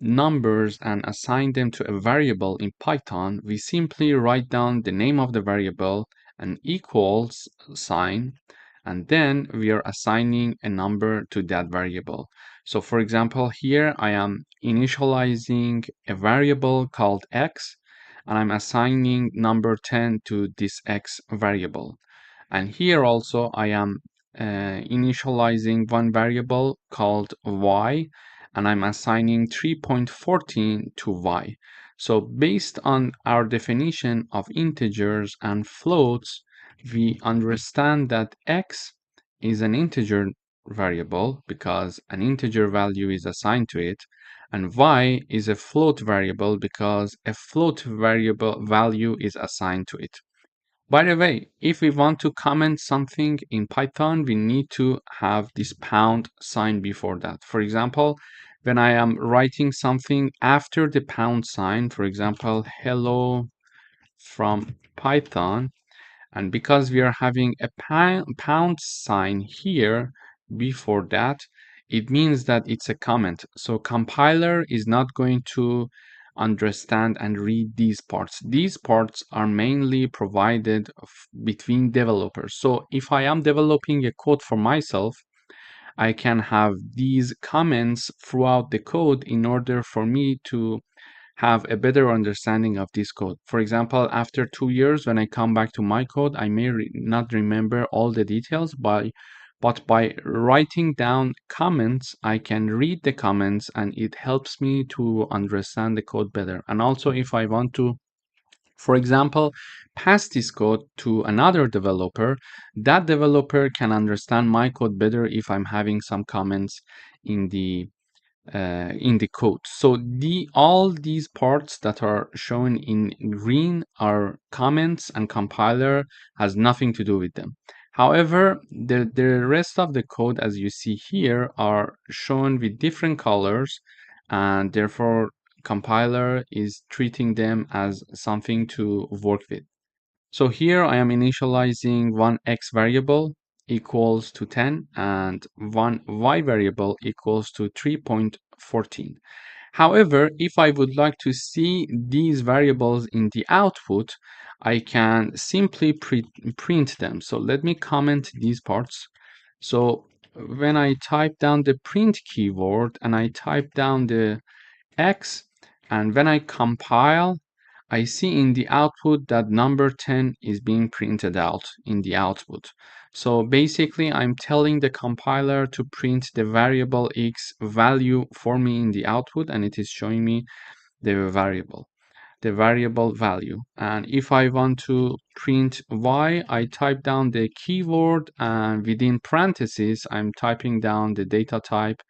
numbers and assign them to a variable in Python, we simply write down the name of the variable, an equals sign, and then we are assigning a number to that variable. So for example, here I am initializing a variable called x, and I'm assigning number 10 to this x variable. And here also I am initializing one variable called y, and I'm assigning 3.14 to y. So based on our definition of integers and floats, we understand that x is an integer variable because an integer value is assigned to it, and y is a float variable because a float variable value is assigned to it. By the way, if we want to comment something in Python, we need to have this pound sign before that. For example, when I am writing something after the pound sign, for example, hello from Python, and because we are having a pound sign here before that, it means that it's a comment. So compiler is not going to understand and read these parts. These parts are mainly provided between developers. So if I am developing a code for myself, I can have these comments throughout the code in order for me to have a better understanding of this code. For example, after 2 years, when I come back to my code, I may not remember all the details, but by writing down comments, I can read the comments and it helps me to understand the code better. And also, if I want to, for example, pass this code to another developer, that developer can understand my code better if I'm having some comments in the code. So all these parts that are shown in green are comments, and compiler has nothing to do with them. However, the rest of the code, as you see here, are shown with different colors, and therefore compiler is treating them as something to work with. So here I am initializing one x variable equals to 10 and one y variable equals to 3.14. However, if I would like to see these variables in the output, I can simply print them. So let me comment these parts. So when I type down the print keyword and I type down the x, and when I compile, I see in the output that number 10 is being printed out in the output. So basically, I'm telling the compiler to print the variable x value for me in the output, and it is showing me the variable value. And if I want to print y, I type down the keyword, and within parentheses, I'm typing down the data type,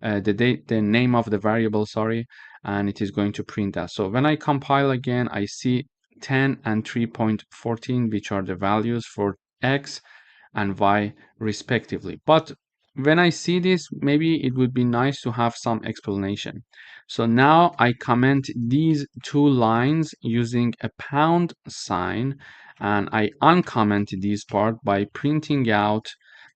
the name of the variable, sorry, and it is going to print that. So when I compile again, I see 10 and 3.14, which are the values for x and y respectively. But when I see this, maybe it would be nice to have some explanation. So now I comment these two lines using a pound sign, and I uncomment this part by printing out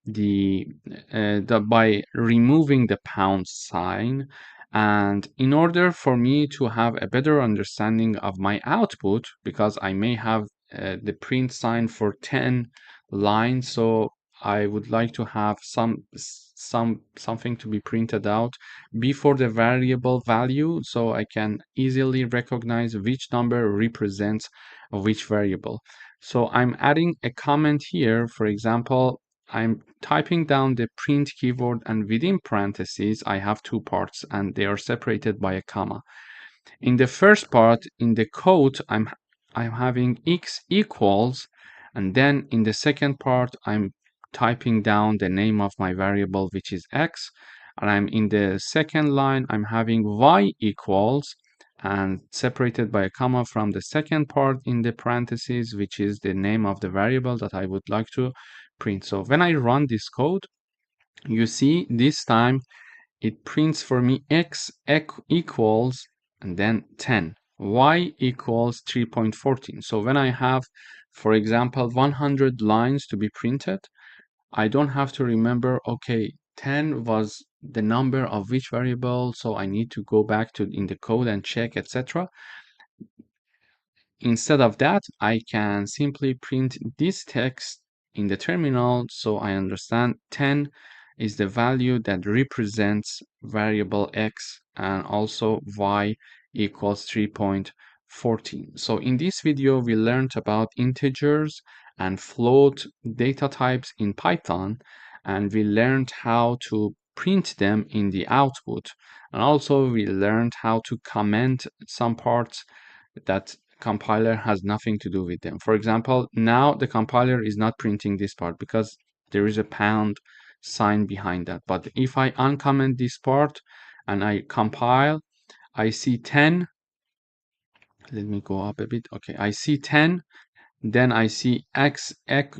by removing the pound sign. And in order for me to have a better understanding of my output, because I may have the print sign for 10 lines, so I would like to have something to be printed out before the variable value, so I can easily recognize which number represents which variable. So I'm adding a comment here. For example, I'm typing down the print keyword, and within parentheses, I have two parts, and they are separated by a comma. In the first part, in the code, I'm having x equals, and then in the second part, I'm typing down the name of my variable, which is x, and I'm in the second line, I'm having y equals, and separated by a comma from the second part in the parentheses, which is the name of the variable that I would like to print. So when I run this code, you see this time it prints for me x equals and then 10, y equals 3.14. So when I have, for example, 100 lines to be printed, I don't have to remember, okay, 10 was the number of which variable, so I need to go back to in the code and check, etc. Instead of that, I can simply print this text in the terminal, so I understand 10 is the value that represents variable x, and also y equals 3.14. So in this video, we learned about integers and float data types in Python, and we learned how to print them in the output. And also we learned how to comment some parts that compiler has nothing to do with them. For example, now the compiler is not printing this part because there is a pound sign behind that. But if I uncomment this part and I compile, I see 10. Let me go up a bit. Okay, I see 10. Then I see x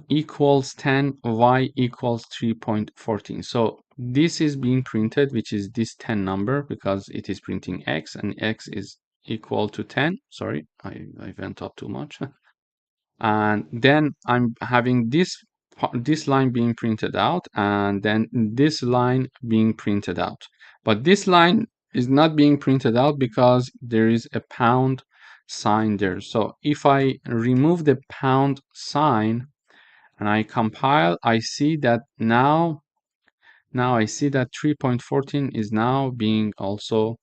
equals 10, y equals 3.14. So this is being printed, which is this 10 number, because it is printing x, and x is equal to 10. Sorry, I went up too much. And then I'm having this line being printed out, and then this line being printed out. But this line is not being printed out because there is a pound sign there. So if I remove the pound sign and I compile, I see that now I see that 3.14 is now being also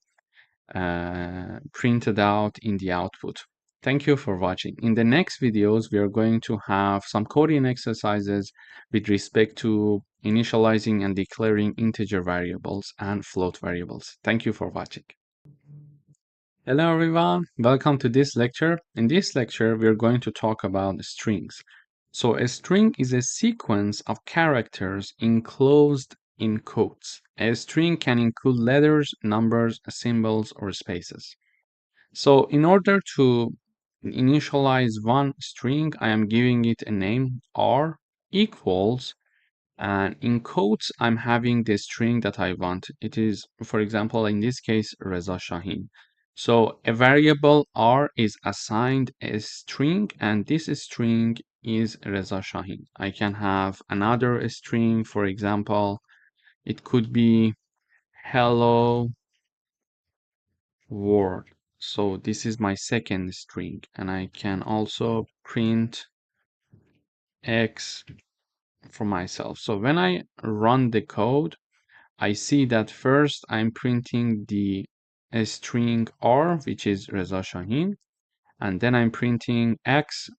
printed out in the output. Thank you for watching. In the next videos, we are going to have some coding exercises with respect to initializing and declaring integer variables and float variables. Thank you for watching. Hello everyone, welcome to this lecture. In this lecture, we are going to talk about strings. So a string is a sequence of characters enclosed in quotes. A string can include letters, numbers, symbols, or spaces. So in order to initialize one string, I am giving it a name r equals, and in quotes, I'm having the string that I want. It is, for example, in this case, Reza Shahin. So a variable r is assigned a string, and this string is Reza Shahin. I can have another string, for example, it could be hello world. So this is my second string, and I can also print x for myself. So when I run the code, I see that first I'm printing the string r, which is Reza Shahin, and then I'm printing x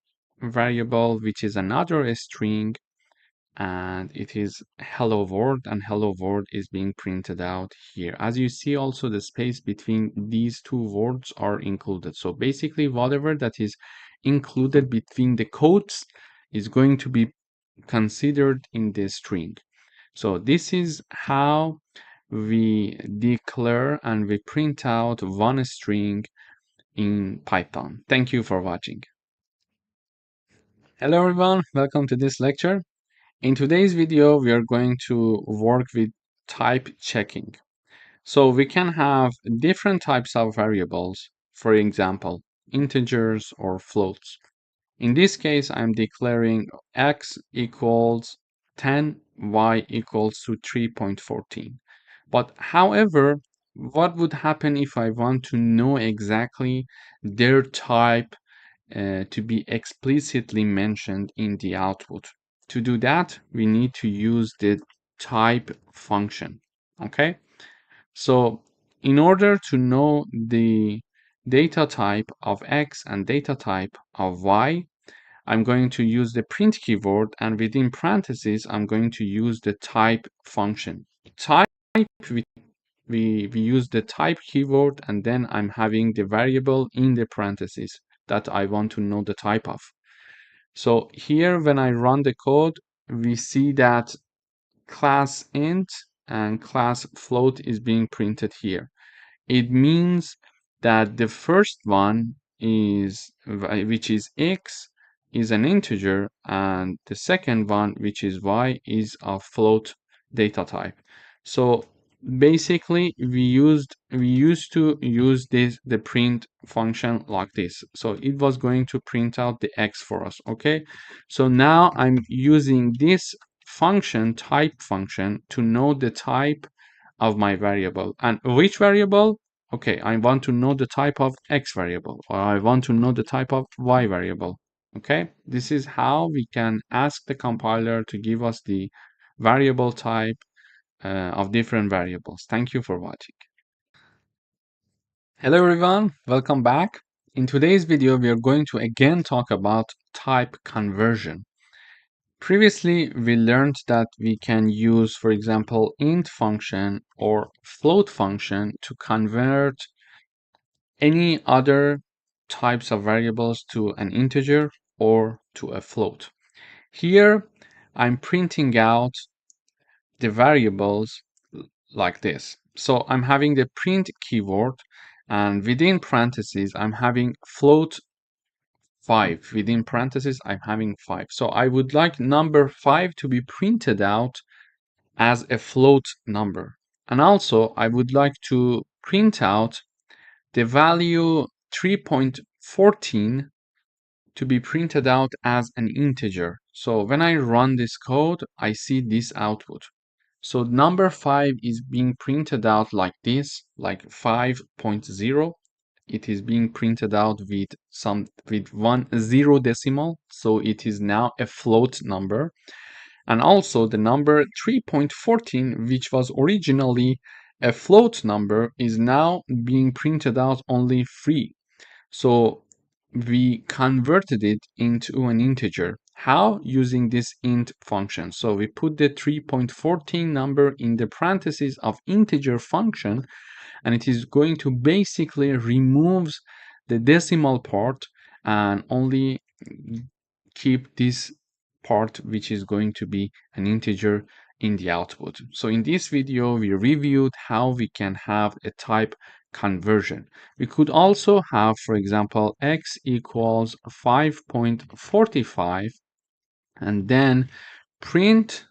variable, which is another string, and it is hello world, and hello world is being printed out here. As you see, also the space between these two words are included. So basically whatever that is included between the quotes is going to be considered in the string. So this is how we declare and we print out one string in Python. Thank you for watching. Hello everyone, welcome to this lecture. In today's video, we are going to work with type checking. So we can have different types of variables, for example, integers or floats. In this case, I'm declaring x equals 10, y equals to 3.14. But however, what would happen if I want to know exactly their type to be explicitly mentioned in the output? To do that, we need to use the type function. Okay, so in order to know the data type of x and data type of y, I'm going to use the print keyword, and within parentheses, I'm going to use the type function. Type, we use the type keyword, and then I'm having the variable in the parentheses that I want to know the type of. So here, when I run the code, we see that class int and class float is being printed here. It means that the first one is, which is x, is an integer, and the second one, which is y, is a float data type. So basically we used to use the print function like this. So it was going to print out the x for us. Okay, so now I'm using this function, type function, to know the type of my variable. And which variable? Okay, I want to know the type of X variable, or I want to know the type of Y variable. Okay, this is how we can ask the compiler to give us the variable type of different variables. Thank you for watching. Hello everyone, welcome back. In today's video, we are going to again talk about type conversion. Previously, we learned that we can use, for example, int function or float function to convert any other types of variables to an integer or to a float. Here, I'm printing out the variables like this. So I'm having the print keyword, and within parentheses, I'm having float 5. Within parentheses, I'm having 5. So I would like number 5 to be printed out as a float number. And also, I would like to print out the value 3.14 to be printed out as an integer. So when I run this code, I see this output. So number 5 is being printed out like this, like 5.0. It is being printed out with 10 decimal, so it is now a float number. And also the number 3.14, which was originally a float number, is now being printed out only 3. So we converted it into an integer. How? Using this int function. So we put the 3.14 number in the parentheses of integer function, and it is going to basically removes the decimal part and only keep this part, which is going to be an integer in the output. So in this video, we reviewed how we can have a type conversion. We could also have, for example, x equals 5.45 and then print,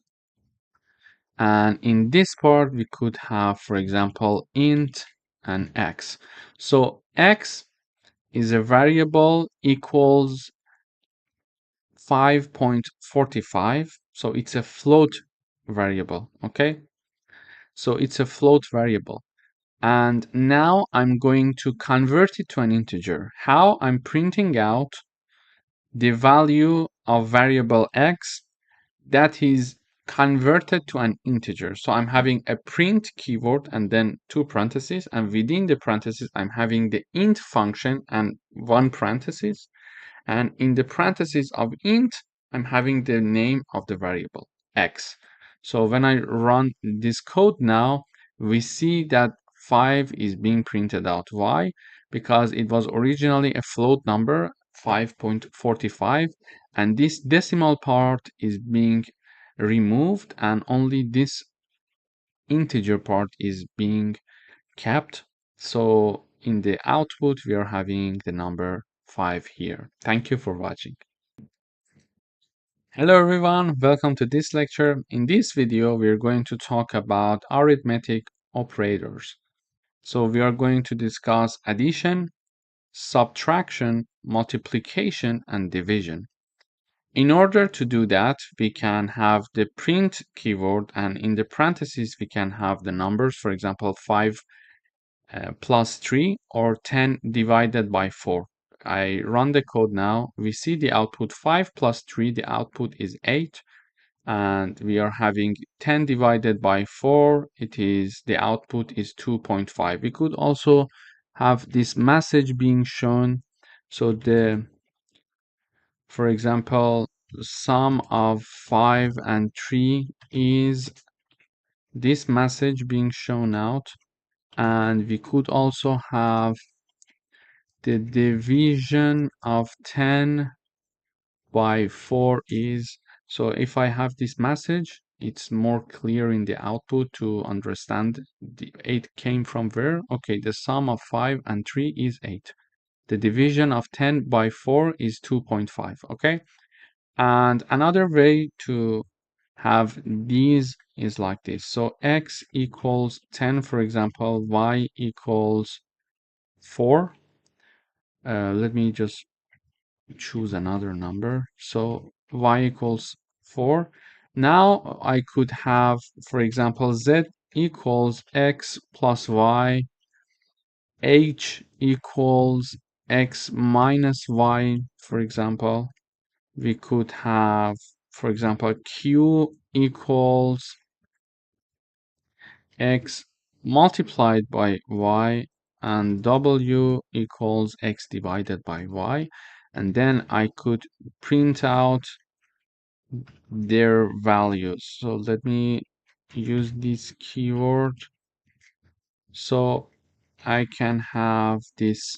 and in this part we could have, for example, int and x. So x is a variable equals 5.45, so it's a float variable. Okay, so it's a float variable, and now I'm going to convert it to an integer. How? I'm printing out the value of variable x that is converted to an integer. So I'm having a print keyword and then 2 parentheses, and within the parentheses I'm having the int function and 1 parenthesis, and in the parentheses of int I'm having the name of the variable x. So when I run this code now, we see that 5 is being printed out. Why? Because it was originally a float number, 5.45, and this decimal part is being removed and only this integer part is being kept. So in the output, we are having the number 5 here. Thank you for watching. Hello everyone, welcome to this lecture. In this video, we are going to talk about arithmetic operators. So we are going to discuss addition, subtraction, multiplication, and division. In order to do that, we can have the print keyword, and in the parentheses, we can have the numbers, for example, 5 plus 3 or 10 divided by 4. I run the code now. We see the output 5 plus 3, the output is 8. And we are having 10 divided by 4, the output is 2.5. We could also have this message being shown. So for example, sum of 5 and 3 is this message being shown out. And we could also have the division of 10 by 4 is, so if I have this message, it's more clear in the output to understand the 8 came from where. Okay, the sum of 5 and 3 is 8. The division of 10 by 4 is 2.5. Okay, and another way to have these is like this. So x equals 10, for example, y equals 4. Let me just choose another number. So y equals 4. Now I could have, for example, z equals x plus y, h equals x minus y, for example. We could have, for example, q equals x multiplied by y, and w equals x divided by y. And then I could print out their values. So let me use this keyword so I can have this.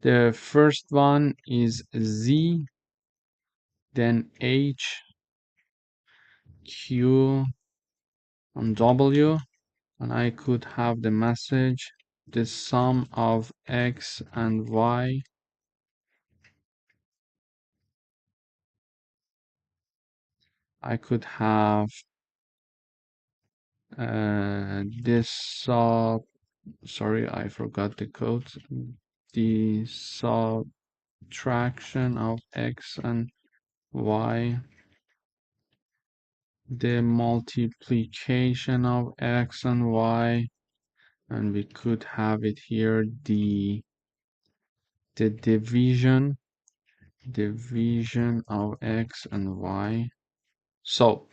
The first one is z, then h, q, and w, and I could have the message the sum of x and y I could have this sorry, I forgot the code. The subtraction of x and y, the multiplication of x and y, and we could have it here the division of x and y. So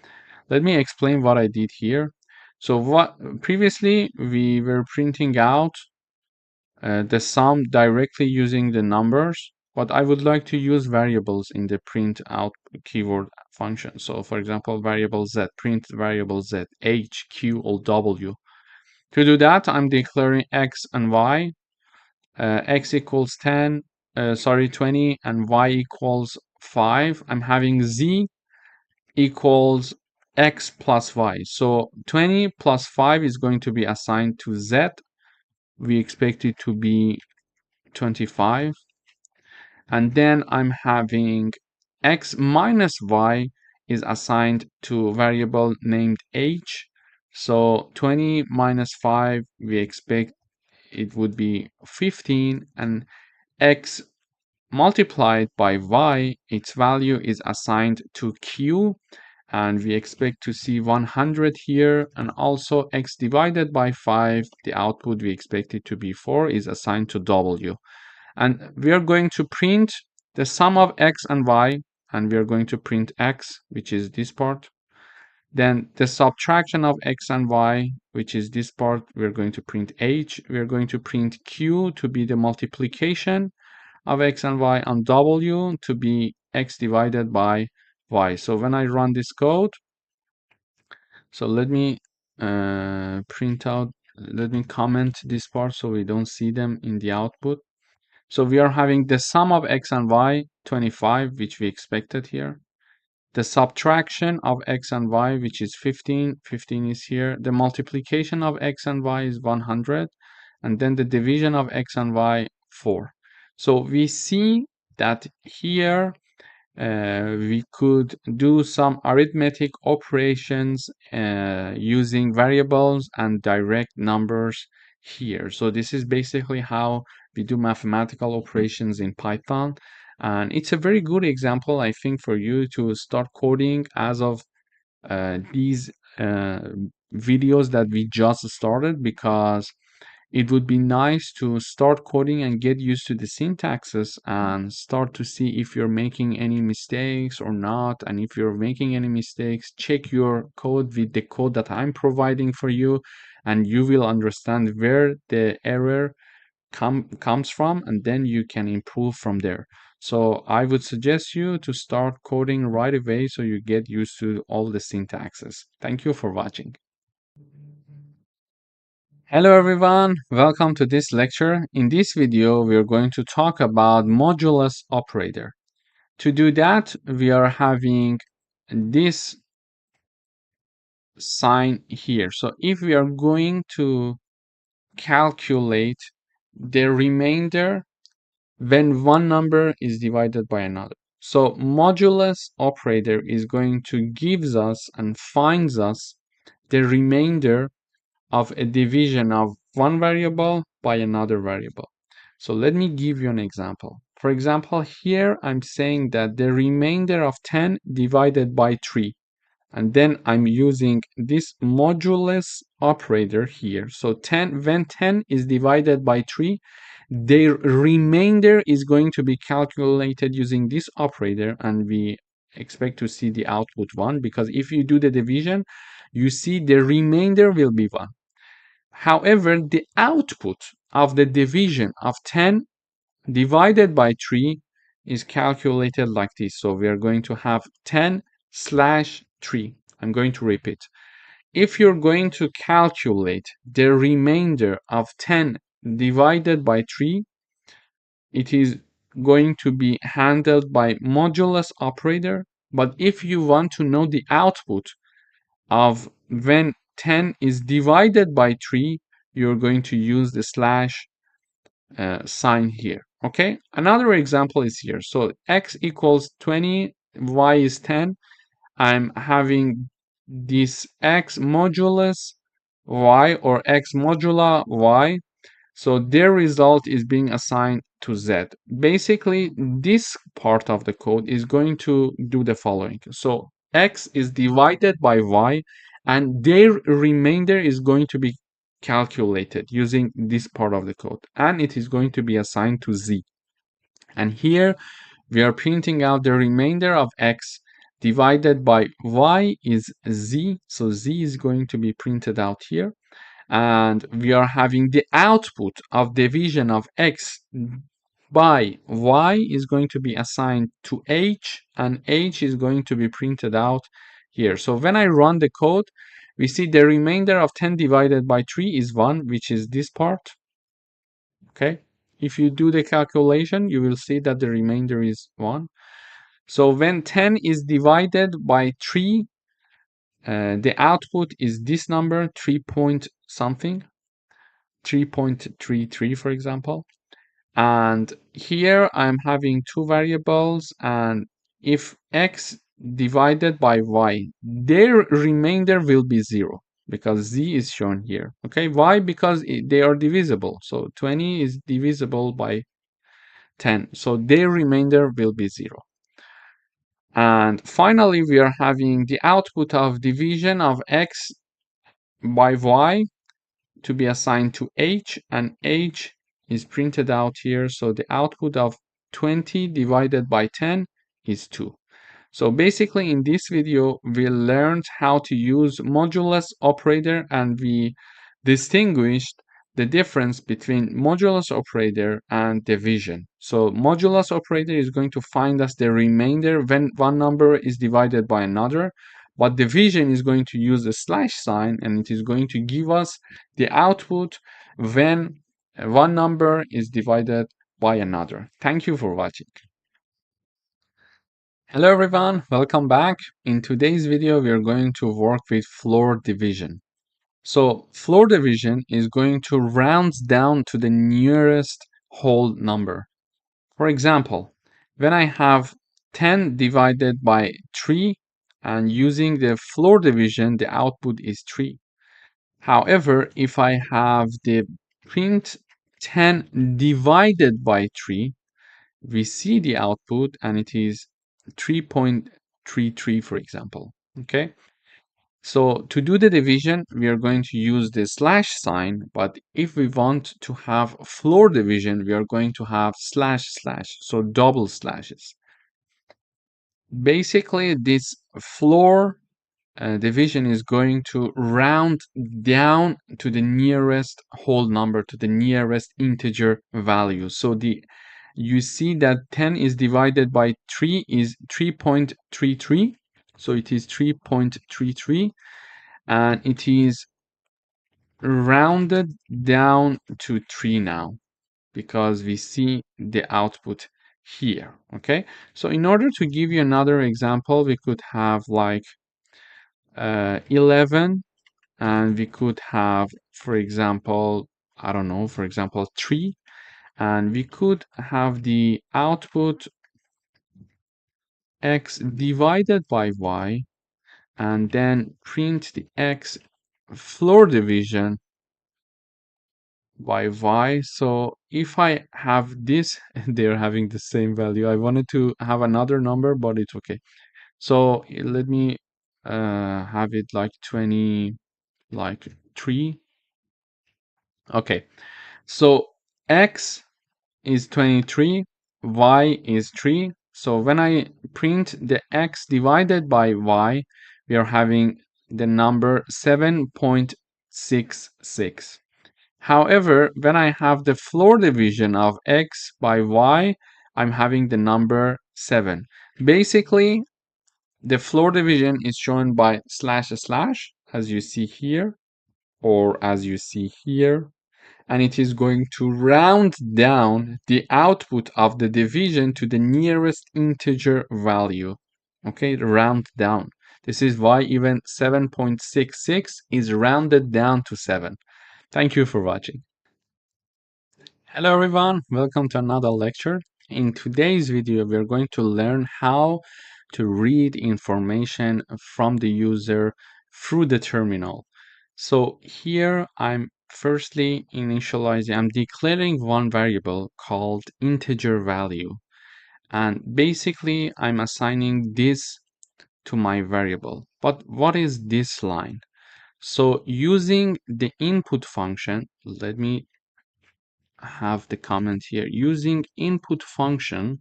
let me explain what I did here. So what previously we were printing out the sum directly using the numbers, but I would like to use variables in the print out keyword function. So for example, variable z, print variable z, h, q, or w. To do that, I'm declaring x and y. X equals 10, 20, and y equals 5. I'm having z equals x plus y. So 20 plus 5 is going to be assigned to z. We expect it to be 25. And then I'm having x minus y is assigned to a variable named h. So 20 minus 5, we expect it would be 15, and x multiplied by y, its value is assigned to q, and we expect to see 100 here, and also x divided by 5, the output we expect it to be 4, is assigned to w. And we are going to print the sum of x and y, and we are going to print x, which is this part. Then the subtraction of x and y, which is this part, we're going to print h. We're going to print q to be the multiplication of x and y, and w to be x divided by y. So when I run this code, so let me print out, let me comment this part so we don't see them in the output. So we are having the sum of x and y, 25, which we expected here. The subtraction of x and y, which is 15, 15 is here. The multiplication of x and y is 100. And then the division of x and y, 4. So we see that here we could do some arithmetic operations using variables and direct numbers here. So this is basically how we do mathematical operations in Python. And it's a very good example, I think, for you to start coding as of these videos that we just started, because it would be nice to start coding and get used to the syntaxes and start to see if you're making any mistakes or not. And if you're making any mistakes, check your code with the code that I'm providing for you, and you will understand where the error comes from, and then you can improve from there. So I would suggest you to start coding right away so you get used to all the syntaxes. Thank you for watching. Hello everyone, welcome to this lecture. In this video, we are going to talk about modulus operator. To do that, we are having this sign here. So if we are going to calculate the remainder when one number is divided by another. So modulus operator is going to gives us and finds us the remainder of a division of one variable by another variable. So let me give you an example. For example, here I'm saying that the remainder of 10 divided by 3. and then I'm using this modulus operator here. So 10, when 10 is divided by 3, the remainder is going to be calculated using this operator, and we expect to see the output 1, because if you do the division, you see the remainder will be 1. However, the output of the division of 10 divided by 3 is calculated like this. So we are going to have 10 slash 3. I'm going to repeat. If you're going to calculate the remainder of 10 divided by 3, it is going to be handled by modulus operator. But if you want to know the output of when 10 is divided by 3, you're going to use the slash sign here. Okay, another example is here. So x equals 20, y is 10. I'm having this x modulus y or x modula y. So their result is being assigned to z. Basically, this part of the code is going to do the following. So x is divided by y, and their remainder is going to be calculated using this part of the code, and it is going to be assigned to z. And here we are printing out the remainder of x divided by y is z. So z is going to be printed out here. And we are having the output of division of x by y is going to be assigned to h, and h is going to be printed out here. So when I run the code, we see the remainder of 10 divided by 3 is 1, which is this part. Okay, if you do the calculation, you will see that the remainder is 1. So when 10 is divided by 3, the output is this number, 3 point something, 3.33, for example. And here I'm having two variables, and if x divided by y, their remainder will be 0, because z is shown here. Okay, why? Because they are divisible. So 20 is divisible by 10, so their remainder will be 0. And finally, we are having the output of division of x by y to be assigned to h, and h is printed out here. So the output of 20 divided by 10 is 2. So basically in this video, we learned how to use modulus operator, and we distinguished the difference between modulus operator and division. So modulus operator is going to find us the remainder when one number is divided by another, but division is going to use the slash sign, and it is going to give us the output when one number is divided by another. Thank you for watching. Hello everyone, welcome back. In today's video, we are going to work with floor division. So floor division is going to round down to the nearest whole number. For example, when I have 10 divided by 3, and using the floor division, the output is 3. However, if I have the print 10 divided by 3, we see the output, and it is 3.33, for example. Okay, so to do the division, we are going to use the slash sign, but if we want to have floor division, we are going to have slash slash, so double slashes. Basically, this floor division is going to round down to the nearest whole number, to the nearest integer value. So you see that 10 is divided by 3 is 3.33. So it is 3.33, and it is rounded down to 3 now, because we see the output here. Okay, so in order to give you another example, we could have like 11, and we could have, for example, I don't know, for example 3, and we could have the output x divided by y, and then print the x floor division by y. So if I have this, they're having the same value. I wanted to have another number, but it's okay. So let me have it like 20, like 3. Okay, so x is 23, y is 3. So when I print the x divided by y, we are having the number 7.66. However, when I have the floor division of x by y, I'm having the number 7. Basically, the floor division is shown by slash slash, as you see here, or as you see here, and it is going to round down the output of the division to the nearest integer value. Okay, round down. This is why even 7.66 is rounded down to 7. Thank you for watching. Hello everyone, welcome to another lecture. In today's video, we're going to learn how to read information from the user through the terminal. So here I'm firstly I'm declaring one variable called integer value. And basically I'm assigning this to my variable. But what is this line? So using the input function, let me have the comment here. Using input function,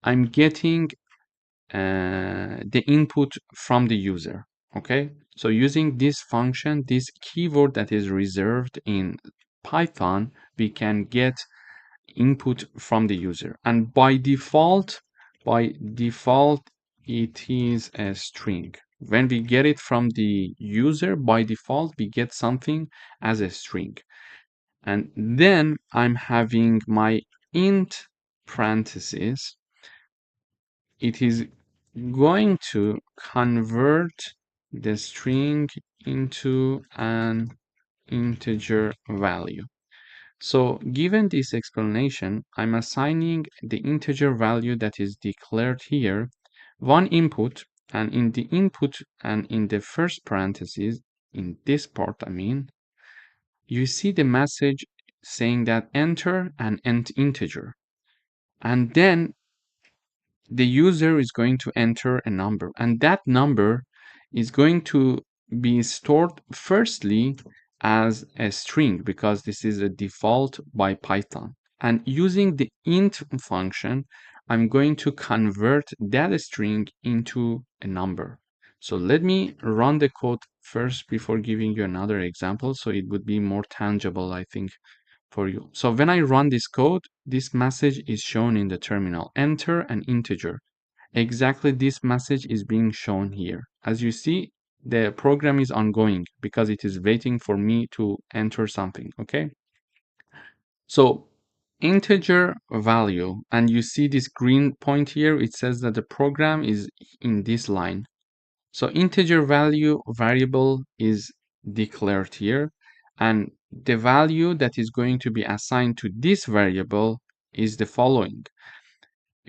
I'm getting the input from the user. Okay, so using this function, this keyword that is reserved in Python, we can get input from the user, and by default it is a string. When we get it from the user, by default we get something as a string. And then I'm having my int parentheses. It is going to convert the string into an integer value. So given this explanation, I'm assigning the integer value that is declared here one input, and in the input and in the first parenthesis, in this part I mean, you see the message saying that enter an integer, and then the user is going to enter a number, and that number is going to be stored firstly as a string, because this is a default by Python. And using the int function, I'm going to convert that string into a number. So let me run the code first before giving you another example, so it would be more tangible, I think, for you. So when I run this code, this message is shown in the terminal. Enter an integer. Exactly this message is being shown here. As you see, the program is ongoing because it is waiting for me to enter something, okay? So integer value, and you see this green point here, it says that the program is in this line. So integer value variable is declared here, and the value that is going to be assigned to this variable is the following.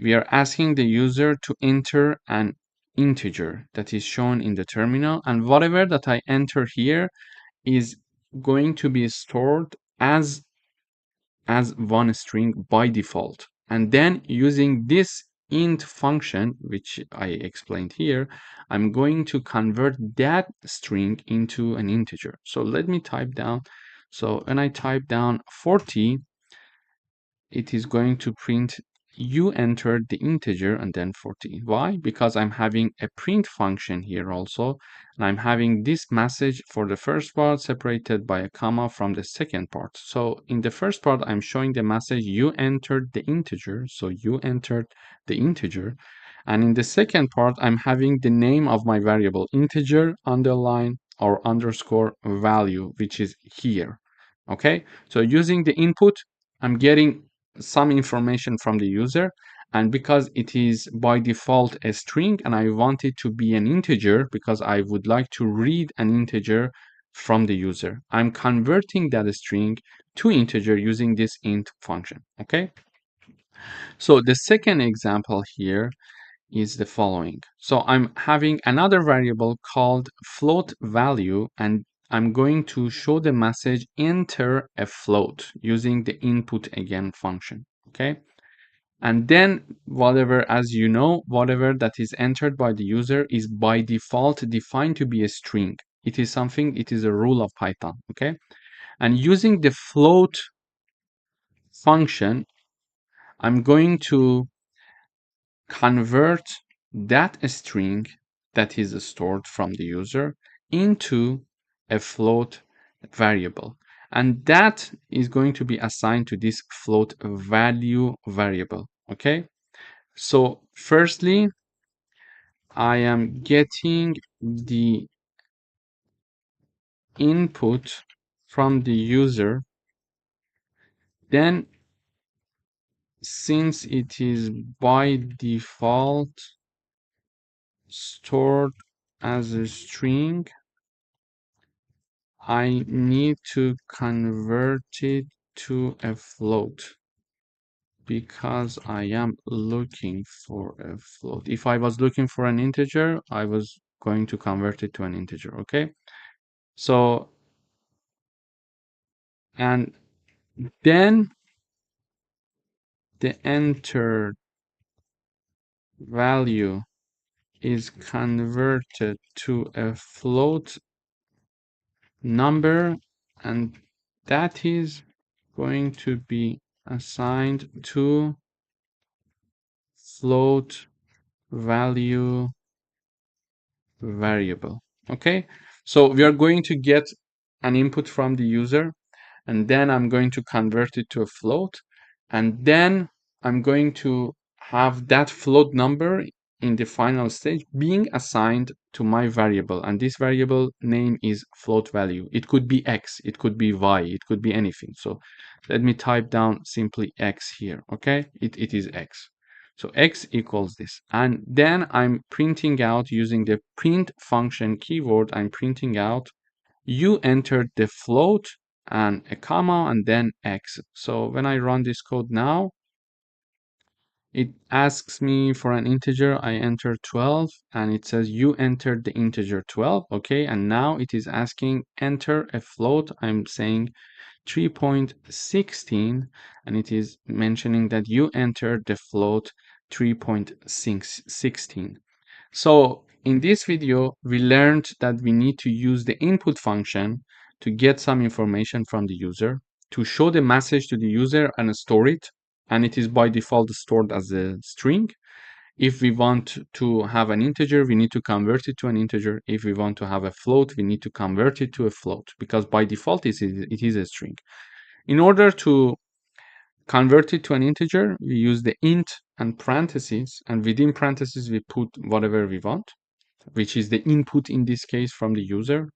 We are asking the user to enter an integer that is shown in the terminal, and whatever that I enter here is going to be stored as one string by default. And then using this int function, which I explained here, I'm going to convert that string into an integer. So let me type down. So when I type down 40, it is going to print you entered the integer and then 40. Why? Because I'm having a print function here also, and I'm having this message for the first part separated by a comma from the second part. So in the first part, I'm showing the message you entered the integer, so you entered the integer. And in the second part, I'm having the name of my variable, integer underline or underscore value, which is here. Okay, so using the input, I'm getting some information from the user, and because it is by default a string and I want it to be an integer because I would like to read an integer from the user, I'm converting that string to integer using this int function. Okay, so the second example here is the following. So I'm having another variable called float value, and I'm going to show the message enter a float using the input again function. Okay, And then whatever, as you know, whatever that is entered by the user is by default defined to be a string. It is something, it is a rule of Python, okay? And using the float function, I'm going to convert that string that is stored from the user into a float variable. And that is going to be assigned to this float value variable, okay? So firstly, I am getting the input from the user. Then, since it is by default stored as a string, I need to convert it to a float because I am looking for a float. If I was looking for an integer, I was going to convert it to an integer, okay? So, and then the entered value is converted to a float number, and that is going to be assigned to float value variable. Okay, so we are going to get an input from the user, and then I'm going to convert it to a float, and then I'm going to have that float number in the final stage being assigned to my variable, and this variable name is float value. It could be x, it could be y, it could be anything. So let me type down simply x here. Okay, it is x. So x equals this, and then I'm printing out using the print function keyword. I'm printing out you entered the float and a comma and then x. So when I run this code now, it asks me for an integer. I enter 12 and it says you entered the integer 12. Okay, and now it is asking enter a float. I'm saying 3.16, and it is mentioning that you entered the float 3.16. So in this video, we learned that we need to use the input function to get some information from the user, to show the message to the user and store it. And it is by default stored as a string. If we want to have an integer, we need to convert it to an integer. If we want to have a float, we need to convert it to a float because by default it is a string. In order to convert it to an integer, we use the int and parentheses, and within parentheses we put whatever we want, which is the input in this case from the user.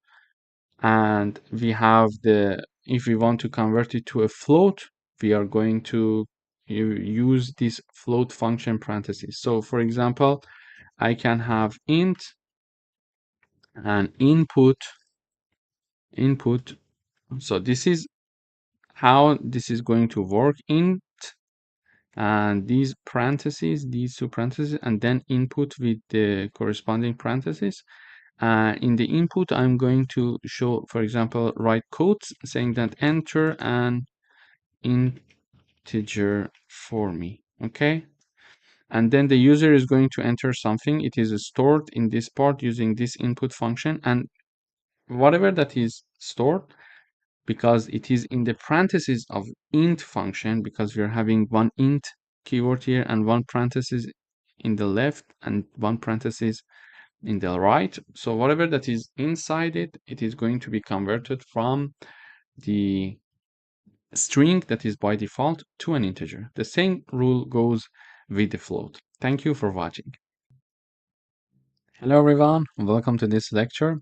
And we have if we want to convert it to a float, we are going to use this float function parentheses. So for example, I can have int and input. So this is how this is going to work. Int and these two parentheses, and then input with the corresponding parentheses. In the input, I'm going to show, for example, write quotes saying that enter an integer for me, okay? And then the user is going to enter something. It is stored in this part using this input function, and whatever that is stored, because it is in the parentheses of int function, because we are having one int keyword here and one parenthesis in the left and one parenthesis in the right. So whatever that is inside it, it is going to be converted from the string that is by default to an integer. The same rule goes with the float. Thank you for watching. Hello everyone, welcome to this lecture.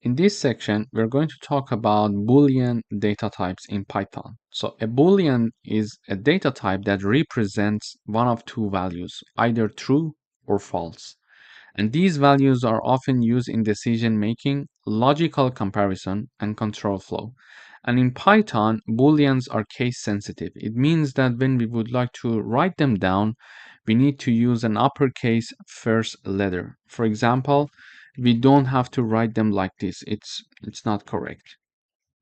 In this section, we're going to talk about Boolean data types in Python. So a Boolean is a data type that represents one of two values, either true or false. And these values are often used in decision making, logical comparison, and control flow. And in Python, Booleans are case sensitive. It means that when we would like to write them down, we need to use an uppercase first letter. For example, we don't have to write them like this. It's not correct.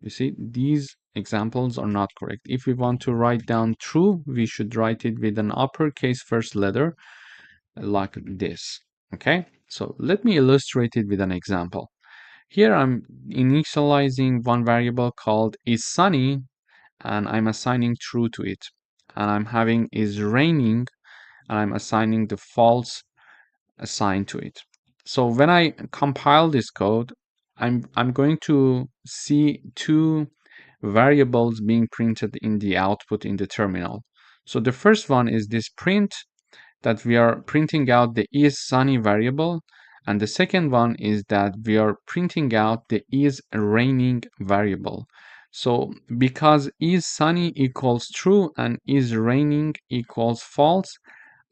You see, these examples are not correct. If we want to write down true, we should write it with an uppercase first letter like this. Okay, so let me illustrate it with an example. Here I'm initializing one variable called is sunny, and I'm assigning true to it. And I'm having is raining, and I'm assigning the false assigned to it. So when I compile this code, I'm going to see two variables being printed in the output in the terminal. So the first one is this print that we are printing out the is sunny variable, and the second one is that we are printing out the is raining variable. So because is sunny equals true and is raining equals false,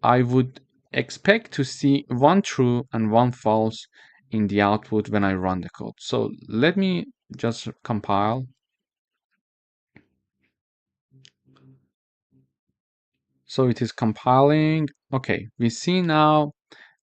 I would expect to see one true and one false in the output when I run the code. So let me just compile. So it is compiling. Okay, we see now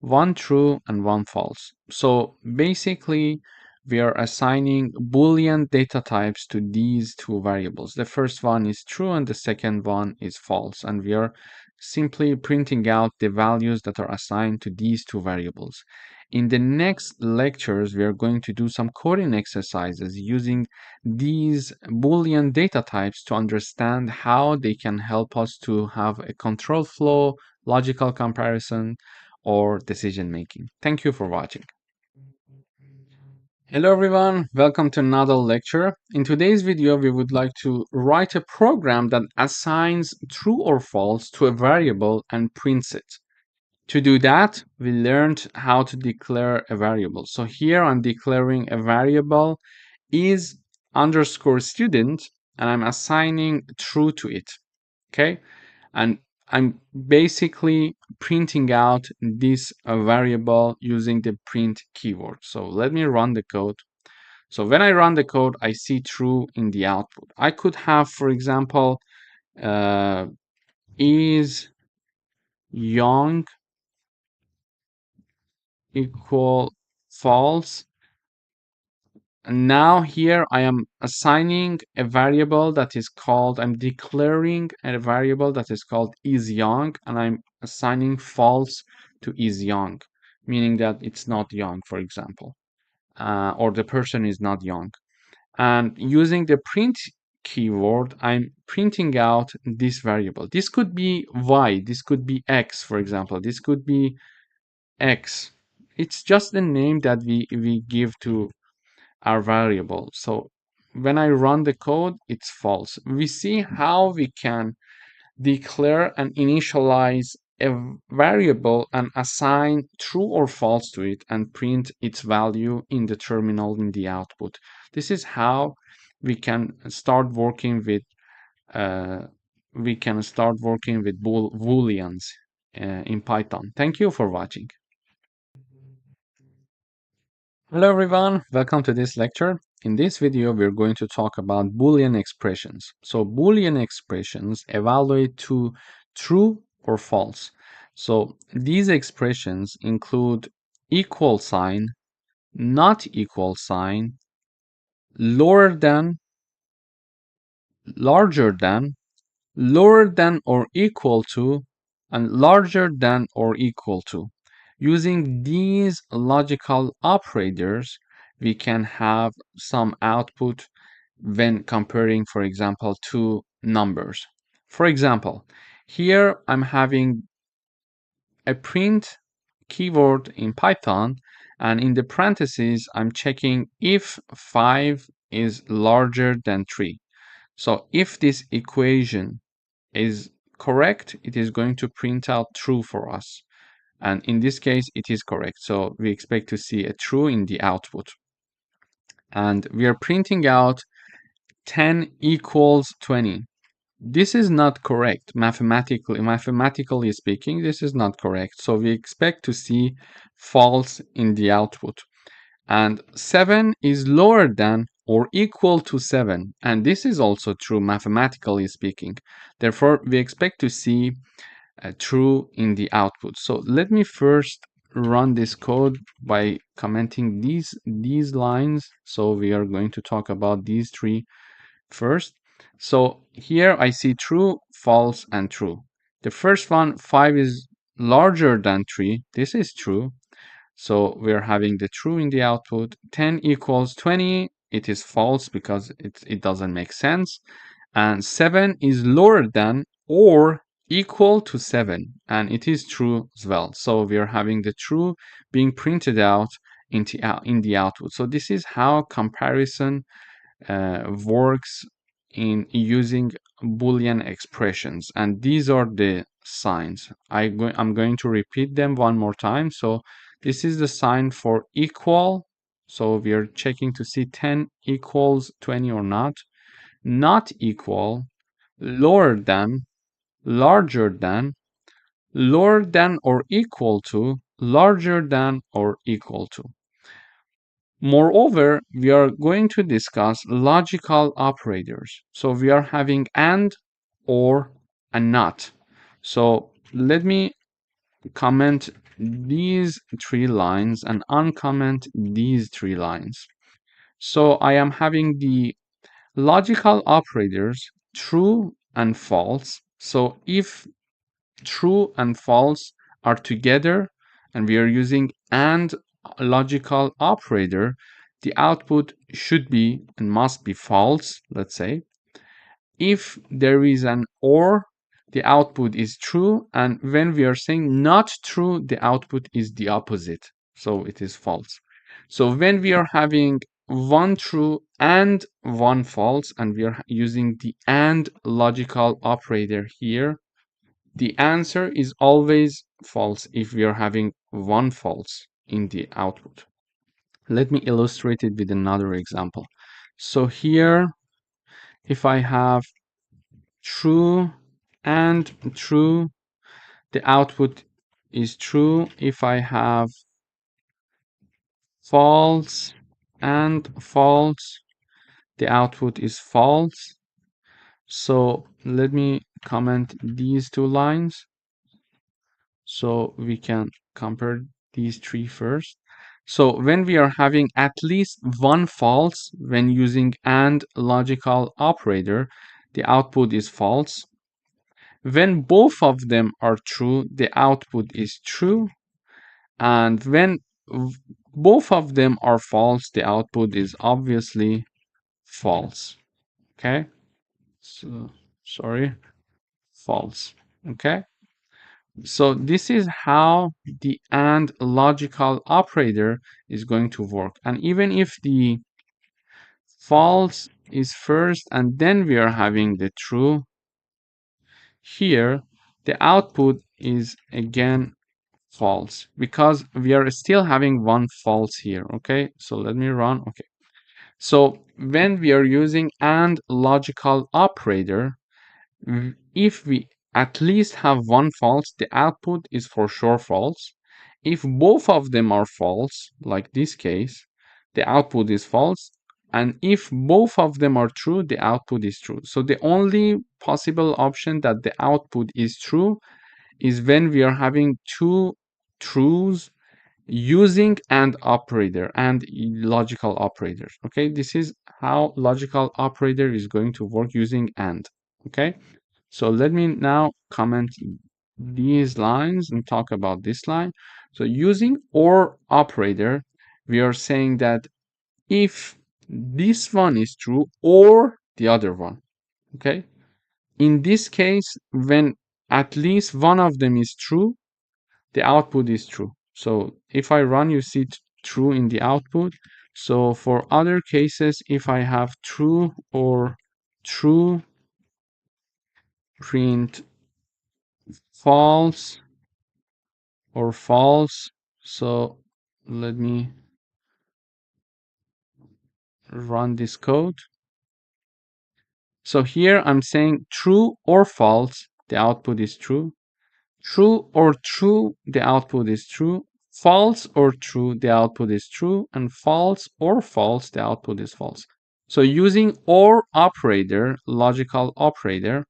one true and one false. So basically, we are assigning Boolean data types to these two variables. The first one is true and the second one is false. And we are simply printing out the values that are assigned to these two variables. In the next lectures, we are going to do some coding exercises using these Boolean data types to understand how they can help us to have a control flow, logical comparison, or decision making. Thank you for watching. Hello everyone, welcome to another lecture. In today's video, we would like to write a program that assigns true or false to a variable and prints it. To do that, we learned how to declare a variable. So here I'm declaring a variable is underscore student, and I'm assigning true to it. Okay, and I'm basically printing out this variable using the print keyword. So let me run the code. So when I run the code, I see true in the output. I could have, for example, is young equal false. And now here I am assigning a variable that is called, I'm declaring a variable that is called is young, and I'm assigning false to is young, meaning that it's not young, for example, or the person is not young. And using the print keyword, I'm printing out this variable. This could be y, this could be x, for example, this could be x. It's just the name that we give to our variable. So when I run the code, it's false. We see how we can declare and initialize a variable and assign true or false to it and print its value in the terminal in the output. This is how we can start working with booleans in Python. Thank you for watching. Hello everyone, welcome to this lecture. In this video, we're going to talk about Boolean expressions. So Boolean expressions evaluate to true or false. So these expressions include equal sign, not equal sign, lower than, larger than, lower than or equal to, and larger than or equal to. Using these logical operators, we can have some output when comparing, for example, two numbers. For example, here I'm having a print keyword in Python, and in the parentheses, I'm checking if 5 is larger than 3. So if this equation is correct, it is going to print out true for us. And in this case, it is correct. So we expect to see a true in the output. And we are printing out 10 equals 20. This is not correct. Mathematically speaking, this is not correct. So we expect to see false in the output. And 7 is lower than or equal to 7. And this is also true mathematically speaking. Therefore, we expect to see true in the output. So let me first run this code by commenting these lines. So we are going to talk about these three first. So here I see true, false, and true. The first one, 5 is larger than 3. This is true. So we're having the true in the output. 10 equals 20. It is false because it doesn't make sense. And 7 is lower than or equal to 7. And it is true as well. So we're having the true being printed out in the output. So this is how comparison works in using Boolean expressions, and these are the signs. I'm going to repeat them one more time. So this is the sign for equal. So we are checking to see 10 equals 20 or not equal, lower than, larger than, lower than or equal to, larger than or equal to. Moreover, we are going to discuss logical operators. So we are having and, or, and not. So let me comment these 3 lines and uncomment these 3 lines. So I am having the logical operators true and false. So if true and false are together and we are using and logical operator, the output should be and must be false, let's say. If there is an or, the output is true, and when we are saying not true, the output is the opposite, so it is false. So when we are having one true and one false, and we are using the and logical operator here, the answer is always false if we are having one false in the output. Let me illustrate it with another example. So here, if I have true and true, the output is true. If I have false and false, the output is false. So let me comment these 2 lines so we can compare these 3 first. So when we are having at least one false when using AND logical operator, the output is false. When both of them are true, the output is true. And when both of them are false, the output is obviously false. Okay? So, sorry, false. Okay? So this is how the AND logical operator is going to work. And even if the false is first and then we are having the true, here the output is again false because we are still having one false here. Okay, so let me run. Okay, so when we are using AND logical operator, if we at least have one false, the output is for sure false. If both of them are false, like this case, the output is false. And if both of them are true, the output is true. So the only possible option that the output is true is when we are having 2 truths using AND operator and logical operators. Okay, this is how logical operator is going to work using AND. Okay, so let me now comment these lines and talk about this line. So using OR operator, we are saying that if this one is true or the other one, okay? In this case, when at least one of them is true, the output is true. So if I run, you see true in the output. So for other cases, if I have true or true, print false or false. So let me run this code. So here I'm saying true or false, the output is true. True or true, the output is true. False or true, the output is true. And false or false, the output is false. So using OR operator, logical operator,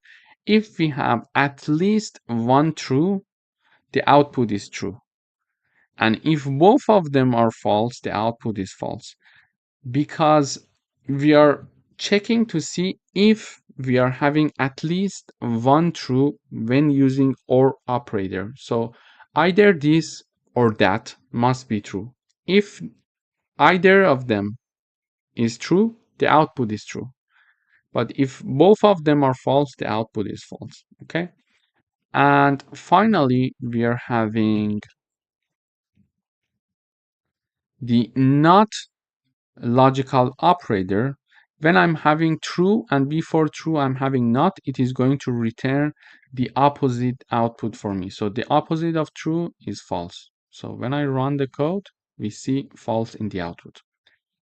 if we have at least one true, the output is true. And if both of them are false, the output is false. Because we are checking to see if we are having at least one true when using OR operator. So either this or that must be true. If either of them is true, the output is true. But if both of them are false, the output is false. Okay. And finally, we are having the not logical operator. When I'm having true and before true I'm having not, it is going to return the opposite output for me. So the opposite of true is false. So when I run the code, we see false in the output.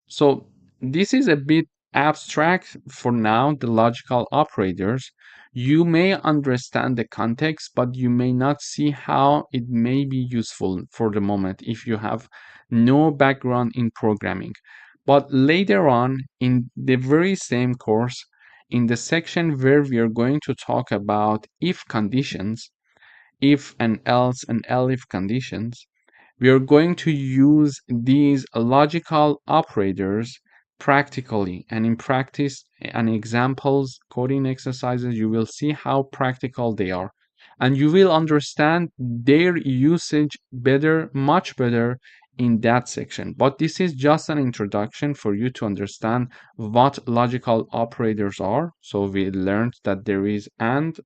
So this is a bit abstract for now, the logical operators. You may understand the context, but you may not see how it may be useful for the moment if you have no background in programming. But later on in the very same course, in the section where we are going to talk about if conditions, if and else and elif conditions, we are going to use these logical operators practically, and in practice and examples, coding exercises, you will see how practical they are. And you will understand their usage better, much better in that section. But this is just an introduction for you to understand what logical operators are. So we learned that there is and,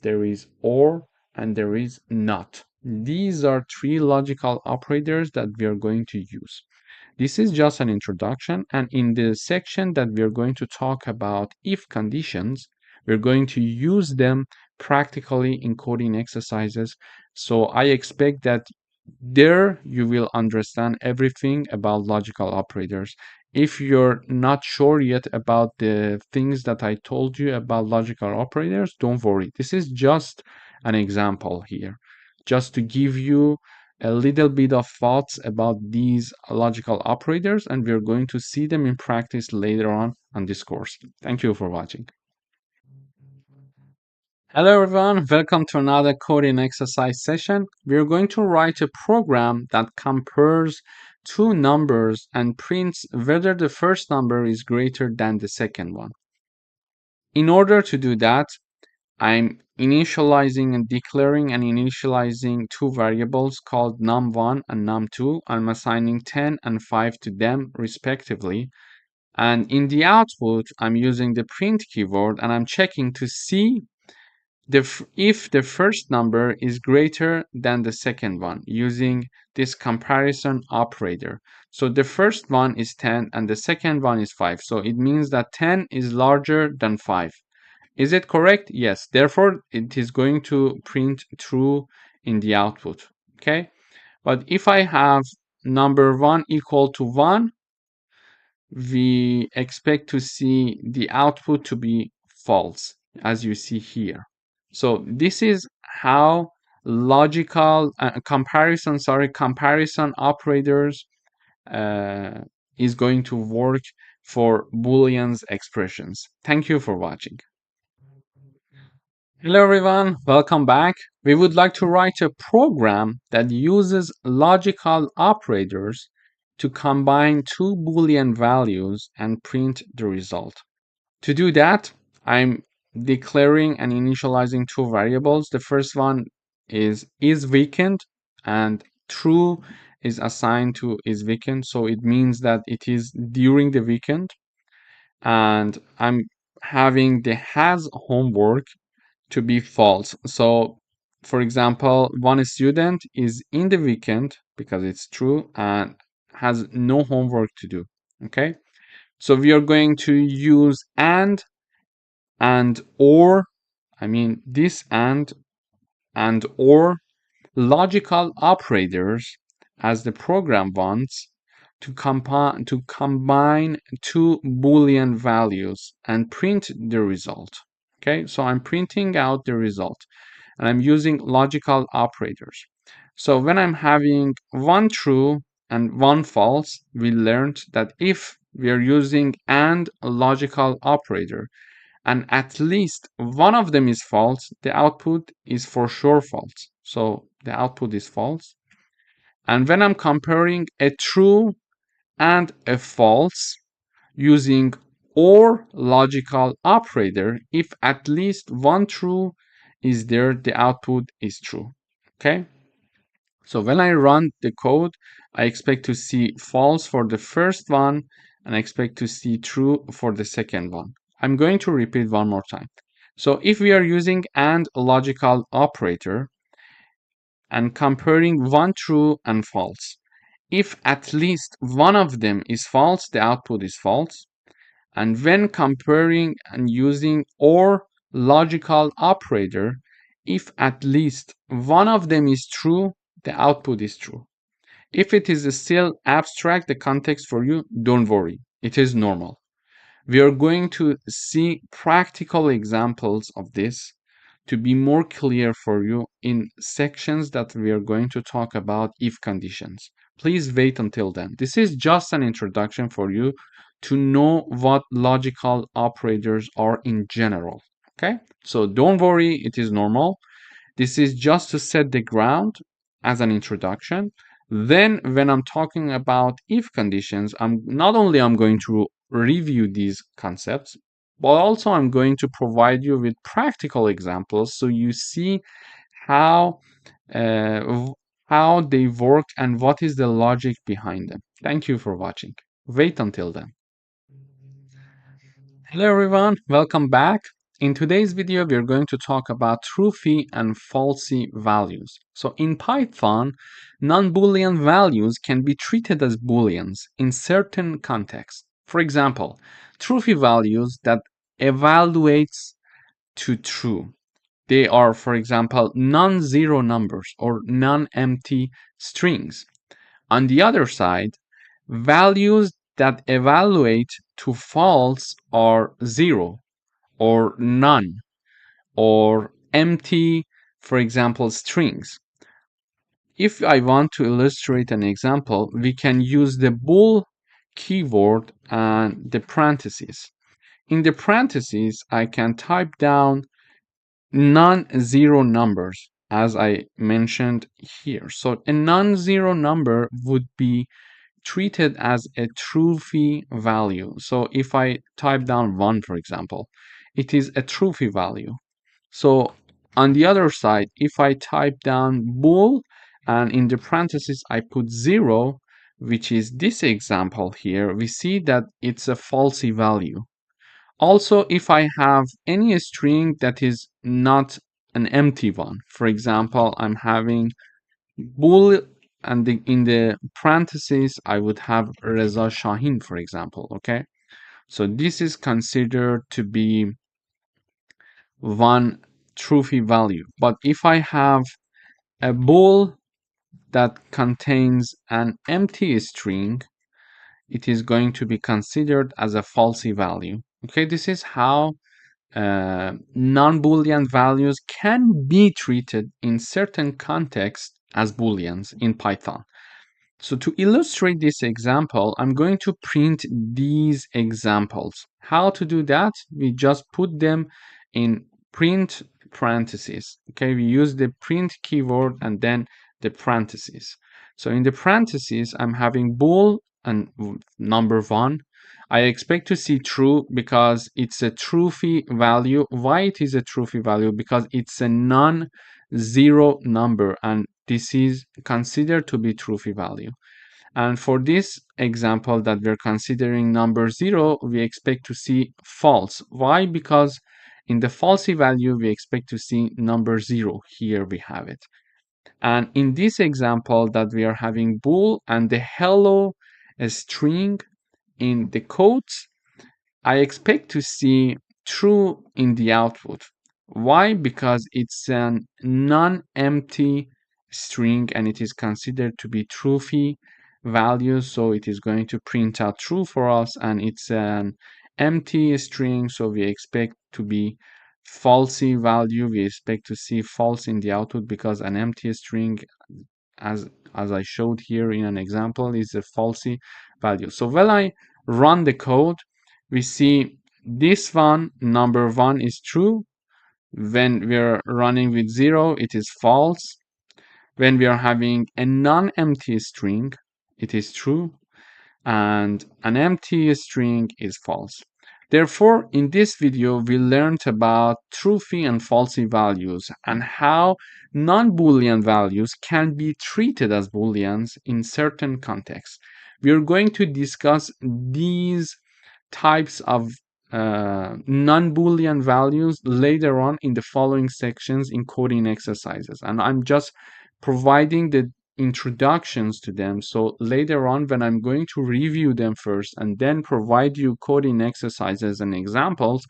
there is or, and there is not. These are three logical operators that we are going to use. This is just an introduction, and in the section that we are going to talk about if conditions, we're going to use them practically in coding exercises. So I expect that there you will understand everything about logical operators. If you're not sure yet about the things that I told you about logical operators, don't worry. This is just an example here, just to give you a little bit of thoughts about these logical operators, and we're going to see them in practice later on this course. Thank you for watching. Hello everyone, welcome to another coding exercise session. We're going to write a program that compares two numbers and prints whether the first number is greater than the second one. In order to do that, I'm initializing and declaring and initializing two variables called num1 and num2. I'm assigning 10 and 5 to them respectively. And in the output, I'm using the print keyword and I'm checking to see if the first number is greater than the second one using this comparison operator. So the first one is 10 and the second one is 5. So it means that 10 is larger than 5. Is it correct? Yes. Therefore, it is going to print true in the output. Okay. But if I have number 1 equal to 1, we expect to see the output to be false, as you see here. So this is how logical comparison operators uh, is going to work for Booleans expressions. Thank you for watching. Hello everyone, welcome back. We would like to write a program that uses logical operators to combine two Boolean values and print the result. To do that, I'm declaring and initializing two variables. The first one is weekend, and true is assigned to is weekend, so it means that it is during the weekend. And I'm having the has homework to be false. So, for example, one student is in the weekend because it's true and has no homework to do. Okay. So we are going to use and or, I mean, this and or logical operators as the program wants to combine two Boolean values and print the result. Okay, so I'm printing out the result and I'm using logical operators. So when I'm having one true and one false, we learned that if we are using and logical operator and at least one of them is false, the output is for sure false. So the output is false. And when I'm comparing a true and a false using or logical operator. If at least one true is there, the output is true. Okay? So when I run the code, I expect to see false for the first one, and I expect to see true for the second one. I'm going to repeat one more time. So if we are using AND logical operator and comparing one true and false, if at least one of them is false, the output is false. And when comparing and using OR logical operator, if at least one of them is true, the output is true. If it is still abstract, the context for you, don't worry. It is normal. We are going to see practical examples of this to be more clear for you in sections that we are going to talk about if conditions. Please wait until then. This is just an introduction for you to know what logical operators are in general. Okay? So don't worry, it is normal. This is just to set the ground as an introduction. Then when I'm talking about if conditions, I'm not only I'm going to review these concepts, but also I'm going to provide you with practical examples so you see how how they work and what is the logic behind them. Thank you for watching. Wait until then. Hello everyone, welcome back. In today's video, we're going to talk about truthy and falsy values. So in Python, non-Boolean values can be treated as Booleans in certain contexts. For example, truthy values that evaluates to true. They are, for example, non-zero numbers or non-empty strings. On the other side, values that evaluate to false are 0 or none or empty, for example, strings. If I want to illustrate an example, we can use the bool keyword and the parentheses. In the parentheses, I can type down non-zero numbers as I mentioned here. So a non-zero number would be treated as a truthy value. So if I type down 1, for example, it is a truthy value. So on the other side, if I type down bool and in the parentheses I put 0, which is this example here, we see that it's a falsy value. Also, if I have any string that is not an empty one, for example, I'm having bool and in the parentheses I would have Reza Shahin, for example. Okay, so this is considered to be one truthy value. But if I have a bool that contains an empty string, it is going to be considered as a falsy value. Okay, this is how non-Boolean values can be treated in certain contexts as Booleans in Python. So to illustrate this example, I'm going to print these examples. How to do that? We just put them in print parentheses. Okay, we use the print keyword and then the parentheses. So in the parentheses, I'm having bool and number 1. I expect to see true because it's a truthy value. Why it is a truthy value? Because it's a non-zero number and this is considered to be truthy value. And for this example that we're considering number 0, we expect to see false. Why? Because in the falsy value, we expect to see number 0. Here we have it. And in this example that we are having bool and the hello string in the quotes, I expect to see true in the output. Why? Because it's a non-empty string and it is considered to be truthy value, so it is going to print out true for us, and it's an empty string, so we expect to be falsy value. We expect to see false in the output because an empty string, as I showed here in an example, is a falsy value. So when I run the code, we see this one, number 1 is true. When we're running with 0, it is false. When we are having a non-empty string, it is true. And an empty string is false. Therefore, in this video, we learned about truthy and falsy values and how non-Boolean values can be treated as Booleans in certain contexts. We are going to discuss these types of non-Boolean values later on in the following sections in coding exercises. And I'm just providing the introductions to them. So later on, when I'm going to review them first and then provide you coding exercises and examples,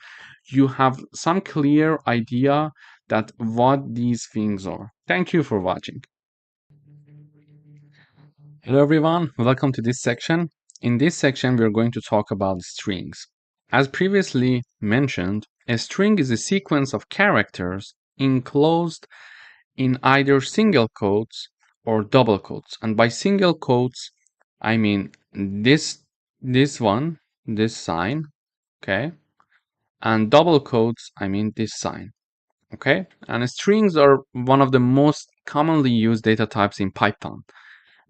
you have some clear idea that what these things are. Thank you for watching. Hello everyone, welcome to this section. In this section, we're going to talk about strings. As previously mentioned, a string is a sequence of characters enclosed in either single quotes or double quotes. And by single quotes, I mean this one, this sign, okay? And double quotes, I mean this sign, okay? And strings are one of the most commonly used data types in Python.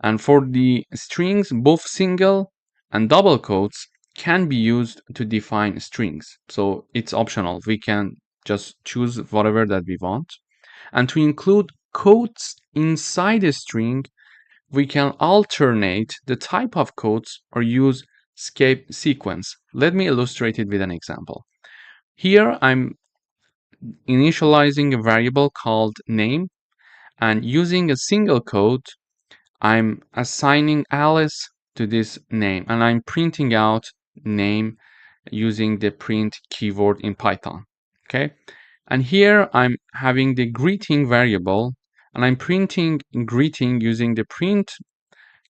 And for the strings, both single and double quotes can be used to define strings. So it's optional. We can just choose whatever that we want. And to include quotes inside a string, we can alternate the type of quotes or use escape sequence. Let me illustrate it with an example. Here I'm initializing a variable called name, and using a single quote, I'm assigning Alice to this name, and I'm printing out name using the print keyword in Python. Okay, and here I'm having the greeting variable, and I'm printing greeting using the print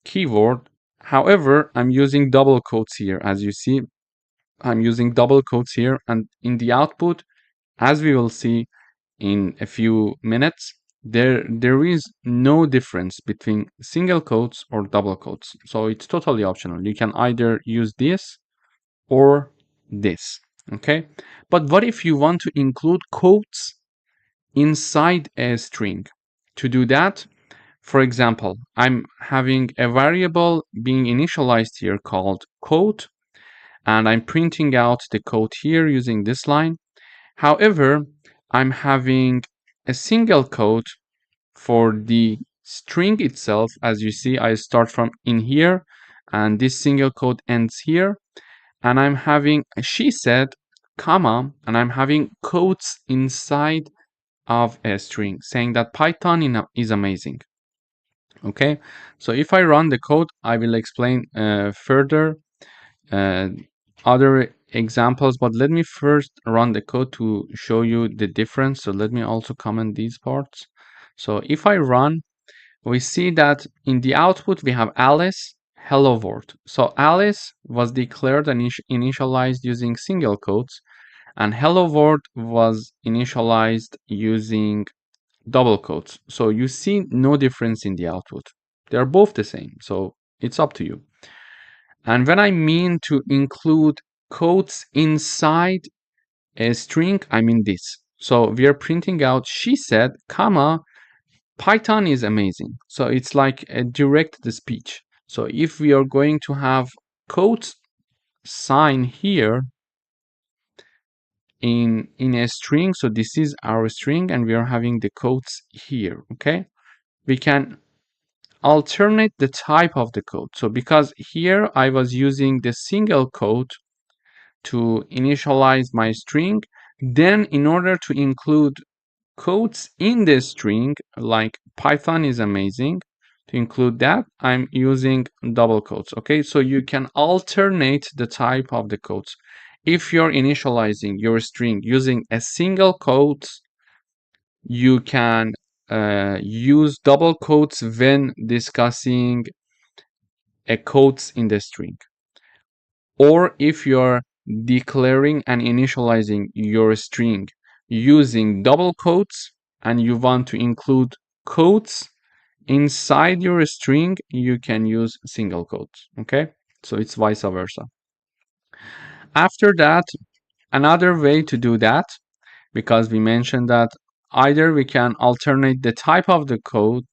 keyword. However, I'm using double quotes here. As you see, I'm using double quotes here, and in the output, as we will see in a few minutes, there is no difference between single quotes or double quotes. So it's totally optional. You can either use this or this, okay? But what if you want to include quotes inside a string? To do that, for example, I'm having a variable being initialized here called quote, and I'm printing out the quote here using this line. However, I'm having a single quote for the string itself. As you see, I start from in here, and this single quote ends here. And I'm having a she said, comma, and I'm having quotes inside of a string saying that Python is amazing. Okay, so if I run the code, I will explain further other examples, but let me first run the code to show you the difference. So let me also comment these parts. So if I run, we see that in the output we have Alice, hello world. So Alice was declared and initialized using single quotes, and hello world was initialized using double quotes. So you see no difference in the output. They're both the same. So it's up to you. And when I mean to include quotes inside a string, I mean this. So we are printing out she said, comma, Python is amazing. So it's like a direct speech. So if we are going to have quotes sign here in a string, so this is our string and we are having the quotes here, okay? We can alternate the type of the quote. So because here I was using the single quote to initialize my string, then in order to include quotes in the string, like Python is amazing, to include that, I'm using double quotes. Okay, so you can alternate the type of the quotes. If you're initializing your string using a single quote, you can use double quotes when discussing a quotes in the string. Or if you're declaring and initializing your string using double quotes and you want to include quotes inside your string, you can use single quotes. Okay, so it's vice versa. After that, another way to do that, because we mentioned that either we can alternate the type of the code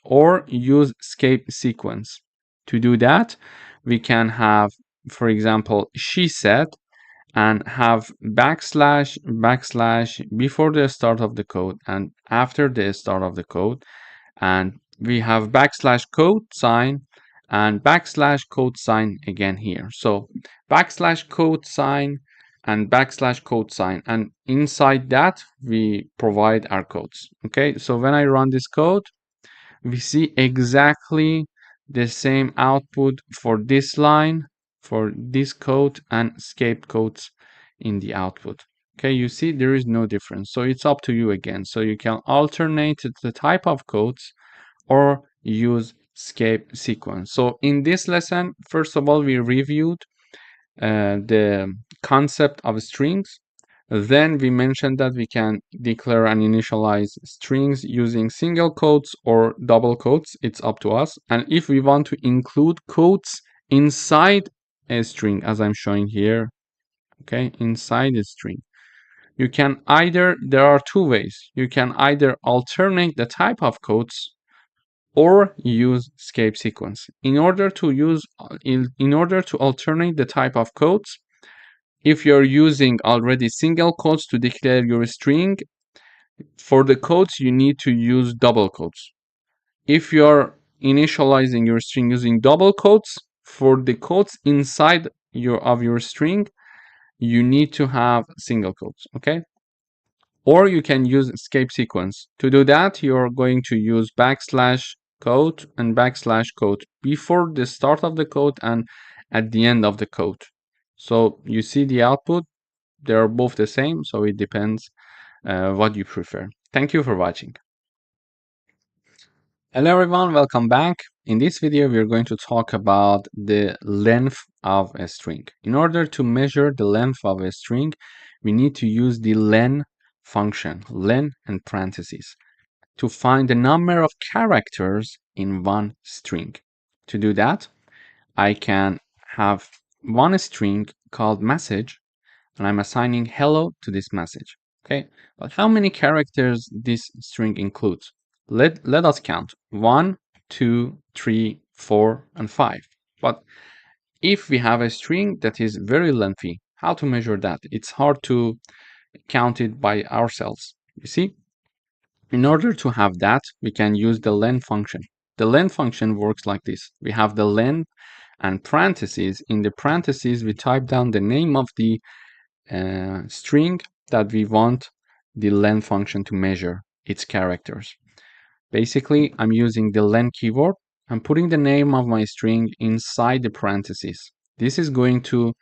or use escape sequence. To do that, we can have, for example, she said, and have backslash before the start of the code and after the start of the code, and we have backslash code sign and backslash code sign again here. So backslash code sign and backslash code sign, and inside that we provide our codes. Okay, so when I run this code, we see exactly the same output for this line, for this code, and escape codes in the output. Okay, you see there is no difference. So it's up to you again. So you can alternate the type of codes or use escape sequence. So in this lesson, first of all, we reviewed the concept of strings. Then we mentioned that we can declare and initialize strings using single quotes or double quotes. It's up to us. And if we want to include quotes inside a string, as I'm showing here, okay, inside a string, you can either, there are two ways. You can either alternate the type of quotes or use escape sequence. In order to alternate the type of quotes, if you're using already single quotes to declare your string, for the quotes you need to use double quotes. If you're initializing your string using double quotes, for the quotes inside your string, you need to have single quotes, okay? Or you can use escape sequence. To do that, you're going to use backslash code and backslash code before the start of the code and at the end of the code. So you see the output, they are both the same, so it depends what you prefer. Thank you for watching. Hello everyone, welcome back. In this video, we're going to talk about the length of a string. In order to measure the length of a string, we need to use the len function, len and parentheses, to find the number of characters in one string. To do that, I can have one string called message, and I'm assigning hello to this message. Okay, but how many characters this string includes? Let us count 1, 2, 3, 4, and 5. But if we have a string that is very lengthy, how to measure that? It's hard to count it by ourselves. You see, in order to have that, we can use the len function. The len function works like this. We have the len and parentheses. In the parentheses, we type down the name of the string that we want the len function to measure its characters. Basically, I'm using the len keyword. I'm putting the name of my string inside the parentheses. This is going to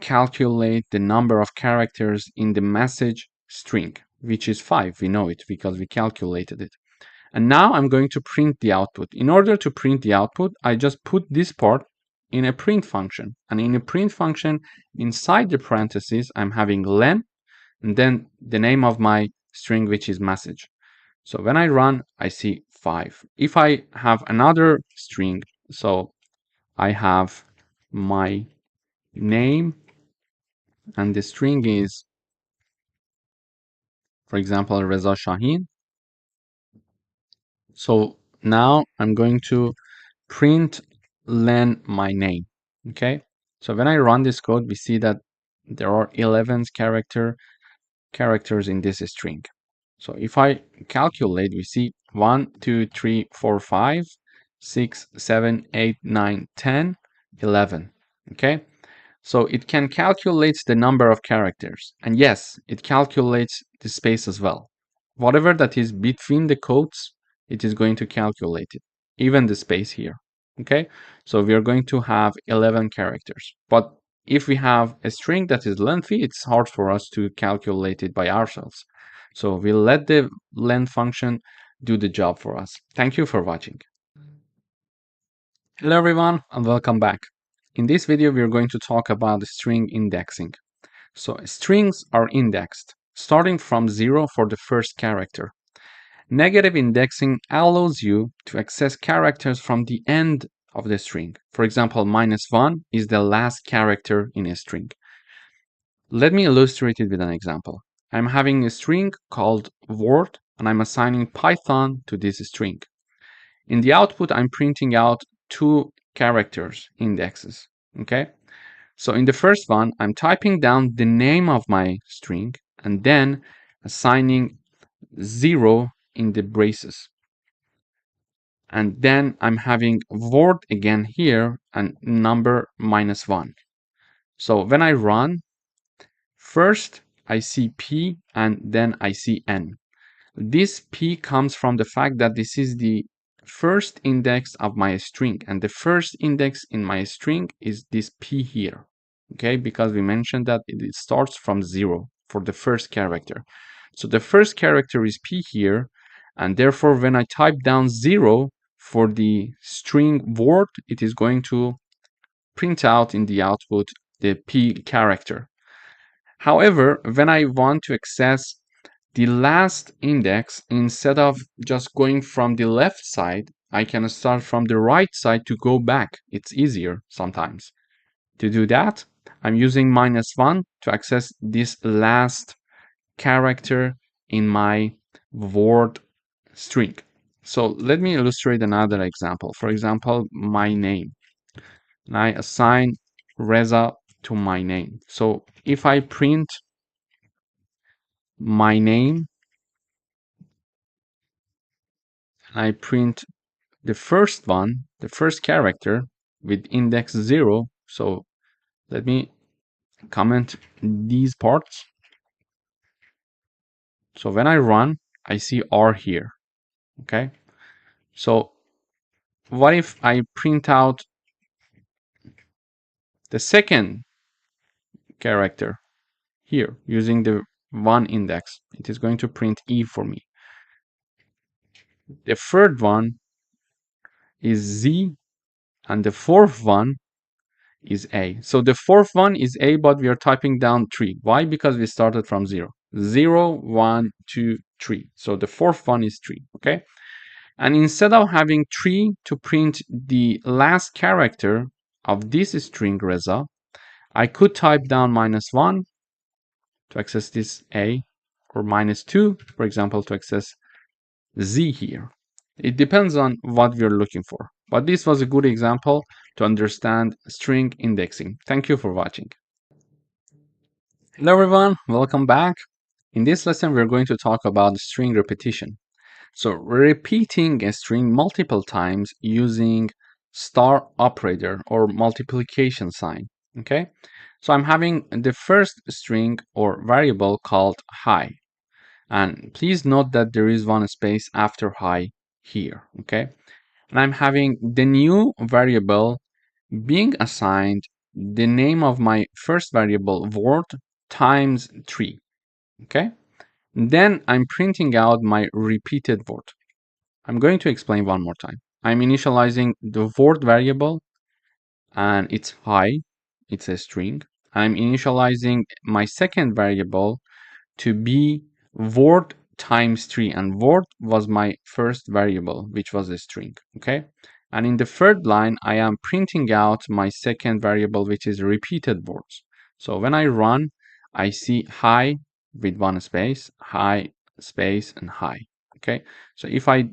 calculate the number of characters in the message string, which is 5. We know it because we calculated it. And now I'm going to print the output. In order to print the output, I just put this part in a print function. And in a print function, inside the parentheses, I'm having len, and then the name of my string, which is message. So when I run, I see 5. If I have another string, so I have my name, and the string is, for example, Reza Shahin. So now I'm going to print len my name. Okay, so when I run this code, we see that there are 11 characters in this string. So if I calculate, we see 1, 2, 3, 4, 5, 6, 7, 8, 9, 10, 11. Okay, so it can calculate the number of characters, and yes, it calculates the space as well. Whatever that is between the quotes, it is going to calculate it, even the space here. Okay, so we are going to have 11 characters, but if we have a string that is lengthy, it's hard for us to calculate it by ourselves. So we'll let the len function do the job for us. Thank you for watching. Hello everyone, and welcome back. In this video, we are going to talk about string indexing. So strings are indexed, starting from 0 for the first character. Negative indexing allows you to access characters from the end of the string. For example, -1 is the last character in a string. Let me illustrate it with an example. I'm having a string called word, and I'm assigning Python to this string. In the output, I'm printing out 2 characters indexes. Okay, So in the first one, I'm typing down the name of my string and then assigning 0 in the braces. And then I'm having word again here and number -1. So when I run, first I see P and then I see N. This P comes from the fact that this is the first index of my string, and the first index in my string is this P here. Okay, because we mentioned that it starts from 0 for the first character. So the first character is P here, and therefore when I type down 0 for the string word, it is going to print out in the output the P character. However, when I want to access the last index, instead of just going from the left side, I can start from the right side to go back. It's easier sometimes. To do that, I'm using -1 to access this last character in my word string. So let me illustrate another example. For example, my name. And I assign Reza to my name. So if I print my name, I print the first one, the first character with index 0. So let me comment these parts. So when I run, I see R here. Okay. So what if I print out the second character here using the 1 index? It is going to print E for me. The third one is Z, and the fourth one is A. So the fourth one is A, but we are typing down 3. Why? Because we started from 0. 0, 1, 2, 3. So the fourth one is 3, okay? And instead of having 3 to print the last character of this string Reza, I could type down -1 to access this A, or -2, for example, to access Z here. It depends on what we're looking for. But this was a good example to understand string indexing. Thank you for watching. Hello everyone, welcome back. In this lesson, we're going to talk about string repetition. So repeating a string multiple times using star operator or multiplication sign, okay? So I'm having the first string or variable called hi. And please note that there is one space after hi here, okay? And I'm having the new variable being assigned the name of my first variable word times 3, okay? Then I'm printing out my repeated word. I'm going to explain one more time. I'm initializing the word variable and it's hi, it's a string. I'm initializing my second variable to be word times 3, and word was my first variable, which was a string, okay? And in the third line, I am printing out my second variable, which is repeated words. So when I run, I see hi with one space, hi, space, and hi, okay? So if I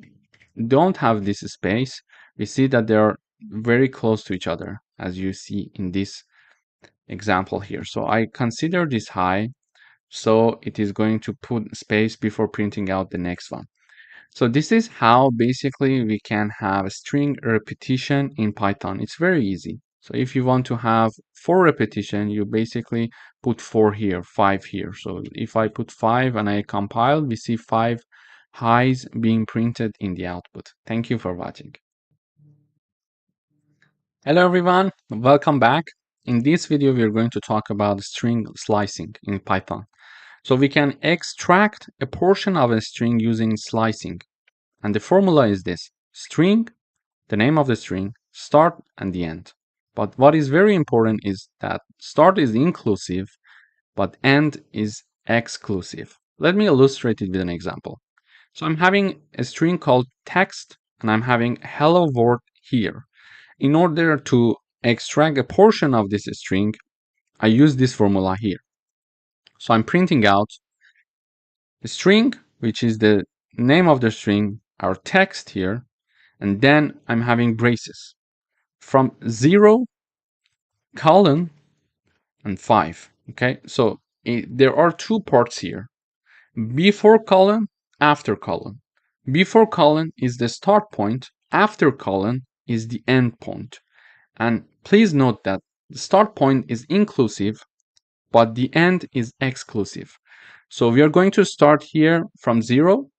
don't have this space, we see that they are very close to each other, as you see in this example here. So I consider this hi, so it is going to put space before printing out the next one. So this is how basically we can have string repetition in Python. It's very easy. So if you want to have 4 repetition, you basically put 4 here, 5 here. So if I put 5 and I compile, we see 5 highs being printed in the output. Thank you for watching. Hello everyone, welcome back. In this video, we are going to talk about string slicing in Python. So we can extract a portion of a string using slicing. And the formula is this: string, the name of the string, start, and the end. But what is very important is that start is inclusive, but end is exclusive. Let me illustrate it with an example. So I'm having a string called text, and I'm having hello world here. In order to extract a portion of this string, I use this formula here. So I'm printing out the string, which is the name of the string, our text here, and then I'm having braces. From 0 colon and 5. Okay, so there are two parts here: before colon, after colon. Before colon is the start point, after colon is the end point. And please note that the start point is inclusive, but the end is exclusive. So we are going to start here from 0,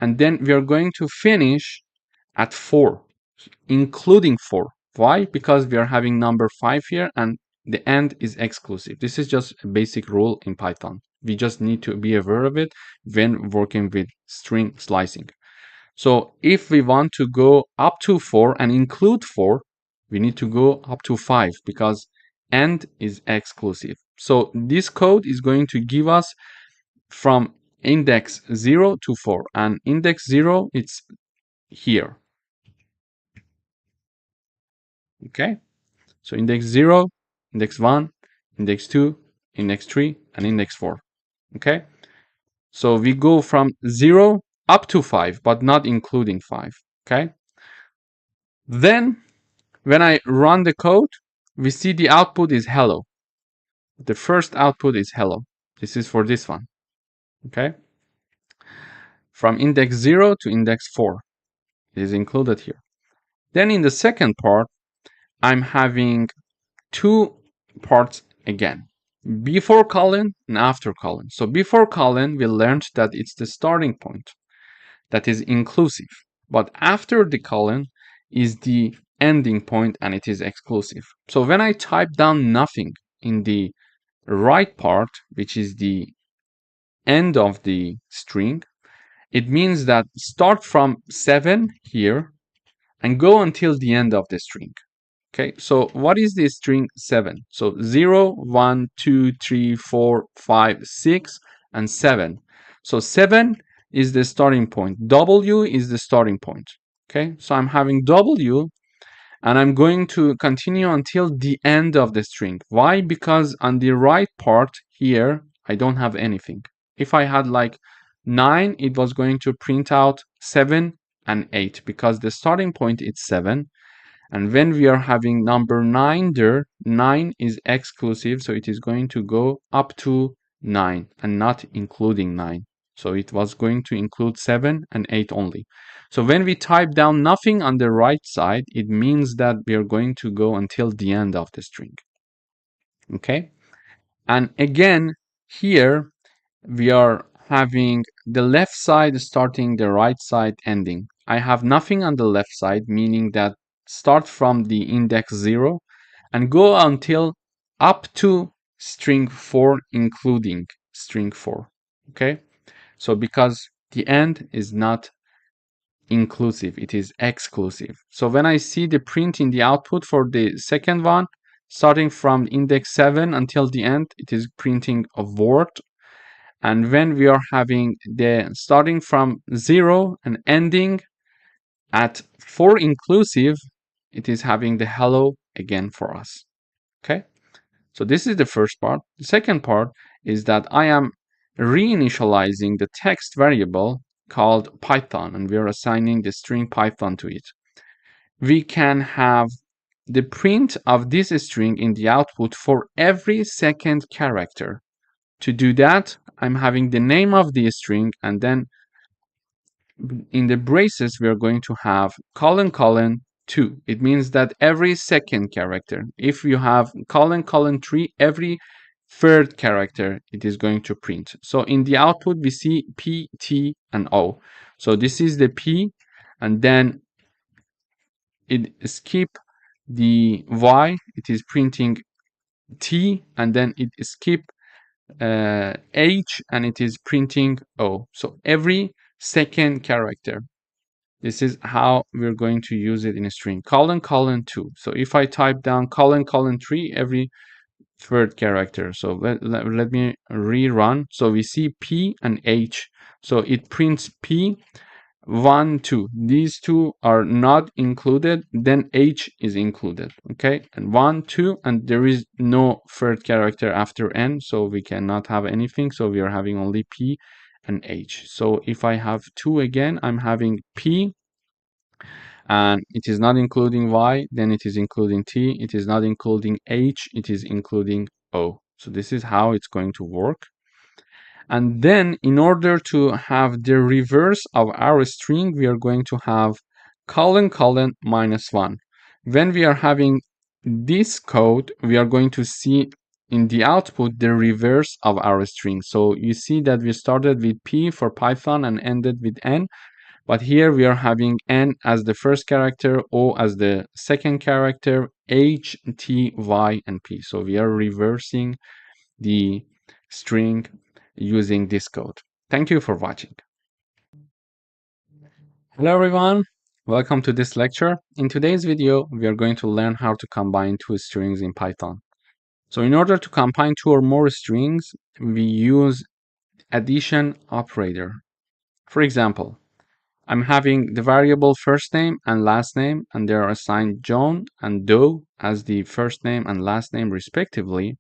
and then we are going to finish at 4, including 4. Why? Because we are having number 5 here, and the end is exclusive. This is just a basic rule in Python. We just need to be aware of it when working with string slicing. So if we want to go up to 4 and include 4, we need to go up to 5 because end is exclusive. So this code is going to give us from index 0 to 4, and index 0 it's here. Okay, so index 0, index 1, index 2, index 3, and index 4. Okay, so we go from 0 up to 5, but not including 5. Okay, then when I run the code, we see the output is hello. The first output is hello. This is for this one. Okay, from index 0 to index 4. It is included here. Then in the second part, I'm having two parts again: before colon and after colon. So before colon, we learned that it's the starting point that is inclusive, but after the colon is the ending point and it is exclusive. So when I type down nothing in the right part, which is the end of the string, it means that start from 7 here and go until the end of the string. Okay, so what is the string 7? So 0, 1, 2, 3, 4, 5, 6, and 7. So 7 is the starting point. W is the starting point. Okay, so I'm having W, and I'm going to continue until the end of the string. Why? Because on the right part here, I don't have anything. If I had like 9, it was going to print out 7 and 8 because the starting point is 7. And when we are having number 9 there, 9 is exclusive, so it is going to go up to 9 and not including 9. So it was going to include 7 and 8 only. So when we type down nothing on the right side, it means that we are going to go until the end of the string. Okay? And again, here we are having the left side starting, the right side ending. I have nothing on the left side, meaning that start from the index 0 and go until up to string 4, including string 4. Okay, so because the end is not inclusive, it is exclusive. So when I see the print in the output for the second one, starting from index 7 until the end, it is printing a word. And when we are having the starting from 0 and ending at 4 inclusive, it is having the hello again for us. Okay, so this is the first part. The second part is that I am reinitializing the text variable called Python, and we are assigning the string Python to it. We can have the print of this string in the output for every second character. To do that, I'm having the name of the string, and then in the braces, we are going to have colon colon 2. It means that every second character. If you have colon colon 3, every third character it is going to print. So in the output, we see P, T, and O. So this is the P, and then it skip the Y. It is printing T, and then it skip H, and it is printing O. So every second character. This is how we're going to use it in a string. Colon colon 2. So if I type down colon colon 3, every third character. So let me rerun. So we see P and H. So it prints P, 1, 2. These two are not included. Then H is included. Okay, and 1, 2, and there is no third character after N. So we cannot have anything. So we are having only P and H. So if I have 2 again, I'm having P, and it is not including Y, then it is including T. It is not including H, it is including O. So this is how it's going to work. And then in order to have the reverse of our string, we are going to have colon colon -1. When we are having this code, we are going to see in the output the reverse of our string. So you see that we started with P for Python and ended with N. But here we are having N as the first character, O as the second character, H, T, Y, and P. So we are reversing the string using this code. Thank you for watching. Hello everyone, welcome to this lecture. In today's video, we are going to learn how to combine two strings in Python. So in order to combine two or more strings, we use addition operator. For example, I'm having the variable first name and last name, and they are assigned John and Doe as the first name and last name respectively.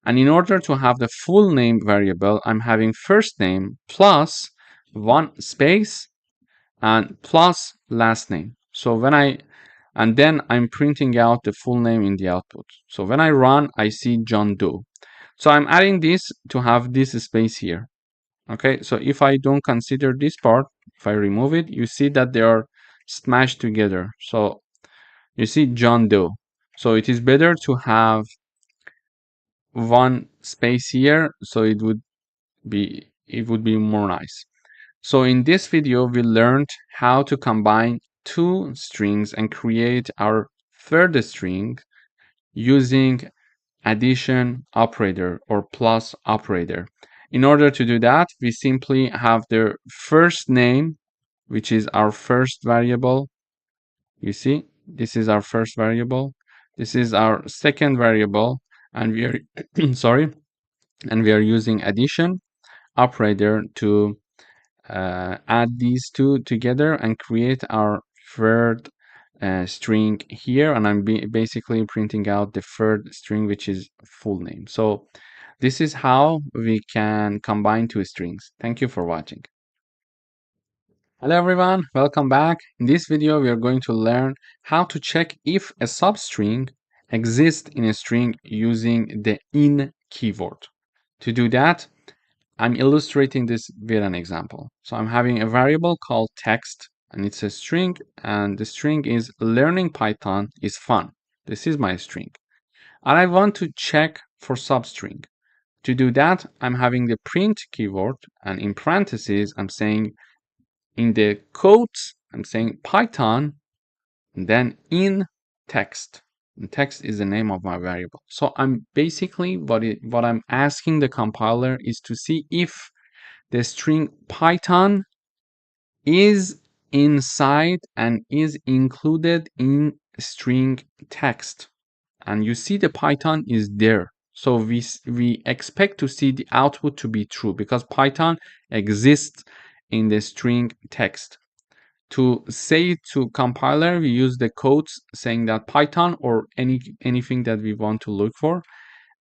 And in order to have the full name variable, I'm having first name plus one space and plus last name. So and then I'm printing out the full name in the output. So when I run, I see John Doe. So I'm adding this to have this space here. Okay, so if I don't consider this part, if I remove it, you see that they are smashed together. So you see John Doe. So it is better to have one space here, so it would be more nice. So in this video, we learned how to combine two strings and create our third string using addition operator or plus operator. In order to do that, we simply have the first name, which is our first variable. You see, this is our first variable. This is our second variable, and we are sorry, and we are using addition operator to add these two together and create our third string here, and I'm basically printing out the third string, which is full name. So this is how we can combine two strings. Thank you for watching. Hello everyone, welcome back. In this video, we are going to learn how to check if a substring exists in a string using the in keyword. To do that, I'm illustrating this with an example. So I'm having a variable called text, and it's a string, and the string is learning Python is fun. This is my string. And I want to check for substring. To do that, I'm having the print keyword, and in parentheses, I'm saying in the quotes, I'm saying Python, and then in text. And text is the name of my variable. So I'm basically what I'm asking the compiler is to see if the string Python is inside and is included in string text. And you see the Python is there. So we expect to see the output to be true because Python exists in the string text. To say to compiler, we use the codes saying that Python or anything that we want to look for,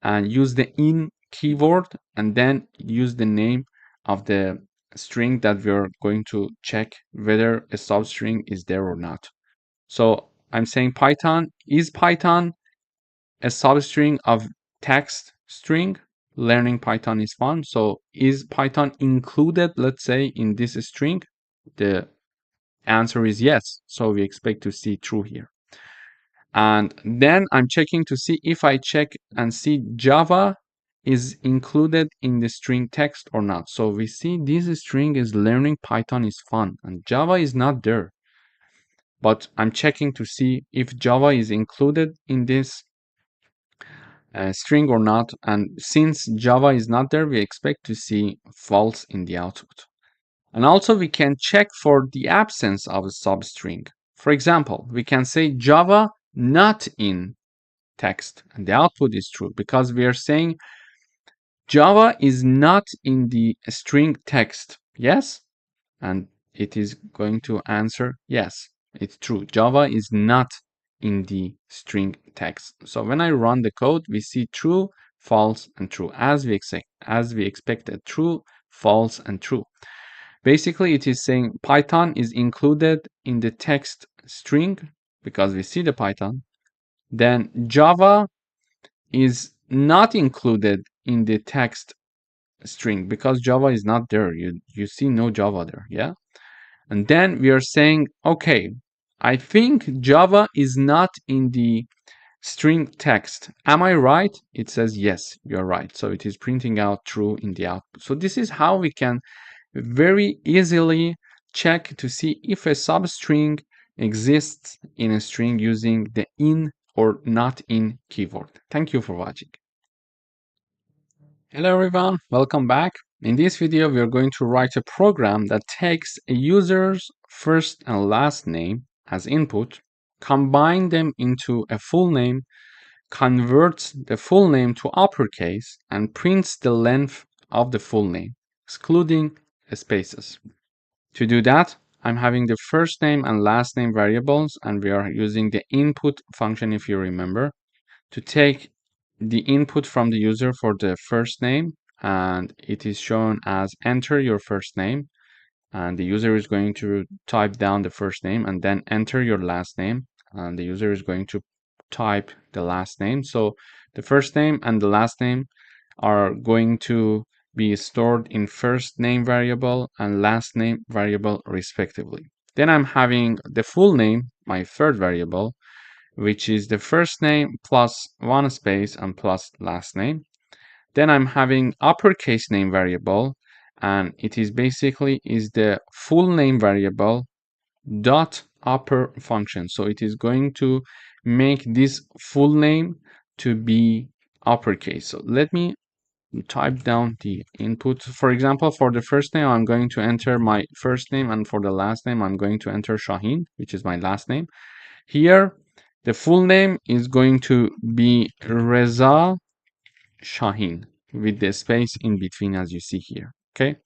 and use the in keyword, and then use the name of the string that we're going to check whether a substring is there or not. So I'm saying Python is Python a substring of text string. Learning Python is fun. So is Python included, let's say, in this string? The answer is yes. So we expect to see true here. And then I'm checking to see if I check and see Java is included in the string text or not. So we see this string is learning Python is fun and Java is not there. But I'm checking to see if Java is included in this string or not. And since Java is not there, we expect to see false in the output. And also we can check for the absence of a substring. For example, we can say Java not in text, and the output is true because we are saying Java is not in the string text. Yes? And it is going to answer yes, it's true. Java is not in the string text. So when I run the code, we see true, false, and true as we expected. True, false, and true. Basically, it is saying Python is included in the text string because we see the Python. Then Java is not included in the text string because Java is not there. You see no Java there, yeah? And then we are saying, okay, I think Java is not in the string text. Am I right? It says yes, you're right. So it is printing out true in the output. So this is how we can very easily check to see if a substring exists in a string using the in or not in keyword. Thank you for watching. Hello everyone, welcome back. In this video, we are going to write a program that takes a user's first and last name as input, combine them into a full name, converts the full name to uppercase, and prints the length of the full name, excluding spaces. To do that, I'm having the first name and last name variables, and we are using the input function, if you remember, to take the input from the user for the first name, and it is shown as enter your first name, and the user is going to type down the first name and then enter your last name, and the user is going to type the last name. So the first name and the last name are going to be stored in first name variable and last name variable respectively. Then I'm having the full name, my third variable, which is the first name plus one space and plus last name. Then I'm having uppercase name variable, and it is basically is the full name variable dot upper function. So it is going to make this full name to be uppercase. So let me type down the input. For example, for the first name, I'm going to enter my first name, and for the last name, I'm going to enter Shaheen, which is my last name. Here, the full name is going to be Reza Shaheen with the space in between, as you see here. Okay.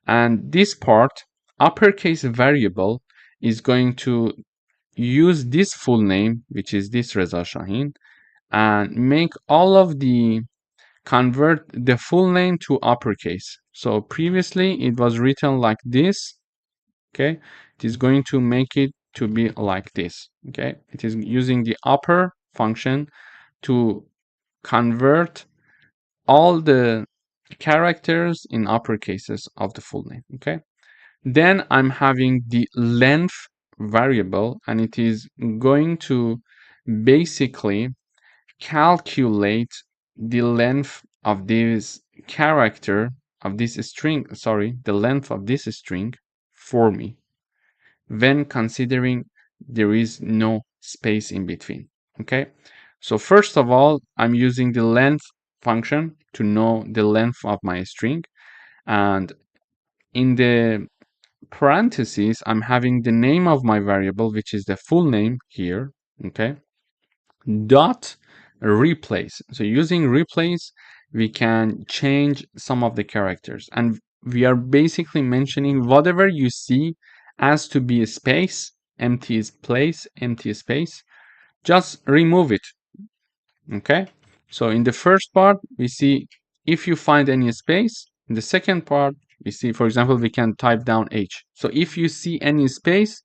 And this part, uppercase variable, is going to use this full name, which is this Reza Shaheen, and make all of the convert the full name to uppercase. So previously it was written like this. Okay. It is going to make it to be like this. Okay. It is using the upper function to convert all the characters in uppercases of the full name. Okay. Then I'm having the length variable, and it is going to basically calculate the length of this character of this string, the length of this string for me when considering there is no space in between. Okay. So first of all, I'm using the length function to know the length of my string, and in the parentheses, I'm having the name of my variable, which is the full name here. Okay. Dot replace. So using replace, we can change some of the characters, and we are basically mentioning whatever you see as to be a space, empty place, empty space, just remove it. Okay. So in the first part, we see if you find any space. In the second part, we see, for example, we can type down H. So if you see any space,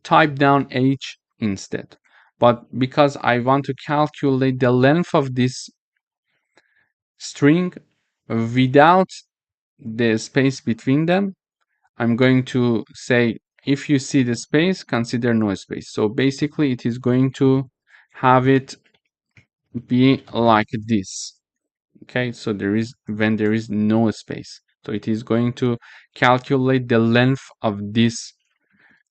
type down H instead. But because I want to calculate the length of this string without the space between them, I'm going to say, if you see the space, consider no space. So basically it is going to have it be like this. Okay, so when there is no space. So it is going to calculate the length of this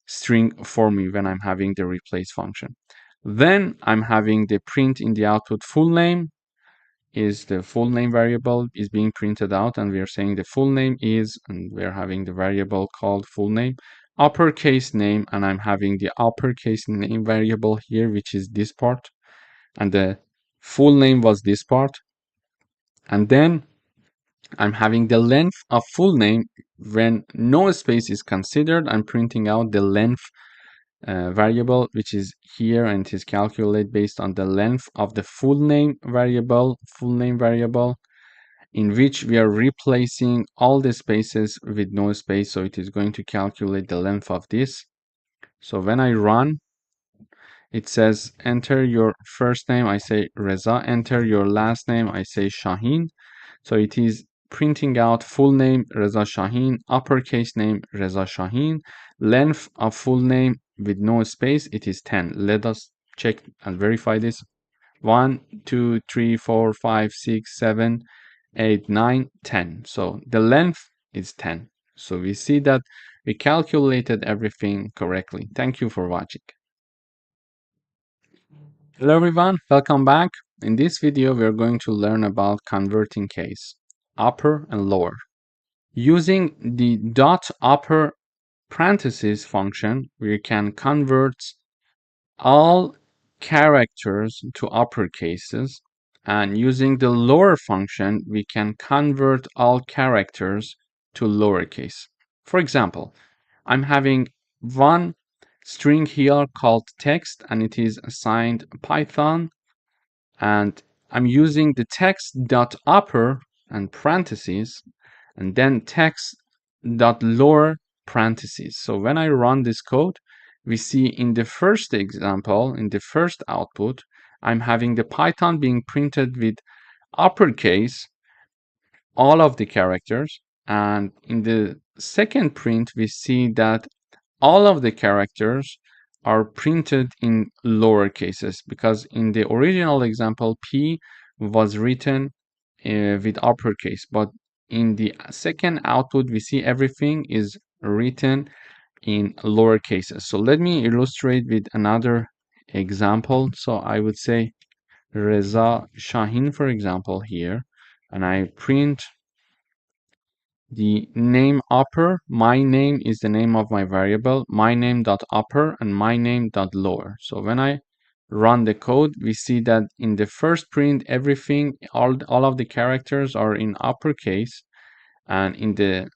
string for me when I'm having the replace function. Then I'm having the print in the output full name is the full name variable is being printed out, and we are saying the full name is, and we're having the variable called full name, uppercase name, and I'm having the uppercase name variable here, which is this part, and the full name was this part. And then I'm having the length of full name. When no space is considered, I'm printing out the length variable, which is here, and it is calculated based on the length of the full name variable, in which we are replacing all the spaces with no space. So it is going to calculate the length of this. So when I run, it says enter your first name, I say Reza, enter your last name, I say Shaheen. So it is printing out full name Reza Shaheen, uppercase name Reza Shaheen, length of full name with no space, it is 10. Let us check and verify this. 1, 2, 3, 4, 5, 6, 7, 8, 9, 10. So the length is 10. So we see that we calculated everything correctly. Thank you for watching. Hello everyone, welcome back. In this video, we are going to learn about converting case, upper and lower. Using the dot upper parentheses function, we can convert all characters to upper cases, and using the lower function, we can convert all characters to lowercase. For example, I'm having one string here called text, and it is assigned Python, and I'm using the text dot upper and parentheses, and then text dot lower parentheses. So when I run this code, we see in the first example, in the first output, I'm having the Python being printed with uppercase, all of the characters, and in the second print, we see that all of the characters are printed in lower cases, because in the original example, P was written with uppercase, but in the second output, we see everything is written in lower cases. So let me illustrate with another example. So I would say Reza Shaheen, for example, here, and I print the name upper. My name is the name of my variable, my name dot upper and my name dot lower. So when I run the code, we see that in the first print, everything, all of the characters are in uppercase, and in the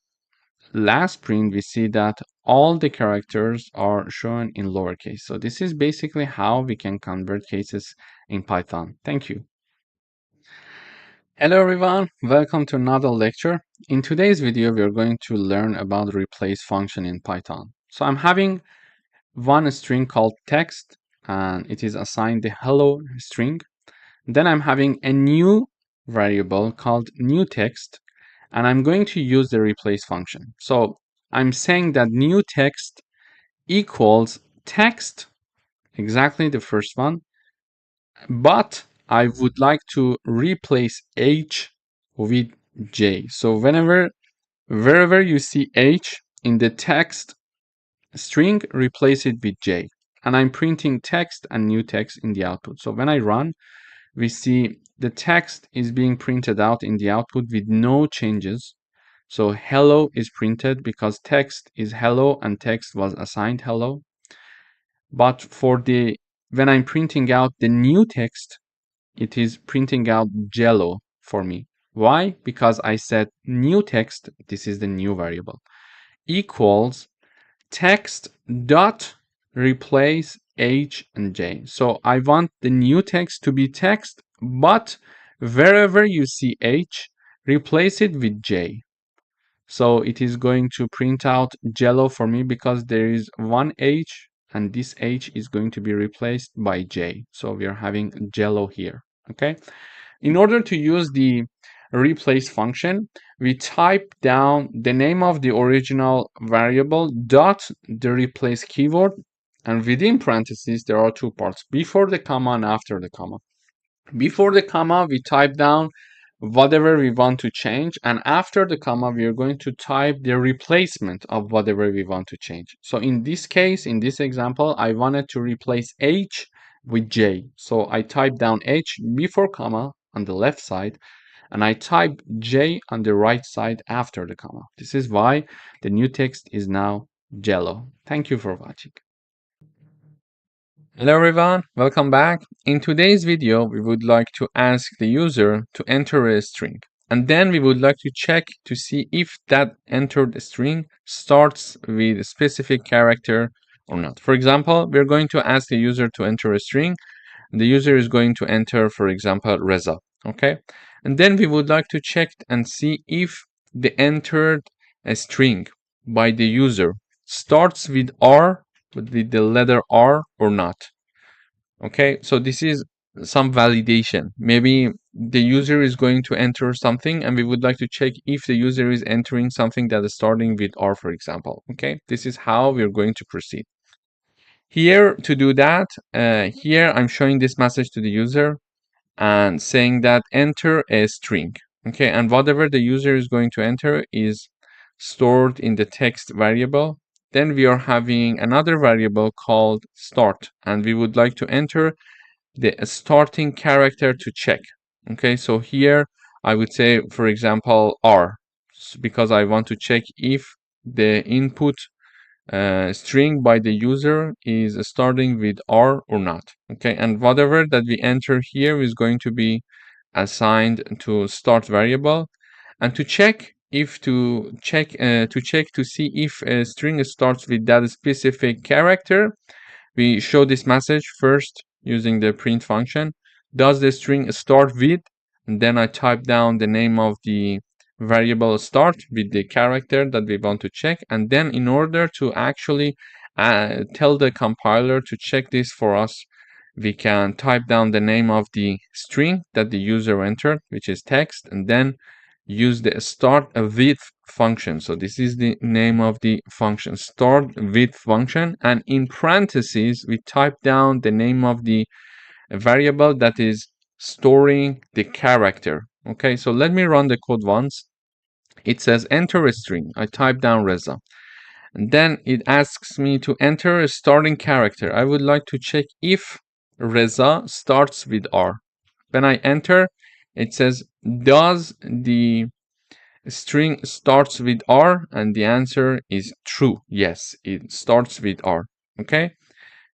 last print, we see that all the characters are shown in lowercase. So this is basically how we can convert cases in Python. Thank you. Hello everyone, welcome to another lecture. In today's video, we are going to learn about the replace function in Python. So I'm having one string called text, and it is assigned the hello string. Then I'm having a new variable called new text, and I'm going to use the replace function. So I'm saying that new text equals text, exactly the first one, but I would like to replace H with J. So wherever you see H in the text string, replace it with J. And I'm printing text and new text in the output. So when I run, we see the text is being printed out in the output with no changes. So hello is printed because text is hello and text was assigned hello. But when I'm printing out the new text, it is printing out Jello for me. Why? Because I said new text, this is the new variable, equals text dot replace H and J. So I want the new text to be text, but wherever you see H, replace it with J. So it is going to print out Jello for me because there is one H, and this H is going to be replaced by J. So we are having Jello here. Okay. In order to use the replace function, we type down the name of the original variable dot the replace keyword, and within parentheses there are two parts, before the comma and after the comma. Before the comma, we type down whatever we want to change, and after the comma, we are going to type the replacement of whatever we want to change. So in this case, in this example, I wanted to replace H with J. So I type down H before comma on the left side, and I type J on the right side after the comma. This is why the new text is now Jello. Thank you for watching. Hello everyone, welcome back. In today's video, we would like to ask the user to enter a string. And then we would like to check to see if that entered string starts with a specific character or not. For example, we're going to ask the user to enter a string. The user is going to enter, for example, Reza. Okay. And then we would like to check and see if the entered string by the user starts with R, with the letter R or not. Okay, so this is some validation. Maybe the user is going to enter something and we would like to check if the user is entering something that is starting with R, for example. Okay, this is how we're going to proceed. Here, to do that, here I'm showing this message to the user and saying that enter a string. Okay, and whatever the user is going to enter is stored in the text variable. Then we are having another variable called start, and we would like to enter the starting character to check. Okay, so here I would say, for example, R, because I want to check if the input string by the user is starting with R or not. Okay, and whatever that we enter here is going to be assigned to start variable, and to check to see if a string starts with that specific character, we show this message first using the print function. Does the string start with? And then I type down the name of the variable start with the character that we want to check. And then in order to actually tell the compiler to check this for us, we can type down the name of the string that the user entered, which is text, and then use the start with function. So this is the name of the function, start with function, and in parentheses we type down the name of the variable that is storing the character. Okay, so let me run the code once. It says enter a string. I type down Reza, and then it asks me to enter a starting character. I would like to check if Reza starts with R. When I enter, it says, does the string starts with R? And the answer is true. Yes, it starts with R. Okay.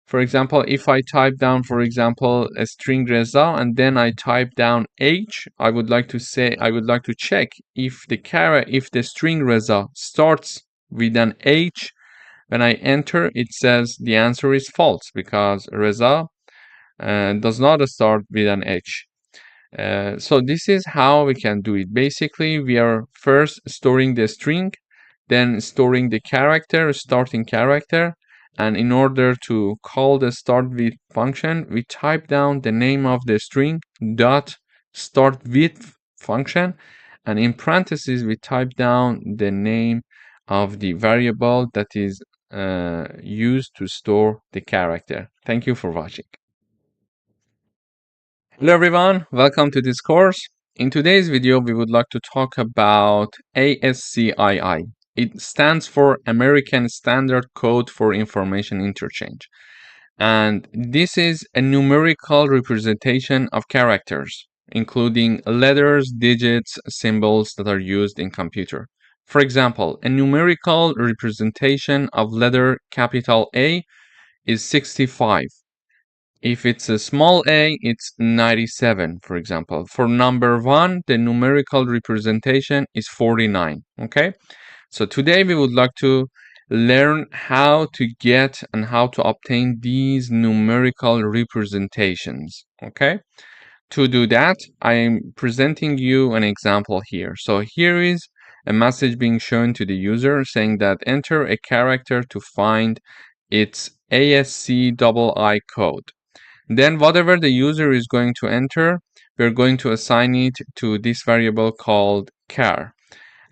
For example, if I type down, for example, a string Reza and then I type down H, I would like to check if the string Reza starts with an H. When I enter, it says the answer is false because Reza does not start with an H. So this is how we can do it. Basically, we are first storing the string, then storing the character, starting character, and in order to call the start with function, we type down the name of the string dot start with function, and in parentheses we type down the name of the variable that is used to store the character. Thank you for watching. Hello everyone, welcome to this course. In today's video, we would like to talk about ASCII. It stands for American Standard Code for Information Interchange. And this is a numerical representation of characters, including letters, digits, symbols that are used in computer. For example, a numerical representation of letter capital A is 65. If it's a small a, it's 97, for example. For number 1, the numerical representation is 49, okay? So today we would like to learn how to get and how to obtain these numerical representations, okay? To do that, I am presenting you an example here. So here is a message being shown to the user saying that enter a character to find its ASCII code. Then whatever the user is going to enter, we're going to assign it to this variable called char.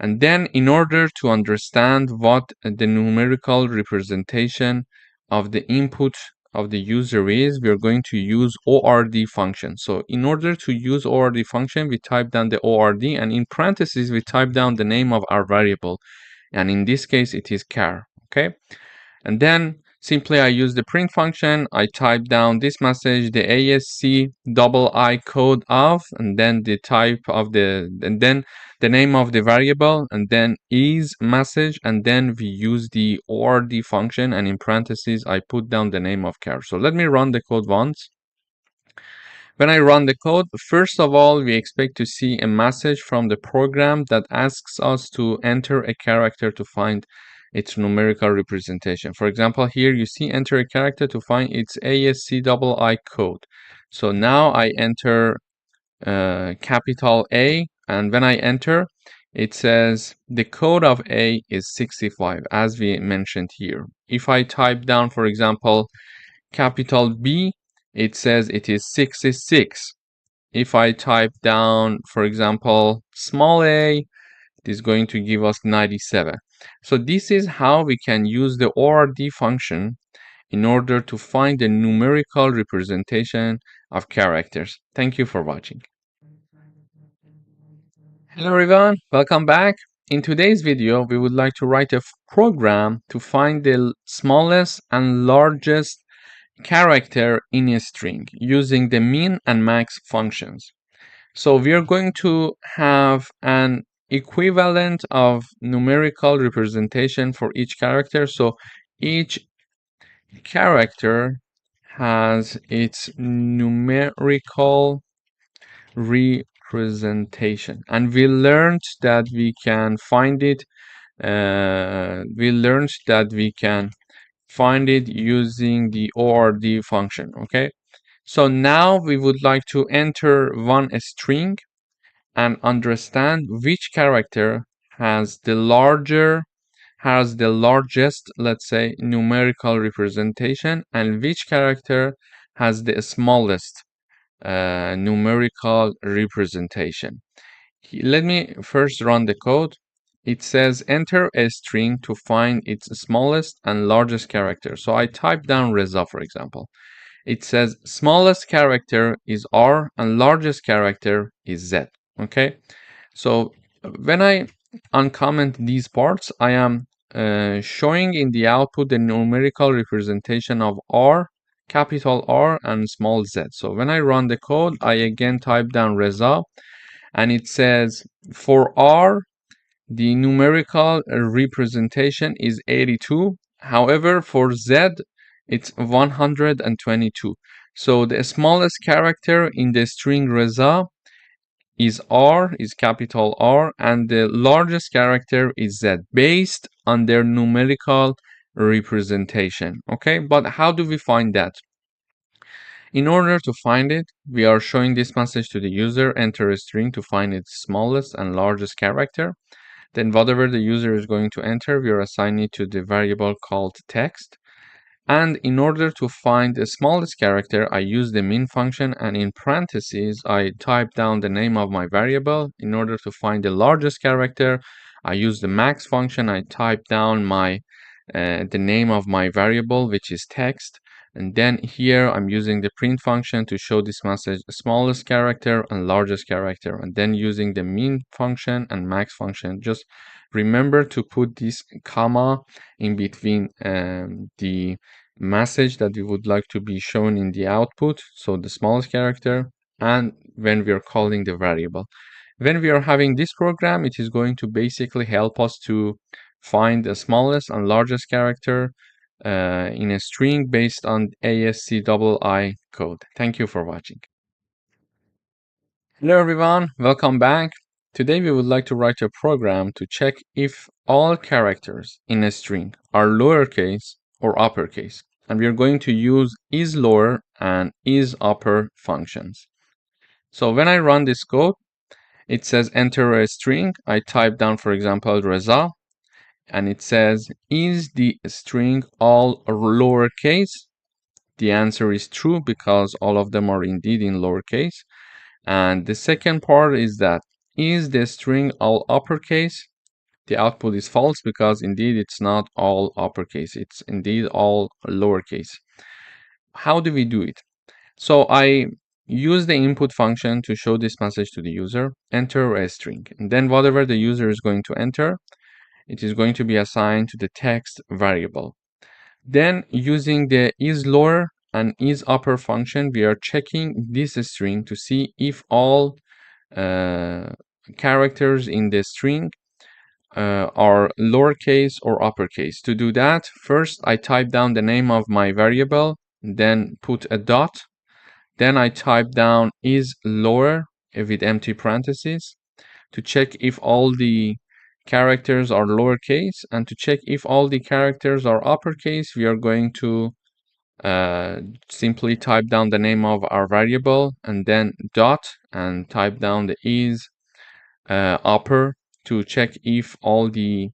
And then in order to understand what the numerical representation of the input of the user is, we're going to use ORD function. So in order to use ORD function, we type down the ORD, and in parentheses, we type down the name of our variable. And in this case, it is char, okay? And then simply I use the print function. I type down this message, the ASCII code of, and then the type of and then the name of the variable, and then is message, and then we use the ORD function, and in parentheses I put down the name of char. So let me run the code once. When I run the code, first of all, we expect to see a message from the program that asks us to enter a character to find its numerical representation. For example, here you see enter a character to find its ASCII code. So now I enter capital A, and when I enter, it says the code of A is 65, as we mentioned here. If I type down, for example, capital B, it says it is 66. If I type down, for example, small a, it is going to give us 97. So this is how we can use the ORD function in order to find the numerical representation of characters. Thank you for watching. Hello everyone, welcome back. In today's video, we would like to write a program to find the smallest and largest character in a string using the min and max functions. So we are going to have an equivalent of numerical representation for each character. So each character has its numerical representation, and we learned that we can find it using the ORD function. Okay, so now we would like to enter one string and understand which character has the largest, let's say, numerical representation, and which character has the smallest numerical representation. Let me first run the code. It says enter a string to find its smallest and largest character. So I type down Reza, for example. It says smallest character is R and largest character is Z. Okay, so when I uncomment these parts, I am showing in the output the numerical representation of R, capital R, and small z. So when I run the code, I again type down Reza, and it says for R, the numerical representation is 82. However, for Z, it's 122. So the smallest character in the string Reza is R, is capital R, and the largest character is Z, based on their numerical representation. Okay, but how do we find that? In order to find it, we are showing this message to the user, enter a string to find its smallest and largest character. Then whatever the user is going to enter, we are assigning it to the variable called text. And in order to find the smallest character, I use the min function, and in parentheses, I type down the name of my variable. In order to find the largest character, I use the max function. I type down the name of my variable, which is text. And then here I'm using the print function to show this message, smallest character and largest character. And then using the min function and max function. Just remember to put this comma in between the message that we would like to be shown in the output, so the smallest character, and when we are calling the variable. When we are having this program, it is going to basically help us to find the smallest and largest character in a string based on ASCII code. Thank you for watching. Hello everyone, welcome back. Today we would like to write a program to check if all characters in a string are lowercase or uppercase. And we are going to use isLower and isUpper functions. So when I run this code, it says enter a string. I type down, for example, Reza, and it says, is the string all lowercase? The answer is true because all of them are indeed in lowercase. And the second part is that, is the string all uppercase? The output is false because indeed it's not all uppercase. It's indeed all lowercase. How do we do it? So I use the input function to show this message to the user, enter a string. And then whatever the user is going to enter, it is going to be assigned to the text variable. Then using the isLower and isUpper function, we are checking this string to see if all characters in the string are lowercase or uppercase. To do that, first I type down the name of my variable, then put a dot, then I type down isLower with empty parentheses to check if all the characters are lowercase, and to check if all the characters are uppercase, we are going to simply type down the name of our variable and then dot and type down the isUpper to check if all the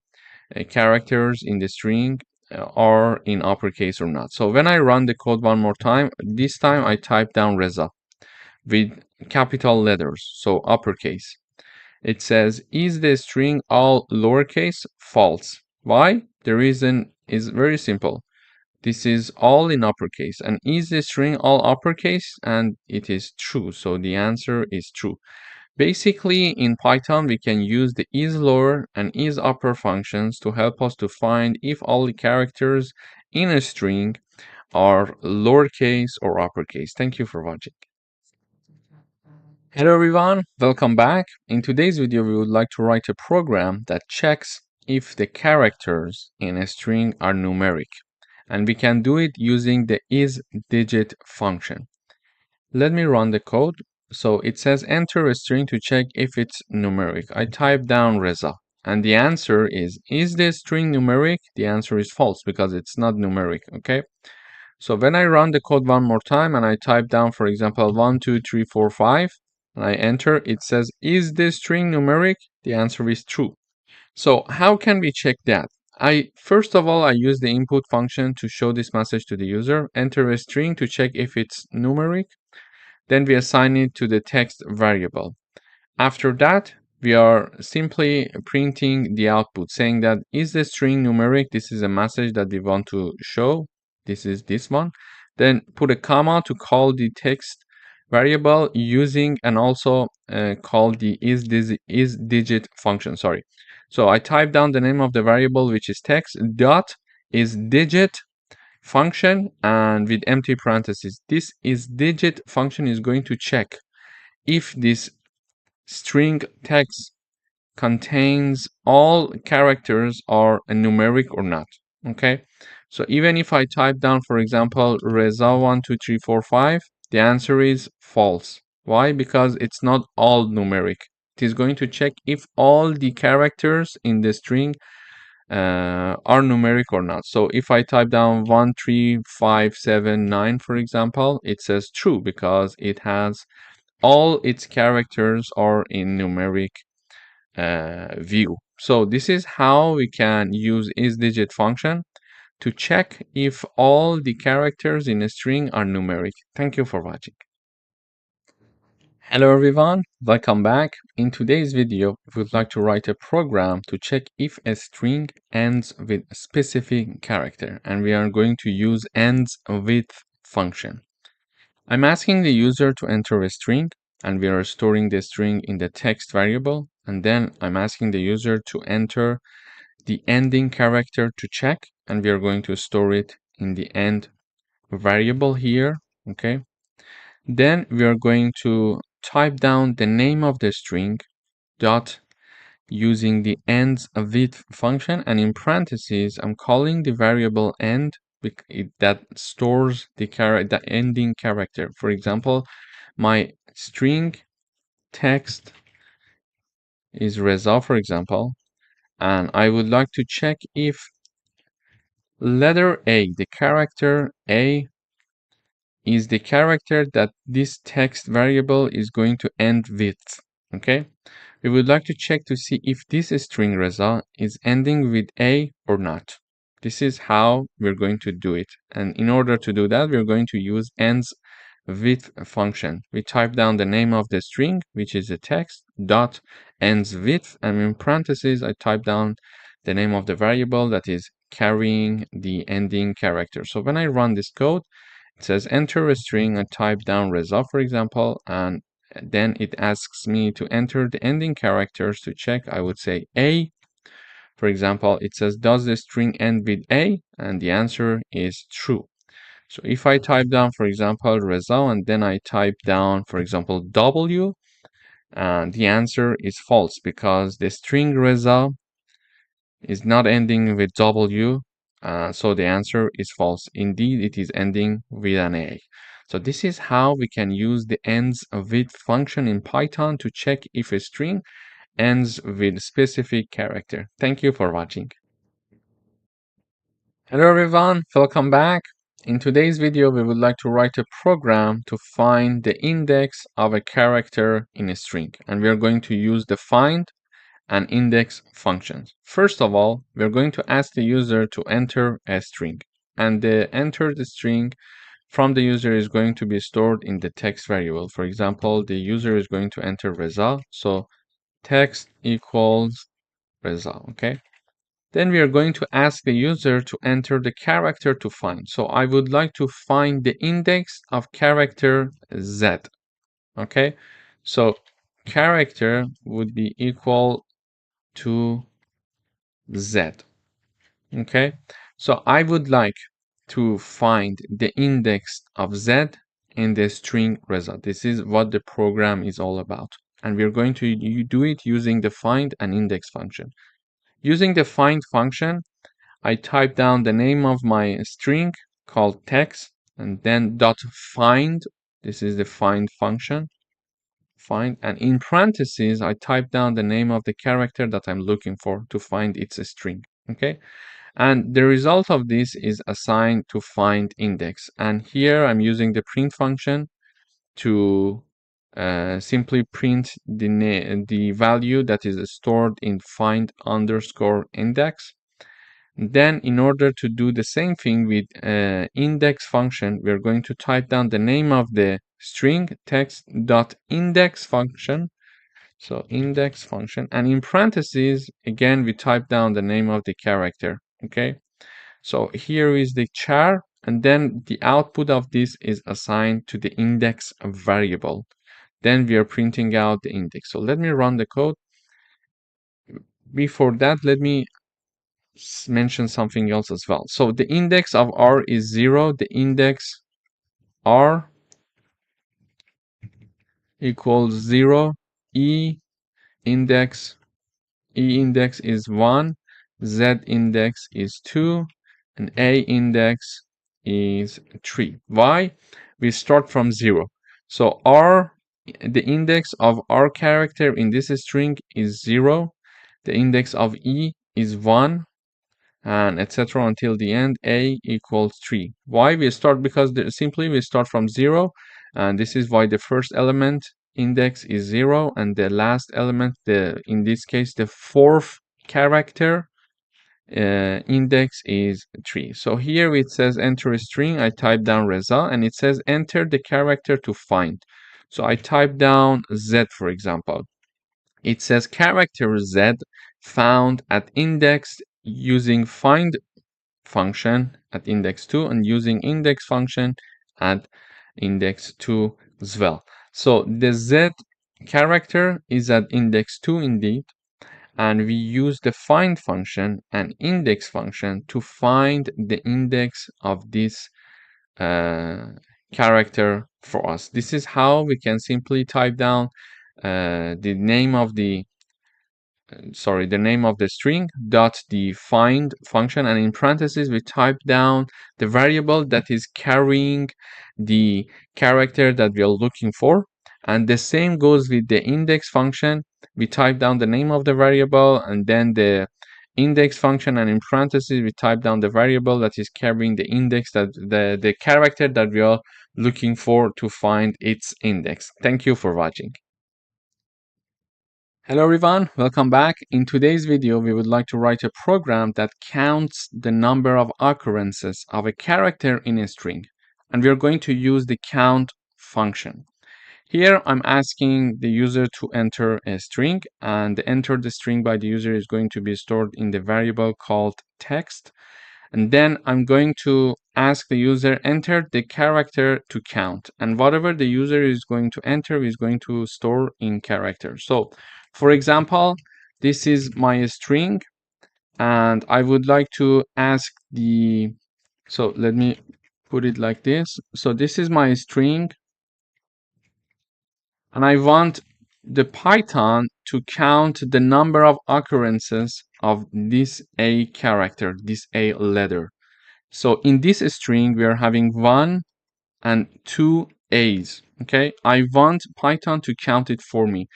characters in the string are in uppercase or not. So when I run the code one more time, this time I type down Reza with capital letters, so uppercase. It says, is the string all lowercase? False. Why? The reason is very simple. This is all in uppercase. And is the string all uppercase? And it is true. So the answer is true. Basically, in Python, we can use the isLower and isUpper functions to help us to find if all the characters in a string are lowercase or uppercase. Thank you for watching. Hello everyone, welcome back. In today's video, we would like to write a program that checks if the characters in a string are numeric. And we can do it using the isDigit function. Let me run the code. So it says enter a string to check if it's numeric. I type down Reza and the answer is the string numeric? The answer is false because it's not numeric, okay? So when I run the code one more time and I type down, for example, 1, 2, 3, 4, 5, and I enter, it says, is this string numeric? The answer is true. So how can we check that? First of all, I use the input function to show this message to the user, enter a string to check if it's numeric. Then we assign it to the text variable. After that, we are simply printing the output saying that is the string numeric? This is a message that we want to show. This is this one. Then put a comma to call the text variable using and also call the isDigit function. Sorry. So I type down the name of the variable, which is text dot isDigit function, and with empty parentheses. This isDigit function is going to check if this string text contains all characters are numeric or not. Okay, so even if I type down, for example, Reza 1, 2, 3, 4, 5, the answer is false. Why? Because it's not all numeric. It is going to check if all the characters in the string are numeric or not. So if I type down 1, 3, 5, 7, 9, for example, it says true because it has all its characters are in numeric view. So this is how we can use isDigit function to check if all the characters in a string are numeric. Thank you for watching. Hello everyone, welcome back. In today's video, we would like to write a program to check if a string ends with a specific character, and we are going to use ends with function. I'm asking the user to enter a string, and we are storing the string in the text variable, and then I'm asking the user to enter the ending character to check, and we are going to store it in the end variable here, okay? Then we are going to type down the name of the string dot using the ends with function, and in parentheses I'm calling the variable end that stores the ending character. For example, my string text is Reza, for example, and I would like to check if letter A, the character A, is the character that this text variable is going to end with. Okay, we would like to check to see if this string Reza is ending with A or not. This is how we're going to do it, and in order to do that, we're going to use ends with function. We type down the name of the string, which is a text dot ends with, and in parentheses I type down the name of the variable that is carrying the ending character. So when I run this code, it says enter a string and type down Reza, for example, and then it asks me to enter the ending characters to check. I would say A. For example, it says, does the string end with A? And the answer is true. So if I type down, for example, Reza, and then I type down, for example, W, the answer is false because the string Reza is not ending with W. So the answer is false. Indeed, it is ending with an A. So this is how we can use the ends with function in Python to check if a string ends with specific character. Thank you for watching. Hello everyone, welcome back. In today's video, we would like to write a program to find the index of a character in a string. And we are going to use the find and index functions. First of all, we're going to ask the user to enter a string, and the entered string from the user is going to be stored in the text variable. For example, the user is going to enter Reza, so text equals Reza, okay? Then we are going to ask the user to enter the character to find. So I would like to find the index of character Z, okay? So character would be equal to Z, okay? So I would like to find the index of Z in the string Reza. This is what the program is all about. And we're going to do it using the find and index function. Using the find function, I type down the name of my string called text and then dot find. This is the find function. Find, and in parentheses, I type down the name of the character that I'm looking for to find its string. Okay. And the result of this is assigned to find index. And here I'm using the print function to simply print the value that is stored in find underscore index. Then in order to do the same thing with index function, we're going to type down the name of the string text.index function. So index function, and in parentheses, again, we type down the name of the character, okay? So here is the char, and then the output of this is assigned to the index variable. Then we are printing out the index. So let me run the code. Before that, let me mention something else as well. So the index of R is 0. The index R equals 0. index E index is 1. Z index is 2. And A index is 3. Why? We start from 0. So R, the index of R character in this string is 0. The index of E is 1. And etc. until the end. A equals 3. Why we start? Because simply we start from 0, and this is why the first element index is 0, and the last element, in this case the fourth character index is 3. So here it says enter a string. I type down Reza, and it says enter the character to find. So I type down Z, for example. It says character Z found at index using find function at index 2 and using index function at index 2 as well. So the Z character is at index 2 indeed, and we use the find function and index function to find the index of this character for us. This is how we can simply type down the name of the string dot the find function, and in parentheses we type down the variable that is carrying the character that we are looking for. And the same goes with the index function. We type down the name of the variable and then the index function, and in parentheses we type down the variable that is carrying the index, that the character that we are looking for to find its index. Thank you for watching. Hello everyone, welcome back. In today's video, we would like to write a program that counts the number of occurrences of a character in a string. And we are going to use the count function. Here, I'm asking the user to enter a string, and enter the string by the user is going to be stored in the variable called text. And then I'm going to ask the user enter the character to count, and whatever the user is going to enter is going to store in character. So for example, this is my string, and I would like to ask so let me put it like this. So this is my string, and I want the Python to count the number of occurrences of this A character, this A letter. So in this string, we are having 1 and 2 A's, okay? I want Python to count it for me.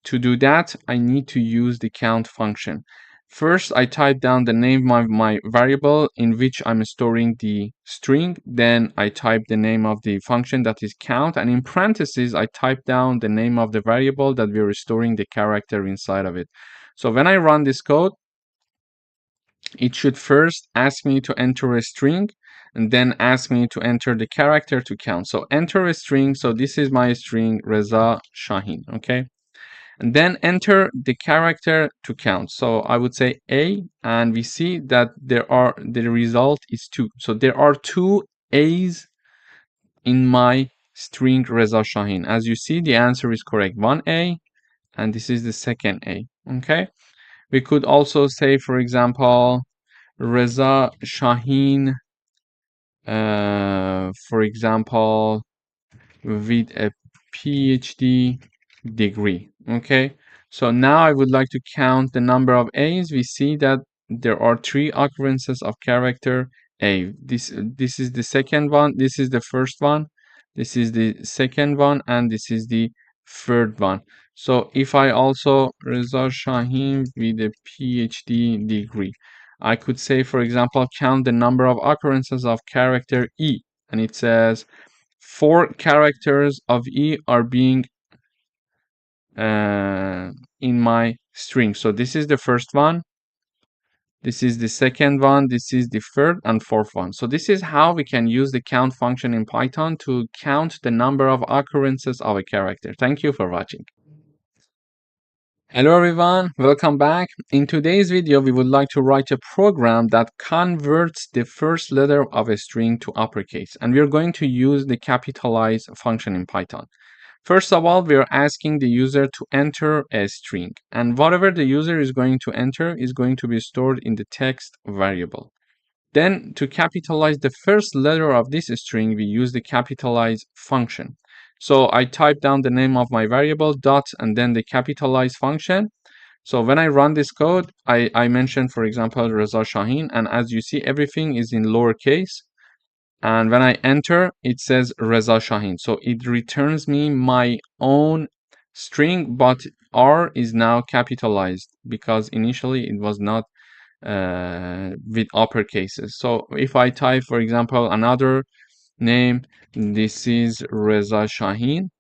To do that, I need to use the count function. First, I type down the name of my variable in which I'm storing the string. Then I type the name of the function that is count. And in parentheses, I type down the name of the variable that we're storing the character inside of it. So when I run this code, it should first ask me to enter a string and then ask me to enter the character to count. So enter a string. So this is my string, Reza Shahin. Okay. And then enter the character to count. So I would say A, and we see that the result is 2. So there are 2 A's in my string Reza Shahin. As you see, the answer is correct. 1A, and this is the second A. Okay. We could also say, for example, Reza Shahin, for example, with a PhD degree. Okay, so now I would like to count the number of A's. We see that there are 3 occurrences of character A. This is the second one, this is the first one, this is the second one, and this is the third one. So if I also Reza Shahin with a PhD degree, I could say, for example, count the number of occurrences of character E, and it says 4 characters of E are being in my string. So this is the first one, this is the second one, this is the third and fourth one. So this is how we can use the count function in Python to count the number of occurrences of a character. Thank you for watching. Hello everyone, welcome back. In today's video, we would like to write a program that converts the first letter of a string to uppercase, and we're going to use the capitalize function in Python. First of all, we're asking the user to enter a string, and whatever the user is going to enter is going to be stored in the text variable. Then, to capitalize the first letter of this string, we use the capitalize function. So I type down the name of my variable, dot, and then the capitalize function. So when I run this code, I mentioned, for example, Reza Shahin, and as you see, everything is in lowercase. And when I enter, it says Reza Shahin. So it returns me my own string, but R is now capitalized because initially it was not with upper cases. So if I type, for example, another name, this is Reza Shahin,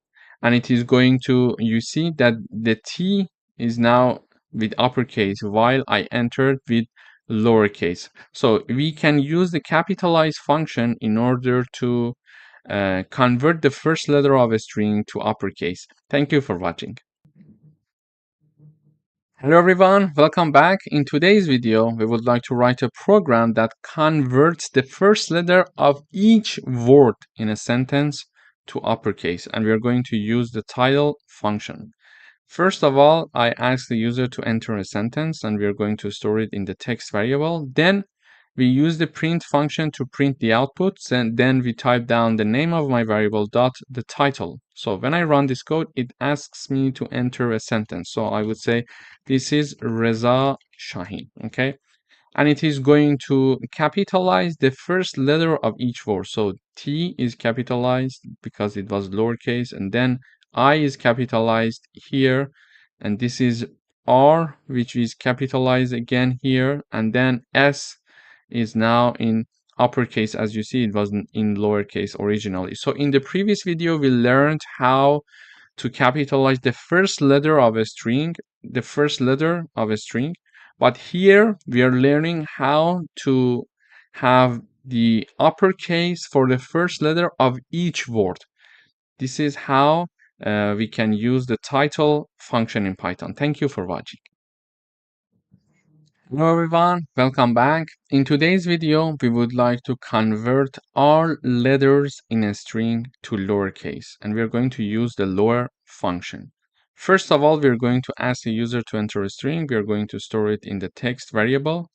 and it is going to, you see that the T is now with uppercase while I entered with lowercase. So we can use the capitalize function in order to convert the first letter of a string to uppercase. Thank you for watching. Hello everyone, welcome back. In today's video, we would like to write a program that converts the first letter of each word in a sentence to uppercase, and we are going to use the title function. First of all, I ask the user to enter a sentence, and we are going to store it in the text variable. Then we use the print function to print the outputs, and then we type down the name of my variable dot the title. So when I run this code, it asks me to enter a sentence. So I would say this is Reza Shahin, okay? And it is going to capitalize the first letter of each word. So T is capitalized because it was lowercase, and then I is capitalized here, and this is R, which is capitalized again here, and then S is now in uppercase. As you see, it was in lowercase originally. So in the previous video, we learned how to capitalize the first letter of a string, but here we are learning how to have the uppercase for the first letter of each word. This is how we can use the title function in Python. Thank you for watching. Hello everyone, welcome back. In today's video, we would like to convert all letters in a string to lowercase, and we're going to use the lower function. First of all, we're going to ask the user to enter a string. We're going to store it in the text variable,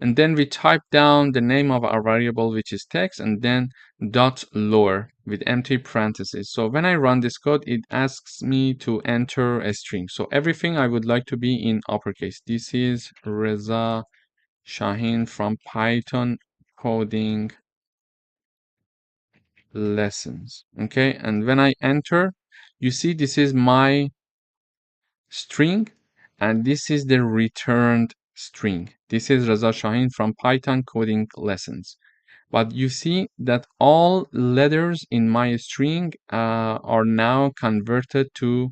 and then we type down the name of our variable, which is text, and then dot lower with empty parentheses. So when I run this code, it asks me to enter a string. So everything I would like to be in uppercase. This is Reza Shahin from Python coding lessons. Okay, and when I enter, you see this is my string, and this is the returned string. This is Reza Shahin from Python coding lessons. But you see that all letters in my string are now converted to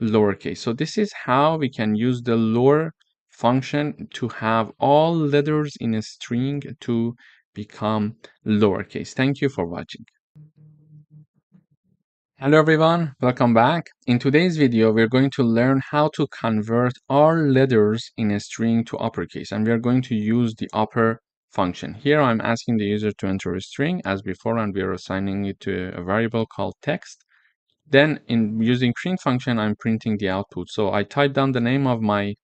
lowercase. So this is how we can use the lower function to have all letters in a string to become lowercase. Thank you for watching. Hello everyone, welcome back. In today's video, we're going to learn how to convert all letters in a string to uppercase, and we're going to use the upper function. Here I'm asking the user to enter a string as before, and we're assigning it to a variable called text. Then in using print function, I'm printing the output. So I type down the name of my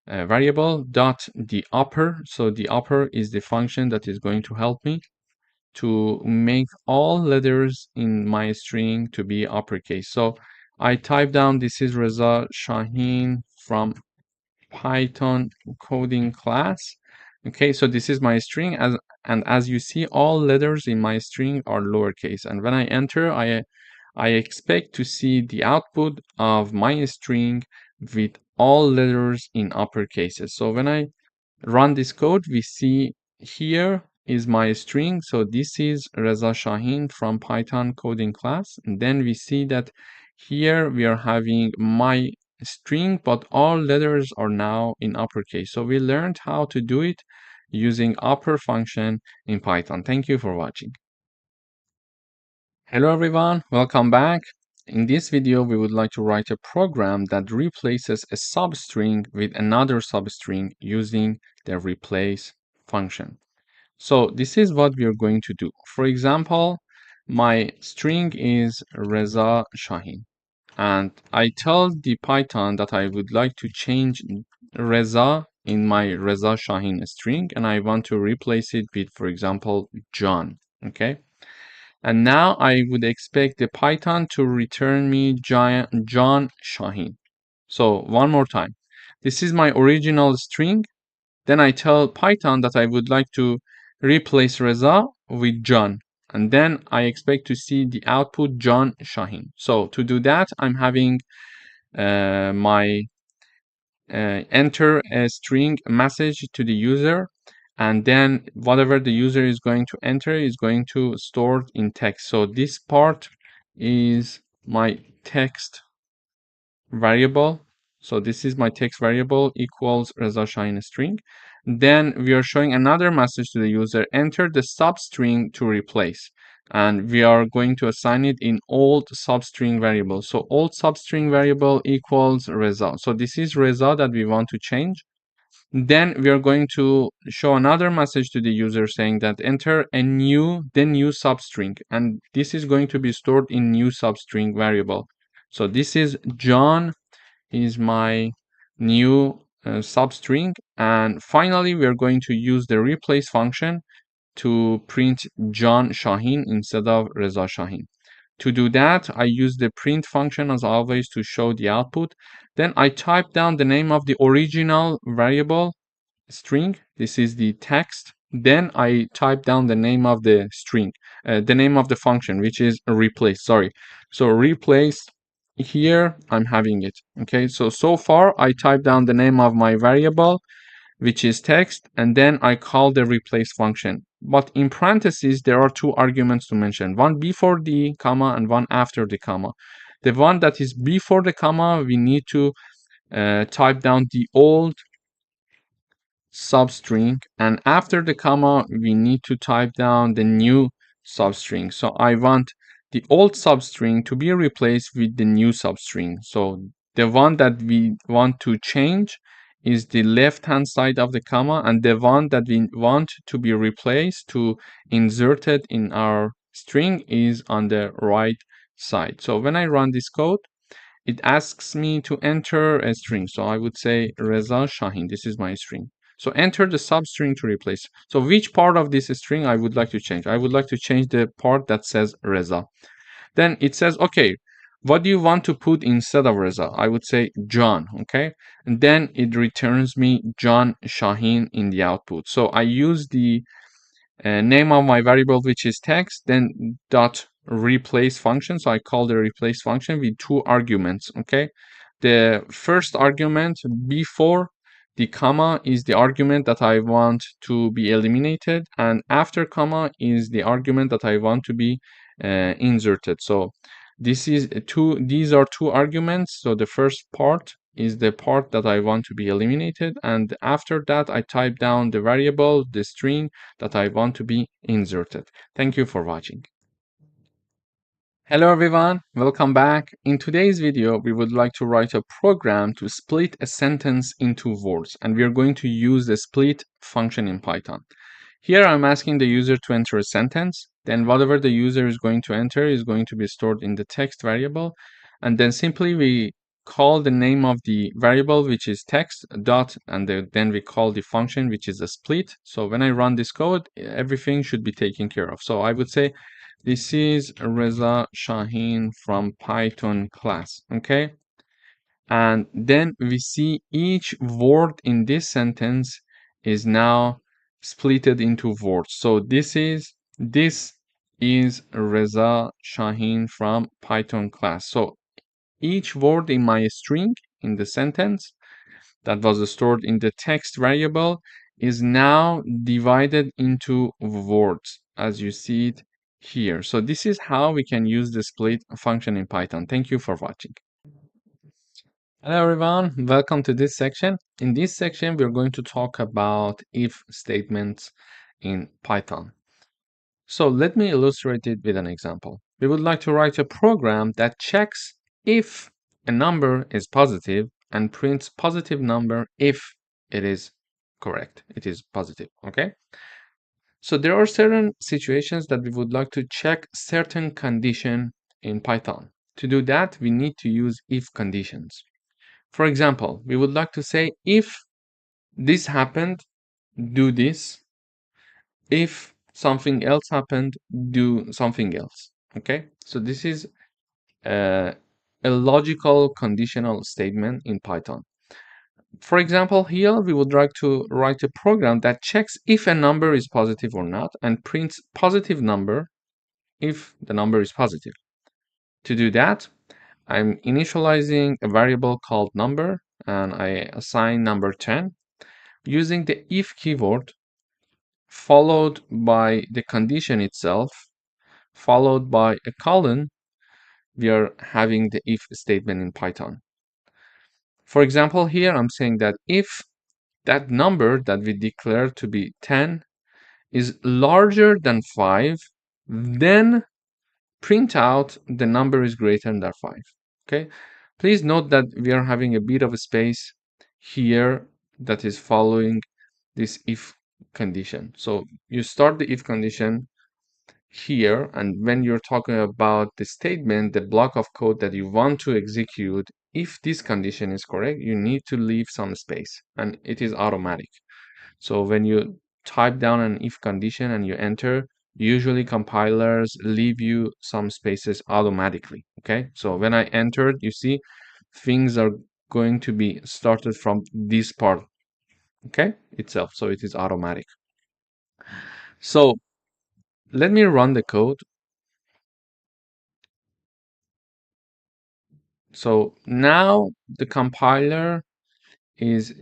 variable dot the upper. So the upper is the function that is going to help me to make all letters in my string to be uppercase. So I type down, this is Reza Shaheen from Python coding class. Okay, so this is my string, and as you see, all letters in my string are lowercase. And when I enter, I expect to see the output of my string with all letters in uppercases. So when I run this code, we see here is my string. So this is Reza Shaheen from Python coding class. And then we see that here we are having my string, but all letters are now in uppercase. So we learned how to do it using upper function in Python. Thank you for watching. Hello everyone, welcome back. In this video, we would like to write a program that replaces a substring with another substring using the replace function. So this is what we are going to do. For example, my string is Reza Shaheen, and I tell the Python that I would like to change Reza in my Reza Shaheen string, and I want to replace it with, for example, John. Okay. And now I would expect the Python to return me John Shaheen. So one more time. This is my original string. Then I tell Python that I would like to replace Reza with John. And then I expect to see the output John Shaheen. So to do that, I'm having my enter a string message to the user, and then whatever the user is going to enter is going to store in text. So this part is my text variable. So this is my text variable equals Reza Shaheen string. Then we are showing another message to the user, enter the substring to replace. And we are going to assign it in old substring variable. So old substring variable equals Reza. So this is Reza that we want to change. Then we are going to show another message to the user saying that enter a new substring. And this is going to be stored in new substring variable. So this is John is my new substring. And finally, we are going to use the replace function to print John Shaheen instead of Reza Shaheen. To do that, I use the print function as always to show the output. Then I type down the name of the original variable string. This is the text. Then I type down the name of the string, the name of the function, which is replace. Sorry. So replace here, I'm having it. Okay. So far I type down the name of my variable, which is text, and then I call the replace function. But in parentheses, there are two arguments to mention, one before the comma and one after the comma. The one that is before the comma, we need to type down the old substring, and after the comma, we need to type down the new substring. So I want the old substring to be replaced with the new substring. So the one that we want to change is the left hand side of the comma, and the one that we want to be replaced to inserted in our string is on the right side. So when I run this code, it asks me to enter a string. So I would say Reza Shaheen, this is my string. So enter the substring to replace. So which part of this string I would like to change? I would like to change the part that says Reza. Then it says, okay, what do you want to put instead of Reza? I would say John, okay? And then it returns me John Shaheen in the output. So I use the name of my variable, which is text, then dot replace function. So I call the replace function with two arguments, okay? The first argument before the comma is the argument that I want to be eliminated, and after comma is the argument that I want to be inserted. So these are two arguments. So the first part is the part that I want to be eliminated, and after that I type down the variable, the string that I want to be inserted. Thank you for watching. Hello everyone, welcome back. In today's video, we would like to write a program to split a sentence into words, and we are going to use the split function in Python. Here I'm asking the user to enter a sentence, then whatever the user is going to enter is going to be stored in the text variable, and then simply we call the name of the variable, which is text dot, and then we call the function, which is a split. So when I run this code, everything should be taken care of. So I would say this is Reza Shaheen from Python class, okay? And then we see each word in this sentence is now splitted into words. So this is Reza Shaheen from Python class. So each word in my string in the sentence that was stored in the text variable is now divided into words, as you see it here. So this is how we can use the split function in Python. Thank you for watching. Hello everyone, welcome to this section. In this section, we're going to talk about if statements in Python. So let me illustrate it with an example. We would like to write a program that checks if a number is positive and prints positive number if it is correct, it is positive, okay? So there are certain situations that we would like to check certain condition in Python. To do that, we need to use if conditions. For example, we would like to say if this happened, do this. If something else happened, do something else. Okay, so this is a logical conditional statement in Python. For example, here we would like to write a program that checks if a number is positive or not and prints positive number if the number is positive. To do that, I'm initializing a variable called number and I assign number 10 using the if keyword followed by the condition itself followed by a colon. We are having the if statement in Python. For example, here I'm saying that if that number that we declare to be 10 is larger than 5, then print out the number is greater than 5. Okay, please note that we are having a bit of a space here that is following this if condition. So you start the if condition here, and when you're talking about the statement, the block of code that you want to execute, if this condition is correct, you need to leave some space, and it is automatic. So when you type down an if condition and you enter, usually compilers leave you some spaces automatically. Okay, so when I entered, you see things are going to be started from this part, okay, itself. So it is automatic. So let me run the code. So now the compiler is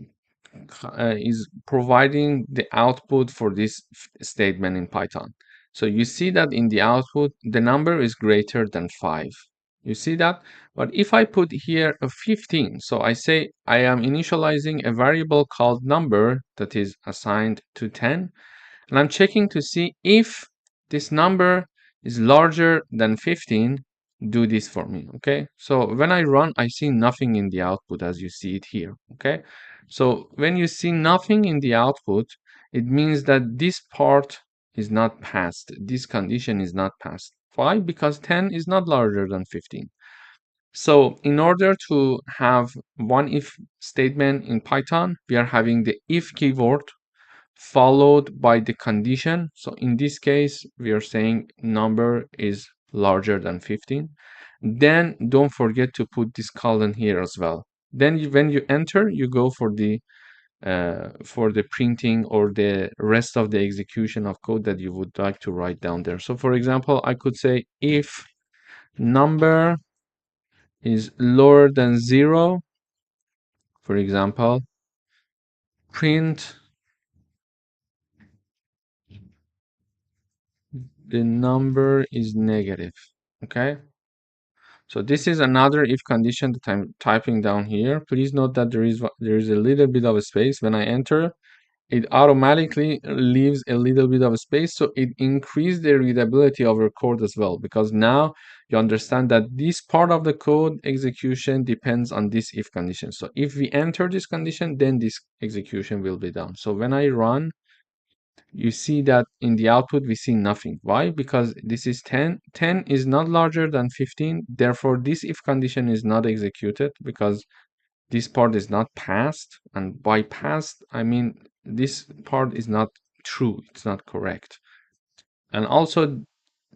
providing the output for this statement in Python. So you see that in the output, the number is greater than 5. You see that? But if I put here a 15, so I say I am initializing a variable called number that is assigned to 10, and I'm checking to see if this number is larger than 15, do this for me, okay? So when I run, I see nothing in the output as you see it here, okay? So when you see nothing in the output, it means that this part is not passed. This condition is not passed. Why? Because 10 is not larger than 15. So in order to have one if statement in Python, we are having the if keyword followed by the condition. So in this case, we are saying number is larger than 15. Then don't forget to put this colon here as well. Then when you enter, you go for the printing or the rest of the execution of code that you would like to write down there. So for example, I could say if number is lower than 0, for example, print the number is negative. Okay, So this is another if condition that I'm typing down here. Please note that there is a little bit of a space. When I enter, it automatically leaves a little bit of space, so it increased the readability of your code as well, because now you understand that this part of the code execution depends on this if condition. So if we enter this condition, then this execution will be done. So when I run, you see that in the output we see nothing. Why? Because this is 10. 10 is not larger than 15, therefore this if condition is not executed, because this part is not passed, and by passed I mean this part is not true, it's not correct. And also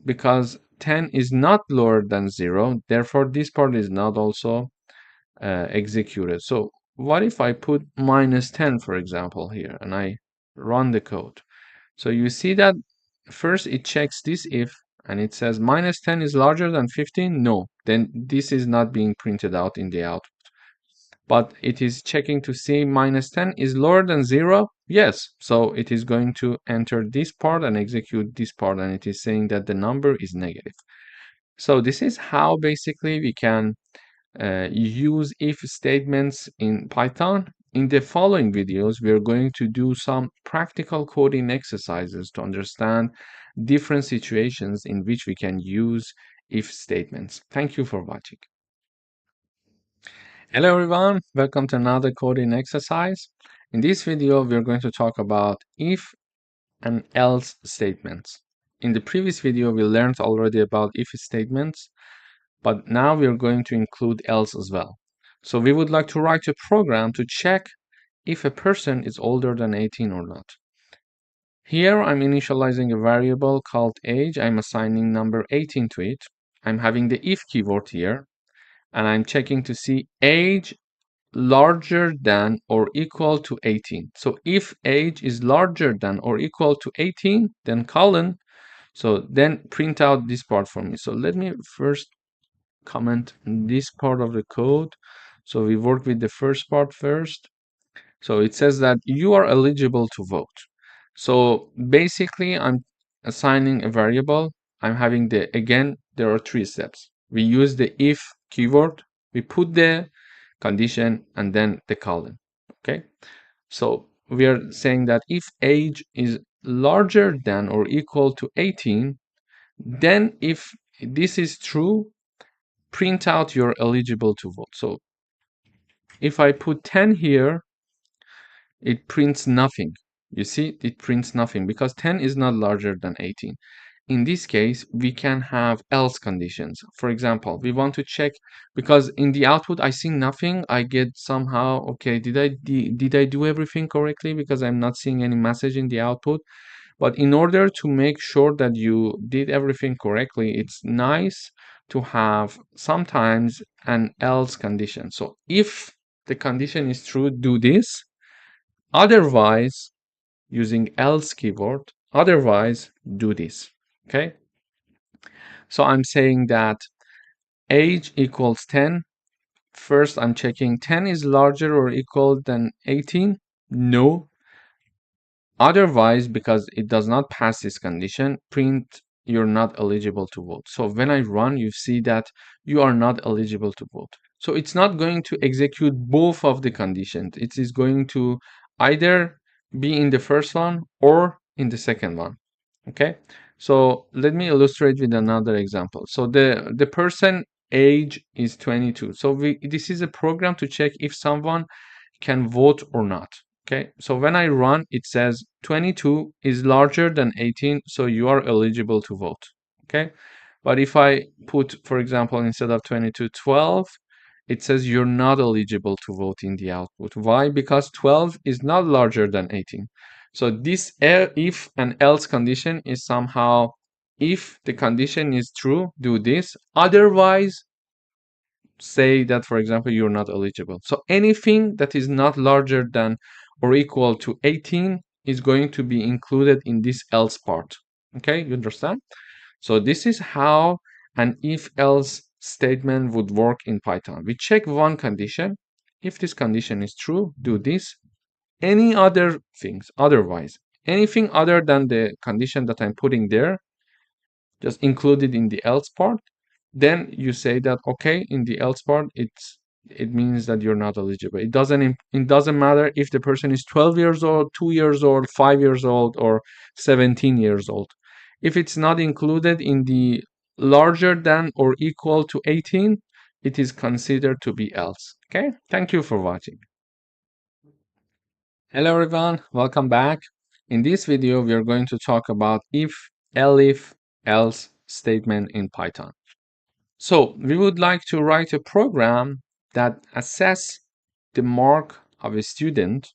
because 10 is not lower than 0, therefore this part is not also executed. So what if I put -10, for example, here, and I run the code? So you see that first it checks this if, and it says -10 is larger than 15. No, then this is not being printed out in the output. But it is checking to see -10 is lower than 0. Yes, so it is going to enter this part and execute this part, and it is saying that the number is negative. So this is how basically we can use if statements in Python. In the following videos, we are going to do some practical coding exercises to understand different situations in which we can use if statements. Thank you for watching. Hello everyone, welcome to another coding exercise. In this video, we're going to talk about if and else statements. In the previous video, we learned already about if statements, but now we're going to include else as well. So we would like to write a program to check if a person is older than 18 or not. Here I'm initializing a variable called age. I'm assigning number 18 to it. I'm having the if keyword here, and I'm checking to see age larger than or equal to 18. So if age is larger than or equal to 18, then colon, so then print out this part for me. So let me first comment this part of the code. So we work with the first part first. So it says that you are eligible to vote. So basically I'm assigning a variable. I'm having again, there are 3 steps. We use the if keyword, we put the condition, and then the colon. Okay, so we are saying that if age is larger than or equal to 18, then if this is true, print out you're eligible to vote. So if I put 10 here, it prints nothing. You see, it prints nothing because 10 is not larger than 18. In this case, we can have else conditions. For example, we want to check, because in the output I see nothing. I get somehow, okay, did I do everything correctly, because I'm not seeing any message in the output. But in order to make sure that you did everything correctly, it's nice to have sometimes an else condition. So if the condition is true, do this. Otherwise, using else keyword, otherwise do this. Okay, so I'm saying that age equals 10. First, I'm checking 10 is larger or equal than 18. No. Otherwise, because it does not pass this condition, print you're not eligible to vote. So when I run, you see that you are not eligible to vote. So it's not going to execute both of the conditions. It is going to either be in the first one or in the second one. Okay, so let me illustrate with another example. So the person age is 22. So this is a program to check if someone can vote or not. Okay, so when I run, it says 22 is larger than 18, so you are eligible to vote. Okay, but if I put, for example, instead of 22, 12, it says you're not eligible to vote in the output. Why? Because 12 is not larger than 18. So this if and else condition is somehow, if the condition is true, do this. Otherwise, say that, for example, you're not eligible. So anything that is not larger than or equal to 18 is going to be included in this else part. Okay, you understand? So this is how an if-else statement would work in Python. We check one condition. If this condition is true, do this. Any other things, otherwise, anything other than the condition that I'm putting there, just include it in the else part. then you say that, okay, in the else part, it means that you're not eligible. It doesn't matter if the person is 12 years old, 2 years old, 5 years old, or 17 years old. If it's not included in the larger than or equal to 18, it is considered to be else. Okay, thank you for watching. Hello everyone, welcome back. In this video, we are going to talk about if, elif, else statement in Python. So we would like to write a program that assess the mark of a student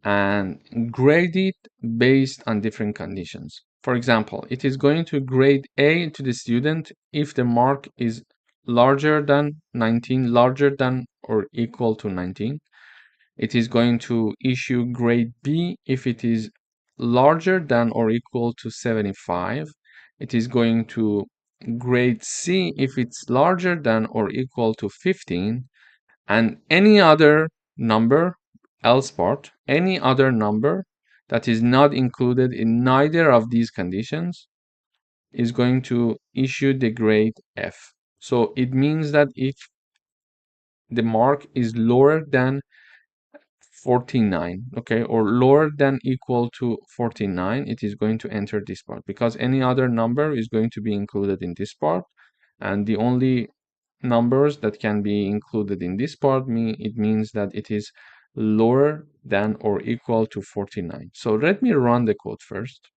and grade it based on different conditions. For example, it is going to grade A to the student if the mark is larger than 19, larger than or equal to 19. It is going to issue grade B if it is larger than or equal to 75. It is going to grade C if it's larger than or equal to 15, and any other number, else part, any other number that is not included in neither of these conditions is going to issue the grade F. So it means that if the mark is lower than 49, okay, or lower than equal to 49, it is going to enter this part, because any other number is going to be included in this part, and the only numbers that can be included in this part it means that it is lower than or equal to 49. So let me run the code first.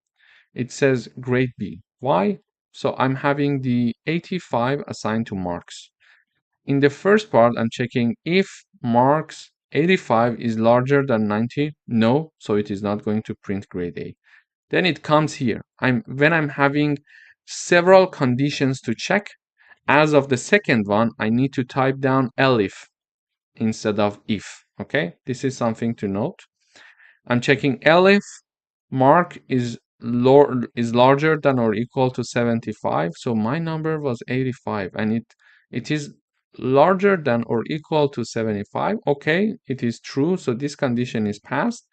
It says grade B. Why? So I'm having the 85 assigned to marks. In the first part, I'm checking if marks 85 is larger than 90. No, so it is not going to print grade A. Then it comes here. When I'm having several conditions to check, as of the second one, I need to type down elif instead of if. Okay, this is something to note. I'm checking elif mark is larger than or equal to 75. So my number was 85, and it is larger than or equal to 75. Okay, it is true. So this condition is passed.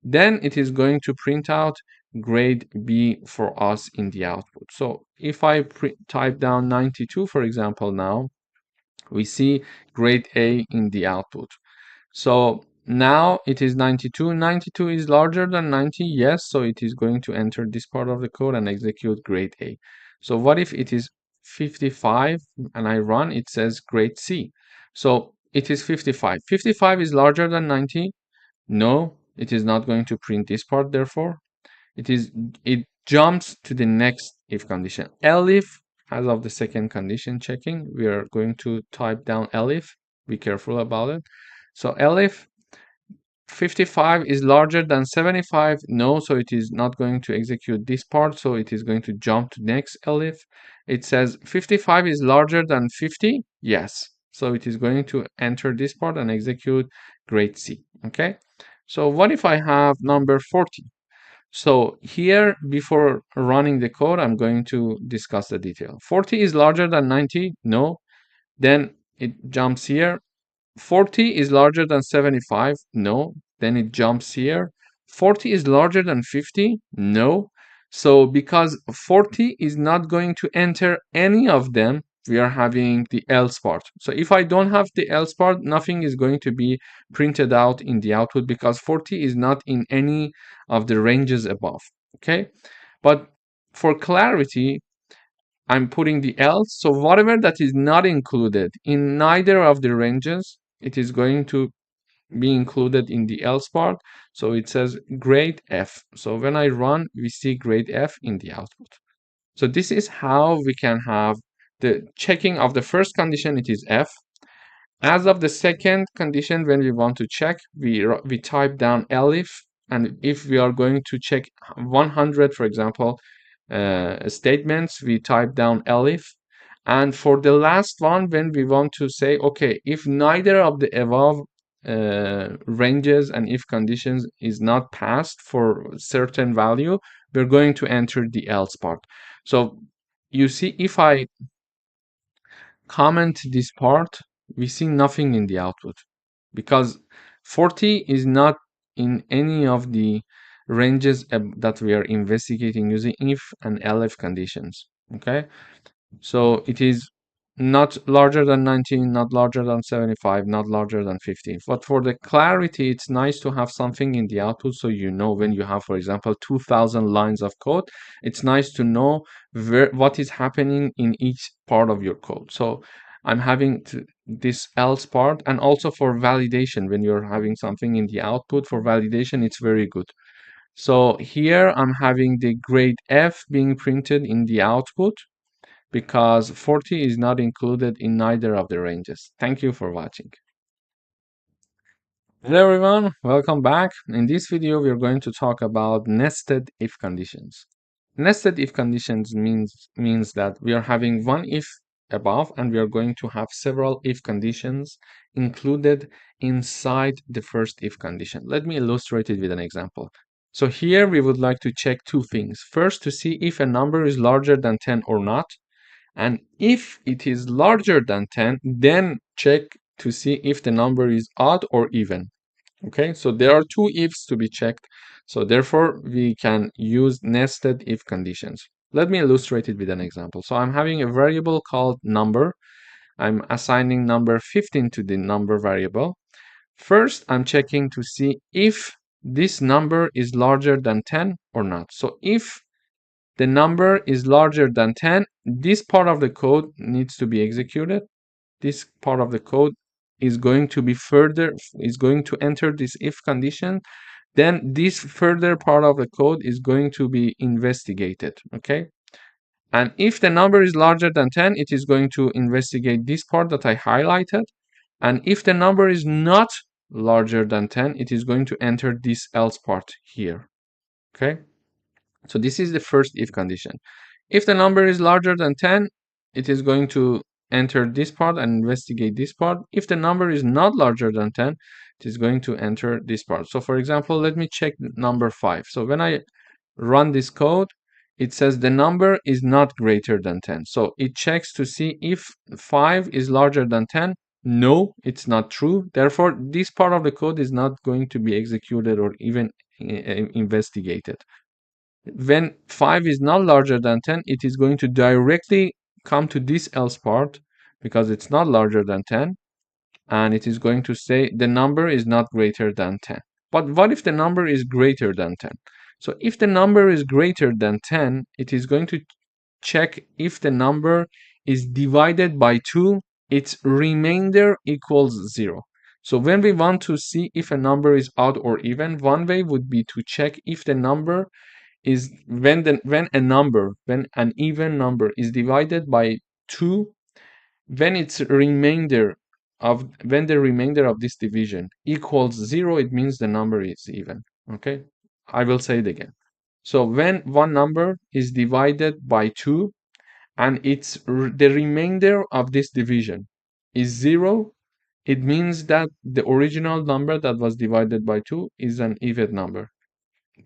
Then it is going to print out grade B for us in the output. So if I type down 92, for example, now we see grade A in the output. So now it is 92. 92 is larger than 90. Yes, so it is going to enter this part of the code and execute grade A. So what if it is 55 and I run? It says grade C. So it is 55. 55 is larger than 90. No, it is not going to print this part. Therefore, it jumps to the next if condition. Elif, as of the second condition checking, we are going to type down elif. Be careful about it. So elif 55 is larger than 75. No, so it is not going to execute this part. So it is going to jump to next elif. It says 55 is larger than 50. Yes. So it is going to enter this part and execute grade C. Okay. So what if I have number 40? So here, before running the code, I'm going to discuss the detail. 40 is larger than 90? No. Then it jumps here. 40 is larger than 75? No. Then it jumps here. 40 is larger than 50? No. So because 40 is not going to enter any of them, we are having the else part. So if I don't have the else part, nothing is going to be printed out in the output because 40 is not in any of the ranges above. Okay. But for clarity, I'm putting the else. So whatever that is not included in neither of the ranges, it is going to be included in the else part. So it says grade F. So when I run, we see grade F in the output. So this is how we can have the checking of the first condition, it is F. As of the second condition, when we want to check, we type down elif. And if we are going to check 100, for example, statements, we type down elif. And for the last one, when we want to say, okay, if neither of the above ranges and if conditions is not passed for certain value, we're going to enter the else part. So you see, if I comment this part, we see nothing in the output because 40 is not in any of the ranges that we are investigating using if and elif conditions. Okay, so it is not larger than 19, not larger than 75, not larger than 50. But for the clarity, it's nice to have something in the output so you know when you have, for example, 2000 lines of code, it's nice to know what is happening in each part of your code. So I'm having this else part, and also for validation, when you're having something in the output for validation, it's very good. So here I'm having the grade F being printed in the output, because 40 is not included in neither of the ranges. Thank you for watching. Hello everyone, welcome back. In this video, we are going to talk about nested if conditions. Nested if conditions means that we are having one if above, and we are going to have several if conditions included inside the first if condition. Let me illustrate it with an example. So here we would like to check two things. First, to see if a number is larger than 10 or not. And if it is larger than 10, then check to see if the number is odd or even. Okay, so there are two ifs to be checked. So therefore, we can use nested if conditions. Let me illustrate it with an example. So I'm having a variable called number. I'm assigning number 15 to the number variable. First, I'm checking to see if this number is larger than 10 or not. So if the number is larger than 10, this part of the code needs to be executed. This part of the code is going to enter this if condition. Then this further part of the code is going to be investigated, okay? And if the number is larger than 10, it is going to investigate this part that I highlighted. And if the number is not larger than 10, it is going to enter this else part here, okay? So this is the first if condition. If the number is larger than 10, it is going to enter this part and investigate this part. If the number is not larger than 10, it is going to enter this part. So for example, let me check number 5. So when I run this code, it says the number is not greater than 10. So it checks to see if 5 is larger than 10. No, it's not true. Therefore, this part of the code is not going to be executed or even investigated. When 5 is not larger than 10, it is going to directly come to this else part because it's not larger than 10, and it is going to say the number is not greater than 10. But what if the number is greater than 10? So if the number is greater than 10, it is going to check if the number is divided by 2, its remainder equals 0. So when we want to see if a number is odd or even, one way would be to check if the number is when an even number is divided by 2, when the remainder of this division equals 0, it means the number is even. Okay, I will say it again. So when one number is divided by 2 and the remainder of this division is 0, it means that the original number that was divided by 2 is an even number.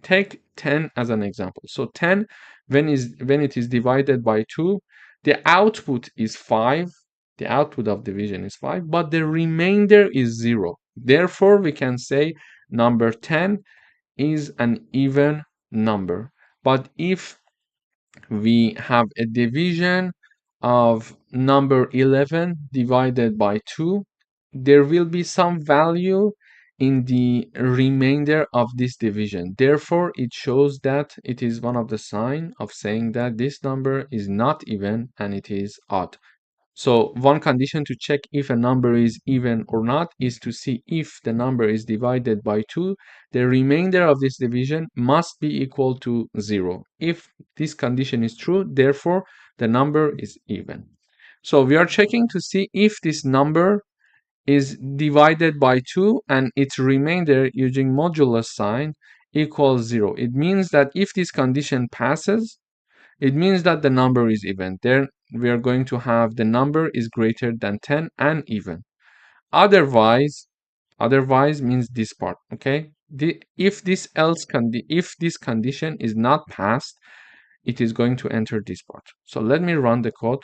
Take 10 as an example. So 10, when it is divided by 2, the output is 5. The output of division is 5, but the remainder is 0. Therefore, we can say number 10 is an even number. But if we have a division of number 11 divided by 2, there will be some value in the remainder of this division. Therefore, it shows that it is one of the signs of saying that this number is not even and it is odd. So one condition to check if a number is even or not is to see if the number is divided by 2, the remainder of this division must be equal to 0. If this condition is true, therefore the number is even. So we are checking to see if this number is divided by 2 and its remainder using modulus sign equals 0. It means that if this condition passes, it means that the number is even. Then we are going to have the number is greater than 10 and even. Otherwise means this part, okay? If this condition is not passed, it is going to enter this part. So let me run the code.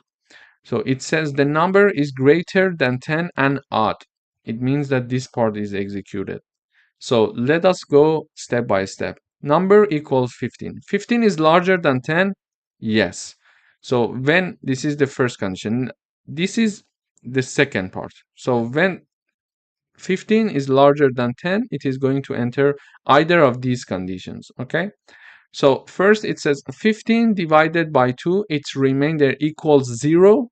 So it says the number is greater than 10 and odd. It means that this part is executed. So let us go step by step. Number equals 15. 15 is larger than 10? Yes. So when this is the first condition, this is the second part. So when 15 is larger than 10, it is going to enter either of these conditions, okay? So first it says 15 divided by 2, its remainder equals 0.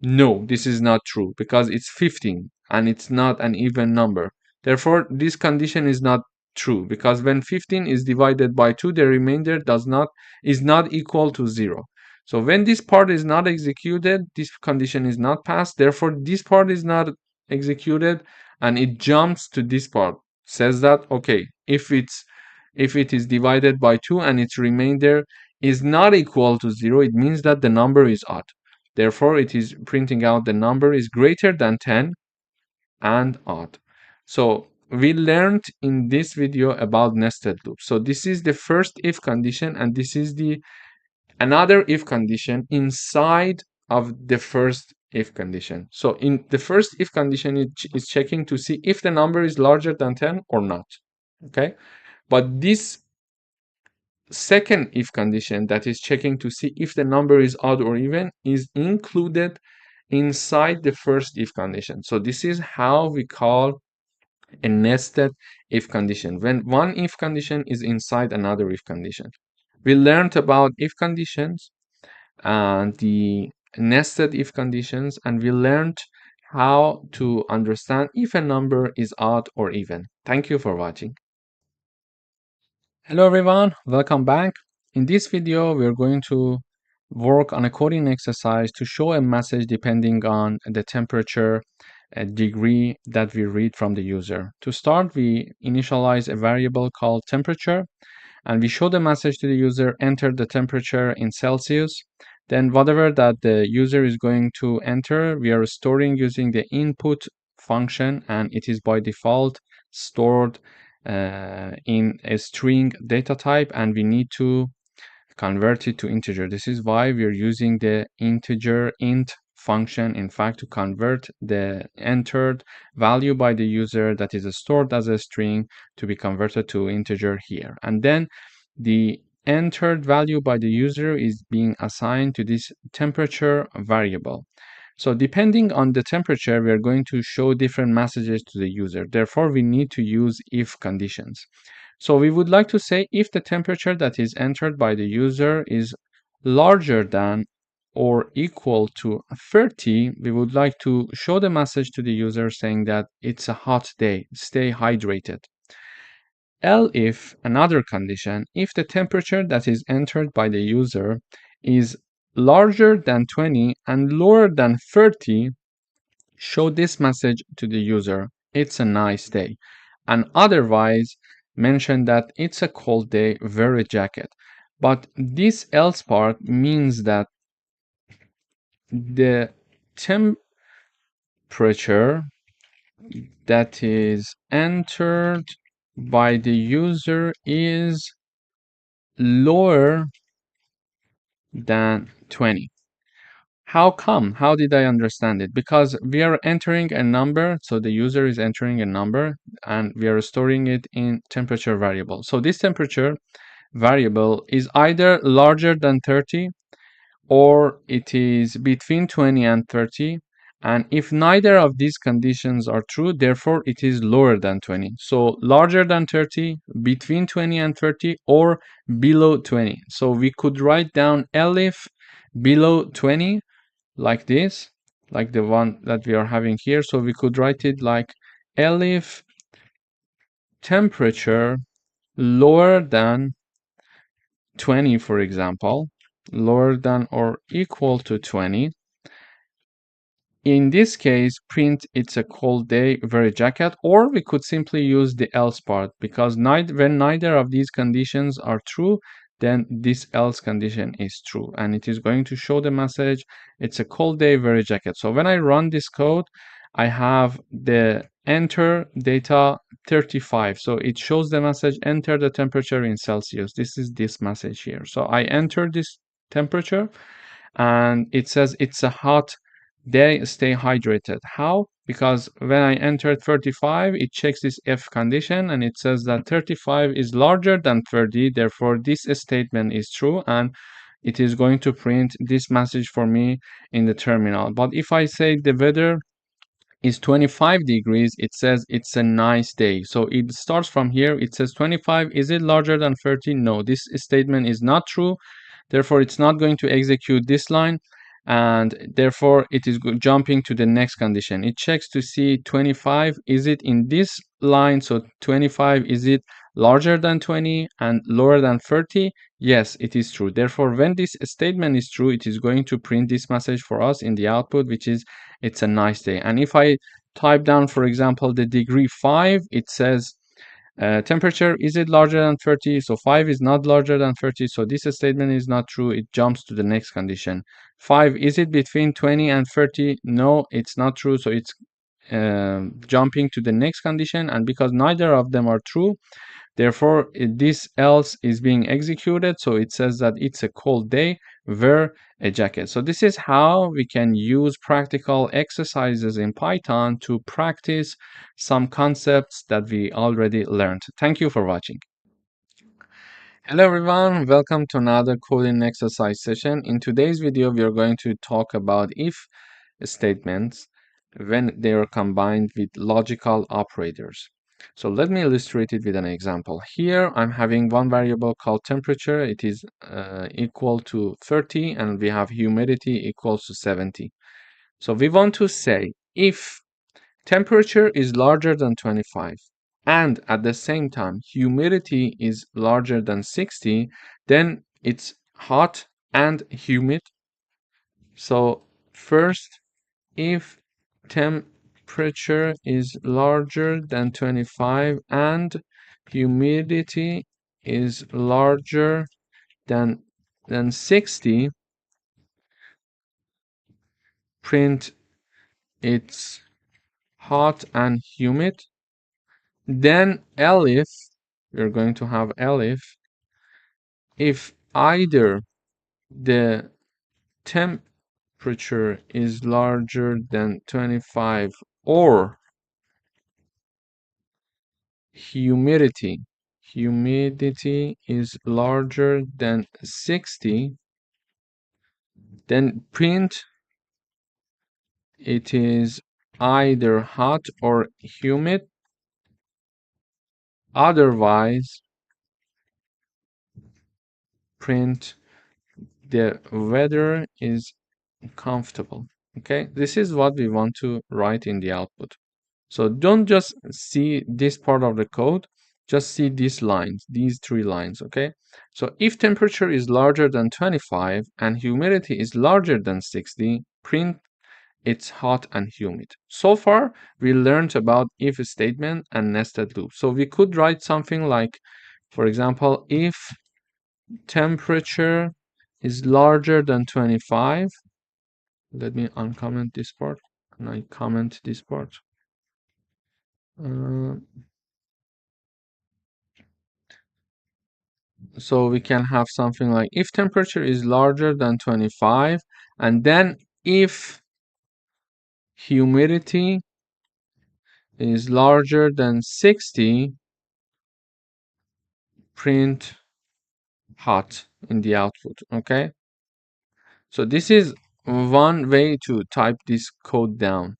No, this is not true because it's 15 and it's not an even number. Therefore, this condition is not true because when 15 is divided by 2, the remainder is not equal to 0. So when this part is not executed, this condition is not passed. Therefore, this part is not executed and it jumps to this part. Says that, okay, if it is divided by 2 and its remainder is not equal to 0, it means that the number is odd. Therefore, it is printing out the number is greater than 10 and odd. So we learned in this video about nested loops. So this is the first if condition, and this is the another if condition inside of the first if condition. So in the first if condition, it is checking to see if the number is larger than 10 or not. Okay, but this second if condition that is checking to see if the number is odd or even is included inside the first if condition. So this is how we call a nested if condition, when one if condition is inside another if condition. We learned about if conditions and the nested if conditions, and we learned how to understand if a number is odd or even. Thank you for watching. Hello everyone, welcome back. In this video, we're going to work on a coding exercise to show a message depending on the temperature degree that we read from the user. To start, we initialize a variable called temperature, and we show the message to the user, enter the temperature in Celsius. Then whatever that the user is going to enter, we are storing using the input function, and it is by default stored in a string data type, and we need to convert it to integer. This is why we are using the integer int function, in fact, to convert the entered value by the user that is stored as a string to be converted to integer here. And then the entered value by the user is being assigned to this temperature variable. So depending on the temperature, we are going to show different messages to the user. Therefore, we need to use if conditions. So we would like to say if the temperature that is entered by the user is larger than or equal to 30, we would like to show the message to the user saying that it's a hot day, stay hydrated. If another condition, if the temperature that is entered by the user is larger than 20 and lower than 30, show this message to the user, it's a nice day. And otherwise, mention that it's a cold day, wear a jacket. But this else part means that the temperature that is entered by the user is lower than 20. How come? How did I understand it? Because we are entering a number, so the user is entering a number, and we are storing it in temperature variable. So this temperature variable is either larger than 30 or it is between 20 and 30. And if neither of these conditions are true, therefore it is lower than 20. So larger than 30, between 20 and 30, or below 20. So we could write down elif below 20 like this, like the one that we are having here. So we could write it like elif temperature lower than 20, for example, lower than or equal to 20. In this case, print it's a cold day, wear a jacket, or we could simply use the else part, because when neither of these conditions are true, then this else condition is true, and it is going to show the message, it's a cold day, wear a jacket. So when I run this code, I have the enter data 35. So it shows the message, enter the temperature in Celsius. This is this message here. So I enter this temperature, and it says it's a hot day, stay hydrated. How? Because when I entered 35, it checks this if condition, and it says that 35 is larger than 30. Therefore, this statement is true, and it is going to print this message for me in the terminal. But if I say the weather is 25 degrees, it says it's a nice day. So it starts from here. It says 25. Is it larger than 30? No, this statement is not true. Therefore, it's not going to execute this line, and therefore it is jumping to the next condition. It checks to see 25, is it in this line? So 25, is it larger than 20 and lower than 30? Yes, it is true. Therefore, when this statement is true, it is going to print this message for us in the output, which is it's a nice day. And if I type down, for example, the degree 5, it says temperature, is it larger than 30? So 5 is not larger than 30. So this statement is not true. It jumps to the next condition. 5, is it between 20 and 30? No, it's not true. So it's jumping to the next condition. And because neither of them are true, therefore, this else is being executed. So it says that it's a cold day, wear a jacket. So this is how we can use practical exercises in Python to practice some concepts that we already learned. Thank you for watching. Hello everyone, welcome to another coding exercise session. In today's video, we are going to talk about if statements when they are combined with logical operators. So let me illustrate it with an example. Here I'm having one variable called temperature. It is equal to 30, and we have humidity equals to 70. So we want to say if temperature is larger than 25 and at the same time humidity is larger than 60, then it's hot and humid. So first, if temperature is larger than 25 and humidity is larger than 60, print it's hot and humid. Then elif, we're going to have elif, if either the temperature is larger than 25 or humidity is larger than 60, then print it is either hot or humid, otherwise print the weather is comfortable. Okay, this is what we want to write in the output. So don't just see this part of the code, just see these lines, these 3 lines, okay? So if temperature is larger than 25 and humidity is larger than 60, print it's hot and humid. So far, we learned about if statement and nested loop. So we could write something like, for example, if temperature is larger than 25, let me uncomment this part and I comment this part. So we can have something like if temperature is larger than 25 and then if humidity is larger than 60, print hot in the output. Okay, so this is one way to type this code down.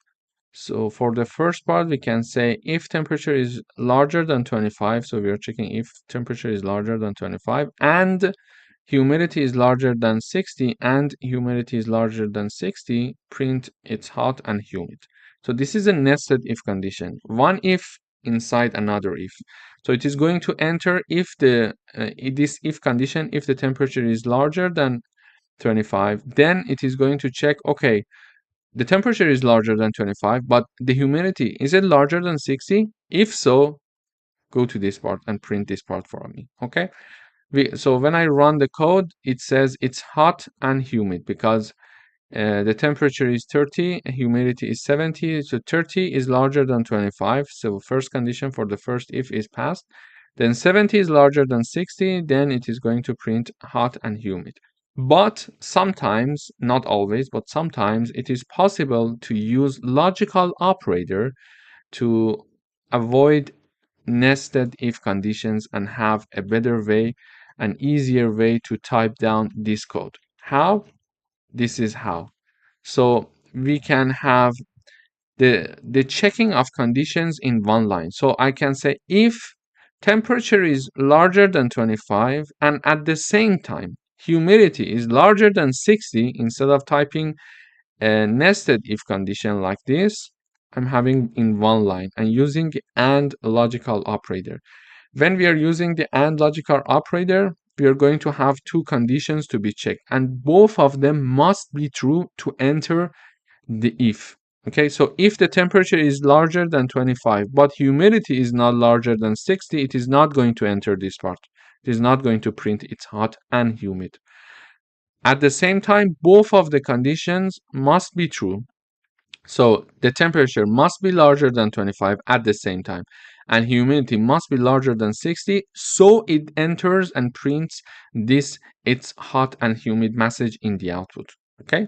So for the first part, we can say if temperature is larger than 25, so we are checking if temperature is larger than 25 and humidity is larger than 60 and humidity is larger than 60, print it's hot and humid. So this is a nested if condition, one if inside another if. So it is going to enter if the this if condition, if the temperature is larger than 25, then it is going to check, okay, the temperature is larger than 25, but the humidity, is it larger than 60? If so, go to this part and print this part for me, okay? So when I run the code, it says it's hot and humid because the temperature is 30, humidity is 70, so 30 is larger than 25, so first condition for the first if is passed. Then 70 is larger than 60, then it is going to print hot and humid. But sometimes, not always, but sometimes it is possible to use logical operator to avoid nested if conditions and have a better way an easier way to type down this code. How? This is how. So we can have the checking of conditions in one line. So I can say if temperature is larger than 25 and at the same time humidity is larger than 60, instead of typing a nested if condition like this, I'm having in one line and using AND logical operator. When we are using the AND logical operator, we are going to have two conditions to be checked, and both of them must be true to enter the if. Okay, so if the temperature is larger than 25, but humidity is not larger than 60, it is not going to enter this part. It is not going to print it's hot and humid. At the same time, both of the conditions must be true. So the temperature must be larger than 25 at the same time, and humidity must be larger than 60, so it enters and prints this it's hot and humid message in the output. Okay,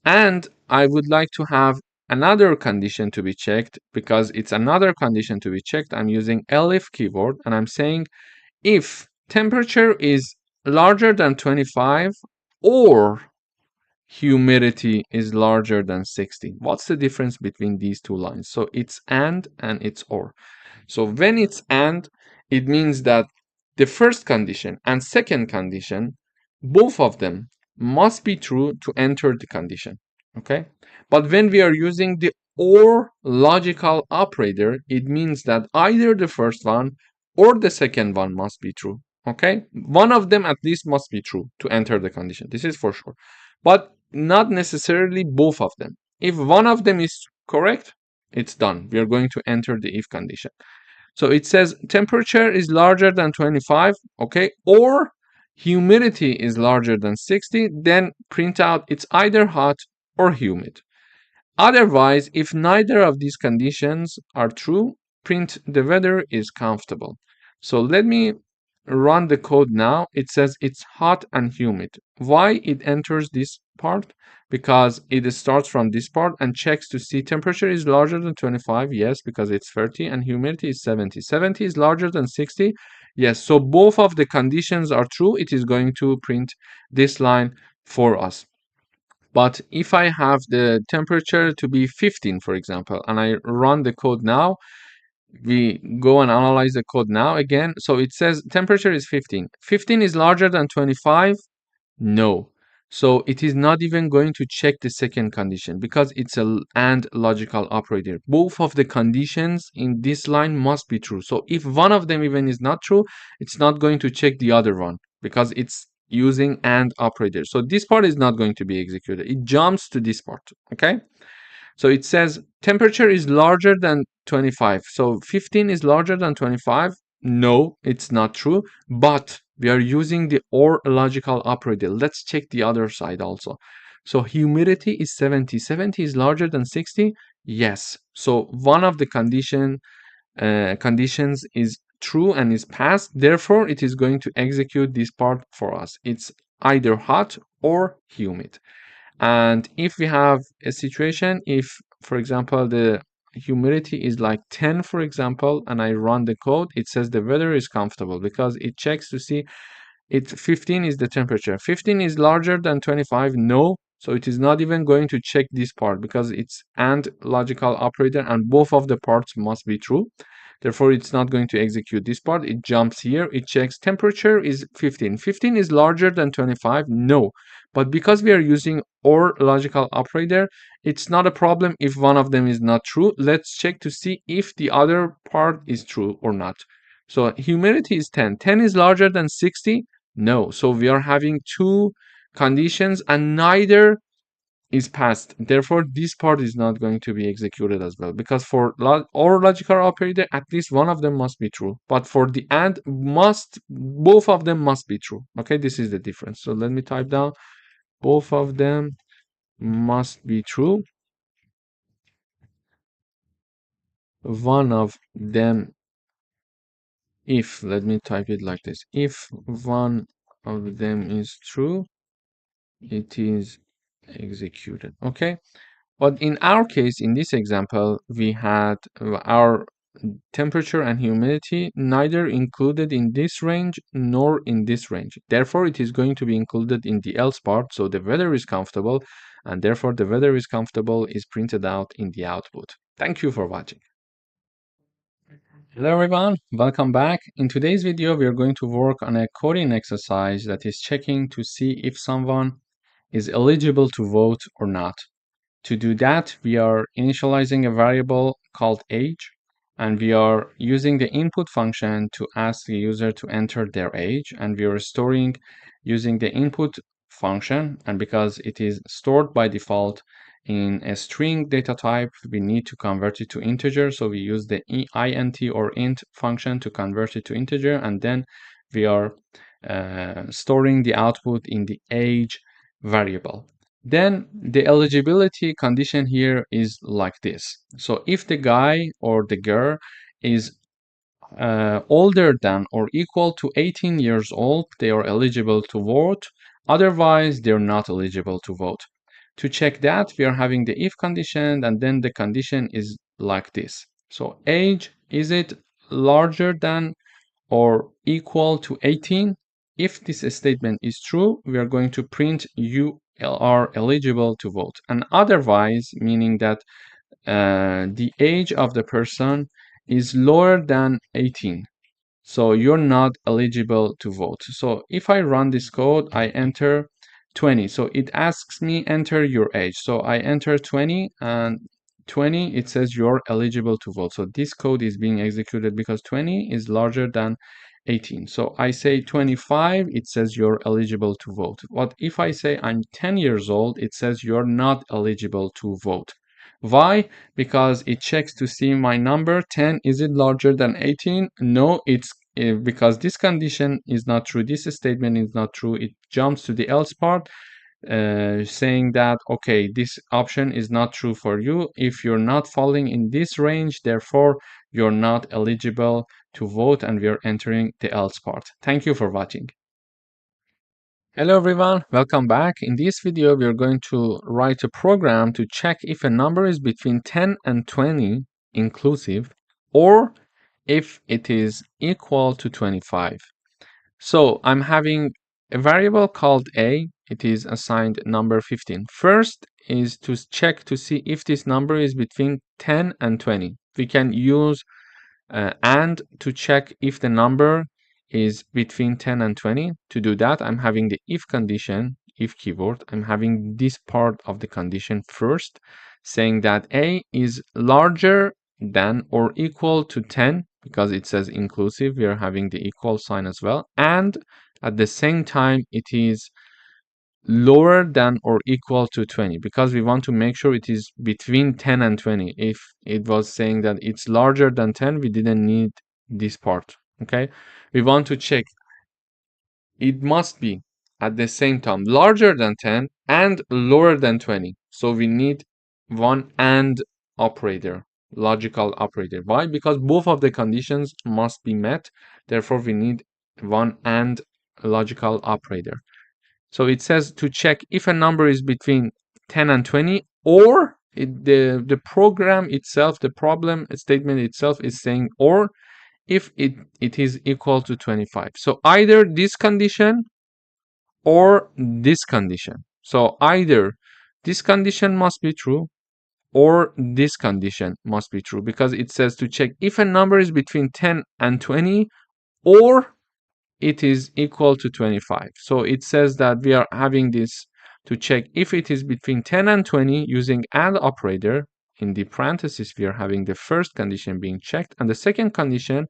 and I would like to have another condition to be checked. Because it's another condition to be checked, I'm using elif keyword and I'm saying if temperature is larger than 25 or humidity is larger than 60. What's the difference between these two lines? So it's and it's or. So when it's and, it means that the first condition and second condition, both of them must be true to enter the condition. Okay? But when we are using the or logical operator, it means that either the first one or the second one must be true. Okay? One of them at least must be true to enter the condition. This is for sure. But not necessarily both of them. If one of them is correct, it's done. We are going to enter the if condition. So it says temperature is larger than 25, okay, or humidity is larger than 60, then print out it's either hot or humid. Otherwise, if neither of these conditions are true, print the weather is comfortable. So let me run the code now. It says it's hot and humid. Why it enters this part? Because it starts from this part and checks to see temperature is larger than 25. Yes, because it's 30, and humidity is 70. 70 is larger than 60. Yes, so both of the conditions are true. It is going to print this line for us. But if I have the temperature to be 15, for example, and I run the code now, we go and analyze the code now again. So it says temperature is 15. 15 is larger than 25? No. So it is not even going to check the second condition because it's a AND logical operator. Both of the conditions in this line must be true. So if one of them even is not true, it's not going to check the other one because it's using AND operator. So this part is not going to be executed. It jumps to this part. Okay. So it says temperature is larger than 25. So 15 is larger than 25. No, it's not true. But we are using the OR logical operator. Let's check the other side also. So humidity is 70. 70 is larger than 60. Yes. So one of the conditions is true and is passed. Therefore, it is going to execute this part for us. It's either hot or humid. And if we have a situation, if, for example, the humidity is like 10, for example, and I run the code, it says the weather is comfortable because it checks to see it 15 is the temperature. 15 is larger than 25. No. So it is not even going to check this part because it's AND logical operator and both of the parts must be true. Therefore, it's not going to execute this part. It jumps here. It checks temperature is 15. 15 is larger than 25. No. But because we are using OR logical operator, it's not a problem if one of them is not true. Let's check to see if the other part is true or not. So humidity is 10. 10 is larger than 60. No. So we are having two conditions and neither is passed. Therefore, this part is not going to be executed as well because for OR logical operator, at least one of them must be true. But for the AND, both of them must be true. Okay, this is the difference. So let me type down both of them must be true. One of them, if, let me type it like this. If one of them is true, it is executed. Okay. But in our case, in this example, we had our temperature and humidity neither included in this range nor in this range. Therefore, it is going to be included in the else part. So the weather is comfortable, and therefore the weather is comfortable is printed out in the output. Thank you for watching. Hello everyone, welcome back. In today's video, we are going to work on a coding exercise that is checking to see if someone is eligible to vote or not. To do that, we are initializing a variable called age, and we are using the input function to ask the user to enter their age, and we are storing using the input function, and because it is stored by default in a string data type, we need to convert it to integer, so we use the int or int function to convert it to integer, and then we are storing the output in the age variable. Then the eligibility condition here is like this. So if the guy or the girl is older than or equal to 18 years old, they are eligible to vote. Otherwise, they're not eligible to vote. To check that, we are having the if condition, and then the condition is like this. So age, is it larger than or equal to 18? If this statement is true, we are going to print you are eligible to vote. And otherwise, meaning that the age of the person is lower than 18. So you're not eligible to vote. So if I run this code, I enter 20. So it asks me enter your age. So I enter 20, and 20, it says you're eligible to vote. So this code is being executed because 20 is larger than 18. So I say 25, it says you're eligible to vote. What if I say I'm 10 years old, it says you're not eligible to vote. Why? Because it checks to see my number 10, is it larger than 18? No, it's because this condition is not true, this statement is not true, it jumps to the else part, saying that, okay, this option is not true for you. If you're not falling in this range, therefore, you're not eligible to vote, and we are entering the else part. Thank you for watching. Hello everyone, welcome back. In this video, we are going to write a program to check if a number is between 10 and 20 inclusive, or if it is equal to 25. So I'm having a variable called a, it is assigned number 15. First is to check to see if this number is between 10 and 20. We can use and to check if the number is between 10 and 20. To do that, I'm having the if condition, if keyword. I'm having this part of the condition first, saying that a is larger than or equal to 10, because it says inclusive, we are having the equal sign as well, and at the same time it is lower than or equal to 20, because we want to make sure it is between 10 and 20. If it was saying that it's larger than 10, we didn't need this part. Okay, we want to check it must be at the same time larger than 10 and lower than 20. So we need one and operator, logical operator. Why? Because both of the conditions must be met. Therefore, we need one and logical operator. So it says to check if a number is between 10 and 20, or the program itself, the problem statement itself is saying or if it is equal to 25. So either this condition or this condition. So either this condition must be true or this condition must be true, because it says to check if a number is between 10 and 20 or it is equal to 25. So it says that we are having this to check if it is between 10 and 20 using AND operator. In the parentheses, we are having the first condition being checked and the second condition,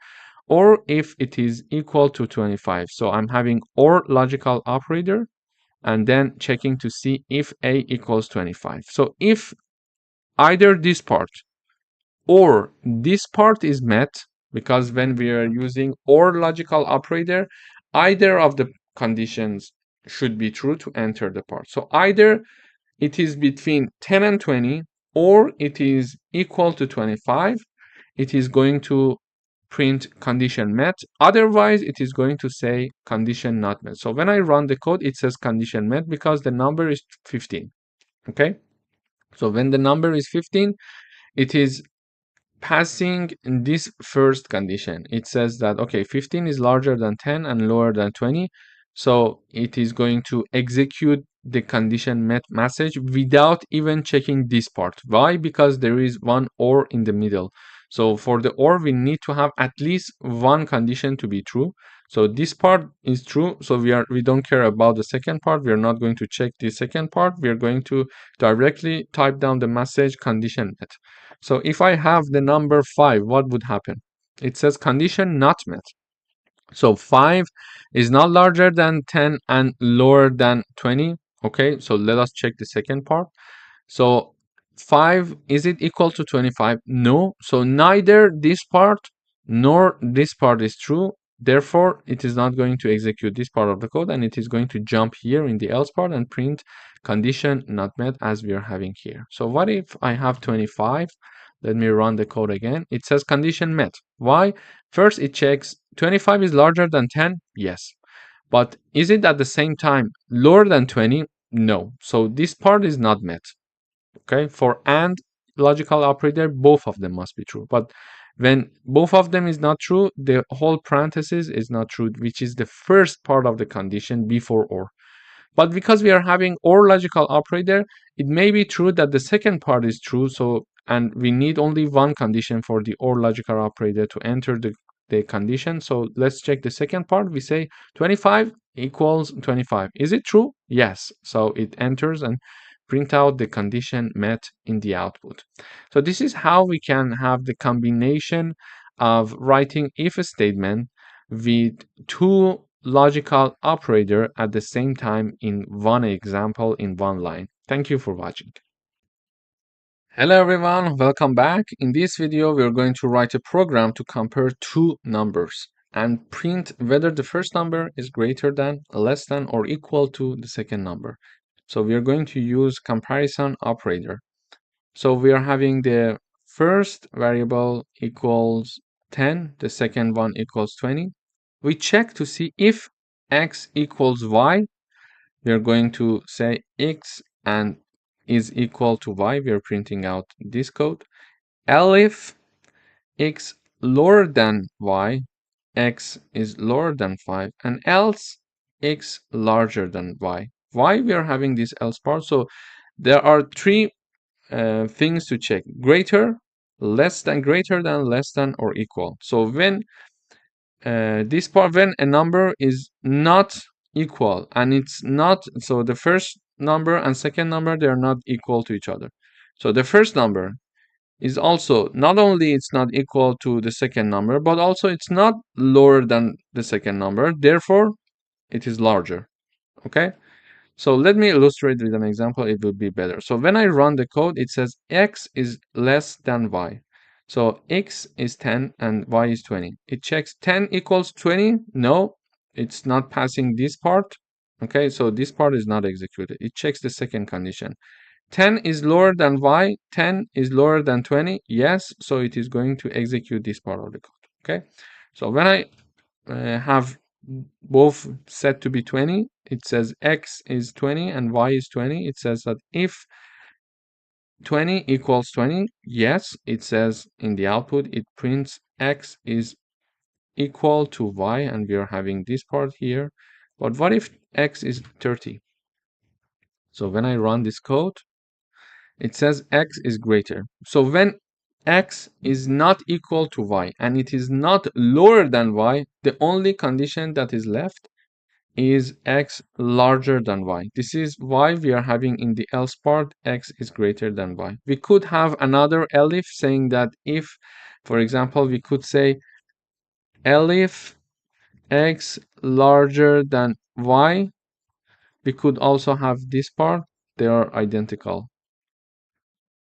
or if it is equal to 25. So I'm having or logical operator and then checking to see if a equals 25. So if either this part or this part is met, because when we are using or logical operator, either of the conditions should be true to enter the part. So either it is between 10 and 20 or it is equal to 25, it is going to print condition met. Otherwise, it is going to say condition not met. So when I run the code, it says condition met because the number is 15. Okay? So when the number is 15, it is passing this first condition. It says that, okay, 15 is larger than 10 and lower than 20. So it is going to execute the condition met message without even checking this part. Why? Because there is one or in the middle. So for the or, we need to have at least one condition to be true. So this part is true. So we don't care about the second part. We are not going to check the second part. We are going to directly type down the message condition met. So if I have the number 5, what would happen? It says condition not met. So 5 is not larger than 10 and lower than 20. Okay, so let us check the second part. So 5, is it equal to 25? No. So neither this part nor this part is true. Therefore, it is not going to execute this part of the code, and it is going to jump here in the else part and print condition not met as we are having here. So what if I have 25? Let me run the code again. It says condition met. Why? First, it checks 25 is larger than 10. Yes. But is it at the same time lower than 20? No. So this part is not met. Okay, for AND logical operator, both of them must be true. But when both of them is not true, the whole parenthesis is not true, which is the first part of the condition before OR. But because we are having OR logical operator, it may be true that the second part is true. So, and we need only one condition for the OR logical operator to enter the condition. So let's check the second part. We say 25 equals 25. Is it true? Yes. So it enters and print out the condition met in the output. So this is how we can have the combination of writing if statement with two logical operator at the same time in one example in one line. Thank you for watching. Hello everyone, welcome back. In this video, we're going to write a program to compare two numbers and print whether the first number is greater than, less than, or equal to the second number. So we are going to use comparison operator. So we are having the first variable equals 10, the second one equals 20. We check to see if x equals y. We are going to say x and is equal to y. We are printing out this code. If x lower than y, x is lower than 5, and else x larger than y. Why we are having this else part? So there are three things to check: greater, less than, less than, or equal. So when this part, when a number is not equal and it's not, so the first number and second number, they are not equal to each other. So the first number is also not only it's not equal to the second number, but also it's not lower than the second number. Therefore, it is larger. Okay. So let me illustrate with an example, it will be better. So when I run the code, it says x is less than y. So x is 10 and y is 20. It checks 10 equals 20. No, it's not passing this part. Okay, so this part is not executed. It checks the second condition. 10 is lower than y, 10 is lower than 20. Yes, so it is going to execute this part of the code. Okay, so when I have both set to be 20, it says x is 20 and y is 20. It says that if 20 equals 20, yes, it says in the output, it prints x is equal to y, and we are having this part here. But what if x is 30? So when I run this code, it says x is greater. So when x is not equal to y and it is not lower than y, the only condition that is left is x larger than y. This is why we are having in the else part x is greater than y. We could have another elif saying that if, for example, we could say elif x larger than y. We could also have this part. They are identical.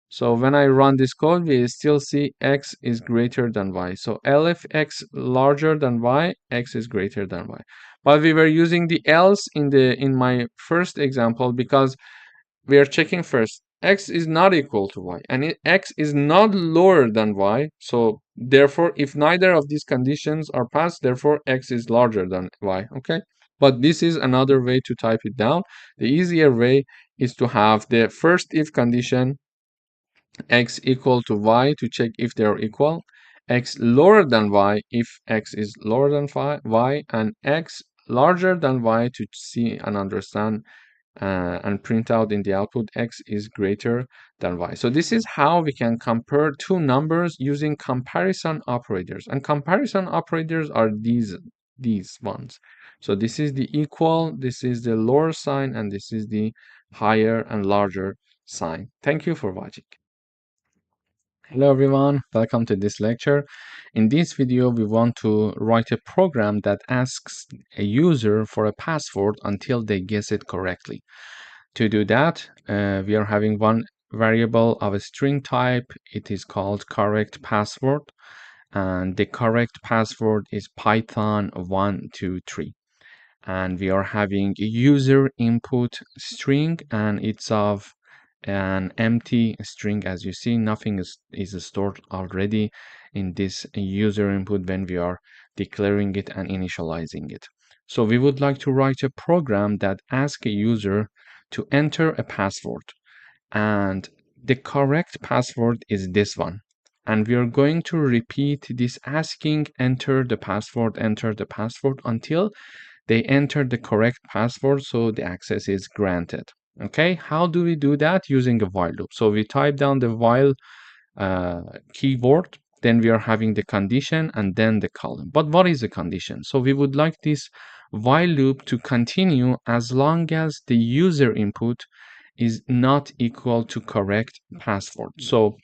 So when I run this code, we still see x is greater than y. So elif x larger than y, x is greater than y. But we were using the else in my first example because we are checking first x is not equal to y and x is not lower than y. So therefore, if neither of these conditions are passed, therefore x is larger than y. Okay. But this is another way to type it down. The easier way is to have the first if condition x equal to y to check if they are equal, x lower than y if x is lower than y, and x larger than y to see and understand and print out in the output x is greater than y. So this is how we can compare two numbers using comparison operators. And comparison operators are these ones. So this is the equal, this is the lower sign, and this is the higher and larger sign. Thank you for watching. Hello everyone, welcome to this lecture. In this video, we want to write a program that asks a user for a password until they guess it correctly. To do that, we are having one variable of a string type. It is called correct password, and the correct password is Python 123. And we are having a user input string, and it's of an empty string. As you see, nothing is stored already in this user input when we are declaring it and initializing it. So we would like to write a program that asks a user to enter a password, and the correct password is this one. And we are going to repeat this asking enter the password until they enter the correct password, so the access is granted. Okay, how do we do that? Using a while loop. So we type down the while keyword, then we are having the condition and then the column. But what is the condition? So we would like this while loop to continue as long as the user input is not equal to correct password. So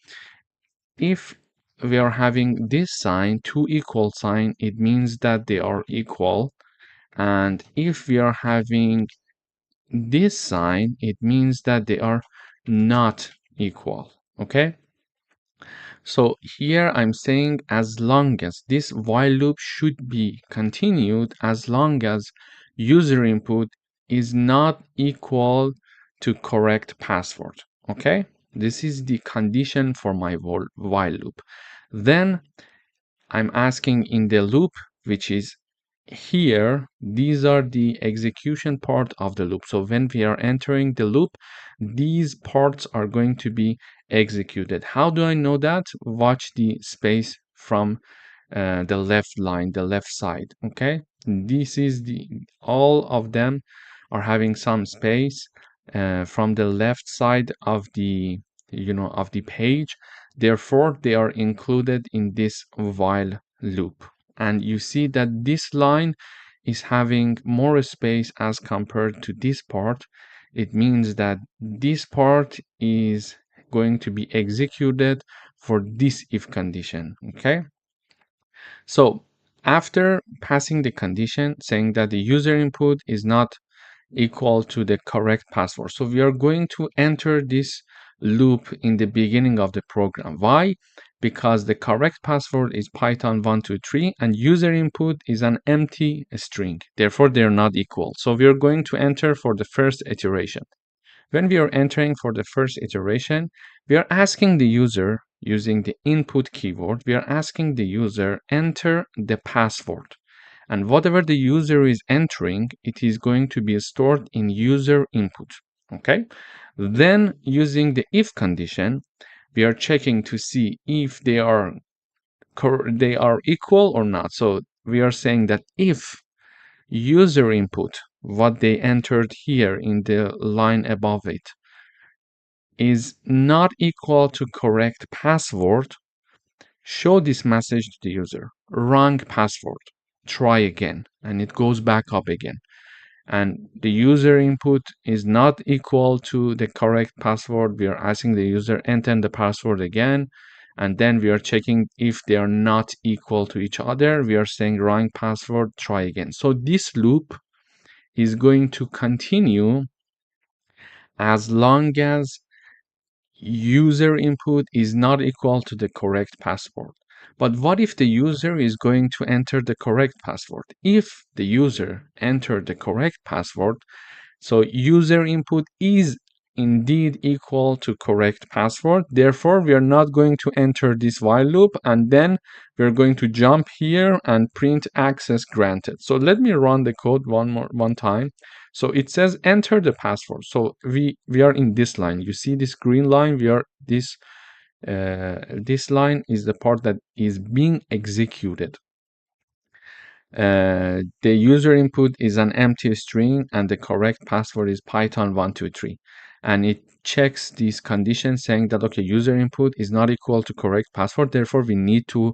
if we are having this sign, two equal sign, it means that they are equal. And if we are having this sign, it means that they are not equal. Okay, so here I'm saying as long as this while loop should be continued as long as user input is not equal to correct password. Okay, this is the condition for my while loop. Then I'm asking in the loop, which is here, these are the execution part of the loop. So when we are entering the loop, these parts are going to be executed. How do I know that? Watch the space from the left line, the left side. Okay, this is the all of them are having some space from the left side of the of the page. Therefore, they are included in this while loop. And you see that this line is having more space as compared to this part. It means that this part is going to be executed for this if condition. Okay, so after passing the condition saying that the user input is not equal to the correct password, so we are going to enter this loop in the beginning of the program. Why? Because the correct password is Python 123 and user input is an empty string. Therefore, they're not equal. So we are going to enter for the first iteration. When we are entering for the first iteration, we are asking the user using the input keyword, we are asking the user enter the password. And whatever the user is entering, it is going to be stored in user input. Okay. Then using the if condition, we are checking to see if they are equal or not. So we are saying that if user input, what they entered here in the line above it, is not equal to correct password, show this message to the user, wrong password, try again, and it goes back up again. And the user input is not equal to the correct password. We are asking the user enter the password again, and then we are checking if they are not equal to each other. We are saying wrong password, try again. So this loop is going to continue as long as user input is not equal to the correct password. But what if the user is going to enter the correct password? If the user entered the correct password, so user input is indeed equal to correct password. Therefore, we are not going to enter this while loop, and then we're going to jump here and print access granted. So let me run the code one time. So it says enter the password. So we are in this line. You see this green line? We are this this line is the part that is being executed. The user input is an empty string and the correct password is python123, and it checks these conditions saying that okay, user input is not equal to correct password, therefore we need to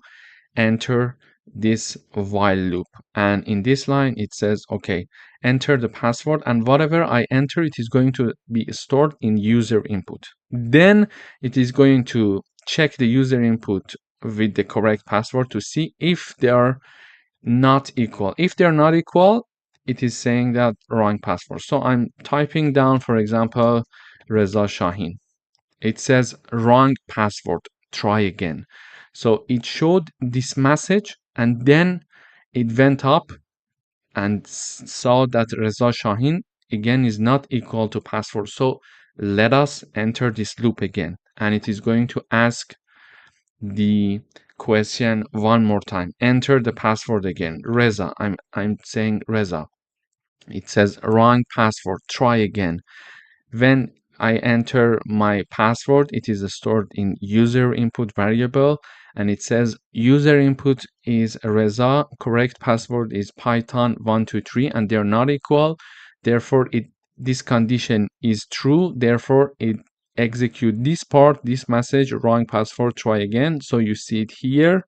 enter this while loop. And in this line it says okay, enter the password, and whatever I enter, it is going to be stored in user input. Then it is going to check the user input with the correct password to see if they are not equal. If they're not equal, it is saying that wrong password. So I'm typing down, for example, Reza Shahin. It says wrong password, try again. So it showed this message and then it went up and saw that Reza Shahin again is not equal to password. So let us enter this loop again, and it is going to ask the question one more time. Enter the password again. Reza, I'm saying Reza. It says wrong password, try again. When I enter my password, it is stored in user input variable, and it says user input is Reza, correct password is python123, and they're not equal. Therefore, this condition is true. Therefore, it execute this part, this message, wrong password, try again. So you see it here.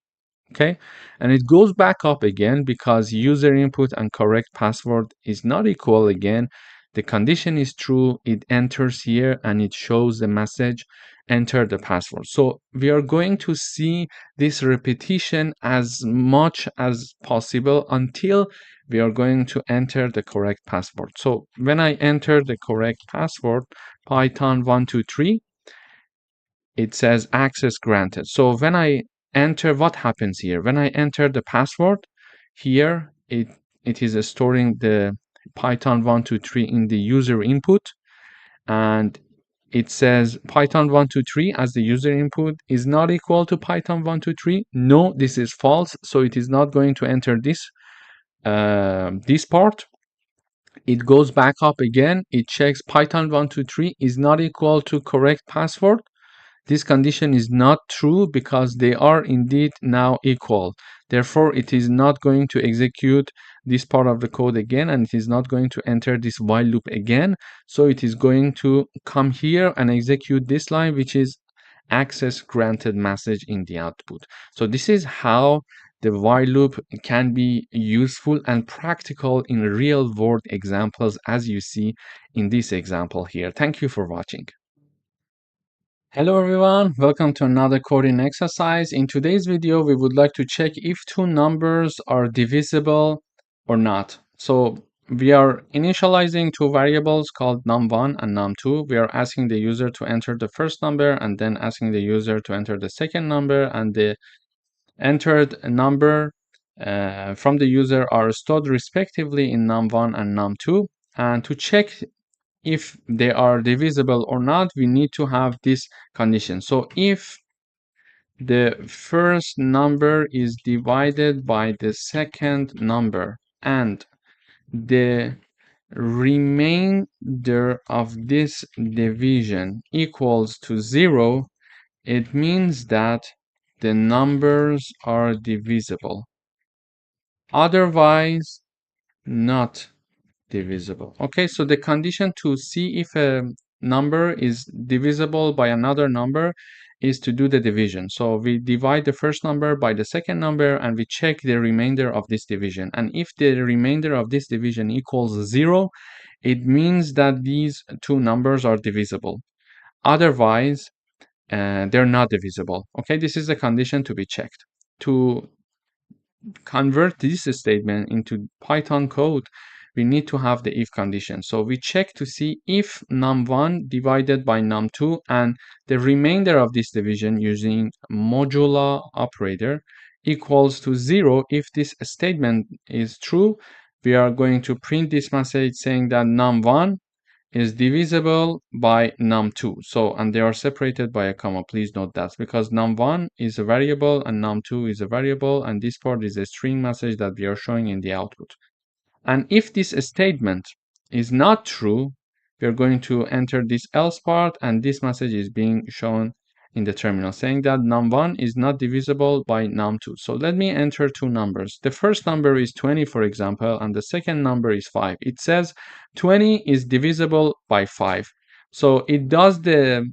Okay, and it goes back up again because user input and correct password is not equal again. The condition is true, it enters here and it shows the message enter the password. So we are going to see this repetition as much as possible until we are going to enter the correct password. So when I enter the correct password, python123, it says access granted. So when I enter, what happens here? When I enter the password here, it is storing the python123 in the user input, and it says python123 as the user input is not equal to python123. No, this is false, so it is not going to enter this part. It goes back up again, it checks python123 is not equal to correct password. This condition is not true because they are indeed now equal. Therefore, it is not going to execute this part of the code again, and it is not going to enter this while loop again. So it is going to come here and execute this line, which is access granted message in the output. So this is how the while loop can be useful and practical in real world examples, as you see in this example here. Thank you for watching. Hello everyone, welcome to another coding exercise. In today's video, we would like to check if two numbers are divisible or not. So we are initializing two variables called num1 and num2. We are asking the user to enter the first number and then asking the user to enter the second number, and the entered number from the user are stored respectively in num1 and num2. And to check if they are divisible or not, we need to have this condition. So if the first number is divided by the second number and the remainder of this division equals to 0, it means that the numbers are divisible. Otherwise, not divisible. Okay, so the condition to see if a number is divisible by another number is to do the division. So we divide the first number by the second number and we check the remainder of this division. And if the remainder of this division equals 0, it means that these two numbers are divisible. Otherwise, they're not divisible. Okay, this is the condition to be checked. To convert this statement into Python code, we need to have the if condition. So we check to see if num1 divided by num2 and the remainder of this division using modulo operator equals to 0. If this statement is true, we are going to print this message saying that num1 is divisible by num2. So, and they are separated by a comma. Please note that because num1 is a variable and num2 is a variable, and this part is a string message that we are showing in the output. And if this statement is not true, we are going to enter this else part, and this message is being shown in the terminal saying that num1 is not divisible by num2. So let me enter two numbers. The first number is 20, for example, and the second number is 5. It says 20 is divisible by 5. So it does the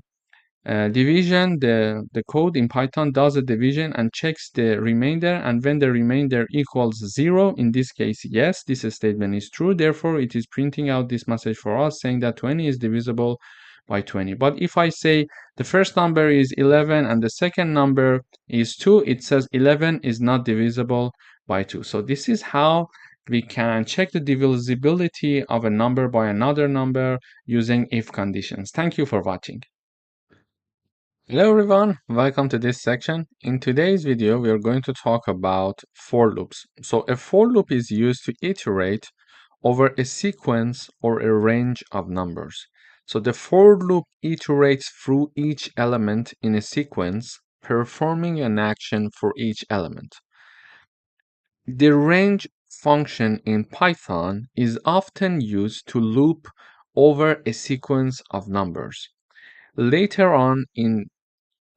division, the code in Python does a division and checks the remainder, and when the remainder equals 0, in this case, yes, this statement is true. Therefore, it is printing out this message for us saying that 20 is divisible by 20. But if I say the first number is 11 and the second number is 2, it says 11 is not divisible by 2. So this is how we can check the divisibility of a number by another number using if conditions. Thank you for watching. Hello everyone, welcome to this section. In today's video, we are going to talk about for loops. So a for loop is used to iterate over a sequence or a range of numbers. So the for loop iterates through each element in a sequence, performing an action for each element. The range function in Python is often used to loop over a sequence of numbers. Later on in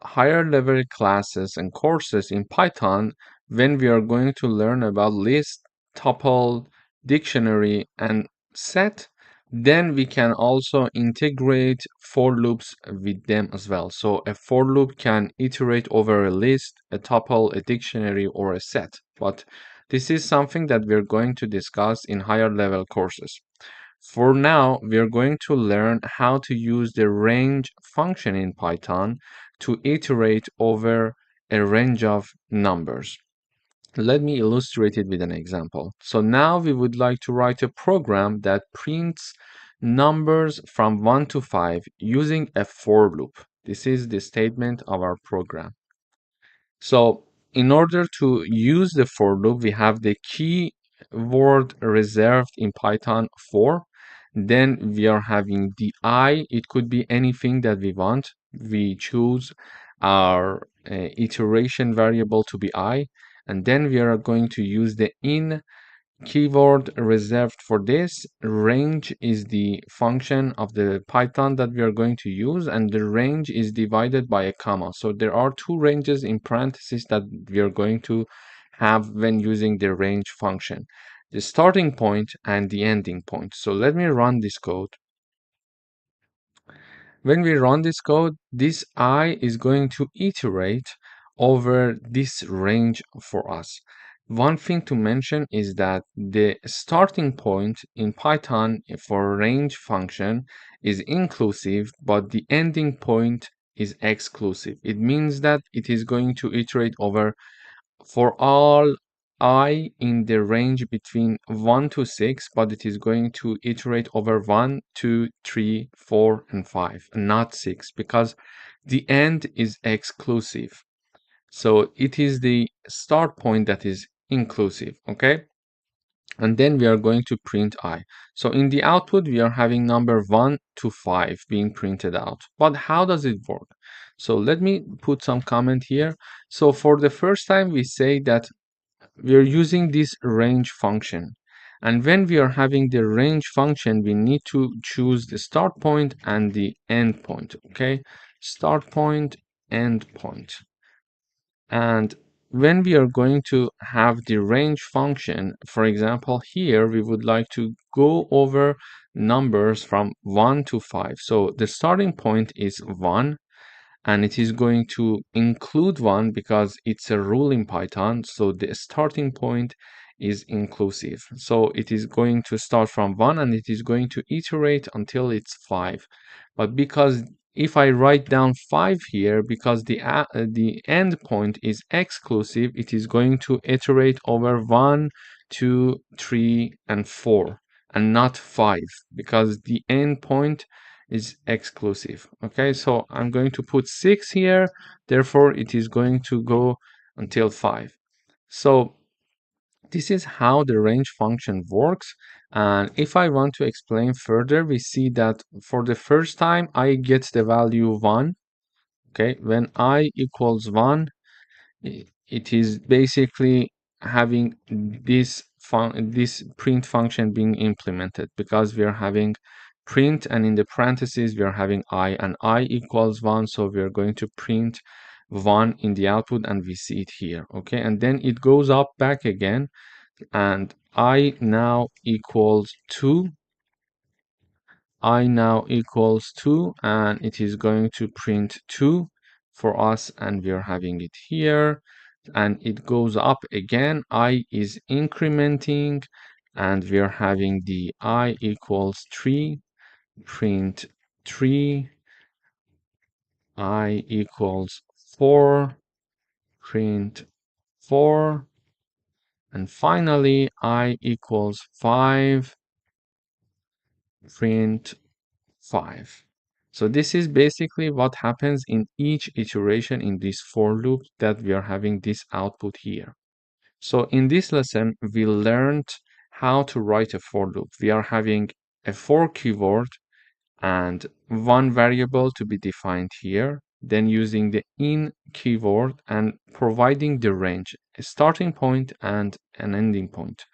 higher level classes and courses in Python, when we are going to learn about list, tuple, dictionary, and set, then we can also integrate for loops with them as well. So a for loop can iterate over a list, a tuple, a dictionary, or a set. But this is something that we're going to discuss in higher level courses. For now, we are going to learn how to use the range function in Python to iterate over a range of numbers. Let me illustrate it with an example. So now we would like to write a program that prints numbers from 1 to 5 using a for loop. This is the statement of our program. So in order to use the for loop, we have the keyword reserved in Python for. Then we are having the I. It could be anything that we want. We choose our iteration variable to be I. And then we are going to use the in keyword reserved for this. Range is the function of the Python that we are going to use, and the range is divided by a comma. So there are two ranges in parentheses that we are going to have when using the range function, the starting point and the ending point. So let me run this code. When we run this code, this I is going to iterate over this range for us. One thing to mention is that the starting point in Python for range function is inclusive, but the ending point is exclusive. It means that it is going to iterate over for all I in the range between 1 to 6, but it is going to iterate over 1, 2, 3, 4, and 5, and not 6, because the end is exclusive. So it is the start point that is inclusive, okay? And then we are going to print I. So in the output, we are having number 1 to 5 being printed out. But how does it work? So let me put some comment here. So for the first time, we say that we are using this range function. And when we are having the range function, we need to choose the start point and the end point, okay? Start point, end point. And when we are going to have the range function, for example, here we would like to go over numbers from 1 to 5. So the starting point is 1, and it is going to include 1 because it's a rule in Python. So the starting point is inclusive. So it is going to start from 1 and it is going to iterate until it's 5. But because if I write down 5 here, because the end point is exclusive, it is going to iterate over 1, 2, 3, and 4, and not 5, because the end point is exclusive. Okay, so I'm going to put 6 here, therefore it is going to go until 5. So this is how the range function works. And if I want to explain further, we see that for the first time I get the value 1. Okay, when I equals 1, it is basically having this print function being implemented, because we are having print, and in the parentheses we are having I, and I equals 1, so we are going to print 1 in the output, and we see it here. Okay, and then it goes up back again, and I now equals 2. I now equals 2, and it is going to print 2 for us, and we are having it here, and it goes up again. I is incrementing, and we are having the I equals 3, print 3, I equals 4, print 4, and finally I equals 5, print 5. So this is basically what happens in each iteration in this for loop, that we are having this output here. So in this lesson, we learned how to write a for loop. We are having a for keyword and one variable to be defined here, then using the in keyword and providing the range, a starting point and an ending point.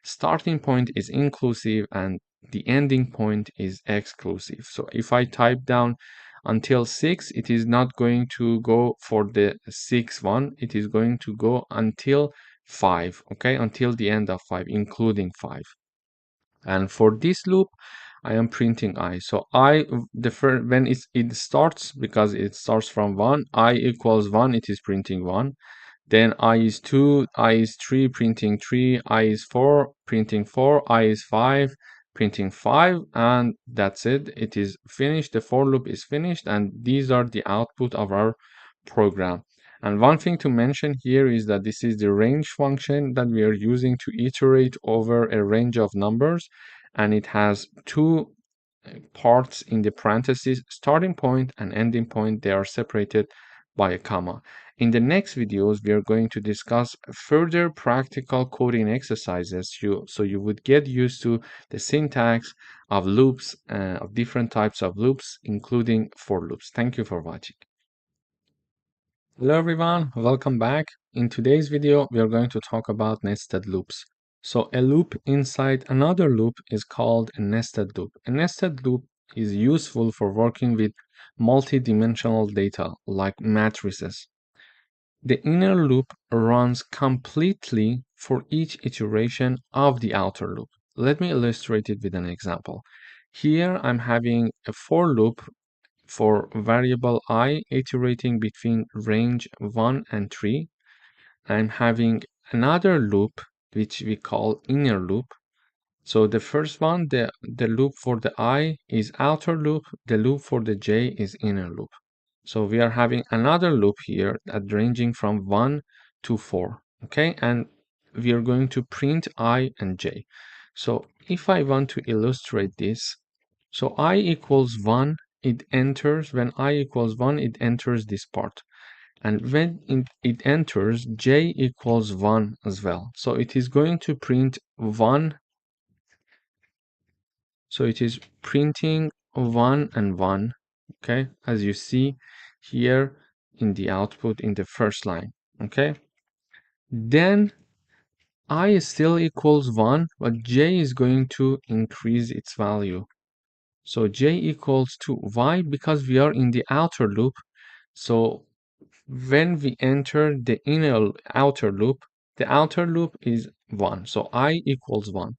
Starting point is inclusive and the ending point is exclusive. So if I type down until 6, it is not going to go for the 6th one, it is going to go until 5, okay, until the end of 5, including 5. And for this loop, I am printing I. So I, the first, when it starts, because it starts from 1, I equals 1, it is printing 1. Then I is 2, I is 3, printing 3, I is 4, printing 4, I is 5, printing 5, and that's it. It is finished. The for loop is finished, and these are the output of our program. And one thing to mention here is that this is the range function that we are using to iterate over a range of numbers, and it has two parts in the parentheses, starting point and ending point. They are separated by a comma. In the next videos, we are going to discuss further practical coding exercises, so you would get used to the syntax of loops, of different types of loops, including for loops. Thank you for watching. Hello everyone, welcome back. In today's video, we are going to talk about nested loops. So a loop inside another loop is called a nested loop. A nested loop is useful for working with multi-dimensional data like matrices. The inner loop runs completely for each iteration of the outer loop. Let me illustrate it with an example. Here I'm having a for loop for variable I iterating between range 1 and 3. I'm having another loop which we call inner loop. So the first one, the loop for the I is outer loop, the loop for the J is inner loop. So we are having another loop here that ranging from 1 to 4, okay? And we are going to print I and J. So if I want to illustrate this, so I equals 1, it enters, when I equals 1, it enters this part. And when it enters, J equals 1 as well. So it is going to print 1. So it is printing 1 and 1, okay, as you see here in the output in the first line, okay. Then I still equals 1, but J is going to increase its value. So J equals to Y, because we are in the outer loop. So when we enter the inner outer loop, the outer loop is 1. So I equals 1.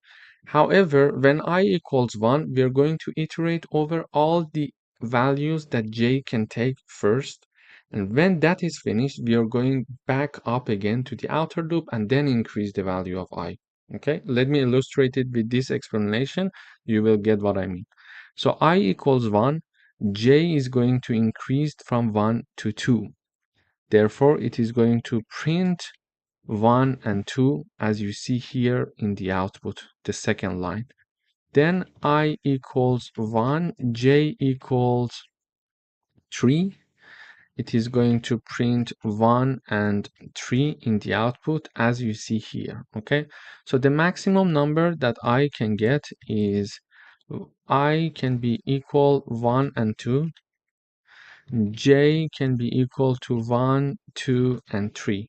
However, when I equals 1, we are going to iterate over all the values that J can take first. And when that is finished, we are going back up again to the outer loop and then increase the value of I. Okay, let me illustrate it with this explanation. You will get what I mean. So I equals 1, J is going to increase from 1 to 2. Therefore, it is going to print 1 and 2 as you see here in the output, the second line. Then I equals 1, J equals 3. It is going to print 1 and 3 in the output as you see here, okay? So the maximum number that I can get is I can be equal 1 and 2. J can be equal to 1, 2, and 3.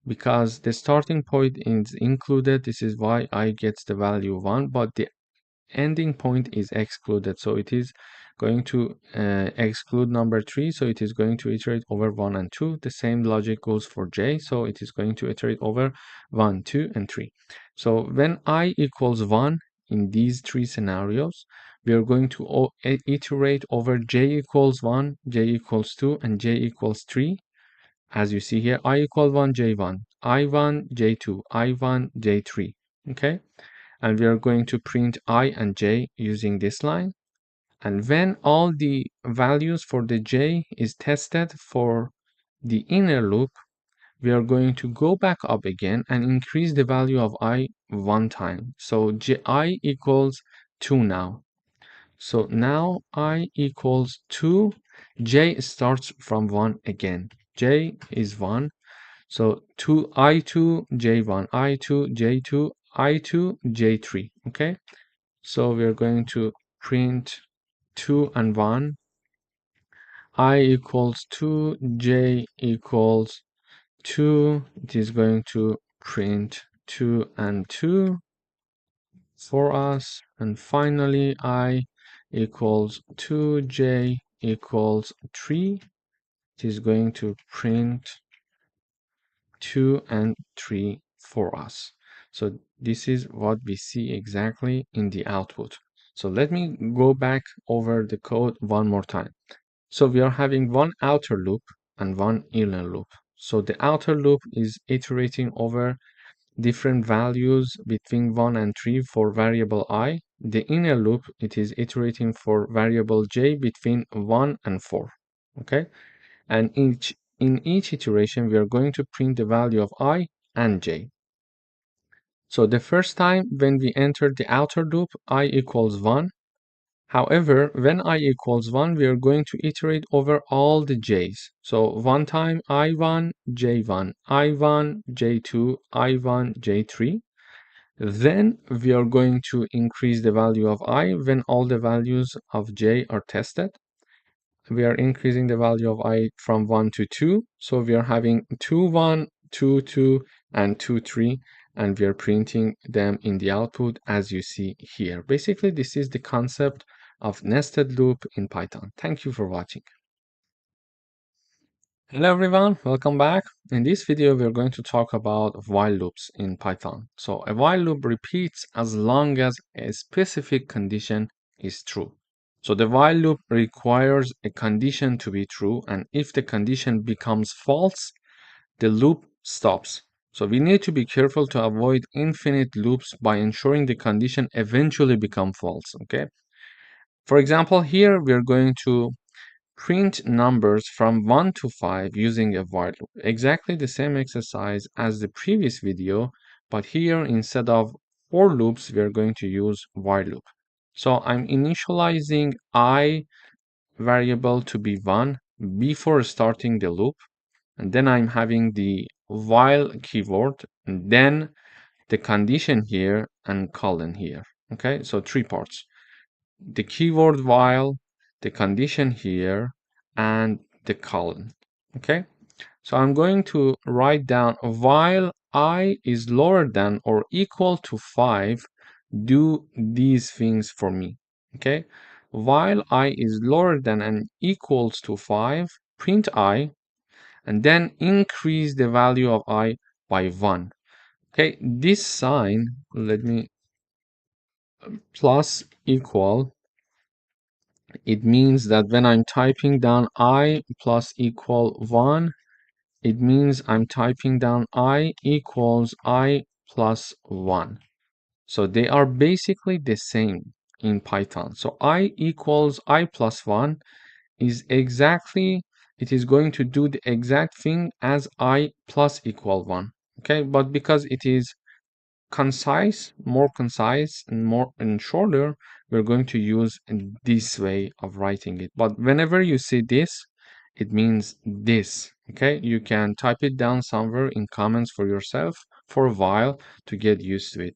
Because the starting point is included, this is why I get the value 1, but the ending point is excluded, so it is going to exclude number 3, so it is going to iterate over 1 and 2. The same logic goes for j, so it is going to iterate over 1, 2, and 3. So when I equals 1 in these 3 scenarios, we are going to iterate over j equals 1, j equals 2, and j equals 3. As you see here, I equal 1, j1, I1, j2, I1, j3. Okay, and we are going to print I and j using this line. And when all the values for the j is tested for the inner loop, we are going to go back up again and increase the value of I one time. So I equals 2 now. So now I equals 2, j starts from 1 again. J is 1. So 2 I2, J1, I2, J2, I2, J3. Okay. So we're going to print 2 and 1. I equals 2, J equals 2. It is going to print 2 and 2 for us. And finally, I equals 2, J equals 3. It is going to print 2 and 3 for us. So this is what we see exactly in the output. So let me go back over the code one more time. So we are having one outer loop and one inner loop. So the outer loop is iterating over different values between 1 and 3 for variable I. The inner loop, it is iterating for variable j between 1 and 4. Okay, and in each iteration we are going to print the value of I and j. So the first time when we enter the outer loop, I equals 1. However, when I equals 1, we are going to iterate over all the j's. So one time I1, J1, I1, J2, I1, J3. Then we are going to increase the value of I when all the values of j are tested. We are increasing the value of I from 1 to 2. So we are having 2, 1, 2, 2, and 2, 3. And we are printing them in the output as you see here. Basically, this is the concept of nested loop in Python. Thank you for watching. Hello everyone, welcome back. In this video, we're going to talk about while loops in Python. So a while loop repeats as long as a specific condition is true. So the while loop requires a condition to be true, and if the condition becomes false, the loop stops. So we need to be careful to avoid infinite loops by ensuring the condition eventually becomes false, okay? For example, here we're going to print numbers from 1 to 5 using a while loop. Exactly the same exercise as the previous video, but here instead of for loops, we are going to use while loop. So I'm initializing I variable to be 1 before starting the loop, and then I'm having the while keyword, and then the condition here and colon here. Okay, so 3 parts. The keyword while, the condition here, and the colon. Okay, so I'm going to write down while I is lower than or equal to 5, do these things for me. Okay, while I is lower than and equals to 5, print I, and then increase the value of I by 1. Okay, this sign, let me plus equal, it means that when I'm typing down I plus equal 1, it means I'm typing down I equals I plus 1. So they are basically the same in Python. So I equals I plus 1 is exactly, it is going to do the exact thing as I plus equal 1. Okay, but because it is more concise and shorter, we're going to use this way of writing it. But whenever you see this, it means this. Okay, you can type it down somewhere in comments for yourself for a while to get used to it.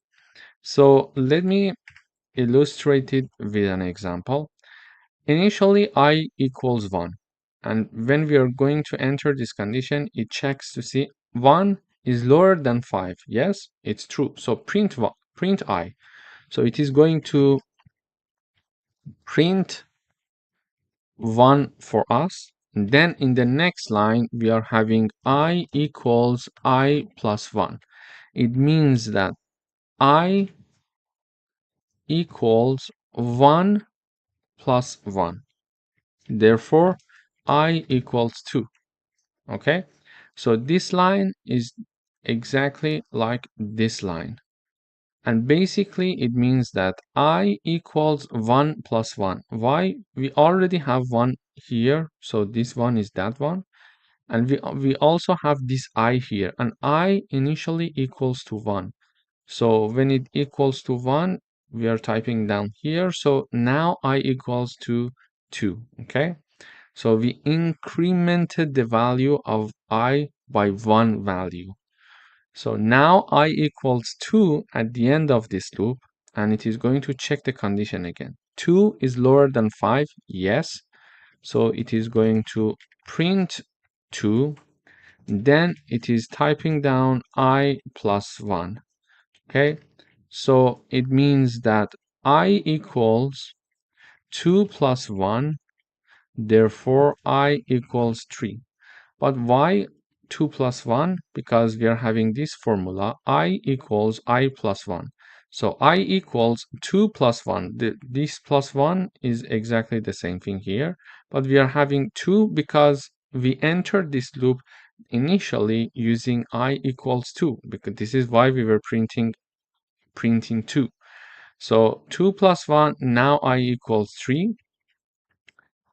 So let me illustrate it with an example. Initially I equals 1, and when we are going to enter this condition, it checks to see 1 is lower than 5. Yes, it's true. So print I. So it is going to print 1 for us. And then in the next line, we are having I equals I plus 1. It means that I equals 1 plus 1. Therefore, I equals 2. Okay? So this line is exactly like this line. And basically, it means that I equals 1 plus 1. Why? We already have 1 here. So this one is that one. And we also have this I here. And I initially equals to 1. So when it equals to 1, we are typing down here. So now I equals to 2. Okay? So we incremented the value of I by 1 value. So now I equals 2 at the end of this loop, and it is going to check the condition again. 2 is lower than 5, yes. So it is going to print 2. Then it is typing down I plus 1. Okay, so it means that I equals 2 plus 1, therefore I equals 3. But why 2 plus 1? Because we are having this formula, I equals I plus 1. So I equals 2 plus 1. This plus 1 is exactly the same thing here, but we are having 2 because we entered this loop initially using I equals 2, because this is why we were printing 2. So 2 plus 1, now I equals 3.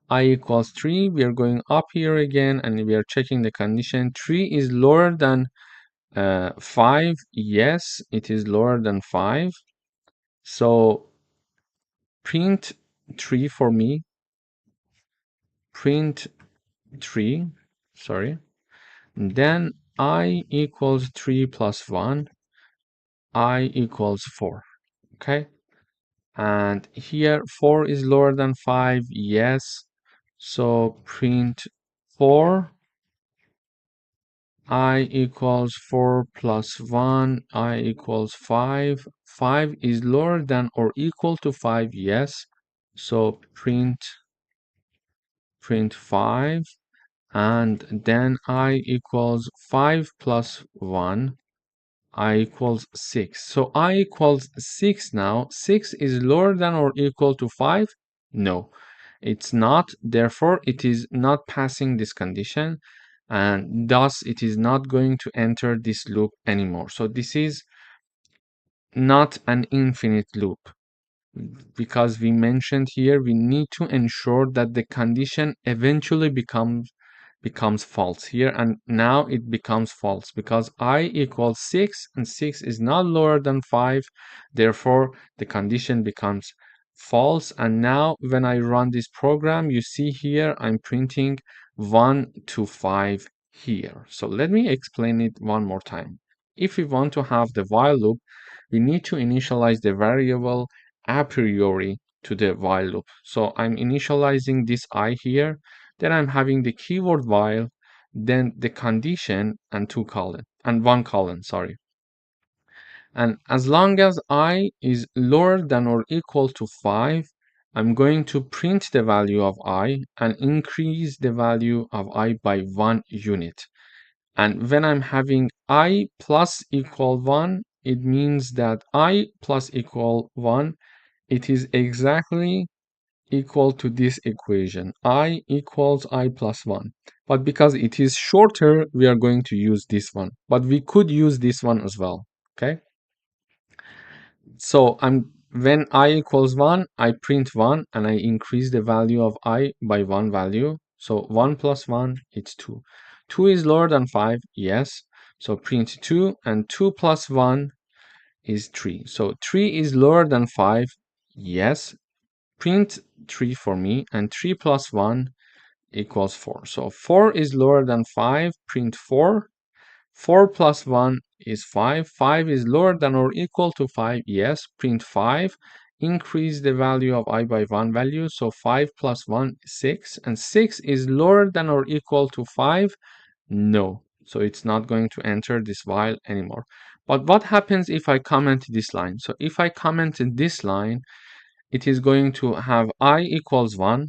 I equals 3, we are going up here again and we are checking the condition. 3 is lower than 5. Yes, it is lower than 5. So print 3 for me. Print 3, sorry. And then I equals 3 plus 1. I equals 4. Okay. And here 4 is lower than 5. Yes. So print 4. I equals 4 plus 1. I equals 5. 5 is lower than or equal to 5. Yes. So print 5. And then I equals 5 plus 1. I equals 6. So I equals 6 now. 6 is lower than or equal to 5? No, it's not. Therefore, it is not passing this condition, and thus it is not going to enter this loop anymore. So this is not an infinite loop, because we mentioned here we need to ensure that the condition eventually becomes false here, and now it becomes false because I equals 6 and 6 is not lower than 5. Therefore, the condition becomes false, and now when I run this program, you see here I'm printing 1 to 5 here. So let me explain it one more time. If we want to have the while loop, we need to initialize the variable a priori to the while loop. So I'm initializing this I here, then I'm having the keyword while, then the condition and one colon, sorry. And as long as I is lower than or equal to 5, I'm going to print the value of I and increase the value of I by 1 unit. And when I'm having I plus equal 1, it means that I plus equal 1, it is exactly equal to this equation. I equals I plus 1. But because it is shorter, we are going to use this one. But we could use this one as well. Okay? So when I equals 1, I print 1 and I increase the value of I by 1 value. So 1 plus 1, it's 2. 2 is lower than 5, yes. So print 2, and 2 plus 1 is 3. So 3 is lower than 5, yes. Print 3 for me, and 3 plus 1 equals 4. So 4 is lower than 5, print 4. 4 plus 1 is 5. 5 is lower than or equal to 5, yes. Print 5. Increase the value of I by 1 value. So 5 plus 1 is 6. And 6 is lower than or equal to 5? No. So it's not going to enter this while anymore. But what happens if I comment this line? So if I comment this line, it is going to have I equals 1.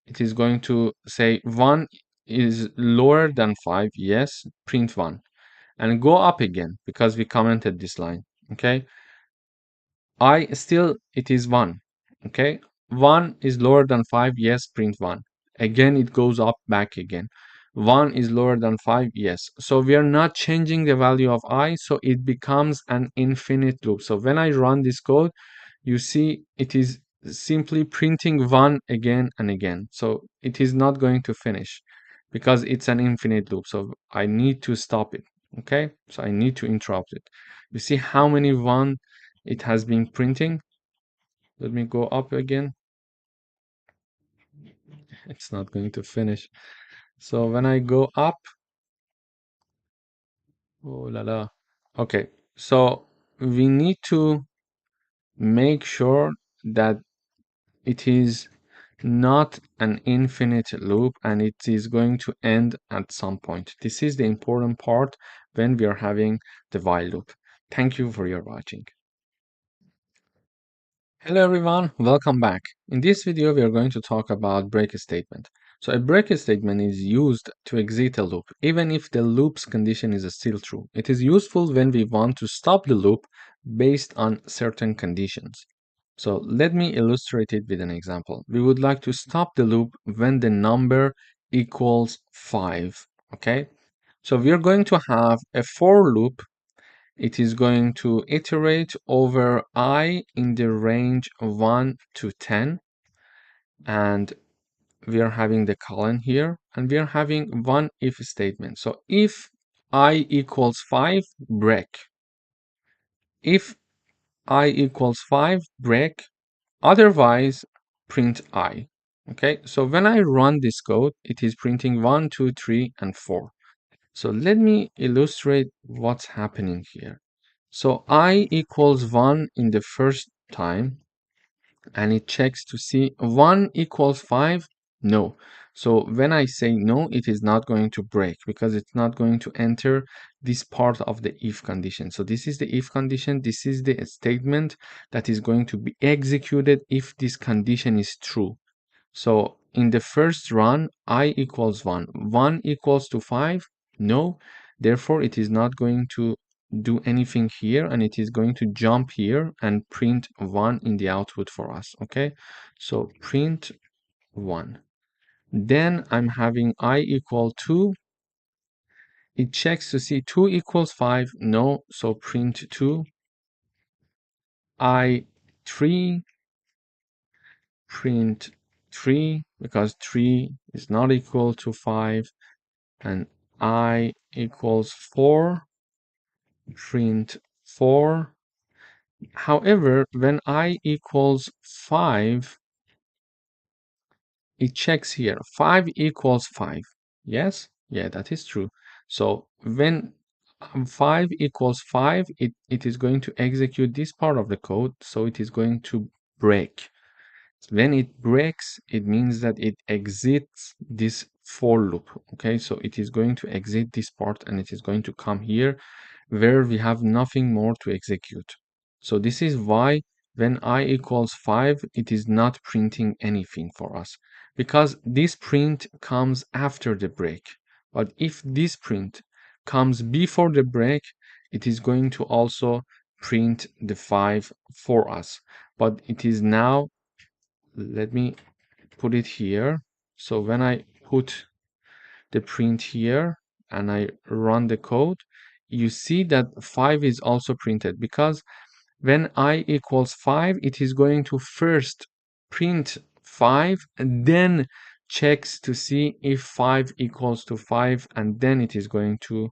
It is going to say 1 is lower than 5. Yes, print 1. And go up again because we commented this line. Okay. I still, it is 1. Okay. 1 is lower than 5. Yes, print 1. Again, it goes up back again. 1 is lower than 5. Yes. So we are not changing the value of I. So it becomes an infinite loop. So when I run this code, you see it is simply printing 1 again and again. So it is not going to finish because it's an infinite loop. So I need to stop it. Okay. So I need to interrupt it. You see how many 1 it has been printing. Let me go up again. It's not going to finish. So when I go up, oh la la. Okay, so we need to make sure that it is not an infinite loop and it is going to end at some point. This is the important part when we are having the while loop. Thank you for your watching. Hello everyone, welcome back. In this video, we are going to talk about break statement. So a break statement is used to exit a loop, even if the loop's condition is still true. It is useful when we want to stop the loop based on certain conditions. So let me illustrate it with an example. We would like to stop the loop when the number equals 5, okay? So we are going to have a for loop. It is going to iterate over I in the range 1 to 10, and we are having the colon here, and we are having one if statement. So if I equals 5, break. If I equals 5, break. Otherwise, print I. Okay, so when I run this code, it is printing 1, 2, 3, and 4. So let me illustrate what's happening here. So I equals 1 in the first time, and it checks to see 1 equals 5. No. So when I say no, it is not going to break because it's not going to enter this part of the if condition. So this is the if condition. This is the statement that is going to be executed if this condition is true. So in the first run, I equals 1. 1 equals to 5? No. Therefore, it is not going to do anything here, and it is going to jump here and print 1 in the output for us. Okay. So print 1. Then I'm having I equal 2. It checks to see 2 equals 5. No. So print 2. I 3. Print 3 because 3 is not equal to 5. And I equals 4, print 4. However, when I equals 5, it checks here. 5 equals 5. Yes? Yeah, that is true. So when 5 equals 5, it is going to execute this part of the code. So it is going to break. When it breaks, it means that it exits this for loop. Okay, so it is going to exit this part and it is going to come here where we have nothing more to execute. So this is why when I equals 5, it is not printing anything for us because this print comes after the break. But if this print comes before the break, it is going to also print the 5 for us. But it is now, let me put it here. So when I put the print here and I run the code, you see that 5 is also printed because when I equals 5, it is going to first print 5 and then checks to see if 5 equals to 5, and then it is going to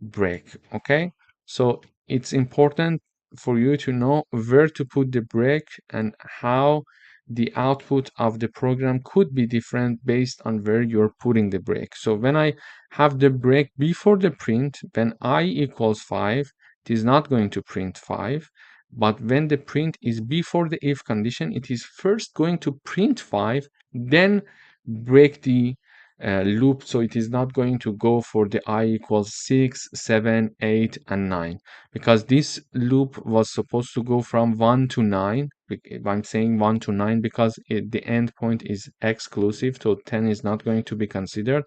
break. Okay, so it's important for you to know where to put the break and how the output of the program could be different based on where you're putting the break. So when I have the break before the print, when I equals 5, it is not going to print 5. But when the print is before the if condition, it is first going to print 5, then break the loop. So it is not going to go for the I equals 6, 7, 8, and 9 because this loop was supposed to go from 1 to 9. I'm saying 1 to 9 because the endpoint is exclusive, so 10 is not going to be considered.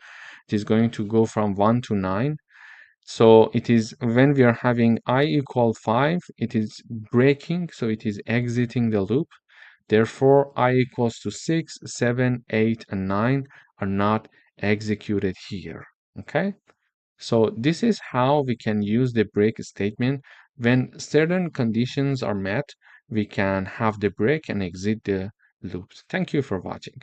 It is going to go from 1 to 9. So it is when we are having I equal 5, it is breaking, so it is exiting the loop. Therefore, I equals to 6, 7, 8, and 9 are not executed here. Okay? So this is how we can use the break statement. When certain conditions are met, we can have the break and exit the loops. Thank you for watching.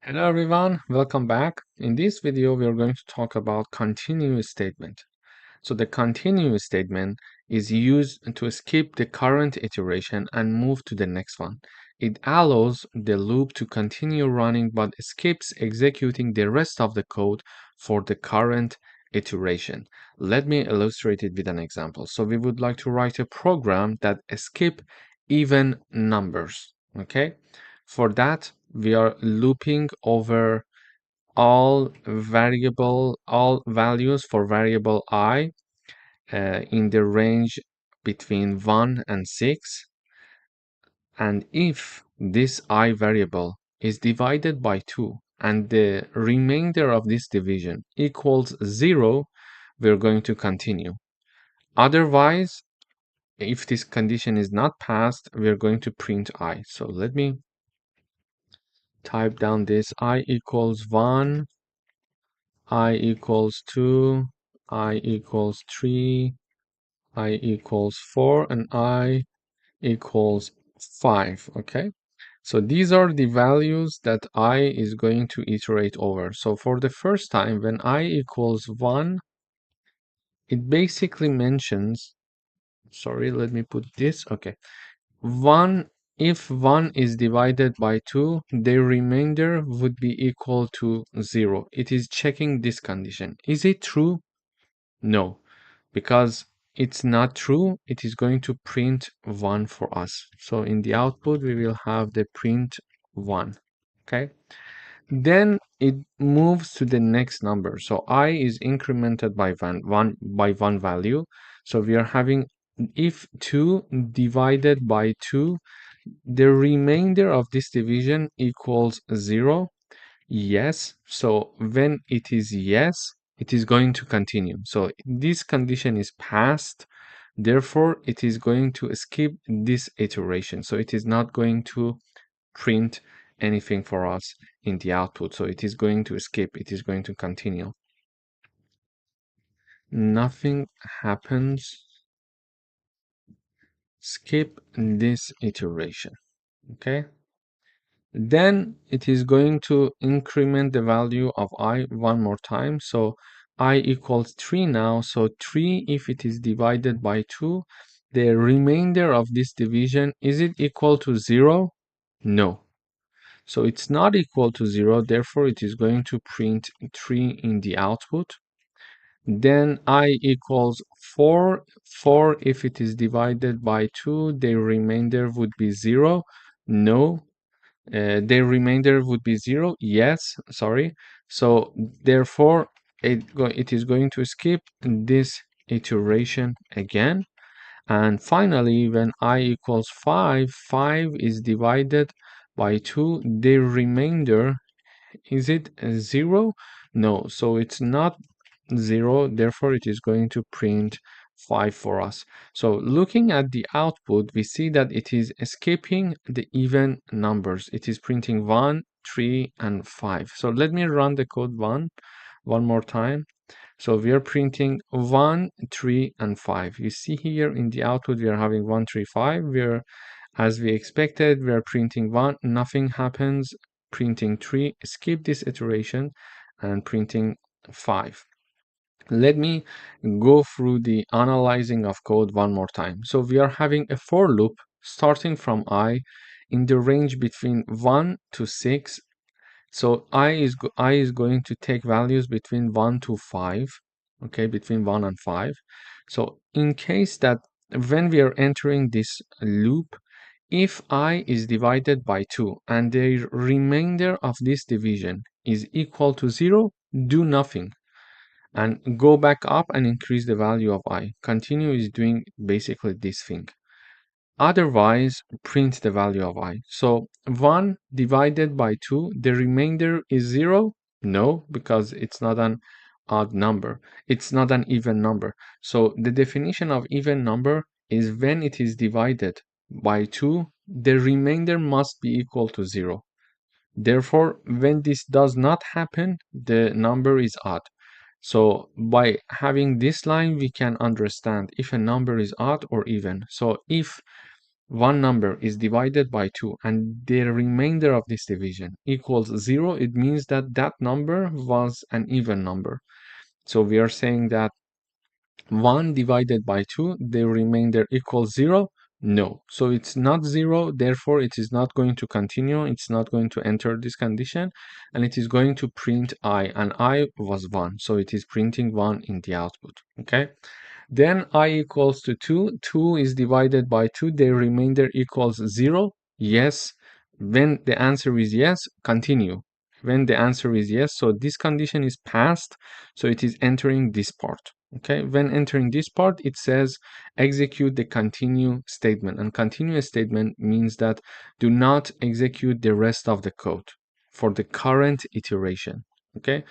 Hello everyone, welcome back. In this video, we are going to talk about continue statement. So the continue statement is used to skip the current iteration and move to the next one. It allows the loop to continue running but skips executing the rest of the code for the current iteration. Let me illustrate it with an example. So we would like to write a program that skip even numbers. Okay. For that, we are looping over all values for variable I in the range between 1 and 6, and if this I variable is divided by 2 and the remainder of this division equals 0, we're going to continue. Otherwise, if this condition is not passed, we're going to print I. So let me type down this I equals 1, I equals 2, I equals 3, I equals 4, and I equals 5. Okay, so these are the values that I is going to iterate over. So for the first time, when I equals 1, it basically mentions, sorry, let me put this. Okay, 1, if 1 is divided by 2, the remainder would be equal to 0. It is checking this condition. Is it true? No, because it's not true, it is going to print 1 for us. So in the output, we will have the print 1. Okay. Then it moves to the next number. So I is incremented by one value. So we are having if 2 divided by 2, the remainder of this division equals 0. Yes. So when it is yes, it is going to continue. So this condition is passed. Therefore, it is going to skip this iteration. So it is not going to print anything for us in the output. So it is going to skip. It is going to continue. Nothing happens. Skip this iteration. Okay. Then it is going to increment the value of I one more time. So I equals 3 now. So 3, if it is divided by 2, the remainder of this division, is it equal to 0? No. So it's not equal to 0. Therefore, it is going to print 3 in the output. Then I equals 4. 4, if it is divided by 2, the remainder would be 0. No. The remainder would be 0. Yes, sorry. So therefore, it is going to skip this iteration again. And finally, when I equals 5, 5 is divided by 2. The remainder, is it 0? No, so it's not 0. Therefore, it is going to print 5 for us. So looking at the output, we see that it is skipping the even numbers. It is printing 1, 3, and 5. So let me run the code one more time. So we are printing 1, 3, and 5. You see here in the output, we are having 1, 3, 5. As we expected, we are printing 1, nothing happens, printing 3, skip this iteration, and printing 5. Let me go through the analyzing of code one more time. So we are having a for loop starting from I in the range between 1 to 6. So I is going to take values between 1 to 5, okay, between 1 and 5. So in case that when we are entering this loop, if I is divided by 2 and the remainder of this division is equal to 0, do nothing and go back up and increase the value of I. Continue is doing basically this thing. Otherwise, print the value of I. So 1 divided by 2, the remainder is 0? No, because it's not an odd number. It's not an even number. So the definition of even number is when it is divided by 2, the remainder must be equal to 0. Therefore, when this does not happen, the number is odd. So by having this line, we can understand if a number is odd or even. So if one number is divided by 2 and the remainder of this division equals 0, it means that that number was an even number. So we are saying that 1 divided by 2, the remainder equals 0. No, so it's not 0, therefore it is not going to continue, it's not going to enter this condition, and it is going to print I, and I was 1, so it is printing 1 in the output. Okay, then I equals to 2. 2 is divided by 2. The remainder equals 0. Yes. When the answer is yes, continue. When the answer is yes, so this condition is passed. So it is entering this part. Okay. When entering this part, it says execute the continue statement. And continue statement means that do not execute the rest of the code for the current iteration. Okay.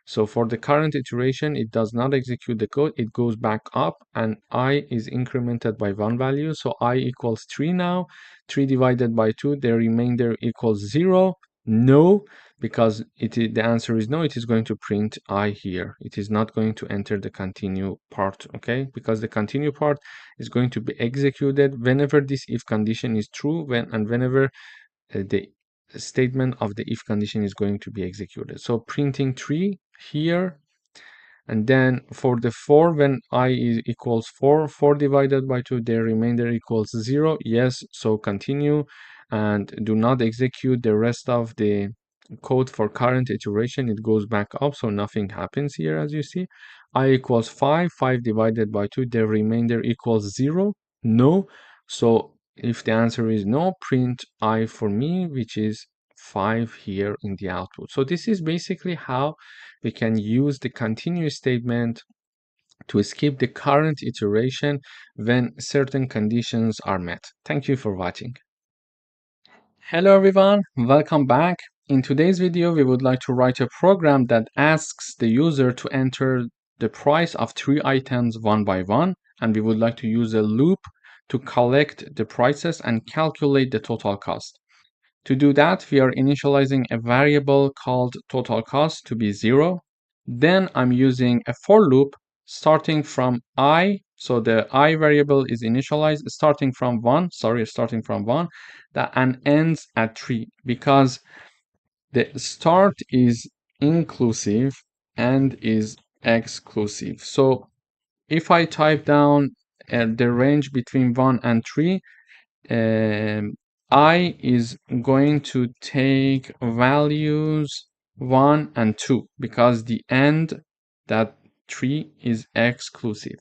So for the current iteration, it does not execute the code. It goes back up and I is incremented by 1 value. So I equals 3 now. 3 divided by 2, the remainder equals 0. No, because the answer is no. It is going to print I here. It is not going to enter the continue part, okay? Because the continue part is going to be executed whenever this if condition is true and whenever the statement of the if condition is going to be executed. So printing 3 here, and then for the 4, when I is equals 4, 4 divided by 2, the remainder equals 0. Yes, so continue and do not execute the rest of the code for current iteration. It goes back up, so nothing happens here as you see. I equals 5, 5 divided by 2, the remainder equals 0. No, so if the answer is no, print I for me, which is 5 here in the output. So this is basically how we can use the continue statement to skip the current iteration when certain conditions are met. Thank you for watching. Hello everyone, welcome back. In today's video, we would like to write a program that asks the user to enter the price of 3 items one by one, and we would like to use a loop to collect the prices and calculate the total cost. To do that, we are initializing a variable called total cost to be 0. Then I'm using a for loop starting from I. So the I variable is initialized starting from 1, and ends at 3 because the start is inclusive and is exclusive. So if I type down the range between 1 and 3, I is going to take values 1 and 2 because the end that 3 is exclusive.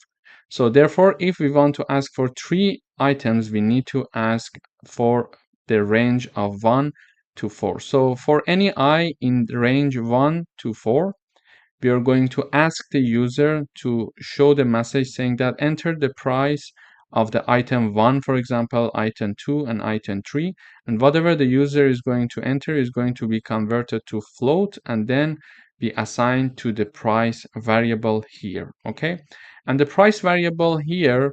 So therefore, if we want to ask for 3 items, we need to ask for the range of 1 to 4. So for any I in the range 1 to 4, we are going to ask the user to show the message saying that enter the price of the item 1, for example, item 2 and item 3, and whatever the user is going to enter is going to be converted to float and then be assigned to the price variable here, okay? And the price variable here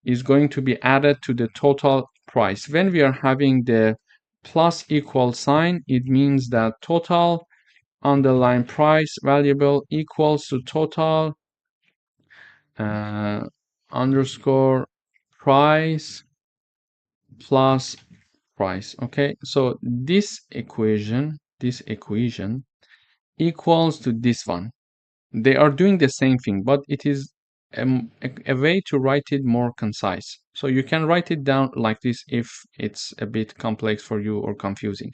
is going to be added to the total price. When we are having the plus equal sign, it means that total underline price variable equals to total underscore price plus price. Okay, so this equation equals to this one. They are doing the same thing, but it is a way to write it more concise. So you can write it down like this if it's a bit complex for you or confusing.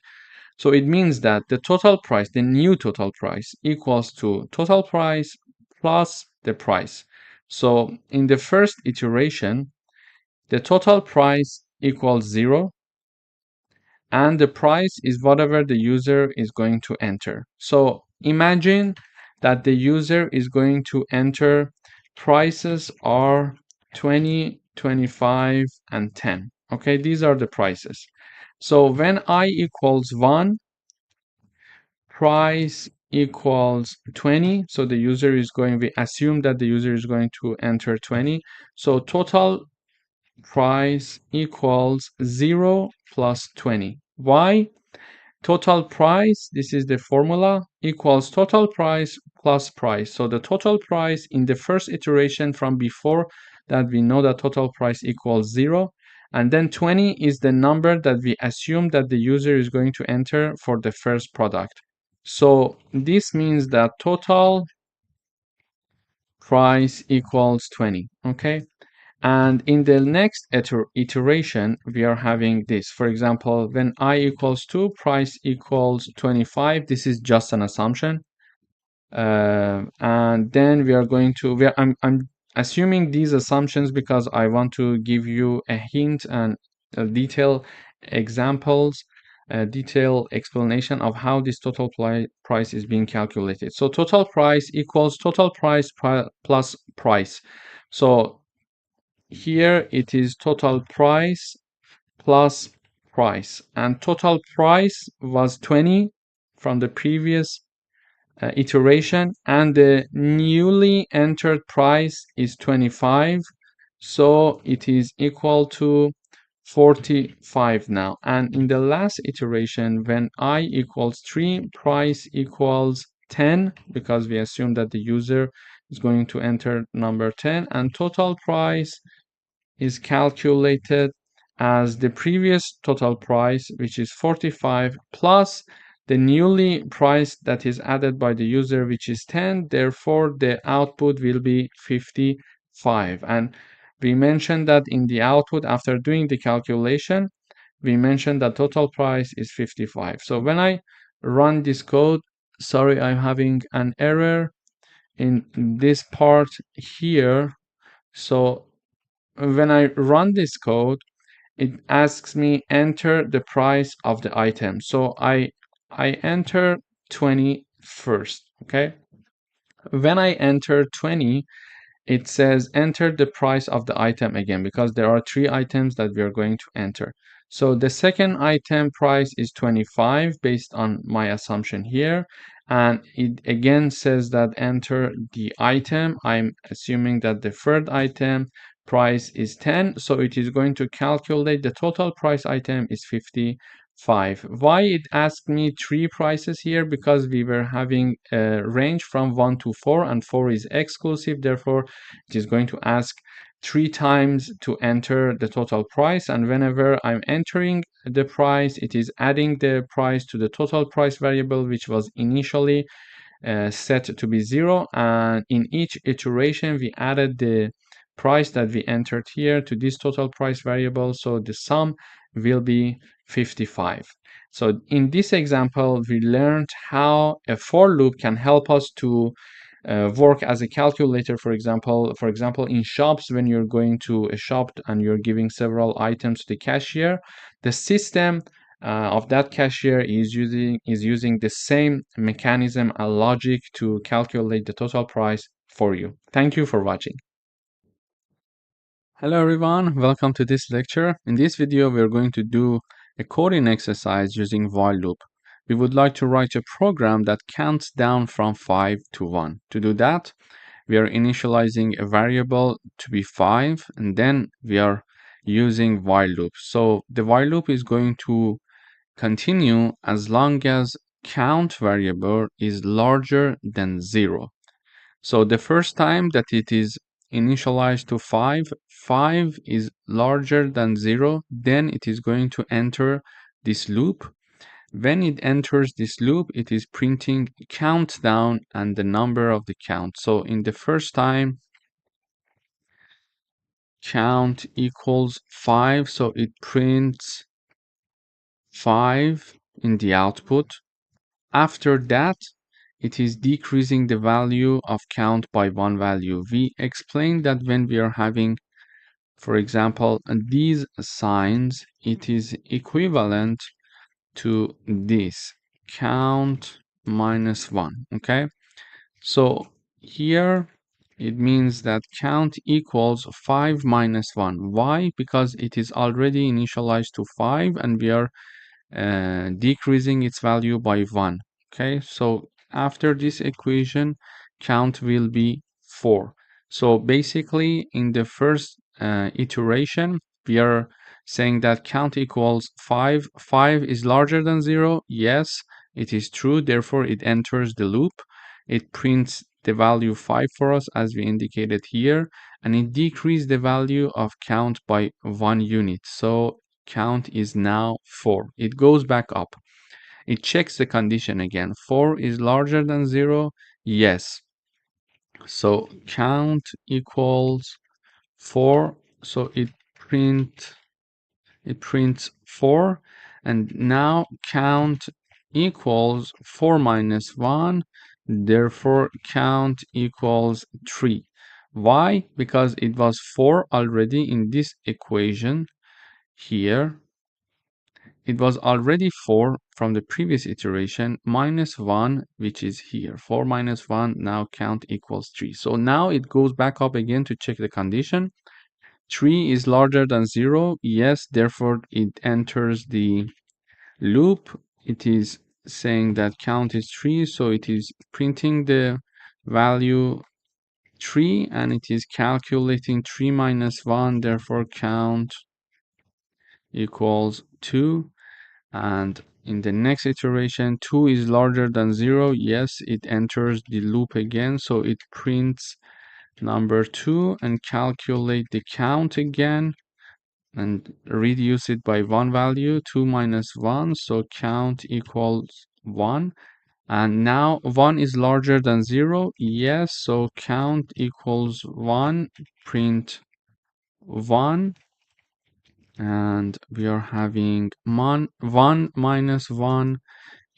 So it means that the total price, the new total price, equals to total price plus the price. So in the first iteration, the total price equals 0, and the price is whatever the user is going to enter. So imagine that the user is going to enter prices are 20, 25, and 10. Okay, these are the prices. So when I equals 1, price equals 20. So the user is going, we assume that the user is going to enter 20. So total price equals 0 plus 20. Why? Total price, this is the formula, equals total price plus price. So the total price in the first iteration from before that we know that total price equals 0. And then 20 is the number that we assume that the user is going to enter for the first product. So this means that total price equals 20, okay? And in the next iteration, we are having this. For example, when I equals 2, price equals 25. This is just an assumption. And then we are going to, I'm assuming these assumptions because I want to give you a hint and a detailed examples, a detailed explanation of how this total price is being calculated. So total price equals total price plus price. So here it is total price plus price, and total price was 20 from the previous iteration, and the newly entered price is 25, so it is equal to 45 now. And in the last iteration, when I equals 3, price equals 10, because we assume that the user is going to enter number 10, and total price is calculated as the previous total price, which is 45, plus the newly price that is added by the user, which is 10. Therefore, the output will be 55. And we mentioned that in the output, after doing the calculation, we mentioned that total price is 55. So when I run this code, sorry, I'm having an error in this part here. So when I run this code, it asks me enter the price of the item. So I enter 20 first, okay? When I enter 20, it says enter the price of the item again, because there are 3 items that we are going to enter. So the second item price is 25 based on my assumption here, and it again says that enter the item. I'm assuming that the third item price is 10, so it is going to calculate the total price item is 55. Why it asked me 3 prices here? Because we were having a range from 1 to 4, and 4 is exclusive. Therefore, it is going to ask 3 times to enter the total price, and whenever I'm entering the price, it is adding the price to the total price variable, which was initially set to be 0, and in each iteration we added the price that we entered here to this total price variable, so the sum will be 55. So in this example, we learned how a for loop can help us to work as a calculator. For example, in shops, when you're going to a shop and you're giving several items to the cashier, the system of that cashier is using the same mechanism and logic to calculate the total price for you. Thank you for watching. Hello everyone, welcome to this lecture. In this video, we are going to do a coding exercise using while loop. We would like to write a program that counts down from 5 to 1. To do that, we are initializing a variable to be 5, and then we are using while loop. So the while loop is going to continue as long as count variable is larger than 0. So the first time that it is initialized to 5, 5 is larger than 0, then it is going to enter this loop. When it enters this loop, it is printing countdown and the number of the count. So in the first time, count equals 5, so it prints 5 in the output. After that, it is decreasing the value of count by 1 value. We explained that when we are having, for example, these signs, it is equivalent to this count minus 1. Okay, so here it means that count equals 5 minus 1. Why? Because it is already initialized to 5 and we are decreasing its value by 1. Okay, so after this equation, count will be 4. So basically, in the first iteration, we are saying that count equals 5. 5 is larger than 0. Yes, it is true. Therefore, it enters the loop. It prints the value 5 for us as we indicated here, and it decreased the value of count by 1 unit. So count is now 4. It goes back up. It checks the condition again. 4 is larger than 0. Yes. So count equals 4. So it prints 4, and now count equals 4 minus 1. Therefore count equals 3. Why? Because it was 4 already in this equation here. It was already 4 from the previous iteration minus 1, which is here. 4 minus 1, now count equals 3. So now it goes back up again to check the condition. 3 is larger than 0. Yes, therefore it enters the loop. It is saying that count is 3, so it is printing the value 3 and it is calculating 3 minus 1. Therefore count equals 2. And in the next iteration, 2 is larger than 0. Yes, it enters the loop again, so it prints number 2 and calculate the count again and reduce it by one value, 2 minus 1, so count equals 1. And now 1 is larger than 0. Yes, so count equals 1, print 1. And we are having 1 minus 1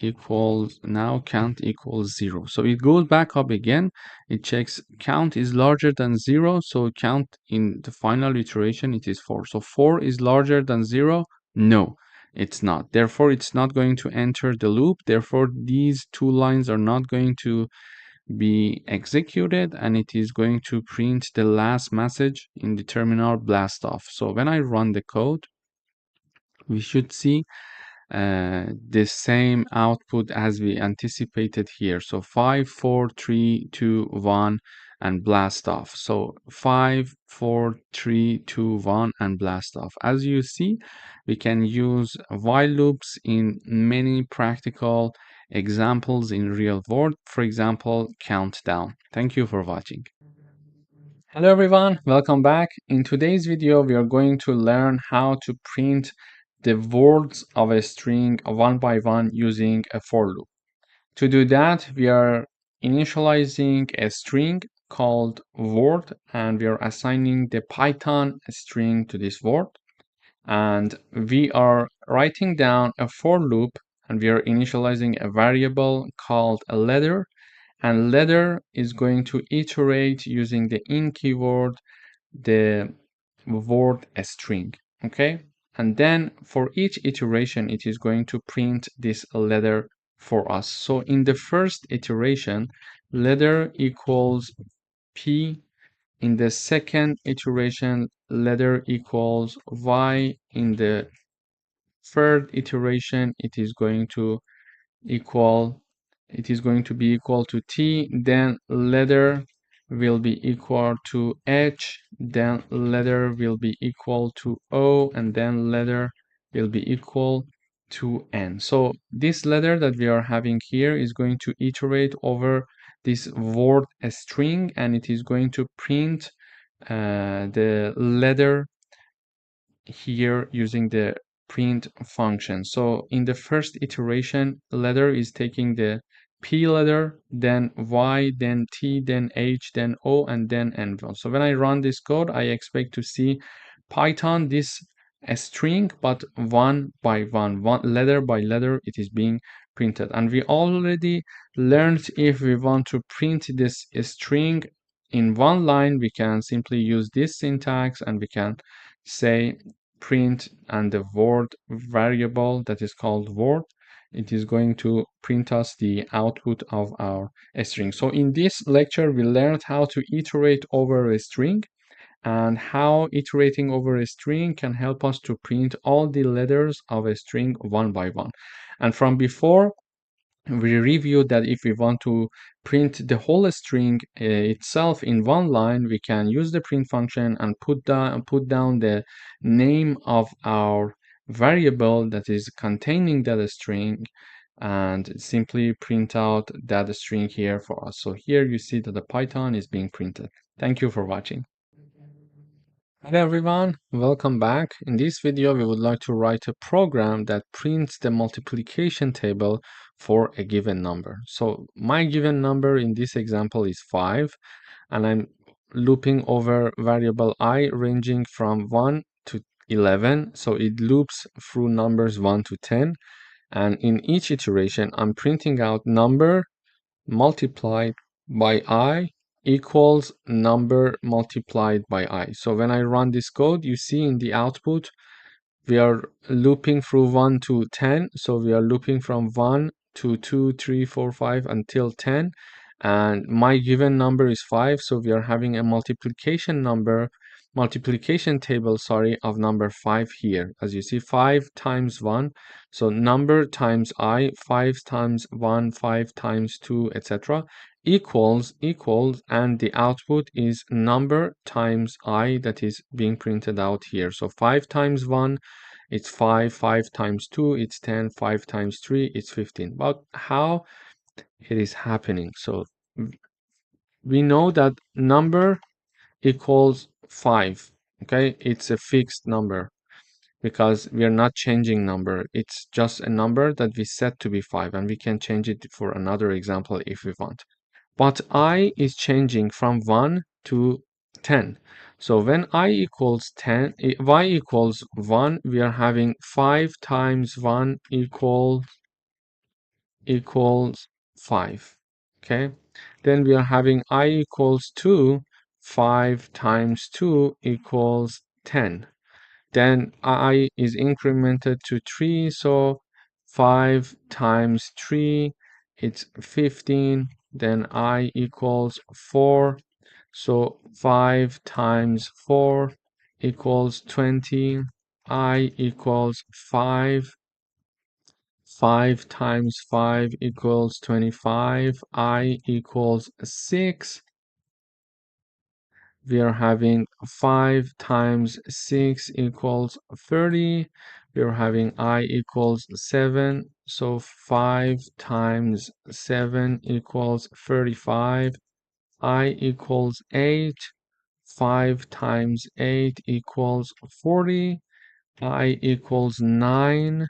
equals, now count equals 0. So it goes back up again. It checks count is larger than 0. So count in the final iteration, it is 4. So 4 is larger than 0. No, it's not. Therefore, it's not going to enter the loop. Therefore, these two lines are not going to be executed, and it is going to print the last message in the terminal blast off. So when I run the code, we should see the same output as we anticipated here. So 5, 4, 3, 2, 1, and blast off. So 5, 4, 3, 2, 1, and blast off. As you see, we can use while loops in many practical examples in real world. For example, countdown. Thank you for watching. Hello everyone, welcome back. In today's video, we are going to learn how to print the words of a string one by one using a for loop. To do that, we are initializing a string called word, and we are assigning the Python string to this word. And we are writing down a for loop, and we are initializing a variable called a letter. And letter is going to iterate using the in keyword the word string. Okay, and then for each iteration it is going to print this letter for us. So in the first iteration, letter equals p. In the second iteration, letter equals y. In the third iteration, it is going to be equal to t, then letter will be equal to h, then letter will be equal to o, and then letter will be equal to n. So this letter that we are having here is going to iterate over this word string, and it is going to print the letter here using the print function. So in the first iteration, letter is taking the P letter, then Y, then T, then H, then O, and then N. So when I run this code, I expect to see Python this a string, but one by one, letter by letter, it is being printed. And we already learned if we want to print this string in one line, we can simply use this syntax and we can say print and the word variable that is called word. it is going to print us the output of our string. So in this lecture, we learned how to iterate over a string and how iterating over a string can help us to print all the letters of a string one by one. And from before, we reviewed that if we want to print the whole string itself in one line, we can use the print function and put down the name of our variable that is containing that string and simply print out that string here for us. So here you see that the Python is being printed. Thank you for watching. Hello everyone, welcome back. In this video, we would like to write a program that prints the multiplication table for a given number. So my given number in this example is 5, and I'm looping over variable I ranging from 1 to 11. So it loops through numbers 1 to 10. And in each iteration, I'm printing out number multiplied by I equals number multiplied by I. So when I run this code, you see in the output, we are looping through 1 to 10. So we are looping from 1 to 2, 3, 4, 5 until 10. And my given number is 5. So we are having a multiplication table, sorry, of number 5 here. As you see, 5 times 1. So number times I, 5 times 1, 5 times 2, etc. equals, and the output is number times I that is being printed out here. So 5 times 1, it's 5, 5 times 2, it's 10, 5 times 3, it's 15. But how it is happening? So we know that number equals 5, okay? It's a fixed number because we are not changing number. It's just a number that we set to be 5, and we can change it for another example if we want. But I is changing from 1 to 10. So when I equals 10, y equals 1, we are having 5 times 1 equals 5. Okay. Then we are having I equals 2, 5 times 2 equals 10. Then I is incremented to 3, so 5 times 3, it's 15. Then I equals 4, so 5 times 4 equals 20. I equals 5. 5 times 5 equals 25. I equals 6. We are having 5 times 6 equals 30. We are having I equals 7. So 5 times 7 equals 35. I equals 8. 5 times 8 equals 40. I equals 9.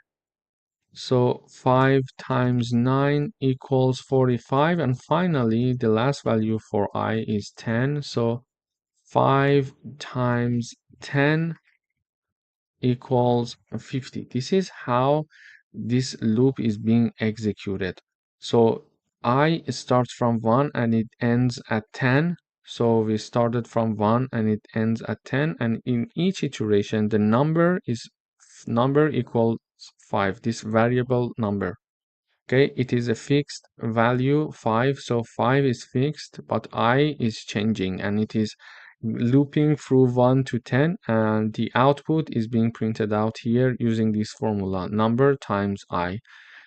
So 5 times 9 equals 45. And finally, the last value for I is 10. So 5 times 10 equals 50. This is how this loop is being executed. So I starts from 1 and it ends at 10. So we started from 1 and it ends at 10. And in each iteration, the number equals 5, this variable number. Okay, it is a fixed value 5, so 5 is fixed, but I is changing and it is looping through 1 to 10, and the output is being printed out here using this formula, number times I.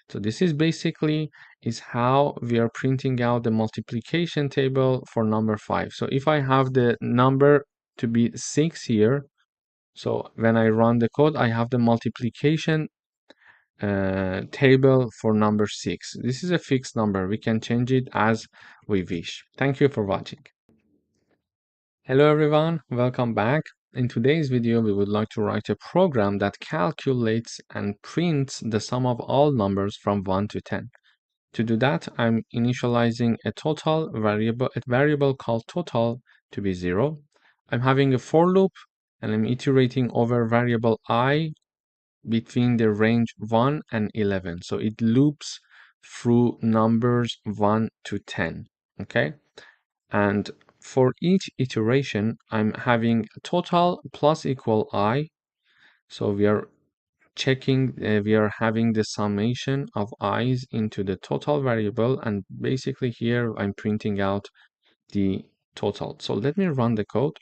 So this is basically is how we are printing out the multiplication table for number 5. So if I have the number to be 6 here, so when I run the code, I have the multiplication table for number 6. This is a fixed number. We can change it as we wish. Thank you for watching. Hello everyone, welcome back. In today's video, we would like to write a program that calculates and prints the sum of all numbers from 1 to 10. To do that, I'm initializing a variable called total to be 0. I'm having a for loop and I'm iterating over variable I between the range 1 and 11. So it loops through numbers 1 to 10. Okay. And for each iteration, I'm having total plus equal I. So we are checking, we are having the summation of i's into the total variable, and basically here I'm printing out the total. So let me run the code.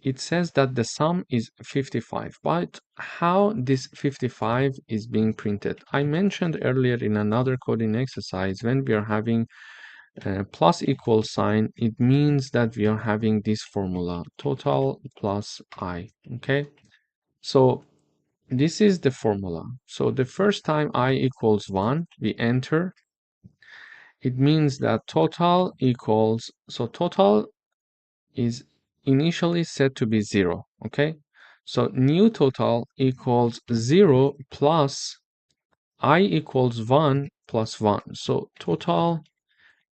It says that the sum is 55, but how this 55 is being printed? I mentioned earlier in another coding exercise, when we are having plus equal sign, it means that we are having this formula, total plus I, okay? So this is the formula. So the first time I equals 1, we enter. It means that total equals, so total is initially set to be 0, okay? So new total equals 0 plus I equals 1 plus 1. So total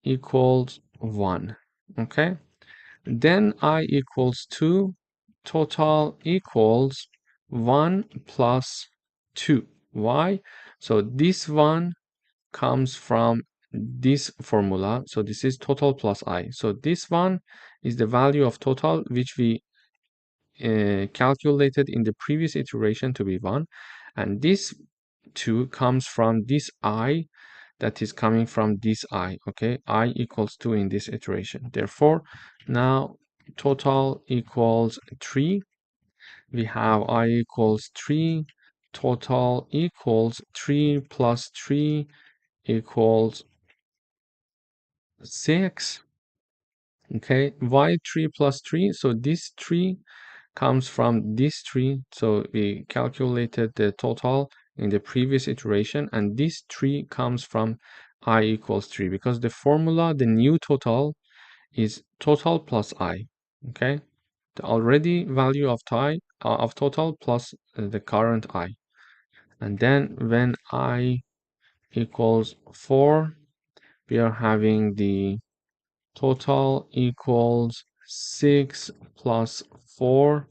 equals 1, okay? Then I equals 2, total equals 1 plus 2. Why? So this one comes from this formula. So this is total plus I. So this one is the value of total which we calculated in the previous iteration to be 1. And this 2 comes from this I that is coming from this I, okay? I equals 2 in this iteration. Therefore, now total equals 3. We have I equals 3. Total equals 3 plus 3 equals 6. Okay, why 3 plus 3? So this 3 comes from this 3. So we calculated the total in the previous iteration, and this 3 comes from I equals 3, because the formula, the new total, is total plus I. Okay, the already value of total plus the current I. And then when I equals 4, we are having the total equals 6 plus 4.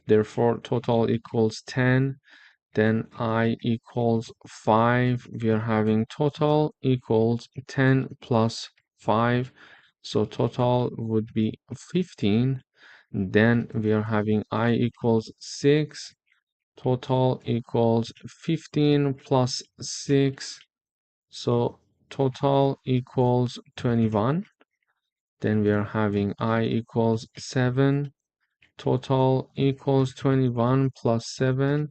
Therefore, total equals 10. Then I equals 5. We are having total equals 10 plus 5. So total would be 15. Then we are having I equals 6. Total equals 15 plus 6. So total equals 21. Then we are having I equals 7. Total equals 21 plus 7.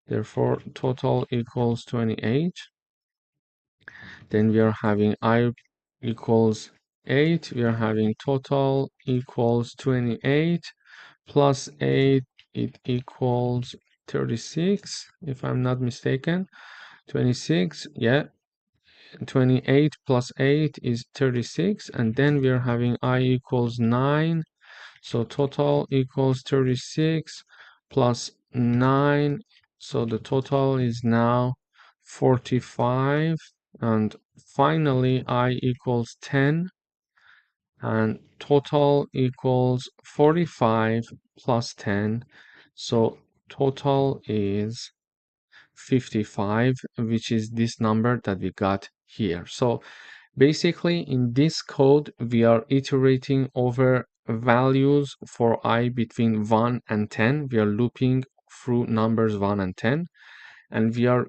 Therefore, total equals 28. Then we are having I equals 8. We are having total equals 28 plus 8. It equals 36, if I'm not mistaken. 26, yeah. 28 plus 8 is 36. And then we are having I equals 9. So total equals 36 plus 9. So the total is now 45. And finally, I equals 10. And total equals 45 plus 10. So total is 55, which is this number that we got here. So basically, in this code, we are iterating over values for I between 1 and 10. We are looping through numbers 1 and 10, and we are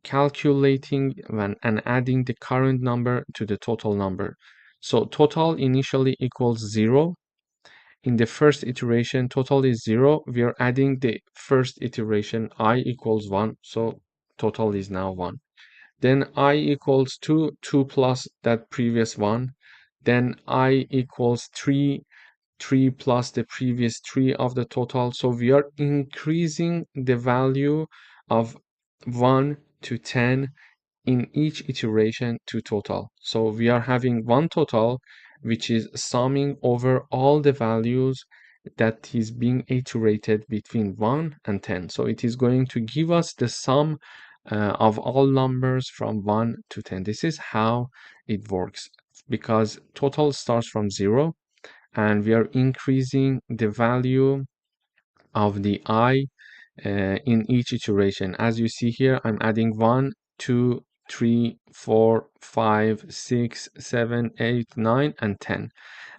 calculating and adding the current number to the total number. So total initially equals 0. In the first iteration, total is 0. We are adding the first iteration, I equals 1. So total is now 1. Then I equals 2, 2 plus that previous one. Then I equals 3, 3 plus the previous 3 of the total. So we are increasing the value of 1 to 10 in each iteration to total. So we are having one total, which is summing over all the values that is being iterated between 1 and 10. So it is going to give us the sum of all numbers from 1 to 10. This is how it works, because total starts from 0, and we are increasing the value of the I in each iteration. As you see here, I'm adding 1, 2, 3, 4, 5, 6, 7, 8, 9, and 10.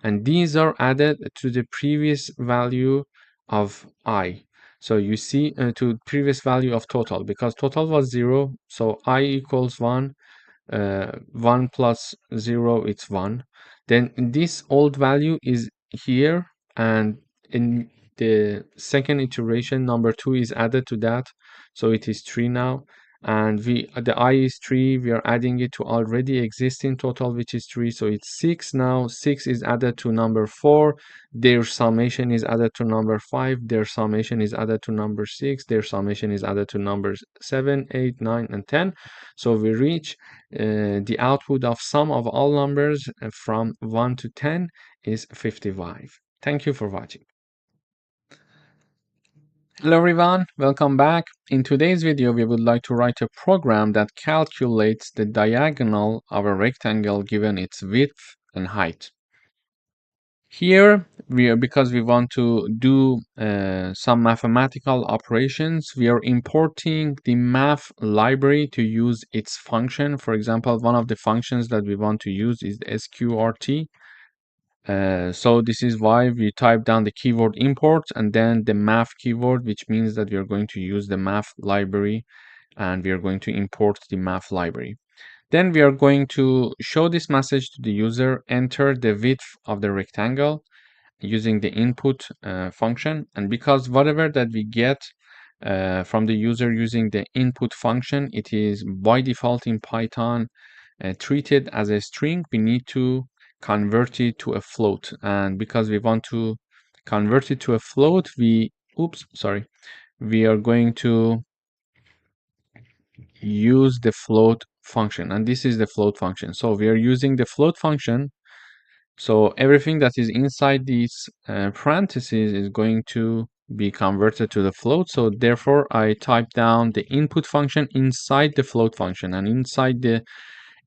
And these are added to the previous value of I. So you see to previous value of total, because total was 0, so I equals 1, 1 plus 0 it's 1. Then this old value is here, and in the second iteration number 2 is added to that, so it is 3 now. And the I is 3, we are adding it to already existing total, which is 3, so it's 6 now. 6 is added to number 4, their summation is added to number 5, their summation is added to number 6, their summation is added to numbers 7, 8, 9, and 10. So we reach the output of sum of all numbers from 1 to 10 is 55. Thank you for watching. Hello everyone, welcome back. In today's video, we would like to write a program that calculates the diagonal of a rectangle given its width and height. Here, because we want to do some mathematical operations, we are importing the math library to use its function. For example, one of the functions that we want to use is the sqrt. So this is why we type down the keyword import and then the math keyword, which means that we are going to use the math library and we are going to import the math library. Then we are going to show this message to the user, enter the width of the rectangle using the input function. And because whatever that we get from the user using the input function, it is by default in Python treated as a string, we need to convert it to a float. And because we want to convert it to a float, we are going to use the float function, and this is the float function. So we are using the float function. So everything that is inside these parentheses is going to be converted to the float. So therefore, I type down the input function inside the float function, and inside the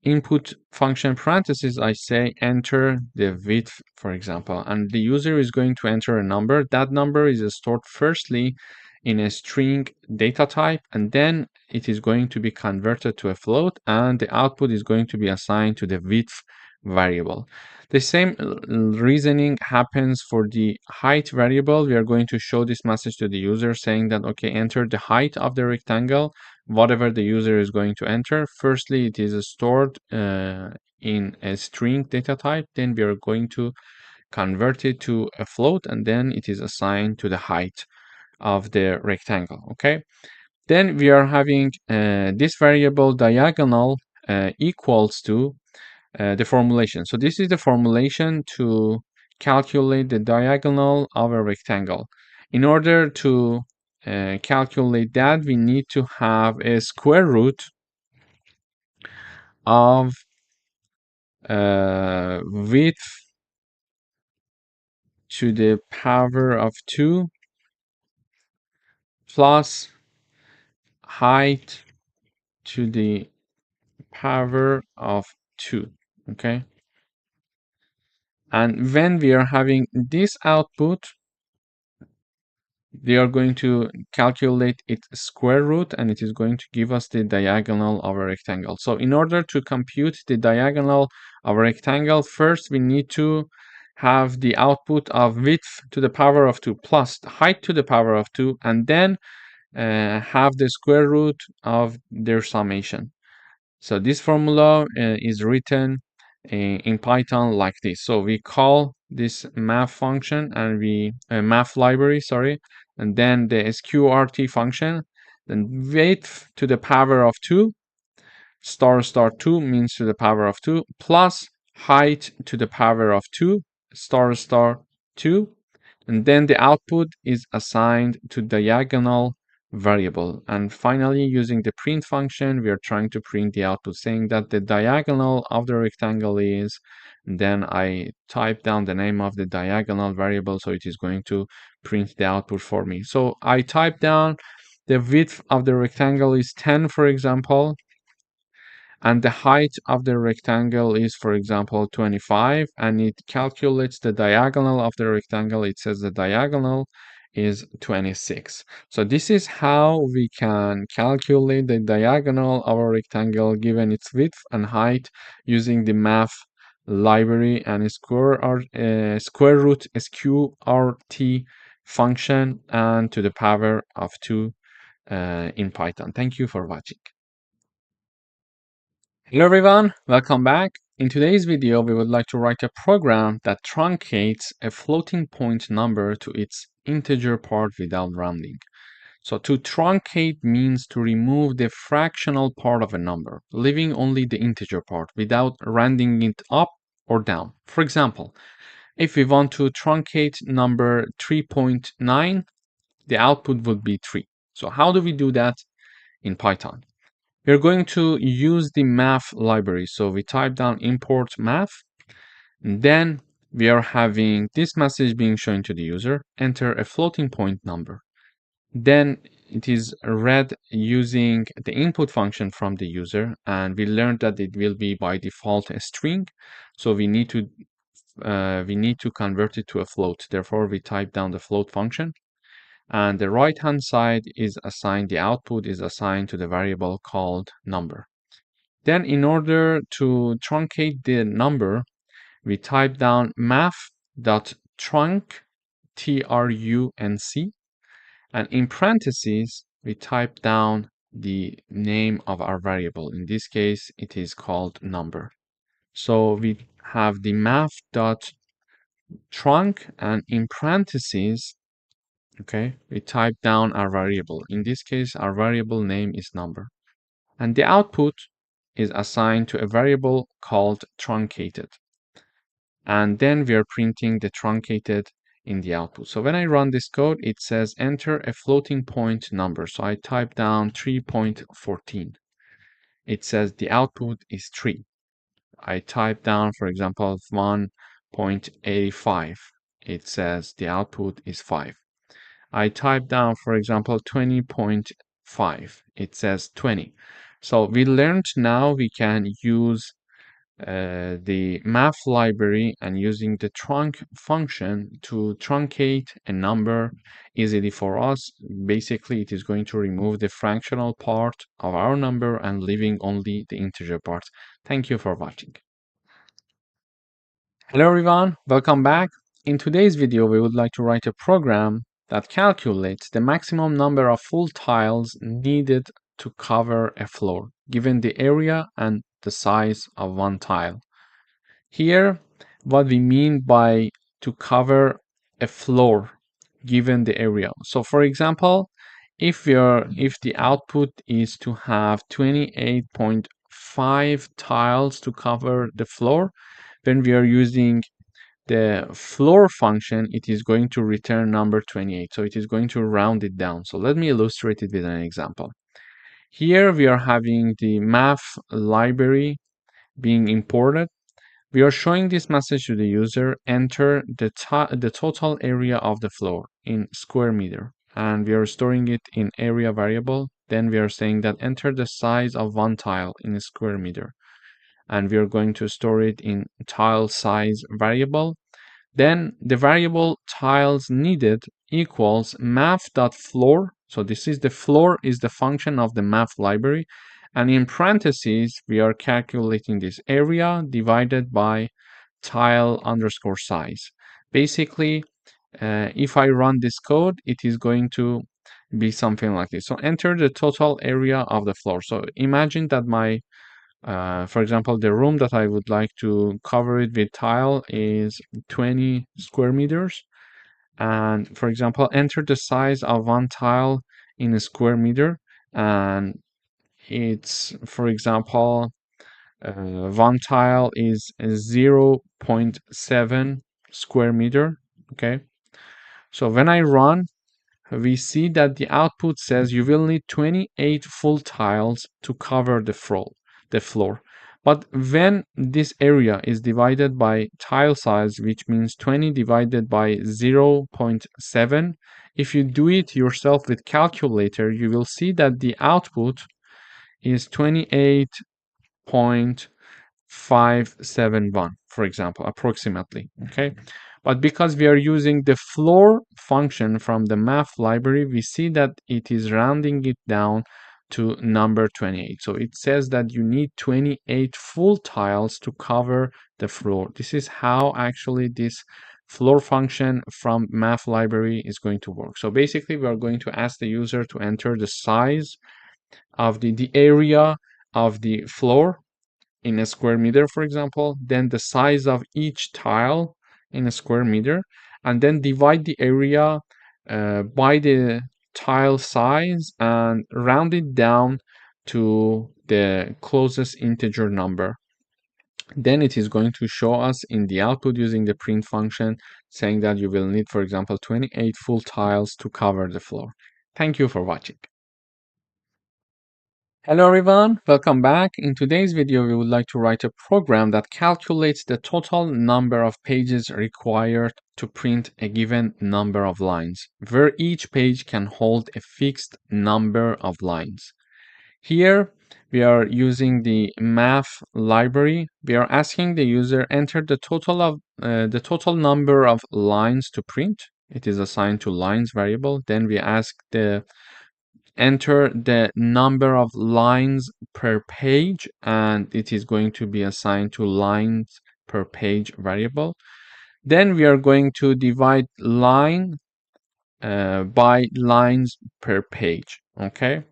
input function parentheses, I say enter the width, for example, and the user is going to enter a number. That number is stored firstly in a string data type, and then it is going to be converted to a float, and the output is going to be assigned to the width variable. The same reasoning happens for the height variable. We are going to show this message to the user saying that, okay, enter the height of the rectangle, whatever the user is going to enter. Firstly, it is stored in a string data type. Then we are going to convert it to a float, and then it is assigned to the height of the rectangle. Okay. Then we are having this variable diagonal equals to the formulation. So this is the formulation to calculate the diagonal of a rectangle. In order to calculate that, we need to have a square root of width to the power of 2 plus height to the power of 2. Okay. And when we are having this output, we are going to calculate its square root, and it is going to give us the diagonal of a rectangle. So in order to compute the diagonal of a rectangle, first we need to have the output of width to the power of 2 plus the height to the power of 2, and then have the square root of their summation. So this formula is written in Python like this. So we call this math function and math library, sorry, and then the sqrt function, then width to the power of 2, star 2 means to the power of 2, plus height to the power of 2, star 2, and then the output is assigned to diagonal variable. And finally, using the print function, we are trying to print the output saying that the diagonal of the rectangle is, then I type down the name of the diagonal variable, so it is going to print the output for me. So I type down the width of the rectangle is 10, for example, and the height of the rectangle is, for example, 25, and it calculates the diagonal of the rectangle. It says the diagonal is 26. So this is how we can calculate the diagonal of a rectangle given its width and height using the math library and square root sqrt function and to the power of 2 in Python. Thank you for watching. Hello everyone, welcome back. In today's video, we would like to write a program that truncates a floating point number to its integer part without rounding. So to truncate means to remove the fractional part of a number, leaving only the integer part without rounding it up or down. For example, if we want to truncate number 3.9, the output would be 3. So how do we do that in Python? We're going to use the math library. So we type down import math, and then we are having this message being shown to the user, enter a floating point number. Then it is read using the input function from the user, and we learned that it will be by default a string. So we need to convert it to a float. Therefore, we type down the float function, and the right hand side is assigned, the output is assigned to the variable called number. Then in order to truncate the number, we type down math.trunc, Trunc, and in parentheses, we type down the name of our variable. In this case, it is called number. So we have the math.trunc, and in parentheses, okay, we type down our variable. In this case, our variable name is number. And the output is assigned to a variable called truncated. And then we are printing the truncated in the output. So when I run this code, it says enter a floating point number. So I type down 3.14. It says the output is 3. I type down, for example, 1.85. It says the output is 5. I type down, for example, 20.5. It says 20. So we learned now we can use the math library and using the trunc function to truncate a number easily for us. Basically, it is going to remove the fractional part of our number and leaving only the integer part. Thank you for watching. Hello everyone, welcome back. In today's video, we would like to write a program that calculates the maximum number of full tiles needed to cover a floor, given the area and the size of one tile. Here, what we mean by to cover a floor given the area. So for example, if the output is to have 28.5 tiles to cover the floor, when we are using the floor function, it is going to return number 28. So it is going to round it down. So let me illustrate it with an example. Here we are having the math library being imported. We are showing this message to the user, enter the total area of the floor in square meter. And we are storing it in area variable. Then we are saying that enter the size of one tile in a square meter. And we are going to store it in tile size variable. Then the variable tiles needed equals math.floor. So this is the floor is the function of the math library. And in parentheses, we are calculating this area divided by tile underscore size. Basically, if I run this code, it is going to be something like this. So enter the total area of the floor. So imagine that for example, the room that I would like to cover it with tile is 20 square meters. And for example, enter the size of one tile in a square meter. And it's, for example, one tile is 0.7 square meter. Okay. So when I run, we see that the output says you will need 28 full tiles to cover the floor. But when this area is divided by tile size, which means 20 divided by 0.7, if you do it yourself with calculator, you will see that the output is 28.571, for example, approximately. Okay. But because we are using the floor function from the math library, we see that it is rounding it down to number 28. So it says that you need 28 full tiles to cover the floor. This is how actually this floor function from math library is going to work. So basically, we are going to ask the user to enter the size of the area of the floor in a square meter, for example, then the size of each tile in a square meter, and then divide the area by the tile size and round it down to the closest integer number. Then it is going to show us in the output using the print function saying that you will need, for example, 28 full tiles to cover the floor. Thank you for watching. Hello everyone, welcome back. In today's video, we would like to write a program that calculates the total number of pages required to print a given number of lines, where each page can hold a fixed number of lines. Here, we are using the math library. We are asking the user enter the total number of lines to print. It is assigned to lines variable. Then we ask the enter the number of lines per page, and it is going to be assigned to lines per page variable. Then we are going to divide line by lines per page, okay?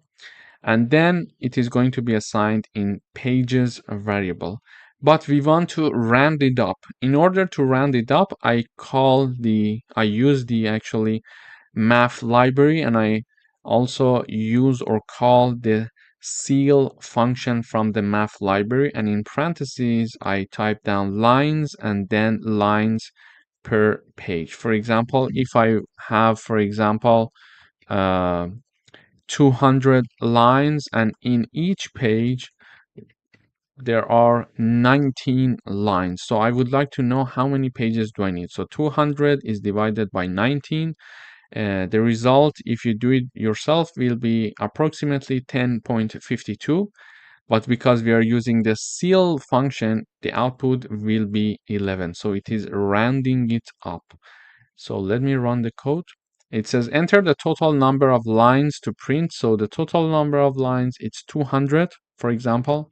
And then it is going to be assigned in pages variable. But we want to round it up. In order to round it up, I use the actually math library, and I also use or call the ceil function from the math library, and in parentheses I type down lines and then lines per page. For example, if I have, for example, 200 lines, and in each page there are 19 lines, so I would like to know how many pages do I need. So 200 is divided by 19. The result, if you do it yourself, will be approximately 10.52, but because we are using the ceil function, the output will be 11, so it is rounding it up. So let me run the code. It says enter the total number of lines to print, so the total number of lines, it's 200, for example.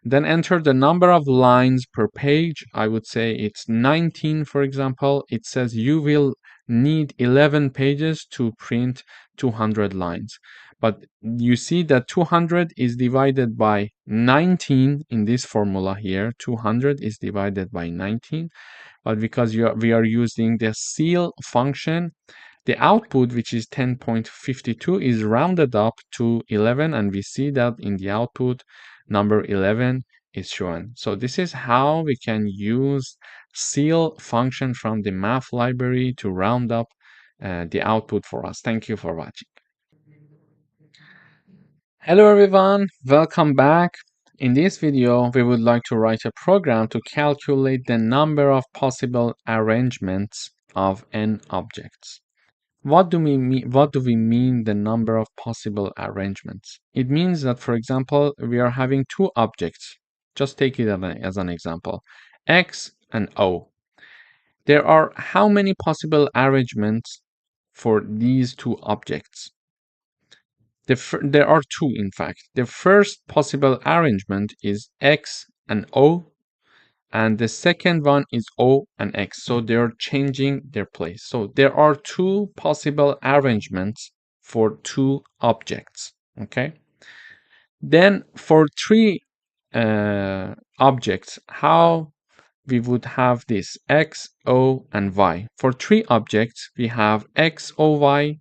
Then enter the number of lines per page. I would say it's 19, for example. It says you will need 11 pages to print 200 lines. But you see that 200 is divided by 19 in this formula here. 200 is divided by 19. But because we are using the ceil function, the output, which is 10.52, is rounded up to 11, and we see that in the output, number 11 is shown. So this is how we can use ceil function from the math library to round up the output for us. Thank you for watching. Hello everyone, welcome back. In this video, we would like to write a program to calculate the number of possible arrangements of n objects. What do we mean the number of possible arrangements? It means that, for example, we are having two objects. Just take it as an example, X and O. There are how many possible arrangements for these two objects? There are two, in fact. The first possible arrangement is X and O, and the second one is O and X, so they're changing their place. So there are two possible arrangements for two objects, okay? Then for three objects, how we would have this X, O, and Y. For three objects, we have X, O, Y,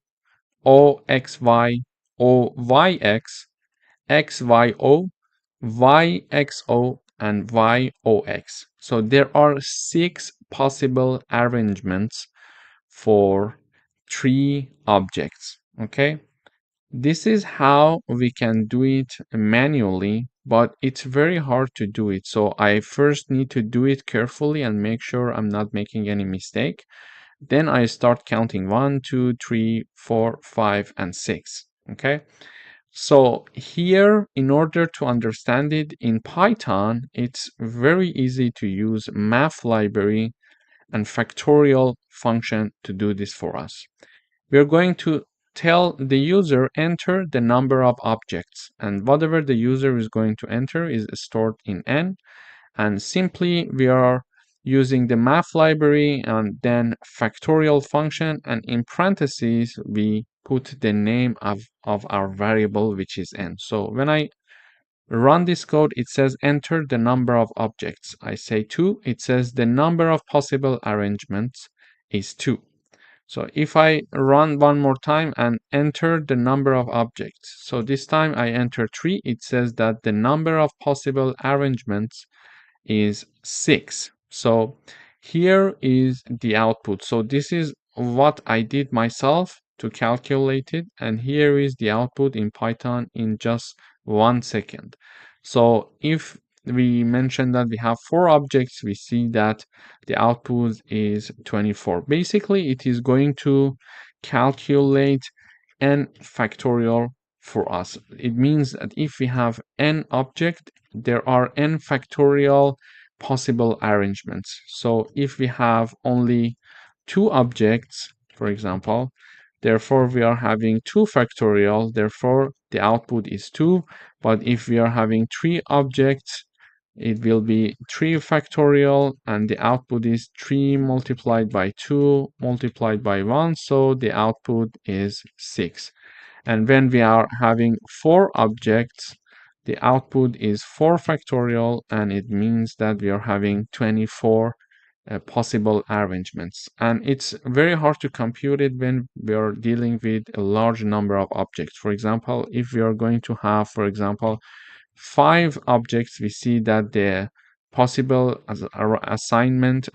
O, X, Y, O, Y, X, X, Y, O, Y, X, O, and YOX. So there are 6 possible arrangements for 3 objects, okay? This is how we can do it manually, but it's very hard to do it. So I first need to do it carefully and make sure I'm not making any mistake. Then I start counting 1, 2, 3, 4, 5, and 6, okay? So here, in order to understand it in Python, it's very easy to use math library and factorial function to do this for us. We're going to tell the user enter the number of objects, and whatever the user is going to enter is stored in n, and simply we are using the math library and then factorial function, and in parentheses we put the name of our variable, which is n. So when I run this code, it says enter the number of objects. I say 2, it says the number of possible arrangements is 2. So if I run one more time and enter the number of objects, so this time I enter 3, it says that the number of possible arrangements is 6. So here is the output. So this is what I did myself to calculate it, and here is the output in Python in just 1 second. So if we mention that we have 4 objects, we see that the output is 24. Basically, it is going to calculate n factorial for us. It means that if we have n object, there are n factorial possible arrangements. So if we have only 2 objects, for example, therefore we are having 2 factorial, therefore the output is 2. But if we are having 3 objects, it will be 3 factorial, and the output is 3 multiplied by 2 multiplied by 1, so the output is 6. And when we are having 4 objects, the output is 4 factorial, and it means that we are having 24 possible arrangements. And it's very hard to compute it when we are dealing with a large number of objects. For example, if we are going to have, for example, 5 objects, we see that the possible arrangement,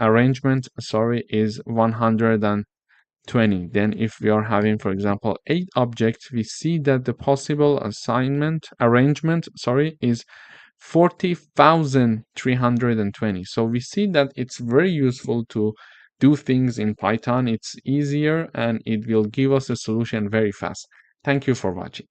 is 120. Then if we are having, for example, 8 objects, we see that the possible arrangement is 40,320. So we see that it's very useful to do things in Python. It's easier and it will give us a solution very fast. Thank you for watching.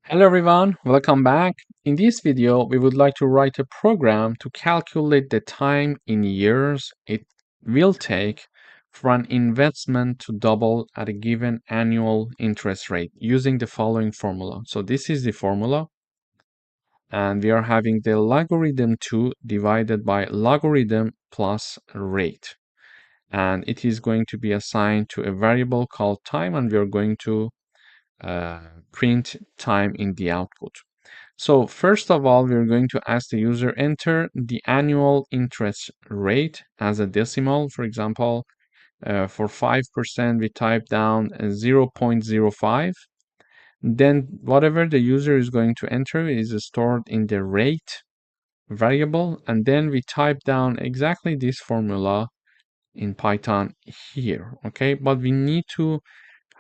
Hello everyone, welcome back. In this video, we would like to write a program to calculate the time in years it will take for an investment to double at a given annual interest rate using the following formula. So this is the formula, and we are having the logarithm 2 divided by logarithm plus rate. And it is going to be assigned to a variable called time, and we are going to print time in the output. So first of all, we're going to ask the user enter the annual interest rate as a decimal. For example, for 5%, we type down 0.05. Then whatever the user is going to enter is stored in the rate variable. And then we type down exactly this formula in Python here. Okay, but we need to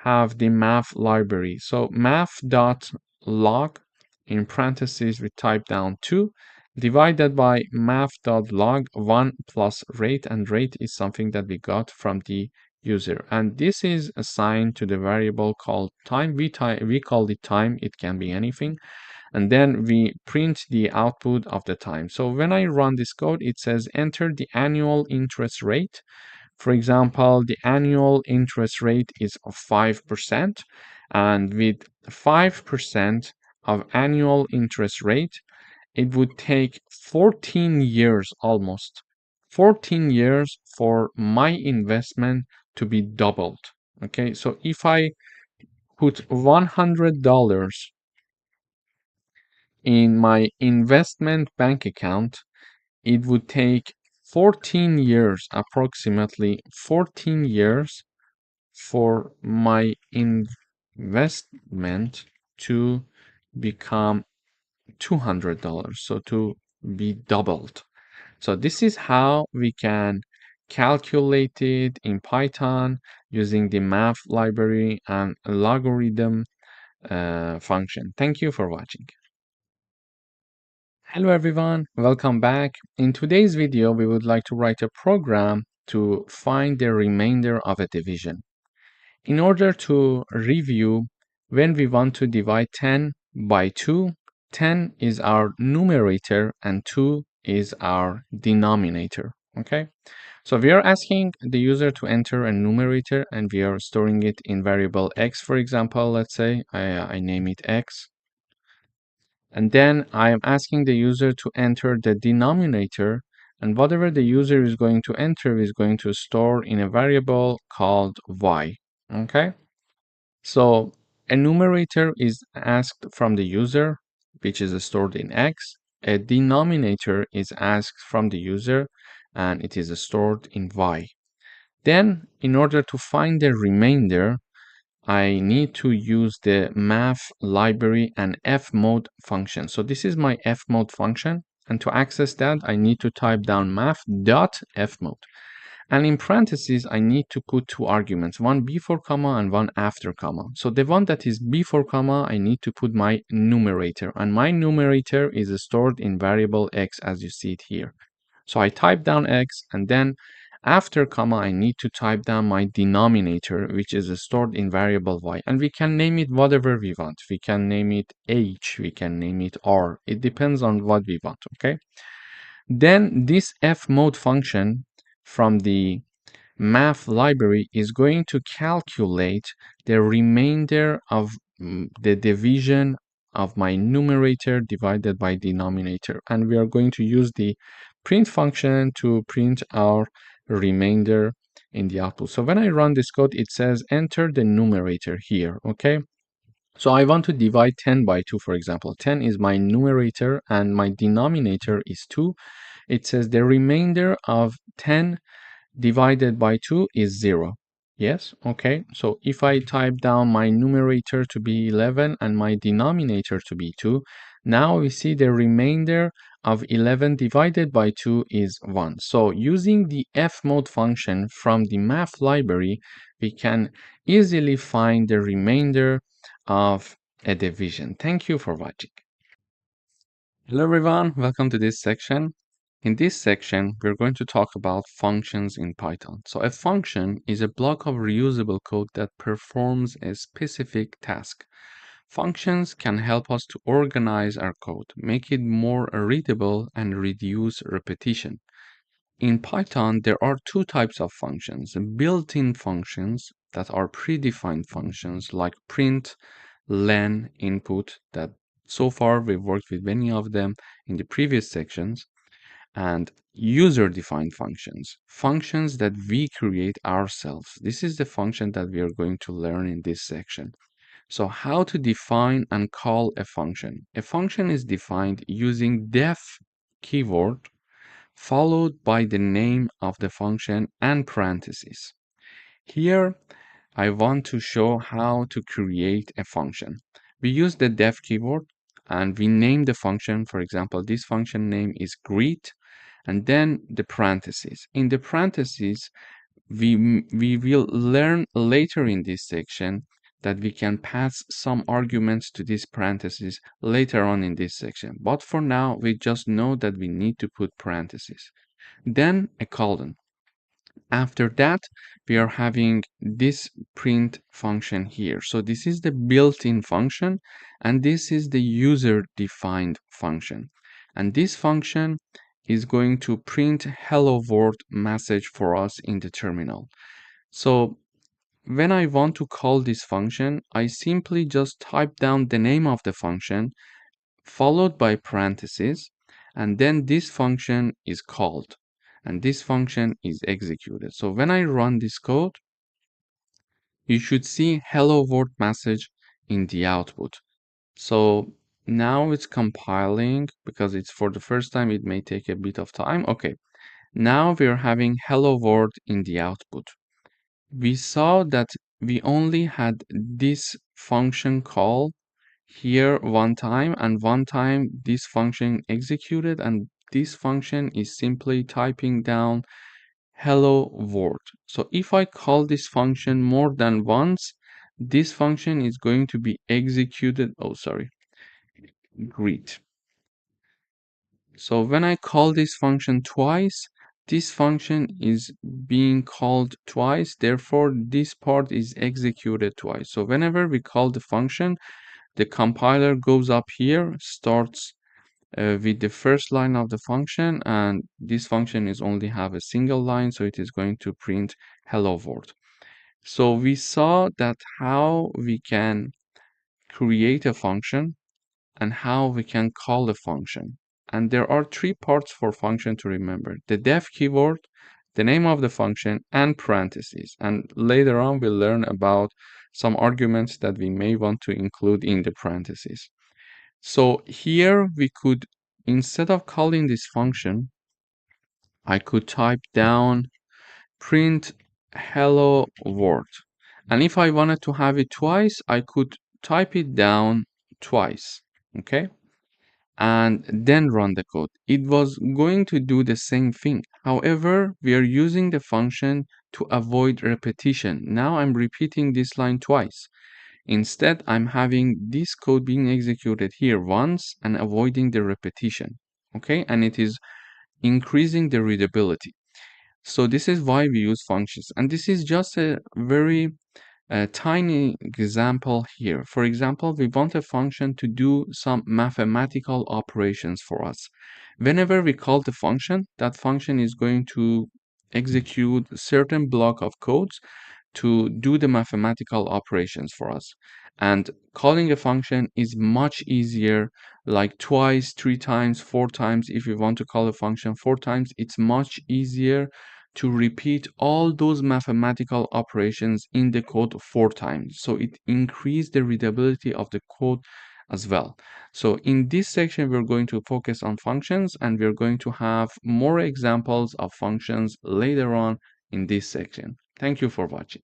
have the math library. So math.log, in parentheses we type down 2 divided by math.log 1 plus rate, and rate is something that we got from the user, and this is assigned to the variable called time. We call it time, it can be anything, and then we print the output of the time. So when I run this code, it says enter the annual interest rate. For example, the annual interest rate is of 5%, and with 5% of annual interest rate, it would take 14 years, almost 14 years, for my investment to be doubled. Okay, so if I put $100 in my investment bank account, it would take 14 years, approximately 14 years, for my investment to become $200, so to be doubled. So this is how we can calculate it in Python using the math library and logarithm function. Thank you for watching. Hello everyone, welcome back. In today's video, we would like to write a program to find the remainder of a division. In order to review, when we want to divide 10 by 2, 10 is our numerator and 2 is our denominator. Okay, so we are asking the user to enter a numerator and we are storing it in variable x. For example, let's say I name it x. And then I am asking the user to enter the denominator, and whatever the user is going to enter is going to store in a variable called y. Okay, so a numerator is asked from the user, which is stored in x. A denominator is asked from the user, and it is stored in y. Then, in order to find the remainder, I need to use the math library and fmode function. So this is my fmode function, and to access that, I need to type down math.fmode. And in parentheses, I need to put two arguments, one before comma and one after comma. So the one that is before comma, I need to put my numerator, and my numerator is stored in variable x as you see it here. So I type down x, and then after comma, I need to type down my denominator, which is stored in variable y. And we can name it whatever we want. We can name it h, we can name it r. It depends on what we want, okay? Then this fmode function from the math library is going to calculate the remainder of the division of my numerator divided by denominator, and we are going to use the print function to print our remainder in the output. So when I run this code, it says enter the numerator here. Okay, so I want to divide 10 by 2, for example. 10 is my numerator and my denominator is 2. It says the remainder of 10 divided by 2 is 0. Yes, okay. So if I type down my numerator to be 11 and my denominator to be 2, now we see the remainder of 11 divided by 2 is 1. So using the fmode function from the math library, we can easily find the remainder of a division. Thank you for watching. Hello everyone, welcome to this section. In this section, we're going to talk about functions in Python. So a function is a block of reusable code that performs a specific task. Functions can help us to organize our code, make it more readable, and reduce repetition. In Python, there are two types of functions: built-in functions that are predefined functions like print, len, input, that so far we've worked with many of them in the previous sections, and user-defined functions, functions that we create ourselves. This is the function that we are going to learn in this section. So how to define and call a function. A function is defined using def keyword followed by the name of the function and parentheses. Here, I want to show how to create a function. We use the def keyword and we name the function. For example, this function name is greet, and then the parentheses. In the parentheses, we will learn later in this section that we can pass some arguments to these parentheses later on in this section. But for now, we just know that we need to put parentheses. Then a colon. After that, we are having this print function here. So this is the built-in function, and this is the user-defined function. And this function is going to print hello world message for us in the terminal. So when I want to call this function, I simply just type down the name of the function followed by parentheses, and then this function is called and this function is executed. So when I run this code, you should see hello world message in the output. So now it's compiling because it's for the first time. It may take a bit of time. Okay, now we're having hello world in the output. We saw that we only had this function call here one time, and one time this function executed, and this function is simply typing down hello world. So if I call this function more than once, this function is going to be executed. Oh, sorry, greet. So when I call this function twice, this function is being called twice, therefore this part is executed twice. So whenever we call the function, the compiler goes up here, starts with the first line of the function, and this function is only have a single line, so it is going to print hello world. So we saw that how we can create a function and how we can call a function. And there are three parts for function to remember: the def keyword, the name of the function, and parentheses. And later on, we'll learn about some arguments that we may want to include in the parentheses. So here we could, instead of calling this function, I could type down print hello world. And if I wanted to have it twice, I could type it down twice, okay? And then run the code. It was going to do the same thing. However, we are using the function to avoid repetition. Now I'm repeating this line twice. Instead, I'm having this code being executed here once and avoiding the repetition, okay? And it is increasing the readability. So this is why we use functions. And this is just a very tiny example here. For example, we want a function to do some mathematical operations for us. Whenever we call the function, that function is going to execute a certain block of codes to do the mathematical operations for us. And calling a function is much easier, like twice, 3 times, 4 times. If you want to call a function 4 times, it's much easier to repeat all those mathematical operations in the code 4 times. So it increases the readability of the code as well. So in this section, we're going to focus on functions, and we're going to have more examples of functions later on in this section. Thank you for watching.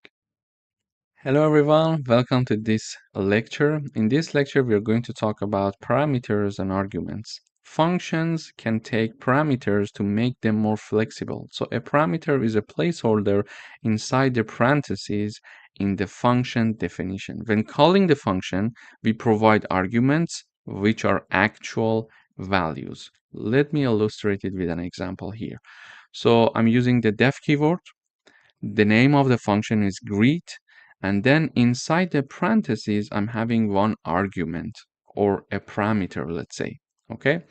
Hello everyone, welcome to this lecture. In this lecture, we are going to talk about parameters and arguments. Functions can take parameters to make them more flexible. So a parameter is a placeholder inside the parentheses in the function definition. When calling the function, we provide arguments which are actual values. Let me illustrate it with an example here. So I'm using the def keyword. The name of the function is greet, and then inside the parentheses, I'm having one argument or a parameter, let's say. Okay,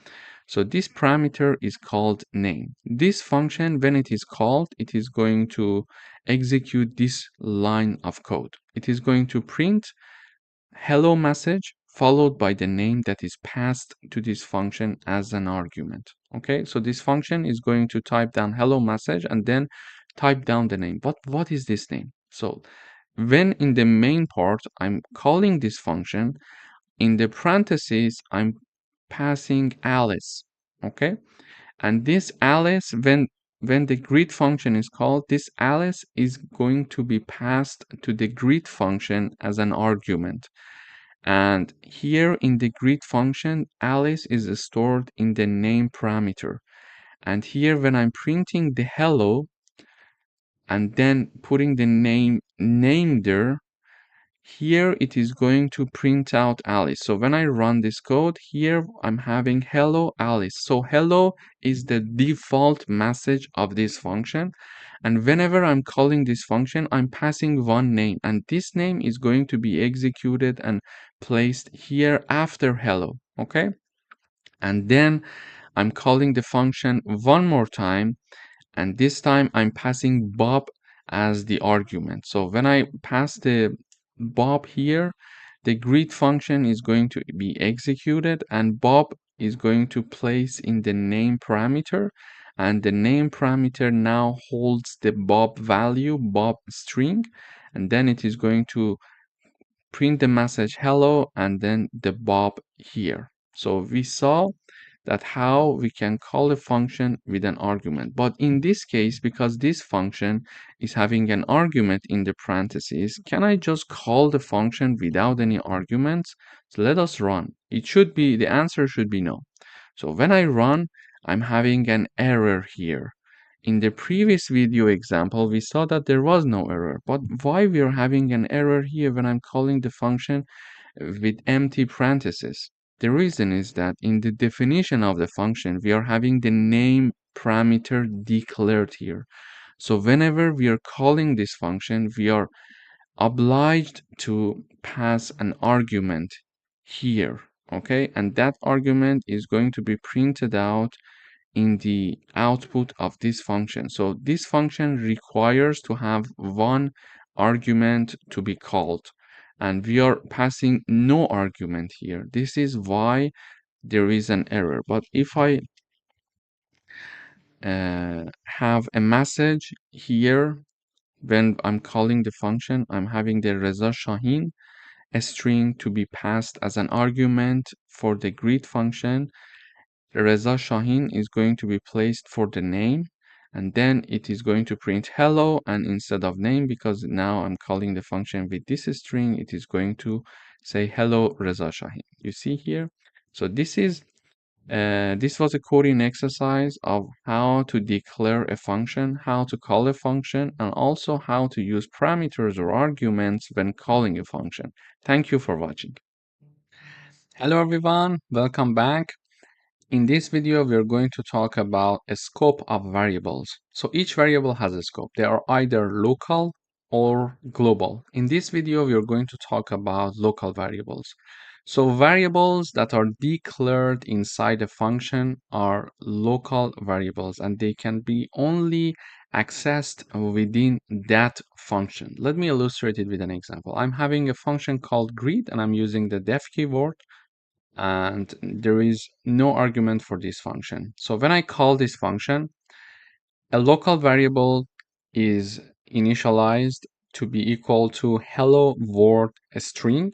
so this parameter is called name. This function, when it is called, it is going to execute this line of code. It is going to print hello message followed by the name that is passed to this function as an argument. Okay, so this function is going to type down hello message and then type down the name. But what is this name? So when in the main part I'm calling this function, in the parentheses I'm passing Alice. Okay, and this Alice, when the greet function is called, this Alice is going to be passed to the greet function as an argument. And here in the greet function, Alice is stored in the name parameter. And here when I'm printing the hello and then putting the name there, here it is going to print out Alice. So when I run this code here, I'm having hello Alice. So hello is the default message of this function. And whenever I'm calling this function, I'm passing one name, and this name is going to be executed and placed here after hello. Okay. And then I'm calling the function one more time, and this time I'm passing Bob as the argument. So when I pass the Bob here, the greet function is going to be executed, and Bob is going to place in the name parameter, and the name parameter now holds the Bob value, Bob string, and then it is going to print the message hello and then the Bob here. So we saw that how we can call a function with an argument. But in this case, because this function is having an argument in the parentheses, can I just call the function without any arguments? So let us run. The answer should be no. So when I run, I'm having an error here. In the previous video example, we saw that there was no error. But why we are having an error here when I'm calling the function with empty parentheses? The reason is that in the definition of the function, we are having the name parameter declared here. So whenever we are calling this function, we are obliged to pass an argument here. Okay, and that argument is going to be printed out in the output of this function. So this function requires to have one argument to be called, and we are passing no argument here. This is why there is an error. But if I have a message here when I'm calling the function, I'm having the Reza Shahin, a string to be passed as an argument for the greet function. Reza Shahin is going to be placed for the name, and then it is going to print hello, and instead of name, because now I'm calling the function with this string, it is going to say hello Reza Shahin. You see here? So this was a coding exercise of how to declare a function, how to call a function, and also how to use parameters or arguments when calling a function. Thank you for watching. Hello everyone, welcome back. In this video, we're going to talk about a scope of variables. So each variable has a scope. They are either local or global. In this video, we're going to talk about local variables. So variables that are declared inside a function are local variables, and they can be only accessed within that function. Let me illustrate it with an example. I'm having a function called greet, and I'm using the def keyword, and there is no argument for this function. So when I call this function, a local variable is initialized to be equal to hello world string,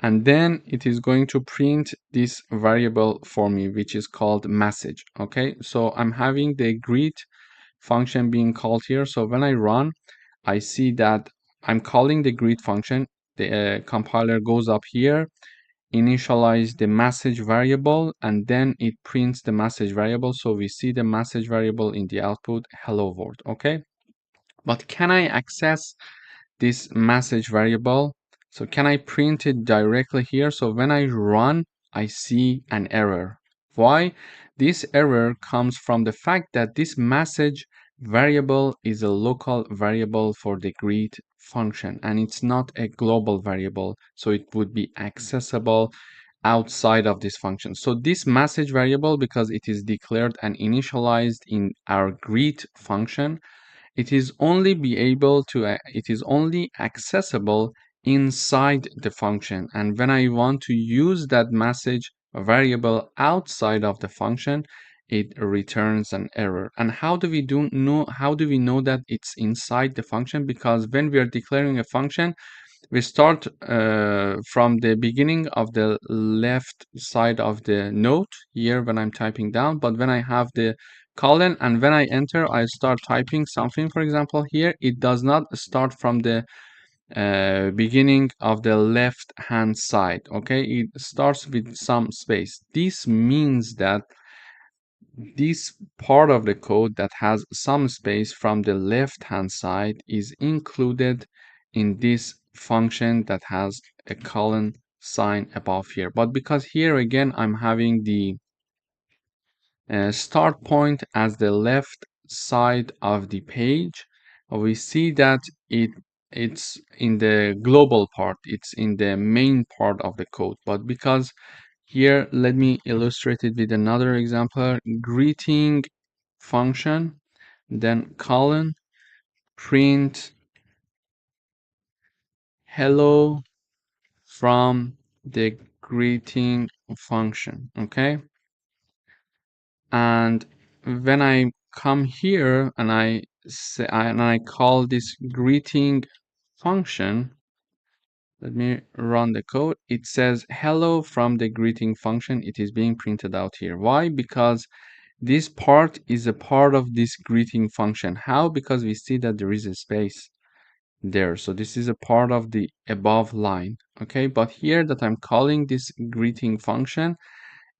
and then it is going to print this variable for me, which is called message. Okay, so I'm having the greet function being called here. So when I run, I see that I'm calling the greet function. The compiler goes up here, initialize the message variable, and then it prints the message variable. So we see the message variable in the output hello world. Okay, but can I access this message variable? So can I print it directly here? So when I run, I see an error. Why? This error comes from the fact that this message variable is a local variable for the greet function, and it's not a global variable, so it would be accessible outside of this function. So this message variable, because it is declared and initialized in our greet function, it is only accessible inside the function, and when I want to use that message variable outside of the function, it returns an error. And how do we know that it's inside the function? Because when we are declaring a function, we start from the beginning of the left side of the note here when I'm typing down, but when I have the colon and when I enter, I start typing something, for example, here, it does not start from the beginning of the left hand side. Okay, it starts with some space. This means that this part of the code that has some space from the left hand side is included in this function that has a colon sign above here. But because here again I'm having the start point as the left side of the page, we see that it's in the global part, it's in the main part of the code. But because here, let me illustrate it with another example. Greeting function, then colon, print hello from the greeting function. Okay, and when I come here and I call this greeting function, let me run the code. It says hello from the greeting function. It is being printed out here. Why? Because this part is a part of this greeting function. How? Because we see that there is a space there. So this is a part of the above line. Okay, but here that I'm calling this greeting function,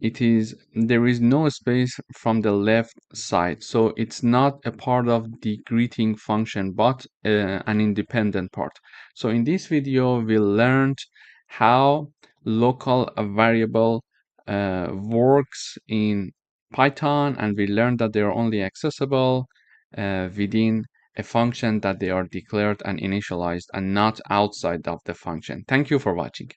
there is no space from the left side, so it's not a part of the greeting function, but an independent part. So in this video we learned how local variable works in Python, and we learned that they are only accessible within a function that they are declared and initialized, and not outside of the function. Thank you for watching.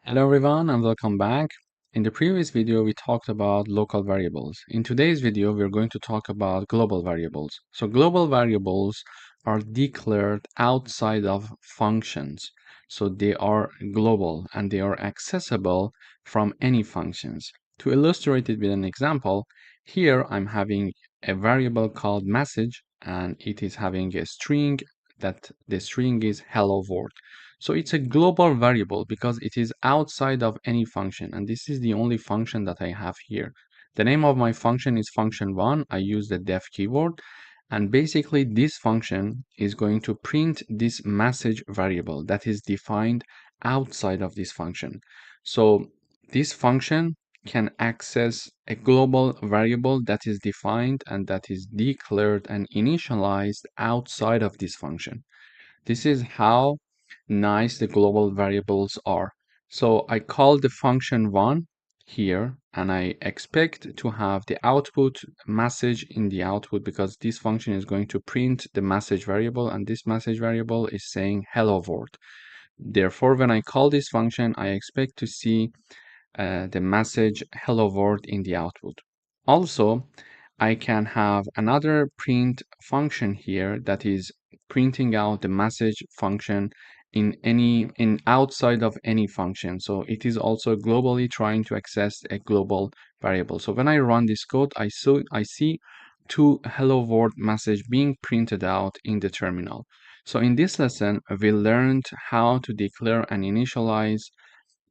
Hello everyone and welcome back. In the previous video, we talked about local variables. In today's video, we're going to talk about global variables. So global variables are declared outside of functions. So they are global and they are accessible from any functions. To illustrate it with an example, here I'm having a variable called message and it is having a string that the string is hello world. So it's a global variable because it is outside of any function, and this is the only function that I have here. The name of my function is function1. I use the def keyword, and basically this function is going to print this message variable that is defined outside of this function. So this function can access a global variable that is defined and that is declared and initialized outside of this function. This is how nice the global variables are. So I call the function one here, and I expect to have the output message in the output because this function is going to print the message variable, and this message variable is saying hello world. Therefore, when I call this function, I expect to see the message hello world in the output. Also, I can have another print function here that is printing out the message function in outside of any function. So it is also globally trying to access a global variable. So when I run this code, I see two hello world message being printed out in the terminal. So in this lesson, we learned how to declare and initialize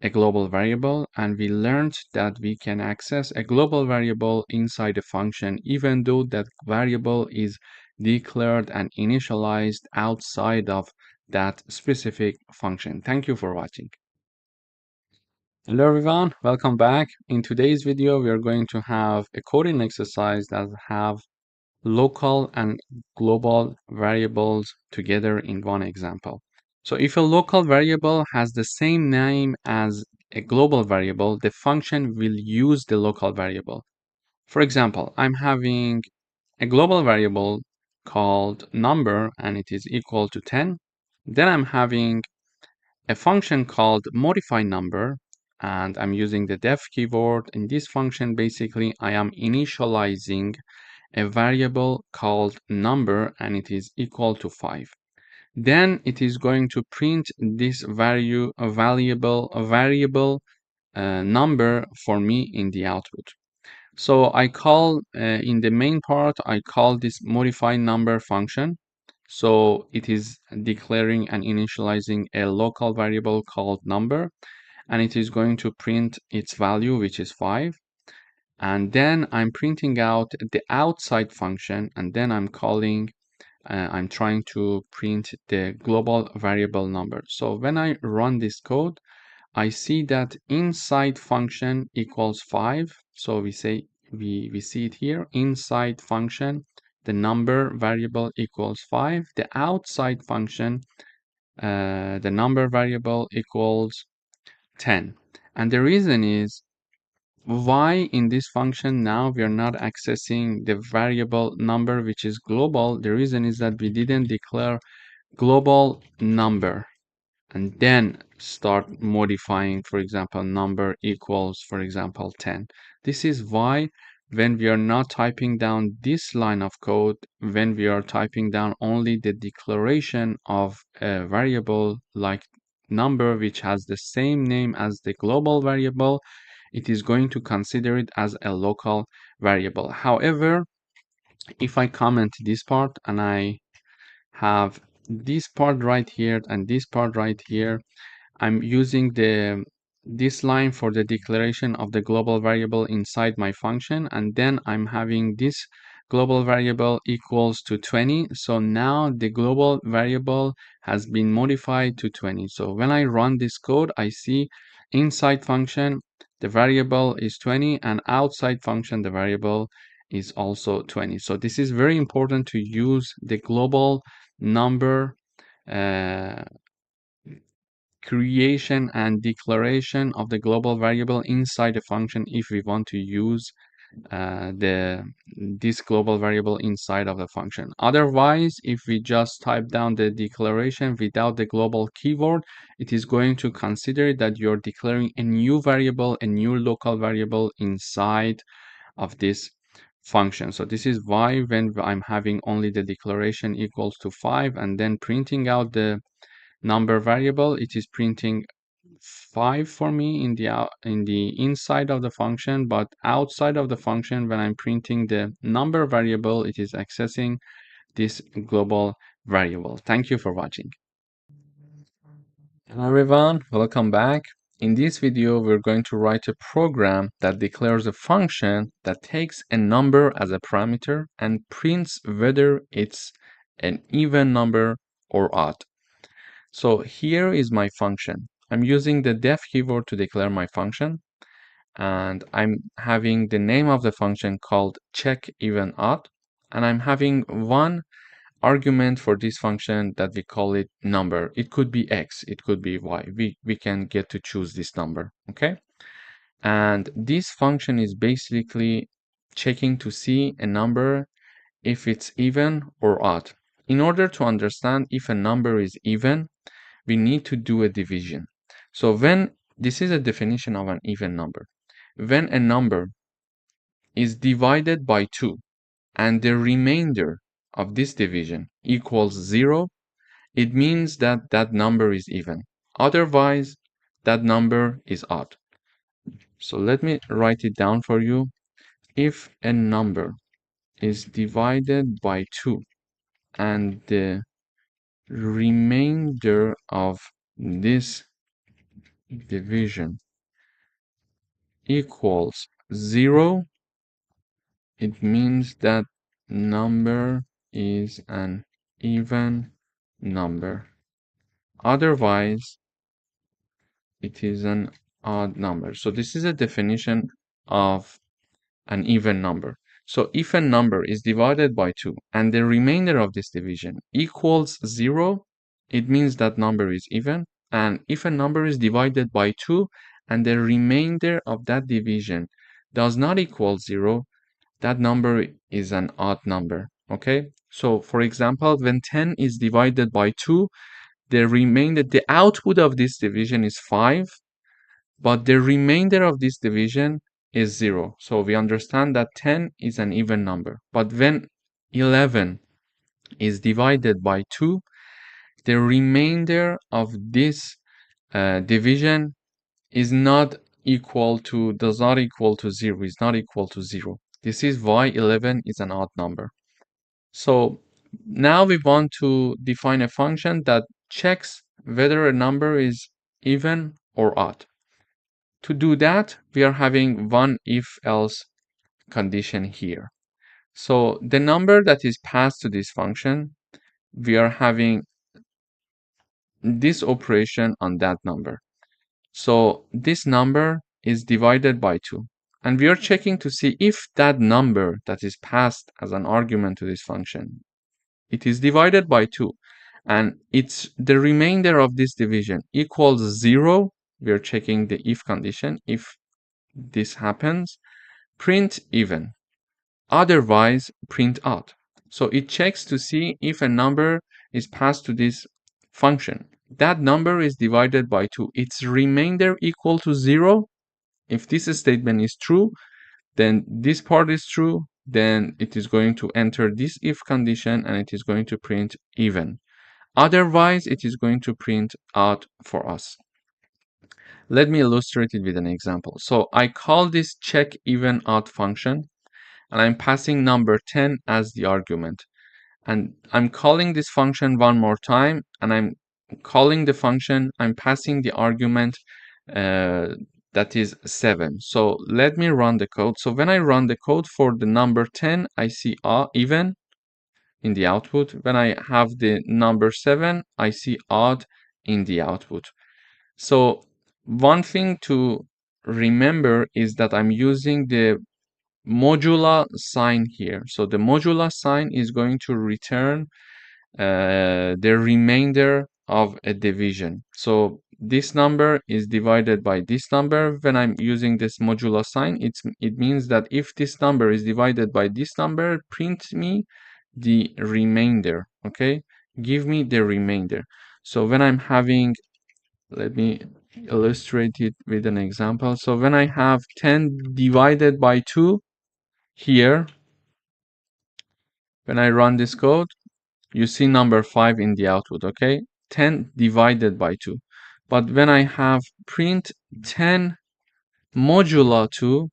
a global variable, and we learned that we can access a global variable inside a function even though that variable is declared and initialized outside of that specific function. Thank you for watching. Hello everyone, welcome back. In today's video, we are going to have a coding exercise that have local and global variables together in one example. So if a local variable has the same name as a global variable, the function will use the local variable. For example, I'm having a global variable called number and it is equal to 10. Then I'm having a function called modify number and I'm using the def keyword. In this function, basically, I am initializing a variable called number and it is equal to 5. Then it is going to print this variable number for me in the output. So I call in the main part, I call this modify number function. So it is declaring and initializing a local variable called number, and it is going to print its value, which is 5. And then I'm printing out the outside function, and then I'm trying to print the global variable number. So when I run this code, I see that inside function equals 5. So we see it here, inside function, the number variable equals 5. The outside function, the number variable equals 10. And the reason is why in this function now we are not accessing the variable number which is global. The reason is that we didn't declare global number and then start modifying, for example, number equals, for example, 10. This is why when we are not typing down this line of code, when we are typing down only the declaration of a variable like number which has the same name as the global variable, it is going to consider it as a local variable. However, if I comment this part and I have this part right here and this part right here, I'm using this line for the declaration of the global variable inside my function, and then I'm having this global variable equals to 20. So now the global variable has been modified to 20. So when I run this code, I see inside function the variable is 20 and outside function the variable is also 20. So this is very important to use the global number uh, creation and declaration of the global variable inside a function if we want to use this global variable inside of the function. Otherwise, if we just type down the declaration without the global keyword, it is going to consider that you're declaring a new variable, a new local variable inside of this function. So this is why when I'm having only the declaration equals to 5 and then printing out the number variable, it is printing 5 for me in the inside of the function, but outside of the function, when I'm printing the number variable, it is accessing this global variable. Thank you for watching. Hello everyone, welcome back. In this video, we're going to write a program that declares a function that takes a number as a parameter and prints whether it's an even number or odd. So here is my function. I'm using the def keyword to declare my function, and I'm having the name of the function called check even odd, and I'm having one argument for this function that we call it number. It could be x, it could be y. We can get to choose this number, okay? And this function is basically checking to see a number if it's even or odd. In order to understand if a number is even, we need to do a division. So this is a definition of an even number. When a number is divided by 2 and the remainder of this division equals 0, it means that that number is even. Otherwise, that number is odd. So let me write it down for you. If a number is divided by 2 and the remainder of this division equals 0, it means that number is an even number. Otherwise, it is an odd number. So this is a definition of an even number. So if a number is divided by 2 and the remainder of this division equals 0, it means that number is even. And if a number is divided by 2 and the remainder of that division does not equal 0, that number is an odd number. Okay? So for example, when 10 is divided by 2, the output of this division is 5, but the remainder of this division is 0. So we understand that 10 is an even number. But when 11 is divided by 2, the remainder of this division does not equal to 0, is not equal to 0. This is why 11 is an odd number. So now we want to define a function that checks whether a number is even or odd. To do that, we are having one if-else condition here. So the number that is passed to this function, we are having this operation on that number. So this number is divided by 2. And we are checking to see if that number that is passed as an argument to this function, it is divided by 2. And it's the remainder of this division equals 0. We are checking the if condition. If this happens, print even. Otherwise, print odd. So it checks to see if a number is passed to this function. That number is divided by 2. Its remainder equal to 0. If this statement is true, then this part is true. Then it is going to enter this if condition and it is going to print even. Otherwise, it is going to print odd for us. Let me illustrate it with an example. So I call this check even odd function, and I'm passing number 10 as the argument. And I'm calling this function one more time, and I'm calling the function, I'm passing the argument that is 7. So let me run the code. So when I run the code for the number 10, I see even in the output. When I have the number 7, I see odd in the output. So one thing to remember is that I'm using the modular sign here. So the modular sign is going to return the remainder of a division. So this number is divided by this number. When I'm using this modular sign, it means that if this number is divided by this number, print me the remainder. Okay, give me the remainder. So when I'm having, let me illustrate it with an example. So when I have 10 divided by 2 here, when I run this code, you see number 5 in the output. Okay, 10 divided by 2. But when I have print 10 modulo 2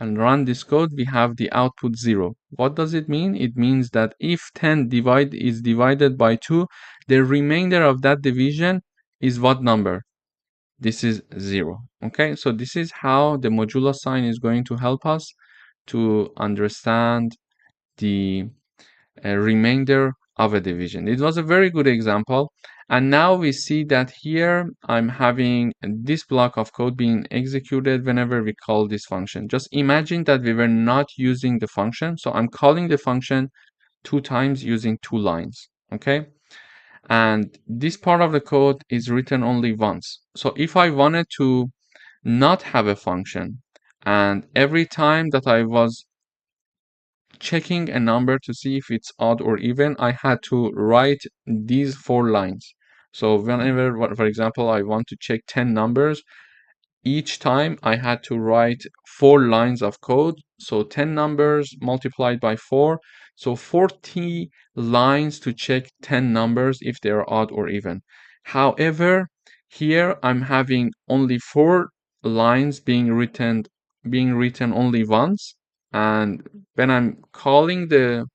and run this code, we have the output 0. What does it mean? It means that if 10 is divided by 2, the remainder of that division is what number? This is 0. Okay, so this is how the modulo sign is going to help us to understand the remainder of a division. It was a very good example. And now we see that here I'm having this block of code being executed whenever we call this function. Just imagine that we were not using the function. So I'm calling the function 2 times using 2 lines. Okay. And this part of the code is written only once. So if I wanted to not have a function, and every time that I was checking a number to see if it's odd or even, I had to write these 4 lines. So whenever, for example, I want to check 10 numbers, each time I had to write 4 lines of code. So 10 numbers multiplied by 4. So 40 lines to check 10 numbers if they are odd or even. However, here I'm having only 4 lines being written only once. And when I'm calling that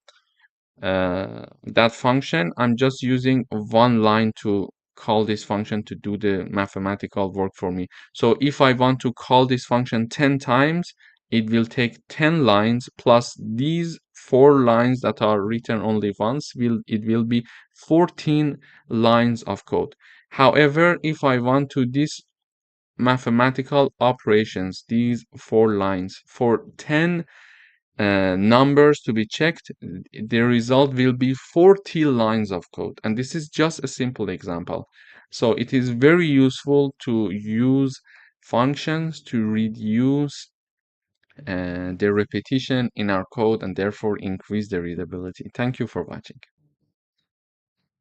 function, I'm just using 1 line to call this function to do the mathematical work for me. So if I want to call this function 10 times, it will take 10 lines plus these 4 lines that are written only once. It will be 14 lines of code. However, if I want to this mathematical operations, these 4 lines for 10 numbers to be checked, the result will be 40 lines of code. And this is just a simple example. So it is very useful to use functions to reduce the repetition in our code and therefore increase the readability. Thank you for watching.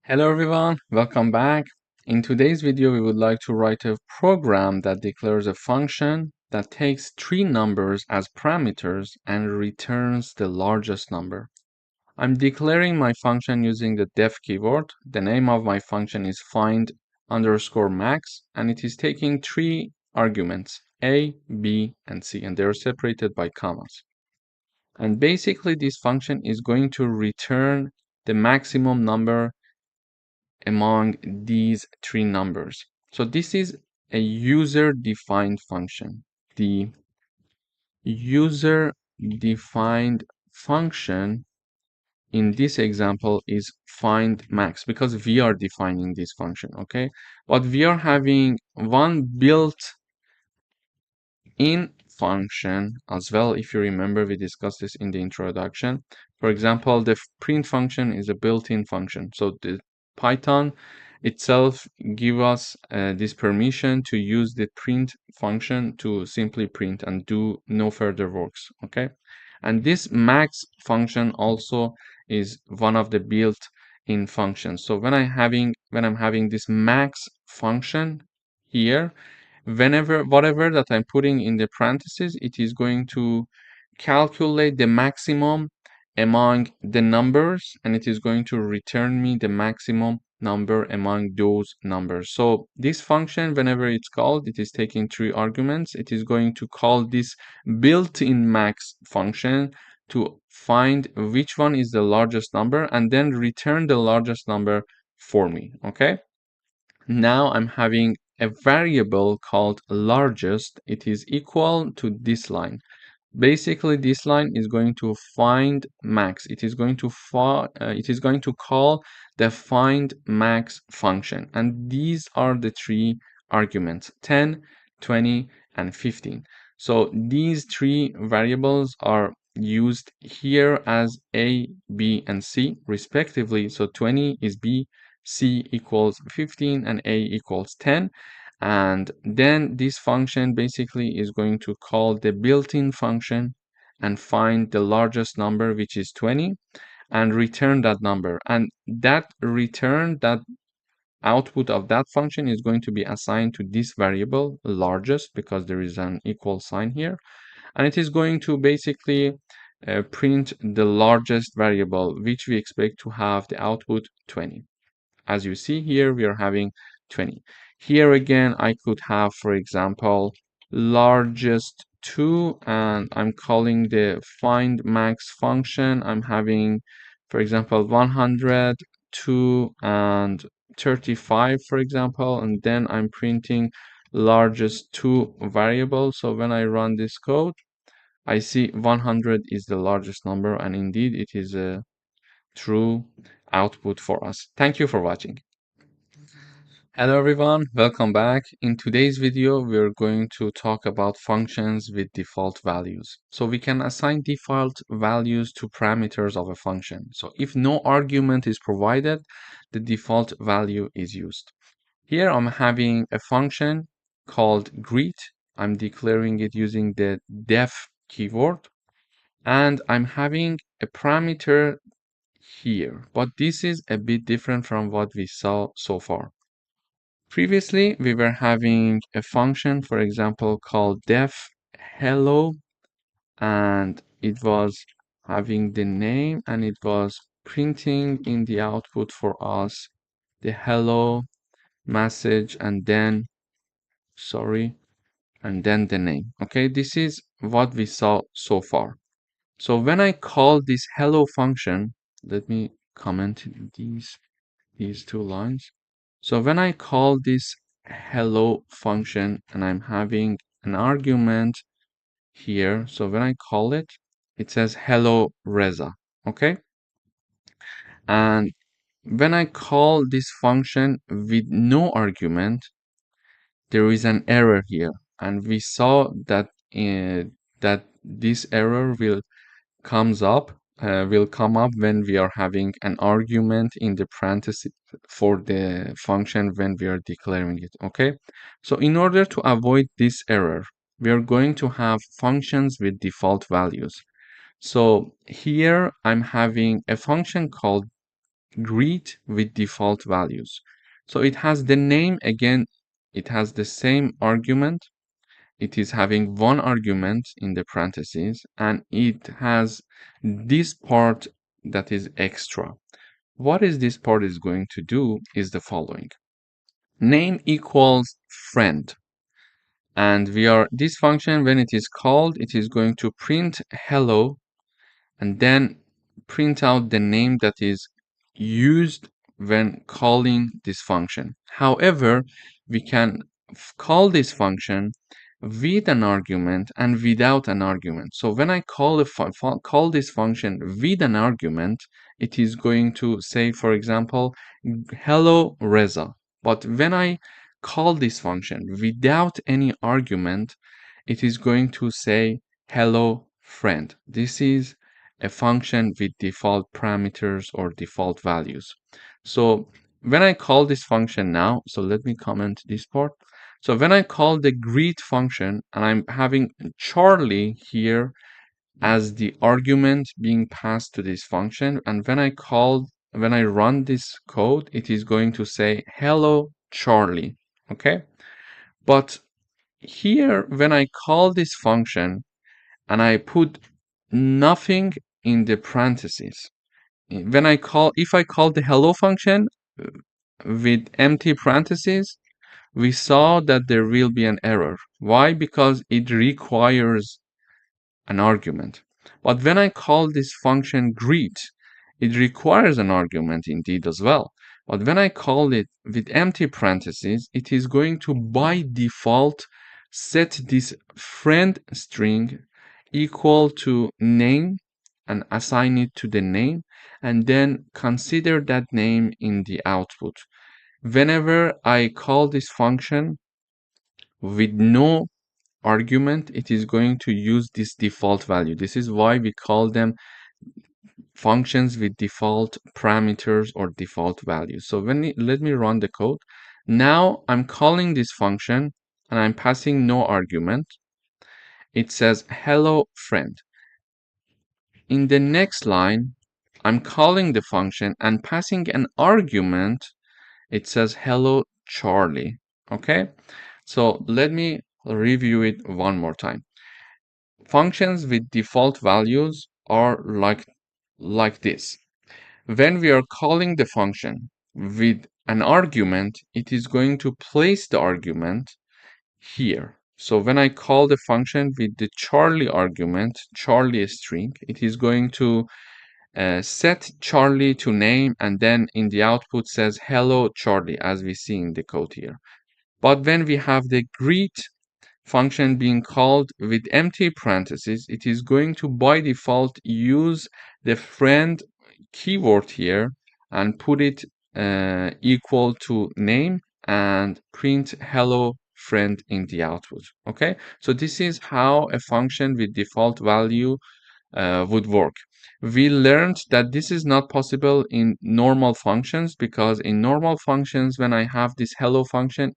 Hello everyone, welcome back. In today's video, we would like to write a program that declares a function that takes 3 numbers as parameters and returns the largest number. I'm declaring my function using the def keyword. The name of my function is find_max, and it is taking 3 arguments, a, b, and c, and they're separated by commas. And basically, this function is going to return the maximum number among these 3 numbers. So this is a user-defined function. The user-defined function in this example is find max because we are defining this function, okay? But we are having one built-in function as well. If you remember, we discussed this in the introduction. For example, the print function is a built-in function. So the Python itself give us this permission to use the print function to simply print and do no further works, okay? And this max function also is one of the built-in functions. So when I'm having this max function here, whatever that I'm putting in the parentheses, it is going to calculate the maximum among the numbers, and it is going to return me the maximum number among those numbers. So this function, whenever it's called, it is taking 3 arguments. It is going to call this built-in max function to find which one is the largest number and then return the largest number for me, okay? Now I'm having a variable called largest. It is equal to this line. Basically, this line is going to find max. It is going to call the find max function, and these are the 3 arguments: 10, 20, and 15. So these 3 variables are used here as a, b, and c respectively. So 20 is b, c equals 15, and a equals 10. And then this function basically is going to call the built-in function and find the largest number, which is 20, and return that number. And that output of that function is going to be assigned to this variable largest because there is an equal sign here. And it is going to basically print the largest variable, which we expect to have the output 20. as you see here, we are having 20. Here again, I could have, for example, largest 2, and I'm calling the find max function. I'm having, for example, 100, 2, and 35, for example, and then I'm printing largest 2 variable. So when I run this code, I see 100 is the largest number, and indeed it is a true output for us. Thank you for watching. Hello everyone, welcome back. In today's video, we're going to talk about functions with default values. So we can assign default values to parameters of a function. So if no argument is provided, the default value is used. Here I'm having a function called greet. I'm declaring it using the def keyword, and I'm having a parameter here, but this is a bit different from what we saw so far. Previously, we were having a function, for example, called def hello, and it was having the name, and it was printing in the output for us the hello message, and then, sorry, and then the name. Okay, this is what we saw so far. So when I call this hello function, let me comment these 2 lines. So when I call this hello function and I'm having an argument here, so when I call it, it says hello Reza, okay? And when I call this function with no argument, there is an error here, and we saw that that this error will come up when we are having an argument in the parentheses for the function when we are declaring it. Okay, so in order to avoid this error, we are going to have functions with default values. So here I'm having a function called greet with default values. So it has the name again, it has the same argument, it is having one argument in the parentheses, and it has this part that is extra. What is this part is going to do is the following. Name equals friend, and this function, when it is called, it is going to print hello and then print out the name that is used when calling this function. However, we can call this function with an argument and without an argument. So when I call this function with an argument, it is going to say, for example, hello Reza. But when I call this function without any argument, it is going to say hello friend. This is a function with default parameters or default values. So when I call this function now, so let me comment this part. So when I call the greet function and I'm having Charlie here as the argument being passed to this function, and when I run this code, it is going to say hello Charlie. Okay, but here when I call this function and I put nothing in the parentheses, if I call the hello function with empty parentheses, we saw that there will be an error. Why? Because it requires an argument. But when I call this function greet, it requires an argument indeed as well. But when I call it with empty parentheses, it is going to by default set this friend string equal to name and assign it to the name, and then consider that name in the output. Whenever I call this function with no argument, it is going to use this default value. This is why we call them functions with default parameters or default values. So let me run the code. Now I'm calling this function and I'm passing no argument. It says hello friend. In the next line, I'm calling the function and passing an argument. It says hello Charlie. Okay, so let me review it one more time. Functions with default values are like this. When we are calling the function with an argument, it is going to place the argument here. So when I call the function with the Charlie argument, Charlie string, it is going to set Charlie to name, and then in the output says hello Charlie, as we see in the code here. But when we have the greet function being called with empty parentheses, it is going to by default use the friend keyword here and put it equal to name and print hello friend in the output. Okay, so this is how a function with default value would work. We learned that this is not possible in normal functions, because in normal functions, when I have this hello function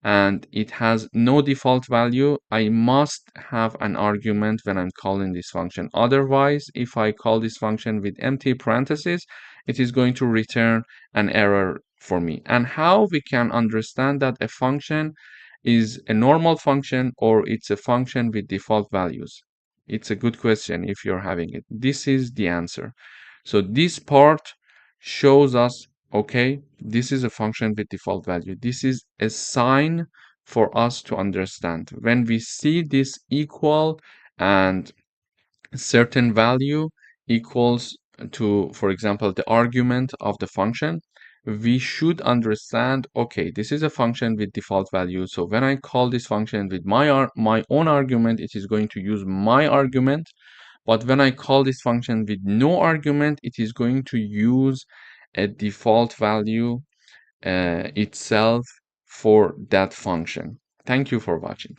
and it has no default value, I must have an argument when I'm calling this function. Otherwise, if I call this function with empty parentheses, it is going to return an error for me. And how we can understand that a function is a normal function or it's a function with default values? It's a good question if you're having it. This is the answer. So this part shows us, okay, this is a function with default value. This is a sign for us to understand. When we see this equal and certain value equals to, for example, the argument of the function, we should understand, okay, this is a function with default value. So when I call this function with my own argument, it is going to use my argument. But when I call this function with no argument, it is going to use a default value itself for that function. Thank you for watching.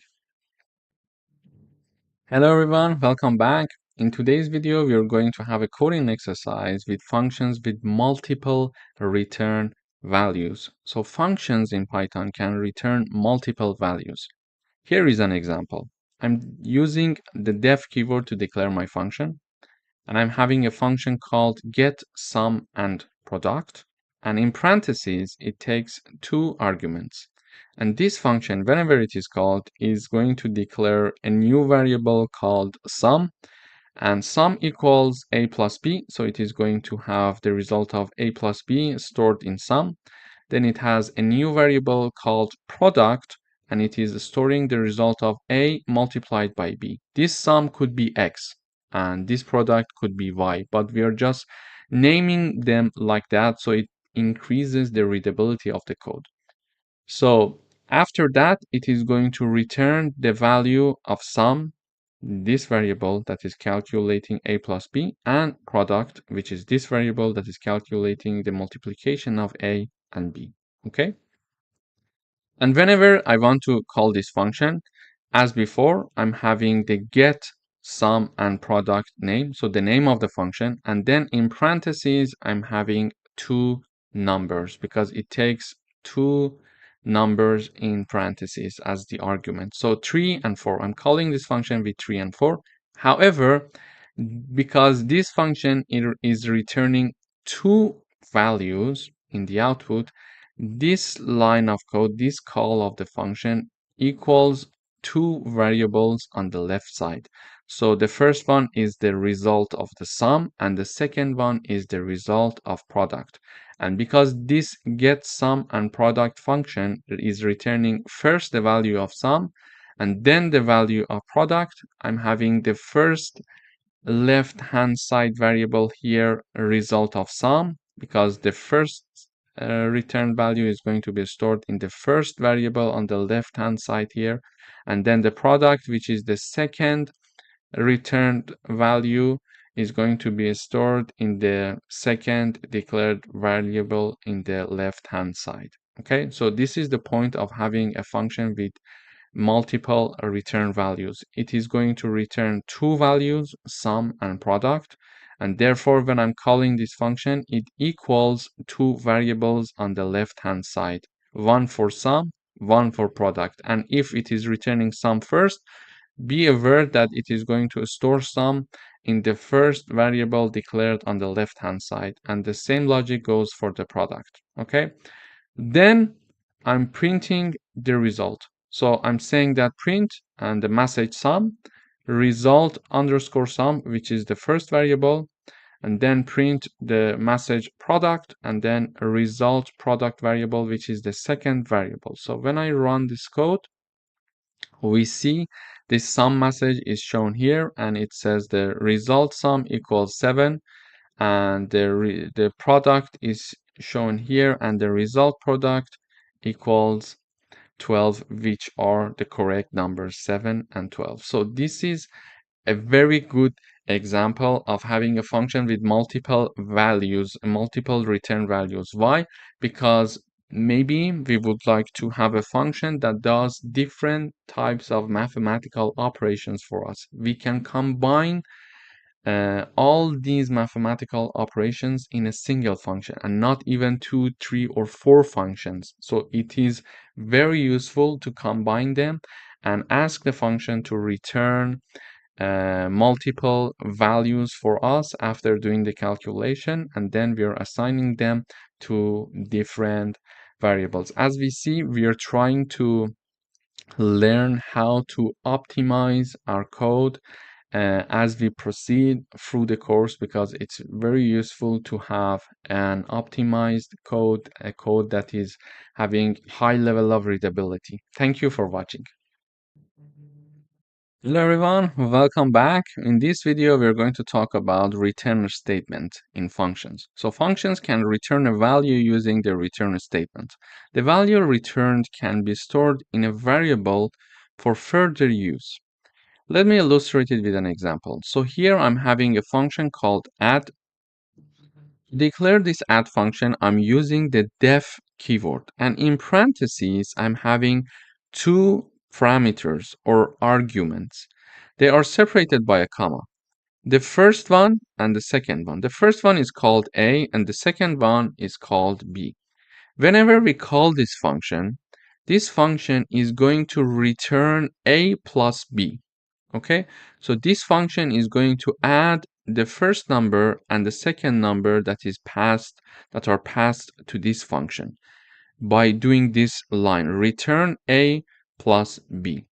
Hello everyone, welcome back. In today's video, we are going to have a coding exercise with functions with multiple return values. So functions in Python can return multiple values. Here is an example. I'm using the def keyword to declare my function, and I'm having a function called get sum and product. And in parentheses, it takes two arguments. And this function, whenever it is called, is going to declare a new variable called sum. And sum equals a plus b. So it is going to have the result of a plus b stored in sum. Then it has a new variable called product, and it is storing the result of a multiplied by b. This sum could be x, and this product could be y, but we are just naming them like that so it increases the readability of the code. So after that, it is going to return the value of sum, this variable that is calculating a plus b, and product, which is this variable that is calculating the multiplication of a and b. Okay? And whenever I want to call this function, as before, I'm having the get sum and product name, so the name of the function, and then in parentheses, I'm having two numbers because it takes two numbers in parentheses as the argument. So 3 and 4. I'm calling this function with 3 and 4. However, because this function is returning two values in the output, this line of code, this call of the function equals two variables on the left side. So the first one is the result of the sum, and the second one is the result of product. And because this get sum and product function is returning first the value of sum and then the value of product, I'm having the first left hand side variable here result of sum, because the first return value is going to be stored in the first variable on the left hand side here, and then the product, which is the second returned value, is going to be stored in the second declared variable in the left hand side. Okay, so this is the point of having a function with multiple return values. It is going to return two values, sum and product, and therefore when I'm calling this function, it equals two variables on the left hand side, one for sum, one for product. And if it is returning sum first, be aware that it is going to store sum in the first variable declared on the left hand side, and the same logic goes for the product. Okay, then I'm printing the result. So I'm saying that print and the message sum result underscore sum, which is the first variable, and then print the message product, and then a result product variable, which is the second variable. So when I run this code, we see this sum message is shown here, and it says the result sum equals 7, and the product is shown here, and the result product equals 12, which are the correct numbers, 7 and 12. So this is a very good example of having a function with multiple values, multiple return values. Why? Because maybe we would like to have a function that does different types of mathematical operations for us. We can combine all these mathematical operations in a single function and not even 2, 3, or 4 functions. So it is very useful to combine them and ask the function to return multiple values for us after doing the calculation, and then we are assigning them to different variables. As we see, we are trying to learn how to optimize our code as we proceed through the course, because it's very useful to have an optimized code, a code that is having high level of readability. Thank you for watching. Hello everyone, welcome back. In this video, we're going to talk about return statement in functions. So functions can return a value using the return statement. The value returned can be stored in a variable for further use. Let me illustrate it with an example. So here I'm having a function called add. To declare this add function, I'm using the def keyword, and in parentheses, I'm having two parameters or arguments. They are separated by a comma. The first one and the second one. The first one is called A and the second one is called B. Whenever we call this function is going to return A plus B. Okay, so this function is going to add the first number and the second number that are passed to this function by doing this line, return A plus B.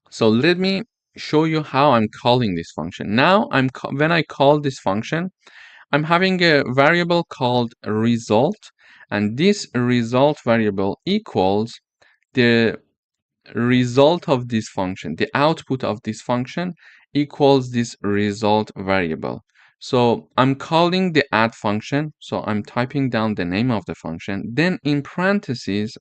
So let me show you how I'm calling this function. Now when I call this function, I'm having a variable called result, and this result variable equals the result of this function, the output of this function equals this result variable. So I'm calling the add function, so I'm typing down the name of the function, then in parentheses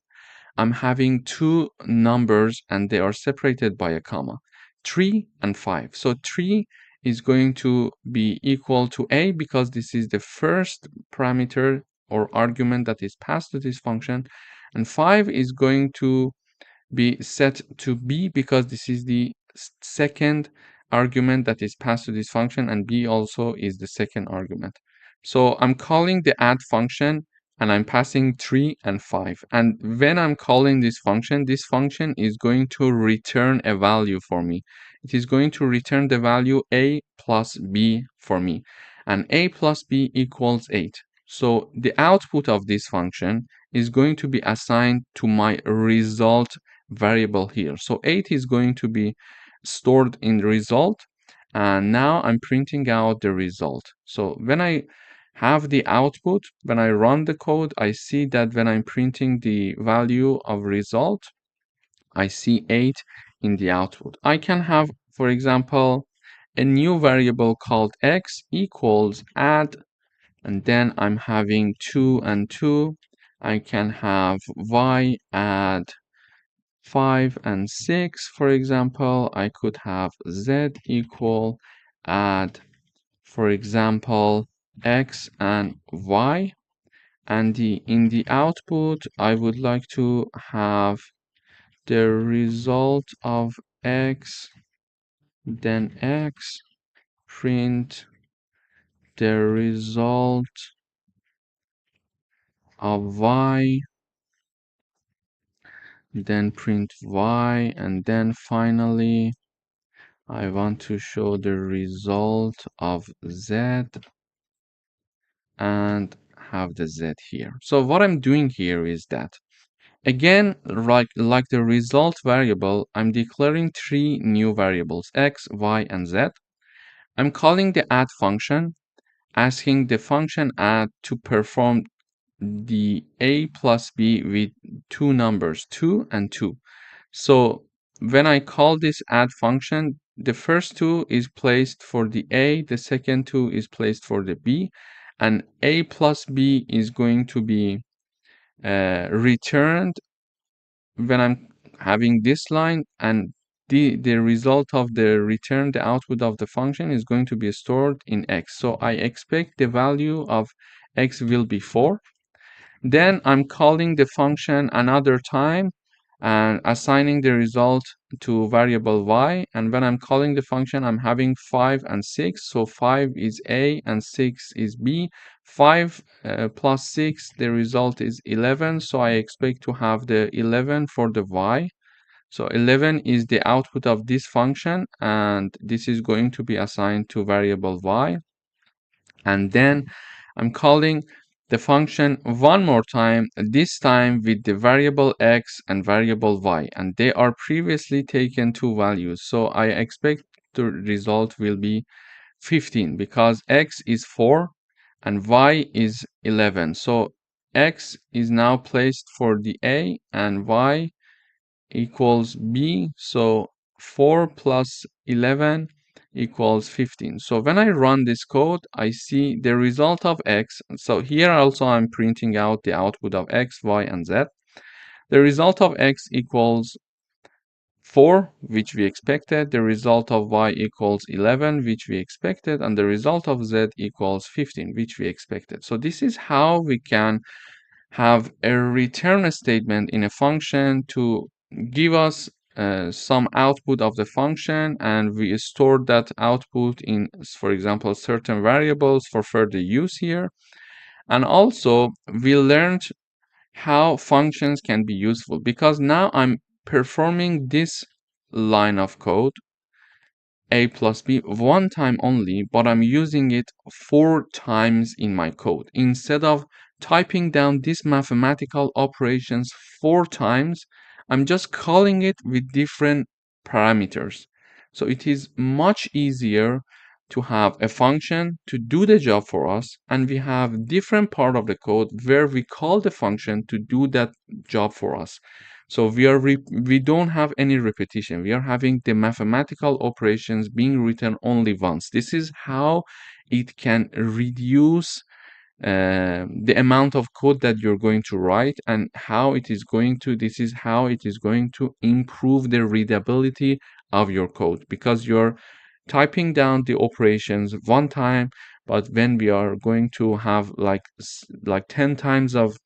I'm having two numbers and they are separated by a comma, 3 and 5. So 3 is going to be equal to A because this is the first parameter or argument that is passed to this function, and 5 is going to be set to B because this is the second argument that is passed to this function, and B also is the second argument. So I'm calling the add function and I'm passing 3 and 5. And when I'm calling this function is going to return a value for me. It is going to return the value A plus B for me. And A plus B equals 8. So the output of this function is going to be assigned to my result variable here. So 8 is going to be stored in the result, and now I'm printing out the result. So when I have the output, when I run the code, I see that when I'm printing the value of result, I see 8 in the output. I can have, for example, a new variable called x equals add, and then I'm having 2 and 2. I can have y add 5 and 6, for example. I could have z equal add, for example, x and y. And in the output, I would like to have the result of x, then x, print the result of y, then print y, and then finally I want to show the result of z and have the z here. So what I'm doing here is that, again, like the result variable, I'm declaring three new variables, x, y, and z. I'm calling the add function, asking the function add to perform the a plus b with two numbers, 2 and 2. So when I call this add function, the first 2 is placed for the a, the second 2 is placed for the b, and a plus b is going to be returned when I'm having this line, and the result of the return, the output of the function is going to be stored in x. So I expect the value of x will be 4. Then I'm calling the function another time and assigning the result to variable y. And when I'm calling the function, I'm having 5 and 6. So 5 is a and 6 is b. 5 plus 6, the result is 11. So I expect to have the 11 for the y. So 11 is the output of this function, and this is going to be assigned to variable y. And then I'm calling the function one more time, this time with the variable x and variable y, and they are previously taken two values. So I expect the result will be 15 because x is 4 and y is 11. So x is now placed for the a and y equals b. So 4 plus 11 equals 15. So when I run this code, I see the result of x. So here also I'm printing out the output of x, y, and z. The result of x equals 4, which we expected. The result of y equals 11, which we expected. And the result of z equals 15, which we expected. So this is how we can have a return statement in a function to give us some output of the function, and we store that output in, for example, certain variables for further use here. And also we learned how functions can be useful, because now I'm performing this line of code a plus b one time only, but I'm using it 4 times in my code. Instead of typing down these mathematical operations 4 times, I'm just calling it with different parameters. So it is much easier to have a function to do the job for us, and we have different part of the code where we call the function to do that job for us. So we don't have any repetition. We are having the mathematical operations being written only once. This is how it can reduce the amount of code that you're going to write, and this is how it is going to improve the readability of your code, because you're typing down the operations one time, but when we are going to have like 10 times of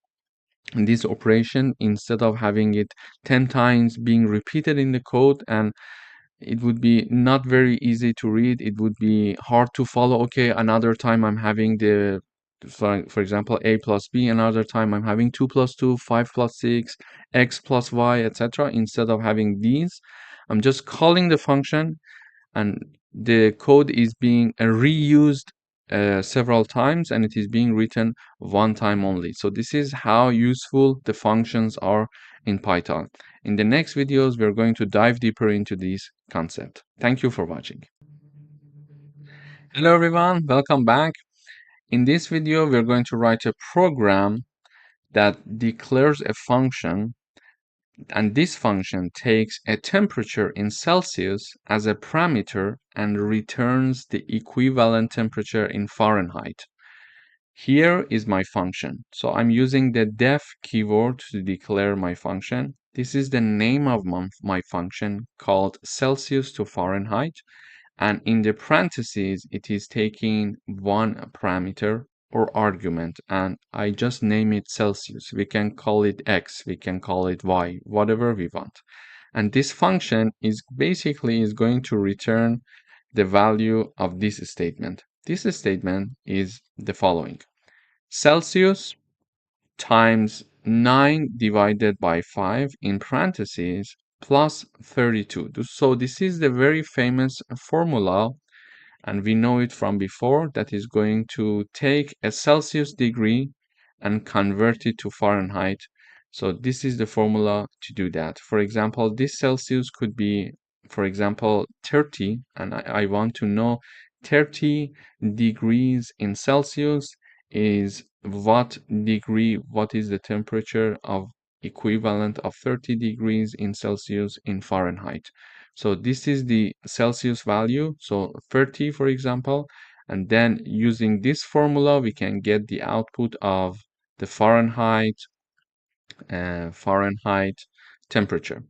this operation, instead of having it 10 times being repeated in the code, and it would be not very easy to read, it would be hard to follow. Okay, another time I'm having for example, a plus b, another time I'm having 2 plus 2, 5 plus 6, x plus y, etc. Instead of having these, I'm just calling the function, and the code is being reused several times, and it is being written one time only. So this is how useful the functions are in Python. In the next videos, we're going to dive deeper into this concept. Thank you for watching. Hello everyone, welcome back. In this video, we're going to write a program that declares a function, and this function takes a temperature in Celsius as a parameter and returns the equivalent temperature in Fahrenheit. Here is my function. So I'm using the def keyword to declare my function. This is the name of my function, called Celsius to Fahrenheit. And in the parentheses, it is taking one parameter or argument, and I just name it Celsius. We can call it X, we can call it Y, whatever we want. And this function is going to return the value of this statement. This statement is the following: Celsius times 9 divided by 5 in parentheses plus 32. So this is the very famous formula, and we know it from before, that is going to take a Celsius degree and convert it to Fahrenheit. So this is the formula to do that. For example, this Celsius could be, for example, 30, and I want to know 30 degrees in Celsius is what is the temperature of equivalent of 30 degrees in Celsius in Fahrenheit. So this is the Celsius value, so 30 for example, and then using this formula we can get the output of the Fahrenheit temperature.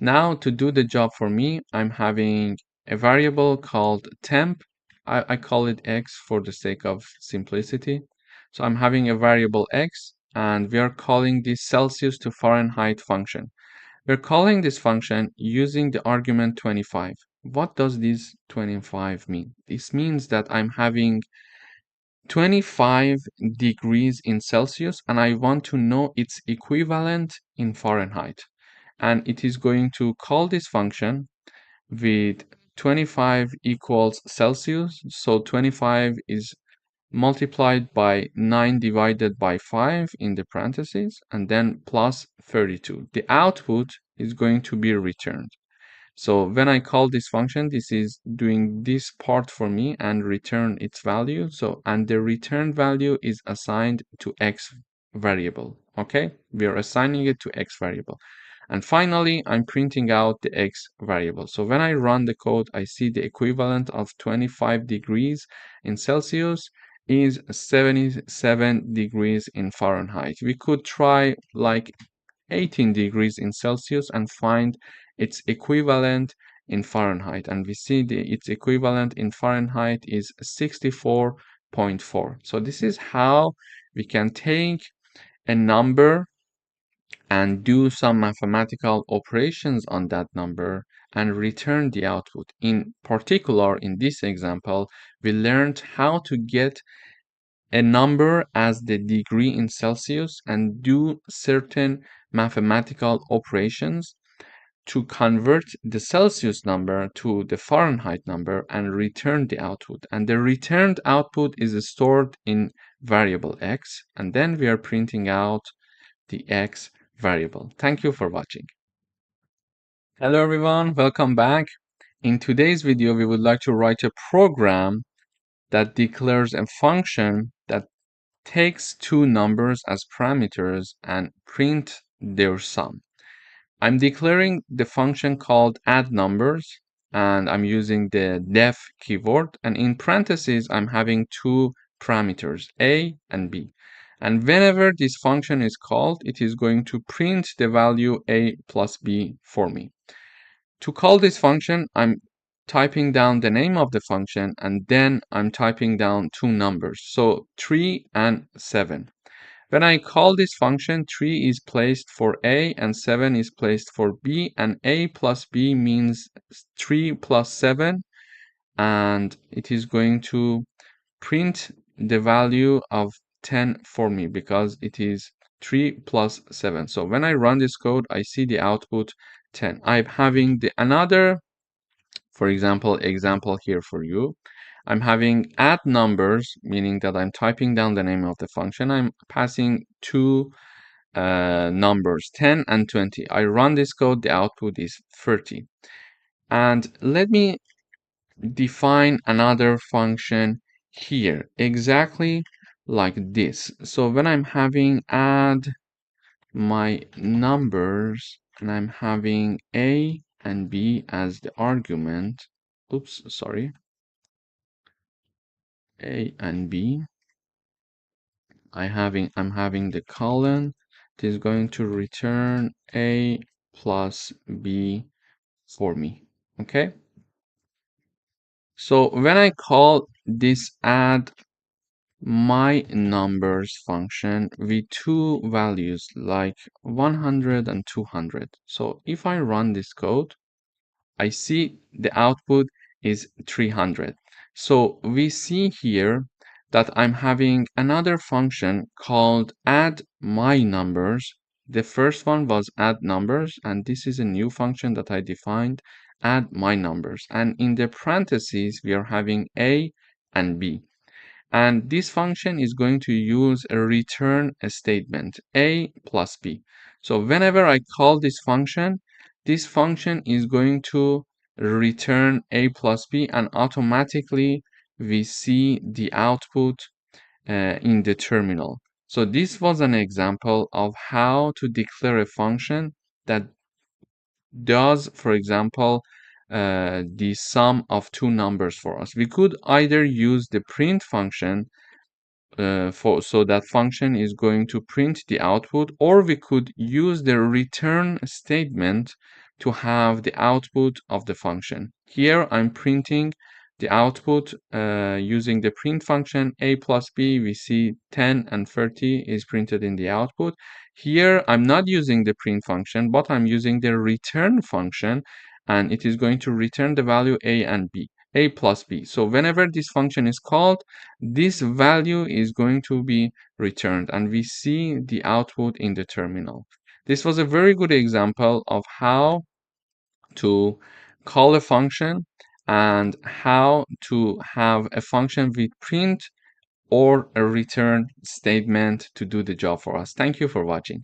Now to do the job for me, I'm having a variable called temp. I call it x for the sake of simplicity. So I'm having a variable x, and we are calling this Celsius to Fahrenheit function. We're calling this function using the argument 25. What does this 25 mean? This means that I'm having 25 degrees in Celsius and I want to know its equivalent in Fahrenheit. And it is going to call this function with 25 equals Celsius. So 25 is multiplied by 9 divided by 5 in the parentheses and then plus 32. The output is going to be returned. So when I call this function, this is doing this part for me and return its value. So, and the return value is assigned to X variable. Okay, we are assigning it to X variable. And finally, I'm printing out the X variable. So when I run the code, I see the equivalent of 25 degrees in Celsius is 77 degrees in Fahrenheit. We could try like 18 degrees in Celsius and find its equivalent in Fahrenheit. And we see its equivalent in Fahrenheit is 64.4. So this is how we can take a number and do some mathematical operations on that number and return the output. In particular, in this example, we learned how to get a number as the degree in Celsius and do certain mathematical operations to convert the Celsius number to the Fahrenheit number and return the output. And the returned output is stored in variable x, and then we are printing out the x variable. Thank you for watching. Hello everyone, welcome back. In today's video, we would like to write a program that declares a function that takes two numbers as parameters and print their sum. I'm declaring the function called add numbers and I'm using the def keyword, and in parentheses I'm having two parameters a and b, and whenever this function is called it is going to print the value a plus b for me. To call this function I'm typing down the name of the function and then I'm typing down two numbers, so 3 and 7. When I call this function, 3 is placed for A and 7 is placed for B, and A plus B means 3 plus 7, and it is going to print the value of 10 for me because it is 3 plus 7. So when I run this code, I see the output 10. I'm having the another, for example here for you. I'm having add numbers, meaning that I'm typing down the name of the function. I'm passing two numbers 10 and 20. I run this code, the output is 30. And let me define another function here exactly like this. So when I'm having add my numbers and I'm having a and b as the argument, oops, sorry, a and b, I'm having the colon. It is going to return a plus b for me. Okay. So when I call this add my numbers function with two values like 100 and 200. So if I run this code, I see the output is 300. So we see here that I'm having another function called add my numbers. The first one was add numbers, and this is a new function that I defined, add my numbers. And in the parentheses, we are having A and B. And this function is going to use a return statement, A plus B. So whenever I call this function is going to return A plus B and automatically we see the output in the terminal. So this was an example of how to declare a function that does, for example, the sum of two numbers for us. We could either use the print function so that function is going to print the output, or we could use the return statement to have the output of the function. Here I'm printing the output using the print function a plus b. We see 10 and 30 is printed in the output. Here I'm not using the print function, but I'm using the return function, and it is going to return the value a and b, a plus b. So whenever this function is called, this value is going to be returned, and we see the output in the terminal. This was a very good example of how to call a function and how to have a function with print or a return statement to do the job for us. Thank you for watching.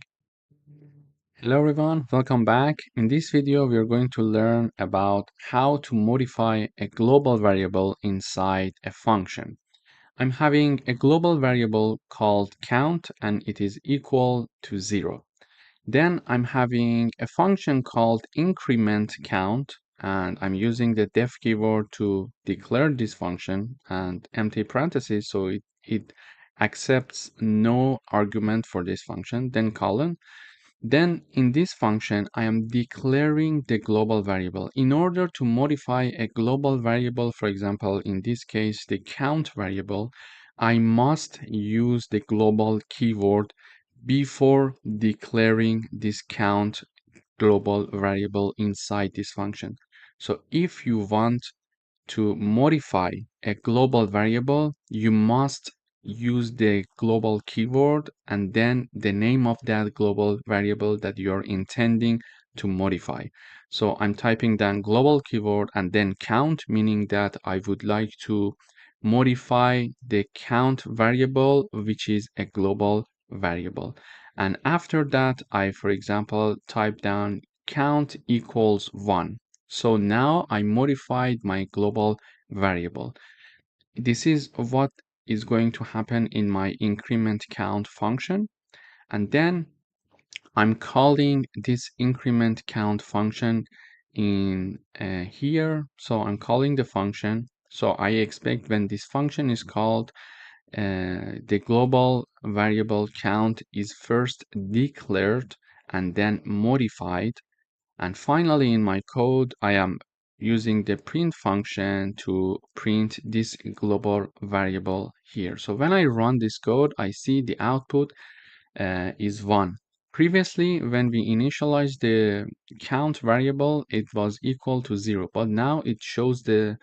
Hello everyone, welcome back. In this video, we are going to learn about how to modify a global variable inside a function. I'm having a global variable called count, and it is equal to 0. Then I'm having a function called increment count, and I'm using the def keyword to declare this function and empty parentheses, so it accepts no argument for this function, then colon. Then in this function, I am declaring the global variable. In order to modify a global variable, for example, in this case, the count variable, I must use the global keyword before declaring this count global variable inside this function. So if you want to modify a global variable, you must use the global keyword and then the name of that global variable that you're intending to modify. So I'm typing down global keyword and then count, meaning that I would like to modify the count variable, which is a global variable. And after that, I, for example, type down count equals 1. So now I modified my global variable. This is what is going to happen in my increment count function. And then I'm calling this increment count function in here. So I'm calling the function. So I expect when this function is called, the global variable count is first declared and then modified. And finally, in my code, I am using the print function to print this global variable here. So when I run this code, I see the output is 1. Previously, when we initialized the count variable, it was equal to 0, but now it shows the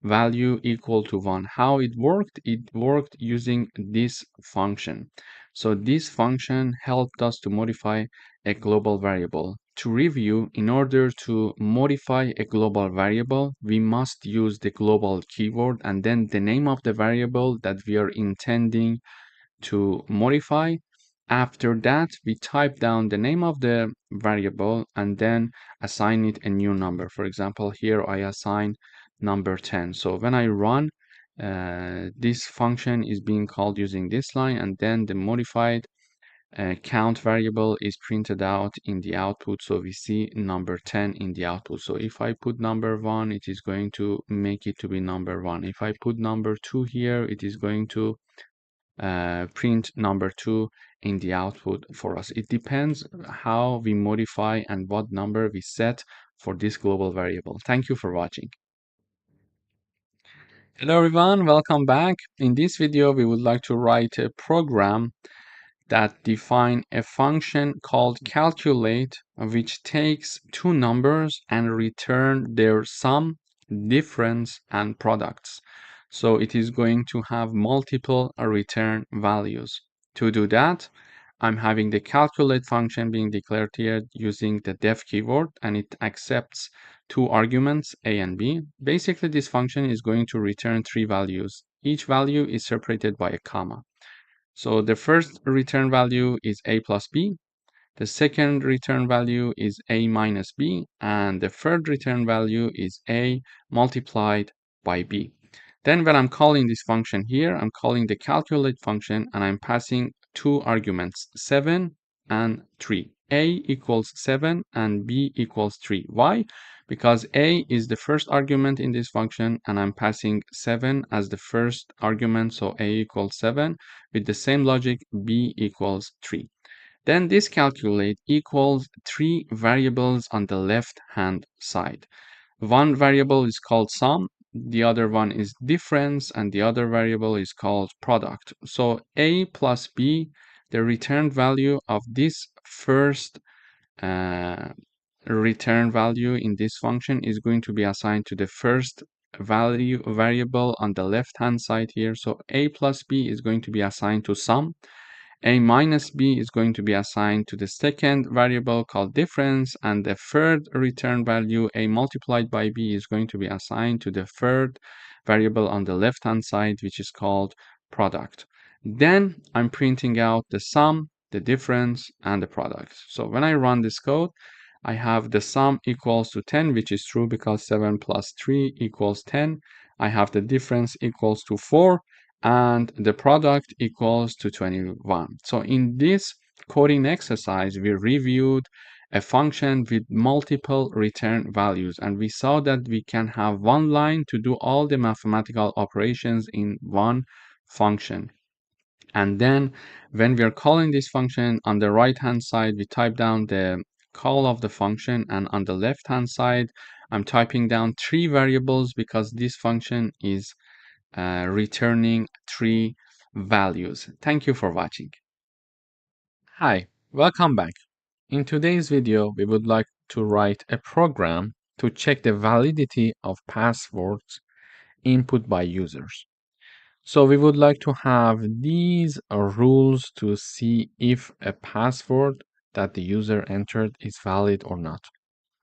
value equal to 1. How it worked? It worked using this function. So this function helped us to modify a global variable. To review, in order to modify a global variable, we must use the global keyword and then the name of the variable that we are intending to modify. After that, we type down the name of the variable and then assign it a new number. For example, here I assign number 10. So when I run, this function is being called using this line, and then the modified count variable is printed out in the output. So we see number 10 in the output. So if I put number 1, it is going to make it to be number 1. If I put number 2 here, it is going to print number 2 in the output for us. It depends how we modify and what number we set for this global variable. Thank you for watching. Hello everyone, welcome back. In this video, we would like to write a program that define a function called calculate, which takes two numbers and return their sum, difference, and products. So it is going to have multiple return values. To do that, I'm having the calculate function being declared here using the def keyword, and it accepts two arguments, a and b. Basically, this function is going to return three values. Each value is separated by a comma. So the first return value is a plus b, the second return value is a minus b, and the third return value is a multiplied by b. Then when I'm calling this function here, I'm calling the calculate function and I'm passing two arguments, 7 and 3. A equals 7 and B equals 3. Why? Because A is the first argument in this function and I'm passing 7 as the first argument, so A equals 7. With the same logic, B equals 3. Then this calculate equals three variables on the left hand side. One variable is called sum, the other one is difference, and the other variable is called product. So A plus B, the return value of this first return value in this function is going to be assigned to the first variable on the left hand side here. So A plus B is going to be assigned to sum. A minus B is going to be assigned to the second variable called difference, and the third return value, A multiplied by B, is going to be assigned to the third variable on the left-hand side, which is called product. Then I'm printing out the sum, the difference, and the product. So when I run this code, I have the sum equals to 10, which is true because 7 plus 3 equals 10. I have the difference equals to 4, and the product equals to 21. So in this coding exercise, we reviewed a function with multiple return values, and we saw that we can have one line to do all the mathematical operations in one function. And then when we are calling this function, on the right hand side, we type down the call of the function, and on the left hand side, I'm typing down three variables because this function is returning three values. Thank you for watching. Hi, welcome back. In today's video, we would like to write a program to check the validity of passwords input by users. So we would like to have these rules to see if a password that the user entered is valid or not.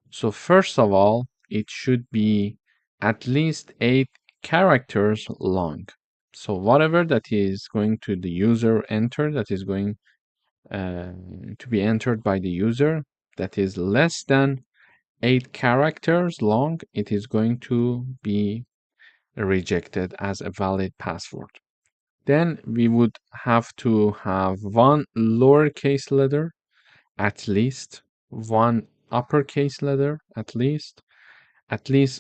So first of all, it should be at least 8 characters long. So whatever that is going to the user enter, that is going to be entered by the user, that is less than 8 characters long, it is going to be rejected as a valid password. Then we would have to have one lowercase letter, at least one uppercase letter, at least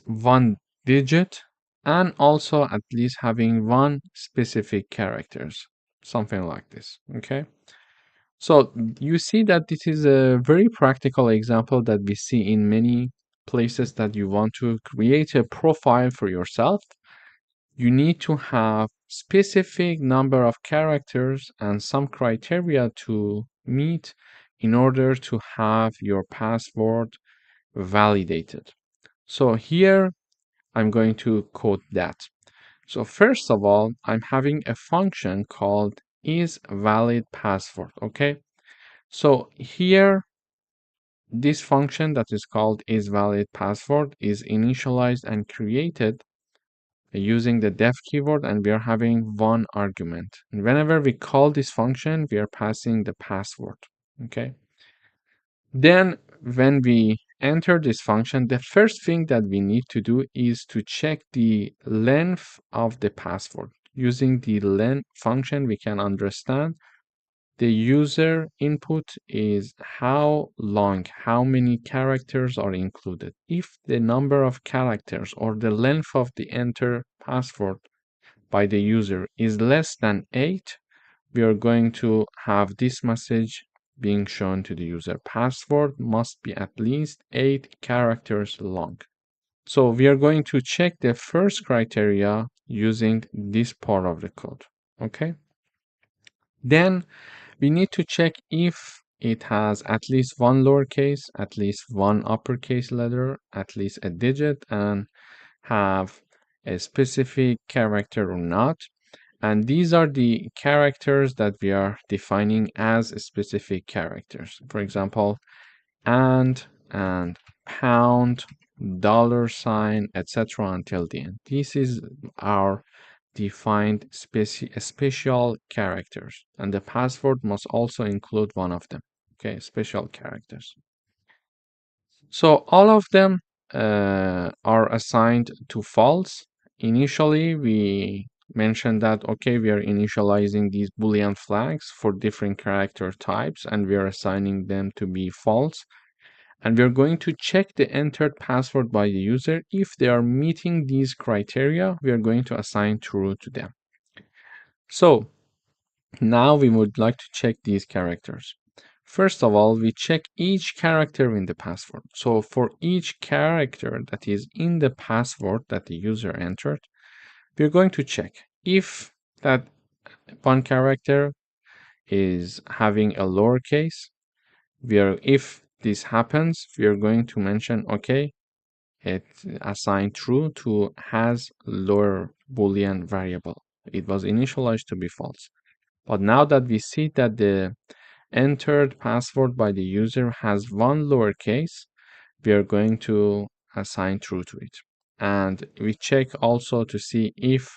one digit, and also at least having one specific characters, something like this. Okay, so you see that this is a very practical example that we see in many places that you want to create a profile for yourself. You need to have specific number of characters and some criteria to meet in order to have your password validated. So here I'm going to code that. So first of all, I'm having a function called isValidPassword. Okay, so here this function that is called isValidPassword is initialized and created using the def keyword, and we are having one argument. And whenever we call this function, we are passing the password. Okay, then when we enter this function, the first thing that we need to do is to check the length of the password. Using the len function, we can understand the user input is how long, how many characters are included. If the number of characters or the length of the enter password by the user is less than 8, we are going to have this message being shown to the user. Password must be at least 8 characters long. So we are going to check the first criteria using this part of the code. Okay. Then we need to check if it has at least one lowercase, at least one uppercase letter, at least a digit, and have a specific character or not. And these are the characters that we are defining as specific characters. For example, and pound, dollar sign, etc. until the end. This is our defined special characters, and the password must also include one of them. Okay, special characters. So all of them are assigned to false initially we mentioned that, okay, we are initializing these Boolean flags for different character types and we are assigning them to be false. And we're going to check the entered password by the user. If they are meeting these criteria, we are going to assign true to them. So now we would like to check these characters. First of all, we check each character in the password. So for each character that is in the password that the user entered, we're going to check if that one character is having a lowercase. If this happens, we are going to mention, okay, it assigned true to has lower Boolean variable. It was initialized to be false. But now that we see that the entered password by the user has one lowercase, we are going to assign true to it. And we check also to see if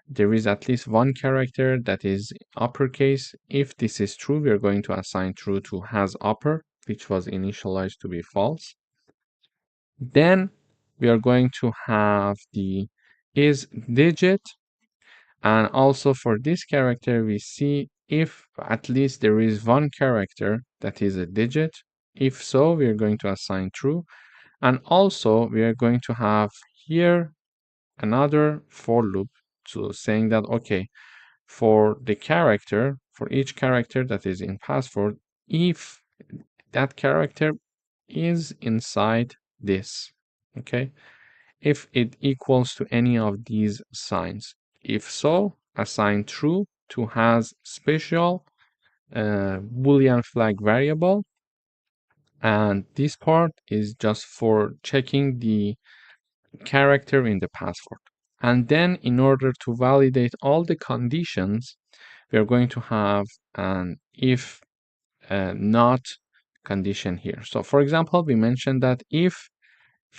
there is at least one character that is uppercase. If this is true, we are going to assign true to has upper, which was initialized to be false. Then we are going to have the is digit. And also for this character, we see if at least there is one character that is a digit. If so, we are going to assign true. And also we are going to have here another for loop. So saying that, okay, for each character that is in password, if that character is inside this, okay, if it equals to any of these signs. If so, assign true to has special Boolean flag variable. And this part is just for checking the character in the password. And then in order to validate all the conditions, we are going to have an if not condition here. So for example, we mentioned that if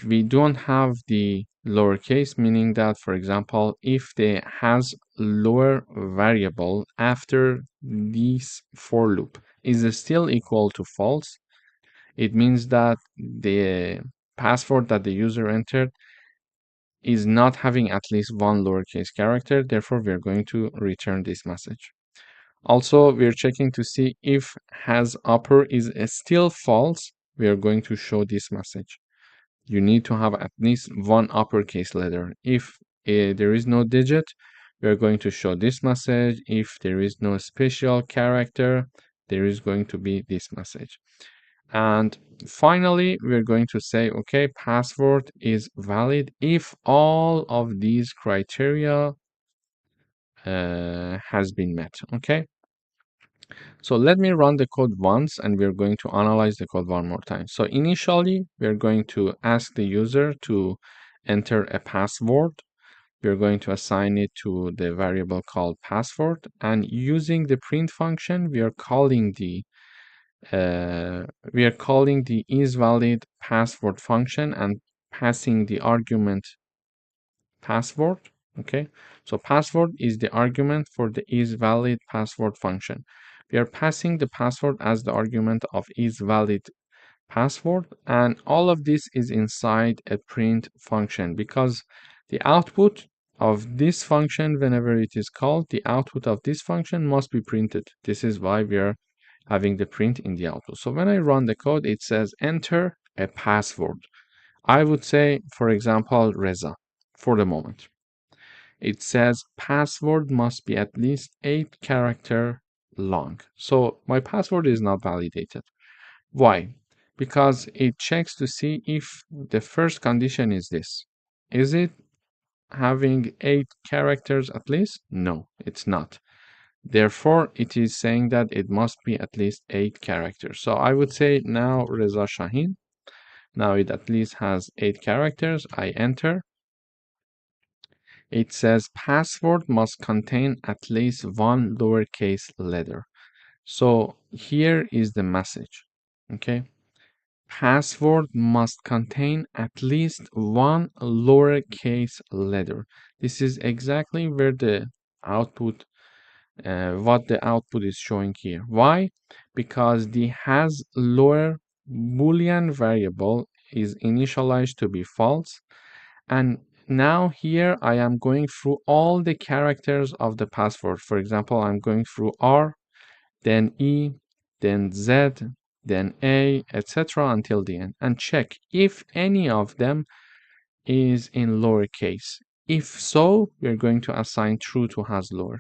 we don't have the lowercase, meaning that, for example, if the has lower variable after this for loop is still equal to false, it means that the password that the user entered is not having at least one lowercase character. Therefore, we are going to return this message. Also, we are checking to see if has upper is still false. We are going to show this message. You need to have at least one uppercase letter. If there is no digit, we are going to show this message. If there is no special character, there is going to be this message. And finally, we're going to say, okay, password is valid if all of these criteria has been met, okay? So let me run the code once and we're going to analyze the code one more time. So initially, we're going to ask the user to enter a password. We're going to assign it to the variable called password. And using the print function, we are calling the isValid password function and passing the argument password. Okay, so password is the argument for the isValid password function. We are passing the password as the argument of isValid password, and all of this is inside a print function because the output of this function, whenever it is called, the output of this function must be printed. This is why we are having the print in the output. So when I run the code, it says enter a password. I would say, for example, Reza for the moment. It says password must be at least 8 character long. So my password is not validated. Why? Because it checks to see if the first condition is this. Is it having 8 characters at least? No, it's not. Therefore, it is saying that it must be at least 8 characters. So I would say now Reza Shahin. Now it at least has 8 characters. I enter. It says password must contain at least one lowercase letter. So here is the message. Okay. Password must contain at least one lowercase letter. This is exactly where the output what the output is showing here. Why? Because the has lower Boolean variable is initialized to be false, and now here I am going through all the characters of the password. For example, I'm going through R, then E, then Z, then A, etc. until the end, and check if any of them is in lowercase. If so, we're going to assign true to has lower.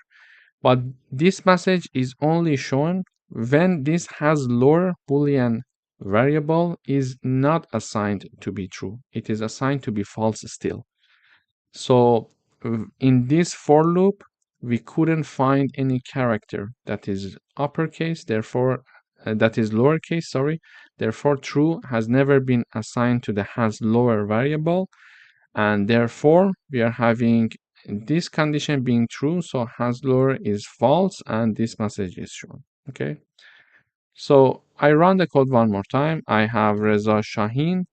But this message is only shown when this has lower Boolean variable is not assigned to be true. It is assigned to be false still. So in this for loop, we couldn't find any character that is uppercase, therefore that is lowercase, sorry. Therefore, true has never been assigned to the has lower variable, and therefore we are having this condition being true, so has lower is false, and this message is shown. Okay. So I run the code one more time. I have Reza Shaheen,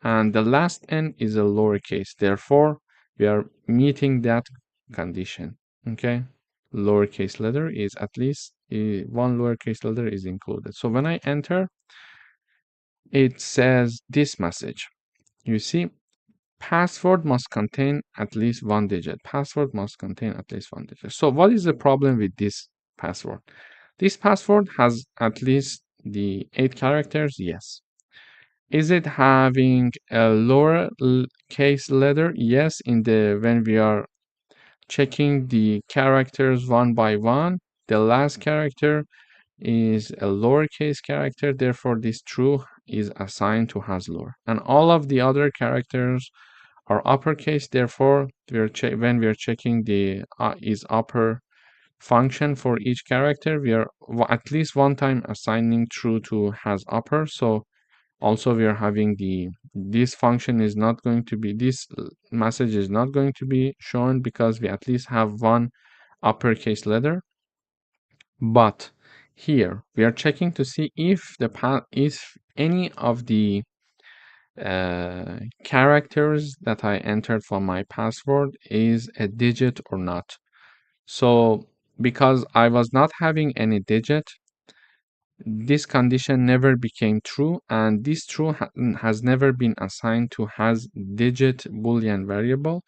and the last n is a lowercase. Therefore, we are meeting that condition. Okay, lowercase letter is at least one lowercase letter is included. So when I enter, it says this message. You see, password must contain at least one digit. Password must contain at least one digit. So what is the problem with this password? This password has at least the 8 characters, yes. Is it having a lower case letter? Yes, in the when we are checking the characters one by one, the last character is a lowercase character, therefore this true is assigned to has lower. And all of the other characters are uppercase, therefore when we are checking the is upper function for each character, we are at least one time assigning true to has upper. So also we are having this function is not going to be, this message is not going to be shown because we at least have one uppercase letter. But here we are checking to see if any of the characters that I entered for my password is a digit or not. So because I was not having any digit, this condition never became true, and this true has never been assigned to has digit Boolean variable.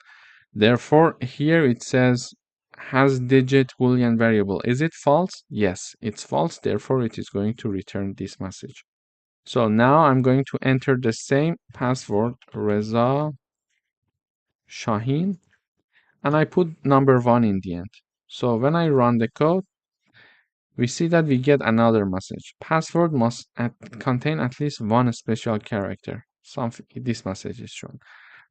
Therefore, here it says has digit Boolean variable. Is it false? Yes, it's false. Therefore, it is going to return this message. So now I'm going to enter the same password, Reza Shaheen, and I put number 1 in the end. So when I run the code, we see that we get another message. Password must contain at least one special character. This message is shown.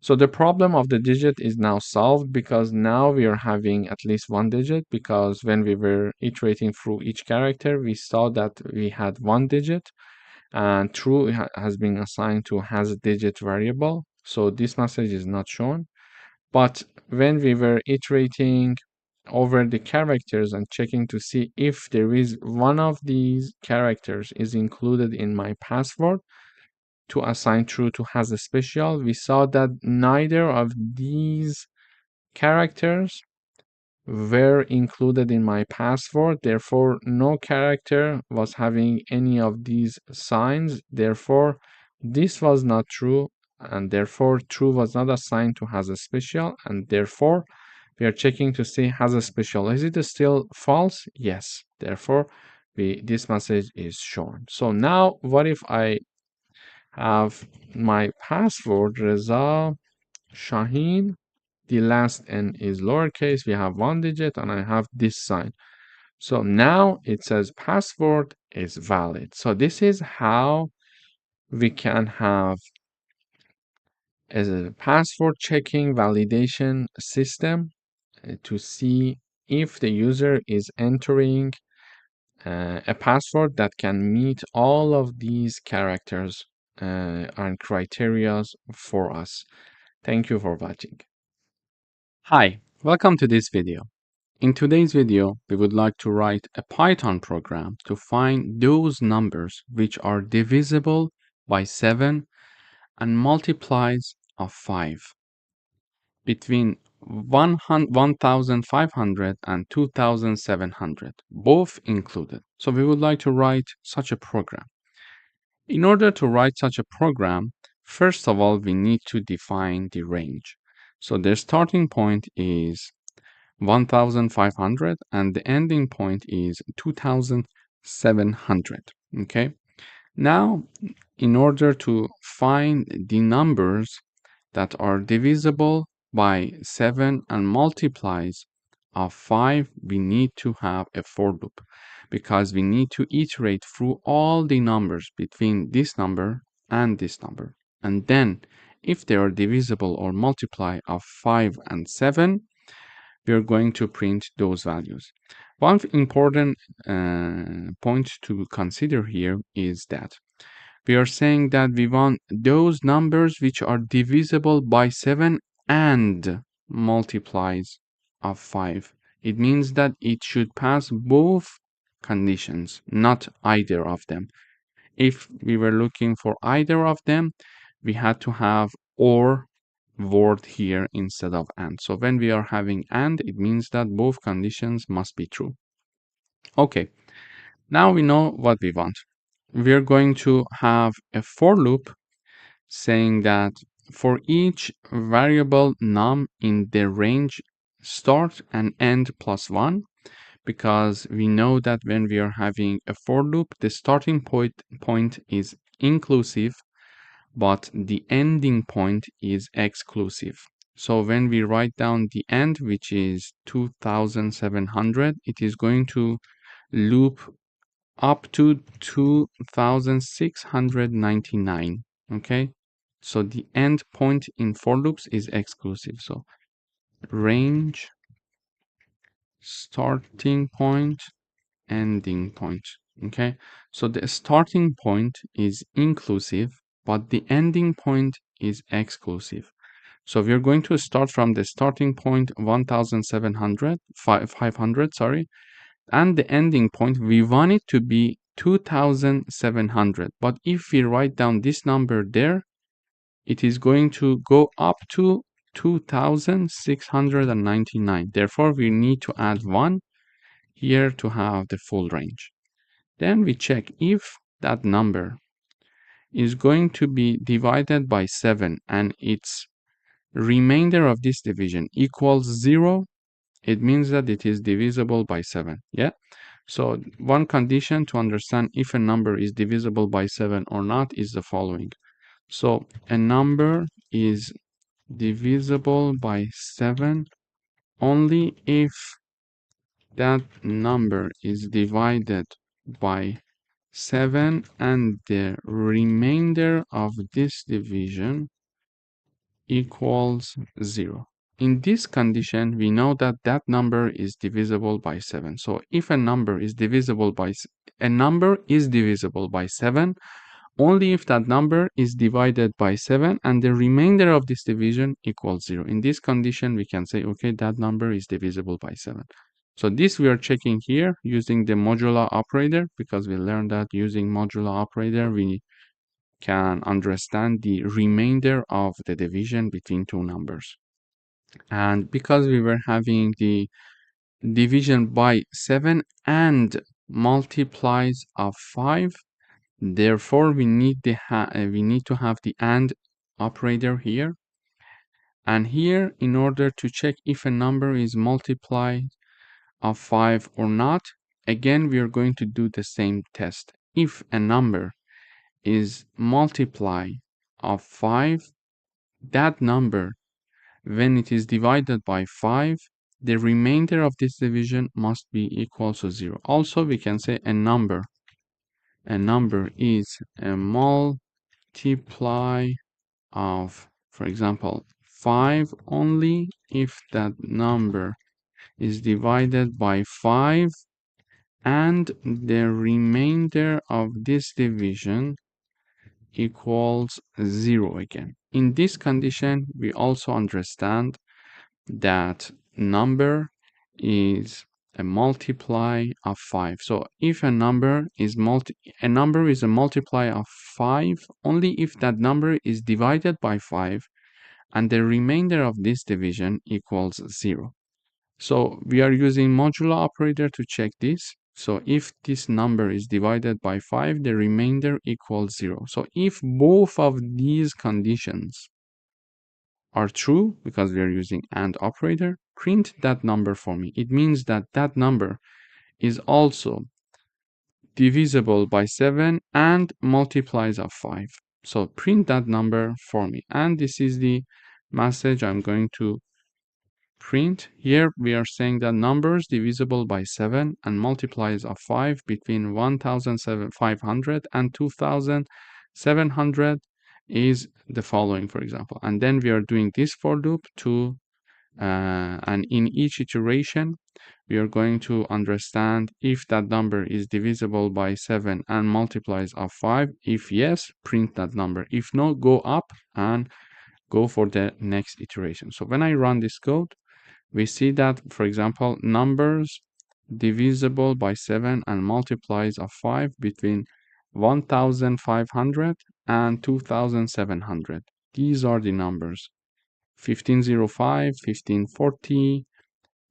So the problem of the digit is now solved because now we are having at least one digit, because when we were iterating through each character, we saw that we had one digit, and true has been assigned to has a digit variable. So this message is not shown. But when we were iterating over the characters and checking to see if there is one of these characters is included in my password to assign true to has a special, we saw that neither of these characters were included in my password. Therefore, no character was having any of these signs. Therefore, this was not true, and therefore true was not assigned to has a special, and therefore we are checking to see has a special. Is it still false? Yes. Therefore, this message is shown. So now what if I have my password Reza Shaheen, the last n is lowercase, we have one digit, and I have this sign. So now it says password is valid. So this is how we can have a password checking validation system to see if the user is entering a password that can meet all of these characters and criteria for us. Thank you for watching. Hi, welcome to this video. In today's video, we would like to write a Python program to find those numbers which are divisible by 7 and multiplies of 5 between 1,500 and 2,700, both included. So we would like to write such a program. In order to write such a program, first of all, we need to define the range. So the starting point is 1500 and the ending point is 2700. Okay. Now, in order to find the numbers that are divisible by 7 and multiplies of 5, we need to have a for loop because we need to iterate through all the numbers between this number and this number. And then, if they are divisible or multiply of 5 and 7, we are going to print those values. One important point to consider here is that we are saying that we want those numbers which are divisible by 7 and multiplies of 5. It means that it should pass both conditions, not either of them. If we were looking for either of them, we had to have or word here instead of and. So when we are having and, it means that both conditions must be true. Okay, now we know what we want. We're going to have a for loop saying that for each variable num in the range start and end plus 1, because we know that when we are having a for loop, the starting point is inclusive, but the ending point is exclusive. So when we write down the end, which is 2700, it is going to loop up to 2699. Okay, so the end point in for loops is exclusive. So range starting point ending point. Okay, so the starting point is inclusive, but the ending point is exclusive. So we're going to start from the starting point 500, sorry, and the ending point, we want it to be 2700. But if we write down this number there, it is going to go up to 2699. Therefore, we need to add 1 here to have the full range. Then we check if that number is going to be divided by 7 and its remainder of this division equals 0, it means that it is divisible by 7. Yeah. So one condition to understand if a number is divisible by 7 or not is the following. So a number is divisible by 7 only if that number is divided by 7 and the remainder of this division equals 0. In this condition, we know that that number is divisible by 7. So if a number is divisible by 7 only if that number is divided by 7 and the remainder of this division equals 0. In this condition, we can say, okay, that number is divisible by 7. So this we are checking here using the modular operator, because we learned that using modular operator, we can understand the remainder of the division between two numbers. And because we were having the division by 7 and multiplies of 5, therefore we need to have the AND operator here. And here, in order to check if a number is multiplied of 5 or not, again we are going to do the same test. If a number is multiply of 5, that number, when it is divided by 5, the remainder of this division must be equal to 0. Also, we can say a number is a multiply of, for example, 5 only if that number is divided by 5 and the remainder of this division equals 0 again. In this condition, we also understand that number is a multiply of 5. So if a number is a multiply of 5 only if that number is divided by 5 and the remainder of this division equals 0. So we are using modular operator to check this. So if this number is divided by 5, the remainder equals 0. So if both of these conditions are true because we are using AND operator, print that number for me. It means that that number is also divisible by 7 and multiplies of 5. So print that number for me. And this is the message I'm going to print. Here we are saying that numbers divisible by 7 and multiplies of 5 between 1,500 and 2,700 is the following, for example. And then we are doing this for loop to and in each iteration we are going to understand if that number is divisible by 7 and multiplies of 5. If yes, print that number. If no, go up and go for the next iteration. So when I run this code, we see that, for example, numbers divisible by 7 and multiplies of 5 between 1,500 and 2,700. These are the numbers: 1505, 1540,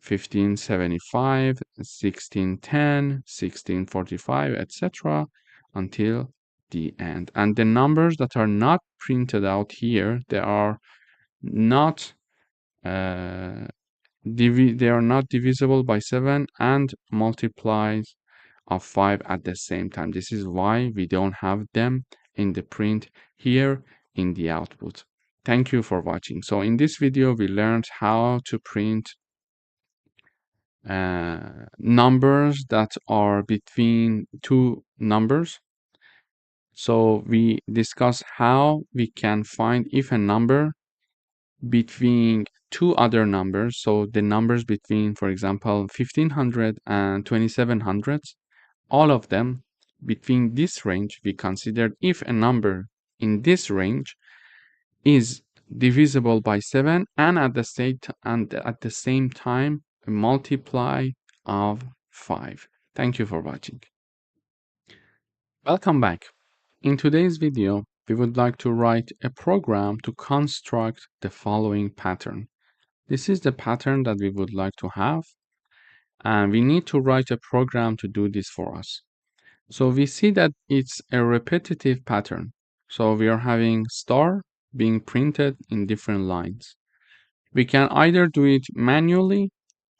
1575, 1610, 1645, etc. until the end. And the numbers that are not printed out here, they are not divisible by 7 and multiplies of 5 at the same time. This is why we don't have them in the print here in the output. Thank you for watching. So in this video, we learned how to print numbers that are between two numbers. So we discuss how we can find if a number between two other numbers, so the numbers between, for example, 1500 and 2700, all of them between this range, we considered if a number in this range is divisible by 7 and at the same time a multiply of 5. Thank you for watching. Welcome back. In today's video, we would like to write a program to construct the following pattern. This is the pattern that we would like to have, and we need to write a program to do this for us. So we see that it's a repetitive pattern. So we are having star being printed in different lines. We can either do it manually.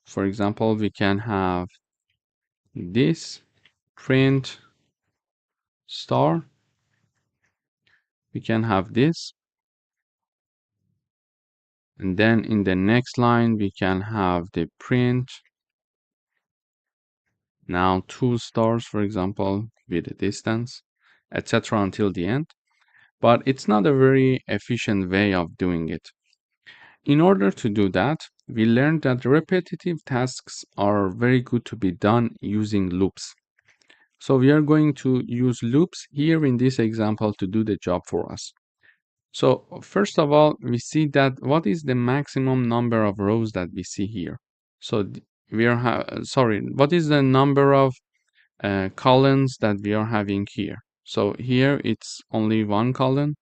For example, we can have this print star. We can have this. And then in the next line, we can have the print. Now 2 stars, for example, with a distance, etc. until the end. But it's not a very efficient way of doing it. In order to do that, we learned that repetitive tasks are very good to be done using loops. So we are going to use loops here in this example to do the job for us. So first of all, we see that what is the maximum number of rows that we see here. So we are what is the number of columns that we are having here. So here it's only one column.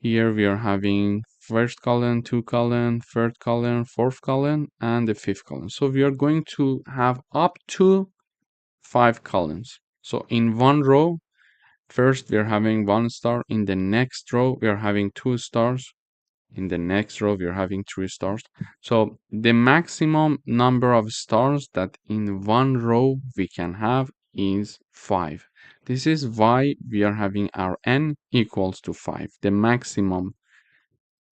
Here we are having first column, 2 column, third column, fourth column, and the fifth column. So we are going to have up to 5 columns. So in one row, first we are having 1 star. In the next row, we are having 2 stars. In the next row, we are having 3 stars. So the maximum number of stars that in one row we can have is 5. This is why we are having our n equals to 5. The maximum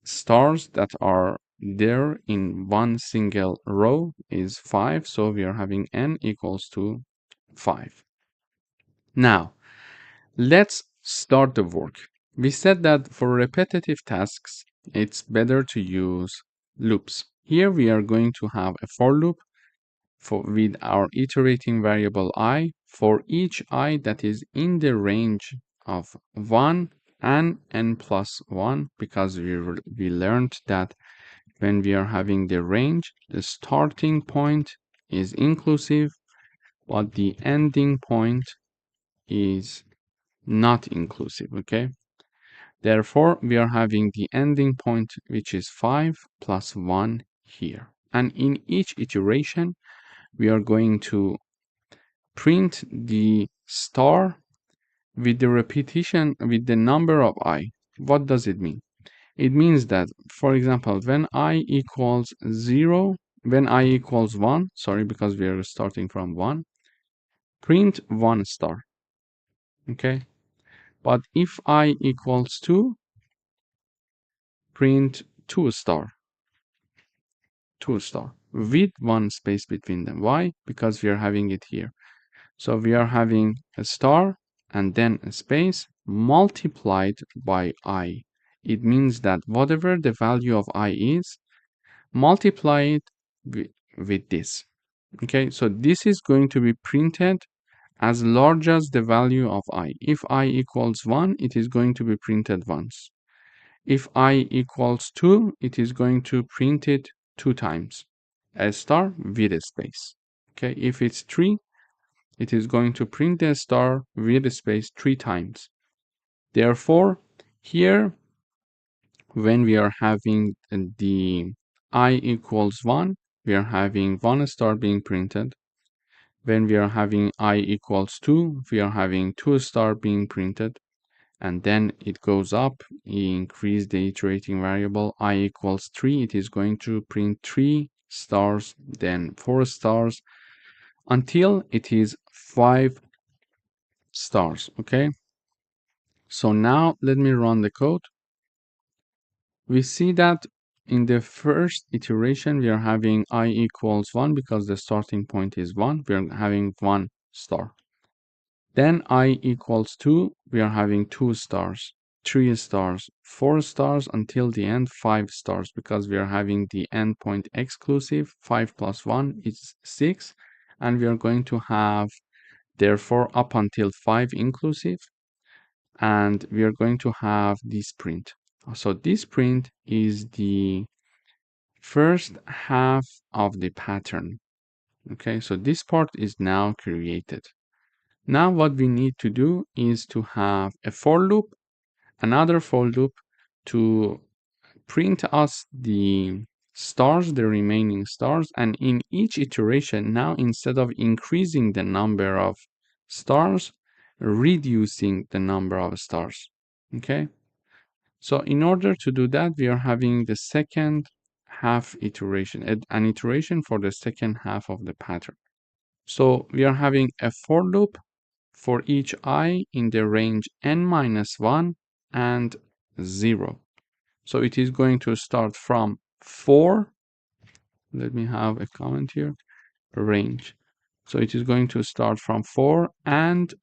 stars that are there in one single row is 5. So we are having n equals to 5. Now, let's start the work. We said that for repetitive tasks, it's better to use loops. Here we are going to have a for loop with our iterating variable I for each I that is in the range of 1 and n plus 1, because we learned that when we are having the range, the starting point is inclusive, but the ending point is not inclusive, okay? Therefore, we are having the ending point, which is 5 plus 1 here. And in each iteration, we are going to print the star with the repetition, with the number of I. What does it mean? It means that, for example, when I equals 0, when I equals 1, sorry, because we are starting from 1, print 1 star. Okay. But if I equals 2, print 2 star. 2 star with 1 space between them. Why? Because we are having it here. So we are having a star and then a space multiplied by I. It means that whatever the value of I is, multiply it with this. Okay, so this is going to be printed as large as the value of I. If I equals 1, it is going to be printed once. If I equals 2, it is going to print it 2 times. A star with a space. Okay, if it's 3, it is going to print the star with a space 3 times. Therefore, here, when we are having the I equals 1, we are having 1 star being printed. When we are having I equals 2, we are having 2 star being printed. And then it goes up, increase the iterating variable, I equals 3, it is going to print 3 stars, then 4 stars, until it is 5 stars, okay? So now let me run the code. We see that in the first iteration, we are having I equals 1 because the starting point is 1, we are having 1 star. Then I equals 2, we are having 2 stars, 3 stars, 4 stars, until the end 5 stars, because we are having the endpoint exclusive. 5 plus 1 is 6, and we are going to have therefore up until 5 inclusive, and we are going to have this print. So this print is the first half of the pattern. Okay, so this part is now created. Now what we need to do is to have a for loop, another for loop to print us the stars, the remaining stars, and in each iteration, now instead of increasing the number of stars, reducing the number of stars. Okay, so in order to do that, we are having the second half iteration, an iteration for the second half of the pattern. So we are having a for loop for each I in the range n-1 and 0. So it is going to start from 4. Let me have a comment here. Range. So it is going to start from 4, and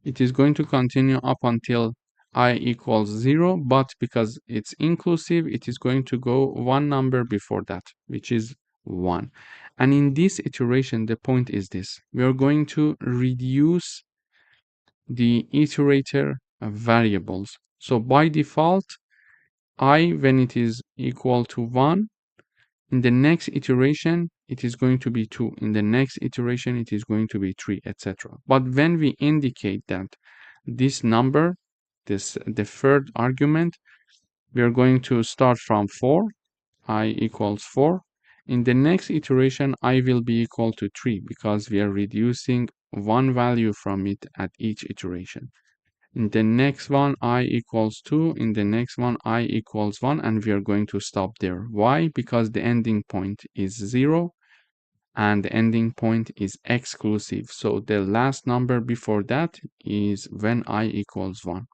it is going to continue up until I equals 0, but because it's inclusive, it is going to go one number before that, which is 1. And in this iteration, the point is this. We are going to reduce the iterator variables. So by default, I, when it is equal to 1, in the next iteration, it is going to be 2. In the next iteration, it is going to be 3, etc. But when we indicate that this number, the third argument, we are going to start from 4, I equals 4. In the next iteration, I will be equal to 3 because we are reducing one value from it at each iteration. In the next one, I equals 2. In the next one, I equals 1. And we are going to stop there. Why? Because the ending point is 0 and the ending point is exclusive. So the last number before that is when I equals 1.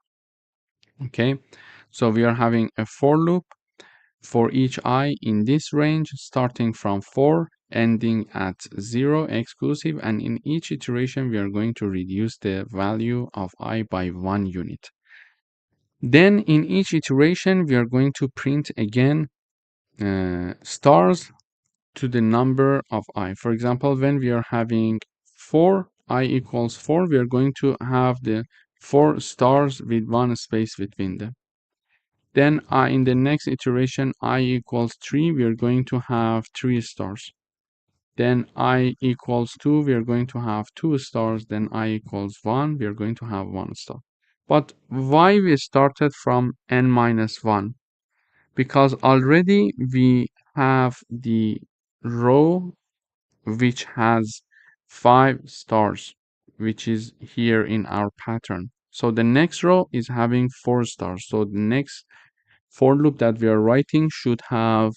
Okay, so we are having a for loop for each I in this range, starting from 4, ending at 0 exclusive, and in each iteration we are going to reduce the value of I by 1 unit. Then in each iteration we are going to print again stars to the number of I. For example, when we are having 4, I equals 4, we are going to have the 4 stars with 1 space between them. Then in the next iteration, I equals 3, we are going to have 3 stars. Then I equals 2, we are going to have 2 stars. Then I equals 1, we are going to have 1 star. But why we started from n-1? Because already we have the row which has 5 stars, which is here in our pattern. So the next row is having 4 stars. So the next for loop that we are writing should have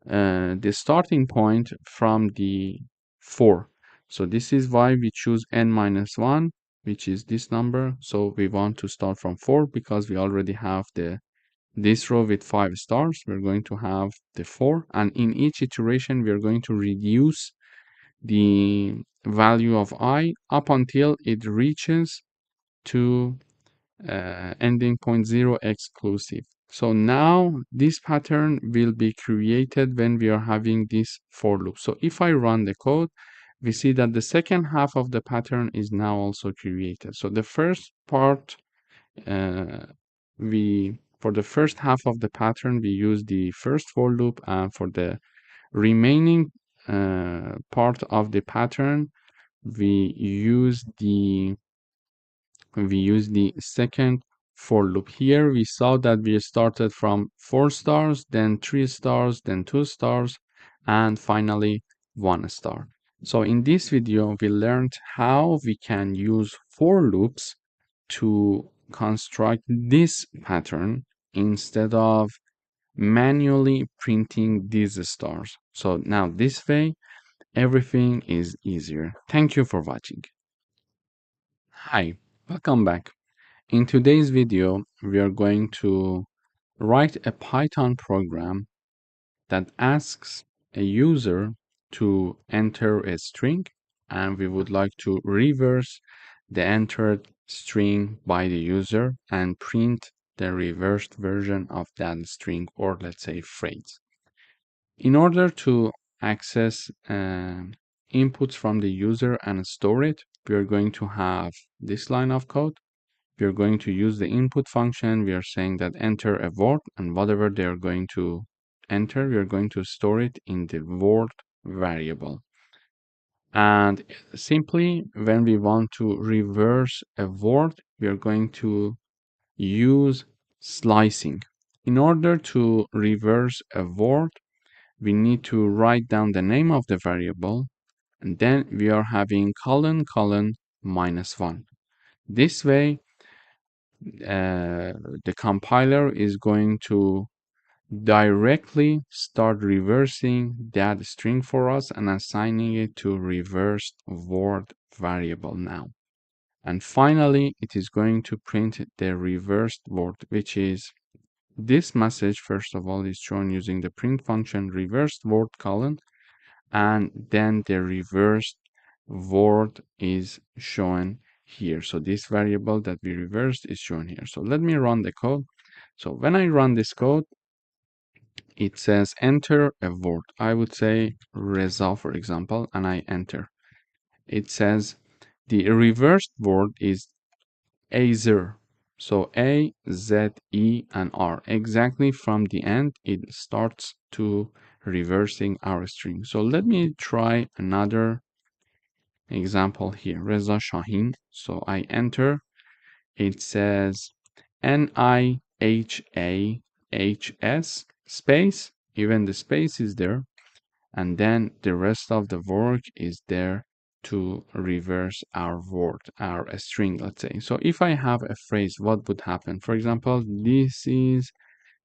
the starting point from the 4. So this is why we choose n minus 1, which is this number. So we want to start from 4 because we already have this row with 5 stars. We're going to have the 4, and in each iteration we are going to reduce the value of I up until it reaches to ending point 0 exclusive. So now this pattern will be created when we are having this for loop. So if I run the code, we see that the second half of the pattern is now also created. So the first part, for the first half of the pattern, we use the first for loop, and for the remaining part of the pattern, we use the second for loop. Here we saw that we started from 4 stars, then 3 stars, then 2 stars, and finally 1 star. So in this video, we learned how we can use for loops to construct this pattern instead of manually printing these stars. So now this way, everything is easier. Thank you for watching. Hi, welcome back. In today's video, we are going to write a Python program that asks a user to enter a string, and we would like to reverse the entered string by the user and print the reversed version of that string, or let's say phrase. In order to access inputs from the user and store it, we are going to have this line of code. We are going to use the input function. We are saying that enter a word, and whatever they are going to enter, we are going to store it in the word variable. And simply, when we want to reverse a word, we are going to use slicing. In order to reverse a word, we need to write down the name of the variable, and then we are having colon colon -1. This way, the compiler is going to directly start reversing that string for us and assigning it to reversed word variable now. And finally, it is going to print the reversed word, which is this message. First of all, is shown using the print function reversed word colon, and then the reversed word is shown here. So this variable that we reversed is shown here. So let me run the code. So when I run this code, it says enter a word. I would say Reza, for example, and I enter. It says the reversed word is Azer. So A, Z, E, and R. Exactly from the end, it starts to reversing our string. So let me try another example here. Reza Shahin. So I enter. It says NIHAHS space. Even the space is there. And then the rest of the work is there to reverse our word, our string, let's say. So if I have a phrase, what would happen? For example, this is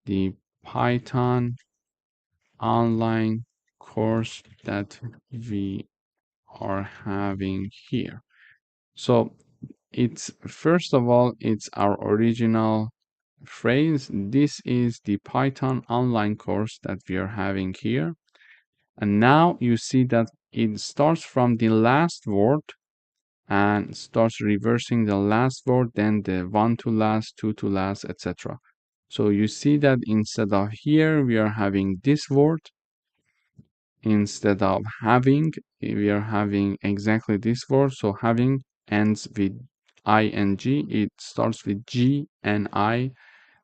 the Python online course that we are having here. So it's, first of all, it's our original phrase. This is the Python online course that we are having here. And now you see that it starts from the last word and starts reversing the last word, then the 1 to last, 2 to last, etc. So you see that instead of here, we are having this word. Instead of having, we are having exactly this word. So having ends with ing. It starts with G, N, I,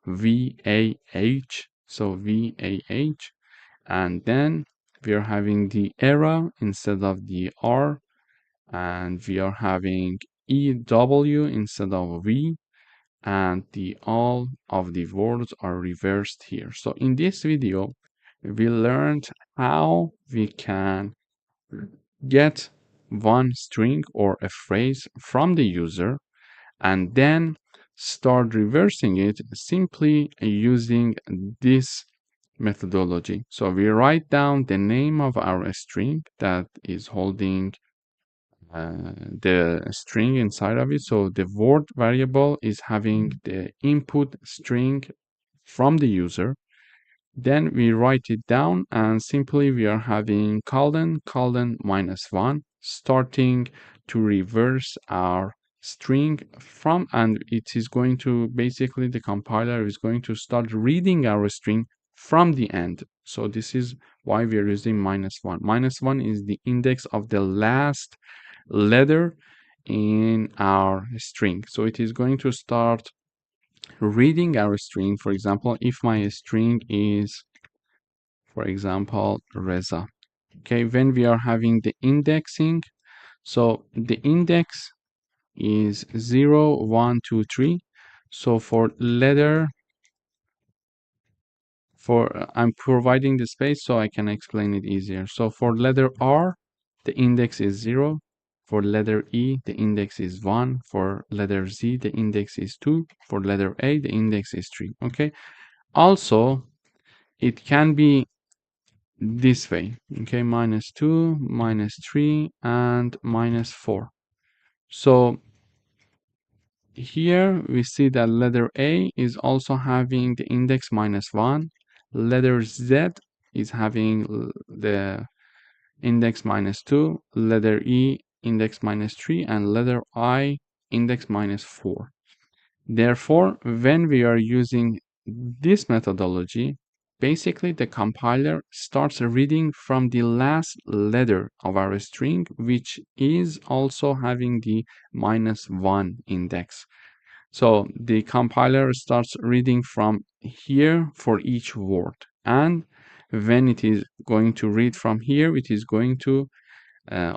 V, A, H. So V, A, H. And then we are having the era instead of the R, and we are having EW instead of V, and the all of the words are reversed here. So in this video, we learned how we can get one string or a phrase from the user and then start reversing it simply using this methodology. So we write down the name of our string that is holding the string inside of it. So the word variable is having the input string from the user. Then we write it down and simply we are having colon -1 starting to reverse our string from, and it is going to basically, the compiler is going to start reading our string from the end. So this is why we are using -1. -1 is the index of the last letter in our string. So it is going to start reading our string. For example, if my string is, for example, Reza. Okay, when we are having the indexing, so the index is 0, 1, 2, 3. So for letter, I'm providing the space so I can explain it easier. So for letter R, the index is 0. For letter E, the index is 1. For letter Z, the index is 2. For letter A, the index is 3. Okay. Also, it can be this way. Okay, -2, -3, and -4. So here we see that letter A is also having the index -1. Letter Z is having the index -2. Letter E index -3, and letter I index -4. Therefore, when we are using this methodology, basically the compiler starts reading from the last letter of our string, which is also having the -1 index. So the compiler starts reading from here for each word. And when it is going to read from here, it is going to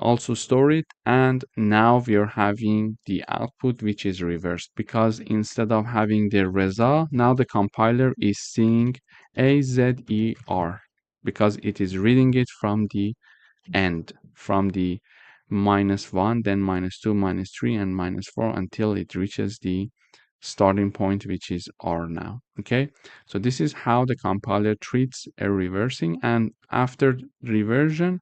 also store it, and now we are having the output which is reversed, because instead of having the Reza, now the compiler is seeing AZER, because it is reading it from the end, from the -1, then -2, -3, and -4 until it reaches the starting point, which is R now. Okay, so this is how the compiler treats a reversing, and after reversion,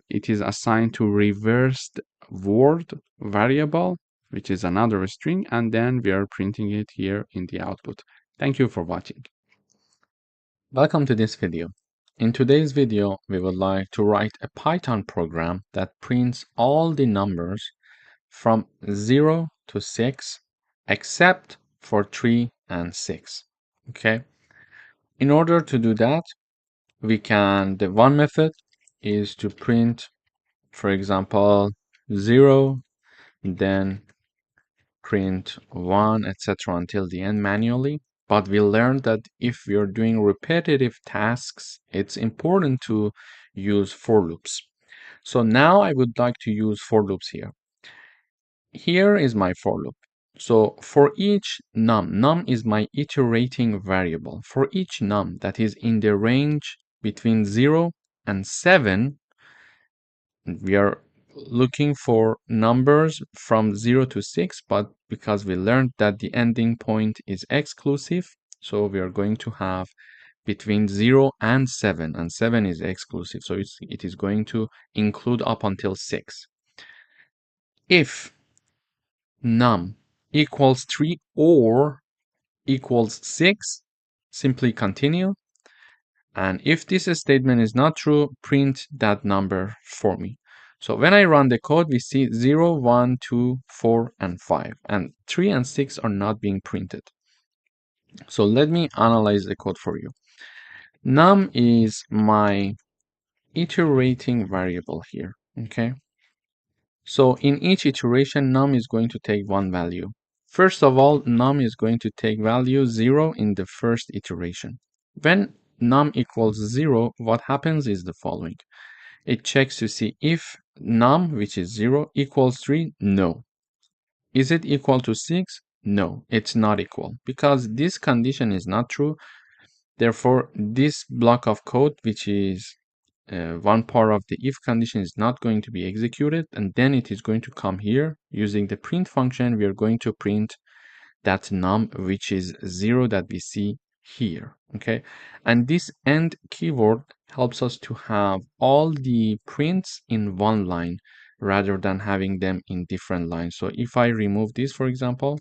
it is assigned to reversed word variable, which is another string, and then we are printing it here in the output. Thank you for watching. Welcome to this video. In today's video, we would like to write a Python program that prints all the numbers from 0 to 6, except for 3 and 6. Okay. In order to do that, the one method is to print, for example, 0, then print 1, etc. until the end manually. But we learned that if we are doing repetitive tasks, it's important to use for loops. So now I would like to use for loops here. Here is my for loop. So for each num is my iterating variable. For each num that is in the range between 0 and 7, we are looking for numbers from 0 to 6, but because we learned that the ending point is exclusive, so we are going to have between 0 and 7 is exclusive, so it is going to include up until 6. If num equals 3 or equals 6, simply continue. And if this statement is not true, print that number for me. So when I run the code, we see 0, 1, 2, 4, and 5. And 3 and 6 are not being printed. So let me analyze the code for you. Num is my iterating variable here. Okay. So in each iteration, num is going to take one value. First of all, num is going to take value 0 in the first iteration. When num equals 0, what happens is the following. It checks to see if num, which is 0, equals 3. No. Is it equal to 6? No, it's not equal, because this condition is not true. Therefore, this block of code, which is one part of the if condition is not going to be executed, and then it is going to come here. Using the print function, we are going to print that num, which is 0 that we see here. Okay, and this end keyword helps us to have all the prints in one line rather than having them in different lines. So if I remove this, for example,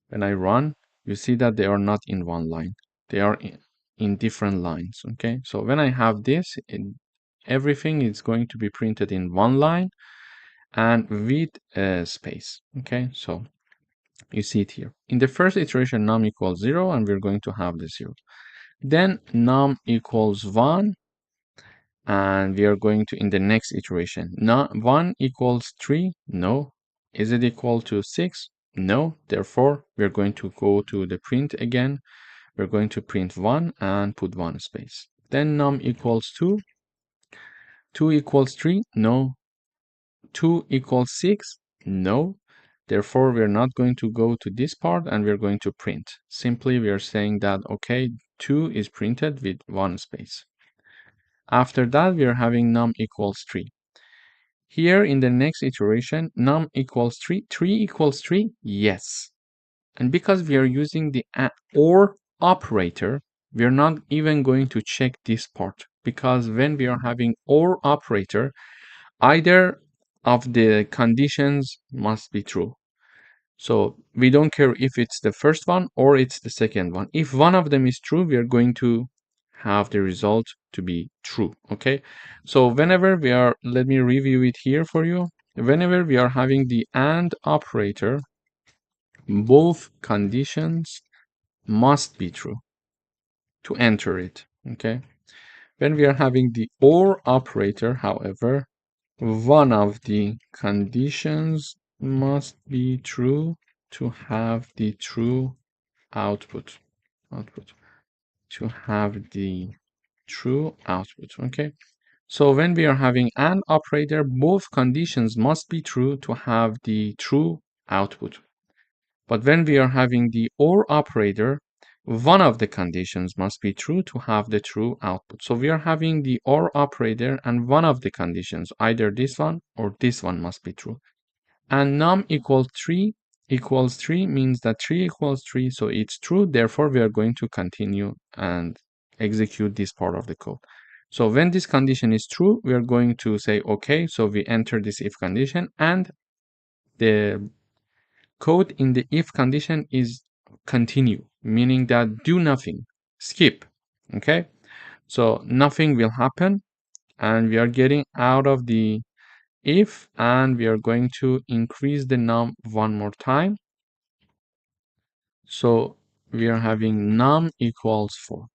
when I run, you see that they are not in one line. They are in different lines. Okay, so when I have this, everything is going to be printed in one line and with a space. Okay, so you see it here. In the first iteration, num equals 0, and we're going to have the 0. Then num equals 1, and we are going to, in the next iteration, 1 equals 3, no. Is it equal to 6? No. Therefore, we're going to go to the print again. We're going to print 1 and put 1 space. Then num equals 2. 2 equals 3? No. 2 equals 6? No. Therefore, we're not going to go to this part and we're going to print. Simply, we are saying that, okay, 2 is printed with 1 space. After that, we are having num equals 3. Here in the next iteration, num equals 3. 3 equals 3? Yes. And because we are using the OR operator, we are not even going to check this part. Because when we are having OR operator, either of the conditions must be true. So we don't care if it's the first one or it's the second one. If one of them is true, we are going to have the result to be true. Okay, so whenever we are, let me review it here for you. Whenever we are having the AND operator, both conditions must be true to enter it. Okay, when we are having the OR operator, however, one of the conditions must be true to have the true output. To have the true output. Okay, so when we are having an operator, both conditions must be true to have the true output. But when we are having the OR operator, one of the conditions must be true to have the true output. So we are having the OR operator and one of the conditions, either this one or this one, must be true. And num equals 3 means that 3 equals 3, so it's true. Therefore, we are going to continue and execute this part of the code. So when this condition is true, we are going to say, okay, so we enter this if condition, and the code in the if condition is continue, meaning that do nothing, skip. Okay, so nothing will happen, and we are getting out of the if, and we are going to increase the num one more time. So we are having num equals 4.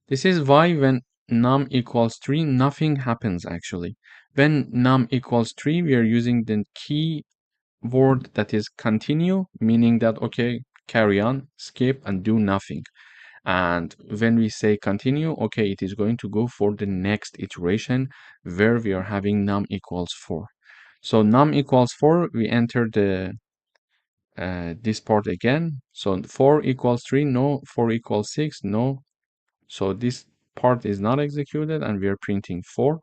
This is why when num equals 3, nothing happens actually. When num equals 3, we are using the key word that is continue, meaning that, okay, carry on, skip, and do nothing. And when we say continue, okay, it is going to go for the next iteration where we are having num equals 4. So num equals 4, we enter the this part again. So 4 equals 3, no. 4 equals 6, no. So this part is not executed and we are printing 4.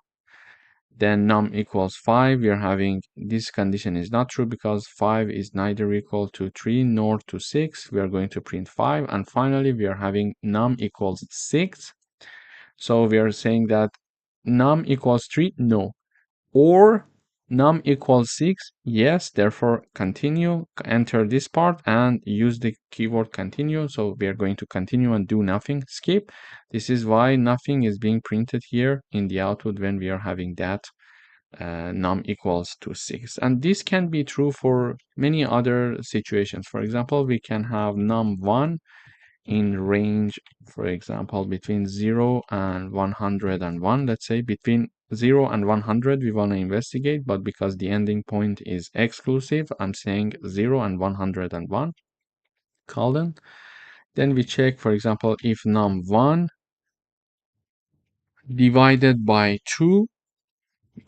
Then num equals 5, we are having this condition is not true because 5 is neither equal to 3 nor to 6. We are going to print 5. And finally, we are having num equals 6. So we are saying that num equals 3, no. Or num equals 6, yes. Therefore, continue, enter this part and use the keyword continue. So we are going to continue and do nothing, skip. This is why nothing is being printed here in the output when we are having that num equals to 6. And this can be true for many other situations. For example, we can have num1 in range, for example, between 0 and 101. Let's say between 0 and 100 we want to investigate, but because the ending point is exclusive, I'm saying 0 and 101 colon. Then we check, for example, if num1 divided by 2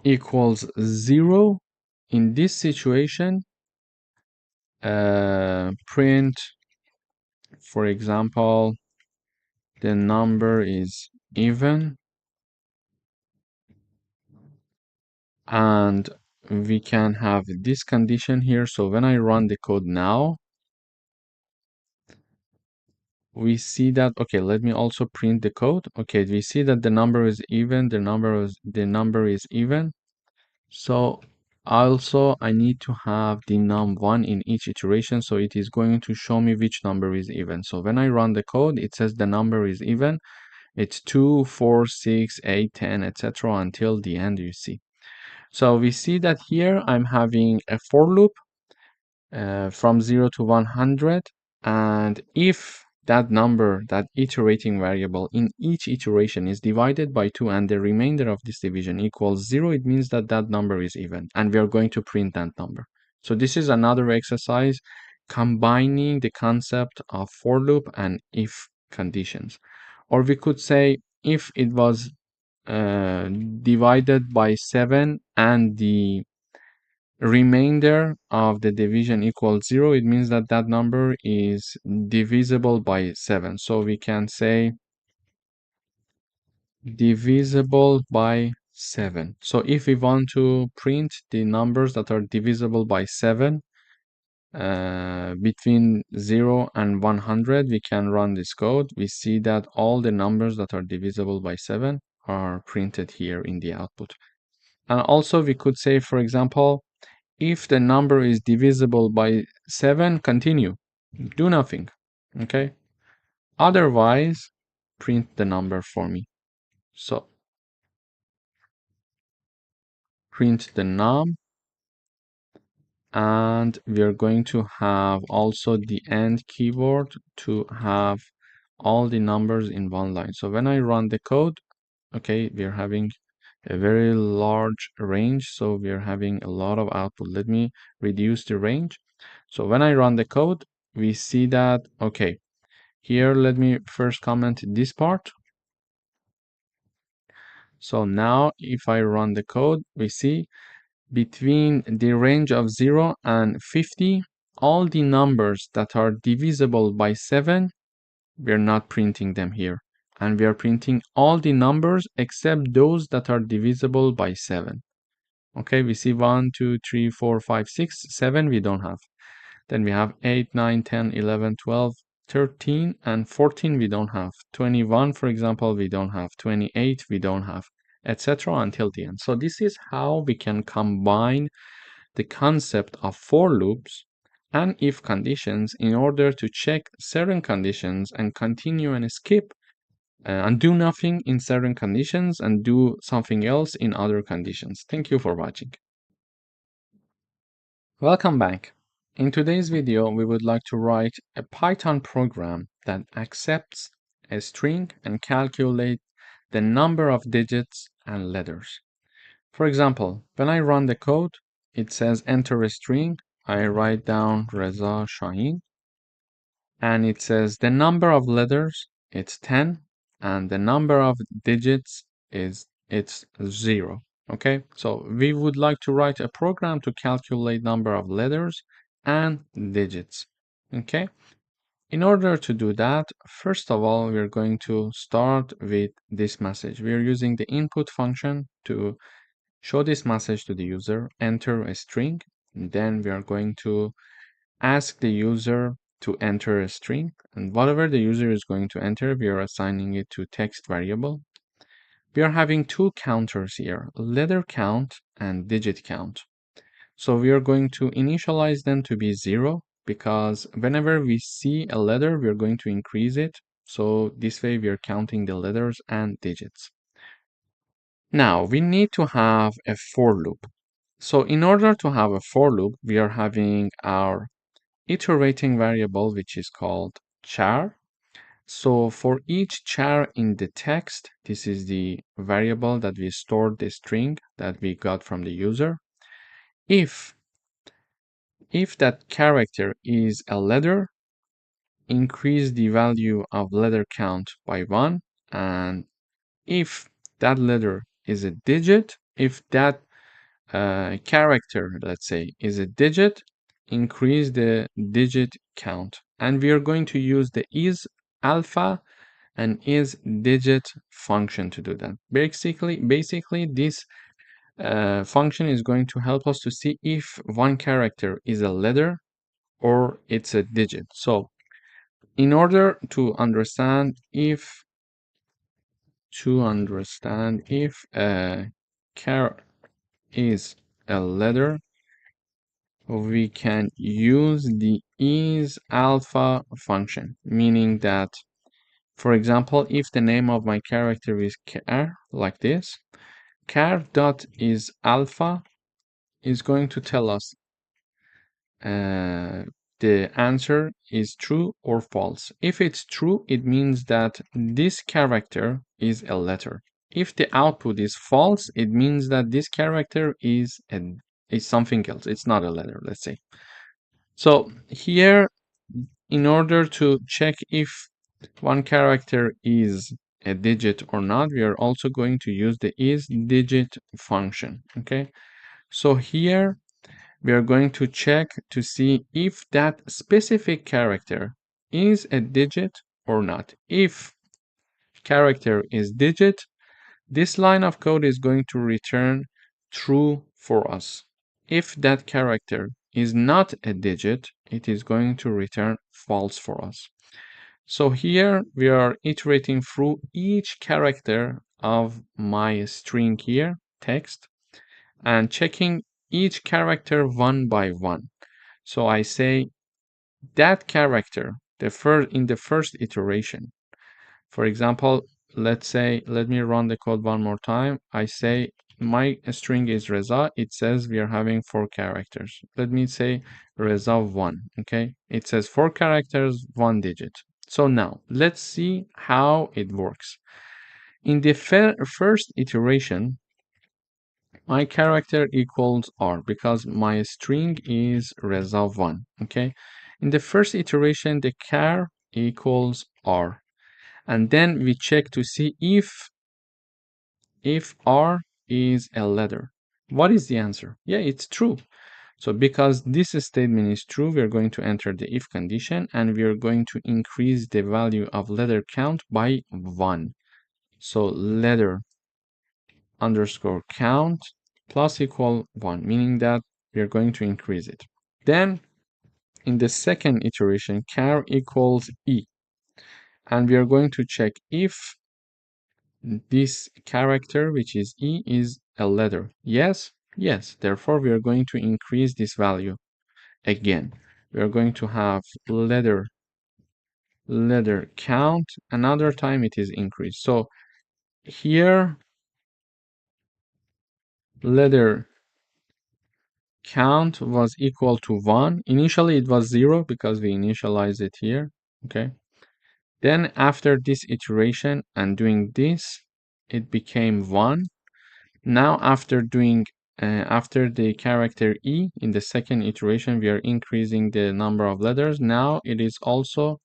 equals 0. In this situation, print, for example, the number is even. And we can have this condition here. So when I run the code now, we see that, okay, let me also print the code. Okay, we see that the number is even, the number is even. So also I need to have the num1 in each iteration, so it is going to show me which number is even. So when I run the code, it says the number is even. It's 2, 4, 6, 8, 10, etc. until the end, you see. So we see that here I'm having a for loop from 0 to 100, and if that number, that iterating variable in each iteration is divided by 2 and the remainder of this division equals 0, it means that that number is even, and we are going to print that number. So this is another exercise combining the concept of for loop and if conditions. Or we could say if it was divided by 7 and the remainder of the division equals 0, it means that that number is divisible by 7. So we can say divisible by 7. So if we want to print the numbers that are divisible by 7 between 0 and 100, we can run this code. We see that all the numbers that are divisible by 7 are printed here in the output. And also we could say, for example, if the number is divisible by 7, continue. Do nothing. Okay? Otherwise, print the number for me. So, print the num, and we are going to have also the end keyword to have all the numbers in one line. So when I run the code, okay, we are having a very large range, so we are having a lot of output. Let me reduce the range. So when I run the code, we see that, okay, here let me first comment this part. So now if I run the code, we see between the range of 0 and 50, all the numbers that are divisible by 7, we're not printing them here. And we are printing all the numbers except those that are divisible by 7. Okay, we see 1, 2, 3, 4, 5, 6, 7 we don't have. Then we have 8, 9, 10, 11, 12, 13, and 14 we don't have. 21, for example, we don't have. 28 we don't have, etc. until the end. So this is how we can combine the concept of for loops and if conditions in order to check certain conditions and continue and skip and do nothing in certain conditions and do something else in other conditions. Thank you for watching. Welcome back. In today's video, we would like to write a Python program that accepts a string and calculates the number of digits and letters. For example, when I run the code, it says enter a string. I write down Reza Shahin, and it says the number of letters, it's 10, and the number of digits it's 0. Okay, so we would like to write a program to calculate number of letters and digits. Okay, in order to do that, first of all, we're going to start with this message. We're using the input function to show this message to the user, enter a string, and then we are going to ask the user to enter a string, and whatever the user is going to enter, we are assigning it to text variable. We are having two counters here, letter count and digit count. So we are going to initialize them to be 0 because whenever we see a letter, we are going to increase it. So this way we are counting the letters and digits. Now we need to have a for loop. So in order to have a for loop, we are having our iterating variable, which is called char. So for each char in the text, this is the variable that we stored the string that we got from the user. If that character is a letter, increase the value of letter count by 1. And if that letter is a digit, if that character, let's say, is a digit, increase the digit count. And we are going to use the is alpha and is digit function to do that. Basically this function is going to help us to see if one character is a letter or it's a digit. So in order to understand if a char is a letter, we can use the isAlpha function, meaning that, for example, if the name of my character is char, like this, char.isAlpha is going to tell us the answer is true or false. If it's true, it means that this character is a letter. If the output is false, it means that this character is something else. It's not a letter, let's say. So here, in order to check if one character is a digit or not, we are also going to use the isDigit function. Okay, so here we are going to check to see if that specific character is a digit or not. If character is digit, this line of code is going to return true for us. If that character is not a digit, it is going to return false for us. So here we are iterating through each character of my string here, text, and checking each character one by one. So I say that character, in the first iteration. For example, let's say, let me run the code one more time. I say my string is Reza. It says we are having 4 characters. Let me say Reza 1. Okay, it says 4 characters, 1 digit. So now let's see how it works. In the first iteration, my character equals R because my string is Reza 1. Okay, in the first iteration, the char equals R. And then we check to see if R is a letter. What is the answer? Yeah, it's true. So because this statement is true, we are going to enter the if condition and we are going to increase the value of letter count by 1. So letter underscore count plus equal 1, meaning that we are going to increase it. Then in the second iteration, char equals E. And we are going to check if this character, which is E, is a letter. Yes, yes. Therefore, we are going to increase this value again. We are going to have letter count. Another time it is increased. So here, letter count was equal to 1. Initially, it was 0 because we initialized it here. Okay. Then after this iteration and doing this, it became 1. Now after the character E in the second iteration, we are increasing the number of letters. Now it is also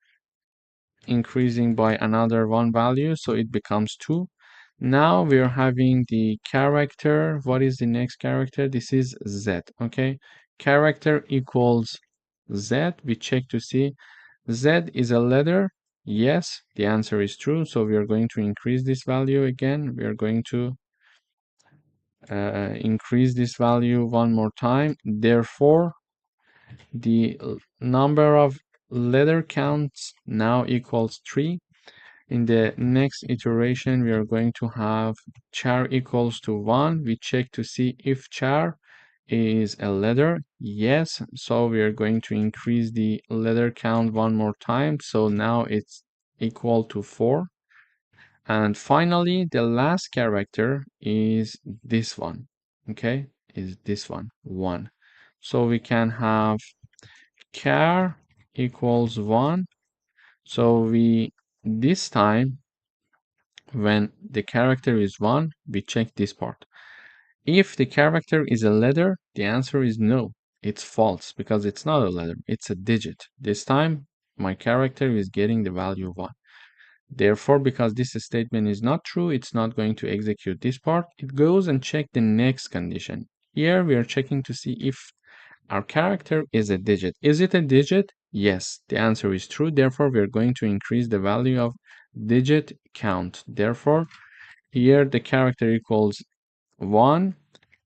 increasing by another 1 value, so it becomes 2. Now we are having the character. What is the next character? This is Z. Okay, character equals Z. We check to see Z is a letter. Yes, the answer is true. So we are going to increase this value again. We are going to increase this value one more time. Therefore, the number of letter counts now equals 3. In the next iteration, we are going to have char equals to 1. We check to see if char is a letter. Yes, so we are going to increase the letter count one more time. So now it's equal to 4. And finally, the last character is this one. Okay, is this one, 1. So we can have char equals 1. So this time, when the character is 1, we check this part. If the character is a letter, the answer is no. It's false because it's not a letter, it's a digit. This time, my character is getting the value 1. Therefore, because this statement is not true, it's not going to execute this part. It goes and check the next condition. Here we are checking to see if our character is a digit. Is it a digit? Yes, the answer is true. Therefore, we are going to increase the value of digit count. Therefore, here the character equals 1.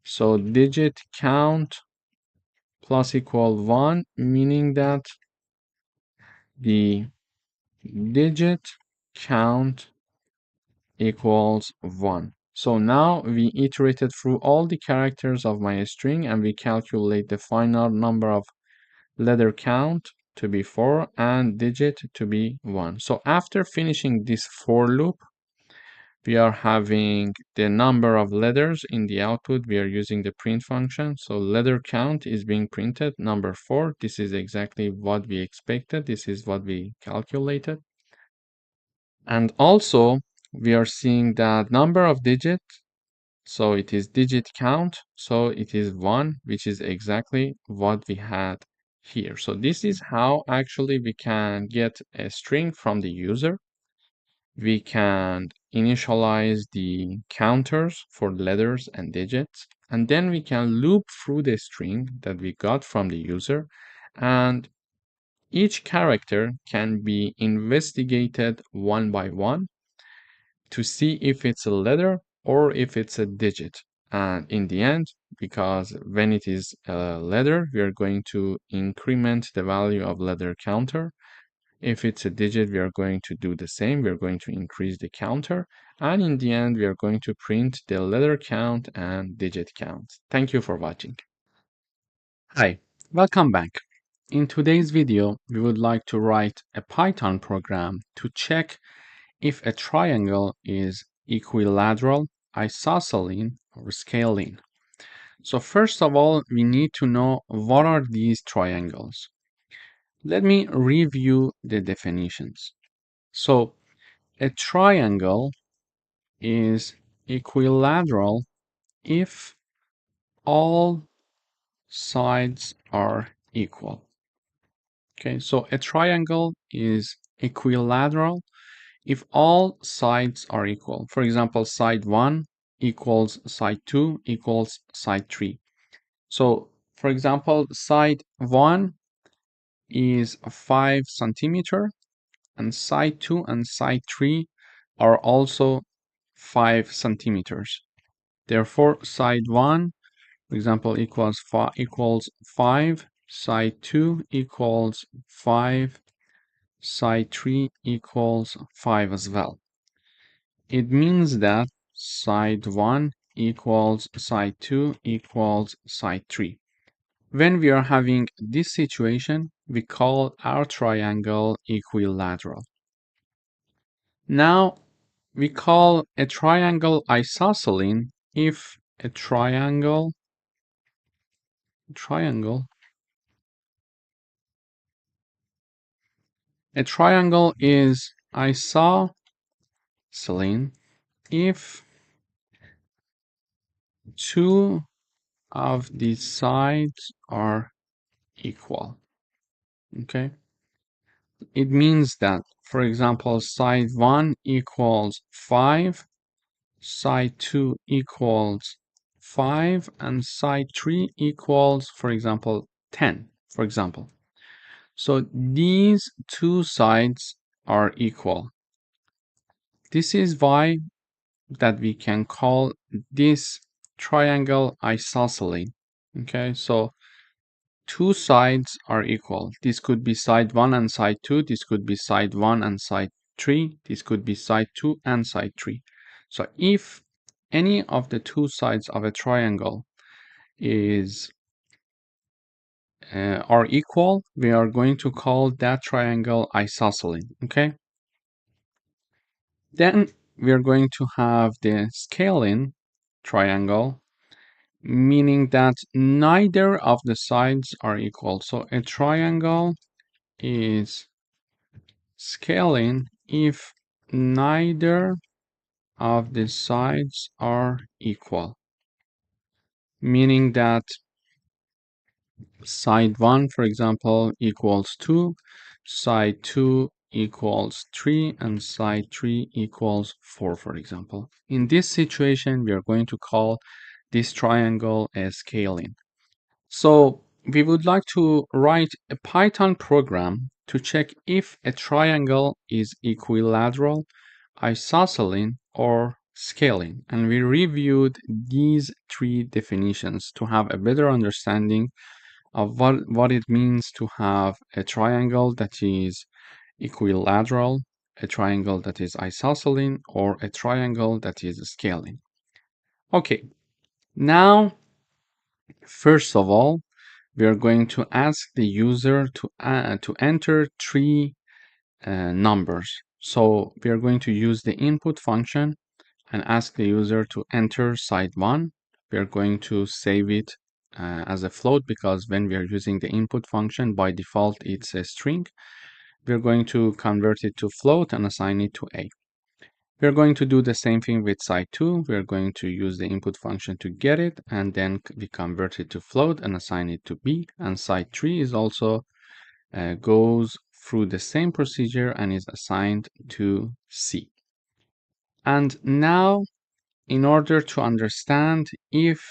So digit count plus equal 1, meaning that the digit count equals 1. So now we iterated through all the characters of my string and we calculate the final number of letter count to be 4 and digit to be 1. So after finishing this for loop, we are having the number of letters in the output. We are using the print function. So letter count is being printed, number 4. This is exactly what we expected. This is what we calculated. And also we are seeing that number of digits. So it is digit count. So it is 1, which is exactly what we had here. So this is how actually we can get a string from the user. We can initialize the counters for letters and digits, and then we can loop through the string that we got from the user, and each character can be investigated one by one to see if it's a letter or if it's a digit. And in the end, because when it is a letter, we are going to increment the value of letter counter. If it's a digit, we are going to do the same. We are going to increase the counter. And in the end, we are going to print the letter count and digit count. Thank you for watching. Hi, welcome back. In today's video, we would like to write a Python program to check if a triangle is equilateral, isosceles, or scalene. So first of all, we need to know what are these triangles. Let me review the definitions. So a triangle is equilateral if all sides are equal. Okay, so a triangle is equilateral if all sides are equal. For example, side 1 equals side 2 equals side 3. So, for example, side 1 is 5 centimeter and side 2 and side 3 are also 5 centimeters. Therefore, side 1, for example, equals 5, side 2 equals 5, side 3 equals 5 as well. It means that side 1 equals side 2 equals side 3. When we are having this situation, we call our triangle equilateral. Now, we call a triangle isosceles if a triangle is isosceles if two of the sides are equal. Okay, it means that, for example, side 1 equals 5, side 2 equals 5, and side 3 equals, for example, 10, for example. So these two sides are equal. This is why that we can call this triangle isosceles. Okay, so two sides are equal. This could be side 1 and side 2. This could be side 1 and side 3. This could be side 2 and side 3. So if any of the two sides of a triangle are equal, we are going to call that triangle isosceles. Okay. Then we are going to have the scalene triangle, meaning that neither of the sides are equal. So a triangle is scalene if neither of the sides are equal, meaning that side 1, for example, equals 2, side 2 equals 3, and side 3 equals 4, for example. In this situation, we are going to call this triangle a scalene. So we would like to write a Python program to check if a triangle is equilateral, isosceles, or scaling. And we reviewed these three definitions to have a better understanding of what it means to have a triangle that is equilateral, a triangle that is isosceles, or a triangle that is scaling. Okay, now, first of all, we are going to ask the user to enter three numbers. So we are going to use the input function and ask the user to enter side 1. We are going to save it as a float because when we are using the input function, by default, it's a string. We're going to convert it to float and assign it to A. We're going to do the same thing with side 2. We're going to use the input function to get it, and then we convert it to float and assign it to B. And side 3 is also goes through the same procedure and is assigned to C. And now, in order to understand if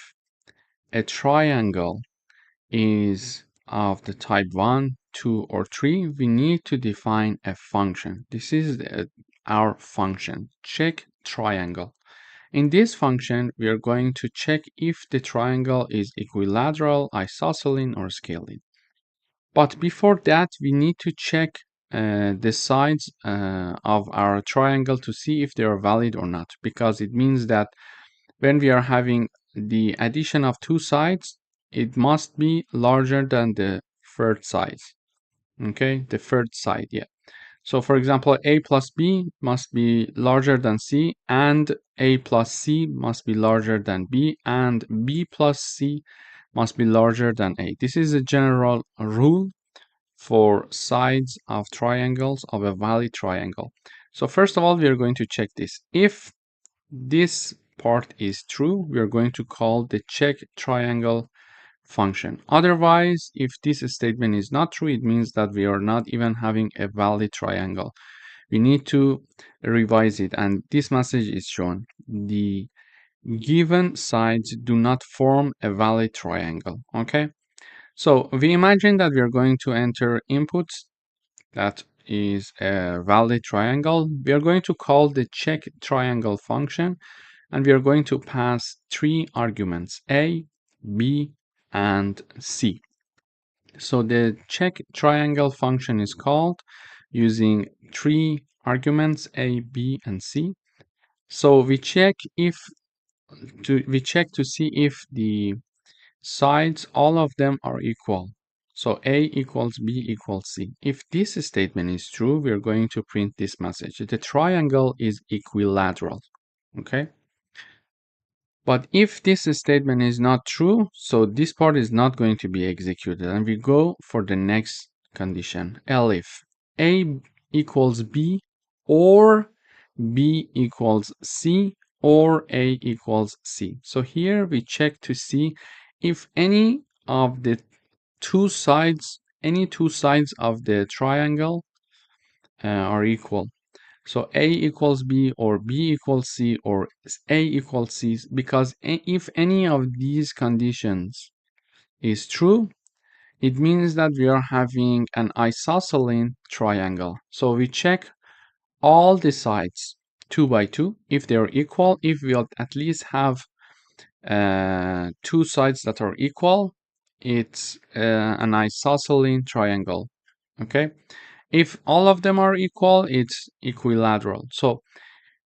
a triangle is of the type 1, 2, or 3, we need to define a function. This is our function, check triangle. In this function, we are going to check if the triangle is equilateral, isosceles, or scaling. But before that, we need to check the sides of our triangle to see if they are valid or not, because it means that when we are having the addition of two sides, it must be larger than the third side. Okay, the third side, yeah. So for example, A plus B must be larger than C, and A plus C must be larger than B, and B plus C must be larger than A. This is a general rule for sides of triangles of a valid triangle. So first of all, we are going to check this. If this part is true, we are going to call the check triangle function. Otherwise, if this statement is not true, it means that we are not even having a valid triangle. We need to revise it, and this message is shown. The given sides do not form a valid triangle. Okay, so we imagine that we are going to enter inputs that is a valid triangle. We are going to call the check triangle function, and we are going to pass three arguments, A, B, and C. So the check triangle function is called using three arguments, A, B, and C. So we check to see if the sides, all of them are equal. So A equals B equals C. If this statement is true, we are going to print this message. The triangle is equilateral. Okay. But if this statement is not true, so this part is not going to be executed. And we go for the next condition. Elif A equals B, or B equals C, or A equals C. So here we check to see if any of the two sides of the triangle are equal. So A equals B, or B equals C, or A equals C, because if any of these conditions is true, it means that we are having an isosceles triangle. So we check all the sides 2 by 2 if they are equal. If we at least have two sides that are equal, it's an isosceles triangle. Okay, if all of them are equal, it's equilateral. So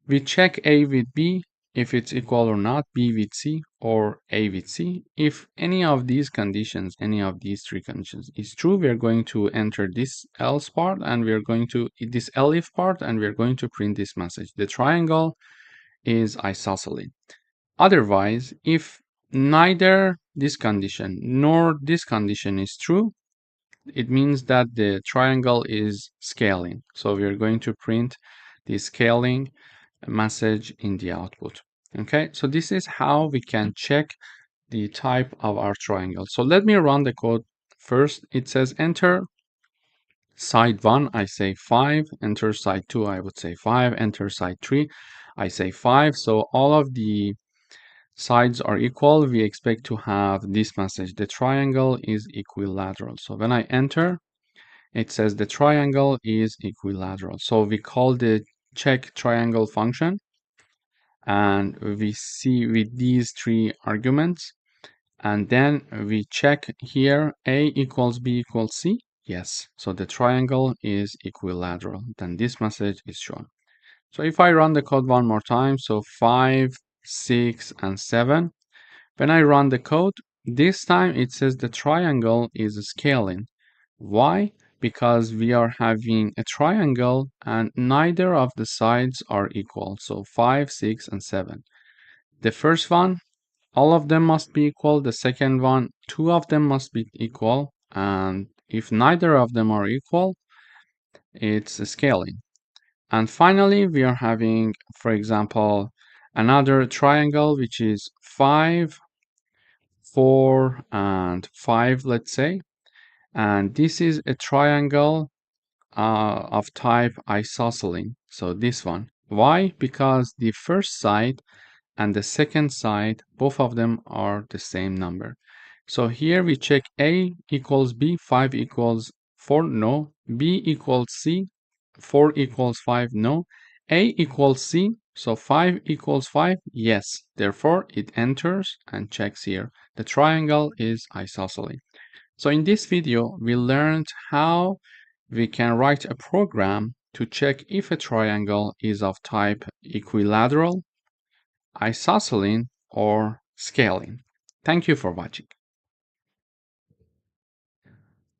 we check A with B if it's equal or not, B with C, or A with C. If any of these conditions, any of these three conditions is true, we are going to enter this else part, and we are going to this elif part, and we are going to print this message. The triangle is isosceles. Otherwise, if neither this condition nor this condition is true, it means that the triangle is scaling. So we are going to print the scaling message in the output. Okay, so this is how we can check the type of our triangle. So let me run the code first. It says enter side 1, I say 5, enter side 2, I would say 5, enter side 3, I say 5. So all of the sides are equal. We expect to have this message: the triangle is equilateral. So when I enter, it says the triangle is equilateral. So we call the check triangle function, and we see with these three arguments, and then we check here a equals b equals c. Yes, so the triangle is equilateral. Then this message is shown. So if I run the code one more time, so 5, 6, and 7, when I run the code, this time it says the triangle is scaling. Why? Because we are having a triangle and neither of the sides are equal. So 5, 6, and 7. The first one, all of them must be equal. The second one, two of them must be equal. And if neither of them are equal, it's scaling. And finally, we are having, for example, another triangle, which is 5, 4, and 5, let's say. And this is a triangle of type isosceles. So this one. Why? Because the first side and the second side, both of them are the same number. So here we check A equals B, 5 equals 4, no. B equals C, 4 equals 5, no. A equals C, so 5 equals 5, yes. Therefore, it enters and checks here. The triangle is isosceles. So in this video, we learned how we can write a program to check if a triangle is of type equilateral, isosceles, or scaling. Thank you for watching.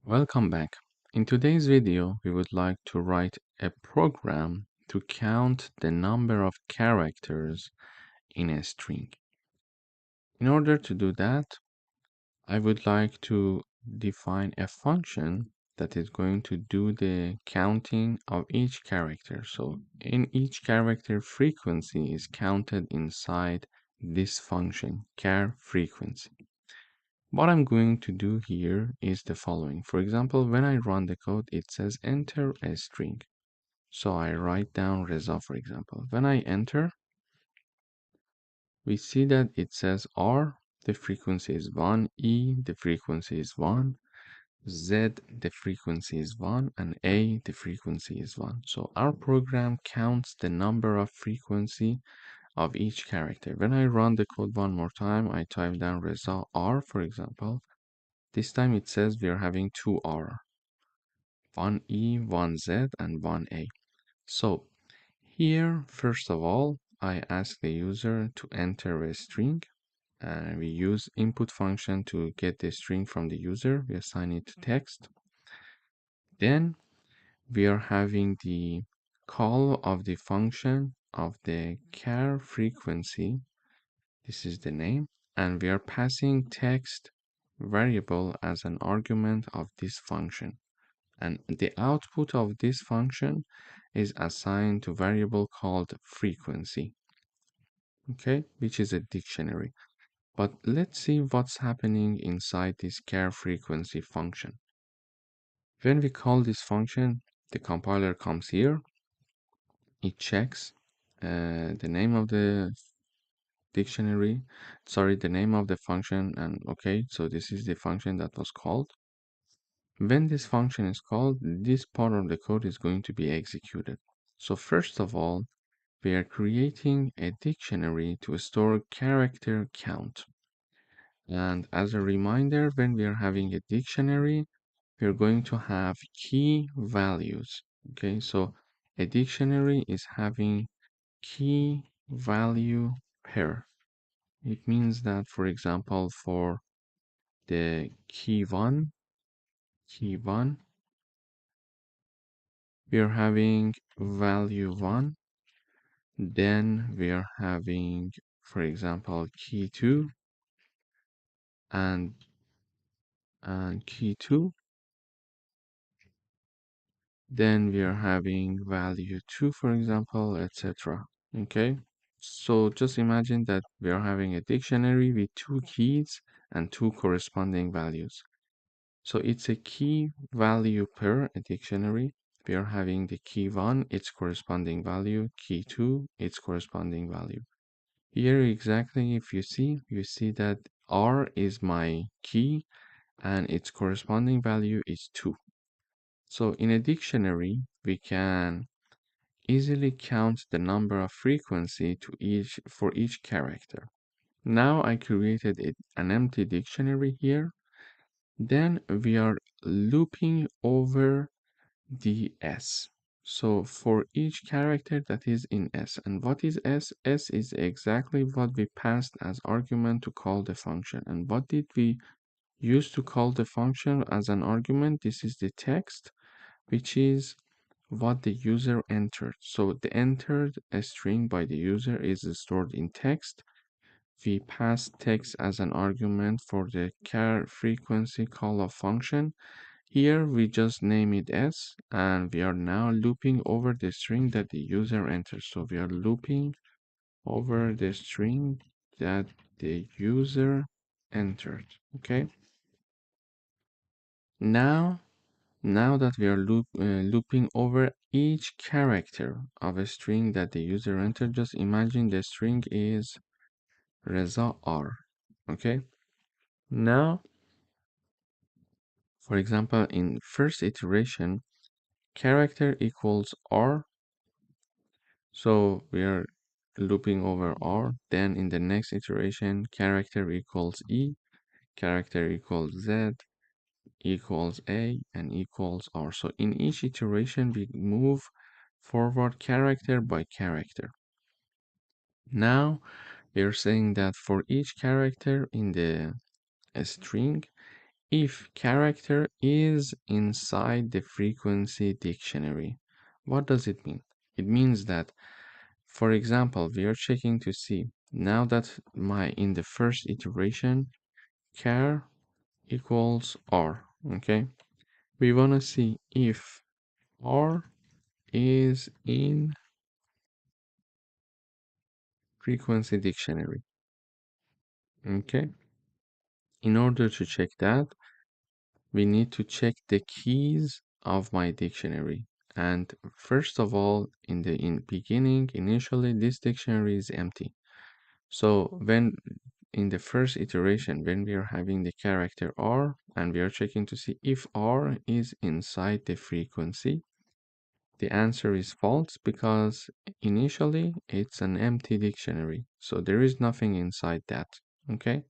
Welcome back. In today's video, we would like to write a program to count the number of characters in a string. In order to do that, I would like to define a function that is going to do the counting of each character. So in each character, frequency is counted inside this function, char frequency. What I'm going to do here is the following. For example, when I run the code, it says enter a string. So I write down Reza, for example. When I enter, we see that it says R, the frequency is 1, E, the frequency is 1, Z, the frequency is 1, and A, the frequency is 1. So our program counts the number of frequency of each character. When I run the code one more time, I type down Reza R, for example. This time it says we are having two R, one E, one Z, and one A. So here, first of all, I ask the user to enter a string, and we use input function to get the string from the user. We assign it to text. Then we are having the call of the function of the char frequency. This is the name, and we are passing text variable as an argument of this function. And the output of this function is assigned to variable called frequency, okay, which is a dictionary. But let's see what's happening inside this char frequency function. When we call this function, the compiler comes here, it checks the name of the dictionary, sorry, the name of the function, and okay, so this is the function that was called. When this function is called, this part of the code is going to be executed. So first of all, we are creating a dictionary to store character count. And as a reminder, when we are having a dictionary, we're going to have key values. Okay, so a dictionary is having key value pair. It means that, for example, for the key one, we are having value 1. Then we are having, for example, key 2 and key 2. Then we are having value 2, for example, etc. Okay, so just imagine that we are having a dictionary with two keys and two corresponding values. So it's a key value pair, a dictionary. We are having the key 1, its corresponding value, key 2, its corresponding value. Here exactly, if you see that R is my key and its corresponding value is 2. So in a dictionary, we can easily count the number of frequency for each character. Now I created an empty dictionary here. Then we are looping over the S. So for each character that is in S. And what is S? S is exactly what we passed as argument to call the function. And what did we use to call the function as an argument? This is the text, which is what the user entered. So the entered string by the user is stored in text. We pass text as an argument for the char frequency call of function. Here we just name it s, and we are now looping over the string that the user enters. So we are looping over the string that the user entered. Okay. Now that we are looping over each character of a string that the user entered, just imagine the string is Reza R. Okay. Now, for example, in first iteration, character equals R. So we are looping over R. Then in the next iteration, character equals E, character equals Z, equals A, and equals R. So in each iteration, we move forward character by character. Now we are saying that for each character in the string, if character is inside the frequency dictionary, what does it mean? It means that, for example, we are checking to see now that in the first iteration, char equals R, okay? We want to see if R is in frequency dictionary, okay? In order to check that, we need to check the keys of my dictionary. And first of all, in beginning, initially, this dictionary is empty. So when in the first iteration, when we are having the character R and we are checking to see if R is inside the frequency, the answer is false because initially it's an empty dictionary. So there is nothing inside that. Okay.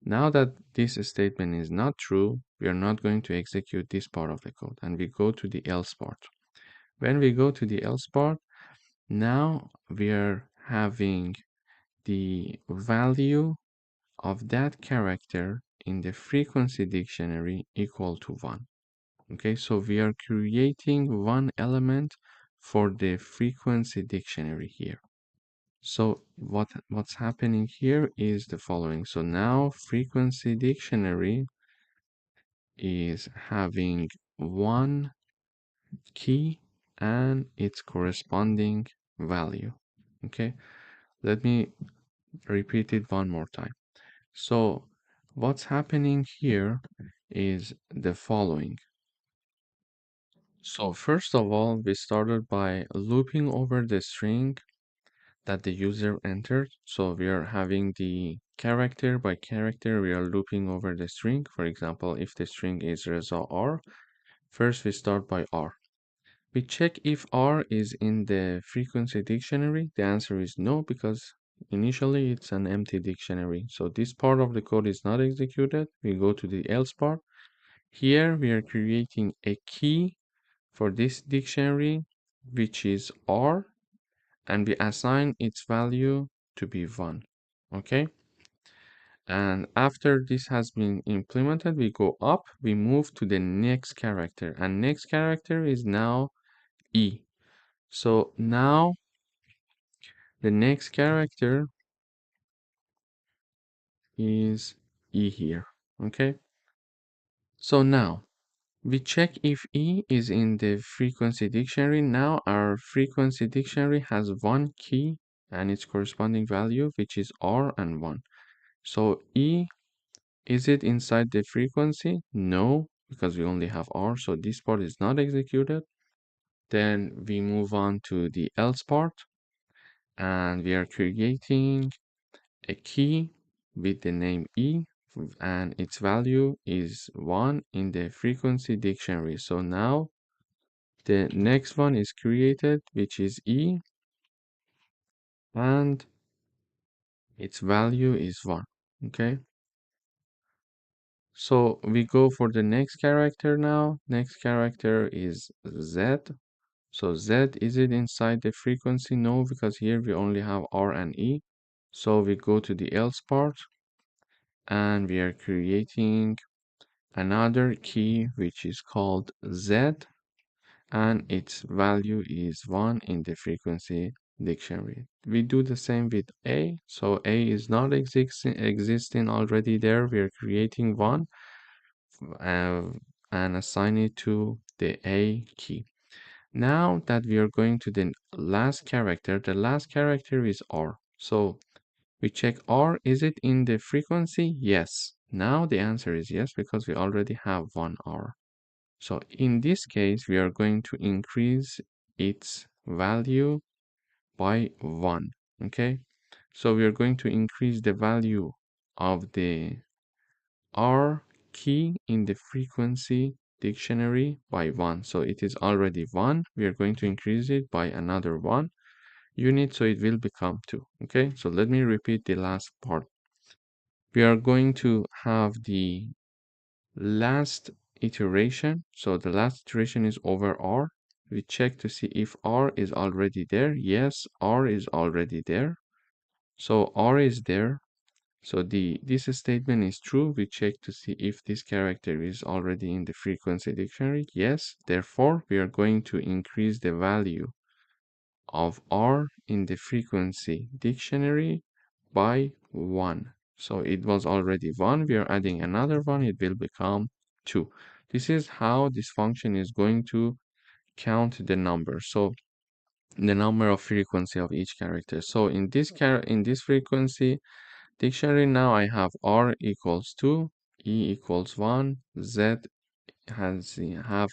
Now that this statement is not true, we are not going to execute this part of the code and we go to the else part. When we go to the else part, now we are having the value of that character in the frequency dictionary equal to 1. Okay, so we are creating one element for the frequency dictionary here. So what's happening here is the following. So now frequency dictionary is having one key and its corresponding value. Okay, let me repeat it one more time. So what's happening here is the following. So first of all, we started by looping over the string that the user entered. So we are having the character by character, we are looping over the string. For example, if the string is Reza R, first we start by R. We check if R is in the frequency dictionary. The answer is no, because initially it's an empty dictionary. So this part of the code is not executed. We go to the else part. Here we are creating a key for this dictionary, which is R, and we assign its value to be 1. Okay. And after this has been implemented, we go up, we move to the next character, and next character is now E. So now the next character is E here. Okay. So now we check if E is in the frequency dictionary. Now our frequency dictionary has one key and its corresponding value, which is R and 1. So E, is it inside the frequency? No, because we only have R, so this part is not executed. Then we move on to the else part, and we are creating a key with the name E, and its value is 1 in the frequency dictionary. So now The next one is created, which is E, and its value is 1. Okay, so we go for the next character now. Next character is Z. So Z, is it inside the frequency? No, because here we only have R and E. So we go to the else part and we are creating another key which is called Z, and its value is 1 in the frequency dictionary. We do the same with A. So A is not existing already there. We are creating one uh, and assign it to the A key. Now that we are going to the last character, the last character is R. So we check R, is it in the frequency? Yes. Now the answer is yes, because we already have one R. So in this case, we are going to increase its value by 1. Okay, so we are going to increase the value of the R key in the frequency dictionary by 1. So it is already 1. We are going to increase it by another 1 unit, so it will become 2. Okay, so let me repeat the last part. We are going to have the last iteration. So the last iteration is over R. We check to see if R is already there. Yes, R is already there. So R is there. So this statement is true. We check to see if this character is already in the frequency dictionary. Yes, therefore we are going to increase the value of R in the frequency dictionary by 1. So it was already 1. We are adding another one. It will become 2. This is how this function is going to count the number. So the number of frequency of each character. So in this frequency dictionary, now I have R equals 2, E equals 1, Z has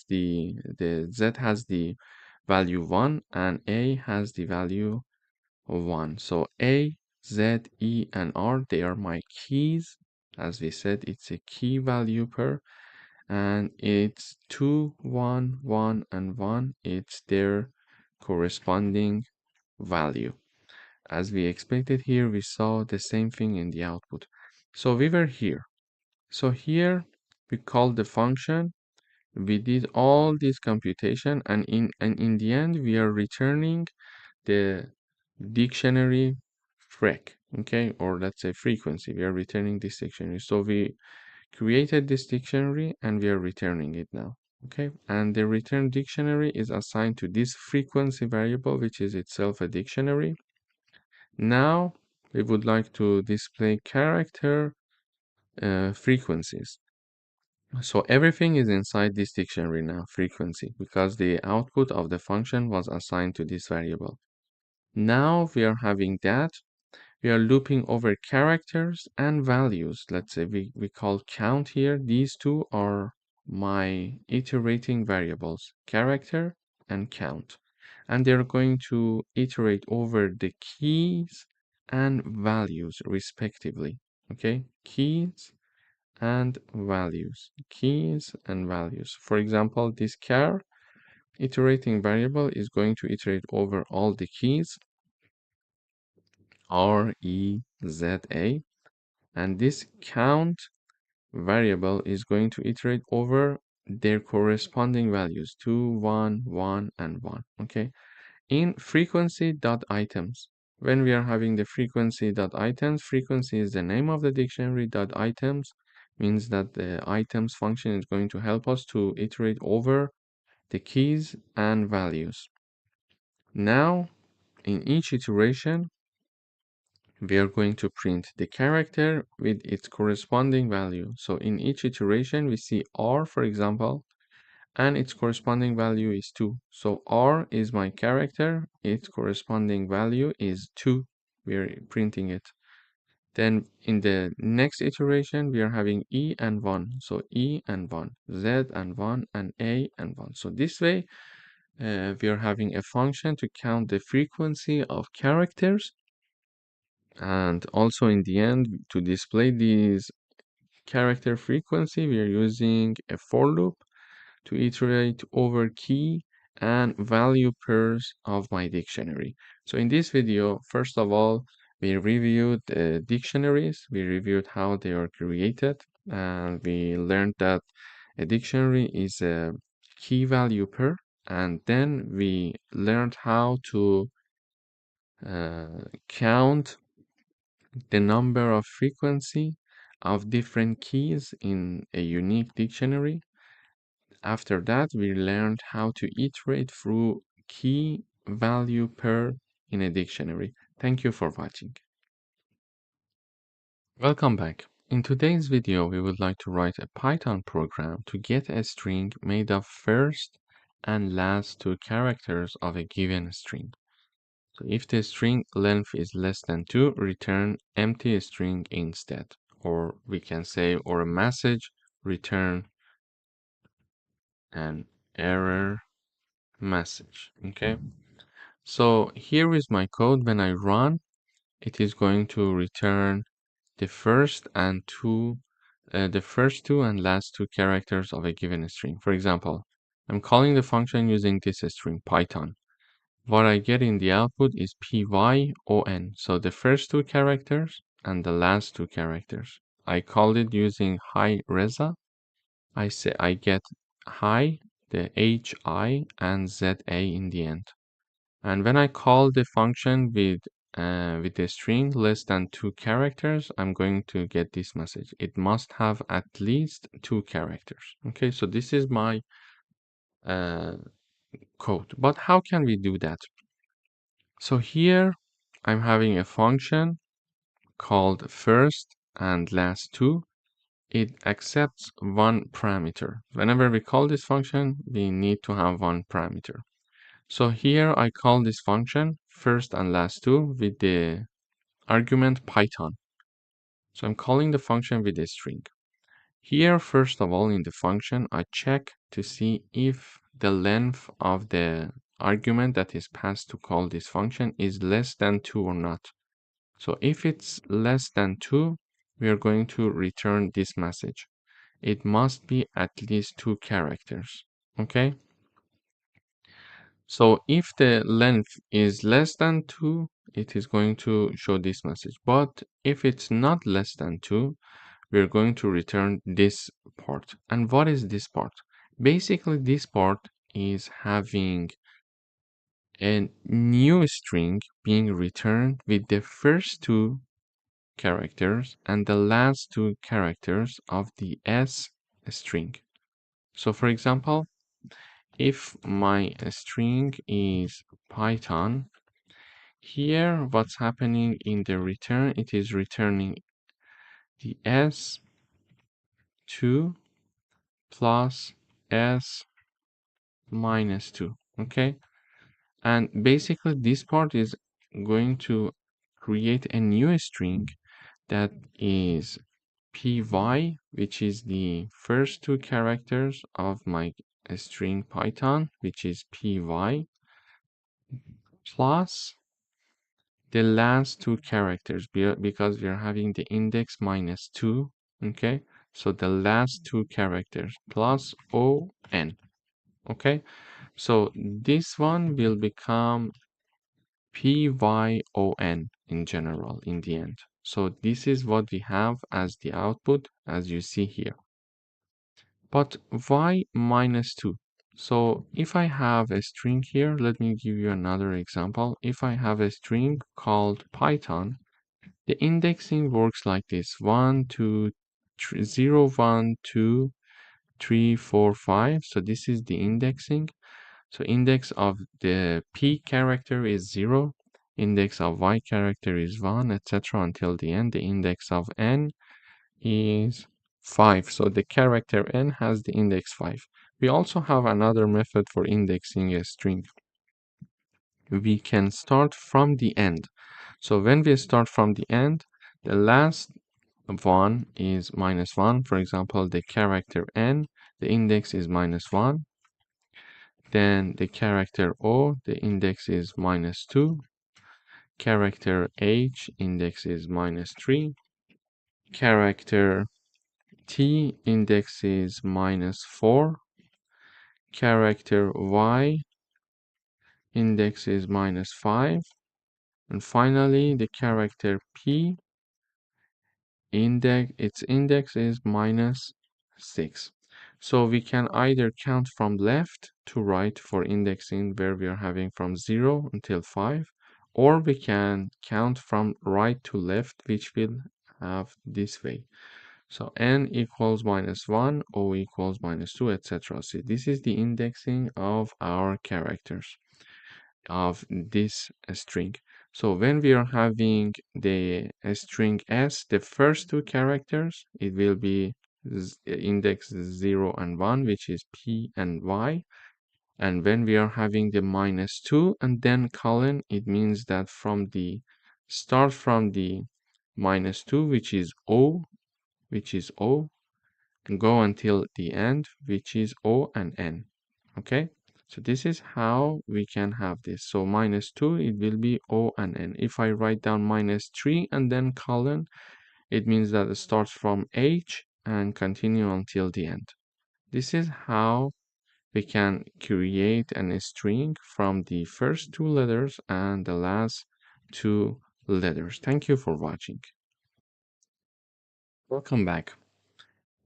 the Z has the value 1, and A has the value 1. So A, Z, E, and R, they are my keys. As we said, it's a key value pair, and it's 2, 1, 1, and 1. It's their corresponding value. As we expected here, we saw the same thing in the output. So we were here. So here we called the function. We did all this computation, and in the end, we are returning the dictionary frec, okay, or let's say frequency. We are returning this dictionary. So we created this dictionary and we are returning it now, okay, and the return dictionary is assigned to this frequency variable, which is itself a dictionary. Now we would like to display character frequencies. So everything is inside this dictionary now, frequency, because the output of the function was assigned to this variable. Now we are having that. We are looping over characters and values. Let's say we call count here. These two are my iterating variables, character and count. And they're going to iterate over the keys and values respectively. Okay, keys and values, keys and values. For example, this char iterating variable is going to iterate over all the keys R, E, Z, A, and this count variable is going to iterate over their corresponding values 2, 1, 1, and 1. Okay, in frequency.items, when we are having the frequency.items, frequency is the name of the dictionary. .items means that the items function is going to help us to iterate over the keys and values. Now in each iteration we are going to print the character with its corresponding value. So in each iteration, we see R, for example, and its corresponding value is 2. So R is my character, its corresponding value is 2. We are printing it. Then in the next iteration, we are having E and 1. So E and 1, Z and 1, and A and 1. So this way, we are having a function to count the frequency of characters. And also in the end, to display these character frequency, we are using a for loop to iterate over key and value pairs of my dictionary. So in this video, first of all, we reviewed dictionaries, we reviewed how they are created, and we learned that a dictionary is a key value pair, and then we learned how to count the number of frequency of different keys in a unique dictionary. After that, we learned how to iterate through key value pair in a dictionary. Thank you for watching. Welcome back. In today's video, we would like to write a Python program to get a string made of first and last two characters of a given string. So if the string length is less than 2, return empty string instead. Or we can say, or a message, return an error message. Okay. So here is my code. When I run, it is going to return the first two and last two characters of a given string. For example, I'm calling the function using this string Python. What I get in the output is pyon, so the first two characters and the last two characters. I called it using hi Reza. I say I get hi, the hi and za in the end. And when I call the function with the string less than two characters, I'm going to get this message. It must have at least two characters. Okay, so this is my code. But how can we do that? So here I'm having a function called first and last two. It accepts one parameter. Whenever we call this function, we need to have one parameter. So here I call this function first and last two with the argument Python. So I'm calling the function with a string. Here, first of all, in the function, I check to see if the length of the argument that is passed to call this function is less than 2 or not. So if it's less than 2, we are going to return this message. It must be at least 2 characters. Okay? So if the length is less than 2, it is going to show this message. But if it's not less than 2, we're going to return this part. And what is this part? Basically, this part is having a new string being returned with the first two characters and the last two characters of the S string. So for example, if my string is Python, here what's happening in the return, it is returning the S2 plus S minus 2. Okay, and basically this part is going to create a new string that is py, which is the first two characters of my string Python, which is py, plus the last two characters, because we are having the index minus 2. Okay, so the last two characters plus on. Okay, so this one will become pyon in general in the end. So this is what we have as the output, as you see here. But why minus 2? So if I have a string here, let me give you another example. If I have a string called Python, the indexing works like this: 1, 2, 3, 0, 1, 2, 3, 4, 5. So this is the indexing. So index of the P character is 0, index of Y character is 1, etc. until the end. The index of N is 5. So the character N has the index 5. We also have another method for indexing a string. We can start from the end. So when we start from the end, the last one is minus 1. For example, the character N, the index is minus 1. Then the character O, the index is minus 2. Character H, index is minus 3. Character T, index is minus 4. Character Y, index is -5, and finally the character P, its index is -6. So we can either count from left to right for indexing where we are having from 0 until 5, or we can count from right to left, which will have this way. So n equals -1, o equals -2, etc. See, this is the indexing of our characters of this string. So when we are having the string s, the first two characters, it will be index 0 and 1, which is p and y. And when we are having the -2 and then colon, it means that start from the -2, which is o, and go until the end, which is o and n. Okay, so this is how we can have this. So -2, it will be o and n. If I write down -3 and then colon, it means that it starts from h and continue until the end. This is how we can create a string from the first two letters and the last two letters. Thank you for watching. Welcome back.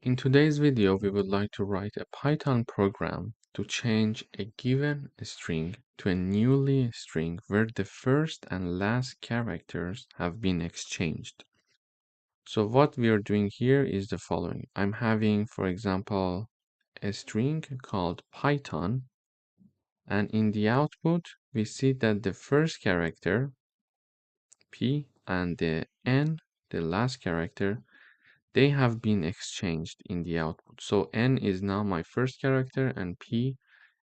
In today's video, we would like to write a Python program to change a given string to a newly string where the first and last characters have been exchanged. So what we are doing here is the following. I'm having, for example, a string called Python, and in the output, we see that the first character, P, and the N, the last character, they have been exchanged in the output. So N is now my first character and P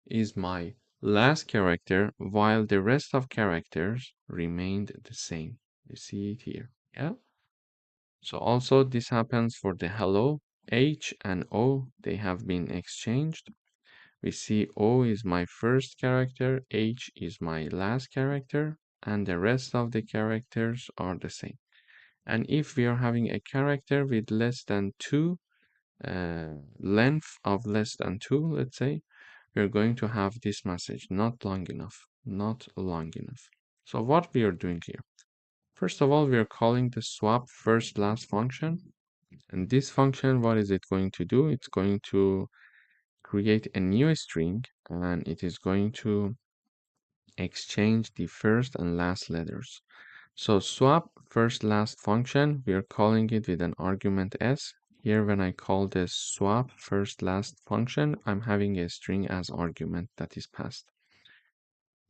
is my last character, while the rest of characters remained the same. You see it here. Yeah. So also this happens for the hello. H and O, they have been exchanged. We see O is my first character, H is my last character, and the rest of the characters are the same. And if we are having a character with less than 2, length of less than 2, let's say, we're going to have this message, not long enough, not long enough. So what we are doing here, first of all, we are calling the swap first last function. And this function, what is it going to do? It's going to create a new string, and it is going to exchange the first and last letters. So swap first last function, we are calling it with an argument s. Here when I call this swap first last function, I'm having a string as argument that is passed.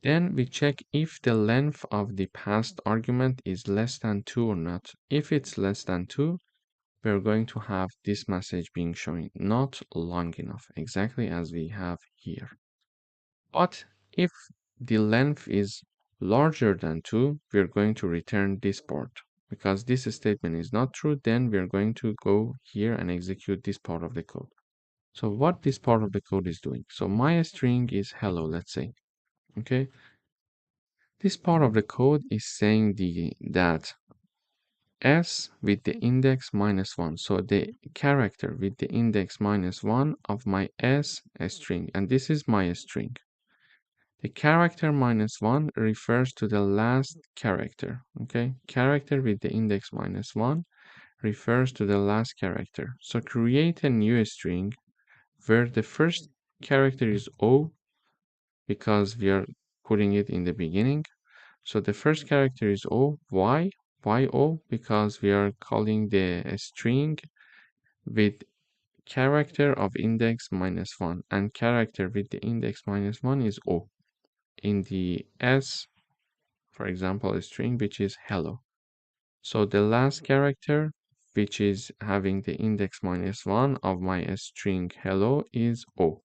Then we check if the length of the passed argument is less than 2 or not. If it's less than 2, we're going to have this message being shown, not long enough, exactly as we have here. But if the length is larger than 2, we're going to return this part. Because this statement is not true, then we're going to go here and execute this part of the code. So what this part of the code is doing. So my string is hello, let's say. Okay. This part of the code is saying that s with the index -1. So the character with the index -1 of my s string, and this is my string. The character -1 refers to the last character, okay? Character with the index -1 refers to the last character. So create a new string where the first character is O because we are putting it in the beginning. So the first character is O. Why? Why O? Because we are calling the string with character of index -1, and character with the index -1 is O. In the S, for example, a string which is hello. So the last character, which is having the index -1 of my string hello, is O.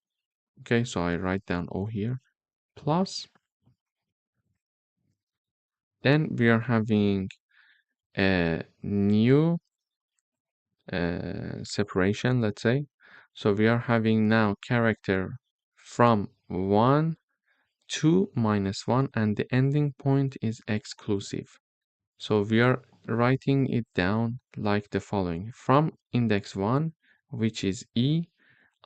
Okay, so I write down O here, plus, then we are having a new separation, let's say. So we are having now character from 1 to -1, and the ending point is exclusive. So we are writing it down like the following. From index 1, which is E,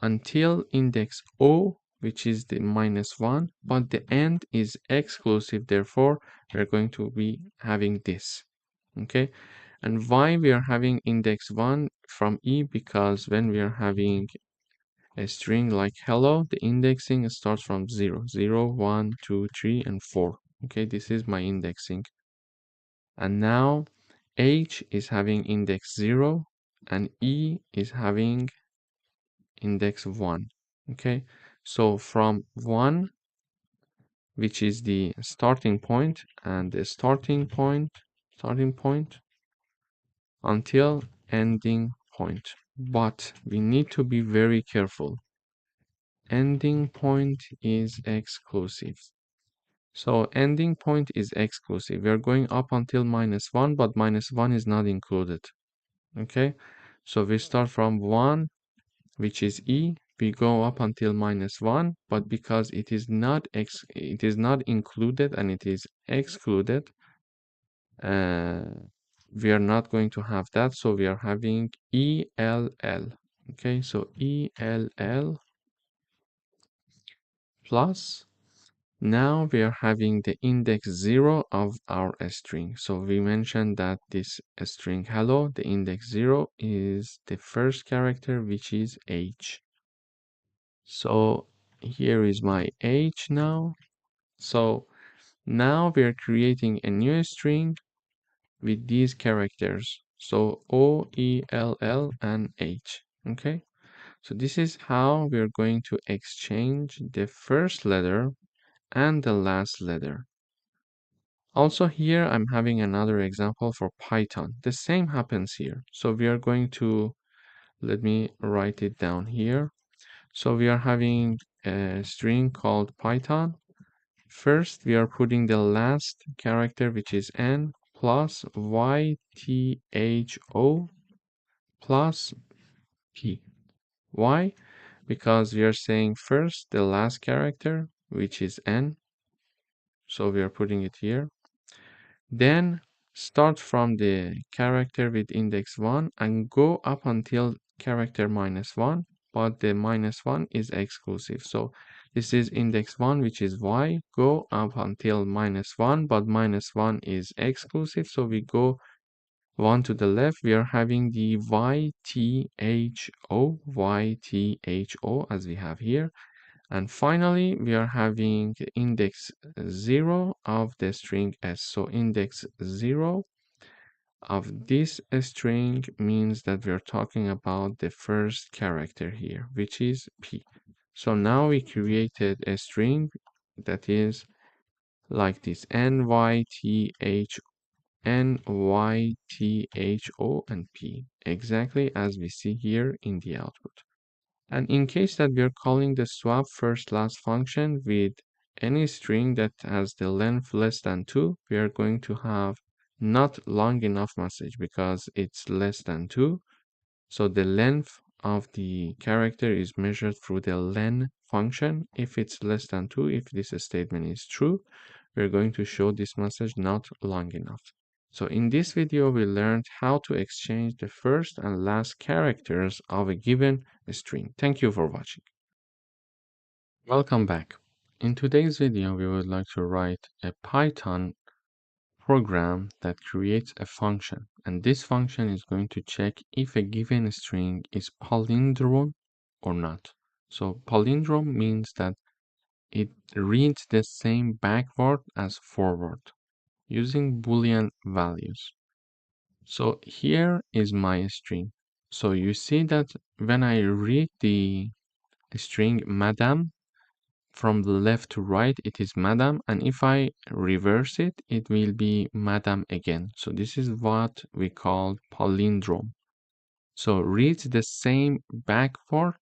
until index O, which is the -1, but the end is exclusive, therefore we're going to be having this. Okay, and why we are having index 1 from E? Because when we are having a string like hello, the indexing starts from 0, 0, 1, 2, 3, and 4. Okay, this is my indexing. And now H is having index 0 and E is having index 1. Okay, so from 1, which is the starting point, and the starting point until ending point. But we need to be very careful. Ending point is exclusive. So ending point is exclusive. We are going up until -1, but -1 is not included. Okay, so we start from 1, which is E. We go up until -1, but because it is not included and it is excluded, we are not going to have that. So we are having ELL. Okay, so ELL plus. Now we are having the index 0 of our string. So we mentioned that this string hello, the index 0 is the first character, which is H. So here is my H now. So now we are creating a new string with these characters. So O, E, L, L, and H. Okay. So this is how we are going to exchange the first letter and the last letter. Also here, I'm having another example for Python. The same happens here. So we are going to, let me write it down here. So we are having a string called Python. First, we are putting the last character, which is N, plus YTHO plus P. Why? Because we are saying first the last character, which is N. So we are putting it here. Then start from the character with index 1 and go up until character -1, but the -1 is exclusive. So this is index 1, which is Y. Go up until -1, but -1 is exclusive. So we go 1 to the left. We are having the YTHO as we have here. And finally, we are having index 0 of the string s. So index 0 of this string means that we are talking about the first character here, which is P. So now we created a string that is like this, NYTHO and P, exactly as we see here in the output. And in case that we are calling the swap first last function with any string that has the length less than 2, we are going to have not long enough message because it's less than 2. So the length of the character is measured through the len function. If it's less than 2, if this statement is true, we're going to show this message not long enough. So in this video, we learned how to exchange the first and last characters of a given string. Thank you for watching. Welcome back. In today's video, we would like to write a Python program that creates a function. And this function is going to check if a given string is palindrome or not. So palindrome means that it reads the same backward as forward, using Boolean values. So here is my string. So you see that when I read the string madam from the left to right, it is madam, and if I reverse it, it will be madam again. So this is what we call palindrome. So reads the same backward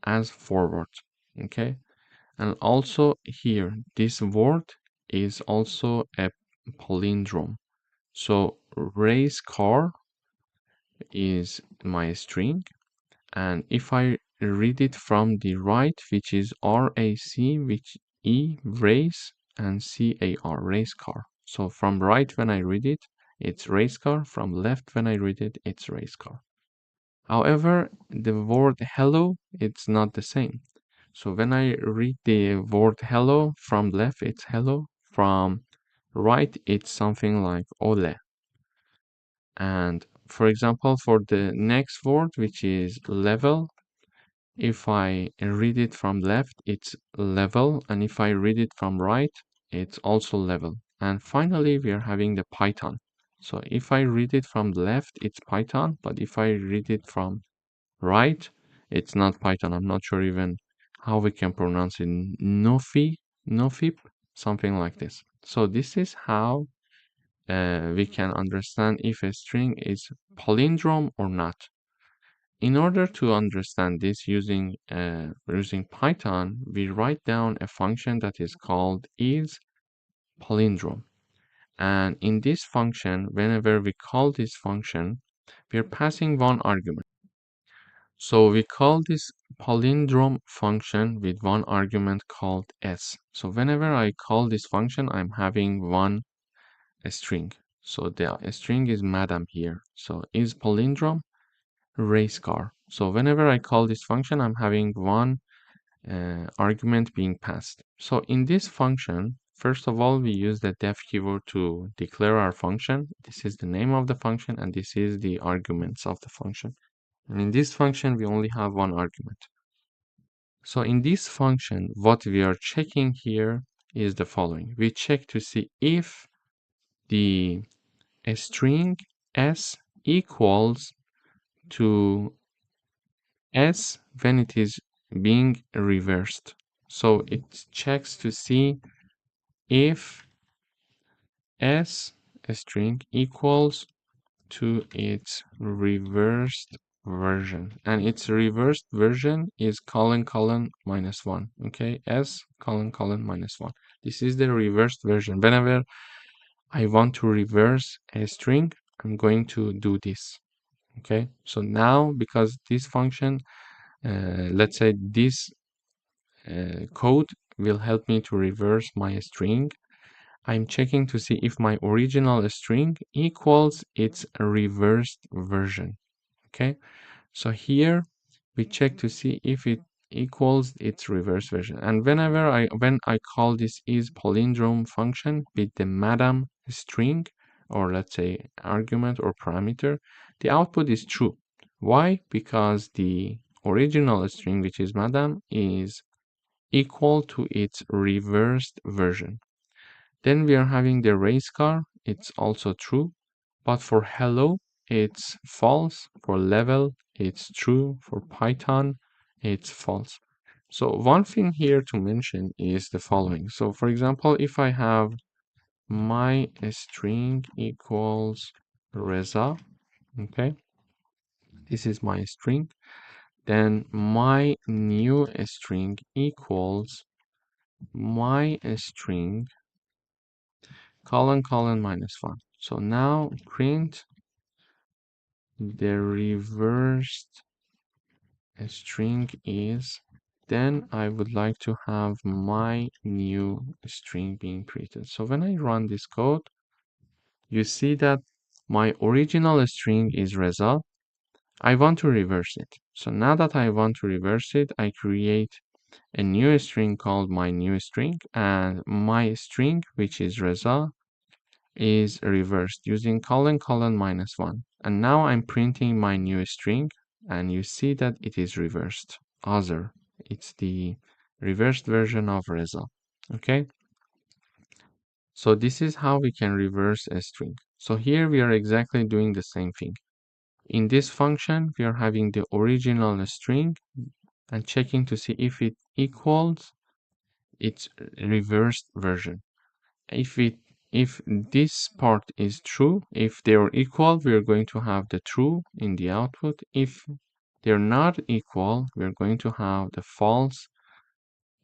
as forward. Okay, and also here this word is also a palindrome. So race car is my string, and if I read it from the right, which is RAC, which E race, and CAR race car. So from right when I read it, it's race car. From left when I read it, it's race car. However, the word hello, it's not the same. So when I read the word hello, from left it's hello, from right it's something like ole. And for example, for the next word, which is level, if I read it from left, it's level, and if I read it from right, it's also level. And finally, we are having the Python. So if I read it from left, it's Python, but if I read it from right, it's not Python. I'm not sure even how we can pronounce it. Nofip, something like this. So this is how we can understand if a string is palindrome or not. In order to understand this using Python, we write down a function that is called isPalindrome. And in this function, whenever we call this function, we are passing one argument. So we call this palindrome function with one argument called s. So whenever I call this function, I'm having one string. So the string is madam here. So is palindrome race car. So whenever I call this function, I'm having one argument being passed. So in this function, first of all, we use the def keyword to declare our function. This is the name of the function, and this is the arguments of the function. And in this function, we only have one argument. So in this function, what we are checking here is the following. We check to see if the string s equals to s when it is being reversed. So it checks to see if s string equals to its reversed version, and its reversed version is colon minus 1. Okay, s colon minus 1. This is the reversed version. Whenever I want to reverse a string, I'm going to do this. Okay, so now because this function, let's say this code will help me to reverse my string, I'm checking to see if my original string equals its reversed version. Okay, so here we check to see if it equals its reverse version. And when I call this isPalindrome function with the madam string, or let's say argument or parameter, the output is true. Why? Because the original string, which is madam, is equal to its reversed version. Then we are having the race car, it's also true, but for hello, it's false. For level, it's true. For Python, it's false. So one thing here to mention is the following. So for example, if I have my string equals Reza, okay, this is my string, then my new string equals my string colon minus 1. So now print the reversed string is, then I would like to have my new string being printed. So when I run this code, you see that my original string is Reza. I want to reverse it. So now that I want to reverse it, I create a new string called my new string, and my string, which is Reza, is reversed using colon minus 1. And now I'm printing my new string, and you see that it is reversed. Other. It's the reversed version of Reza. Okay? So this is how we can reverse a string. So here we are exactly doing the same thing. In this function, we are having the original string and checking to see if it equals its reversed version. If this part is true, if they are equal, we are going to have the true in the output. If they're not equal, we are going to have the false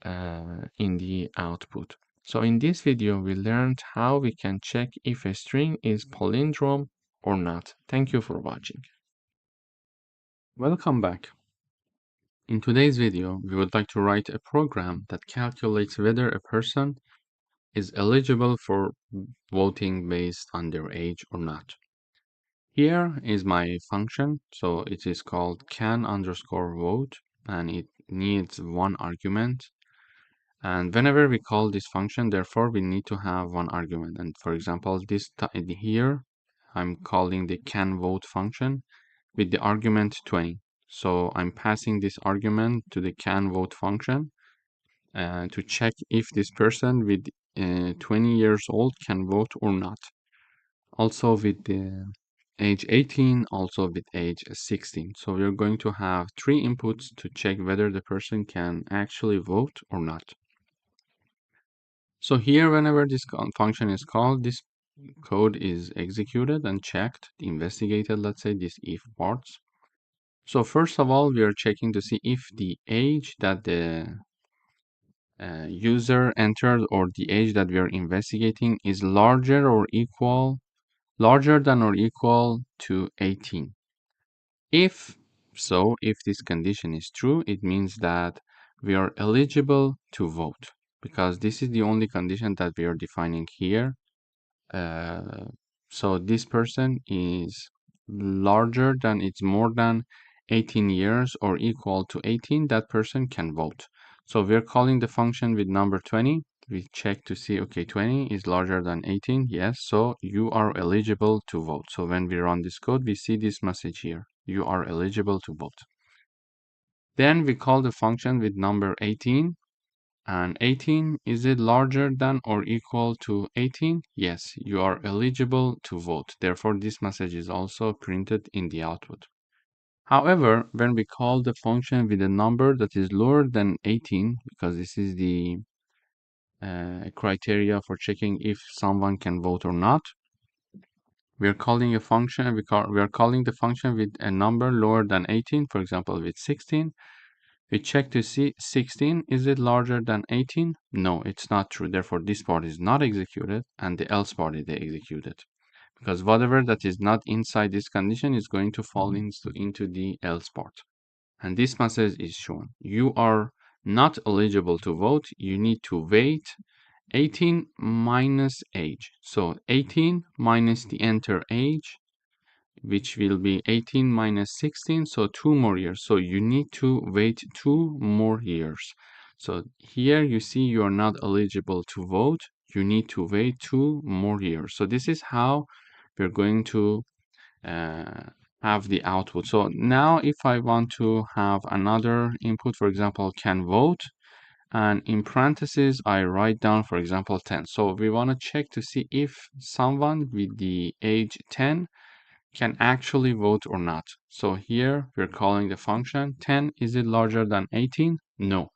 in the output. So in this video, we learned how we can check if a string is palindrome or not. Thank you for watching. Welcome back. In today's video, we would like to write a program that calculates whether a person is eligible for voting based on their age or not. Here is my function. So it is called can_vote, and it needs one argument. And whenever we call this function, therefore, we need to have one argument. And for example, here, I'm calling the canVote function with the argument 20. So I'm passing this argument to the canVote function to check if this person with 20 years old can vote or not. Also with the age 18, also with age 16. So we're going to have 3 inputs to check whether the person can actually vote or not. So here, whenever this function is called, this code is executed and checked, investigated, let's say, these if parts. So first of all, we are checking to see if the age that the user entered or the age that we are investigating is larger than or equal to 18. If this condition is true, it means that we are eligible to vote, because this is the only condition that we are defining here. So this person is larger than, it's more than 18 years or equal to 18, that person can vote. So we're calling the function with number 20. We check to see, okay, 20 is larger than 18. Yes, so you are eligible to vote. So when we run this code, we see this message here. You are eligible to vote. Then we call the function with number 18. And 18, is it larger than or equal to 18? Yes, you are eligible to vote. Therefore, this message is also printed in the output. However, when we call the function with a number that is lower than 18, because this is the criteria for checking if someone can vote or not, we are calling a function, we are calling the function with a number lower than 18, for example, with 16. We check to see 16, is it larger than 18? No, it's not true. Therefore, this part is not executed and the else part is executed. Because whatever that is not inside this condition is going to fall into the else part. And this message is shown. You are not eligible to vote. You need to wait 18 minus age. So 18 minus the enter age, which will be 18 minus 16, so 2 more years. So you need to wait 2 more years. So here you see you are not eligible to vote. You need to wait 2 more years. So this is how we're going to have the output. So now if I want to have another input, for example, can vote, and in parentheses, I write down, for example, 10. So we want to check to see if someone with the age 10 can actually vote or not. So here we're calling the function 10. Is it larger than 18? No.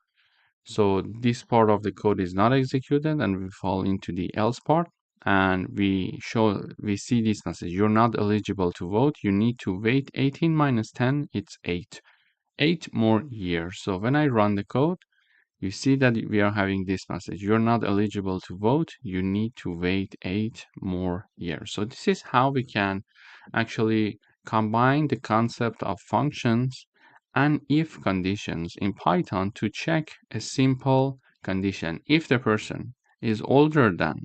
So this part of the code is not executed and we fall into the else part, and we see this message. You're not eligible to vote. You need to wait 18 minus 10. It's 8. 8 more years. So when I run the code, you see that we are having this message. You're not eligible to vote. You need to wait 8 more years. So this is how we can actually combine the concept of functions and if conditions in Python to check a simple condition. If the person is older than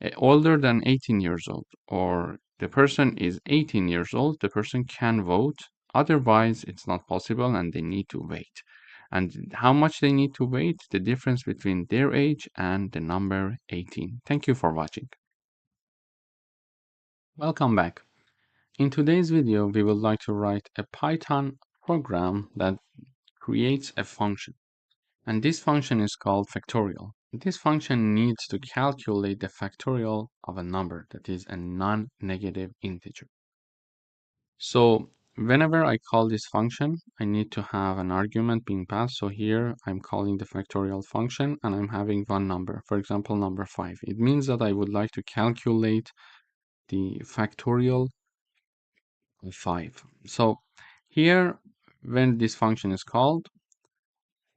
18 years old, or the person is 18 years old, the person can vote. Otherwise, it's not possible and they need to wait. And how much they need to wait, the difference between their age and the number 18. Thank you for watching. Welcome back. In today's video, we would like to write a Python program that creates a function. And this function is called factorial. This function needs to calculate the factorial of a number that is a non-negative integer. So whenever I call this function, I need to have an argument being passed. So here I'm calling the factorial function and I'm having one number, for example, number 5. It means that I would like to calculate the factorial of 5. So here, when this function is called,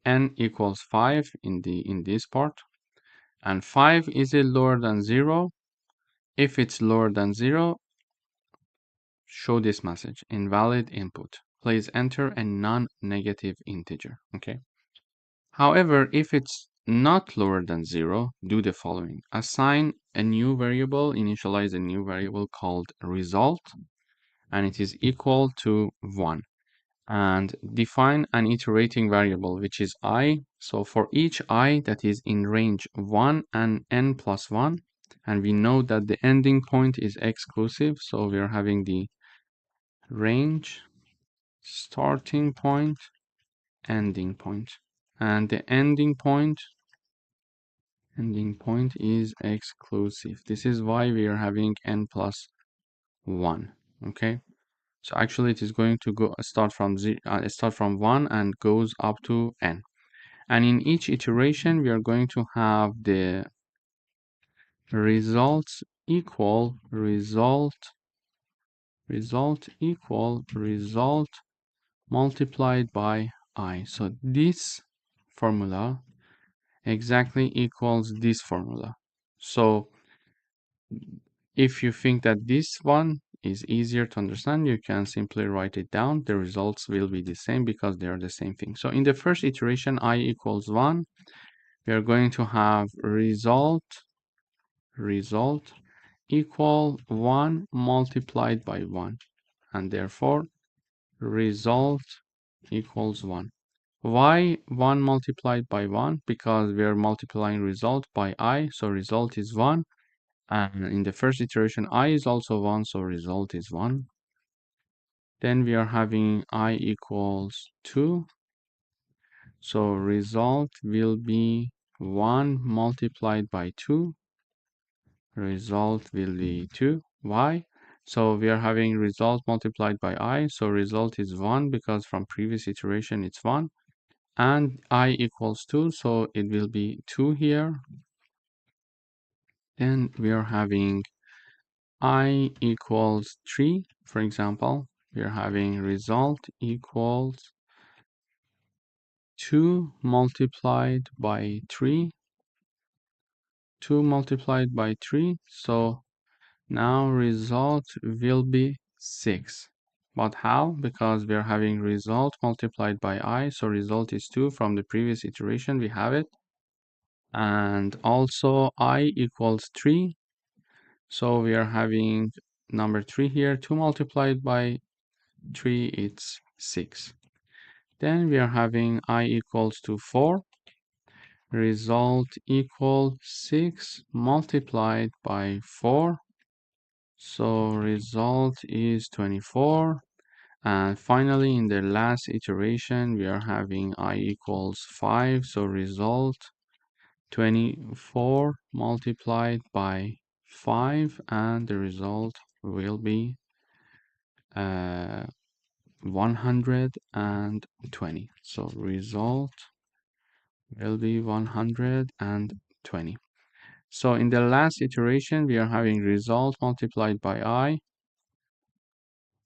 n equals 5 in this part, and 5 is it lower than 0? If it's lower than 0, show this message, invalid input. Please enter a non-negative integer, okay? However, if it's not lower than 0, do the following. Assign a new variable, initialize a new variable called result, and it is equal to 1. and define an iterating variable, which is I. So for each I that is in range 1 and n plus 1, and we know that the ending point is exclusive, so we are having the range, starting point, ending point, and the ending point is exclusive. This is why we are having n plus 1. Okay, so actually it is going to go start from 1 and goes up to n. And in each iteration, we are going to have the results equal result multiplied by I. So this formula exactly equals this formula. So if you think that this one is easier to understand, you can simply write it down. The results will be the same because they are the same thing. So in the first iteration, I equals 1. We are going to have result equal 1 multiplied by 1, and therefore result equals 1. Why 1 multiplied by 1? Because we are multiplying result by I, so result is 1. And in the first iteration, I is also 1, so result is 1. Then we are having I equals 2. So result will be 1 multiplied by 2. Result will be 2. Why? So we are having result multiplied by I. So result is 1 because from previous iteration it's 1. And I equals 2. So it will be 2 here. Then we are having I equals 3. For example, we are having result equals 2 multiplied by 3. 2 multiplied by 3. So now result will be 6. But how? Because we are having result multiplied by I. So result is 2 from the previous iteration. We have it. And also I equals 3. So we are having number 3 here. 2 multiplied by 3, it's 6. Then we are having I equals to 4. Result equals 6 multiplied by 4. So result is 24. And finally, in the last iteration, we are having I equals 5. So result 24 multiplied by 5, and the result will be 120. So result will be 120. So in the last iteration, we are having result multiplied by I.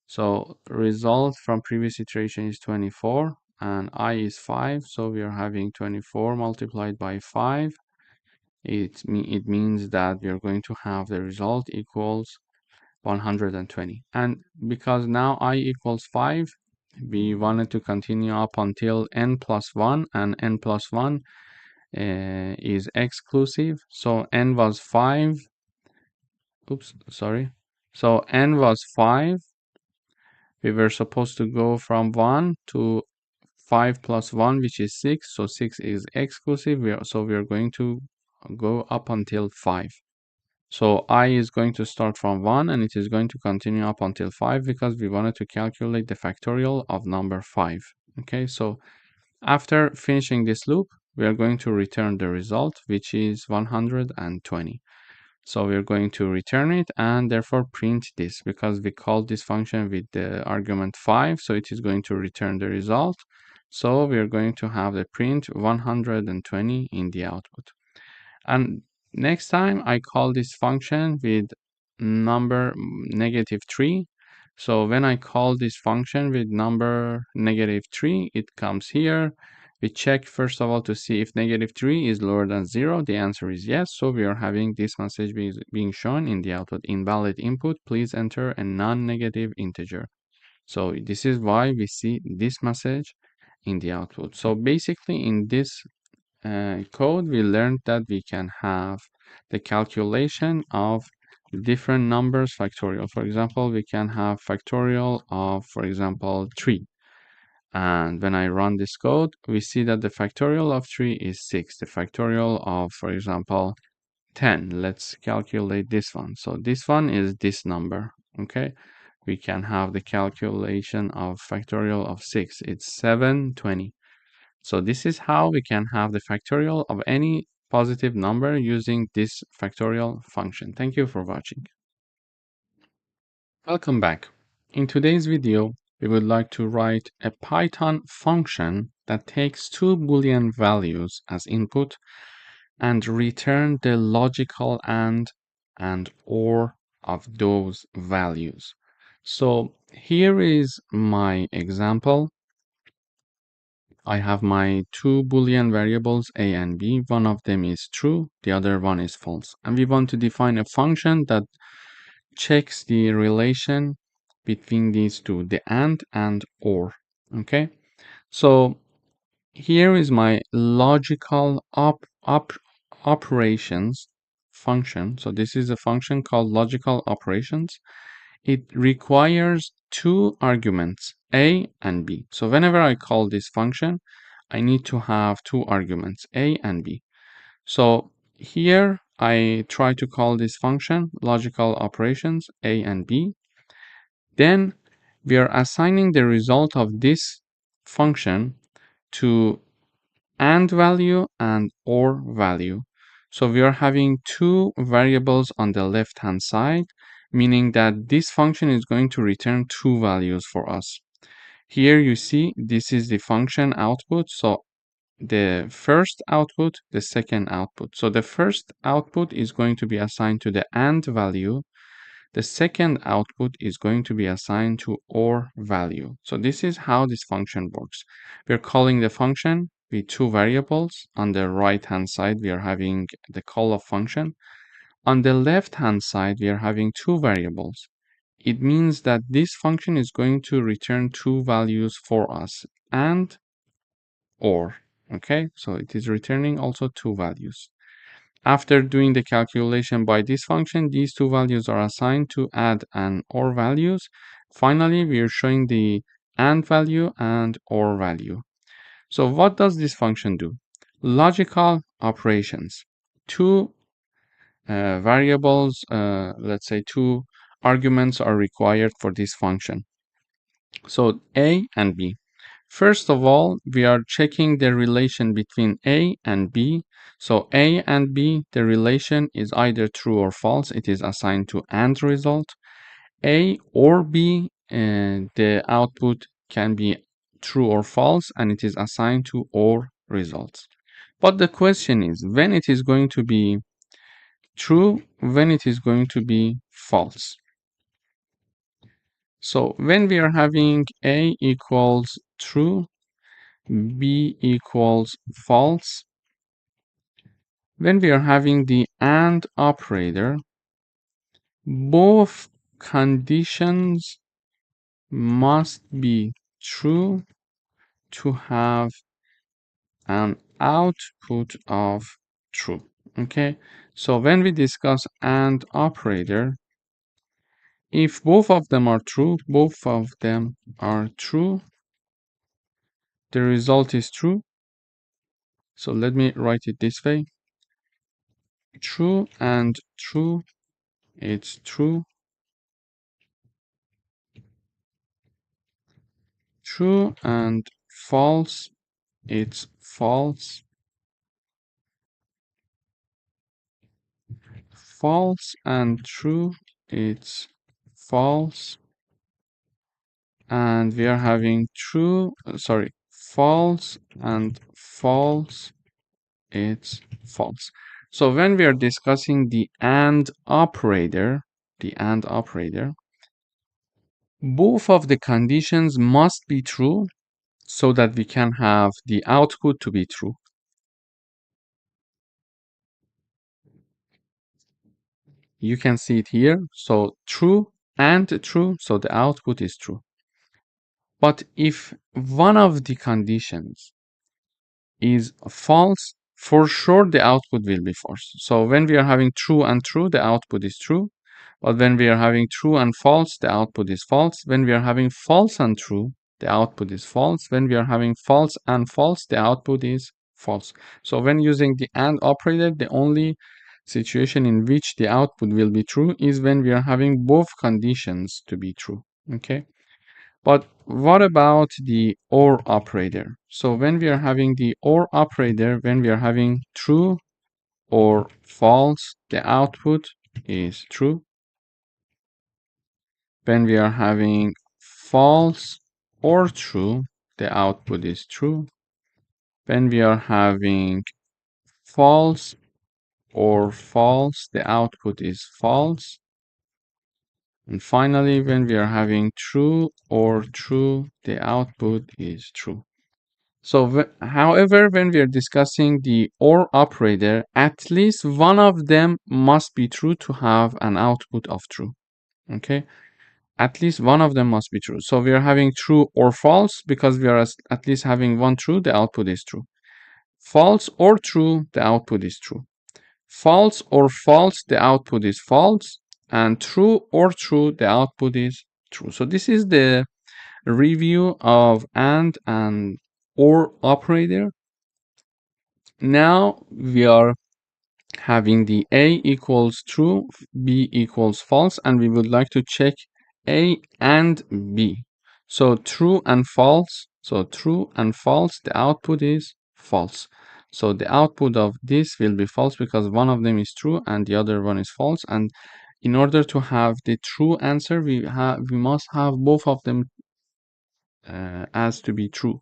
So result from previous iteration is 24 and I is 5. So we are having 24 multiplied by 5. It means that we are going to have the result equals 120. And because now I equals 5, we wanted to continue up until n plus 1, and n plus 1 is exclusive. So n was 5. Oops, sorry. So n was 5. We were supposed to go from 1 to 5 plus 1, which is 6. So 6 is exclusive. So we are going to go up until 5. So I is going to start from 1 and it is going to continue up until 5 because we wanted to calculate the factorial of number 5. Okay, so after finishing this loop, we are going to return the result, which is 120. So we're going to return it and therefore print this because we called this function with the argument 5. So it is going to return the result. So we're going to have the print 120 in the output. And next time I call this function with number -3. So when I call this function with number -3, it comes here. We check first of all to see if -3 is lower than 0. The answer is yes. So we are having this message being shown in the output. Invalid input, please enter a non-negative integer. So this is why we see this message in the output. So basically in this code, we learned that we can have the calculation of different numbers factorial. For example, we can have factorial of, for example, 3. And when I run this code, we see that the factorial of 3 is 6. The factorial of, for example, 10. Let's calculate this one. So this one is this number, okay? We can have the calculation of factorial of 6. It's 720. So this is how we can have the factorial of any positive number using this factorial function. Thank you for watching. Welcome back. In today's video, we would like to write a Python function that takes two Boolean values as input and return the logical and or of those values. So here is my example. I have my two Boolean variables a and b. One of them is true, the other one is false. And we want to define a function that checks the relation between these two, the and or. Okay, so here is my logical operations function. So this is a function called logical operations. It requires two arguments, a and b. So whenever I call this function, I need to have two arguments, a and b. So here I try to call this function logical operations a and b. Then we are assigning the result of this function to and value and or value. So we are having two variables on the left hand side, meaning that this function is going to return two values for us. Here you see this is the function output. So the first output, the second output. So the first output is going to be assigned to the and value. The second output is going to be assigned to or value. So this is how this function works. We're calling the function with two variables. On the right hand side, we are having the call of function. On the left hand side, we are having two variables. It means that this function is going to return two values for us, and or. Okay, so it is returning also two values. After doing the calculation by this function, these two values are assigned to add and or values. Finally, we are showing the and value and or value. So what does this function do? Logical operations. Two variables, let's say two arguments are required for this function. So a and b. First of all, we are checking the relation between a and b. So a and b, the relation is either true or false. It is assigned to and result. A or b, the output can be true or false, and it is assigned to or results. But the question is when it is going to be true, when it is going to be false. So when we are having a equals true, b equals false, when we are having the AND operator, both conditions must be true to have an output of true. Okay, so when we discuss AND operator, if both of them are true, the result is true. So let me write it this way. True and true, it's true. True and false, it's false. False and true, it's false. And we are having false and false, it's false. So when we are discussing the AND operator, both of the conditions must be true so that we can have the output to be true. You can see it here. So true and true, so the output is true. But if one of the conditions is false, for sure the output will be false. So when we are having true and true, the output is true. But when we are having true and false, the output is false. When we are having false and true, the output is false. When we are having false and false, the output is false. So when using the AND operator, the only situation in which the output will be true is when we are having both conditions to be true. Okay. But what about the OR operator? So when we are having the OR operator, when we are having true or false, the output is true. When we are having false or true, the output is true. When we are having false or false, the output is false. And finally, when we are having true or true, the output is true. So, however, when we are discussing the OR operator, at least one of them must be true to have an output of true. Okay, at least one of them must be true. So we are having true or false because we are at least having one true, the output is true. False or true, the output is true. False or false, the output is false. And true or true, the output is true. So this is the review of and OR operator. Now we are having the A equals true, B equals false, and we would like to check A and B. So true and false. So true and false, the output is false. So the output of this will be false because one of them is true and the other one is false. And in order to have the true answer, we must have both of them as to be true.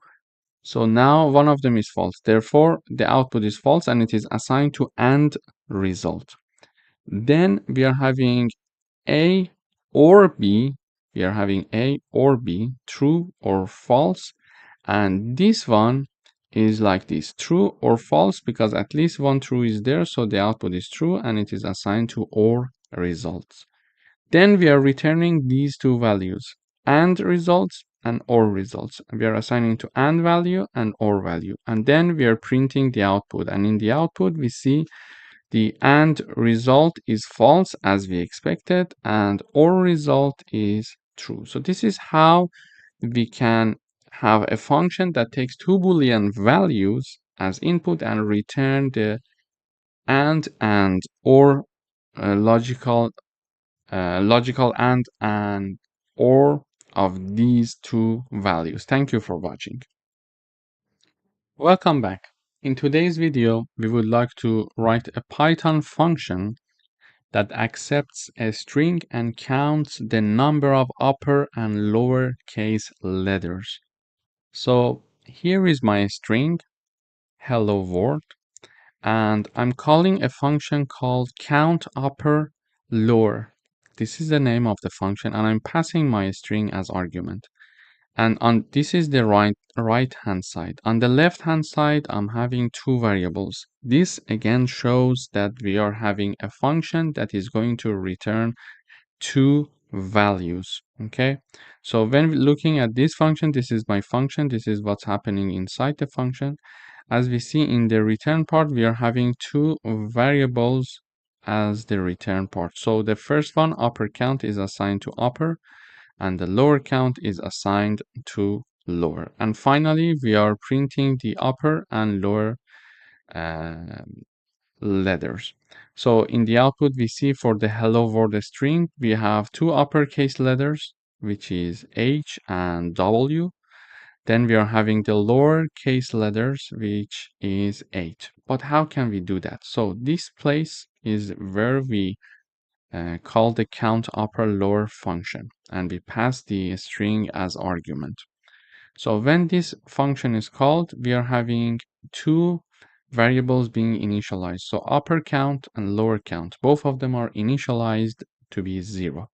So now one of them is false. Therefore, the output is false and it is assigned to AND result. Then we are having A or B. We are having A or B, true or false. And this one is like this, true or false, because at least one true is there. So the output is true and it is assigned to OR results. Then we are returning these two values, AND results and OR results. We are assigning to AND value and OR value. And then we are printing the output. And in the output, we see the AND result is false as we expected, and OR result is true. So this is how we can have a function that takes two Boolean values as input and return the AND and OR logical and OR of these two values. Thank you for watching. Welcome back. In today's video, we would like to write a Python function that accepts a string and counts the number of upper and lower case letters. So here is my string, hello world, and I'm calling a function called count upper lower. This is the name of the function, and I'm passing my string as argument. And this is the right hand side. On the left hand side, I'm having two variables. This again shows that we are having a function that is going to return two values. Okay, so when looking at this function, this is my function, this is what's happening inside the function. As we see in the return part, we are having two variables as the return part. So the first one, upper count, is assigned to upper, and the lower count is assigned to lower. And finally, we are printing the upper and lower letters. So in the output, we see for the hello world string, we have two uppercase letters, which is H and W. Then we are having the lowercase letters, which is 8. But how can we do that? So this place is where we call the count upper lower function, and we pass the string as argument. So when this function is called, we are having two variables being initialized. So upper count and lower count, both of them are initialized to be 0.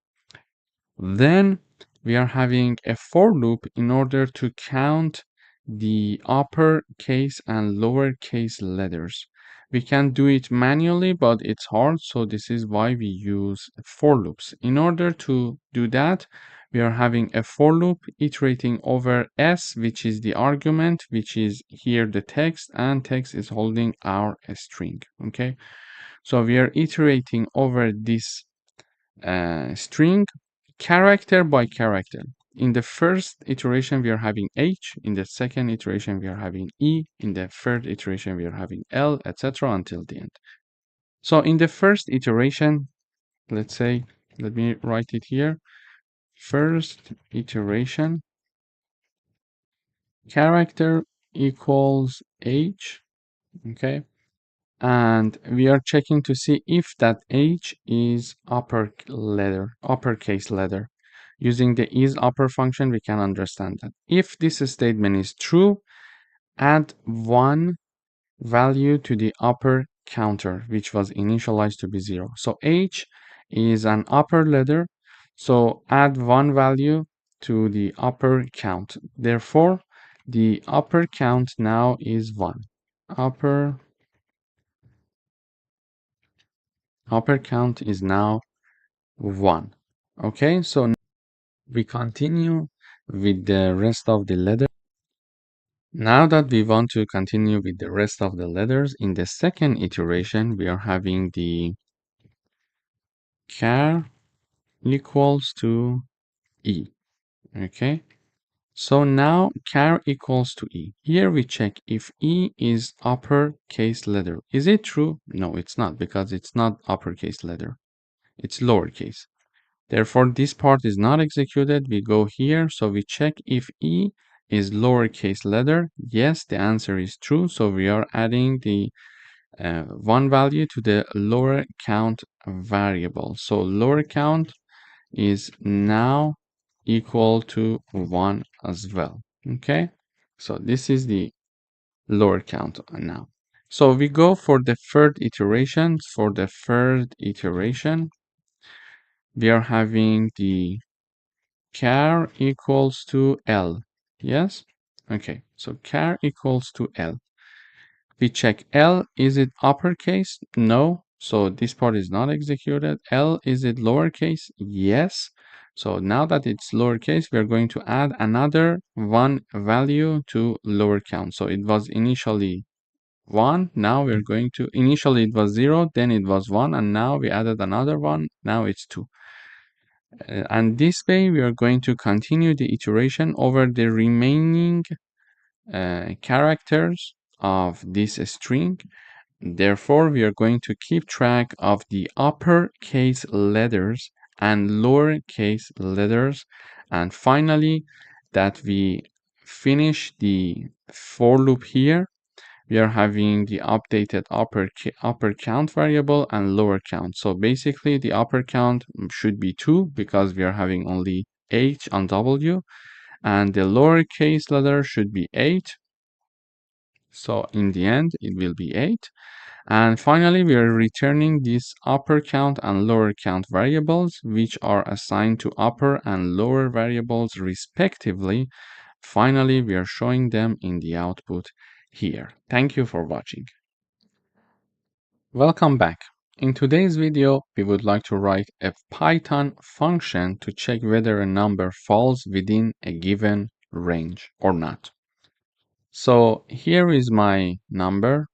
Then we are having a for loop in order to count the upper case and lower case letters. We can do it manually, but it's hard, so this is why we use for loops. In order to do that, we are having a for loop iterating over s, which is the argument, which is here the text, and text is holding our string. Okay, so we are iterating over this string character by character. in the first iteration we are having H, in the second iteration we are having E, in the third iteration we are having L, etc. until the end. So in the first iteration, let's say, let me write it here. First iteration, character equals H, okay? And we are checking to see if that H is uppercase letter. Using the isUpper function, we can understand that. If this statement is true, add 1 value to the upper counter, which was initialized to be 0. So H is an upper letter, so add 1 value to the upper count. Therefore, the upper count now is 1. Upper count is now 1. Okay, so we continue with the rest of the letters. Now that we want to continue with the rest of the letters, in the second iteration, we are having the char equals to E. Okay, so now char equals to E. Here we check if E is uppercase letter. Is it true? No, it's not, because it's not uppercase letter. It's lowercase. Therefore, this part is not executed. We go here, so we check if E is lowercase letter. Yes, the answer is true. So we are adding the 1 value to the lower count variable. So lower count is now equal to 1 as well. Okay, so this is the lower count now. So we go for the third iteration. For the third iteration, we are having the char equals to L. Yes? Okay, so char equals to L. We check L, is it uppercase? No. So this part is not executed. L, is it lowercase? Yes. So now that it's lowercase, we're going to add another 1 value to lower count. So it was initially 1. Now we're going to, initially it was 0, then it was 1, and now we added another 1. Now it's 2. And this way we are going to continue the iteration over the remaining characters of this string. Therefore, we are going to keep track of the uppercase letters and lowercase letters. And finally, that we finish the for loop here, we are having the updated upper count variable and lower count. So basically the upper count should be 2 because we are having only H on W, and the lowercase letter should be 8. So in the end, it will be 8. And finally, we are returning these upper count and lower count variables, which are assigned to upper and lower variables respectively. Finally, we are showing them in the output here. Thank you for watching. Welcome back. In today's video, we would like to write a Python function to check whether a number falls within a given range or not. So here is my number,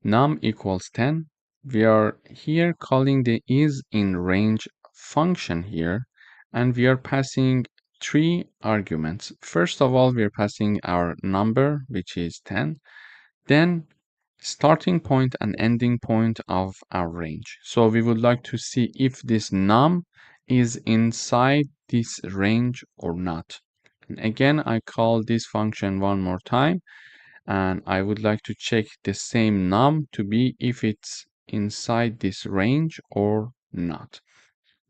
num equals 10. We are here calling the isInRange function here, and we are passing 3 arguments. First of all, we are passing our number, which is 10, then starting point and ending point of our range. So we would like to see if this num is inside this range or not. And again, I call this function one more time, and I would like to check the same num to be if it's inside this range or not.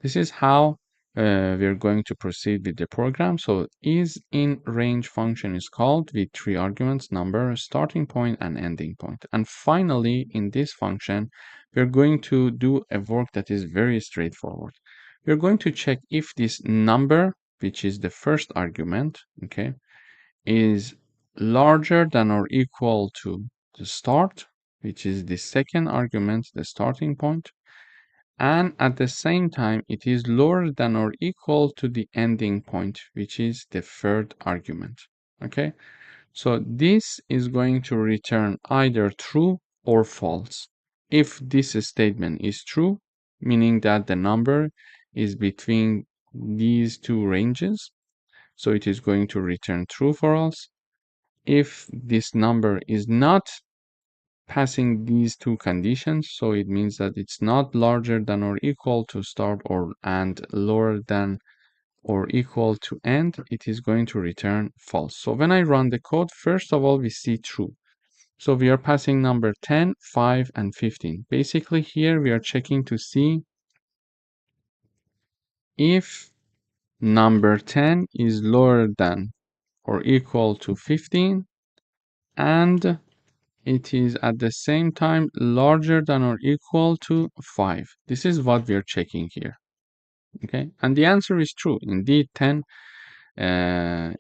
This is how we're going to proceed with the program. So isInRange function is called with 3 arguments, number, starting point, and ending point. And finally, in this function, we're going to do a work that is very straightforward. We're going to check if this number, which is the first argument, okay, is larger than or equal to the start, which is the second argument, the starting point, and at the same time it is lower than or equal to the ending point, which is the third argument. Okay, so this is going to return either true or false. If this statement is true, meaning that the number is between these 2 ranges, so it is going to return true for us. If this number is not passing these two conditions, so it means that it's not larger than or equal to start or and lower than or equal to end, it is going to return false. So when I run the code, first of all, we see true. So we are passing number 10, 5, and 15. Basically here we are checking to see if number 10 is lower than or equal to 15 and it is at the same time larger than or equal to 5. This is what we are checking here. Okay, and the answer is true. Indeed, 10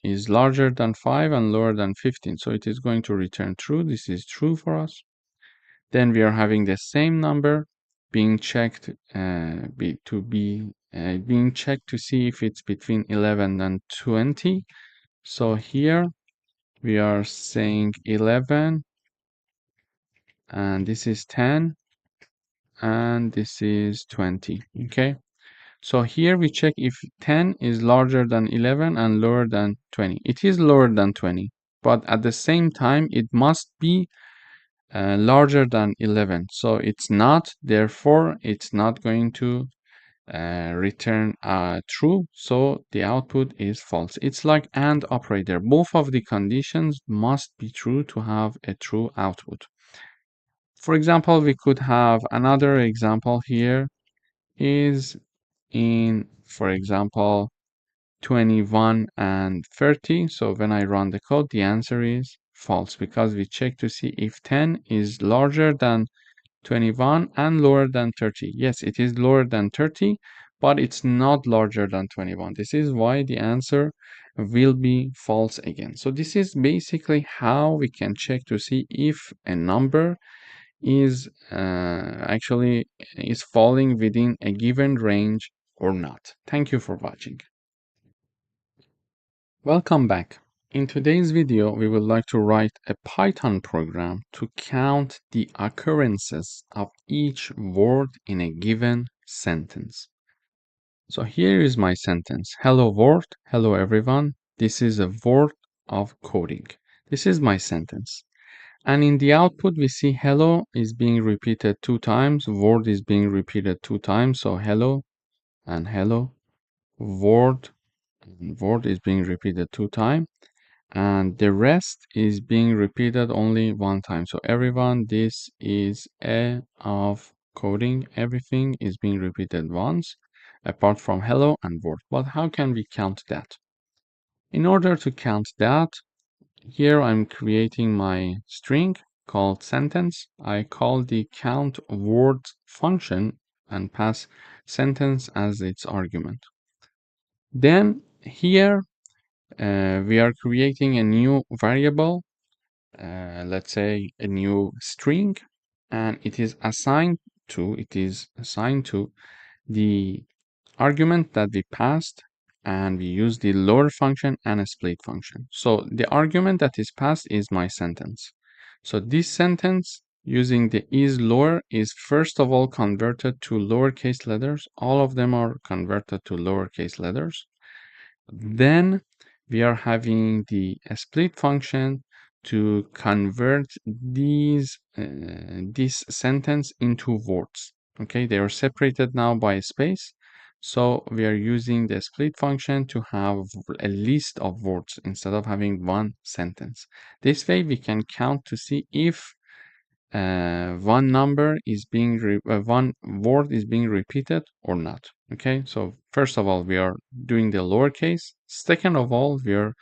is larger than 5 and lower than 15. So it is going to return true. This is true for us. Then we are having the same number being checked being checked to see if it's between 11 and 20. So here we are saying 11 and this is 10 and this is 20. Okay, so here we check if 10 is larger than 11 and lower than 20. It is lower than 20, but at the same time it must be larger than 11. So it's not, therefore it's not going to return true. So the output is false. It's like AND operator. Both of the conditions must be true to have a true output. For example, we could have another example here is in, for example, 21 and 30. So when I run the code, the answer is false because we check to see if 10 is larger than 21 and lower than 30. Yes, it is lower than 30, but it's not larger than 21. This is why the answer will be false again. So this is basically how we can check to see if a number is actually is falling within a given range or not. Thank you for watching. Welcome back. In today's video, we would like to write a Python program to count the occurrences of each word in a given sentence. So here is my sentence. Hello world, hello everyone. This is a word of coding. This is my sentence. And in the output, we see hello is being repeated 2 times, word is being repeated 2 times. So hello and hello, word and word is being repeated 2 times. And the rest is being repeated only 1 time. So everyone, this is a of coding. Everything is being repeated once, apart from hello and word. But how can we count that? In order to count that, here I'm creating my string called sentence. I call the count word function and pass sentence as its argument. Then here we are creating a new variable, let's say a new string, and it is assigned to the argument that we passed, and we use the lower function and a split function. So the argument that is passed is my sentence. So this sentence using the is lower is first of all converted to lowercase letters. All of them are converted to lowercase letters. Then we are having the split function to convert this sentence into words. Okay, they are separated now by a space. So we are using the split function to have a list of words instead of having one sentence. This way we can count to see if one number is being one word is being repeated or not. Okay, so first of all we are doing the lowercase. Second of all, we are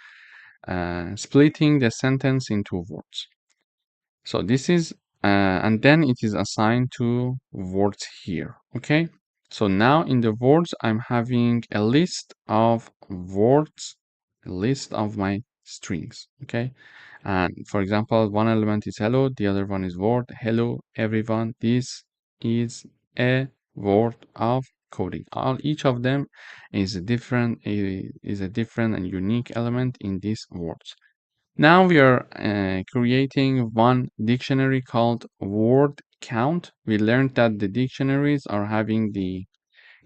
splitting the sentence into words. So this is and then it is assigned to words here. Okay, so now in the words I'm having a list of words, a list of my strings. Okay, and for example, one element is hello, the other one is word. Hello everyone, this is a word of coding. Each of them is a different and unique element in these words. Now we are creating one dictionary called word count. We learned that the dictionaries are having the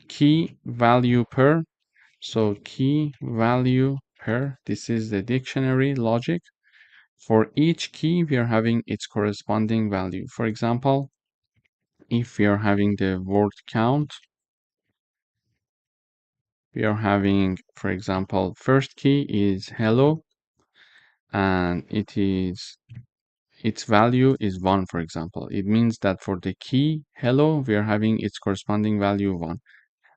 key value per. So key value pair. This is the dictionary logic. For each key, we are having its corresponding value. For example, if we are having the word count, we are having, for example, first key is hello, and its value is 1, for example. It means that for the key hello, we are having its corresponding value 1.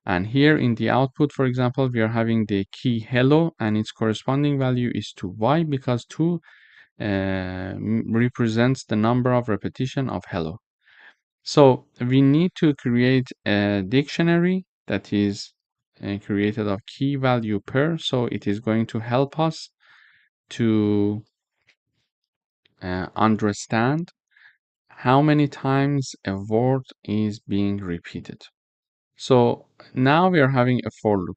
And here in the output, for example, we are having the key hello and its corresponding value is 2. Why? Because 2 represents the number of repetition of hello. So we need to create a dictionary that is created of key value pair. So it is going to help us to understand how many times a word is being repeated. So now we are having a for loop.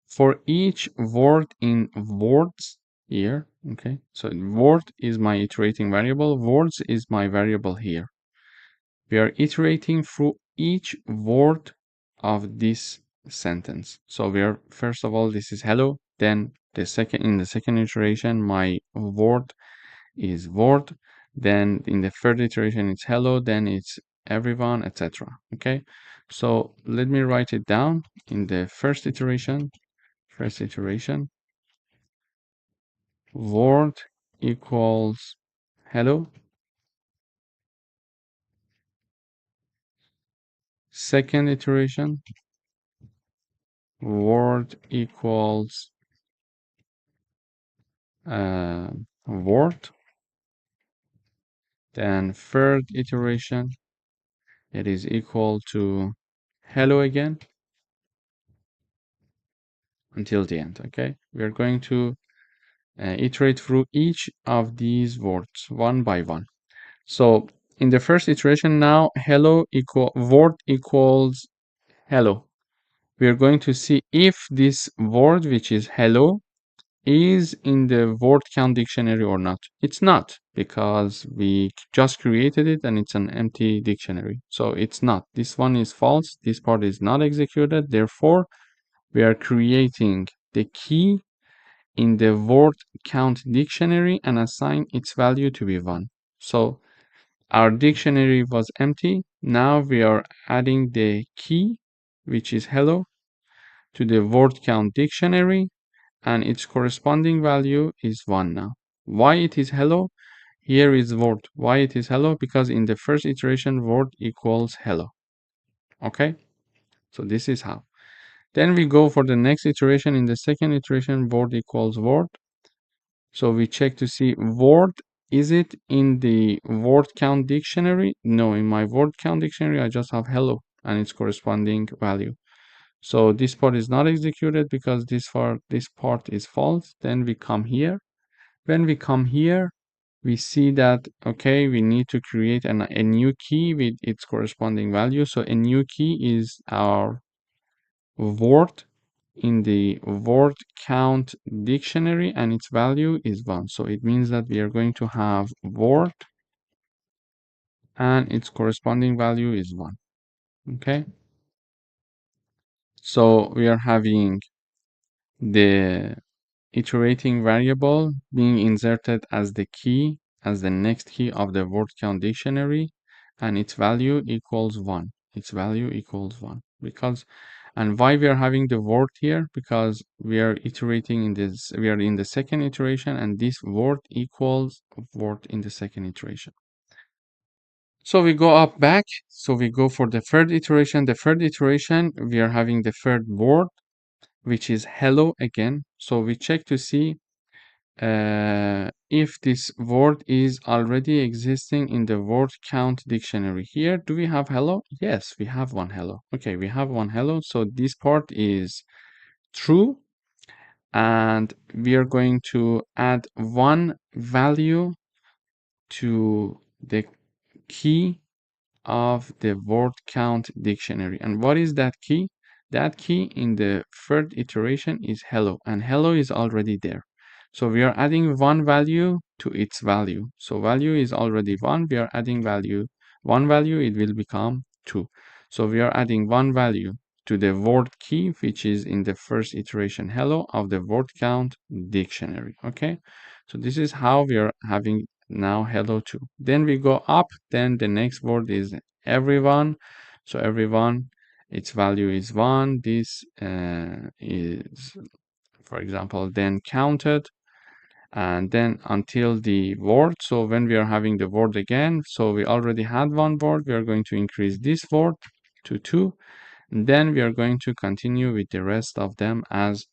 For each word in words here, okay, so word is my iterating variable, words is my variable here. We are iterating through each word of this sentence. So we are, first of all, this is hello, then in the second iteration, my word is word, then in the third iteration it's hello, then it's everyone, etc. Okay, so let me write it down. In the first iteration, word equals hello. Second iteration, word equals word. Then third iteration, it is equal to hello again until the end. Okay, we are going to iterate through each of these words one by one. So in the first iteration now, hello word equals hello. We are going to see if this word, which is hello, is in the word count dictionary or not. It's not, because we just created it and it's an empty dictionary. So it's not. This one is false. This part is not executed. Therefore, we are creating the key in the word count dictionary and assign its value to be 1. So our dictionary was empty. Now we are adding the key, which is hello, to the word count dictionary, and its corresponding value is 1 now. Why it is hello? Here is word. Why it is hello? Because in the first iteration, word equals hello. Okay? So this is how. Then we go for the next iteration. In the second iteration, word equals word. So we check to see word, is it in the word count dictionary? No, in my word count dictionary, I just have hello and its corresponding value. So this part is not executed because this part is false. Then we come here. When we come here, we see that, okay, we need to create a new key with its corresponding value. So a new key is our word in the word count dictionary and its value is 1. So it means that we are going to have word and its corresponding value is 1. Okay. So we are having the iterating variable being inserted as the key, as the next key of the word count dictionary, and its value equals 1. Its value equals 1. Because, and why we are having the word here? Because we are iterating in this, we are in the second iteration, and this word equals word in the second iteration. So we go up back. So we go for the third iteration. The third iteration, we are having the third word, which is hello again. So we check to see if this word is already existing in the word count dictionary. Here, do we have hello? Yes, we have one hello. Okay, we have one hello. So this part is true. And we are going to add one value to the key of the word count dictionary. And what is that key? That key in the third iteration is hello, and hello is already there. So we are adding one value to its value. So value is already 1. We are adding one value, it will become 2. So we are adding one value to the word key, which is in the first iteration hello of the word count dictionary. Okay, so this is how we are having now hello 2. Then we go up, then the next word is everyone. So everyone, its value is 1. This is, for example, then counted, and then until the word. So when we are having the word again, so we already had one word, we are going to increase this word to 2, and then we are going to continue with the rest of them as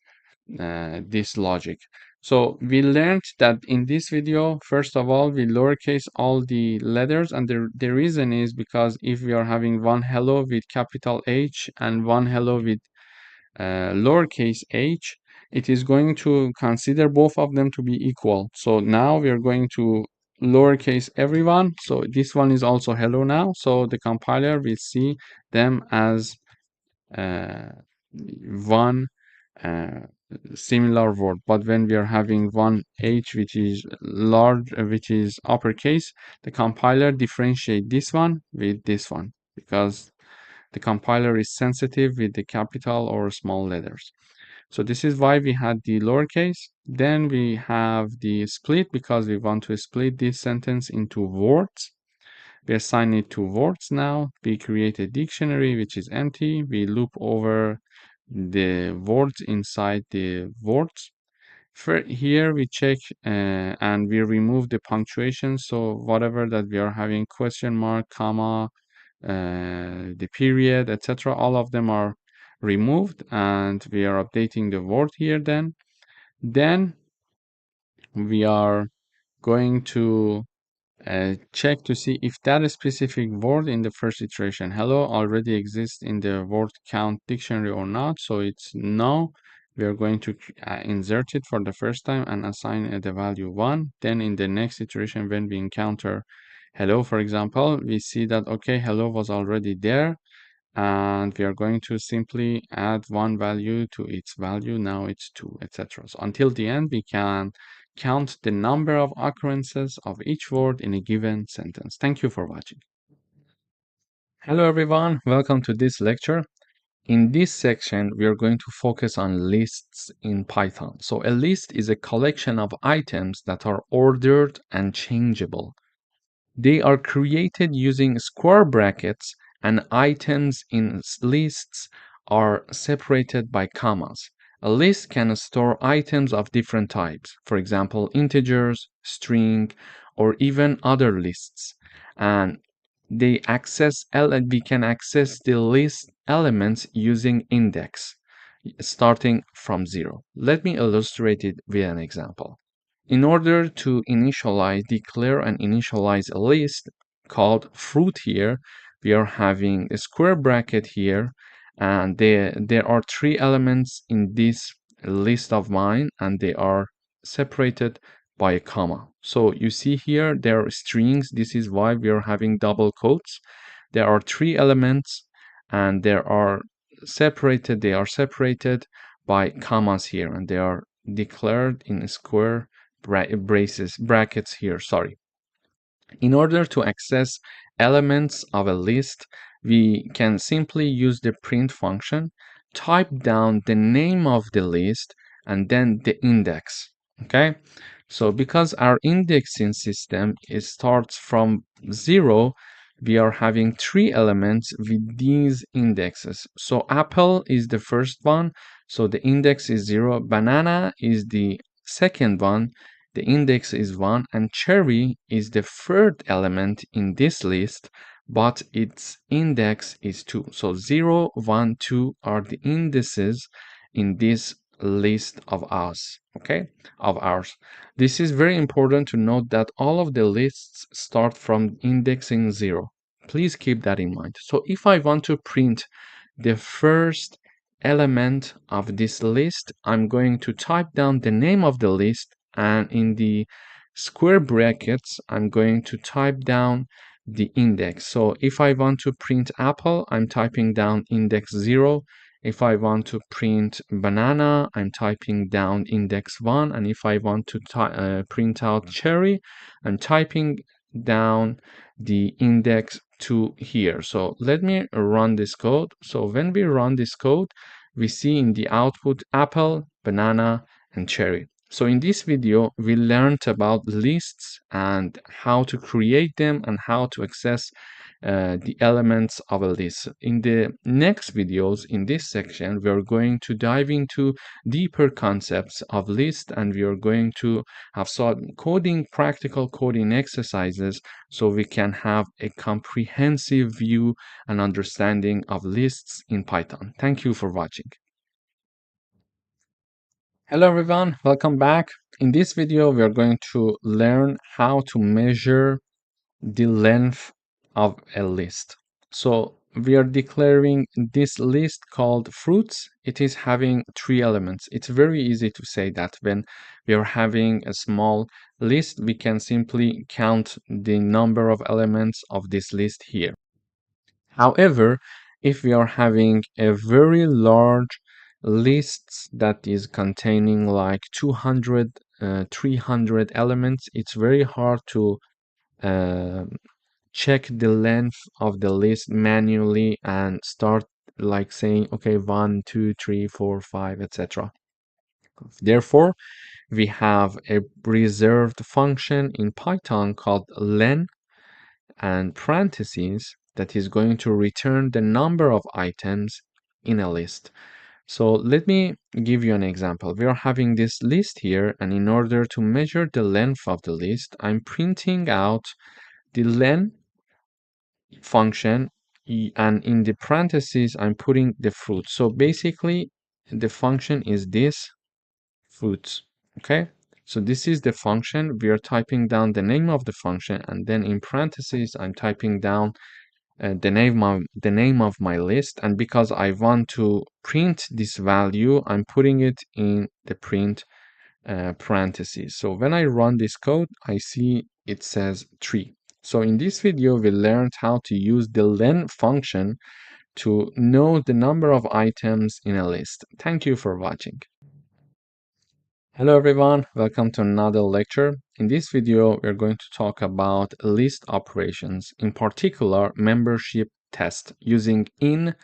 this logic. So we learned that in this video, first of all, we lowercase all the letters, and the reason is because if we are having one hello with capital H and one hello with lowercase h, it is going to consider both of them to be equal. So now we are going to lowercase everyone. So this one is also hello now. So the compiler will see them as one similar word. But when we are having one h which is large, which is uppercase, the compiler differentiate this one with this one because the compiler is sensitive with the capital or small letters. So this is why we had the lowercase. Then we have the split because we want to split this sentence into words. We assign it to words now. We create a dictionary which is empty. We loop over the words inside the words. For here we check and we remove the punctuation. So whatever that we are having, question mark, comma, the period, etc., all of them are removed, and we are updating the word here. Then we are going to check to see if that specific word in the first iteration hello already exists in the word count dictionary or not. So it's no. We are going to insert it for the first time and assign it the value 1. Then in the next iteration, when we encounter hello, for example, we see that okay, hello was already there, and we are going to simply add one value to its value. Now it's 2, etc. So until the end, we can count the number of occurrences of each word in a given sentence. Thank you for watching. Hello everyone, welcome to this lecture. In this section, we are going to focus on lists in Python. So a list is a collection of items that are ordered and changeable. They are created using square brackets, and items in lists are separated by commas. A list can store items of different types, for example, integers, string, or even other lists. And we can access the list elements using index, starting from 0. Let me illustrate it with an example. In order to declare and initialize a list called fruit here, we are having a square bracket here, and there are 3 elements in this list of mine, and they are separated by a comma. So you see here there are strings. This is why we are having double quotes. There are 3 elements, and they are separated by commas here, and they are declared in square brackets here. Sorry. In order to access elements of a list, we can simply use the print function, type down the name of the list, and then the index. Okay, so because our indexing system starts from 0, we are having 3 elements with these indexes. So apple is the first one, so the index is 0. Banana is the second one, the index is 1, and cherry is the third element in this list, but its index is 2. So 0, 1, 2 are the indices in this list of ours. This is very important to note that all of the lists start from indexing 0. Please keep that in mind. So if I want to print the first element of this list, I'm going to type down the name of the list, and in the square brackets, I'm going to type down the index. So if I want to print apple, I'm typing down index 0. If I want to print banana, I'm typing down index 1. And if I want to print out cherry, I'm typing down the index to here. So let me run this code. So when we run this code, we see in the output apple, banana, and cherry. So in this video, we learned about lists and how to create them and how to access the elements of a list. In the next videos, in this section, we are going to dive into deeper concepts of list, and we are going to have some practical coding exercises so we can have a comprehensive view and understanding of lists in Python. Thank you for watching. Hello everyone, welcome back. In this video, we are going to learn how to measure the length of a list. So we are declaring this list called fruits. It is having 3 elements. It's very easy to say that when we are having a small list, we can simply count the number of elements of this list here. However, if we are having a very large list that is containing like 200, 300 elements, it's very hard to uh, check the length of the list manually and start like saying, okay, 1, 2, 3, 4, 5, etc. Therefore, we have a reserved function in Python called len and parentheses that is going to return the number of items in a list. So let me give you an example. We are having this list here, and in order to measure the length of the list, I'm printing out the len function, and in the parentheses I'm putting the fruit. So basically the function is this fruits. Okay, so this is the function. We are typing down the name of the function, and then in parentheses I'm typing down the name of my list. And because I want to print this value, I'm putting it in the print parentheses. So when I run this code, I see it says 3. So in this video, we learned how to use the len function to know the number of items in a list. Thank you for watching. Hello everyone, welcome to another lecture. In this video, we're going to talk about list operations, in particular membership test using in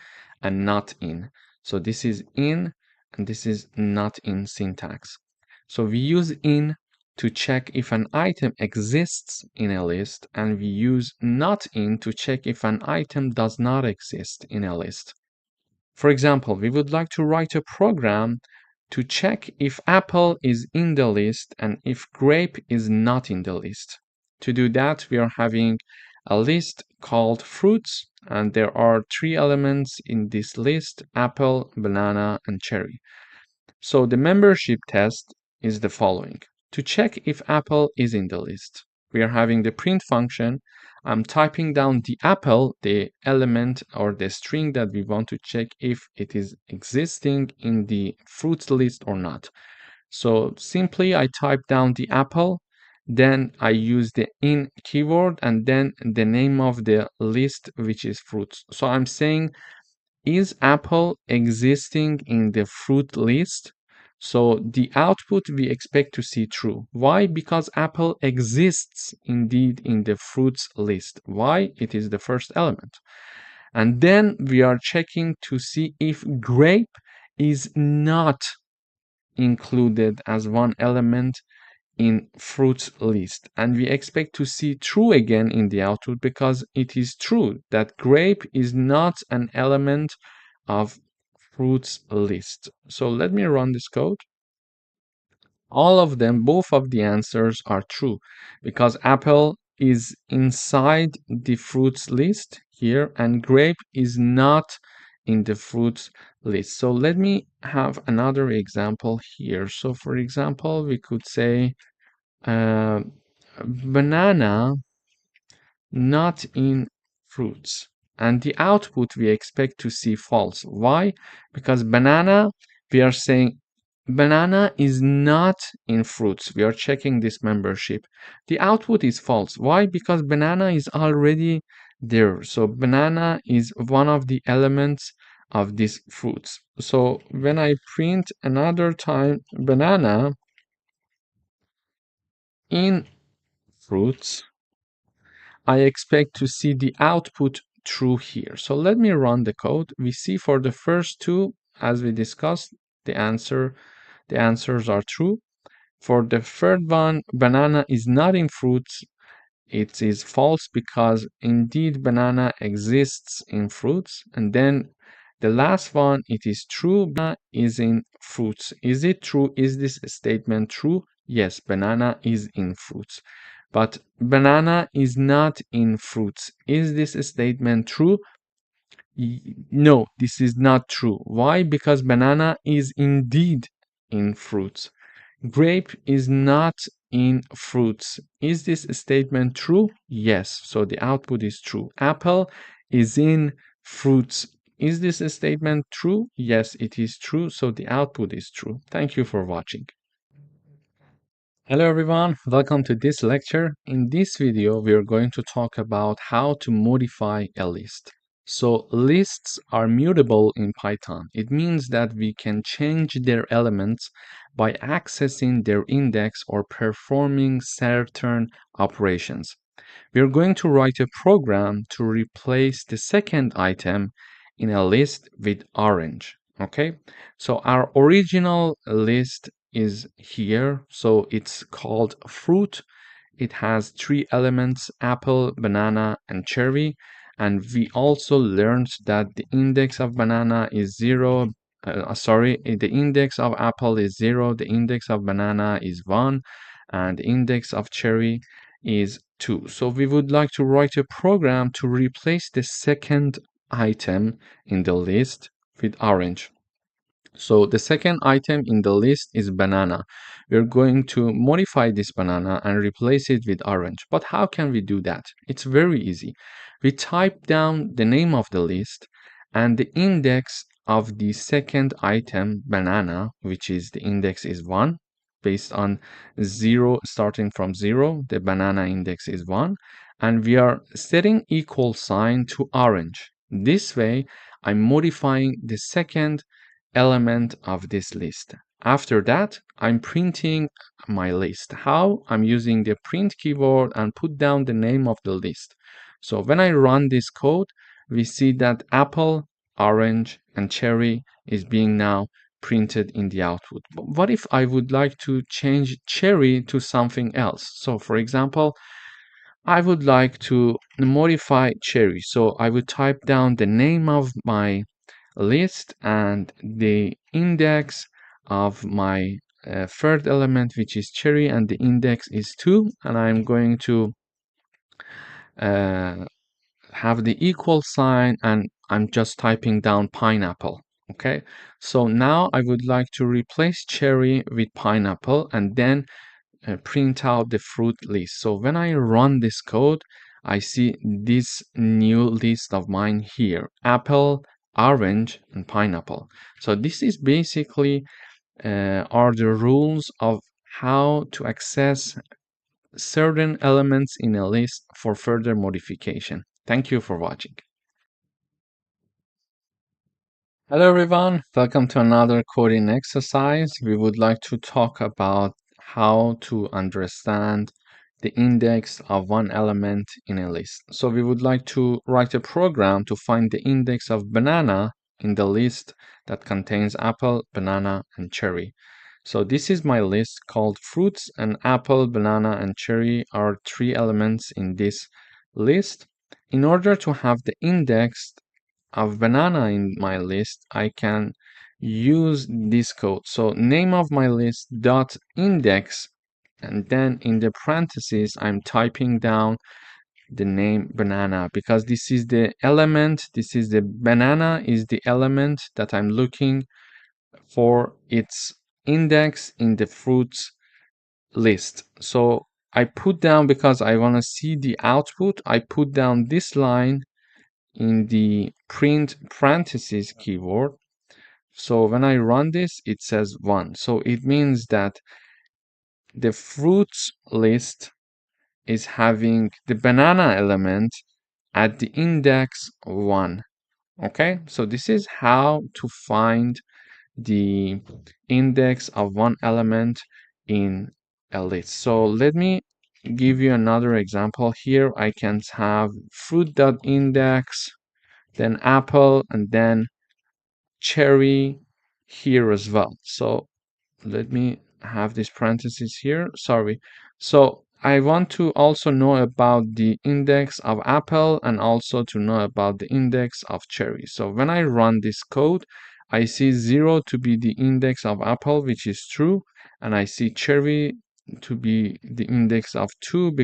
and not in. So this is in and this is not in syntax. So we use in to check if an item exists in a list, and we use not in to check if an item does not exist in a list. For example, we would like to write a program to check if apple is in the list and if grape is not in the list. To do that, we are having a list called fruits, and there are 3 elements in this list: apple, banana, and cherry. So the membership test is the following. To check if apple is in the list, we are having the print function. I'm typing down the apple, the element or the string that we want to check if it is existing in the fruits list or not. So simply I type down the apple, then I use the in keyword, and then the name of the list, which is fruits. So I'm saying, is apple existing in the fruit list? So the output we expect to see true. Why? Because apple exists indeed in the fruits list. Why? It is the first element. And then we are checking to see if grape is not included as one element in fruits list, and we expect to see true again in the output because it is true that grape is not an element of fruits list. So let me run this code. All of them, both of the answers are true because apple is inside the fruits list here and grape is not in the fruits list. So let me have another example here. So for example, we could say uh, banana not in fruits. And the output we expect to see false. Why? Because banana, we are saying banana is not in fruits. We are checking this membership. The output is false. Why? Because banana is already there. So banana is one of the elements of these fruits. So when I print another time banana in fruits, I expect to see the output true here. So let me run the code. We see for the first two, as we discussed, the answers are true. For the third one, banana is not in fruits. It is false because indeed banana exists in fruits. And then the last one, it is true, banana is in fruits. Is it true? Is this statement true? Yes, banana is in fruits. But banana is not in fruits. Is this statement true? No, this is not true. Why? Because banana is indeed in fruits. Grape is not in fruits. Is this statement true? Yes. So the output is true. Apple is in fruits. Is this statement true? Yes, it is true. So the output is true. Thank you for watching. Hello everyone, welcome to this lecture. In this video, we are going to talk about how to modify a list. So lists are mutable in Python. It means that we can change their elements by accessing their index or performing certain operations. We are going to write a program to replace the second item in a list with orange. Okay, so our original list is here. So it's called fruit. It has three elements: apple, banana, and cherry. And we also learned that the index of banana is 0. The index of apple is 0, the index of banana is 1, and the index of cherry is 2. So we would like to write a program to replace the second item in the list with orange. So the second item in the list is banana. We're going to modify this banana and replace it with orange. But how can we do that? It's very easy. We type down the name of the list and the index of the second item, banana, which is the index is 1. Based on 0, starting from 0, the banana index is 1. And we are setting equal sign to orange. This way, I'm modifying the second element of this list. After that, I'm printing my list. How? I'm using the print keyword and put down the name of the list. So when I run this code, we see that apple, orange, and cherry is being now printed in the output. But what if I would like to change cherry to something else? So for example, I would like to modify cherry. So I would type down the name of my list and the index of my third element, which is cherry, and the index is 2, and I'm going to uh, have the equal sign, and I'm just typing down pineapple. Okay, so now I would like to replace cherry with pineapple and then print out the fruit list. So when I run this code, I see this new list of mine here: apple, orange, and pineapple. So this is basically are the rules of how to access certain elements in a list for further modification. Thank you for watching. Hello everyone, welcome to another coding exercise. We would like to talk about how to understand the index of one element in a list. So we would like to write a program to find the index of banana in the list that contains apple, banana, and cherry. So this is my list called fruits, and apple, banana, and cherry are three elements in this list. In order to have the index of banana in my list, I can use this code. So name of my list dot index, and then in the parentheses, I'm typing down the name banana because this is the element. This is the banana is the element that I'm looking for its index in the fruits list. So I put down, because I want to see the output, I put down this line in the print parentheses keyword. So when I run this, it says 1. So it means that the fruits list is having the banana element at the index 1. Okay, so this is how to find the index of one element in a list. So let me give you another example here. I can have fruit.index, then apple, and then cherry here as well. So let me have this parenthesis here. Sorry. So I want to also know about the index of apple and also to know about the index of cherry. So when I run this code, I see 0 to be the index of apple, which is true, and I see cherry to be the index of 2,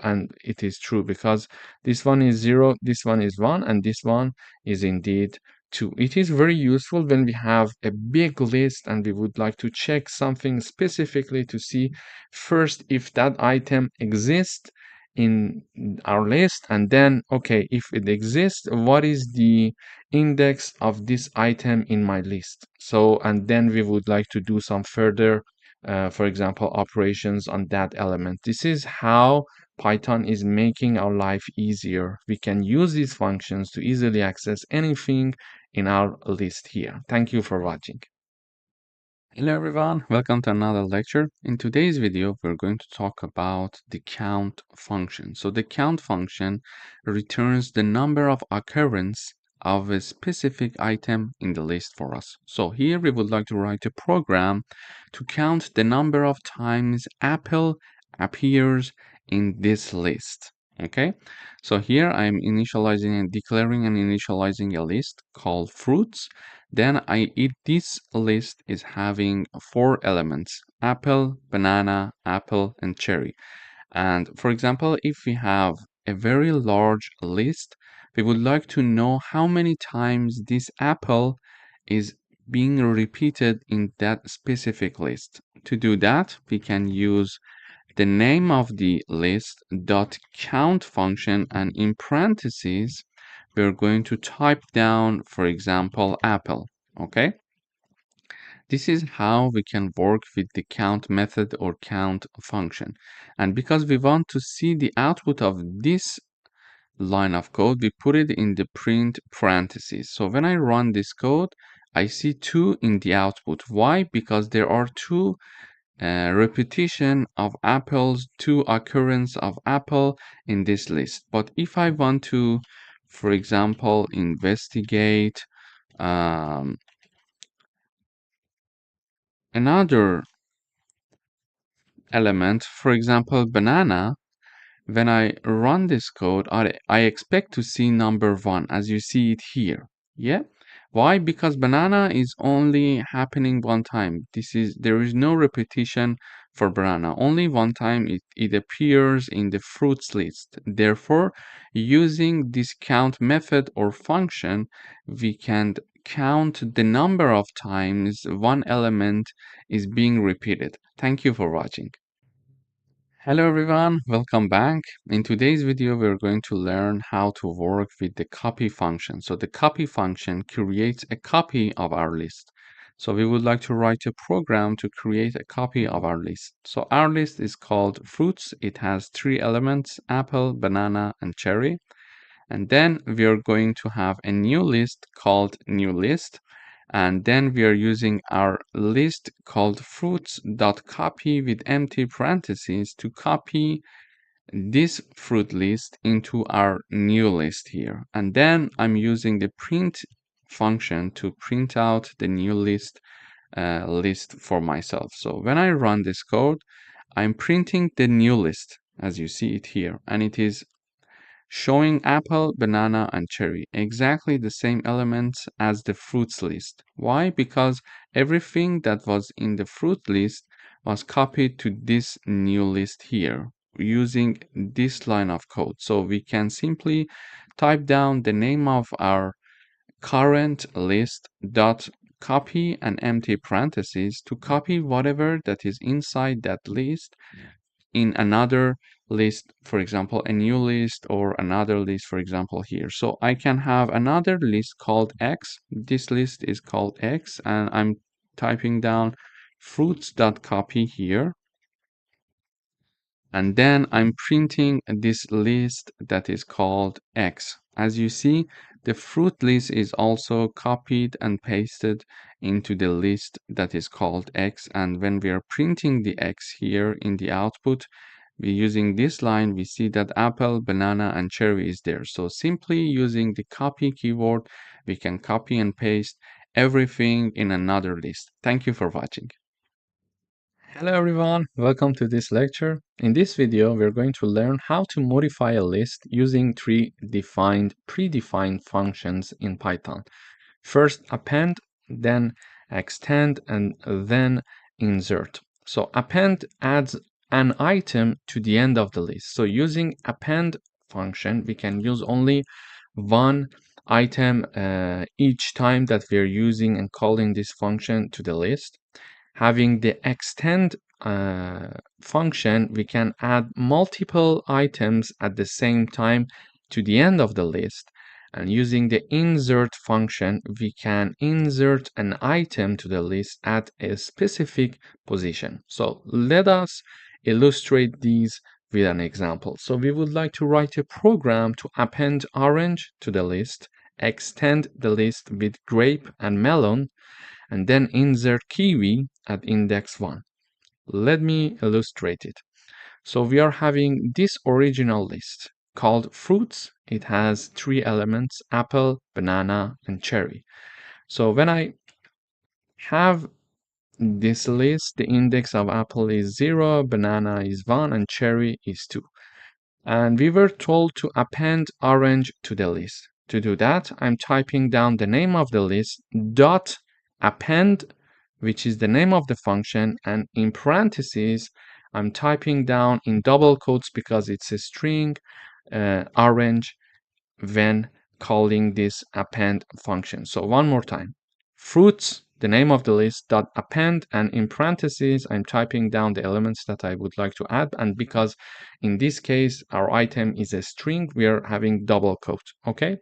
and it is true because this one is 0, this one is 1, and this one is indeed 2. It is very useful when we have a big list and we would like to check something specifically to see first if that item exists in our list, and then, okay, if it exists, what is the index of this item in my list? So, and then we would like to do some further, for example, operations on that element. This is how Python is making our life easier. We can use these functions to easily access anything in our list here. Thank you for watching. Hello everyone, welcome to another lecture. In today's video, we're going to talk about the count function. So the count function returns the number of occurrence of a specific item in the list for us. So here we would like to write a program to count the number of times apple appears in this list. Okay, so here I'm initializing and declaring and initializing a list called fruits. Then this list is having 4 elements: apple, banana, apple, and cherry. And for example, if we have a very large list, we would like to know how many times this apple is being repeated in that specific list. To do that, we can use the name of the list dot count function, and in parentheses we're going to type down, for example, apple. Okay, this is how we can work with the count method or count function. And because we want to see the output of this line of code, we put it in the print parentheses. So when I run this code, I see 2 in the output. Why? Because there are 2 repetition of apples, 2 occurrence of apple in this list. But if I want to, for example, investigate another element, for example, banana, when I run this code, I expect to see number 1 as you see it here. Yeah. Why? Because banana is only happening one time. There is no repetition for banana. Only one time it appears in the fruits list. Therefore, using this count method or function, we can count the number of times one element is being repeated. Thank you for watching. Hello everyone, welcome back. In today's video, we're going to learn how to work with the copy function. So the copy function creates a copy of our list. So we would like to write a program to create a copy of our list. So our list is called fruits. It has 3 elements: apple, banana, and cherry. And then we are going to have a new list called new list. And then we are using our list called fruits.copy with empty parentheses to copy this fruit list into our new list here. And then I'm using the print function to print out the new list for myself. So when I run this code, I'm printing the new list as you see it here, and it is showing apple, banana, and cherry, exactly the same elements as the fruits list. Why? Because everything that was in the fruit list was copied to this new list here using this line of code. So we can simply type down the name of our current list dot copy and empty parentheses to copy whatever that is inside that list in another list, for example, a new list or another list, for example, here. So I can have another list called X. This list is called X, and I'm typing down fruits.copy here. And then I'm printing this list that is called X. As you see, the fruit list is also copied and pasted into the list that is called X. And when we are printing the X here in the output, we're using this line, we see that apple, banana, and cherry is there. So simply using the copy keyword, we can copy and paste everything in another list. Thank you for watching. Hello everyone, welcome to this lecture. In this video, we're going to learn how to modify a list using three predefined functions in Python. First append, then extend, and then insert. So append adds an item to the end of the list. So using append function, we can use only one item each time that we're using and calling this function to the list. Having the extend function, we can add multiple items at the same time to the end of the list. And using the insert function, we can insert an item to the list at a specific position. So let us illustrate these with an example. So we would like to write a program to append orange to the list, extend the list with grape and melon, and then insert kiwi at index 1. Let me illustrate it. So we are having this original list called fruits. It has three elements: apple, banana, and cherry. So when I have this list, the index of apple is 0, banana is 1, and cherry is 2. And we were told to append orange to the list. To do that, I'm typing down the name of the list, dot append, which is the name of the function, and in parentheses, I'm typing down in double quotes because it's a string, orange, when calling this append function. So one more time, fruits, the name of the list, dot append, and in parentheses, I'm typing down the elements that I would like to add. And because in this case, our item is a string, we are having double quote, okay?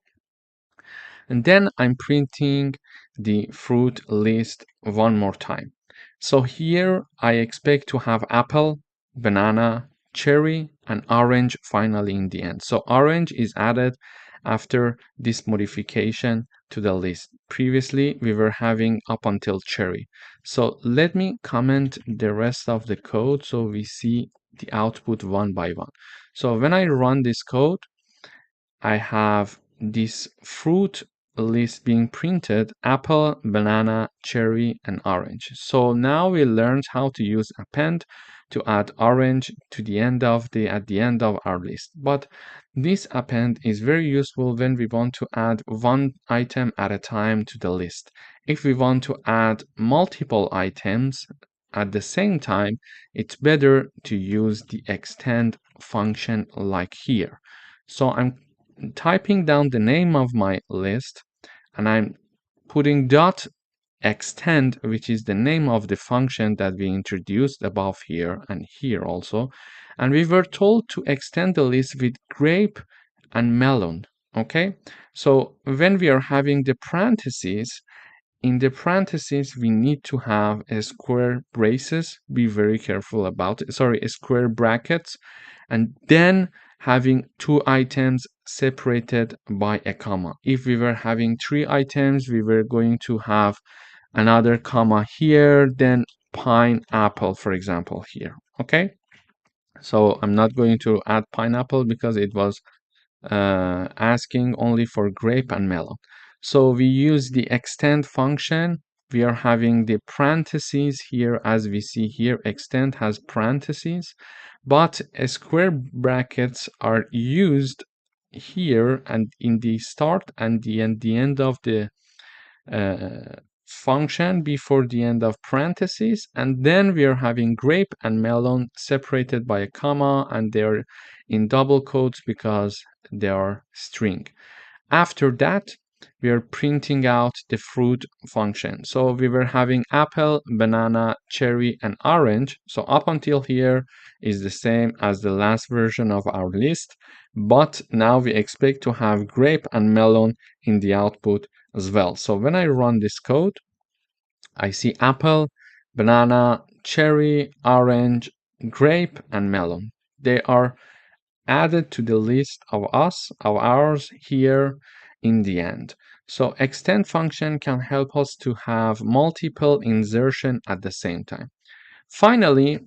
And then I'm printing the fruit list one more time. So here I expect to have apple, banana, cherry, and orange finally in the end. So orange is added after this modification to the list. Previously, we were having up until cherry. So let me comment the rest of the code so we see the output one by one. So when I run this code, I have this fruit list being printed: apple, banana, cherry, and orange. So now we learned how to use append to add orange to the end of at the end of our list. But this append is very useful when we want to add one item at a time to the list. If we want to add multiple items at the same time, it's better to use the extend function like here. So I'm typing down the name of my list, and I'm putting dot extend, which is the name of the function that we introduced above here and here also. And we were told to extend the list with grape and melon. Okay, so when we are having the parentheses, in the parentheses, we need to have a square braces. Be very careful about it. Sorry, a square brackets, and then having two items separated by a comma. If we were having three items, we were going to have another comma here, then pineapple, for example, here. Okay, so I'm not going to add pineapple because it was asking only for grape and melon. So we use the extend function. We are having the parentheses here, as we see here. Extend has parentheses, but square brackets are used here and in the start and the end of the function before the end of parentheses. And then we are having grape and melon separated by a comma, and they're in double quotes because they are string. After that, we are printing out the fruit function. So we were having apple, banana, cherry, and orange. So up until here is the same as the last version of our list, but now we expect to have grape and melon in the output as well. So when I run this code, I see apple, banana, cherry, orange, grape, and melon. They are added to the list of ours here in the end. So extend function can help us to have multiple insertion at the same time. Finally,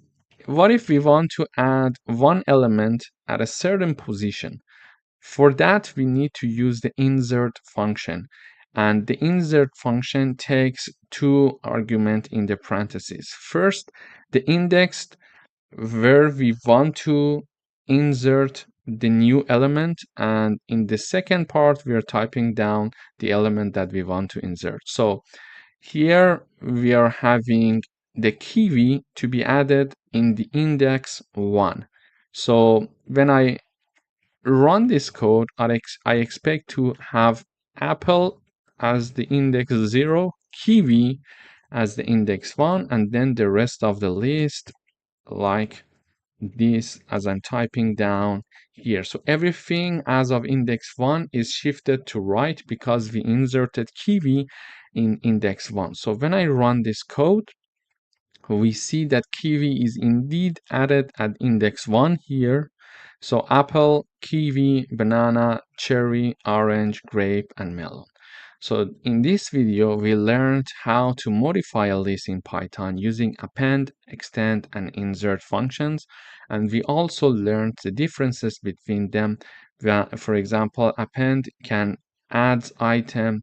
what if we want to add one element at a certain position? For that, we need to use the insert function. And the insert function takes two arguments in the parentheses. First, the index where we want to insert the new element, and in the second part, we are typing down the element that we want to insert. So here we are having the kiwi to be added in the index 1. So when I run this code, I expect to have apple as the index 0, kiwi as the index 1, and then the rest of the list like this as I'm typing down here. So everything as of index 1 is shifted to right because we inserted kiwi in index 1. So when I run this code, we see that kiwi is indeed added at index 1 here. So apple, kiwi, banana, cherry, orange, grape, and melon. So in this video, we learned how to modify a list in Python using append, extend, and insert functions. And we also learned the differences between them. For example, append can add item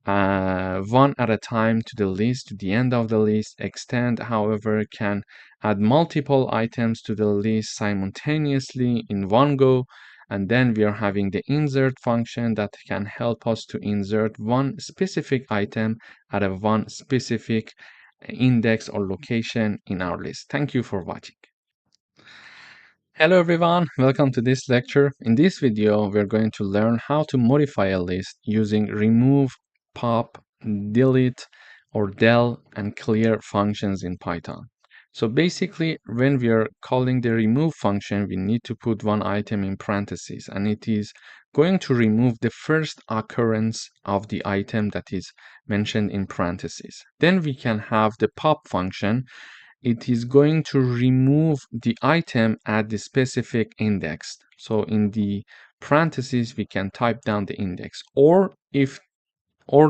one at a time to the list, to the end of the list. Extend, however, can add multiple items to the list simultaneously in one go. And then we are having the insert function that can help us to insert one specific item at a one specific index or location in our list. Thank you for watching. Hello everyone, welcome to this lecture. In this video, we're going to learn how to modify a list using remove, pop, delete, or del and clear functions in Python. So basically, when we are calling the remove function, we need to put one item in parentheses, and it is going to remove the first occurrence of the item that is mentioned in parentheses. Then we can have the pop function. It is going to remove the item at the specific index. So in the parentheses, we can type down the index, or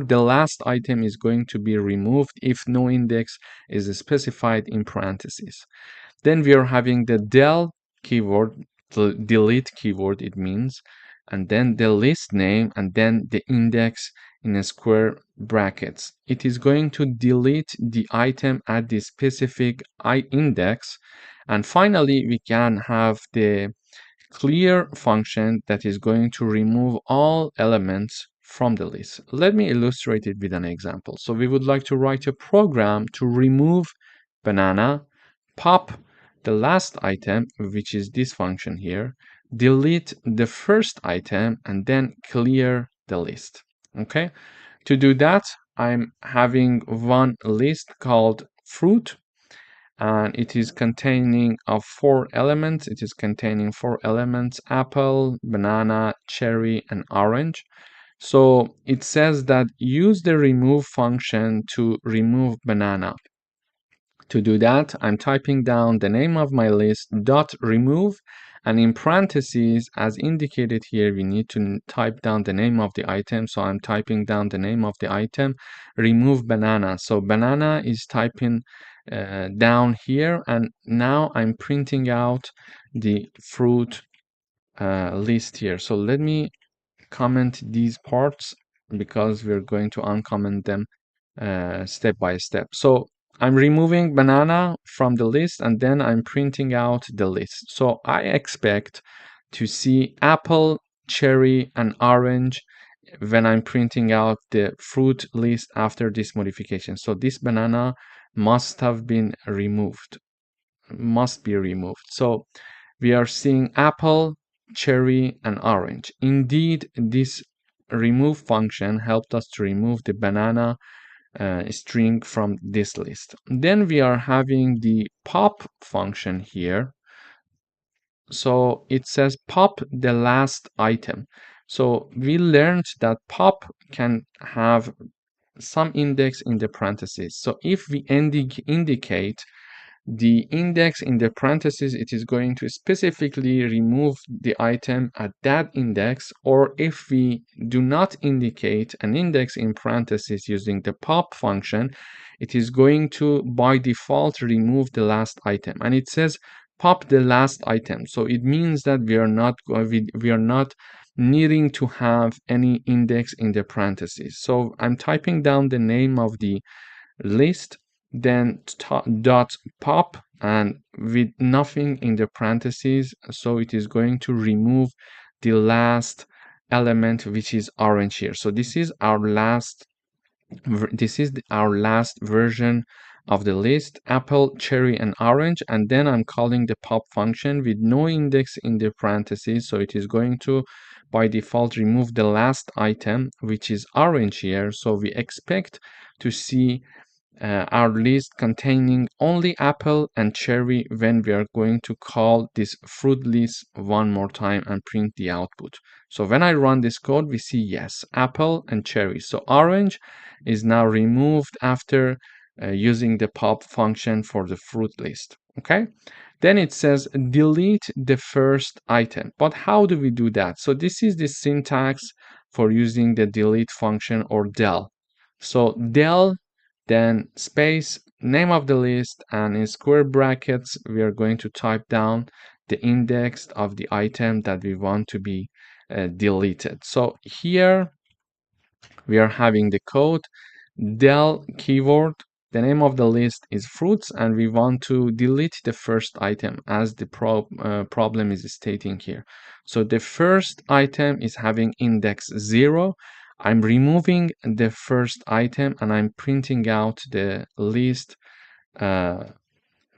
the last item is going to be removed if no index is specified in parentheses. Then we are having the del keyword, the delete keyword it means, and then the list name, and then the index in a square brackets. It is going to delete the item at the specific index. And finally, we can have the clear function that is going to remove all elements from the list. Let me illustrate it with an example. So we would like to write a program to remove banana, pop the last item, which is this function here, delete the first item, and then clear the list. Okay, to do that, I'm having one list called fruit, and it is containing of 4 elements. It is containing 4 elements: apple, banana, cherry, and orange. So it says that use the remove function to remove banana. To do that, I'm typing down the name of my list dot remove, and in parentheses, as indicated here, we need to type down the name of the item. So I'm typing down the name of the item, remove banana. So banana is typing down here, and now I'm printing out the fruit list here. So let me comment these parts because we're going to uncomment them step by step. So I'm removing banana from the list, and then I'm printing out the list. So I expect to see apple, cherry, and orange when I'm printing out the fruit list after this modification. So this banana must have been removed, must be removed. So we are seeing apple, cherry, and orange. Indeed, this remove function helped us to remove the banana string from this list. Then we are having the pop function here. So it says pop the last item. So we learned that pop can have some index in the parentheses. So if we indicate the index in the parentheses, it is going to specifically remove the item at that index, or if we do not indicate an index in parentheses using the pop function, it is going to by default remove the last item. And it says pop the last item, so it means that we are not needing to have any index in the parentheses. So I'm typing down the name of the list, then dot pop, and with nothing in the parentheses, so it is going to remove the last element, which is orange here. So this is our last version of the list: apple, cherry, and orange. And then I'm calling the pop function with no index in the parentheses, so it is going to by default remove the last item, which is orange here. So we expect to see our list containing only apple and cherry when we are going to call this fruit list one more time and print the output. So when I run this code, we see yes, apple and cherry. So orange is now removed after using the pop function for the fruit list. Okay, then it says delete the first item. But how do we do that? So this is the syntax for using the delete function, or del. So del, then space, name of the list, and in square brackets we are going to type down the index of the item that we want to be deleted. So here we are having the code del keyword, the name of the list is fruits, and we want to delete the first item as the problem is stating here. So the first item is having index 0. I'm removing the first item and I'm printing out the list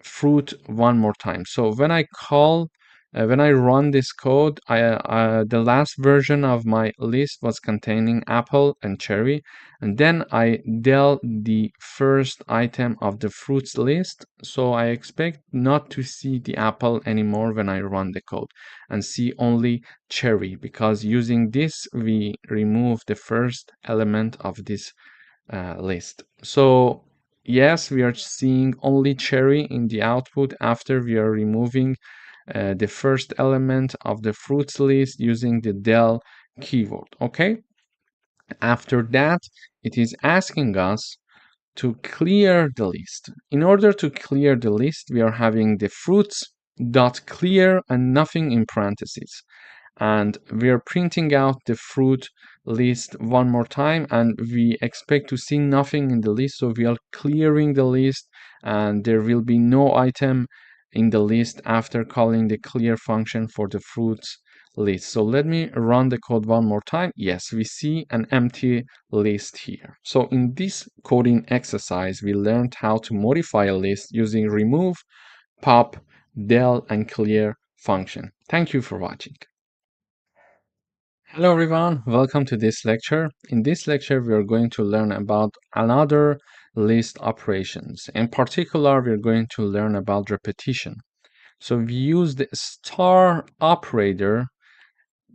fruit one more time. So when I run this code, the last version of my list was containing apple and cherry, and then I del the first item of the fruits list. So I expect not to see the apple anymore when I run the code, and see only cherry, because using this we remove the first element of this list. So yes, we are seeing only cherry in the output after we are removing the first element of the fruits list using the del keyword. Okay, after that it is asking us to clear the list. In order to clear the list, we are having the fruits dot clear and nothing in parentheses, and we are printing out the fruit list one more time, and we expect to see nothing in the list, so we are clearing the list and there will be no item in the list after calling the clear function for the fruits list. So let me run the code one more time. Yes, we see an empty list here. So in this coding exercise, we learned how to modify a list using remove, pop, del, and clear function. Thank you for watching. Hello everyone, welcome to this lecture. In this lecture, we are going to learn about another list operations. In particular, we are going to learn about repetition. So we use the star operator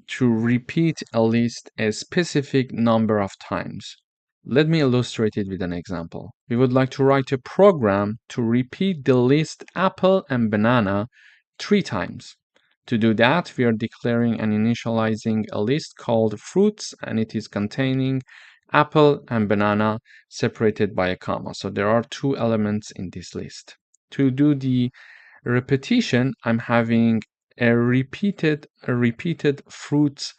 to repeat a list a specific number of times. Let me illustrate it with an example. We would like to write a program to repeat the list apple and banana 3 times. To do that, we are declaring and initializing a list called fruits, and it is containing apple and banana separated by a comma. So there are 2 elements in this list. To do the repetition, I'm having a repeated fruits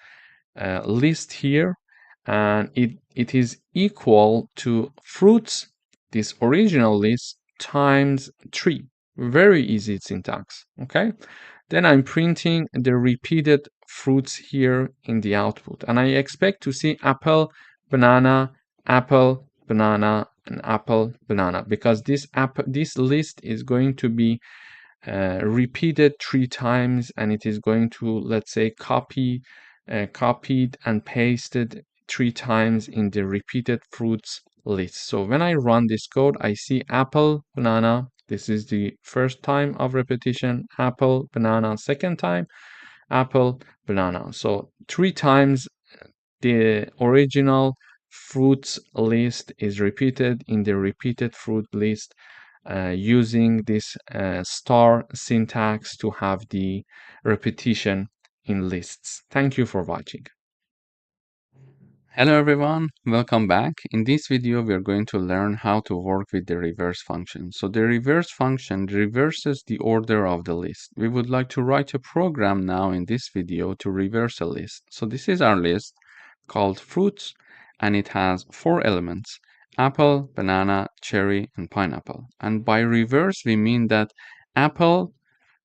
list here, and it is equal to fruits, this original list, times 3. Very easy syntax. Okay, then I'm printing the repeated fruits here in the output, and I expect to see apple, banana, apple, banana, and apple, banana, because this list is going to be repeated 3 times, and it is going to, let's say, copied and pasted 3 times in the repeated fruits list. So when I run this code, I see apple, banana. This is the first time of repetition. Apple, banana, second time. Apple, banana. So 3 times the original fruits list is repeated in the repeated fruit list using this star syntax to have the repetition in lists. Thank you for watching. Hello everyone, welcome back. In this video, we are going to learn how to work with the reverse function. So the reverse function reverses the order of the list. We would like to write a program now in this video to reverse a list. So this is our list called fruits, and it has 4 elements: apple, banana, cherry, and pineapple. And by reverse, we mean that apple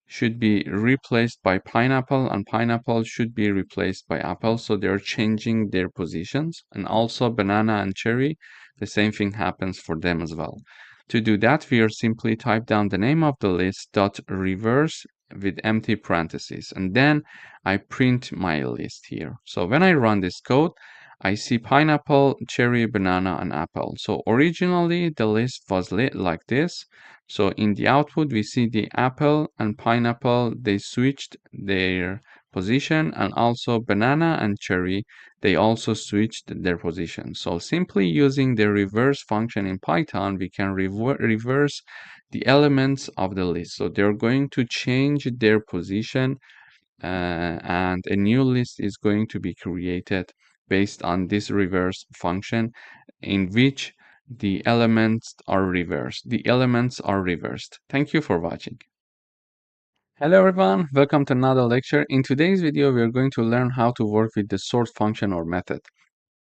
should be replaced by pineapple and pineapple should be replaced by apple, so they're changing their positions. And also banana and cherry, the same thing happens for them as well. To do that, we are simply type down the name of the list dot reverse with empty parentheses, and then I print my list here. So when I run this code, I see pineapple, cherry, banana, and apple. So originally the list was lit like this. So in the output, we see the apple and pineapple, they switched their position, and also banana and cherry, they also switched their position. So simply using the reverse function in Python, we can reverse the elements of the list. So they're going to change their position, and a new list is going to be created based on this reverse function, in which the elements are reversed. The elements are reversed. Thank you for watching. Hello everyone, welcome to another lecture. In today's video, we are going to learn how to work with the sort function or method.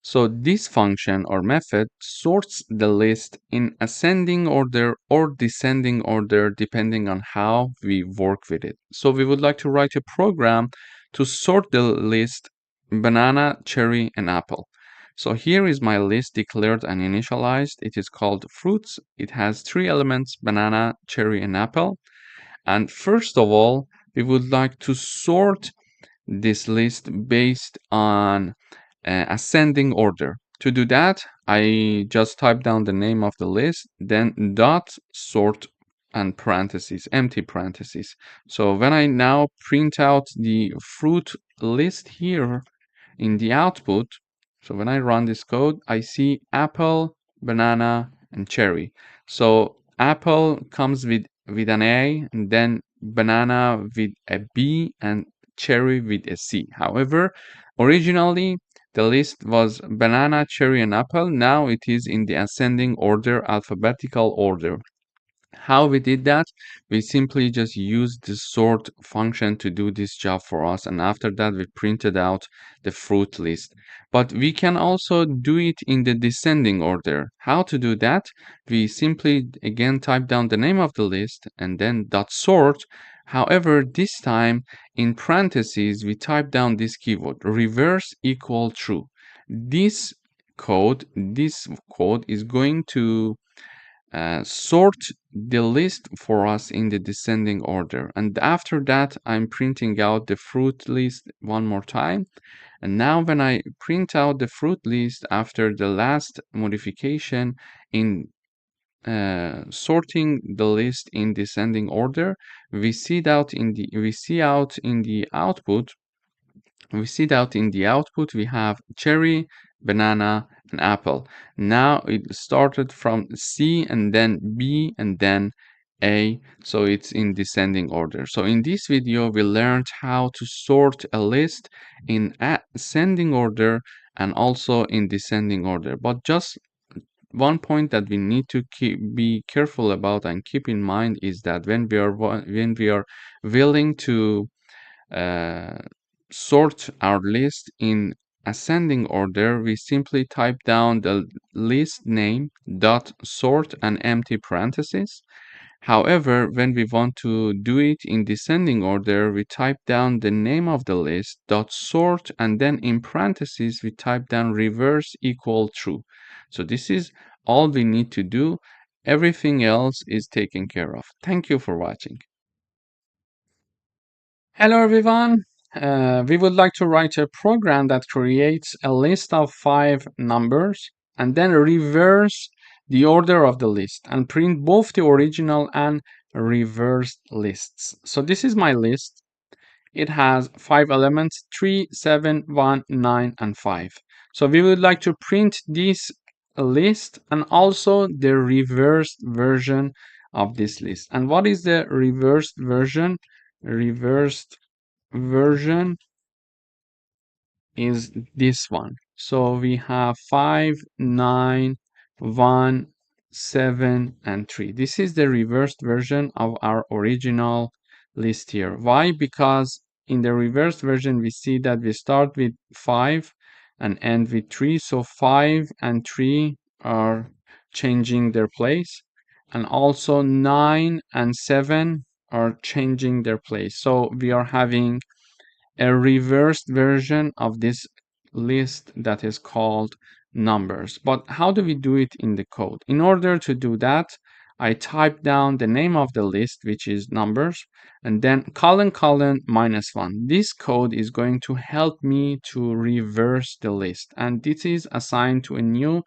So this function or method sorts the list in ascending order or descending order depending on how we work with it. So we would like to write a program to sort the list banana, cherry, and apple. So here is my list declared and initialized. It is called fruits. It has 3 elements: banana, cherry, and apple. And first of all, we would like to sort this list based on ascending order. To do that, I just type down the name of the list, then dot sort and parentheses, empty parentheses. So when I now print out the fruit list here in the output, so when I run this code, I see apple, banana, and cherry. So apple comes with an A, and then banana with a B, and cherry with a C. However, originally the list was banana, cherry, and apple. Now it is in the ascending order, alphabetical order. How we did that? We simply just used the sort function to do this job for us, and after that we printed out the fruit list. But we can also do it in the descending order. How to do that? We simply again type down the name of the list and then dot sort. However, this time in parentheses we type down this keyword, reverse equal true. This code is going to sort the list for us in the descending order. And after that, I'm printing out the fruit list one more time. And now when I print out the fruit list after the last modification in sorting the list in descending order, we see out in the output we have cherry, banana, and apple. Now it started from C and then B and then A, so it's in descending order. So in this video, we learned how to sort a list in ascending order and also in descending order. But just one point that we need to be careful about and keep in mind is that when we are willing to uh, sort our list in ascending order, we simply type down the list name dot sort and empty parentheses. However, when we want to do it in descending order, we type down the name of the list dot sort, and then in parentheses we type down reverse equal true. So this is all we need to do. Everything else is taken care of. Thank you for watching. Hello everyone. We would like to write a program that creates a list of 5 numbers and then reverse the order of the list and print both the original and reversed lists. So this is my list. It has 5 elements: 3, 7, 1, 9, and 5. So we would like to print this list and also the reversed version of this list. And what is the reversed version? Reversed version is this one. So we have 5, 9, 1, 7, and 3. This is the reversed version of our original list here. Why? Because in the reversed version, we see that we start with 5 and end with 3. So 5 and 3 are changing their place. And also 9 and 7 are changing their place. So we are having a reversed version of this list that is called numbers. But how do we do it in the code? In order to do that, I type down the name of the list, which is numbers, and then colon -1. This code is going to help me to reverse the list, and this is assigned to a new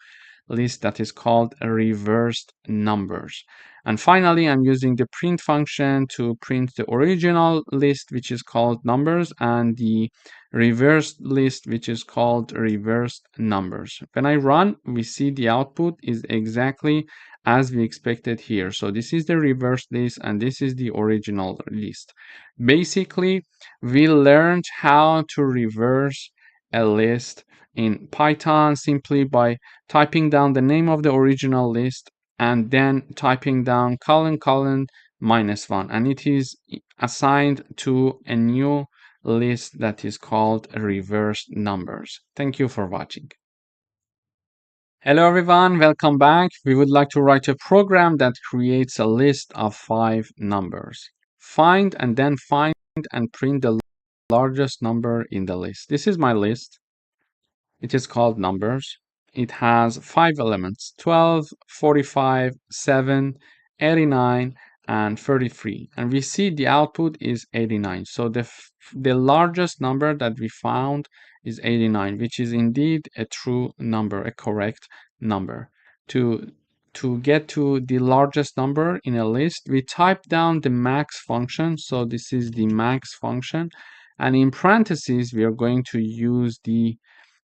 list that is called reversed numbers. And finally, I'm using the print function to print the original list, which is called numbers, and the reversed list, which is called reversed numbers. When I run, we see the output is exactly as we expected here. So this is the reversed list, and this is the original list. Basically, we learned how to reverse a list in Python simply by typing down the name of the original list and then typing down colon -1, and it is assigned to a new list that is called reversed numbers. Thank you for watching. Hello everyone, welcome back. We would like to write a program that creates a list of 5 numbers. Find and print the largest number in the list. This is my list. It is called numbers. It has 5 elements: 12, 45, 7, 89, and 33. And we see the output is 89. So the largest number that we found is 89, which is indeed a true number, a correct number. To get to the largest number in a list, we type down the max function. So this is the max function. And in parentheses, we are going to use the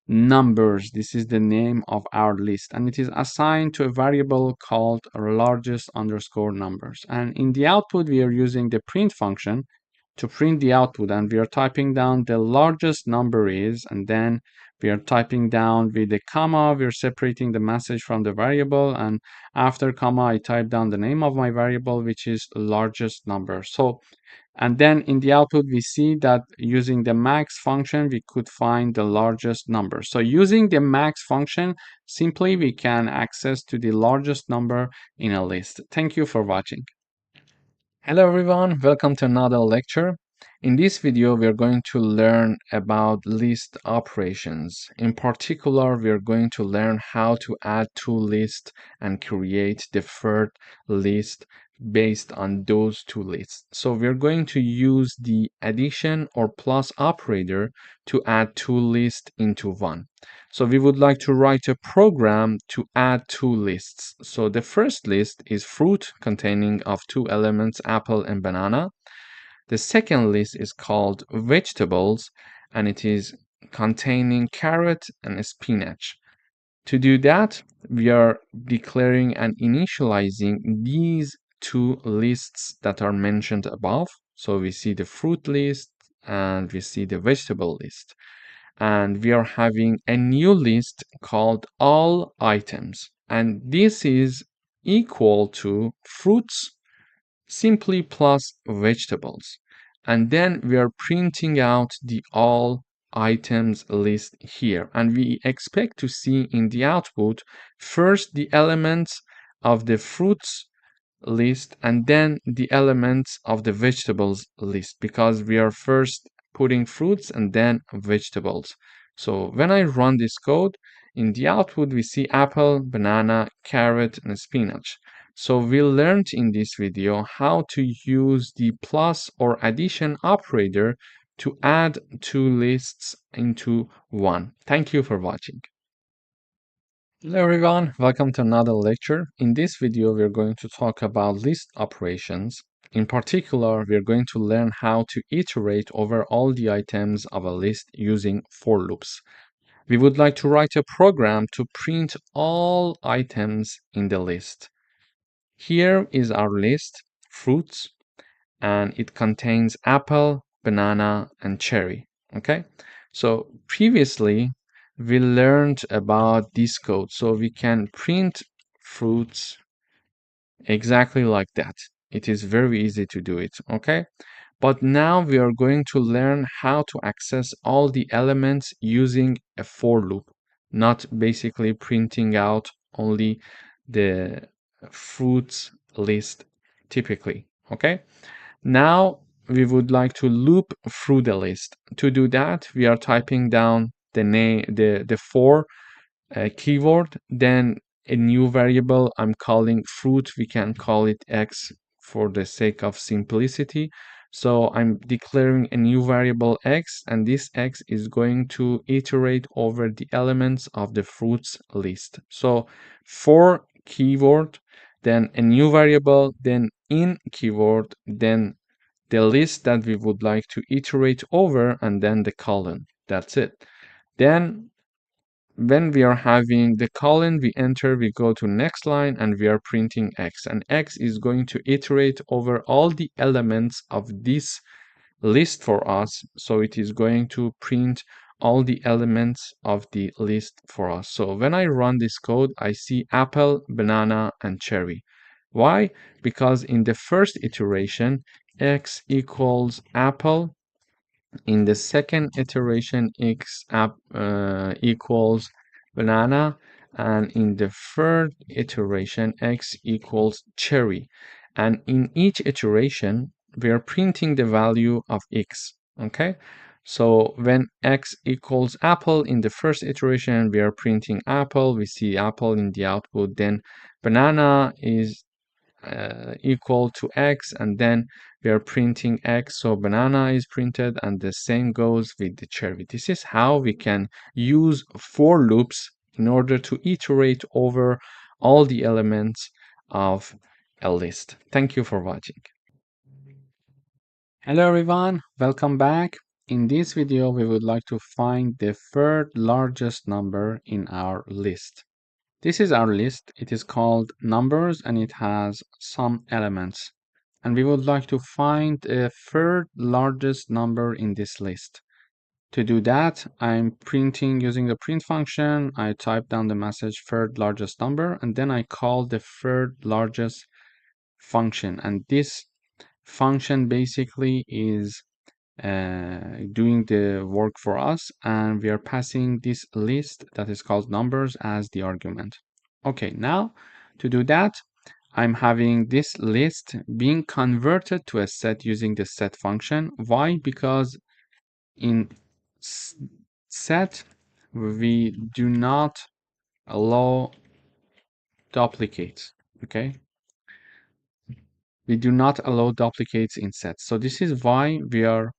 numbers. This is the name of our list, and it is assigned to a variable called largest underscore numbers. And in the output, we are using the print function to print the output, and we are typing down the largest number is, and then we are typing down with a comma, we are separating the message from the variable, and after comma, I type down the name of my variable, which is largest number. So and then in the output, we see that using the max function, we could find the largest number. So using the max function, simply we can access to the largest number in a list. Thank you for watching. Hello everyone, welcome to another lecture. In this video, we are going to learn about list operations. In particular, we are going to learn how to add two lists and create the third list based on those two lists. So we're going to use the addition or plus operator to add two lists into one. So we would like to write a program to add two lists. So the first list is fruit containing of two elements, apple and banana. The second list is called vegetables, and it is containing carrot and spinach. To do that, we are declaring and initializing these two lists that are mentioned above. So we see the fruit list and we see the vegetable list. And we are having a new list called all items. And this is equal to fruits simply plus vegetables. And then we are printing out the all items list here. And we expect to see in the output first the elements of the fruits list and then the elements of the vegetables list, because we are first putting fruits and then vegetables. So when I run this code, in the output we see apple, banana, carrot, and spinach. So we learned in this video how to use the plus or addition operator to add two lists into one. Thank you for watching. Hello everyone, welcome to another lecture. In this video, we're going to talk about list operations. In particular, we're going to learn how to iterate over all the items of a list using for loops. We would like to write a program to print all items in the list. Here is our list, fruits, and it contains apple, banana, and cherry. Okay, so previously we learned about this code, so we can print fruits exactly like that. It is very easy to do it. Okay, but now we are going to learn how to access all the elements using a for loop, not basically printing out only the fruits list typically. Okay, now we would like to loop through the list. To do that, we are typing down the name, the for keyword, then a new variable I'm calling fruit. We can call it x for the sake of simplicity. So I'm declaring a new variable x, and this x is going to iterate over the elements of the fruits list. So for keyword, then a new variable, then in keyword, then the list that we would like to iterate over, and then the colon. That's it. Then when we are having the colon, we enter, we go to next line, and we are printing x. And x is going to iterate over all the elements of this list for us. So it is going to print all the elements of the list for us. So when I run this code, I see apple, banana, and cherry. Why? Because in the first iteration, x equals apple. In the second iteration, x equals banana, and in the third iteration, x equals cherry. And in each iteration, we are printing the value of x. Okay, so when x equals apple in the first iteration, we are printing apple. We see apple in the output. Then banana is equal to x, and then we are printing x, so banana is printed, and the same goes with the cherry. This is how we can use for loops in order to iterate over all the elements of a list. Thank you for watching. Hello everyone, welcome back. In this video we would like to find the third largest number in our list. This is our list. It is called numbers and it has some elements. And we would like to find a third largest number in this list. To do that, I'm printing using the print function. I type down the message third largest number, and then I call the third largest function. And this function basically is doing the work for us, and we are passing this list that is called numbers as the argument. Okay, now to do that, I'm having this list being converted to a set using the set function. Why? Because in set we do not allow duplicates. Okay, we do not allow duplicates in sets. So this is why we are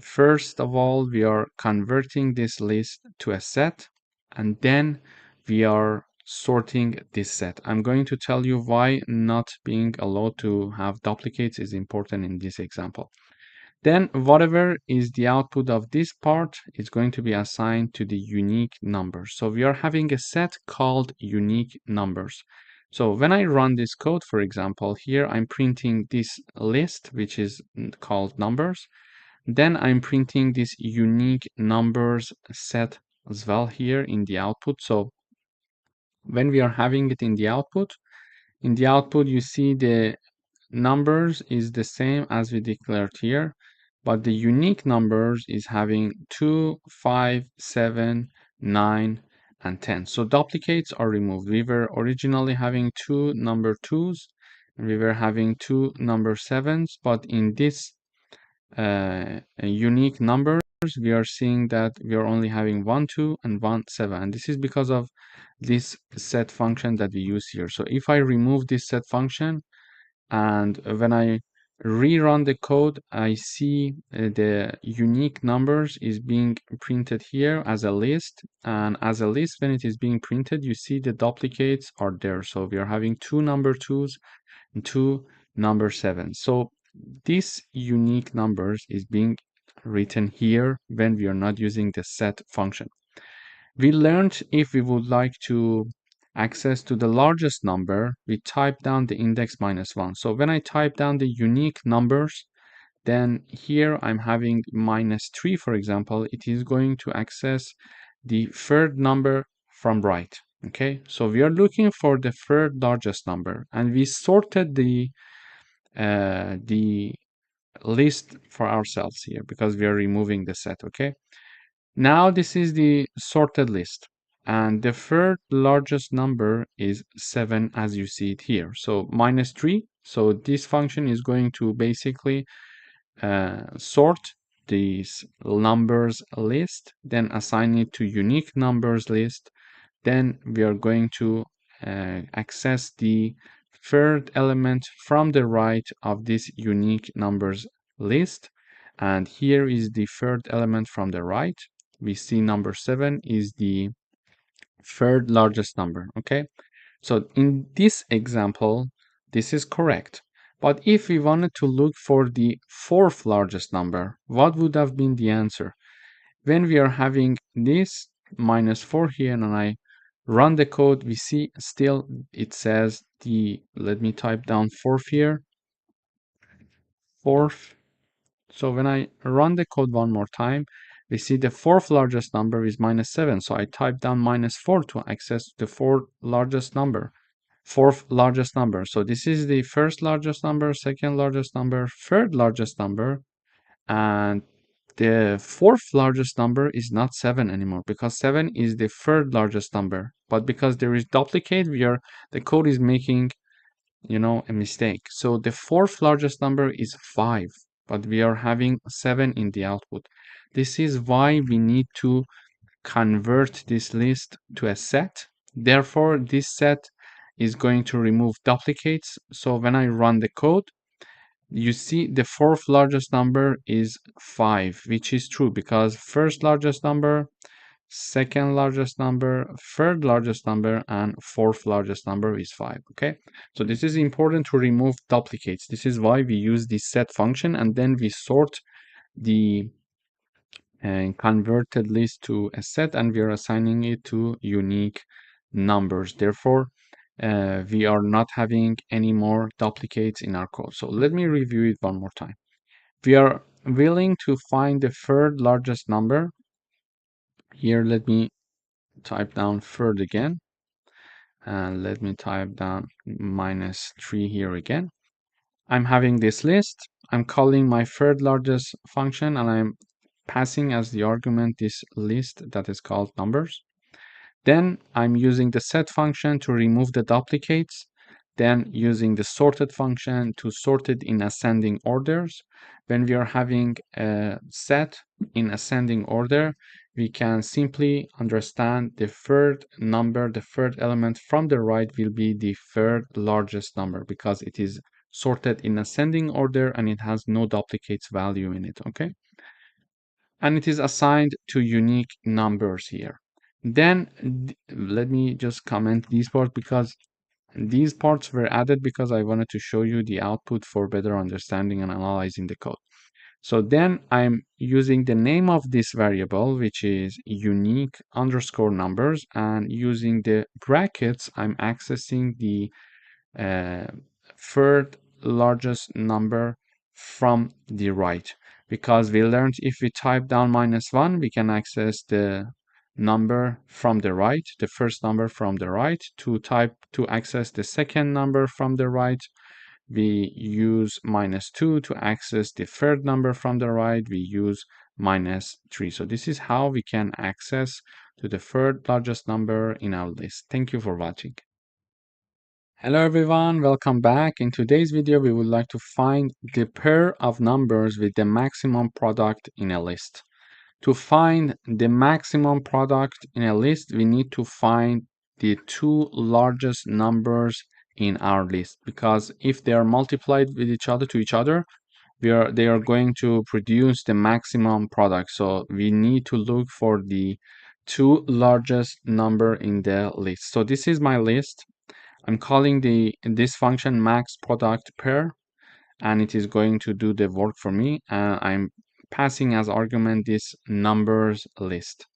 first of all, we are converting this list to a set, and then we are sorting this set. I'm going to tell you why not being allowed to have duplicates is important in this example. Then whatever is the output of this part is going to be assigned to the unique number. So we are having a set called unique numbers. So when I run this code, for example, here I'm printing this list, which is called numbers. Then I'm printing this unique numbers set as well here in the output. So when we are having it in the output you see the numbers is the same as we declared here, but the unique numbers is having 2, 5, 7, 9, and 10. So duplicates are removed. We were originally having 2 number 2s, and we were having 2 number 7s, but in this unique numbers, we are seeing that we are only having 1, 2, and 1, 7. And this is because of this set function that we use here. So if I remove this set function, and when I rerun the code, I see the unique numbers is being printed here as a list. And as a list, when it is being printed, you see the duplicates are there. So we are having 2 number 2s and 2 number 7s. So this unique numbers is being written here when we are not using the set function. We learned if we would like to access to the largest number, we type down the index -1. So when I type down the unique numbers, then here I'm having -3, for example, it is going to access the third number from right. Okay, so we are looking for the third largest number, and we sorted the list for ourselves here because we are removing the set. Okay, now this is the sorted list, and the third largest number is 7, as you see it here. So -3. So this function is going to basically sort these numbers list, then assign it to unique numbers list. Then we are going to access the third element from the right of this unique numbers list. And here is the third element from the right. We see number 7 is the third largest number. Okay, so in this example, this is correct. But if we wanted to look for the fourth largest number, what would have been the answer? When we are having this -4 here and I run the code, we see still it says let me type down fourth here, fourth. So when I run the code one more time, we see the fourth largest number is -7. So I type down -4 to access the fourth largest number. So this is the first largest number, second largest number, third largest number, and the fourth largest number is not 7 anymore because 7 is the third largest number. But because there is duplicate, the code is making a mistake. So the fourth largest number is 5, but we are having 7 in the output. This is why we need to convert this list to a set. Therefore, this set is going to remove duplicates. So when I run the code, you see the fourth largest number is 5, which is true because first largest number, second largest number, third largest number, and fourth largest number is 5. Okay, so this is important to remove duplicates. This is why we use the set function, and then we sort the converted list to a set, and we are assigning it to unique numbers. Therefore, we are not having any more duplicates in our code. So let me review it one more time. We are willing to find the third largest number. Here, let me type down third again. And let me type down -3 here again. I'm having this list. I'm calling my third largest function, and I'm passing as the argument this list that is called numbers. Then I'm using the set function to remove the duplicates. Then using the sorted function to sort it in ascending orders. When we are having a set in ascending order, we can simply understand the third number, the third element from the right will be the third largest number because it is sorted in ascending order and it has no duplicates value in it. Okay, and it is assigned to unique numbers here. Then let me just comment these parts because these parts were added because I wanted to show you the output for better understanding and analyzing the code. So then I'm using the name of this variable, which is unique underscore numbers, and using the brackets, I'm accessing the third largest number from the right, because we learned if we type down -1, we can access the number from the right, the first number from the right. To access the second number from the right, we use -2. To access the third number from the right, we use -3. So this is how we can access to the third largest number in our list. Thank you for watching. Hello everyone, welcome back. In today's video, we would like to find the pair of numbers with the maximum product in a list. To find the maximum product in a list, we need to find the two largest numbers in our list, because if they are multiplied with each other, they are going to produce the maximum product. So we need to look for the two largest number in the list. So this is my list. I'm calling this function max product pair, and it is going to do the work for me. I'm passing as argument this numbers list.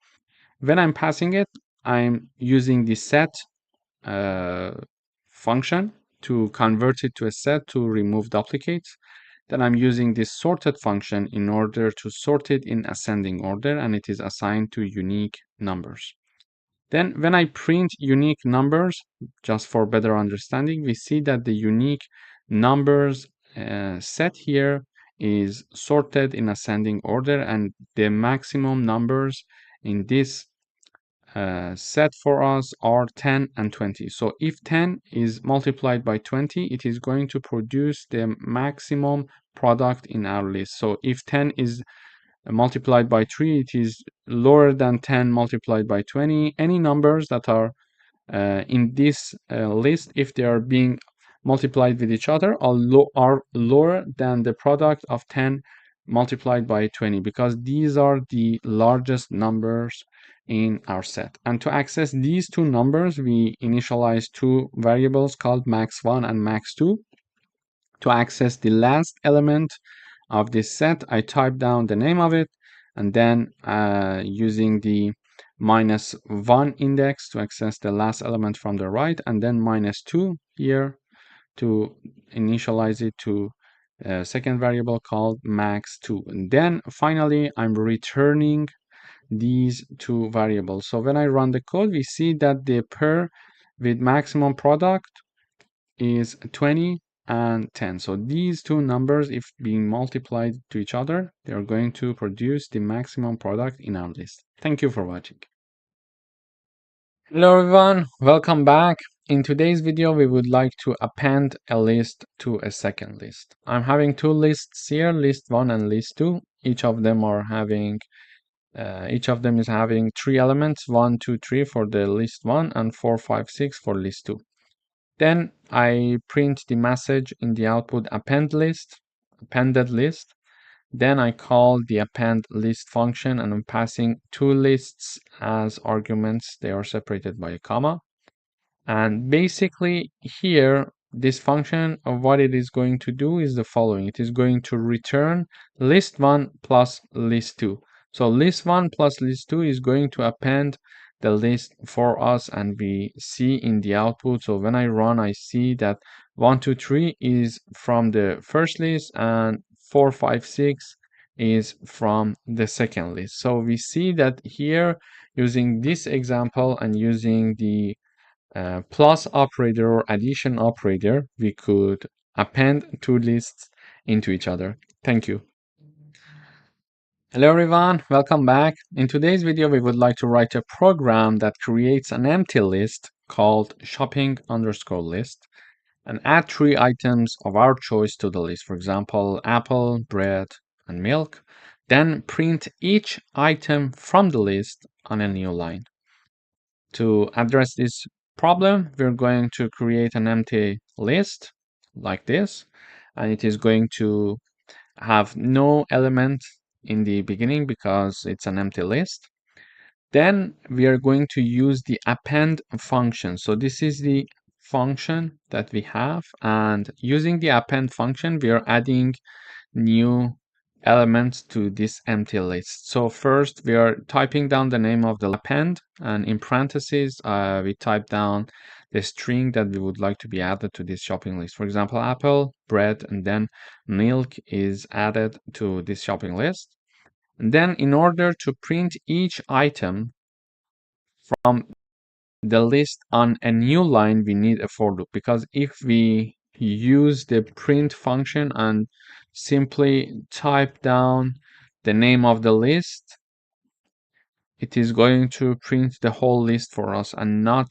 When I'm passing it, I'm using the set function to convert it to a set to remove duplicates. Then I'm using this sorted function in order to sort it in ascending order, and it is assigned to unique numbers. Then when I print unique numbers, just for better understanding, we see that the unique numbers set here is sorted in ascending order, and the maximum numbers in this set for us are 10 and 20. So if 10 is multiplied by 20, it is going to produce the maximum product in our list. So if 10 is multiplied by 3, it is lower than 10 multiplied by 20. Any numbers that are in this list, if they are being multiplied with each other, are lower than the product of 10 multiplied by 20, because these are the largest numbers in our set. And to access these two numbers, we initialize two variables called max1 and max2. To access the last element of this set, I type down the name of it, and then using the -1 index to access the last element from the right, and then -2 here to initialize it to a second variable called max2. And then finally, I'm returning these two variables. So when I run the code, we see that the pair with maximum product is 20 and 10. So these two numbers, if being multiplied to each other, they are going to produce the maximum product in our list. Thank you for watching. Hello everyone, welcome back. In today's video, we would like to append a list to a second list. I'm having two lists here, list 1 and list 2. Each of them is having 3 elements, 1, 2, 3 for the list 1 and 4, 5, 6 for list 2. Then I print the message in the output appended list. Then I call the append list function, and I'm passing two lists as arguments. They are separated by a comma. And basically here, this function of what it is going to do is the following. It is going to return list 1 plus list 2. So list 1 plus list 2 is going to append the list for us, and we see in the output. So when I run, I see that 1, 2, 3 is from the first list, and 4, 5, 6 is from the second list. So we see that here, using this example and using the plus operator or addition operator, we could append two lists into each other. Thank you. Hello everyone, welcome back. In today's video, we would like to write a program that creates an empty list called shopping_list and add 3 items of our choice to the list. For example, apple, bread, and milk. Then print each item from the list on a new line. To address this problem, we're going to create an empty list like this, and it is going to have no element in the beginning because it's an empty list. Then we are going to use the append function. So this is the function that we have, and using the append function, we are adding new elements to this empty list. So first we are typing down the name of the append, and in parentheses we type down the string that we would like to be added to this shopping list. For example, apple, bread, and then milk is added to this shopping list. And then in order to print each item from the list on a new line, we need a for loop, because if we use the print function and simply type down the name of the list, it is going to print the whole list for us and not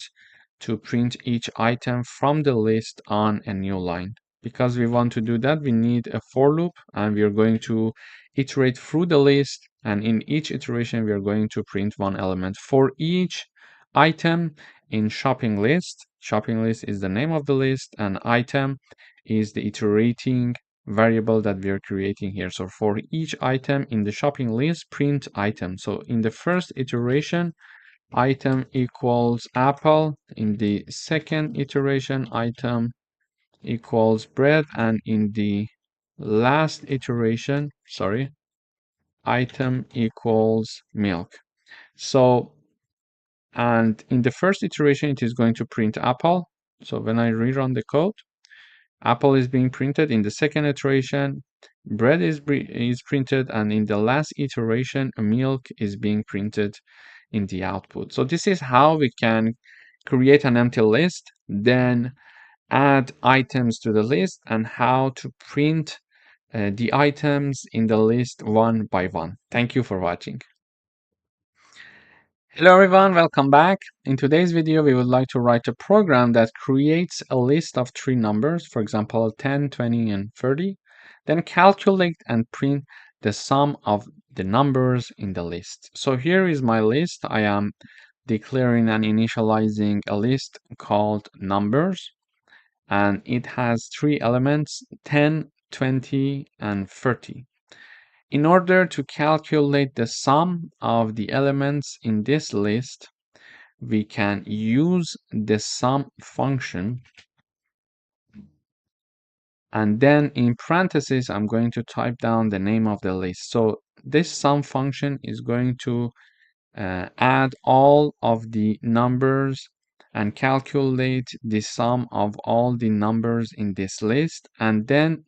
to print each item from the list on a new line. Because we want to do that, we need a for loop, and we are going to iterate through the list, and in each iteration we are going to print one element for each item in shopping list. Shopping list is the name of the list, and item is the iterating variable that we are creating here. So for each item in the shopping list, print item. So in the first iteration, item equals apple. In the second iteration, item equals bread. And in the last iteration, item equals milk. So And in the first iteration, it is going to print apple. So when I rerun the code, apple is being printed. In the second iteration, bread is printed. And in the last iteration, milk is being printed in the output. So this is how we can create an empty list, then add items to the list, and how to print the items in the list one by one. Thank you for watching. Hello everyone, welcome back. In today's video, we would like to write a program that creates a list of three numbers, for example, 10, 20, and 30, then calculate and print the sum of the numbers in the list. So here is my list. I am declaring and initializing a list called numbers, and it has three elements, 10, 20, and 30. In order to calculate the sum of the elements in this list, we can use the sum function, and then in parentheses, I'm going to type down the name of the list. So this sum function is going to add all of the numbers and calculate the sum of all the numbers in this list, and then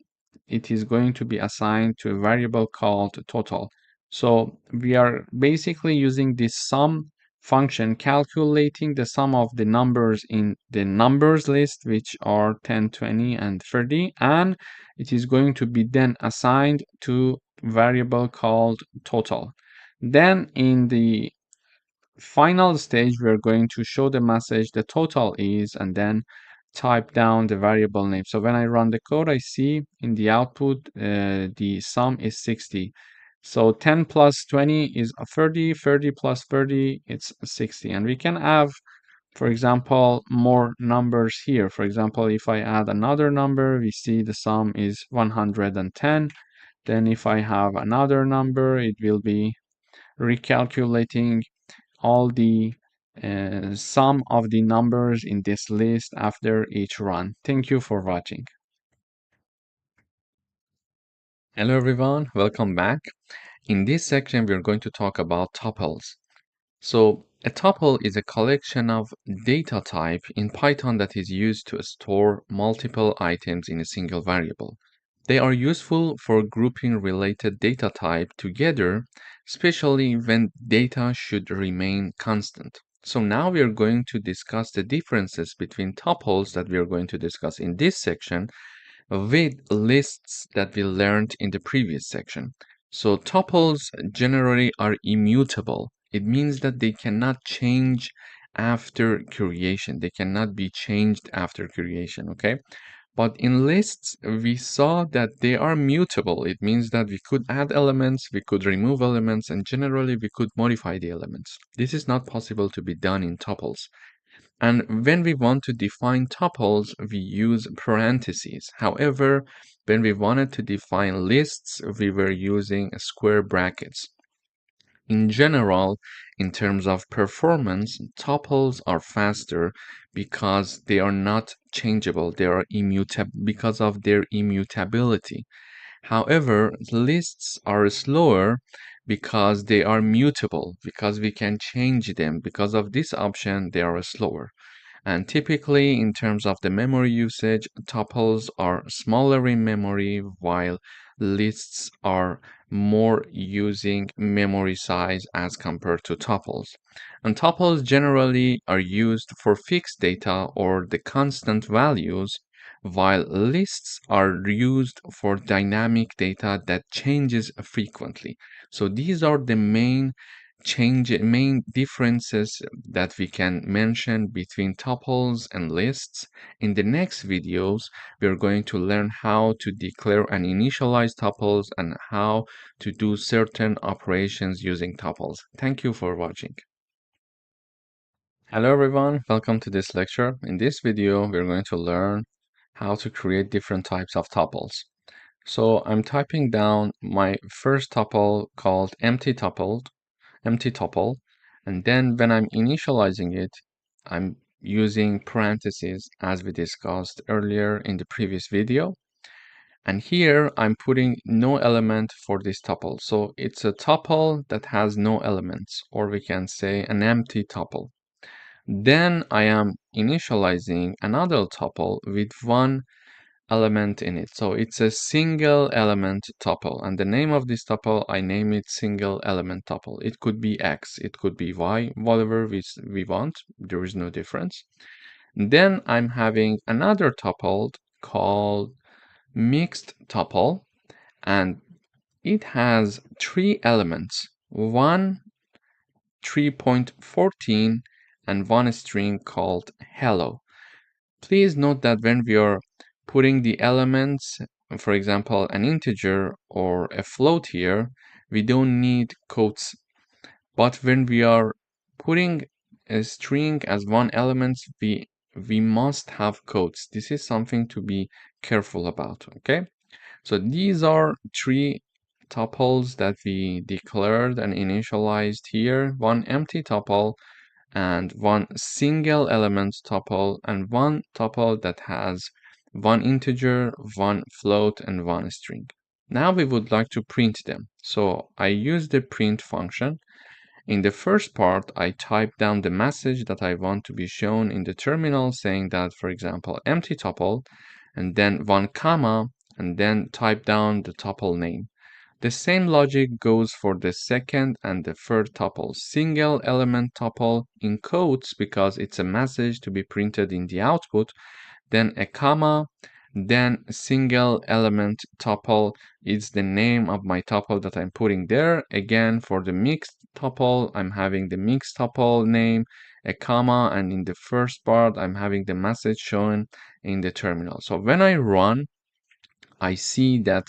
it is going to be assigned to a variable called total. So we are basically using this sum function calculating the sum of the numbers in the numbers list, which are 10, 20, and 30, and it is going to be then assigned to variable called total. Then in the final stage, we're going to show the message the total is, and then type down the variable name. So when I run the code, I see in the output the sum is 60. So 10 plus 20 is 30, 30 plus 30, it's 60. And we can have, for example, more numbers here. For example, if I add another number, we see the sum is 110. Then if I have another number, it will be recalculating all the sum of the numbers in this list after each run. Thank you for watching. Hello everyone, welcome back. In this section, we're going to talk about tuples. So a tuple is a collection of data type in Python that is used to store multiple items in a single variable. They are useful for grouping related data type together, especially when data should remain constant. So now we are going to discuss the differences between tuples that we are going to discuss in this section with lists that we learned in the previous section. So tuples generally are immutable. It means that they cannot change after creation. They cannot be changed after creation, okay? But in lists, we saw that they are mutable. It means that we could add elements, we could remove elements, and generally we could modify the elements. This is not possible to be done in tuples. And when we want to define tuples, we use parentheses. However, when we wanted to define lists, we were using square brackets. In general, in terms of performance, tuples are faster because they are not changeable. They are immutable because of their immutability. However, lists are slower because they are mutable, because we can change them. Because of this option, they are slower. And typically, in terms of the memory usage, tuples are smaller in memory, while lists are more using memory size as compared to tuples. And tuples generally are used for fixed data or the constant values, while lists are used for dynamic data that changes frequently. So these are the main differences that we can mention between tuples and lists. In the next videos, we're going to learn how to declare and initialize tuples and how to do certain operations using tuples. Thank you for watching. Hello everyone, welcome to this lecture. In this video, we're going to learn how to create different types of tuples. So I'm typing down my first tuple called empty tuple, and then when I'm initializing it, I'm using parentheses as we discussed earlier in the previous video. And here I'm putting no element for this tuple. So it's a tuple that has no elements, or we can say an empty tuple. Then I am initializing another tuple with one element in it. So it's a single element tuple, and the name of this tuple, I name it single element tuple. It could be X, it could be Y, whatever we want. There is no difference. Then I'm having another tuple called mixed tuple, and it has three elements, one 3.14 and one string called hello. Please note that when we are putting the elements, for example, an integer or a float here, we don't need quotes. But when we are putting a string as one element, we must have quotes. This is something to be careful about, okay? So these are three tuples that we declared and initialized here, one empty tuple and one single element tuple and one tuple that has one integer, one float, and one string. Now we would like to print them. So I use the print function. In the first part, I type down the message that I want to be shown in the terminal, saying that, for example, empty tuple, and then one comma, and then type down the tuple name. The same logic goes for the second and the third tuple. Single element tuple in quotes because it's a message to be printed in the output, then a comma, then single element tuple is the name of my tuple that I'm putting there. Again, for the mixed tuple, I'm having the mixed tuple name, a comma, and in the first part, I'm having the message shown in the terminal. So when I run, I see that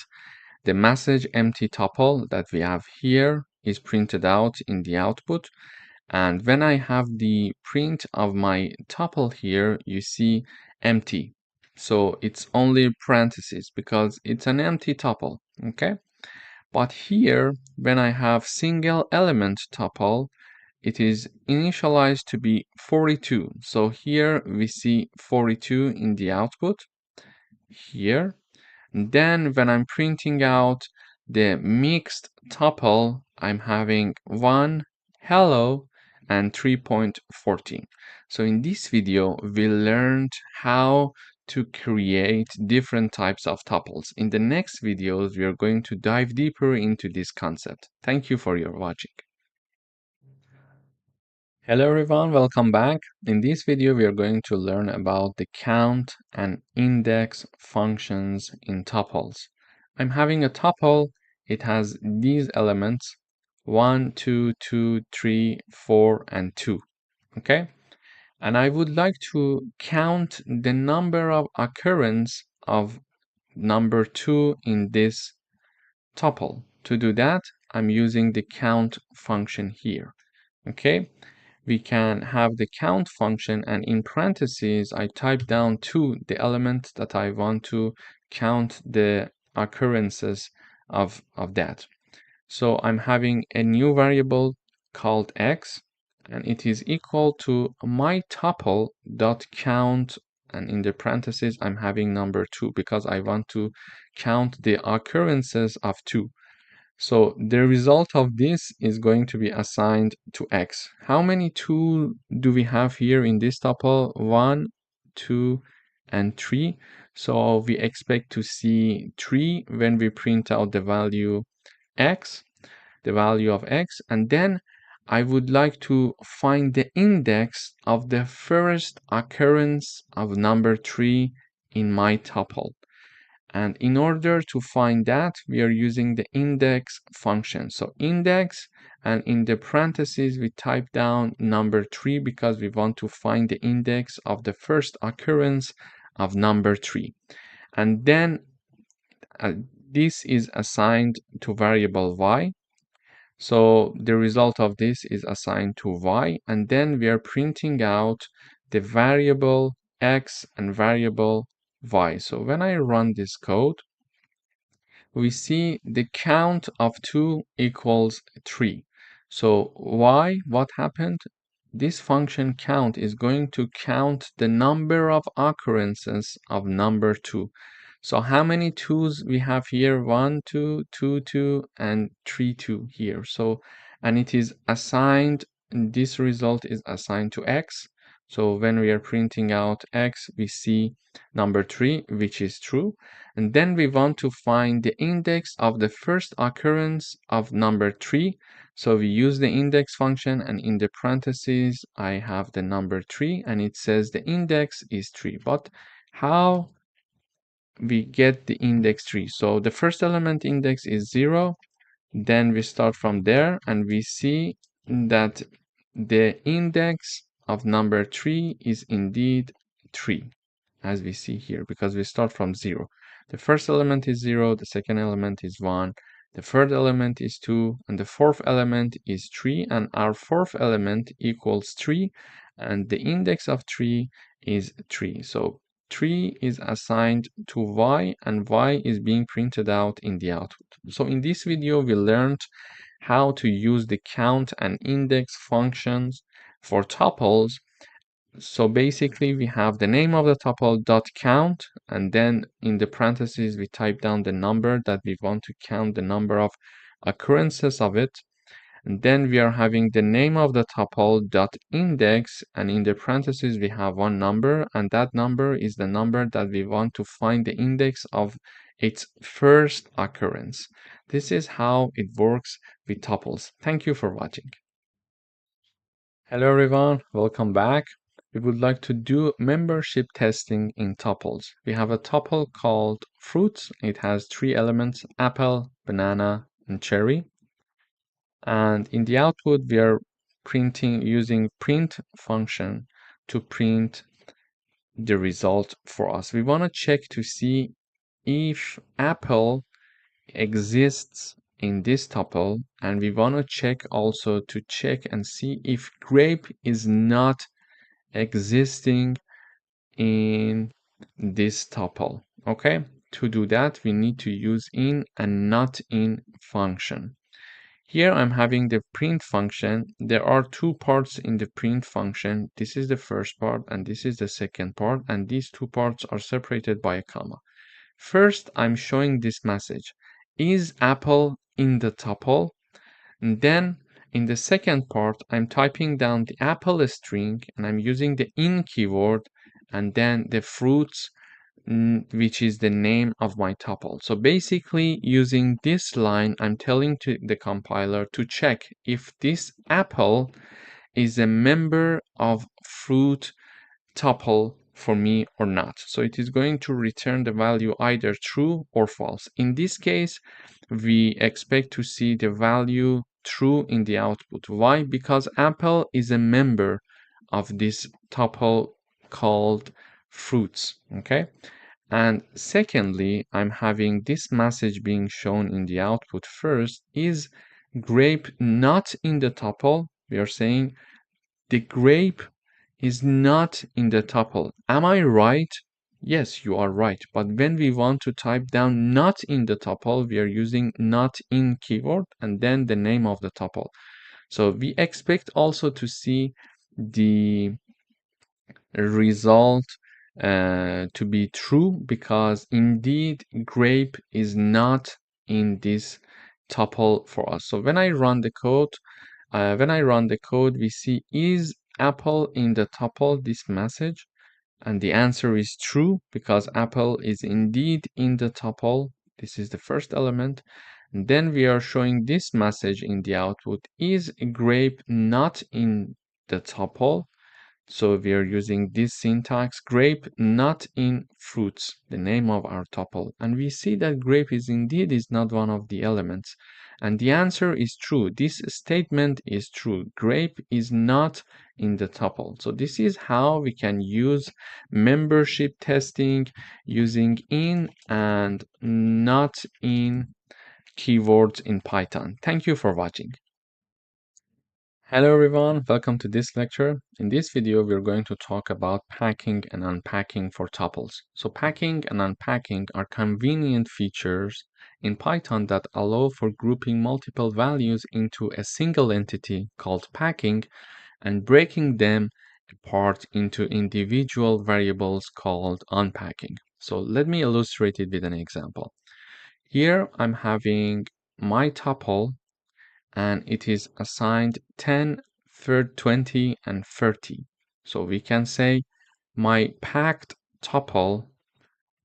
the message empty tuple that we have here is printed out in the output. And when I have the print of my tuple here, you see empty. So it's only parentheses because it's an empty tuple, okay? But here, when I have single element tuple, it is initialized to be 42. So here we see 42 in the output here. Then when I'm printing out the mixed tuple, I'm having 1 hello and 3.14. So in this video, we learned how to create different types of tuples. In the next videos, we are going to dive deeper into this concept. Thank you for your watching. Hello everyone, welcome back. In this video, we are going to learn about the count and index functions in tuples. I'm having a tuple. It has these elements 1, 2, 2, 3, 4, and 2. Okay? And I would like to count the number of occurrence of number 2 in this tuple. To do that, I'm using the count function here. Okay? We can have the count function, and in parentheses I type down 2, the element that I want to count the occurrences of that. So I'm having a new variable called x, and it is equal to my tuple dot count, and in the parentheses I'm having number 2 because I want to count the occurrences of 2. So the result of this is going to be assigned to x. How many 2 do we have here in this tuple? 1, 2, and 3. So we expect to see 3 when we print out the value x, the value of x, and then I would like to find the index of the first occurrence of number 3 in my tuple. And in order to find that, we are using the index function. So index, and in the parentheses, we type down number 3 because we want to find the index of the first occurrence of number 3. And then this is assigned to variable y. So the result of this is assigned to y. And then we are printing out the variable x and variable y. So when I run this code, we see the count of 2 equals 3. So why? What happened? This function count is going to count the number of occurrences of number 2. So how many 2's we have here? 1, 2, 2, 2, and 3, 2 here. So, and it is assigned, this result is assigned to x. So when we are printing out x, we see number 3, which is true. And then we want to find the index of the first occurrence of number 3. So we use the index function, and in the parentheses, I have the number 3, and it says the index is 3. But how we get the index 3? So the first element index is 0. Then we start from there, and we see that the index of number 3 is indeed 3, as we see here, because we start from 0. The first element is 0, the second element is 1, the third element is 2, and the fourth element is 3, and our fourth element equals 3, and the index of 3 is 3. So 3 is assigned to y, and y is being printed out in the output. So in this video, we learned how to use the count and index functions for tuples. So basically, we have the name of the tuple dot count, and then in the parentheses, we type down the number that we want to count, the number of occurrences of it. And then we are having the name of the tuple dot index, and in the parentheses we have one number, and that number is the number that we want to find the index of its first occurrence. This is how it works with tuples. Thank you for watching. Hello everyone, welcome back. We would like to do membership testing in tuples. We have a tuple called fruits. It has 3 elements: apple, banana, and cherry. And in the output, we are printing using print function to print the result for us. We want to check to see if apple exists in this tuple, and we want to check also to check and see if grape is not existing in this tuple. Okay, to do that, we need to use in and not in function. Here I'm having the print function. There are 2 parts in the print function. This is the first part and this is the second part, and these 2 parts are separated by a comma. First, I'm showing this message: is apple in the tuple? And then in the second part, I'm typing down the apple string and I'm using the in keyword, and then the fruits, which is the name of my tuple. So basically, using this line, I'm telling to the compiler to check if this apple is a member of fruit tuple for me or not. So it is going to return the value either true or false. In this case, we expect to see the value true in the output. Why? Because apple is a member of this tuple called fruits. Okay. And secondly, I'm having this message being shown in the output first: is grape not in the tuple? We are saying the grape is not in the tuple. Am I right? Yes, you are right. But when we want to type down not in the tuple, we are using not in keyword and then the name of the tuple. So we expect also to see the result to be true, because indeed grape is not in this tuple for us. So when I run the code, we see is apple in the tuple, this message, and the answer is true because apple is indeed in the tuple. This is the first element. And then we are showing this message in the output: is grape not in the tuple? So we are using this syntax: grape not in fruits, the name of our tuple. And we see that grape is not one of the elements. And the answer is true. This statement is true. Grape is not in the tuple. So this is how we can use membership testing using in and not in keywords in Python. Thank you for watching. Hello everyone, welcome to this lecture. In this video, we're going to talk about packing and unpacking for tuples. So packing and unpacking are convenient features in Python that allow for grouping multiple values into a single entity called packing and breaking them apart into individual variables called unpacking. So let me illustrate it with an example. Here I'm having my tuple, and it is assigned 10, 20, and 30. So we can say my packed tuple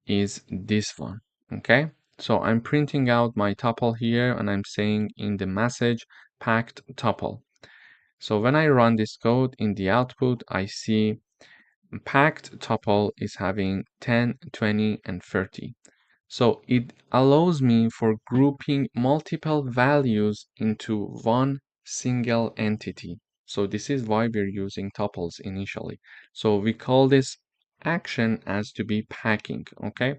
is this one, okay? So I'm printing out my tuple here and I'm saying in the message packed tuple. So when I run this code in the output, I see packed tuple is having 10, 20, and 30. So it allows me for grouping multiple values into one single entity. So this is why we're using tuples initially. So we call this action as to be packing, okay?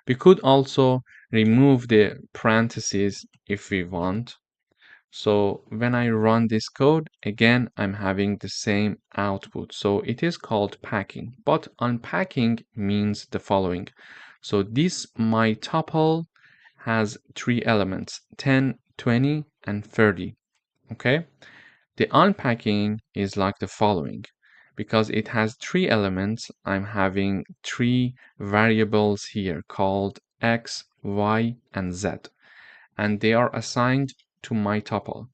We could also remove the parentheses if we want. So when I run this code, again, I'm having the same output. So it is called packing, but unpacking means the following. So this my tuple has three elements, 10, 20, and 30, okay? The unpacking is like the following. Because it has three elements, I'm having three variables here called x, y, and z, and they are assigned to my tuple.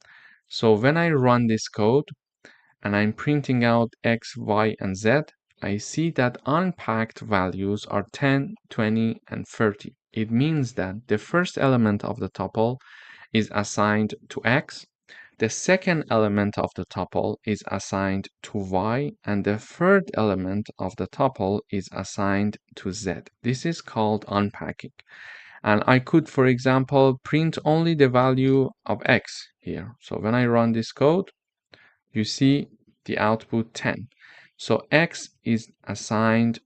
So when I run this code and I'm printing out x, y, and z, I see that unpacked values are 10, 20, and 30. It means that the first element of the tuple is assigned to x, the second element of the tuple is assigned to y, and the third element of the tuple is assigned to z. This is called unpacking. And I could, for example, print only the value of x here. So when I run this code, you see the output 10. So x is assigned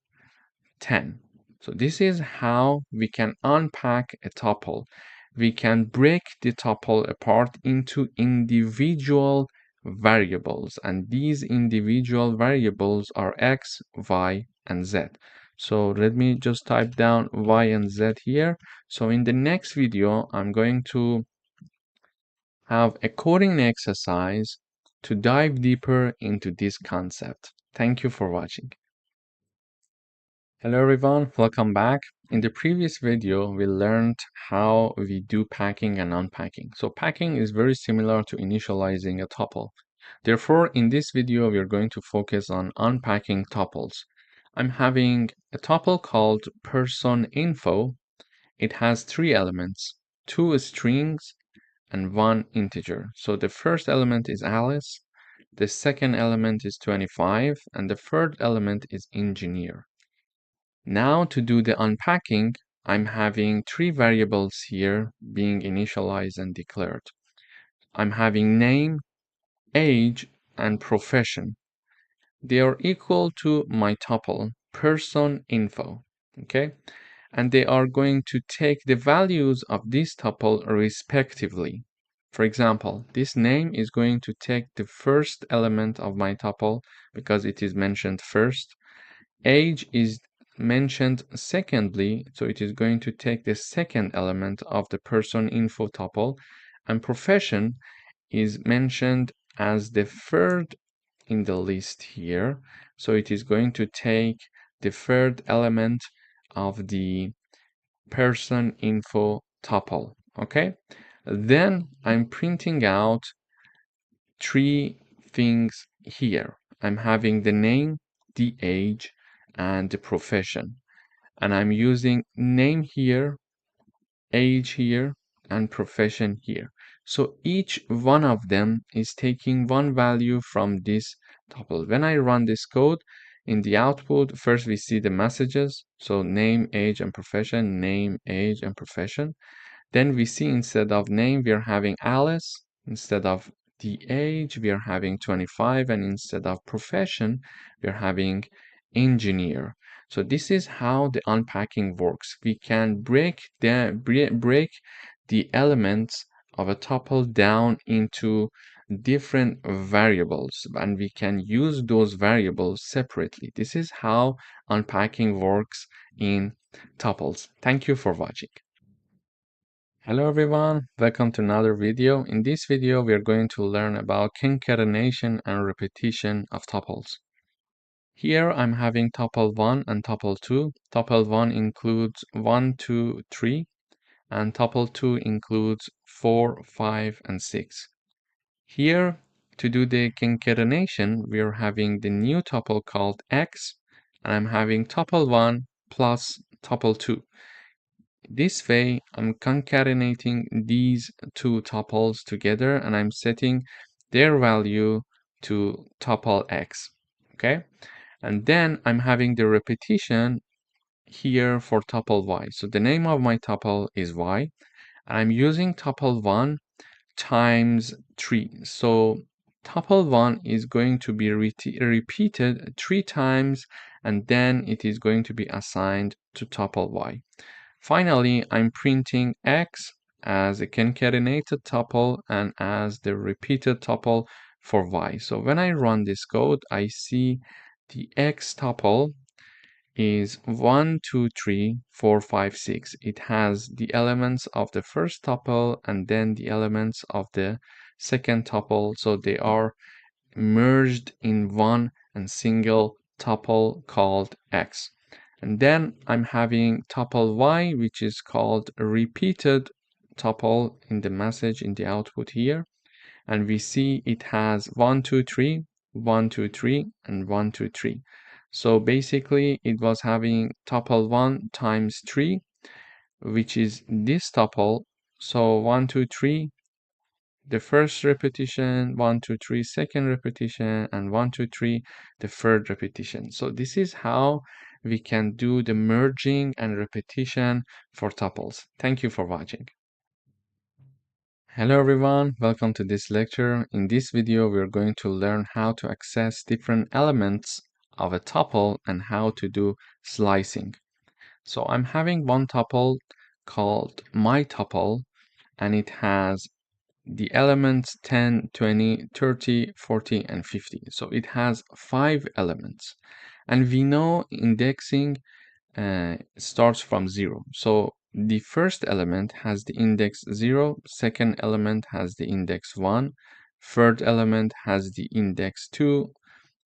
10. So this is how we can unpack a tuple. We can break the tuple apart into individual variables, and these individual variables are x, y, and z. So let me just type down y and z here. So in the next video, I'm going to have a coding exercise to dive deeper into this concept. Thank you for watching. Hello everyone, welcome back. In the previous video, we learned how we do packing and unpacking. So packing is very similar to initializing a tuple. Therefore, in this video, we are going to focus on unpacking tuples. I'm having a tuple called person info. It has three elements, two strings and one integer. So the first element is Alice, the second element is 25, and the third element is engineer. Now to do the unpacking, I'm having three variables here being initialized and declared. I'm having name, age, and profession. They are equal to my tuple, person info, okay? And they are going to take the values of this tuple respectively. For example, this name is going to take the first element of my tuple because it is mentioned first. Age is mentioned secondly, so it is going to take the second element of the person info tuple, and profession is mentioned as the third in the list here, so it is going to take the third element of the person info tuple, okay? Then I'm printing out three things here. I'm having the name, the age, and the profession. And I'm using name here, age here, and profession here. So each one of them is taking one value from this tuple. When I run this code, in the output, first we see the messages. So name, age, and profession, name, age, and profession. Then we see instead of name, we are having Alice. Instead of the age, we are having 25. And instead of profession, we are having engineer. So this is how the unpacking works. We can break the elements of a tuple down into different variables, and we can use those variables separately. This is how unpacking works in tuples. Thank you for watching. Hello everyone, welcome to another video. In this video, we are going to learn about concatenation and repetition of tuples. Here I'm having tuple 1 and tuple 2. Tuple 1 includes 1, 2, 3, and tuple 2 includes 4, 5, and 6. Here to do the concatenation, we are having the new tuple called x, and I'm having tuple1 plus tuple2. This way, I'm concatenating these two tuples together, and I'm setting their value to tuple x, okay? And then I'm having the repetition here for tuple y. So the name of my tuple is y, and I'm using tuple1 times 3. So tuple 1 is going to be repeated 3 times, and then it is going to be assigned to tuple y. Finally, I'm printing x as a concatenated tuple and as the repeated tuple for y. So when I run this code, I see the x tuple is 1, 2, 3, 4, 5, 6. It has the elements of the first tuple and then the elements of the second tuple. So they are merged in one and single tuple called x. And then I'm having tuple y, which is called a repeated tuple in the message in the output here. And we see it has 1, 2, 3, 1, 2, 3, and 1, 2, 3. So basically it was having tuple 1 times 3, which is this tuple. So 1, 2, 3, the first repetition, 1, 2, 3, second repetition, and 1, 2, 3, the third repetition. So this is how we can do the merging and repetition for tuples. Thank you for watching. Hello everyone, welcome to this lecture. In this video, we're going to learn how to access different elements of a tuple and how to do slicing. So I'm having one tuple called my tuple, and it has the elements 10, 20, 30, 40, and 50. So it has 5 elements. And we know indexing starts from 0. So the first element has the index 0, second element has the index 1, third element has the index 2,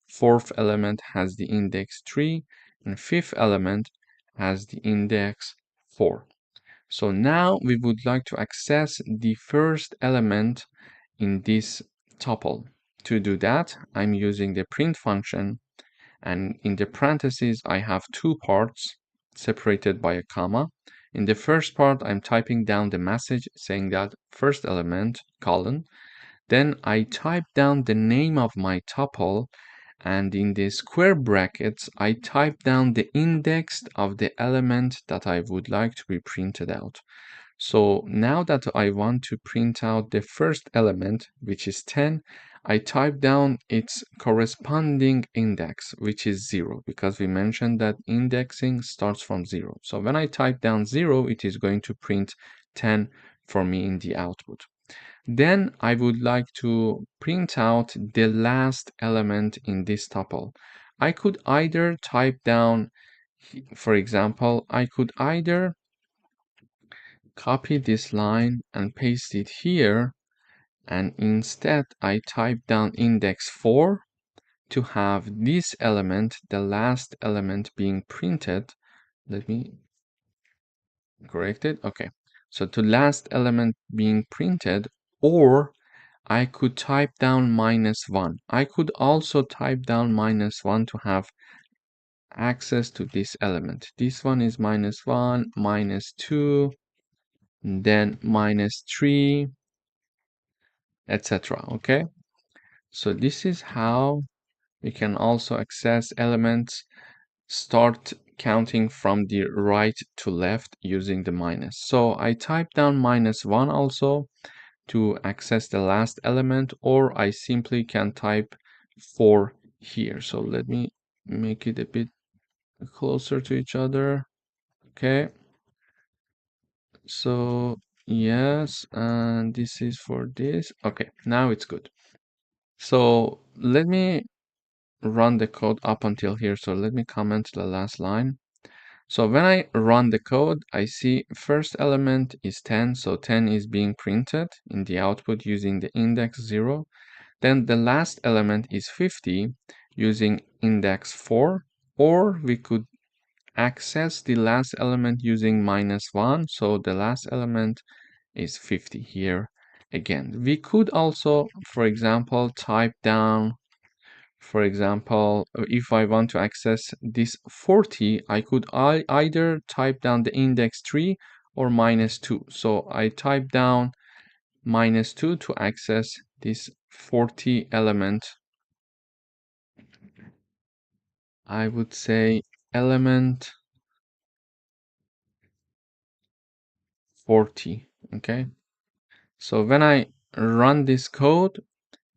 fourth element has the index 3, and fifth element has the index 4. So now we would like to access the first element in this tuple. To do that, I'm using the print function, and in the parentheses I have two parts separated by a comma. In the first part, I'm typing down the message saying that first element, colon. Then I type down the name of my tuple, and in the square brackets, I type down the index of the element that I would like to be printed out. So now that I want to print out the first element, which is 10, I type down its corresponding index, which is 0, because we mentioned that indexing starts from 0. So when I type down 0, it is going to print 10 for me in the output. Then I would like to print out the last element in this tuple. I could either type down, for example, I could either copy this line and paste it here, and instead I type down index 4 to have this element, the last element, being printed. Let me correct it. Okay, so the last element being printed, or I could type down -1. I could also type down -1 to have access to this element. This one is -1, -2, then -3, etc. Okay, so this is how we can also access elements, start counting from the right to left using the minus. So I type down -1 also to access the last element, or I simply can type 4 here. So let me make it a bit closer to each other. Okay, so yes, and this is for this. Okay, now it's good. So let me run the code up until here. So let me comment the last line. So when I run the code, I see first element is 10. So 10 is being printed in the output using the index 0. Then the last element is 50 using index 4. Or we could access the last element using -1. So the last element is 50 here again. We could also, for example, type down, for example, if I want to access this 40, I could either type down the index 3 or -2. So I type down -2 to access this 40 element. I would say element 40, okay? So when I run this code,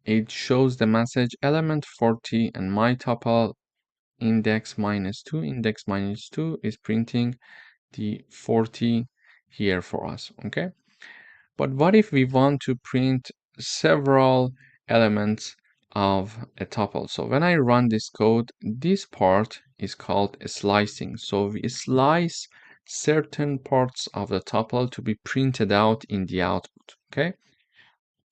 it shows the message element 40 and my tuple index -2 is printing the 40 here for us, okay? But what if we want to print several elements of a tuple? So when I run this code, this part is called slicing. So we slice certain parts of the tuple to be printed out in the output, okay?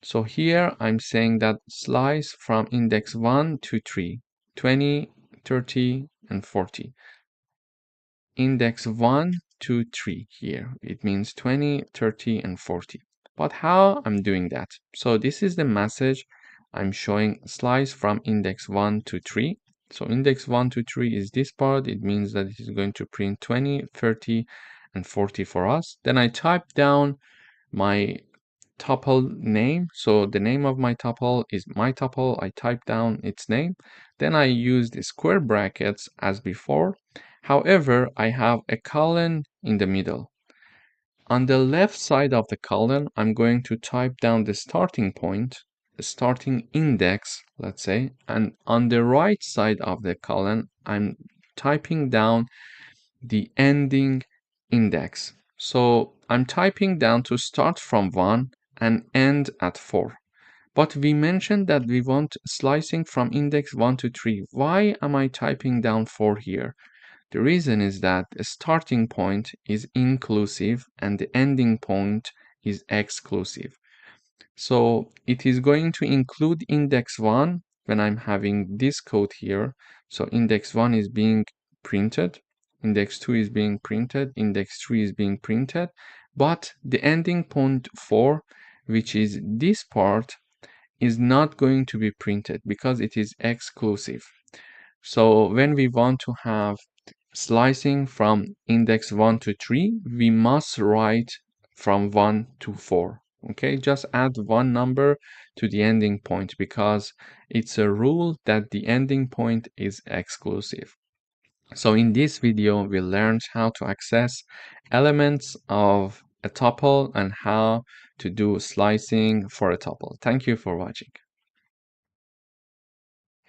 So here I'm saying that slice from index 1 to 3, 20, 30, and 40. Index 1 to 3 here. It means 20, 30, and 40. But how I'm doing that? So this is the message I'm showing slice from index 1 to 3. So index 1 to 3 is this part. It means that it is going to print 20, 30, and 40 for us. Then I type down my tuple name. So the name of my tuple is my tuple. I type down its name. Then I use the square brackets as before. However, I have a colon in the middle. On the left side of the colon, I'm going to type down the starting point, the starting index, let's say, and on the right side of the colon, I'm typing down the ending index. So I'm typing down to start from 1 and end at 4. But we mentioned that we want slicing from index 1 to 3. Why am I typing down 4 here? The reason is that the starting point is inclusive and the ending point is exclusive. So it is going to include index 1 when I'm having this code here. So index 1 is being printed, index 2 is being printed, index 3 is being printed, but the ending point 4, which is this part, is not going to be printed because it is exclusive. So when we want to have slicing from index 1 to 3, we must write from 1 to 4. Okay, just add one number to the ending point because it's a rule that the ending point is exclusive. So in this video, we learned how to access elements of a tuple and how to do slicing for a tuple. Thank you for watching.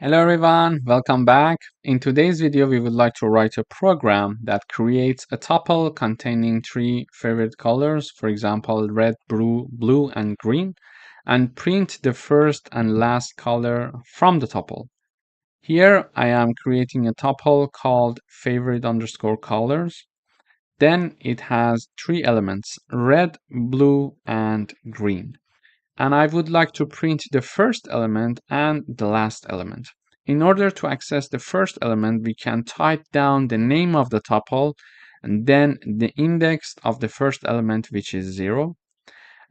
Hello everyone, welcome back. In today's video, we would like to write a program that creates a tuple containing 3 favorite colors, for example, red, blue, and green, and print the first and last color from the tuple. Here, I am creating a tuple called favorite underscore colors. Then it has 3 elements, red, blue, and green. And I would like to print the first element and the last element. In order to access the first element, we can type down the name of the tuple and then the index of the first element, which is 0.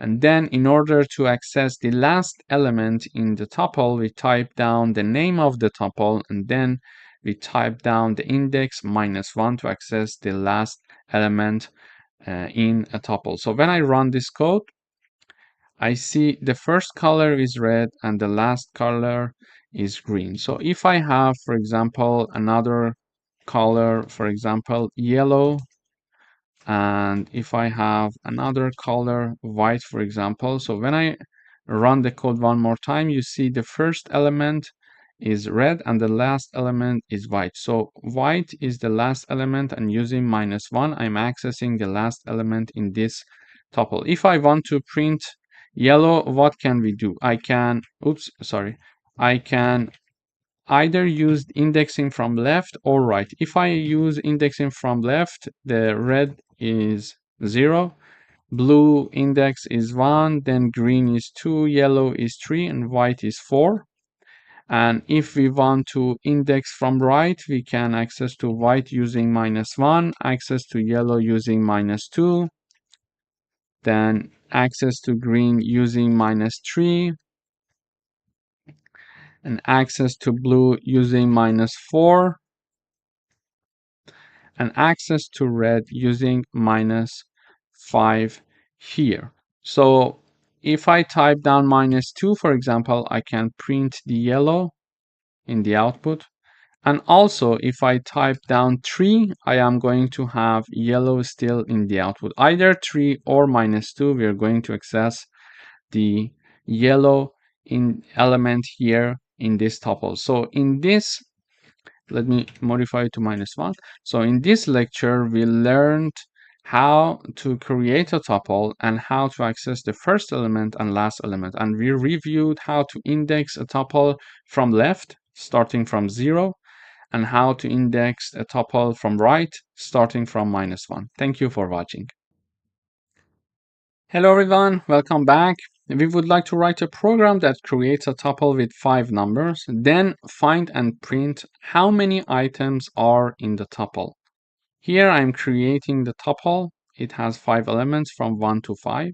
And then in order to access the last element in the tuple, we type down the name of the tuple and then we type down the index -1 to access the last element in a tuple. So when I run this code, I see the first color is red and the last color is green. So if I have, for example, another color, for example, yellow, and if I have another color, white, for example, so when I run the code one more time, you see the first element is red and the last element is white. So white is the last element, and using -1, I'm accessing the last element in this tuple. If I want to print yellow, what can we do? I can either use indexing from left or right. If I use indexing from left, the red is 0, blue index is 1, then green is 2, yellow is 3, and white is 4. And if we want to index from right, we can access to white using -1, access to yellow using -2, then access to green using -3, and access to blue using -4, and access to red using -5 here. So if I type down -2, for example, I can print the yellow in the output. And also, if I type down 3, I am going to have yellow still in the output. Either 3 or -2, we are going to access the yellow in element here in this tuple. So in this, let me modify it to -1. So in this lecture, we learned how to create a tuple and how to access the first element and last element. And we reviewed how to index a tuple from left, starting from 0, and how to index a tuple from right, starting from -1. Thank you for watching. Hello everyone, welcome back. We would like to write a program that creates a tuple with 5 numbers, then find and print how many items are in the tuple. Here I'm creating the tuple. It has 5 elements from 1 to 5.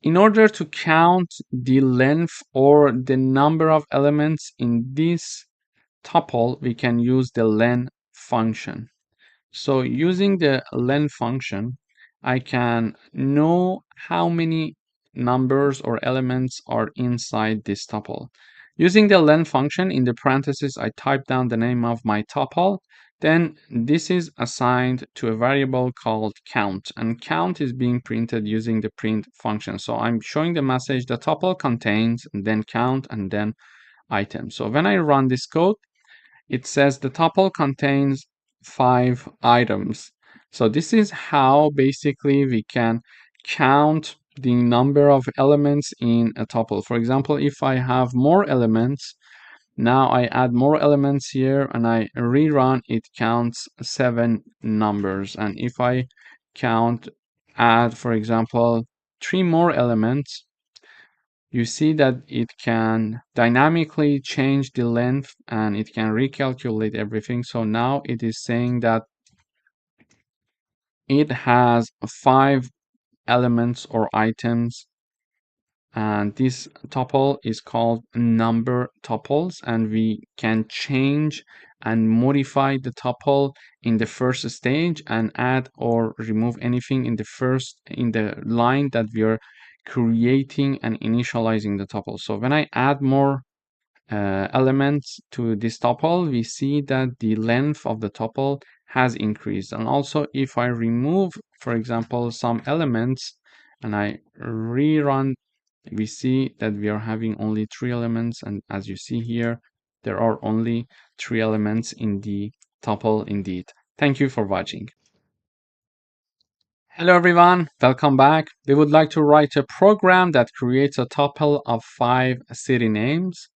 In order to count the length or the number of elements in this tuple, we can use the len function. So using the len function, I can know how many numbers or elements are inside this tuple. Using the len function, in the parentheses, I type down the name of my tuple. Then this is assigned to a variable called count, and count is being printed using the print function. So I'm showing the message the tuple contains, and then count, and then item. So when I run this code, it says the tuple contains 5 items. So this is how basically we can count the number of elements in a tuple. For example, if I have more elements, now I add more elements here and I rerun, it counts 7 numbers. And if I add, for example, 3 more elements, you see that it can dynamically change the length and it can recalculate everything. So now it is saying that it has 5 elements or items, and this tuple is called number tuples, and we can change and modify the tuple in the first stage and add or remove anything in the line that we are creating and initializing the tuple. So when I add more elements to this tuple, we see that the length of the tuple has increased. And also, if I remove, for example, some elements and I rerun, we see that we are having only 3 elements. And as you see here, there are only 3 elements in the tuple indeed. Thank you for watching. Hello everyone, welcome back. We would like to write a program that creates a tuple of 5 city names,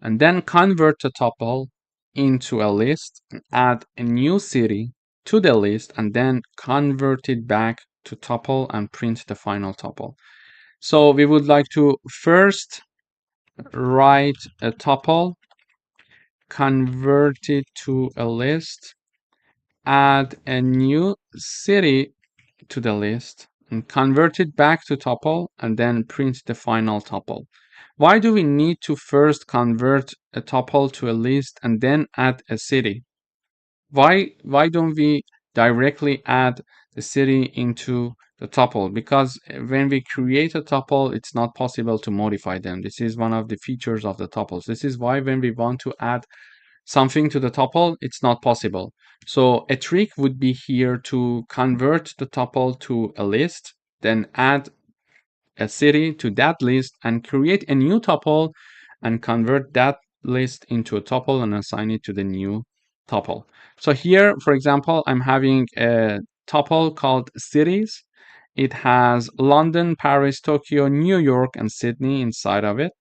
and then convert the tuple into a list, add a new city to the list, and then convert it back to tuple and print the final tuple. So we would like to first write a tuple, convert it to a list, add a new city to the list, and convert it back to tuple, and then print the final tuple. Why do we need to first convert a tuple to a list and then add a city? Why don't we directly add the city into the tuple? Because when we create a tuple, it's not possible to modify them. This is one of the features of the tuples. This is why when we want to add something to the tuple, it's not possible. So a trick would be here to convert the tuple to a list, then add a city to that list and create a new tuple and convert that list into a tuple and assign it to the new tuple. So here, for example, I'm having a tuple called cities. It has London, Paris, Tokyo, New York, and Sydney inside of it.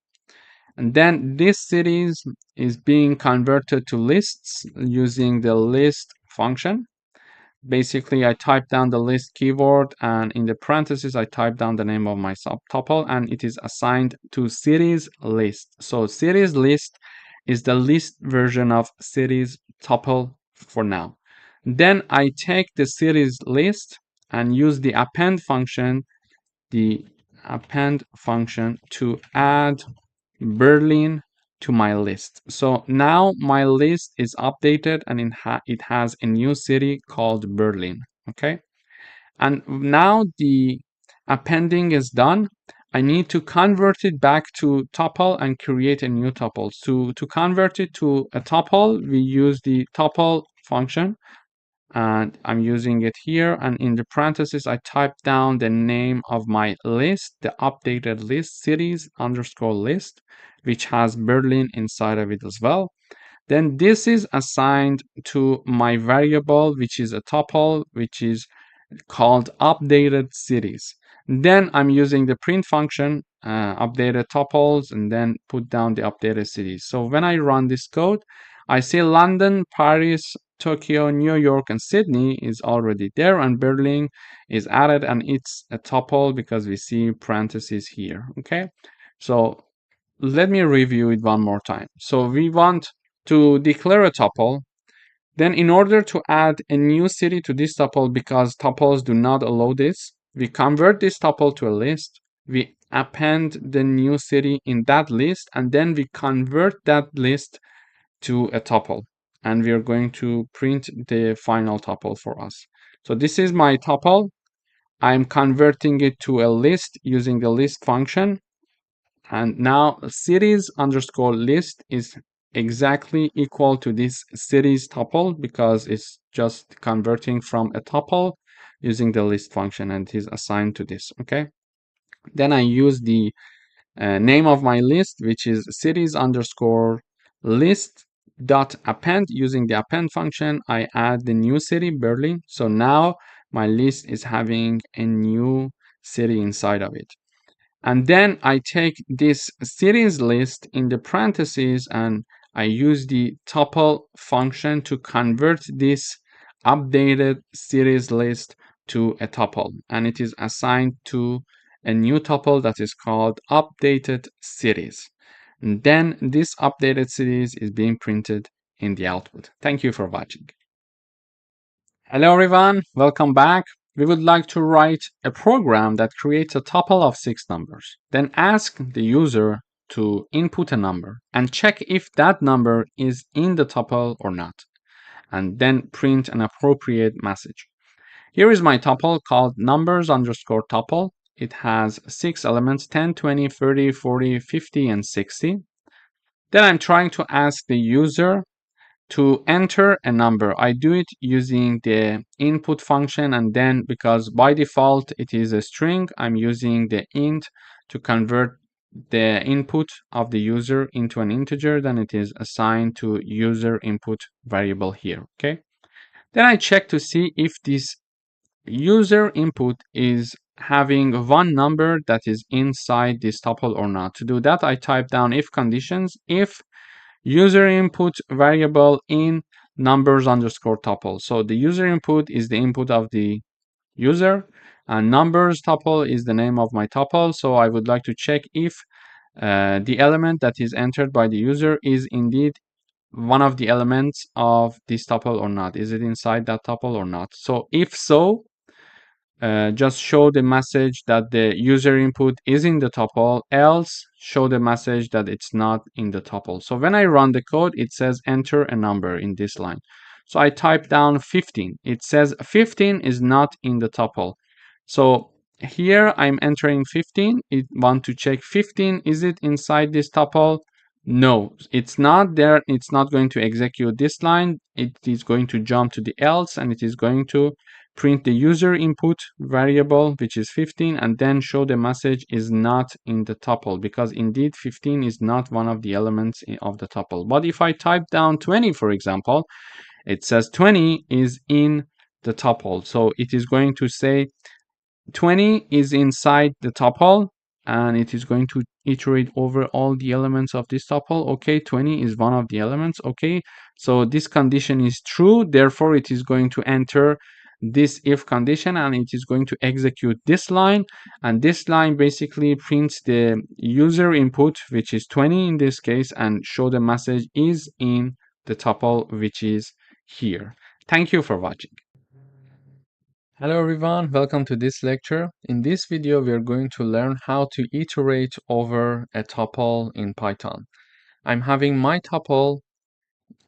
And then this cities is being converted to lists using the list function. Basically, I type down the list keyword, and in the parentheses, I type down the name of my subtuple, and it is assigned to cities list. So cities list is the list version of cities tuple for now. Then I take the cities list and use the append function the append function to add Berlin to my list. So now my list is updated and it has a new city called Berlin. Okay. And now the appending is done. I need to convert it back to tuple and create a new tuple. To convert it to a tuple, we use the tuple function, and I'm using it here. And in the parentheses, I type down the name of my list, the updated list, cities underscore list, which has Berlin inside of it as well. Then this is assigned to my variable, which is a tuple, which is called updated cities. Then I'm using the print function, updated tuples, and then put down the updated cities. So when I run this code, I see London, Paris, Tokyo, New York, and Sydney is already there, and Berlin is added, and it's a tuple because we see parentheses here. Okay, so let me review it one more time. So we want to declare a tuple. Then in order to add a new city to this tuple, because tuples do not allow this, we convert this tuple to a list, we append the new city in that list, and then we convert that list to a tuple. And we are going to print the final tuple for us. So this is my tuple. I'm converting it to a list using the list function. And now cities underscore list is exactly equal to this cities tuple because it's just converting from a tuple using the list function, and it is assigned to this. Okay. Then I use the name of my list, which is cities underscore list dot append. Using the append function, I add the new city, Berlin. So now my list is having a new city inside of it. And then I take this cities list in the parentheses and I use the tuple function to convert this updated cities list to a tuple. And it is assigned to a new tuple that is called updated cities. And then this updated cities is being printed in the output. Thank you for watching. Hello everyone, welcome back. We would like to write a program that creates a tuple of 6 numbers. Then ask the user to input a number and check if that number is in the tuple or not. And then print an appropriate message. Here is my tuple called numbers underscore tuple. It has 6 elements, 10, 20, 30, 40, 50, and 60. Then I'm trying to ask the user to enter a number. I do it using the input function, and then because by default it is a string, I'm using the int to convert the input of the user into an integer. Then it is assigned to user input variable here. Okay. Then I check to see if this user input is having one number that is inside this tuple or not. To do that, I type down if conditions, if user input variable in numbers underscore tuple. So the user input is the input of the user, and numbers tuple is the name of my tuple. So I would like to check if the element that is entered by the user is indeed one of the elements of this tuple or not. Is it inside that tuple or not? So if so, just show the message that the user input is in the tuple, else show the message that it's not in the tuple. So when I run the code, it says enter a number in this line. So I type down 15. It says 15 is not in the tuple. So here I'm entering 15. It want to check 15. Is it inside this tuple? No, it's not there. It's not going to execute this line. It is going to jump to the else, and it is going to print the user input variable, which is 15, and then show the message is not in the tuple, because indeed 15 is not one of the elements of the tuple. But if I type down 20, for example, it says 20 is in the tuple. So it is going to say 20 is inside the tuple, and it is going to iterate over all the elements of this tuple. Okay, 20 is one of the elements. Okay, so this condition is true, therefore it is going to enter this if condition, and it is going to execute this line, and this line basically prints the user input, which is 20 in this case, and show the message is in the tuple, which is here. Thank you for watching. Hello everyone, welcome to this lecture. In this video, we are going to learn how to iterate over a tuple in Python. I'm having my tuple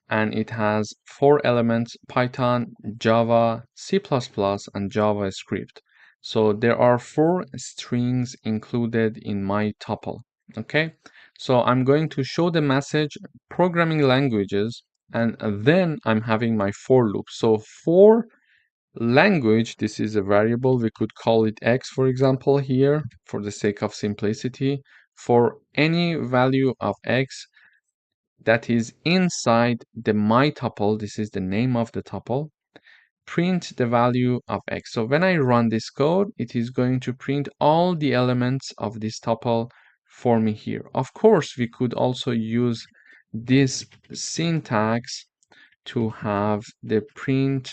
and it has 4 elements: Python, Java, C++, and JavaScript. So there are 4 strings included in my tuple. Okay, so I'm going to show the message programming languages, and then I'm having my for loop. So for language, this is a variable. We could call it x, for example, here for the sake of simplicity. For any value of x that is inside the my tuple, this is the name of the tuple, print the value of x. So when I run this code, it is going to print all the elements of this tuple for me here. Of course, we could also use this syntax to have the print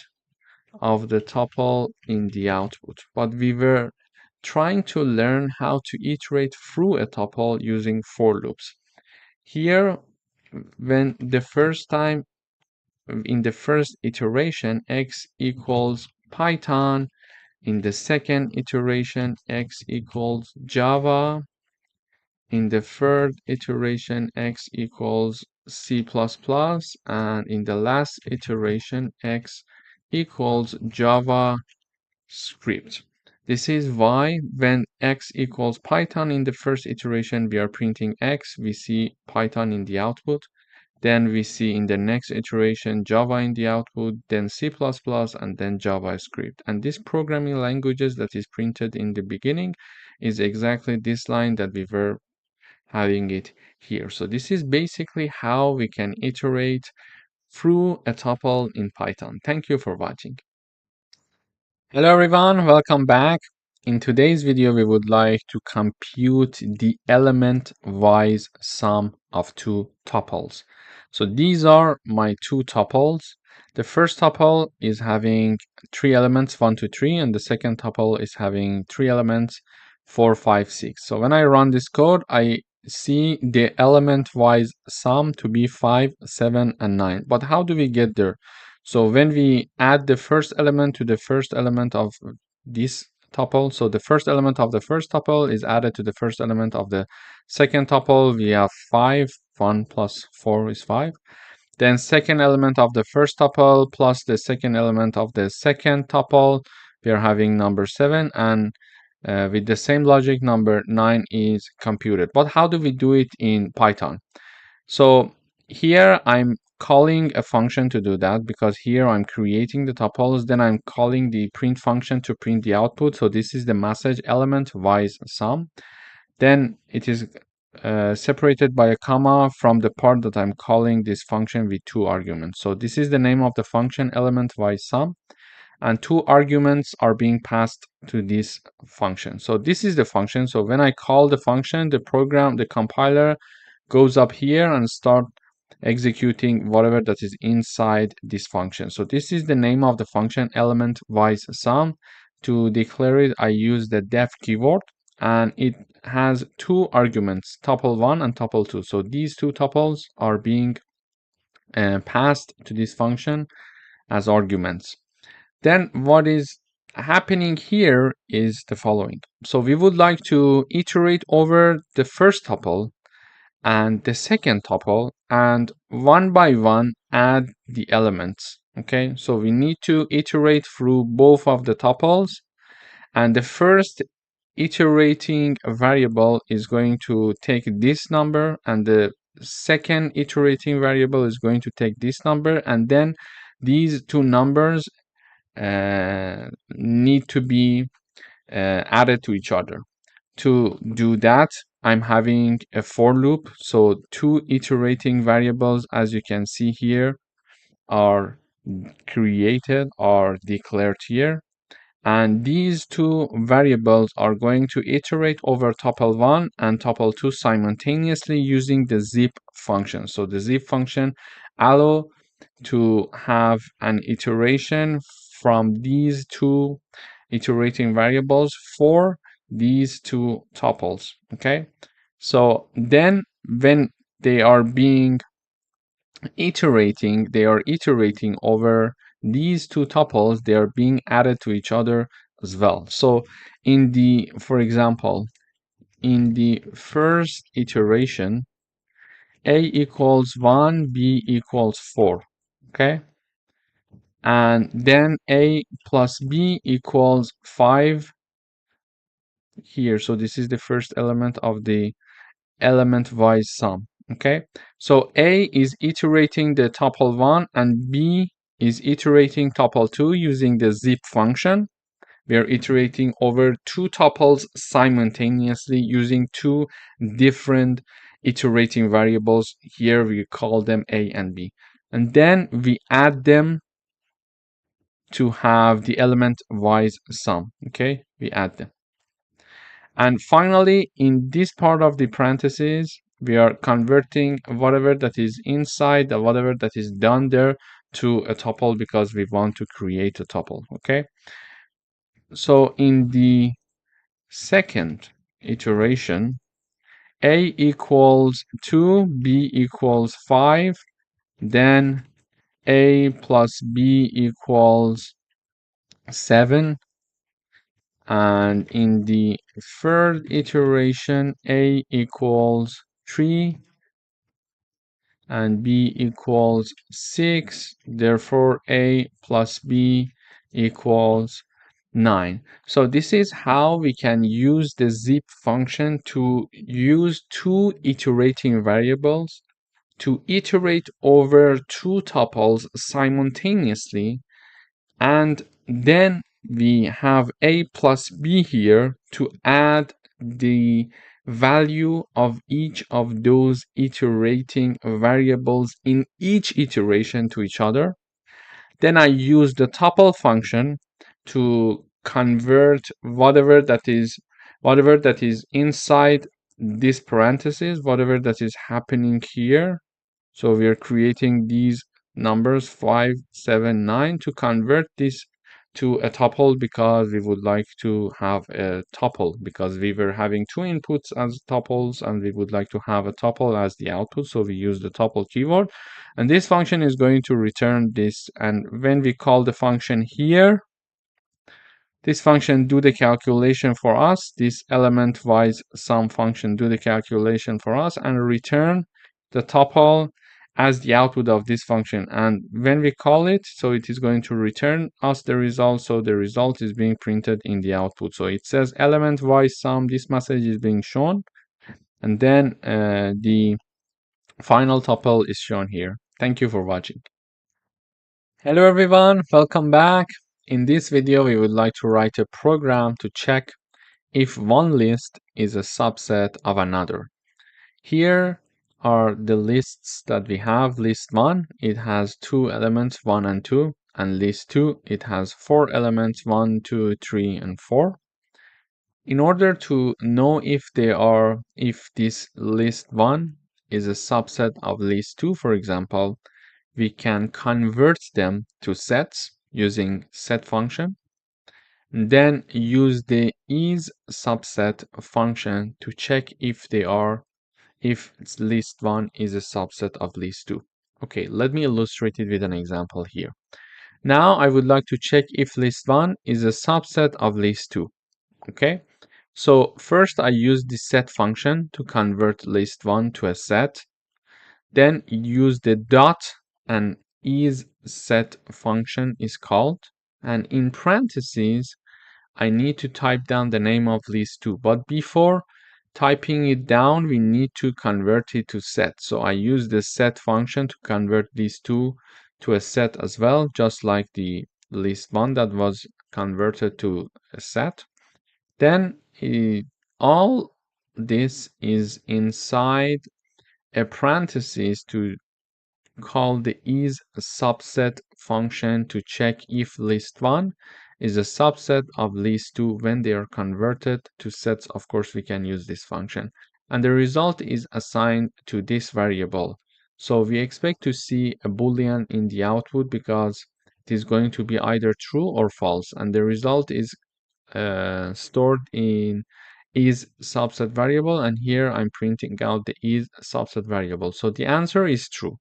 of the tuple in the output, but we were trying to learn how to iterate through a tuple using for loops. Here, when the first time in the first iteration x equals Python, in the second iteration x equals Java, in the third iteration x equals C++, and in the last iteration x equals Java script. This is why when x equals Python in the first iteration, we are printing x, we see Python in the output. Then we see in the next iteration Java in the output, then C++, and then JavaScript. And this programming languages that is printed in the beginning is exactly this line that we were having it here. So this is basically how we can iterate through a tuple in Python. Thank you for watching. Hello everyone, welcome back. In today's video, we would like to compute the element-wise sum of 2 tuples. So these are my 2 tuples. The first tuple is having 3 elements, 1, 2, 3, and the second tuple is having 3 elements, 4, 5, 6. So when I run this code, I see the element-wise sum to be 5, 7, and 9. But how do we get there? So when we add the first element to the first element of this tuple, so the first element of the first tuple is added to the first element of the second tuple, we have 5, 1 plus 4 is 5. Then second element of the first tuple plus the second element of the second tuple, we are having number 7, and with the same logic, number 9 is computed. But how do we do it in Python? So here I'm calling a function to do that, because here I'm creating the tuples, then I'm calling the print function to print the output. So this is the message element wise sum. Then it is separated by a comma from the part that I'm calling this function with 2 arguments. So this is the name of the function, element wise sum, and 2 arguments are being passed to this function. So this is the function. So when I call the function, the program, the compiler goes up here and start executing whatever that is inside this function. So this is the name of the function, element wise sum. To declare it, I use the def keyword, and it has 2 arguments, tuple 1 and tuple 2. So these 2 tuples are being passed to this function as arguments. Then what is happening here is the following. So we would like to iterate over the first tuple and the second tuple, and one by one add the elements. Okay, so we need to iterate through both of the tuples, and the first iterating variable is going to take this number, and the second iterating variable is going to take this number, and then these 2 numbers need to be added to each other. To do that, I'm having a for loop. So 2 iterating variables, as you can see here, are created, are declared here. And these 2 variables are going to iterate over tuple 1 and tuple 2 simultaneously using the zip function. So the zip function allow to have an iteration from these 2 iterating variables for these 2 tuples. Okay, so then when they are being iterating, they are iterating over these two tuples, they are being added to each other as well. So in the, for example, in the first iteration, a equals 1, b equals 4, okay? And then a plus b equals 5 here. So this is the first element of the element-wise sum, okay? So a is iterating the tuple 1 and b is iterating tuple 2 using the zip function. We are iterating over two tuples simultaneously using two different iterating variables. Here we call them a and b. And then we add them to have the element-wise sum, okay? We add them. And finally, in this part of the parentheses, we are converting whatever that is inside or whatever that is done there to a tuple because we want to create a tuple, okay? So in the second iteration, a equals 2, b equals 5, then a plus b equals 7, and in the third iteration, a equals 3 and b equals 6, therefore a plus b equals 9. So this is how we can use the zip function to use two iterating variables to iterate over two tuples simultaneously, and then we have a plus b here to add the value of each of those iterating variables in each iteration to each other. Then I use the tuple function to convert whatever that is inside this parenthesis, whatever that is happening here. So we are creating these numbers 5, 7, 9 to convert this to a tuple because we would like to have a tuple because we were having two inputs as tuples and we would like to have a tuple as the output. So we use the tuple keyword, and this function is going to return this. And when we call the function here, this function do the calculation for us, this element-wise sum function do the calculation for us and return the tuple as the output of this function. And when we call it, so it is going to return us the result. So the result is being printed in the output. So it says element-wise sum, this message is being shown. And then the final tuple is shown here. Thank you for watching. Hello everyone, welcome back. In this video, we would like to write a program to check if one list is a subset of another. Here are the lists that we have. List 1, it has two elements, 1 and 2, and list 2, it has four elements, 1, 2, 3, and 4. In order to know if this list 1 is a subset of list 2, for example, we can convert them to sets using set function, then use the isSubset function to check if list 1 is a subset of list 2. Okay, let me illustrate it with an example here. Now I would like to check if list 1 is a subset of list 2. Okay, so first I use the set function to convert list 1 to a set, then use the dot and isSet function is called, and in parentheses I need to type down the name of list 2, but before typing it down we need to convert it to set. So I use the set function to convert list 2 to a set as well, just like the list 1 that was converted to a set. Then all this is inside a parenthesis to call the isSubset function to check if list 1 is a subset of list 2 when they are converted to sets. Of course, we can use this function. And the result is assigned to this variable. So we expect to see a boolean in the output because it is going to be either true or false. And the result is stored in isSubset variable. And here I'm printing out the isSubset variable. So the answer is true.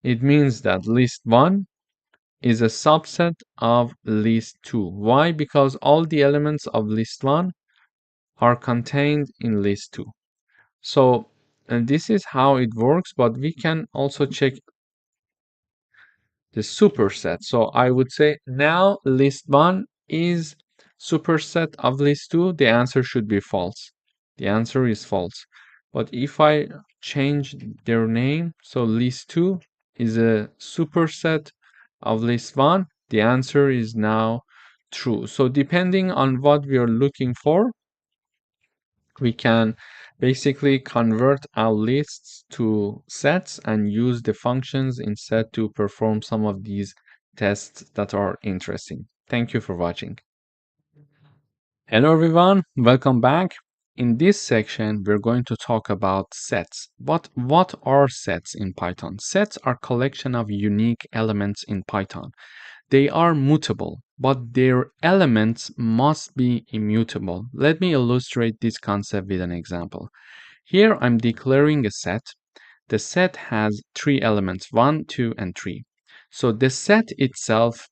It means that list 1 is a subset of list 2. Why? Because all the elements of list 1 are contained in list 2. So, and this is how it works, but we can also check the superset. So I would say now list 1 is superset of list 2. The answer should be false. The answer is false. But if I change their name, so list 2 is a superset of list 1, the answer is now true. So depending on what we are looking for, we can basically convert our lists to sets and use the functions instead to perform some of these tests that are interesting. Thank you for watching. Hello everyone, welcome back. In this section, we're going to talk about sets. But what are sets in Python? Sets are collection of unique elements in Python. They are mutable, but their elements must be immutable. Let me illustrate this concept with an example. Here I'm declaring a set. The set has three elements, 1, 2, and 3. So the set itself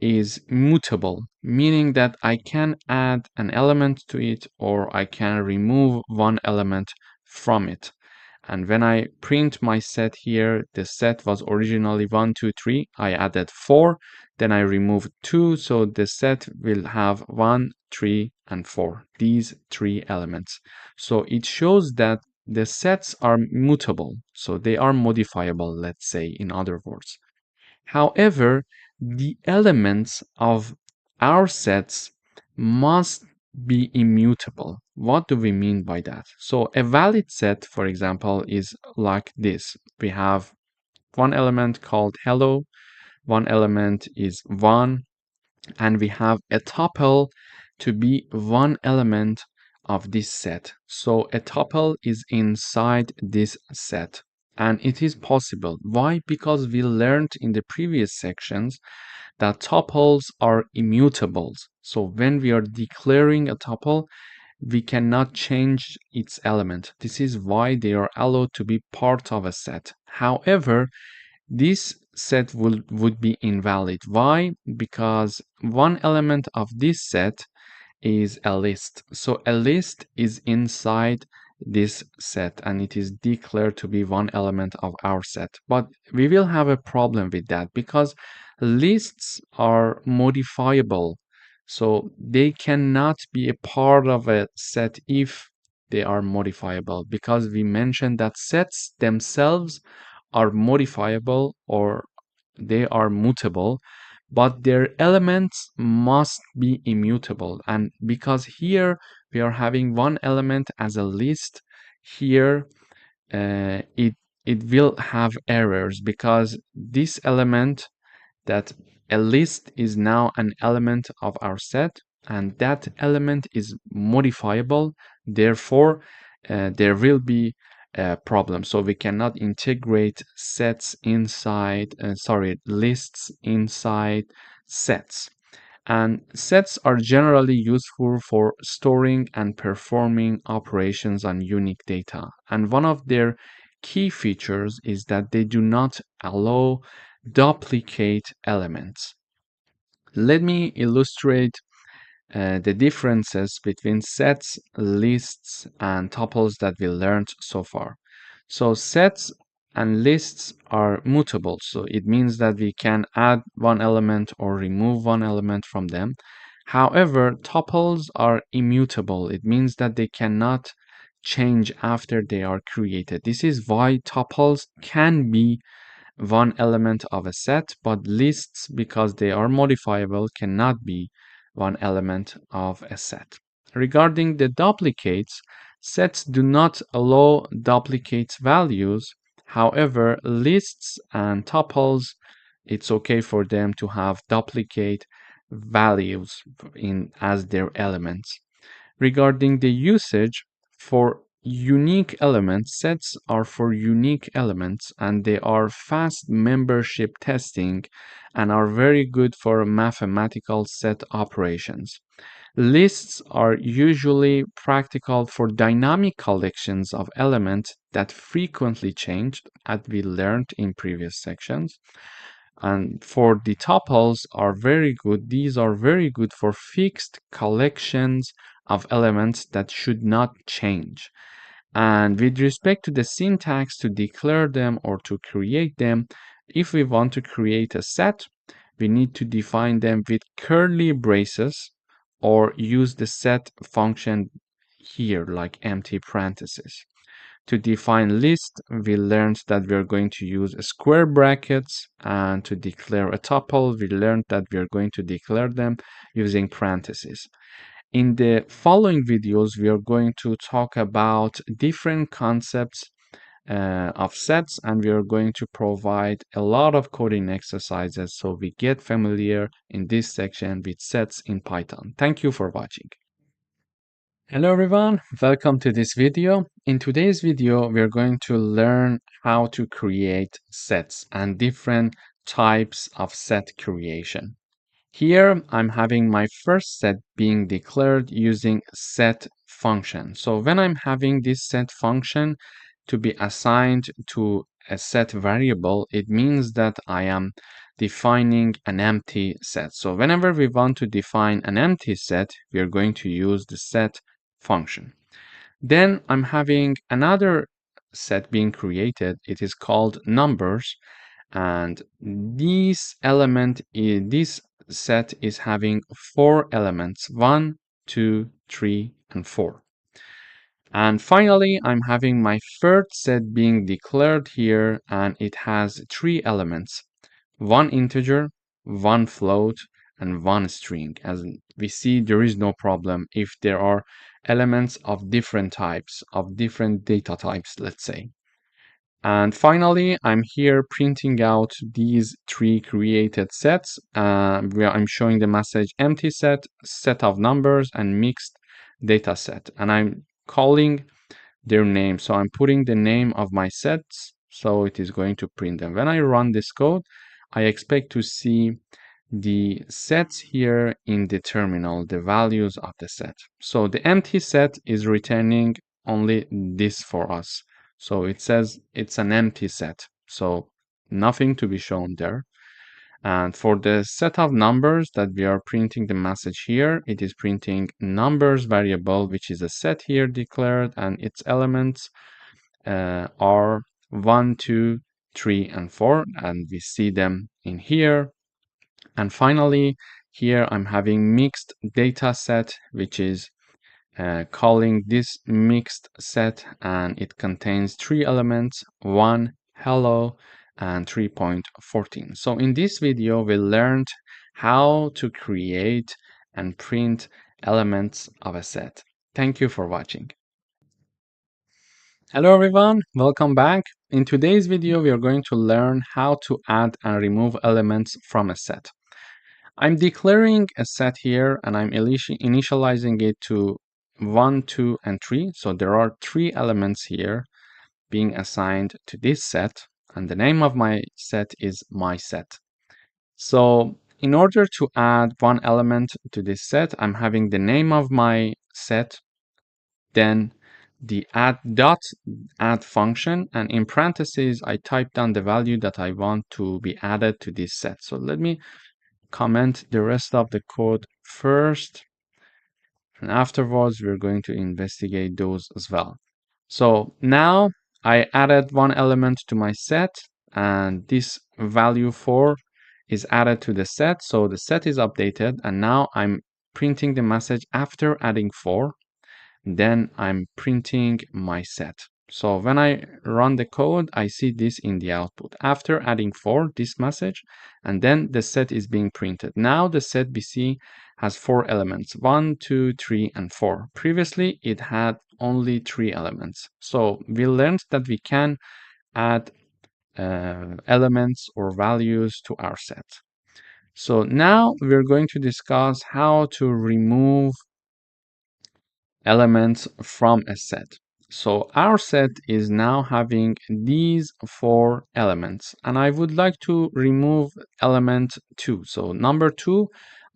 is mutable, meaning that I can add an element to it or I can remove one element from it. And when I print my set here, the set was originally 1, 2, 3. I added 4, then I removed 2, so the set will have 1, 3, and 4. These three elements. So it shows that the sets are mutable, so they are modifiable, let's say, in other words. However, the elements of our sets must be immutable. What do we mean by that? So a valid set, for example, is like this. We have one element called hello, one element is 1, and we have a tuple to be one element of this set. So a tuple is inside this set. And it is possible. Why? Because we learned in the previous sections that tuples are immutables. So when we are declaring a tuple, we cannot change its element. This is why they are allowed to be part of a set. However, this set would be invalid. Why? Because one element of this set is a list. So a list is inside this set and it is declared to be one element of our set. But we will have a problem with that because lists are modifiable. So they cannot be a part of a set if they are modifiable because we mentioned that sets themselves are modifiable or they are mutable, but their elements must be immutable. And because here we are having one element as a list, here it will have errors because this element, that a list is now an element of our set and that element is modifiable. Therefore, there will be a problem. So we cannot integrate sets inside, lists inside sets. And sets are generally useful for storing and performing operations on unique data. And one of their key features is that they do not allow duplicate elements. Let me illustrate the differences between sets, lists, and tuples that we learned so far. So sets and lists are mutable. So it means that we can add one element or remove one element from them. However, tuples are immutable. It means that they cannot change after they are created. This is why tuples can be one element of a set, but lists, because they are modifiable, cannot be one element of a set. Regarding the duplicates, sets do not allow duplicate values. However, lists and tuples, it's okay for them to have duplicate values as their elements. Regarding the usage, for unique elements, sets are for unique elements and they are fast membership testing and are very good for mathematical set operations. Lists are usually practical for dynamic collections of elements that frequently change, as we learned in previous sections. And for the tuples are very good. These are very good for fixed collections of elements that should not change. And with respect to the syntax to declare them or to create them, if we want to create a set, we need to define them with curly braces or use the set function here, like empty parentheses. To define list, we learned that we are going to use square brackets, and to declare a tuple, we learned that we are going to declare them using parentheses. In the following videos, we are going to talk about different concepts of sets, and we are going to provide a lot of coding exercises so we get familiar in this section with sets in Python. Thank you for watching. Hello everyone, welcome to this video. In today's video, we're going to learn how to create sets and different types of set creation. Here, I'm having my first set being declared using set function. So when I'm having this set function to be assigned to a set variable, it means that I am defining an empty set. So whenever we want to define an empty set, we are going to use the set function. Then I'm having another set being created. It is called numbers, and this set is having 4 elements: 1, 2, 3, and 4. And finally, I'm having my third set being declared here, and it has 3 elements: 1 integer, 1 float, and 1 string. As we see, there is no problem if there are elements of different types, of different data types, let's say. And finally, I'm here printing out these 3 created sets, where I'm showing the message empty set, set of numbers, and mixed data set. And I'm calling their name. So I'm putting the name of my sets, so it is going to print them. When I run this code, I expect to see the sets here in the terminal, the values of the set. So the empty set is returning only this for us. So it says it's an empty set, so nothing to be shown there. And for the set of numbers that we are printing the message here, it is printing numbers variable, which is a set here declared, and its elements are 1, 2, 3, and 4, and we see them in here. And finally, here I'm having mixed data set, which is calling this mixed set, and it contains 3 elements: 1, hello, and 3.14. So in this video, we learned how to create and print elements of a set. Thank you for watching. Hello everyone, welcome back. In today's video, we are going to learn how to add and remove elements from a set. I'm declaring a set here, and I'm initializing it to 1, 2, and 3. So there are 3 elements here being assigned to this set, and the name of my set is my set. So in order to add one element to this set, I'm having the name of my set, then the add function, and in parentheses, I type down the value that I want to be added to this set. So let me comment the rest of the code first, and afterwards we're going to investigate those as well. So now I added one element to my set, and this value 4 is added to the set, so the set is updated, and now I'm printing the message after adding 4. Then I'm printing my set. So when I run the code, I see this in the output. After adding 4, this message, and then the set is being printed. Now the set BC has 4 elements: 1, 2, 3, and 4. Previously, it had only 3 elements. So we learned that we can add elements or values to our set. So now we're going to discuss how to remove elements from a set. So our set is now having these 4 elements, and I would like to remove element 2. So number 2,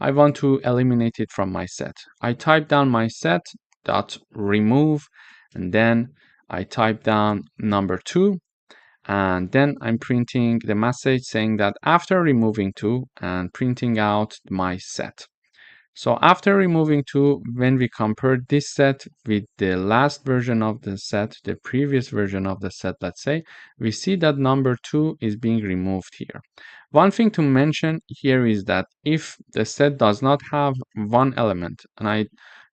I want to eliminate it from my set. I type down my set dot remove, and then I type down number 2, And then I'm printing the message saying that after removing 2 and printing out my set. So after removing 2, when we compare this set with the last version of the set, the previous version of the set, let's say, we see that number 2 is being removed here. One thing to mention here is that if the set does not have one element, and I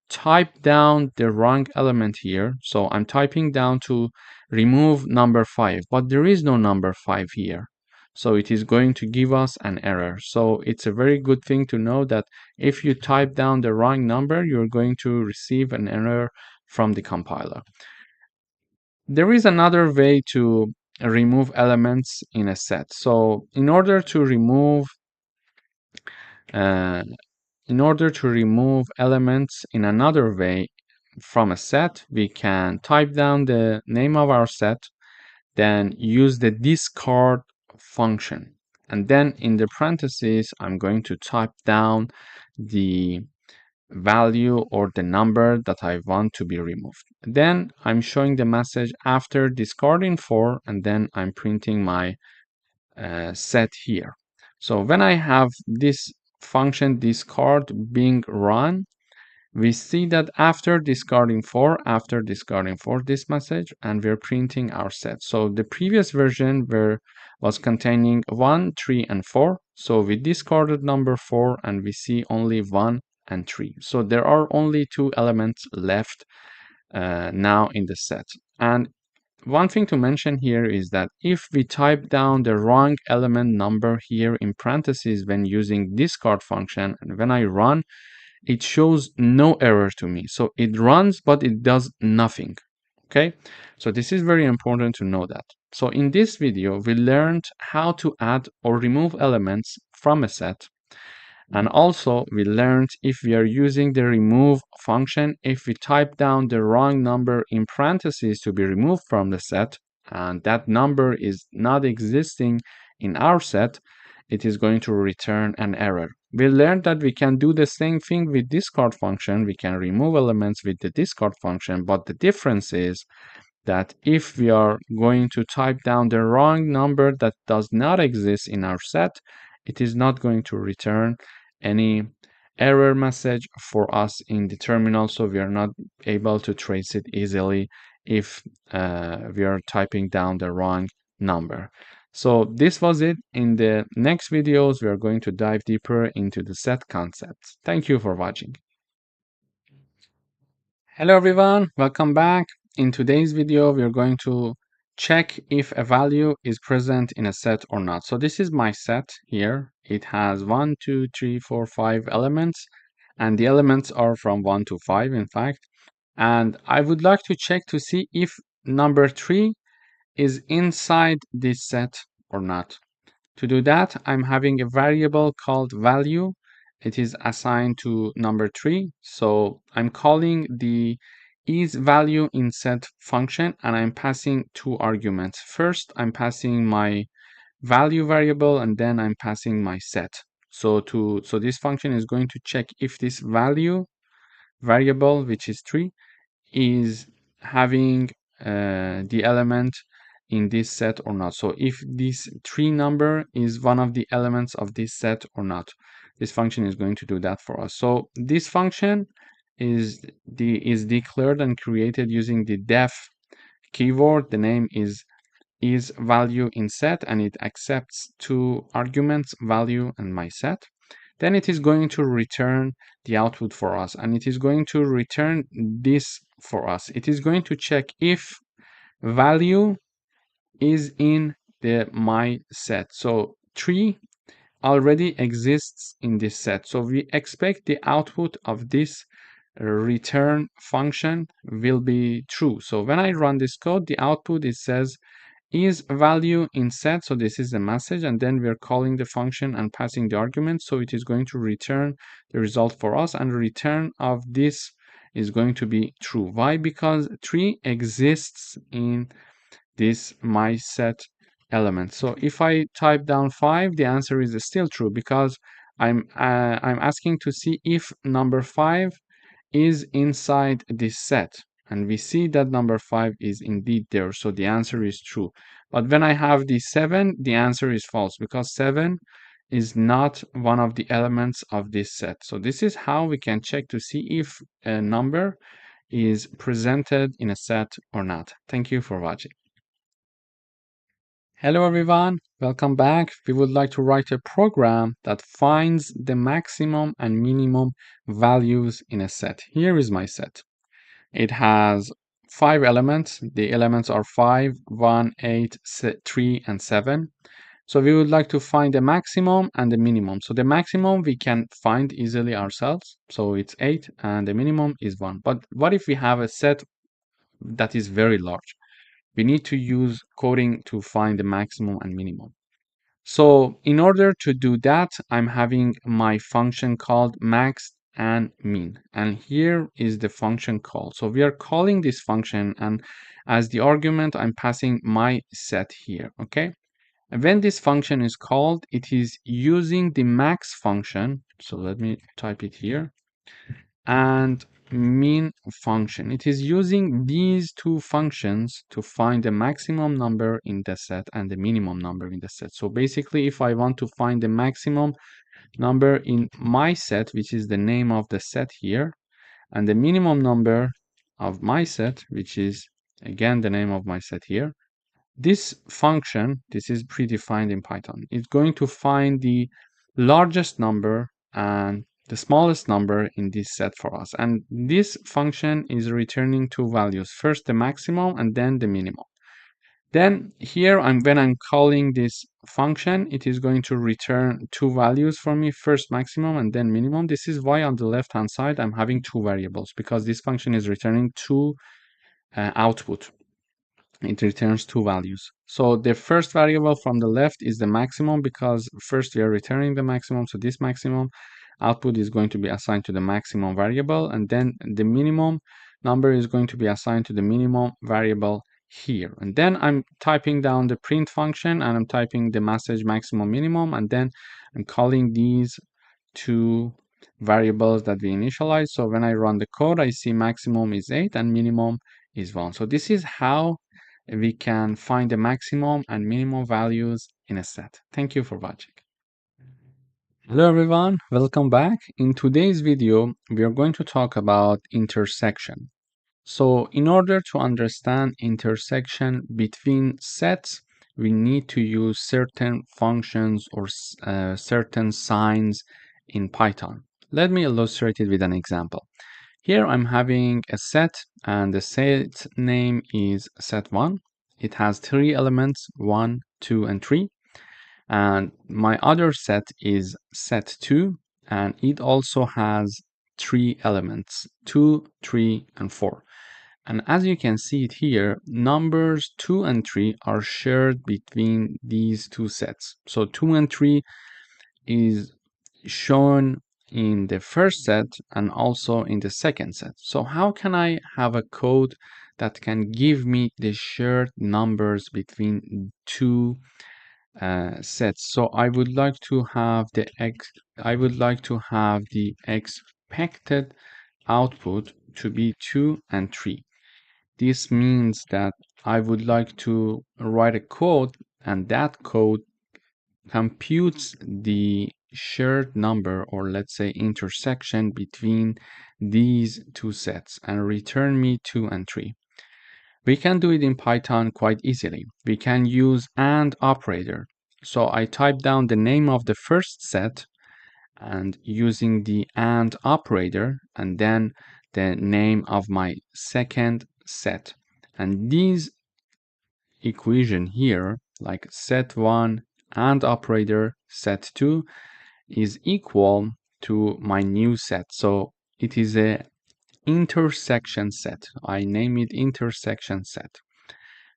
type down the wrong element here, so I'm typing down to remove number 5, but there is no number 5 here. So it is going to give us an error. So it's a very good thing to know that if you type down the wrong number, you're going to receive an error from the compiler. There is another way to remove elements in a set. So in order to remove uh, elements in another way from a set, we can type down the name of our set, then use the discard function. And then in the parentheses, I'm going to type down the value or the number that I want to be removed. Then I'm showing the message after discarding 4, and then I'm printing my set here. So when I have this function discard being run, we see that after discarding 4, this message, and we're printing our set. So the previous version was containing 1, 3, and 4. So we discarded number 4, and we see only 1 and 3. So there are only 2 elements left now in the set. And one thing to mention here is that if we type down the wrong element number here in parentheses when using discard function, and when I run, it shows no error to me. So it runs, but it does nothing. Okay, so this is very important to know that. So in this video, we learned how to add or remove elements from a set. And also we learned if we are using the remove function, if we type down the wrong number in parentheses to be removed from the set, and that number is not existing in our set, it is going to return an error. We learned that we can do the same thing with discard function. We can remove elements with the discard function, but the difference is that if we are going to type down the wrong number that does not exist in our set, it is not going to return any error message for us in the terminal, so we are not able to trace it easily if we are typing down the wrong number. So this was it. In the next videos, we are going to dive deeper into the set concepts. Thank you for watching. Hello everyone, welcome back. In today's video, we are going to check if a value is present in a set or not. So this is my set here. It has 1, 2, 3, 4, 5 elements, and the elements are from 1 to 5, in fact. And I would like to check to see if number 3 is inside this set or not. To do that, I'm having a variable called value. It is assigned to number 3. So I'm calling the isValue in set function, and I'm passing 2 arguments. First, I'm passing my value variable, and then I'm passing my set. So this function is going to check if this value variable, which is 3, is having the element in this set or not. So if this 3 number is one of the elements of this set or not, this function is going to do that for us. So this function is declared and created using the def keyword. The name is value in set, and it accepts 2 arguments, value and my set. Then it is going to return the output for us, and it is going to return this for us. It is going to check if value is in the my set. So 3 already exists in this set. So we expect the output of this return function will be true. So when I run this code, the output, it says is value in set. So this is the message, and then we're calling the function and passing the argument. So it is going to return the result for us, and return of this is going to be true. Why? Because 3 exists in this my set element. So if I type down 5, the answer is still true, because I'm asking to see if number 5 is inside this set. and we see that number 5 is indeed there, so the answer is true. But when I have the 7, the answer is false because 7 is not one of the elements of this set. So this is how we can check to see if a number is presented in a set or not. Thank you for watching. Hello everyone, welcome back. We would like to write a program that finds the maximum and minimum values in a set. Here is my set. It has 5 elements. The elements are 5, 1, 8, 3, and 7. So we would like to find the maximum and the minimum. So the maximum we can find easily ourselves. So it's 8 and the minimum is 1. But what if we have a set that is very large? We need to use coding to find the maximum and minimum. So in order to do that, I'm having my function called max and min. And here is the function call. So we are calling this function, and as the argument, I'm passing my set here, okay? And when this function is called, it is using the max function. So let me type it here. And min function. It is using these two functions to find the maximum number in the set and the minimum number in the set. So basically, if I want to find the maximum number in my set, which is the name of the set here, and the minimum number of my set, which is again the name of my set here, this function, this is predefined in Python, is going to find the largest number and the smallest number in this set for us. And this function is returning two values, first the maximum and then the minimum. Then here, when I'm calling this function, it is going to return two values for me, first maximum and then minimum. This is why on the left-hand side, I'm having two variables, because this function is returning two output. It returns two values. So the first variable from the left is the maximum, because first we are returning the maximum. So this maximum output is going to be assigned to the maximum variable, and then the minimum number is going to be assigned to the minimum variable here. And then I'm typing down the print function, and I'm typing the message maximum minimum, and then I'm calling these two variables that we initialize. So when I run the code, I see maximum is 8 and minimum is 1. So this is how we can find the maximum and minimum values in a set. Thank you for watching. Hello everyone, welcome back. In today's video, we are going to talk about intersection. So in order to understand intersection between sets, we need to use certain functions or certain signs in Python. Let me illustrate it with an example. Here I'm having a set, and the set name is set1. It has 3 elements, 1, 2, and 3. And my other set is set2, and it also has 3 elements, 2, 3, and 4. And as you can see it here, numbers 2 and 3 are shared between these two sets. So 2 and 3 is shown in the first set and also in the second set. So how can I have a code that can give me the shared numbers between two sets? So I would like to have the expected output to be 2 and 3. This means that I would like to write a code, and that code computes the shared number, or let's say intersection, between these two sets and return me 2 and 3. We can do it in Python quite easily. We can use AND operator. So I type down the name of the first set, and using the AND operator, and then the name of my second set. And these equation here, like set1 AND operator set2, is equal to my new set. So it is a intersection set. I name it intersection set.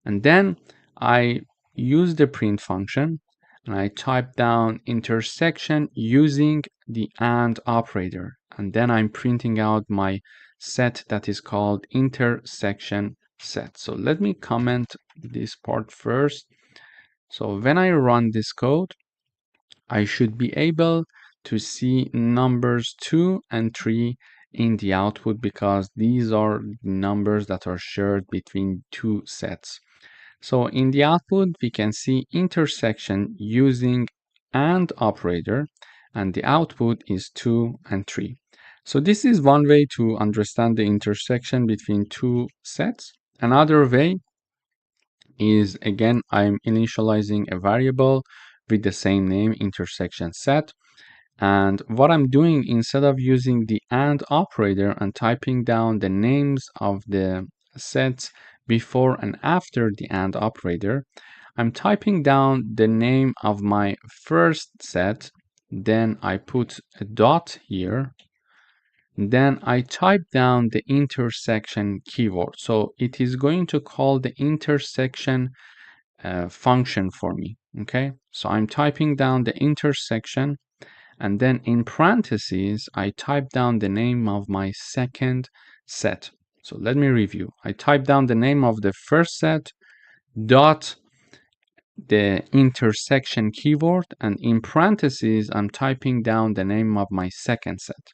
And then I use the print function, and I type down intersection using the AND operator. And then I'm printing out my set that is called intersection set. So let me comment this part first. So when I run this code, I should be able to see numbers 2 and 3 in the output because these are numbers that are shared between two sets. So in the output, we can see intersection using AND operator, and the output is 2 and 3. So this is one way to understand the intersection between two sets. Another way is, again, I'm initializing a variable with the same name, intersection set. And what I'm doing, instead of using the AND operator and typing down the names of the sets before and after the AND operator, I'm typing down the name of my first set, then I put a dot here, then I type down the intersection keyword. So it is going to call the intersection function for me. Okay, so I'm typing down the intersection, and then in parentheses, I type down the name of my second set. So let me review. I type down the name of the first set, dot the intersection keyword, and in parentheses, I'm typing down the name of my second set.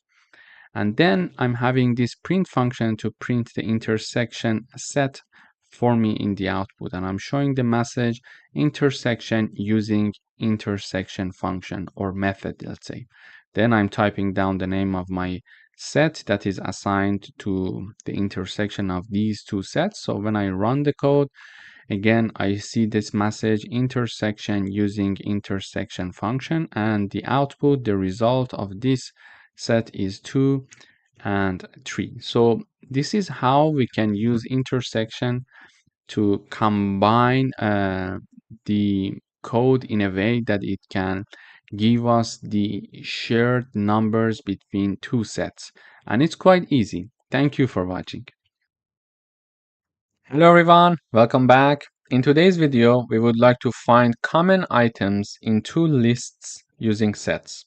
And then I'm having this print function to print the intersection set for me in the output. And I'm showing the message intersection using intersection function or method, let's say. Then I'm typing down the name of my set that is assigned to the intersection of these two sets. So when I run the code, again, I see this message intersection using intersection function, and the output, the result of this set is 2 and 3. So this is how we can use intersection to combine the code in a way that it can give us the shared numbers between two sets. And it's quite easy. Thank you for watching. Hello everyone, welcome back. In today's video, we would like to find common items in two lists using sets.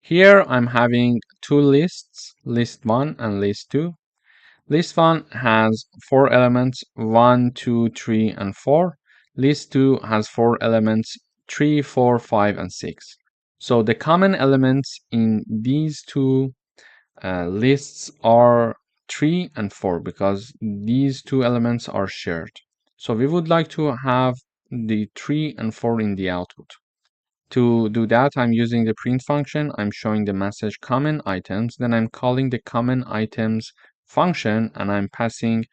Here I'm having two lists, list 1 and list 2. List 1 has 4 elements, 1, 2, 3, and 4. List 2 has 4 elements, 3, 4, 5, and 6. So the common elements in these two lists are 3 and 4 because these two elements are shared. So we would like to have the 3 and 4 in the output. To do that, I'm using the print function. I'm showing the message common items. Then I'm calling the common items function, and I'm passing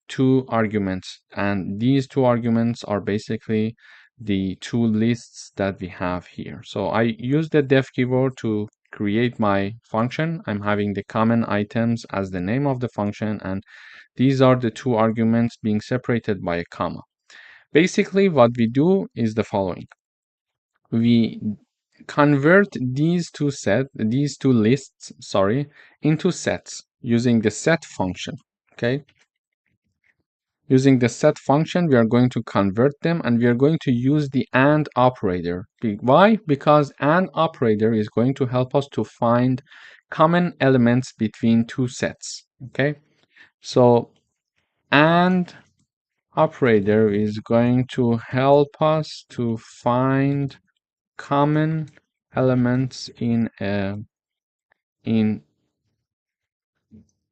2 arguments. And these 2 arguments are basically the 2 lists that we have here. So I use the def keyword to create my function. I'm having the common items as the name of the function, and these are the 2 arguments being separated by a comma. Basically, what we do is the following. We convert these two lists, into sets using the set function. Okay. Using the set function, we are going to convert them, and we are going to use the AND operator. Why? Because AND operator is going to help us to find common elements between two sets. Okay. So AND operator is going to help us to find common elements in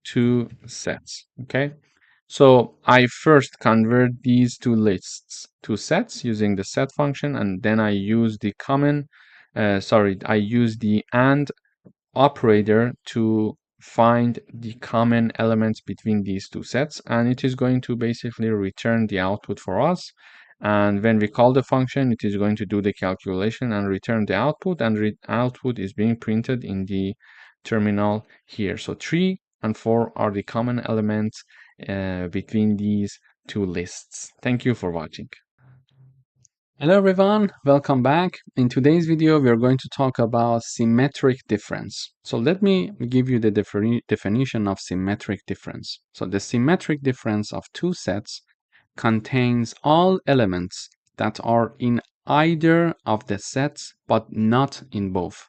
two sets. Okay, so I first convert these two lists to sets using the set function, and then I use the I use the AND operator to find the common elements between these two sets, and it is going to basically return the output for us. And when we call the function, it is going to do the calculation and return the output, and output is being printed in the terminal here. So 3 and 4 are the common elements between these two lists. Thank you for watching. Hello everyone, welcome back. In today's video, we are going to talk about symmetric difference. So let me give you the definition of symmetric difference. So the symmetric difference of two sets contains all elements that are in either of the sets but not in both.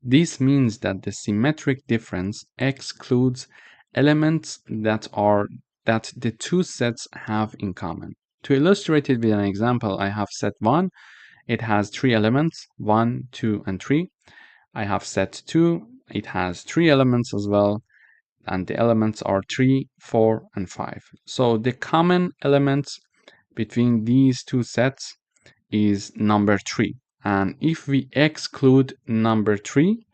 This means that the symmetric difference excludes elements that the two sets have in common. To illustrate it with an example, I have set 1. It has 3 elements, 1, 2, and 3. I have set 2. It has 3 elements as well. and the elements are 3, 4, and 5. So the common elements between these two sets is number 3. And if we exclude number 3,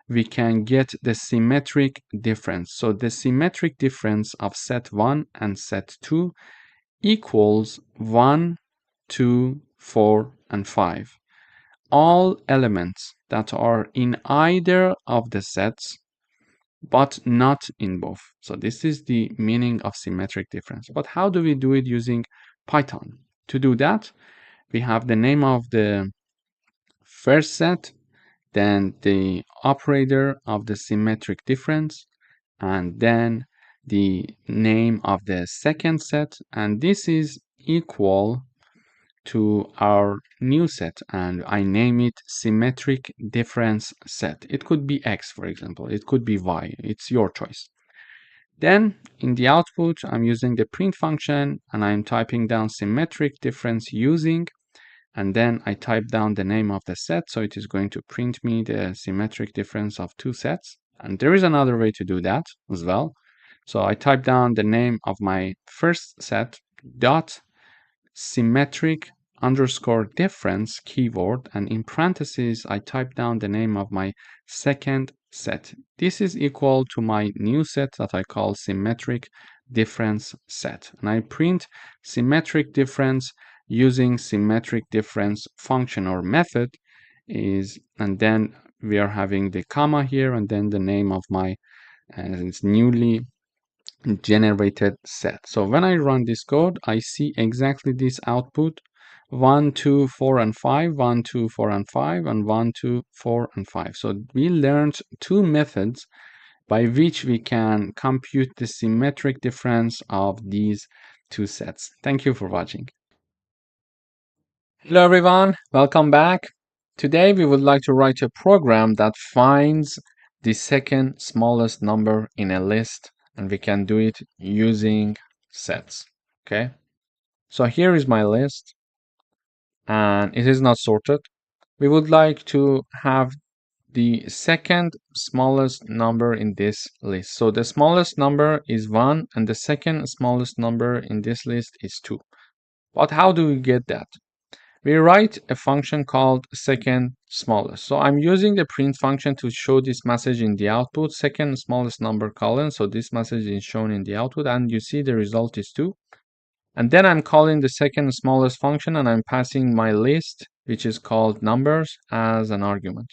we can get the symmetric difference. So the symmetric difference of set 1 and set 2 equals 1, 2, 4, and 5. All elements that are in either of the sets but not in both. So this is the meaning of symmetric difference. But how do we do it using Python? To do that, we have the name of the first set, then the operator of the symmetric difference, and then the name of the second set, and this is equal to our new set, and I name it symmetric difference set. It could be X, for example. It could be Y. It's your choice. Then in the output, I'm using the print function and I'm typing down symmetric difference using, and then I type down the name of the set. So it is going to print me the symmetric difference of two sets. And there is another way to do that as well. So I type down the name of my first set dot symmetric underscore difference keyword, and in parentheses I type down the name of my second set. This is equal to my new set that I call symmetric difference set, and I print symmetric difference using symmetric difference function or method is, and then we are having the comma here and then the name of my newly generated set. So when I run this code, I see exactly this output: 1, 2, 4, and 5, 1, 2, 4, and 5, and 1, 2, 4, and 5. So we learned two methods by which we can compute the symmetric difference of these two sets. Thank you for watching. Hello everyone, welcome back. Today we would like to write a program that finds the second smallest number in a list, and we can do it using sets. Okay, so here is my list and it is not sorted. We would like to have the second smallest number in this list. So the smallest number is 1 and the second smallest number in this list is 2. But how do we get that? We write a function called second smallest. So I'm using the print function to show this message in the output, second smallest number colon. So this message is shown in the output and you see the result is 2. And then I'm calling the second smallest function and I'm passing my list, which is called numbers, as an argument.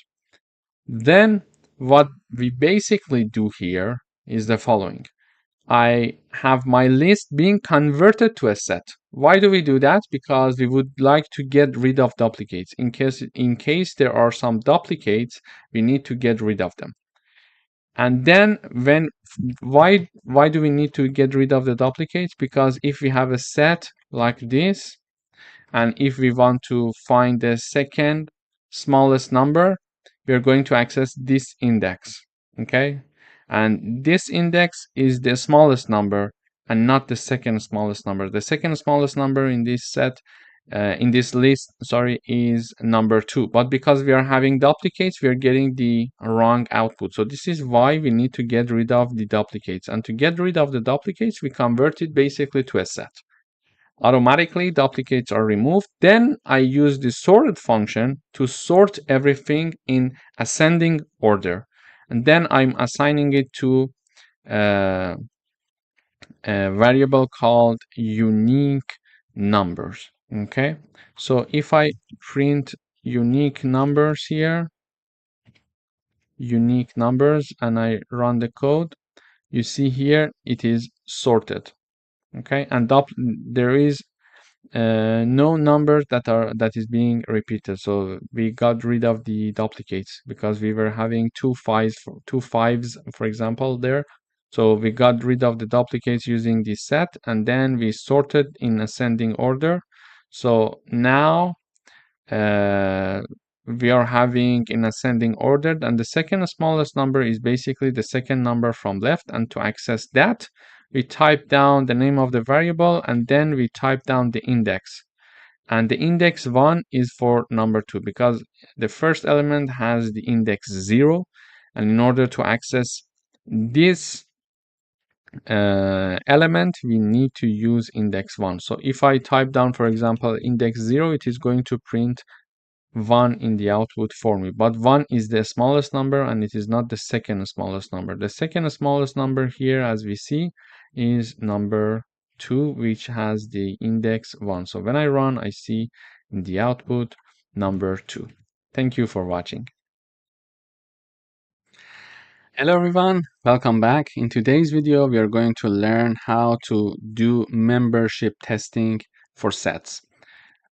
Then what we basically do here is the following. I have my list being converted to a set. Why do we do that? Because we would like to get rid of duplicates. In case there are some duplicates, we need to get rid of them. And then why do we need to get rid of the duplicates? Because if we have a set like this, and if we want to find the second smallest number, we are going to access this index. Okay, and this index is the smallest number and not the second smallest number. The second smallest number in this set, in this list, sorry, is number 2. But because we are having duplicates, we are getting the wrong output. So this is why we need to get rid of the duplicates. And to get rid of the duplicates, we convert it basically to a set. Automatically, duplicates are removed. Then I use the sorted function to sort everything in ascending order. And then I'm assigning it to a variable called unique numbers. Okay, so if I print unique numbers here, unique numbers, and I run the code, you see here it is sorted. Okay, and there is no numbers that is being repeated. So we got rid of the duplicates because we were having two fives, for example, there. So we got rid of the duplicates using this set, and then we sorted in ascending order. So now we are having in ascending order, and the second smallest number is basically the second number from left. And to access that, we type down the name of the variable and then we type down the index. And the index 1 is for number 2 because the first element has the index 0. And in order to access this element, we need to use index 1. So if I type down, for example, index 0, it is going to print 1 in the output for me. But 1 is the smallest number and it is not the second smallest number. The second smallest number here, as we see, is number 2, which has the index 1. So when I run, I see in the output number 2. Thank you for watching. Hello everyone, welcome back. In today's video, we are going to learn how to do membership testing for sets.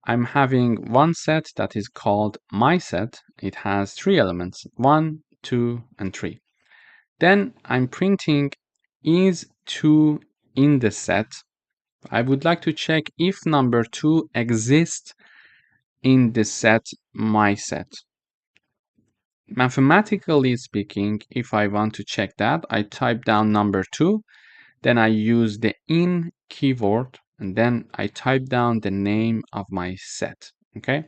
I'm having one set that is called my set. It has 3 elements, 1, 2, and 3. Then I'm printing is 2 in the set. I would like to check if number 2 exists in the set my set. Mathematically speaking, if I want to check that, I type down number 2, then I use the in keyword, and then I type down the name of my set, okay?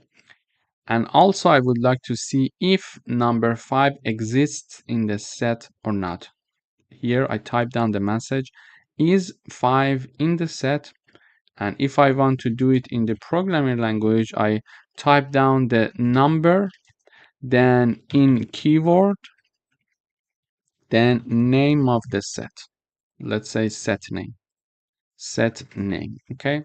And also I would like to see if number 5 exists in the set or not. Here I type down the message, is 5 in the set? And if I want to do it in the programming language, I type down the number, then in keyword, then name of the set. Let's say set name, okay?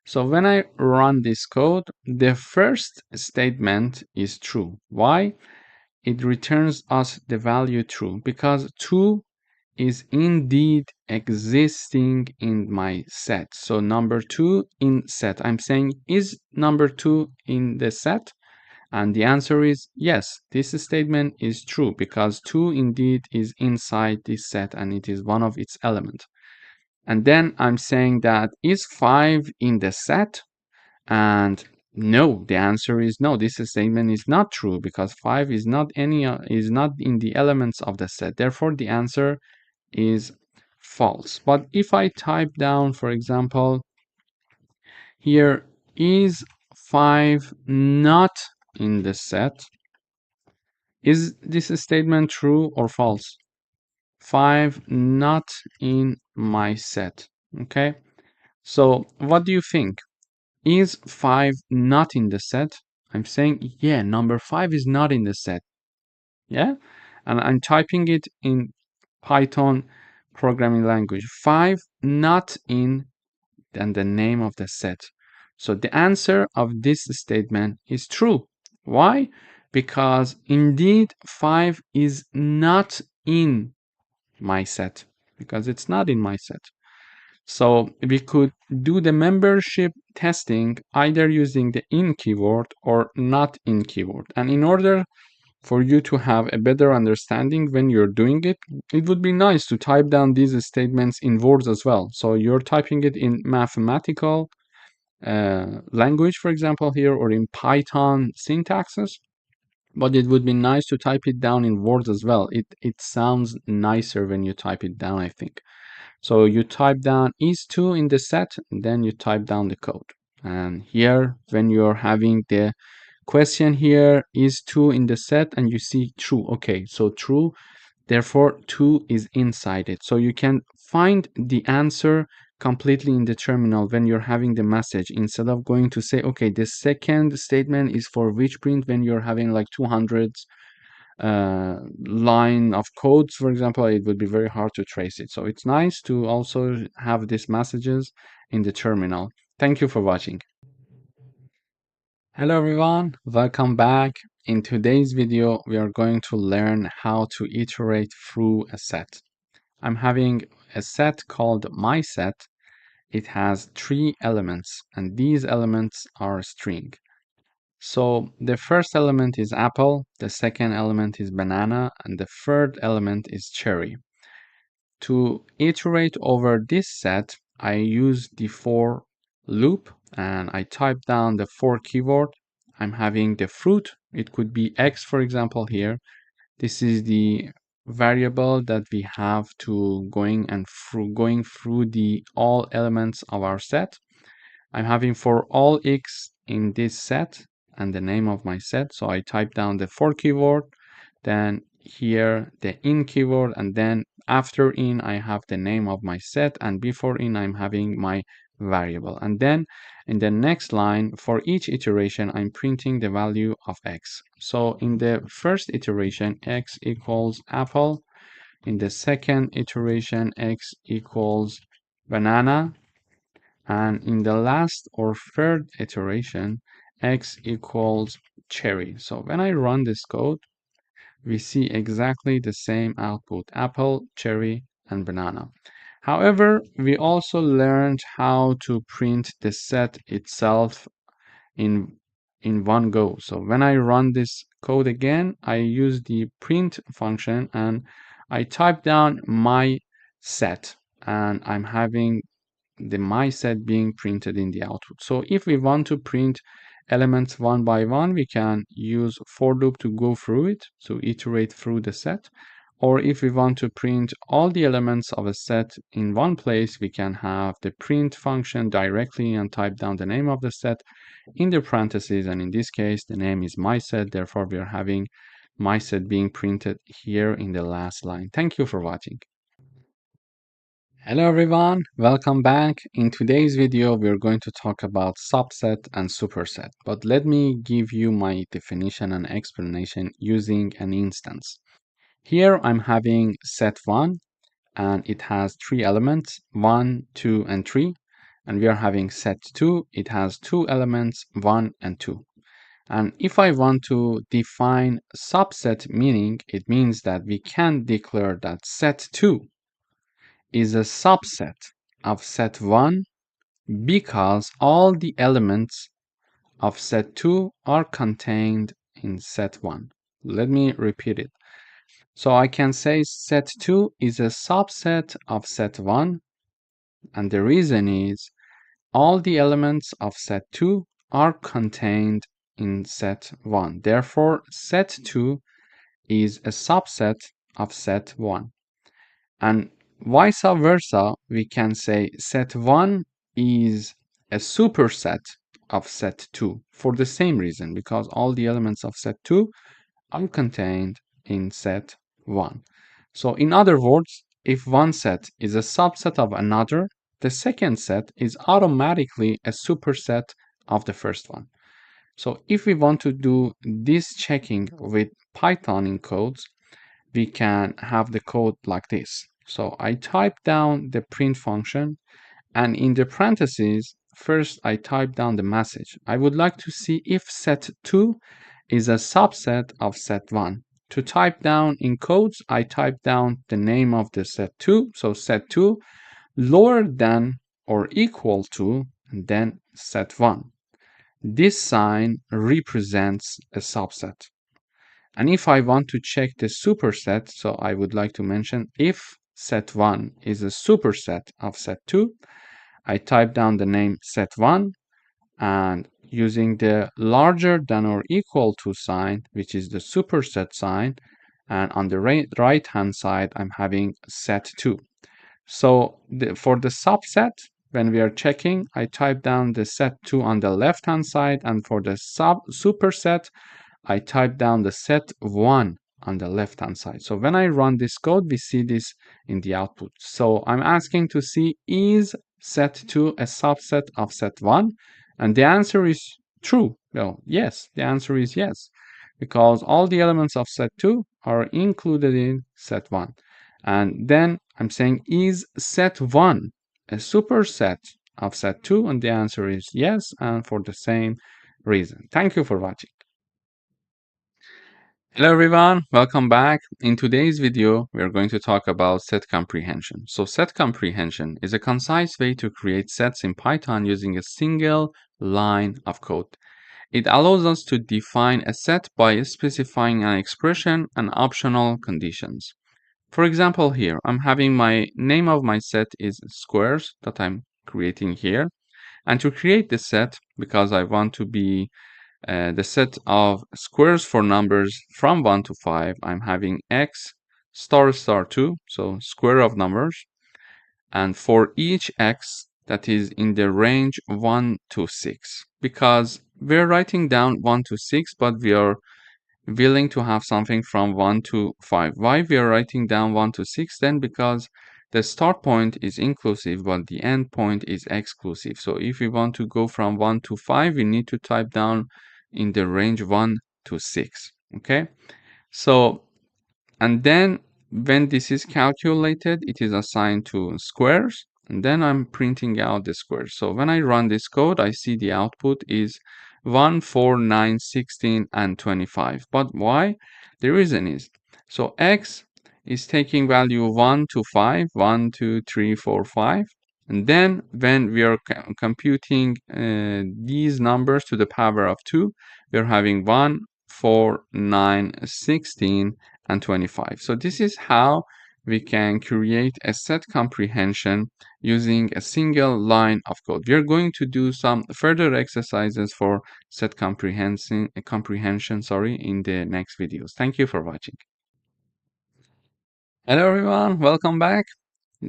So when I run this code, the first statement is true. Why? It returns us the value true because 2 is indeed existing in my set. So number 2 in set. I'm saying, is number 2 in the set? And the answer is yes, this statement is true because 2 indeed is inside this set and it is one of its elements. And then I'm saying that is 5 in the set? And no, the answer is no. This statement is not true because 5 is not in the elements of the set. Therefore, the answer is false. But if I type down, for example, here is 5 not in the set, is this statement true or false? 5 not in my set. Okay, so what do you think? Is 5 not in the set? I'm saying, yeah, number 5 is not in the set. Yeah, and I'm typing it in Python programming language. 5 not in, and the name of the set. So the answer of this statement is true. Why? Because indeed 5 is not in my set, because it's not in my set. So we could do the membership testing either using the in keyword or not in keyword. And in order for you to have a better understanding when you're doing it, it would be nice to type down these statements in words as well. So you're typing it in mathematical language, for example, here, or in Python syntaxes. But it would be nice to type it down in words as well. It sounds nicer when you type it down, I think. So you type down is 2 in the set, and then you type down the code. And here, when you're having the question here, is 2 in the set, and you see true. Okay, so true, therefore 2 is inside it. So you can find the answer completely in the terminal when you're having the message, instead of going to say, okay, the second statement is for which print, when you're having like 200 line of codes, for example, it would be very hard to trace it. So it's nice to also have these messages in the terminal. Thank you for watching. Hello everyone, welcome back. In today's video, we are going to learn how to iterate through a set. I'm having a set called my set. It has 3 elements, and these elements are string. So the first element is apple, the second element is banana, and the third element is cherry. To iterate over this set, I use the for loop and I type down the for keyword. I'm having the fruit. It could be X, for example, here. This is the variable that we have to going through the all elements of our set. I'm having for all X in this set and the name of my set. So I type down the for keyword, then here the in keyword, and then after in I have the name of my set, and before in I'm having my variable. And then in the next line, for each iteration, I'm printing the value of x. So in the first iteration, x equals apple. In the second iteration, x equals banana. And in the last or third iteration, x equals cherry. So when I run this code, we see exactly the same output: apple, cherry, and banana. However, we also learned how to print the set itself in one go. So when I run this code again, I use the print function and I type down my set, and I'm having the my set being printed in the output. So if we want to print elements one by one, we can use for loop to go through it, to iterate through the set. Or if we want to print all the elements of a set in one place, we can have the print function directly and type down the name of the set in the parentheses. And in this case, the name is my set. Therefore, we are having my set being printed here in the last line. Thank you for watching. Hello everyone, welcome back. In today's video, we're going to talk about subset and superset. But let me give you my definition and explanation using an instance. Here I'm having set 1 and it has 3 elements, 1, 2, and 3. And we are having set 2, it has 2 elements, 1 and 2. And if I want to define subset meaning, it means that we can declare that set 2 is a subset of set 1 because all the elements of set 2 are contained in set 1. Let me repeat it. So I can say set 2 is a subset of set 1, and the reason is all the elements of set 2 are contained in set 1. Therefore, set 2 is a subset of set 1. And vice versa, we can say set 1 is a superset of set 2 for the same reason, because all the elements of set 2 are contained in set 1. So in other words, if one set is a subset of another, the second set is automatically a superset of the first one. So if we want to do this checking with Python in codes, we can have the code like this. So I type down the print function, and in the parentheses, first I type down the message. I would like to see if set 2 is a subset of set 1. To type down in codes, I type down the name of the set 2. So set 2 lower than or equal to, and then set 1. This sign represents a subset. And if I want to check the superset, so I would like to mention if set 1 is a superset of set 2, I type down the name set 1, and using the larger than or equal to sign, which is the superset sign, and on the right hand side, I'm having set 2. So for the subset, when we are checking, I type down the set 2 on the left hand side, and for the superset, I type down the set 1 on the left hand side. So when I run this code, we see this in the output. So I'm asking to see, is set 2 a subset of set 1? And the answer is true. Well, yes, the answer is yes, because all the elements of set 2 are included in set 1. And then I'm saying, is set 1 a superset of set 2? And the answer is yes, and for the same reason. Thank you for watching. Hello everyone, welcome back. In today's video, we are going to talk about set comprehension. So set comprehension is a concise way to create sets in Python using a single line of code. It allows us to define a set by specifying an expression and optional conditions. For example, here, I'm having my name of my set is squares that I'm creating here. And to create this set, because I want to be the set of squares for numbers from 1 to 5, I'm having x star star 2, so square of numbers. And for each x that is in the range 1 to 6, because we're writing down 1 to 6, but we are willing to have something from 1 to 5. Why we are writing down 1 to 6 then? Because the start point is inclusive, but the end point is exclusive. So if we want to go from 1 to 5, we need to type down in the range 1 to 6. Okay? So, and then when this is calculated, it is assigned to squares, and then I'm printing out the squares. So when I run this code, I see the output is 1, 4, 9, 16, and 25. But why? The reason is, so x is taking value 1 to 5, 1, 2, 3, 4, 5. And then when we are computing these numbers to the power of 2, we're having 1, 4, 9, 16, and 25. So this is how we can create a set comprehension using a single line of code. We are going to do some further exercises for set comprehension in the next videos. Thank you for watching. Hello everyone, welcome back.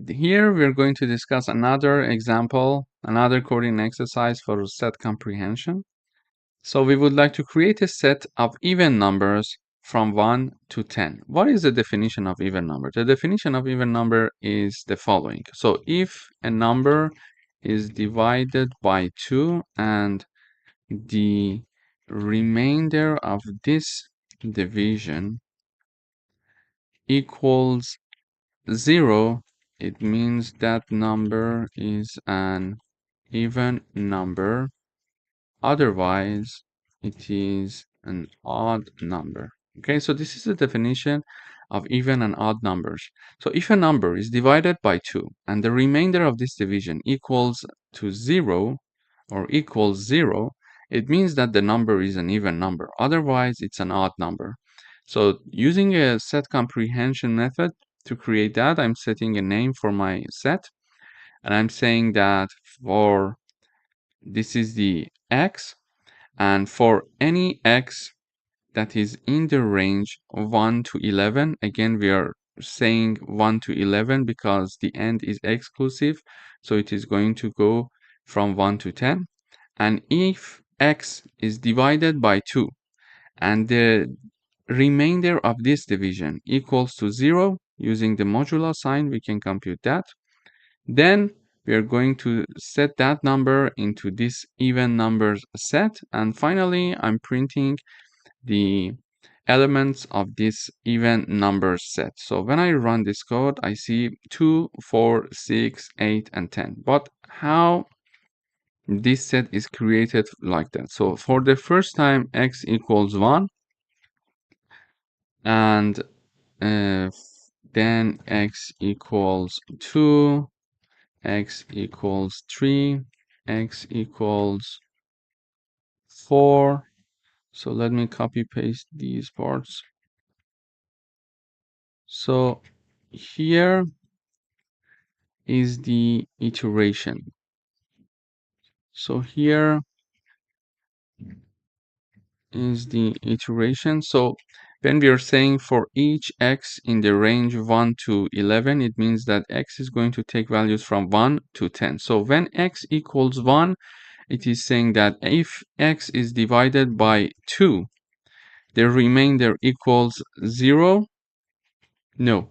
Here we're going to discuss another example, another coding exercise for set comprehension. So we would like to create a set of even numbers from 1 to 10. What is the definition of even number? The definition of even number is the following. So if a number is divided by 2 and the remainder of this division equals 0, it means that number is an even number. Otherwise, it is an odd number. Okay, so this is the definition of even and odd numbers. So if a number is divided by 2 and the remainder of this division equals to 0 or equals 0, it means that the number is an even number. Otherwise, it's an odd number. So using a set comprehension method to create that, I'm setting a name for my set, and I'm saying that for this is the x, and for any x that is in the range 1 to 11, again we are saying 1 to 11 because the end is exclusive, so it is going to go from 1 to 10. And if x is divided by 2 and the remainder of this division equals to 0, using the modulo sign we can compute that, then we are going to set that number into this even numbers set. And finally, I'm printing the elements of this even numbers set. So when I run this code, I see 2, 4, 6, 8, and 10. But how this set is created like that? So for the first time, x equals 1, and then x equals 2, x equals 3, x equals 4. So let me copy paste these parts. So here is the iteration. So here is the iteration. So when we are saying for each x in the range 1 to 11, it means that x is going to take values from 1 to 10. So when x equals 1, it is saying that if x is divided by 2, the remainder equals 0. No.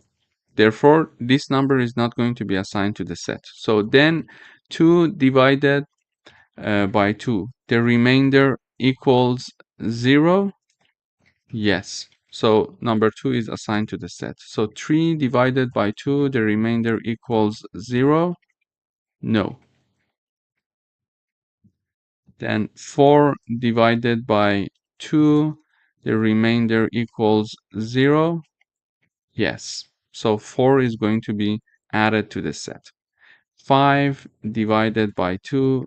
Therefore, this number is not going to be assigned to the set. So then 2 divided by 2, the remainder equals 0. Yes. So number 2 is assigned to the set. So 3 divided by 2, the remainder equals 0. No. Then 4 divided by 2, the remainder equals 0. Yes. So 4 is going to be added to the set. 5 divided by 2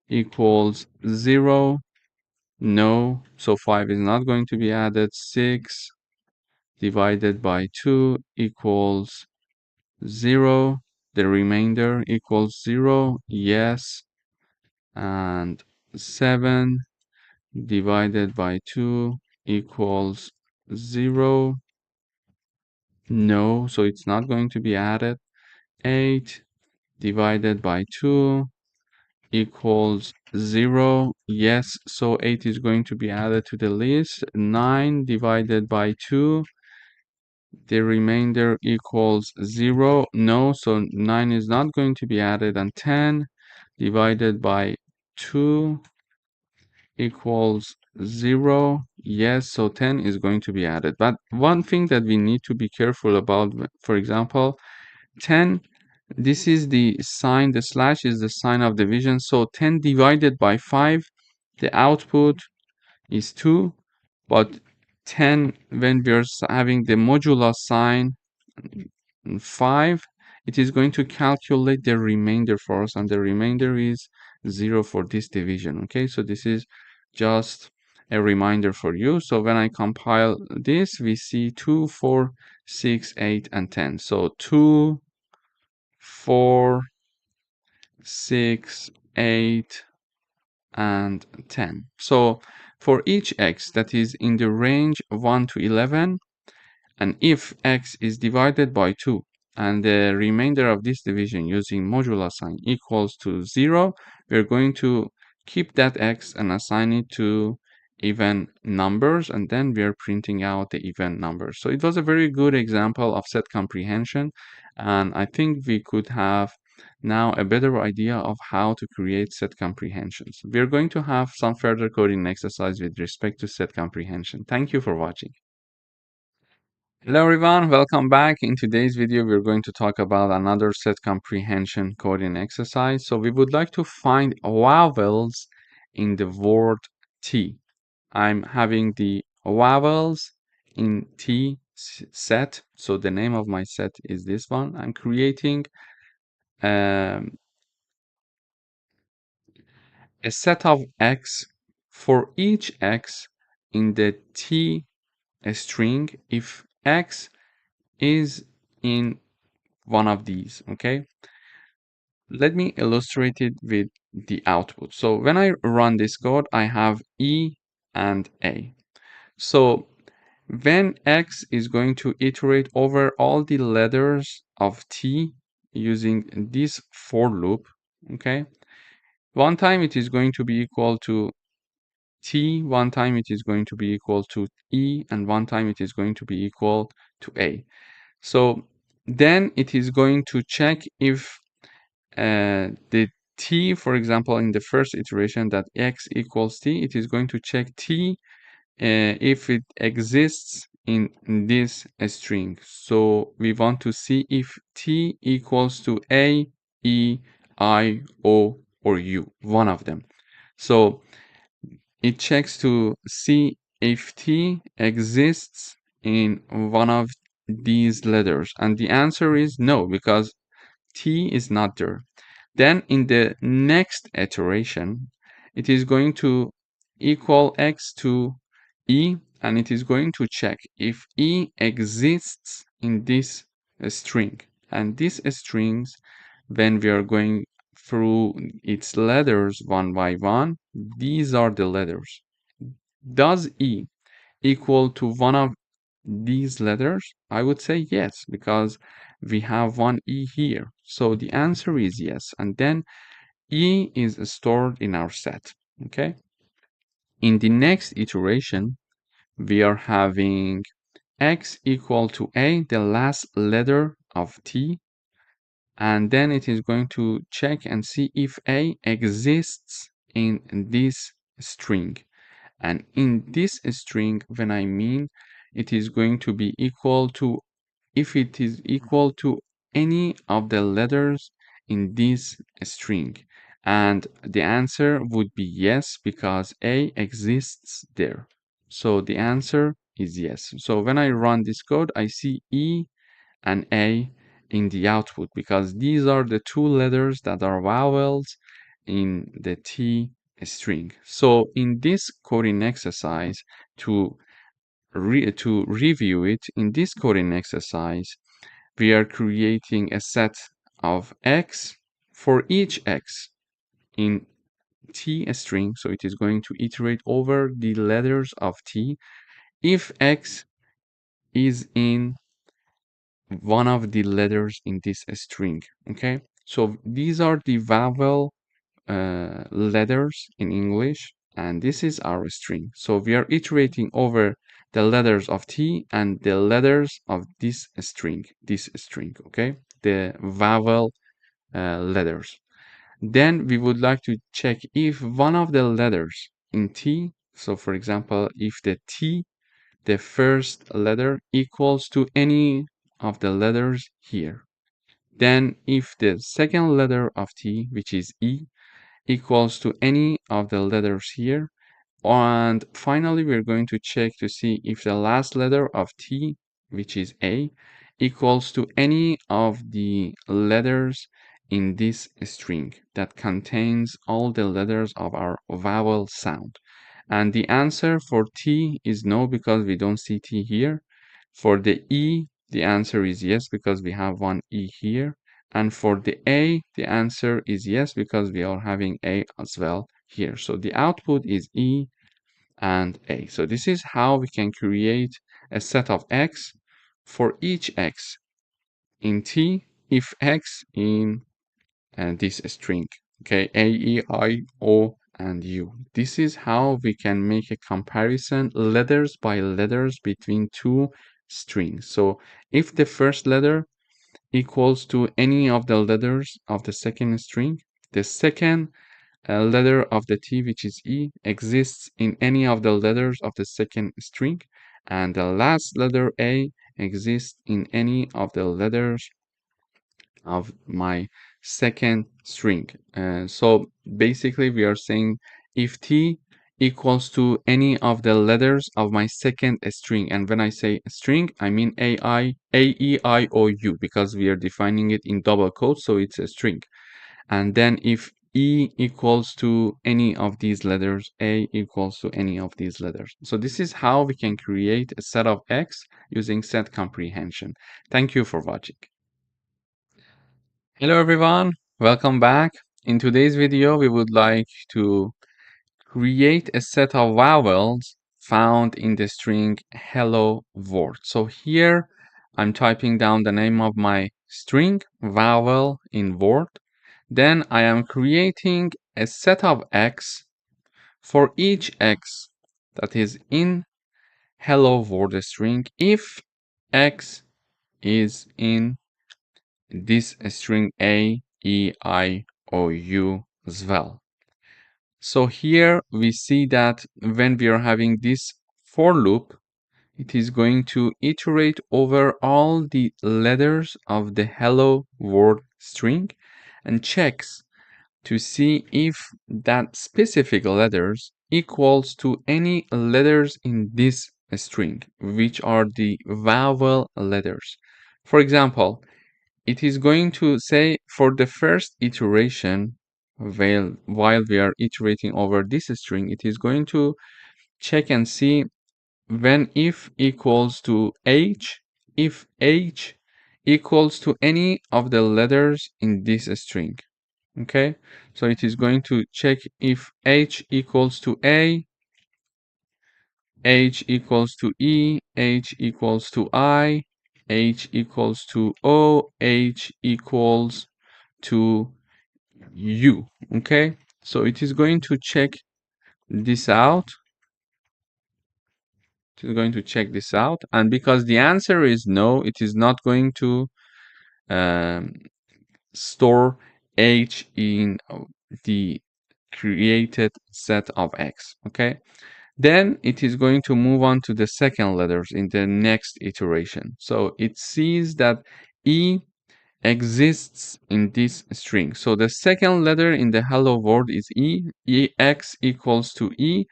equals 0. No. So 5 is not going to be added. 6 divided by 2 equals 0. The remainder equals 0. Yes. And 7 divided by 2 equals 0. No, so it's not going to be added. 8 divided by 2 equals 0. Yes, so 8 is going to be added to the list. 9 divided by 2, the remainder equals 0. No, so 9 is not going to be added. And 10 divided by 2 equals 0. Yes, so 10 is going to be added. But one thing that we need to be careful about, for example, 10, this is the sign, the slash is the sign of division. So 10 divided by 5, the output is 2. But 10, when we're having the modulo sign, 5, it is going to calculate the remainder for us, and the remainder is 0 for this division. Okay, so this is just a reminder for you. So when I compile this, we see 2, 4, 6, 8, and 10. So 2, 4, 6, 8, and 10. So for each x that is in the range 1 to 11, and if x is divided by 2 and the remainder of this division using modulo sign equals to 0, we're going to keep that x and assign it to even numbers, and then we are printing out the even numbers. So it was a very good example of set comprehension, and I think we could have now a better idea of how to create set comprehensions. We're going to have some further coding exercise with respect to set comprehension. Thank you for watching. Hello everyone, welcome back. In today's video, we're going to talk about another set comprehension coding exercise. So we would like to find vowels in the word T. I'm having the vowels in T set. So the name of my set is this one. I'm creating um, a set of X for each X in the T string if X is in one of these. Okay, let me illustrate it with the output. So when I run this code, I have E and A. So when X is going to iterate over all the letters of T using this for loop, okay, one time it is going to be equal to T, one time it is going to be equal to E, and one time it is going to be equal to A. So then it is going to check if the T, for example, in the first iteration that X equals T, it is going to check T if it exists in this string. So we want to see if T equals to A, E, I, O, or U, one of them. So it checks to see if T exists in one of these letters. And the answer is no, because T is not there. Then in the next iteration, it is going to equal X to E, and it is going to check if E exists in this string. And these strings, when we are going through its letters one by one, these are the letters. Does E equal to one of these letters? I would say yes, because we have one E here. So the answer is yes. And then E is stored in our set. Okay. In the next iteration, we are having X equal to A, the last letter of T, and then it is going to check and see if A exists in this string. And in this string, when I mean it is going to be equal to, if it is equal to any of the letters in this string. And the answer would be yes, because A exists there. So the answer is yes. So when I run this code, I see E and A in the output, because these are the two letters that are vowels in the T string. So in this coding exercise, to review it, in this coding exercise, we are creating a set of X for each X in T string. So it is going to iterate over the letters of T if X is in one of the letters in this string. Okay, so these are the vowel letters in English, and this is our string. So we are iterating over the letters of T and the letters of this string, okay? The vowel letters. Then we would like to check if one of the letters in T, so for example, if the T, the first letter, equals to any of the letters here. Then if the second letter of T, which is E, equals to any of the letters here. And finally, we're going to check to see if the last letter of T, which is A, equals to any of the letters in this string that contains all the letters of our vowel sound. And the answer for T is no, because we don't see T here. For the E, the answer is yes, because we have one E here. And for the A, the answer is yes, because we are having A as well here. So the output is E and A. So this is how we can create a set of X for each X in T, if X in this string. Okay, A, E, I, O, and U. This is how we can make a comparison letters by letters between two strings. So if the first letter equals to any of the letters of the second string, the second letter of the T, which is E, exists in any of the letters of the second string, and the last letter A exists in any of the letters of my second string. So basically we are saying if T equals to any of the letters of my second string, and when I say string, I mean A, E, I, O, U, because we are defining it in double quotes, so it's a string. And then if E equals to any of these letters, A equals to any of these letters. So this is how we can create a set of X using set comprehension. Thank you for watching. Hello everyone, welcome back. In today's video, we would like to create a set of vowels found in the string hello world. So here I'm typing down the name of my string vowel in word. Then I am creating a set of X for each X that is in hello world string if X is in this string A, E, I, O, U as well. So here we see that when we are having this for loop, it is going to iterate over all the letters of the hello world string and checks to see if that specific letters equals to any letters in this string, which are the vowel letters. For example, it is going to say for the first iteration, while we are iterating over this string, it is going to check and see when if equals to H, if H equals to any of the letters in this string. Okay, so it is going to check if H equals to A, H equals to E, H equals to I, H equals to O, H equals to U. Okay, so it is going to check this out. It is going to check this out, and because the answer is no, it is not going to store H in the created set of X. Okay, then it is going to move on to the second letters in the next iteration. So it sees that E exists in this string. So the second letter in the hello world is E. X equals to E.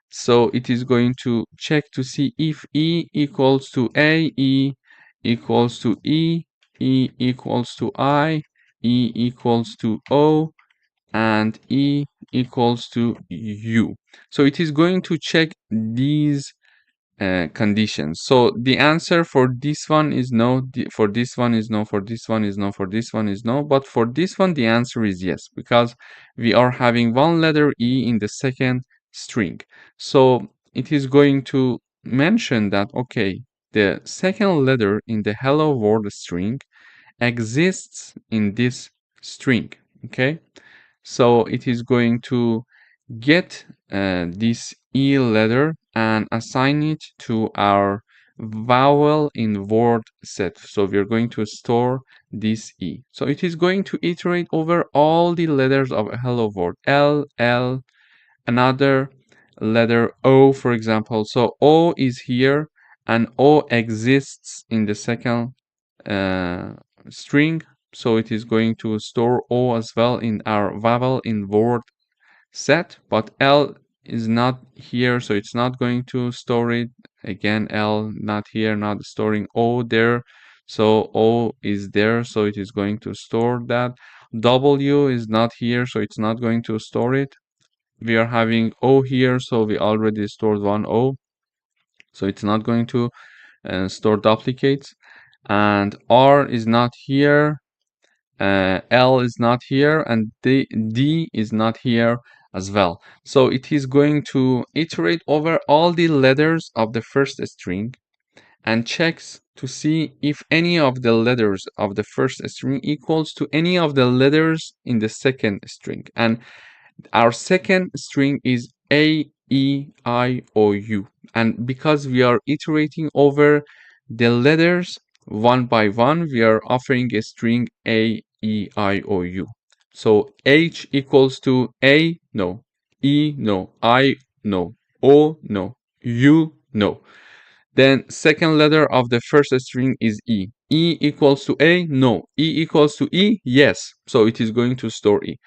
So it is going to check to see if E equals to A, E equals to E, E equals to I, E equals to O, and E equals to U. So it is going to check these conditions. So the answer for this one is no, for this one is no, for this one is no, for this one is no, but for this one the answer is yes, because we are having one letter E in the second string. So it is going to mention that, okay, the second letter in the hello world string exists in this string. Okay, So it is going to get this E letter and assign it to our vowel in word set. So we're going to store this E. So it is going to iterate over all the letters of a hello world. L, another letter O, for example. So O is here and O exists in the second uh, string. So it is going to store O as well in our vowel in word set, but L is not here, so it's not going to store it. Again, L not here, not storing O there. So O is there, so it is going to store that. W is not here, so it's not going to store it. We are having O here, so we already stored one O. So it's not going to store duplicates. And R is not here, L is not here, and D is not here as well. So it is going to iterate over all the letters of the first string and checks to see if any of the letters of the first string equals to any of the letters in the second string. And our second string is A, E, I, O, U. And because we are iterating over the letters one by one, we are offering a string A, E, I, O, U. So H equals to A, no. E, no. I, no. O, no. U, no. Then second letter of the first string is E. E equals to A, no. E equals to E, yes. So it is going to store E.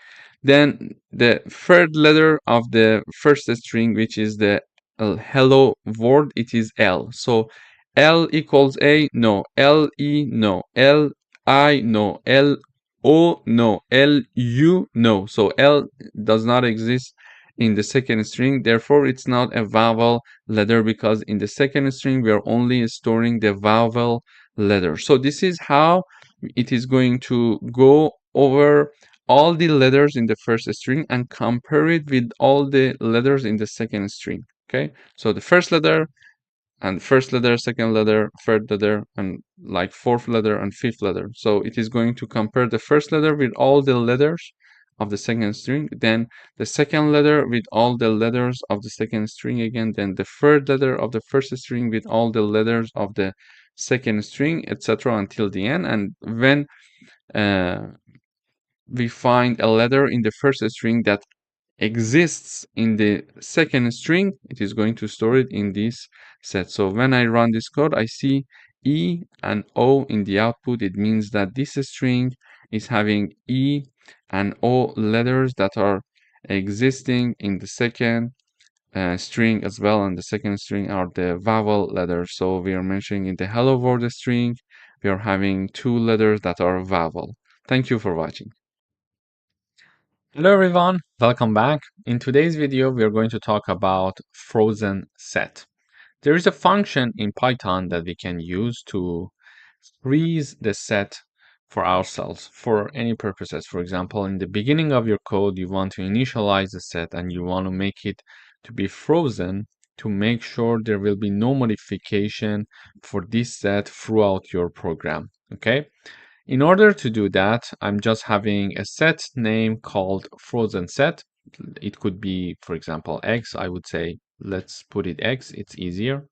Then the third letter of the first string, which is the hello word, it is L. So L equals A, no. L E, no. L I, no. L O, no. L U, no. So L does not exist in the second string. Therefore, it's not a vowel letter because in the second string, we are only storing the vowel letter. So this is how it is going to go over all the letters in the first string and compare it with all the letters in the second string. Okay, so the first letter and first letter, second letter, third letter, and like fourth letter and fifth letter. So it is going to compare the first letter with all the letters of the second string, then the second letter with all the letters of the second string again, then the third letter of the first string with all the letters of the second string, etc. until the end. And when uh, we find a letter in the first string that exists in the second string, it is going to store it in this set. So when I run this code, I see E and O in the output. It means that this string is having E and O letters that are existing in the second string as well, and the second string are the vowel letters. So we are mentioning in the hello world string, we are having two letters that are vowel. Thank you for watching. Hello everyone, welcome back. In today's video, we are going to talk about frozen set. There is a function in Python that we can use to freeze the set for ourselves for any purposes. For example, in the beginning of your code, you want to initialize the set and you want to make it to be frozen to make sure there will be no modification for this set throughout your program. Okay. In order to do that, I'm just having a set name called frozen set. It could be, for example, X. I would say, let's put it X. It's easier.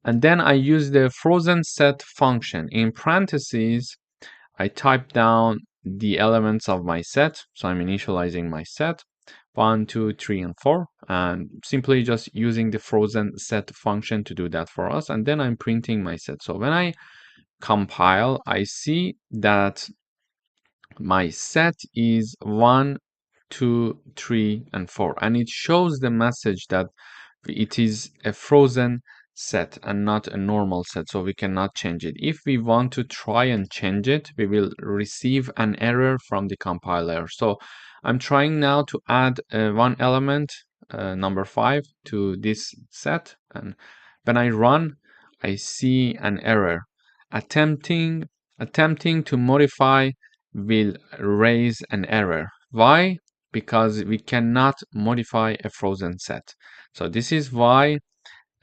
And then I use the frozen set function. In parentheses, I type down the elements of my set. So I'm initializing my set, 1, 2, 3, and 4, and simply just using the frozen set function to do that for us. And then I'm printing my set. So when I compile, I see that my set is 1, 2, 3, and 4, and it shows the message that it is a frozen set and not a normal set, so we cannot change it. If we want to try and change it, we will receive an error from the compiler. So I'm trying now to add one element, number 5, to this set, and when I run, I see an error. Attempting to modify will raise an error. Why? Because we cannot modify a frozen set. So this is why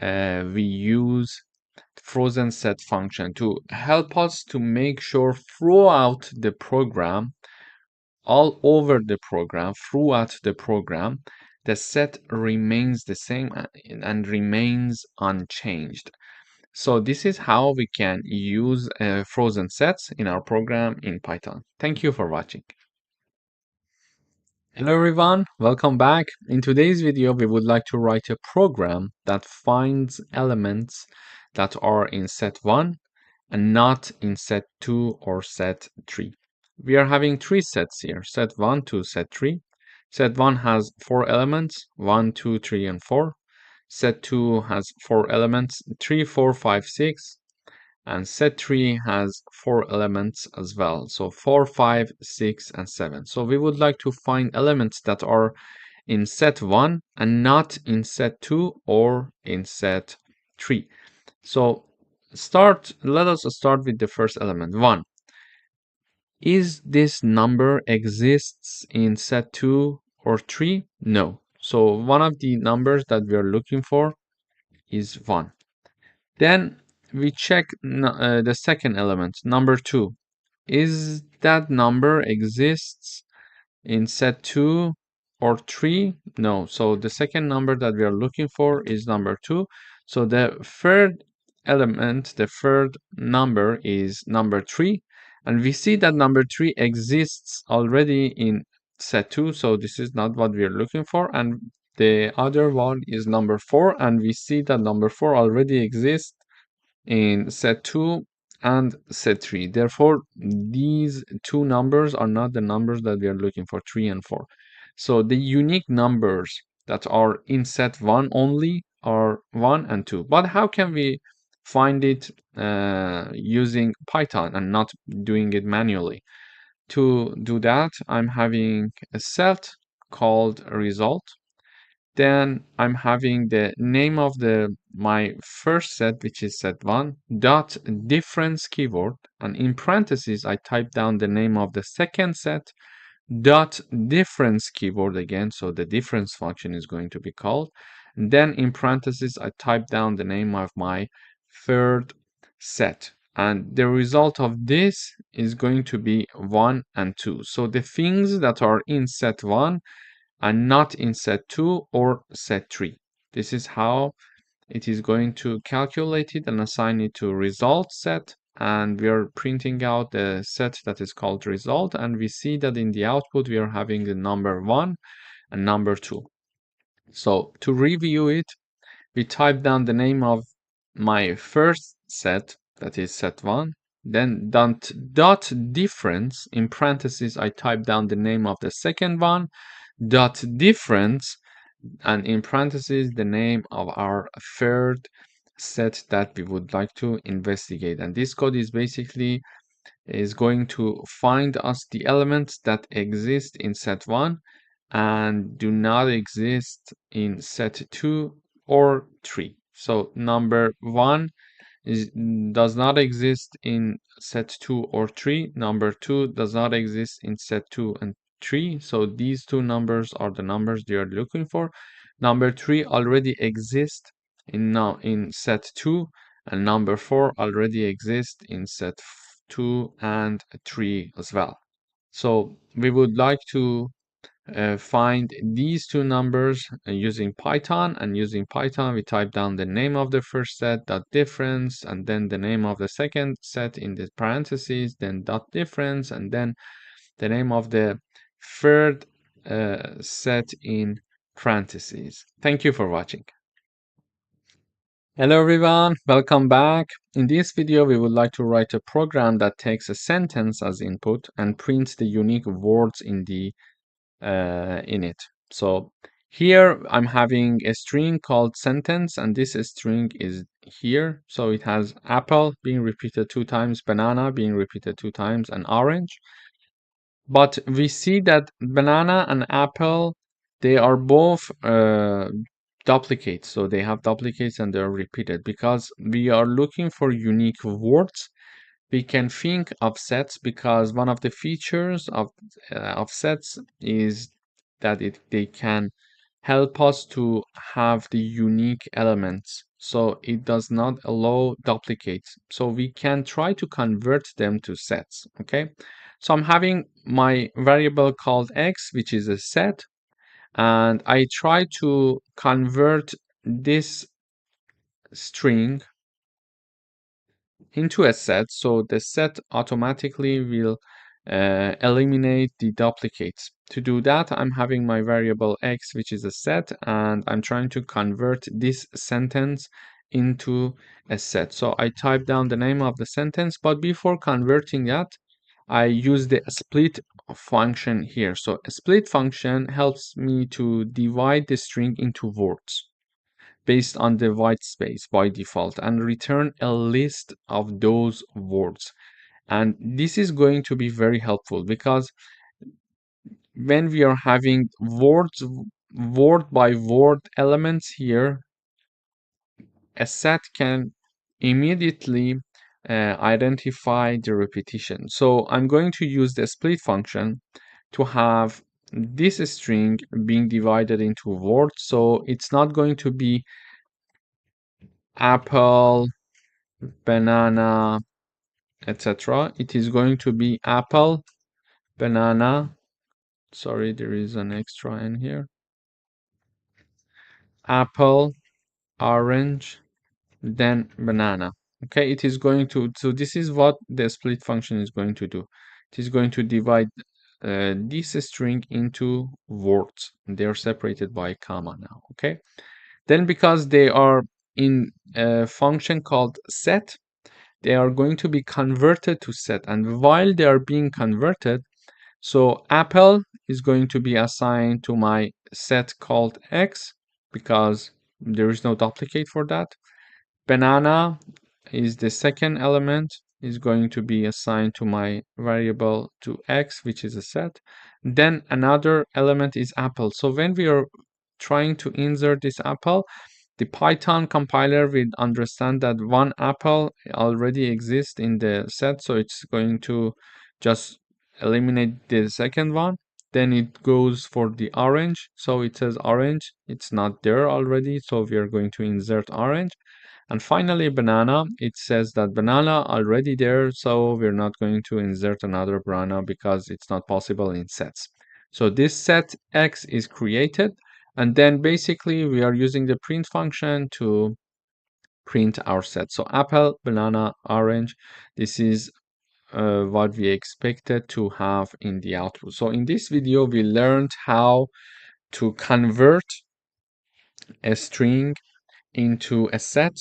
we use frozen set function to help us to make sure throughout the program all over the program, throughout the program, the set remains the same and remains unchanged. So this is how we can use frozen sets in our program in Python. Thank you for watching. Hello everyone, welcome back. In today's video, we would like to write a program that finds elements that are in set 1 and not in set 2 or set 3. We are having three sets here, set 1 to set 3. Set 1 has 4 elements, 1, 2, 3, and 4. Set 2 has 4 elements, 3, 4, 5, 6. And set 3 has 4 elements as well. So 4, 5, 6, and 7. So we would like to find elements that are in set 1 and not in set 2 or in set 3. So let us start with the first element, 1. Is this number exists in set 2 or 3? No. So one of the numbers that we are looking for is 1. Then we check the second element, number 2. Is that number exists in set 2 or 3? No. So the second number that we are looking for is number 2. So the third element, the third number is number 3. And we see that number 3 exists already in set 2. So this is not what we are looking for. And the other one is number 4. And we see that number 4 already exists in set 2 and set 3. Therefore, these two numbers are not the numbers that we are looking for, 3 and 4. So the unique numbers that are in set 1 only are 1 and 2. But how can we find it using Python and not doing it manually? To do that, I'm having a set called result. Then I'm having the name of my first set, which is set 1, dot difference keyword, and in parentheses I type down the name of the second set, dot difference keyword again, so the difference function is going to be called. And then in parentheses I type down the name of my third set. And the result of this is going to be 1 and 2. So the things that are in set 1 and not in set 2 or set 3. This is how it is going to calculate it and assign it to result set. And we are printing out the set that is called result. And we see that in the output, we are having the number 1 and number 2. So to review it, we type down the name of my first set, that is set 1. Then dot difference, in parentheses, I type down the name of the second one, dot difference, and in parentheses the name of our third set that we would like to investigate. And this code is basically going to find us the elements that exist in set 1 and do not exist in set 2 or 3. So number 1 does not exist in set 2 or 3. Number 2 does not exist in set 2 and 3. So these two numbers are the numbers they are looking for. Number 3 already exists in set 2, and number 4 already exists in set 2 and 3 as well. So we would like to find these two numbers using Python, and using Python we type down the name of the first set, dot difference, and then the name of the second set in the parentheses, then dot difference, and then the name of the third set in parentheses. Thank you for watching. Hello everyone, welcome back. In this video we would like to write a program that takes a sentence as input and prints the unique words in it. So here I'm having a string called sentence, and this string is here. So it has apple being repeated 2 times, banana being repeated 2 times, and orange. But we see that banana and apple, they are both duplicates. So they have duplicates and they're repeated because we are looking for unique words. We can think of sets because one of the features of sets is that they can help us to have the unique elements. So it does not allow duplicates. So we can try to convert them to sets. Okay. So I'm having my variable called x, which is a set, and I try to convert this string into a set, so the set automatically will eliminate the duplicates. To do that, I'm having my variable x, which is a set, and I'm trying to convert this sentence into a set. So I type down the name of the sentence, but before converting that, I use the split function here. So a split function helps me to divide the string into words based on the white space by default and return a list of those words. And this is going to be very helpful because when we are having words, word by word elements here, a set can immediately identify the repetition. So I'm going to use the split function to have this string being divided into words. So it's not going to be apple, banana, etc. It is going to be apple, banana. Sorry, there is an extra in here. Apple, orange, then banana. Okay, it is going to, so this is what the split function is going to do. It is going to divide this string into words. They're separated by a comma now. Okay, then because they are in a function called set, they are going to be converted to set, and while they are being converted, so apple is going to be assigned to my set called x because there is no duplicate for that. Banana is the second element, is going to be assigned to my variable to x, which is a set. Then another element is apple. So when we are trying to insert this apple, the Python compiler will understand that one apple already exists in the set, so it's going to just eliminate the second one. Then it goes for the orange, so it says orange, it's not there already, so we are going to insert orange. And finally, banana, it says that banana already there, so we're not going to insert another banana because it's not possible in sets. So this set x is created, and then basically we are using the print function to print our set. So apple, banana, orange, this is what we expected to have in the output. So in this video, we learned how to convert a string into a set,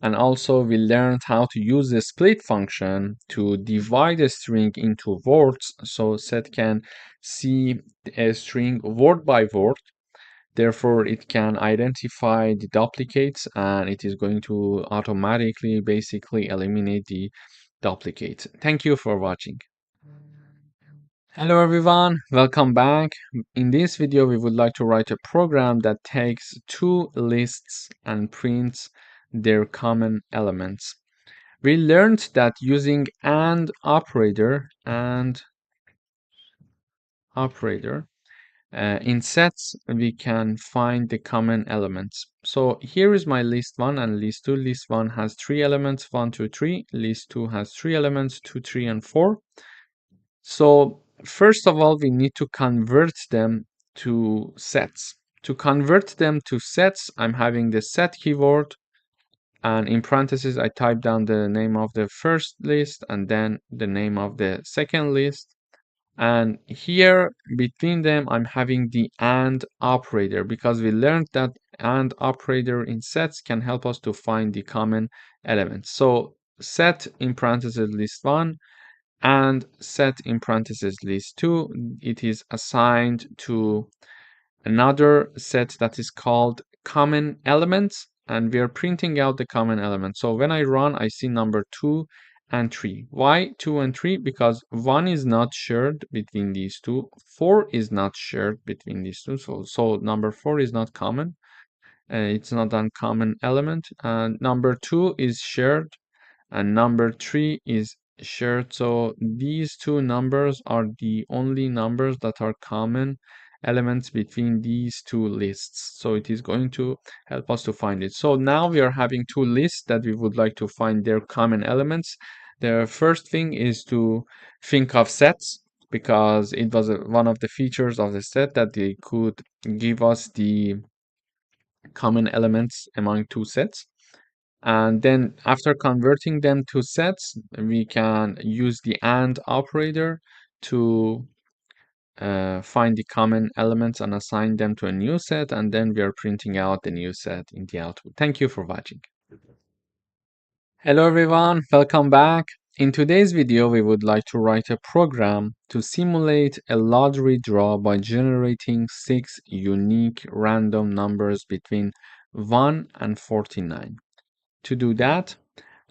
and also we learned how to use the split function to divide a string into words, so set can see a string word by word, therefore it can identify the duplicates and it is going to automatically basically eliminate the duplicates. Thank you for watching. Hello everyone, welcome back. In this video, we would like to write a program that takes two lists and prints their common elements. We learned that using AND operator in sets, we can find the common elements. So here is my list 1 and list 2. List 1 has 3 elements, 1, 2, 3. List 2 has 3 elements, 2, 3, and 4. So first of all, we need to convert them to sets. To convert them to sets, I'm having the set keyword, and in parentheses, I type down the name of the first list and then the name of the second list. And here between them, I'm having the AND operator because we learned that AND operator in sets can help us to find the common elements. So set in parentheses list 1 and set in parentheses list 2, it is assigned to another set that is called common elements, and we are printing out the common element. So when I run, I see number 2 and 3. Why 2 and 3? Because 1 is not shared between these two, 4 is not shared between these two, so number 4 is not common, it's not a common element, and number 2 is shared and number 3 is shared. So these two numbers are the only numbers that are common elements between these two lists. So it is going to help us to find it. So now we are having two lists that we would like to find their common elements. The first thing is to think of sets, because it was one of the features of the set that they could give us the common elements among two sets. And then after converting them to sets, we can use the AND operator to find the common elements and assign them to a new set, and then we are printing out the new set in the output. Thank you for watching. Hello everyone, welcome back. In today's video, we would like to write a program to simulate a lottery draw by generating 6 unique random numbers between 1 and 49. To do that,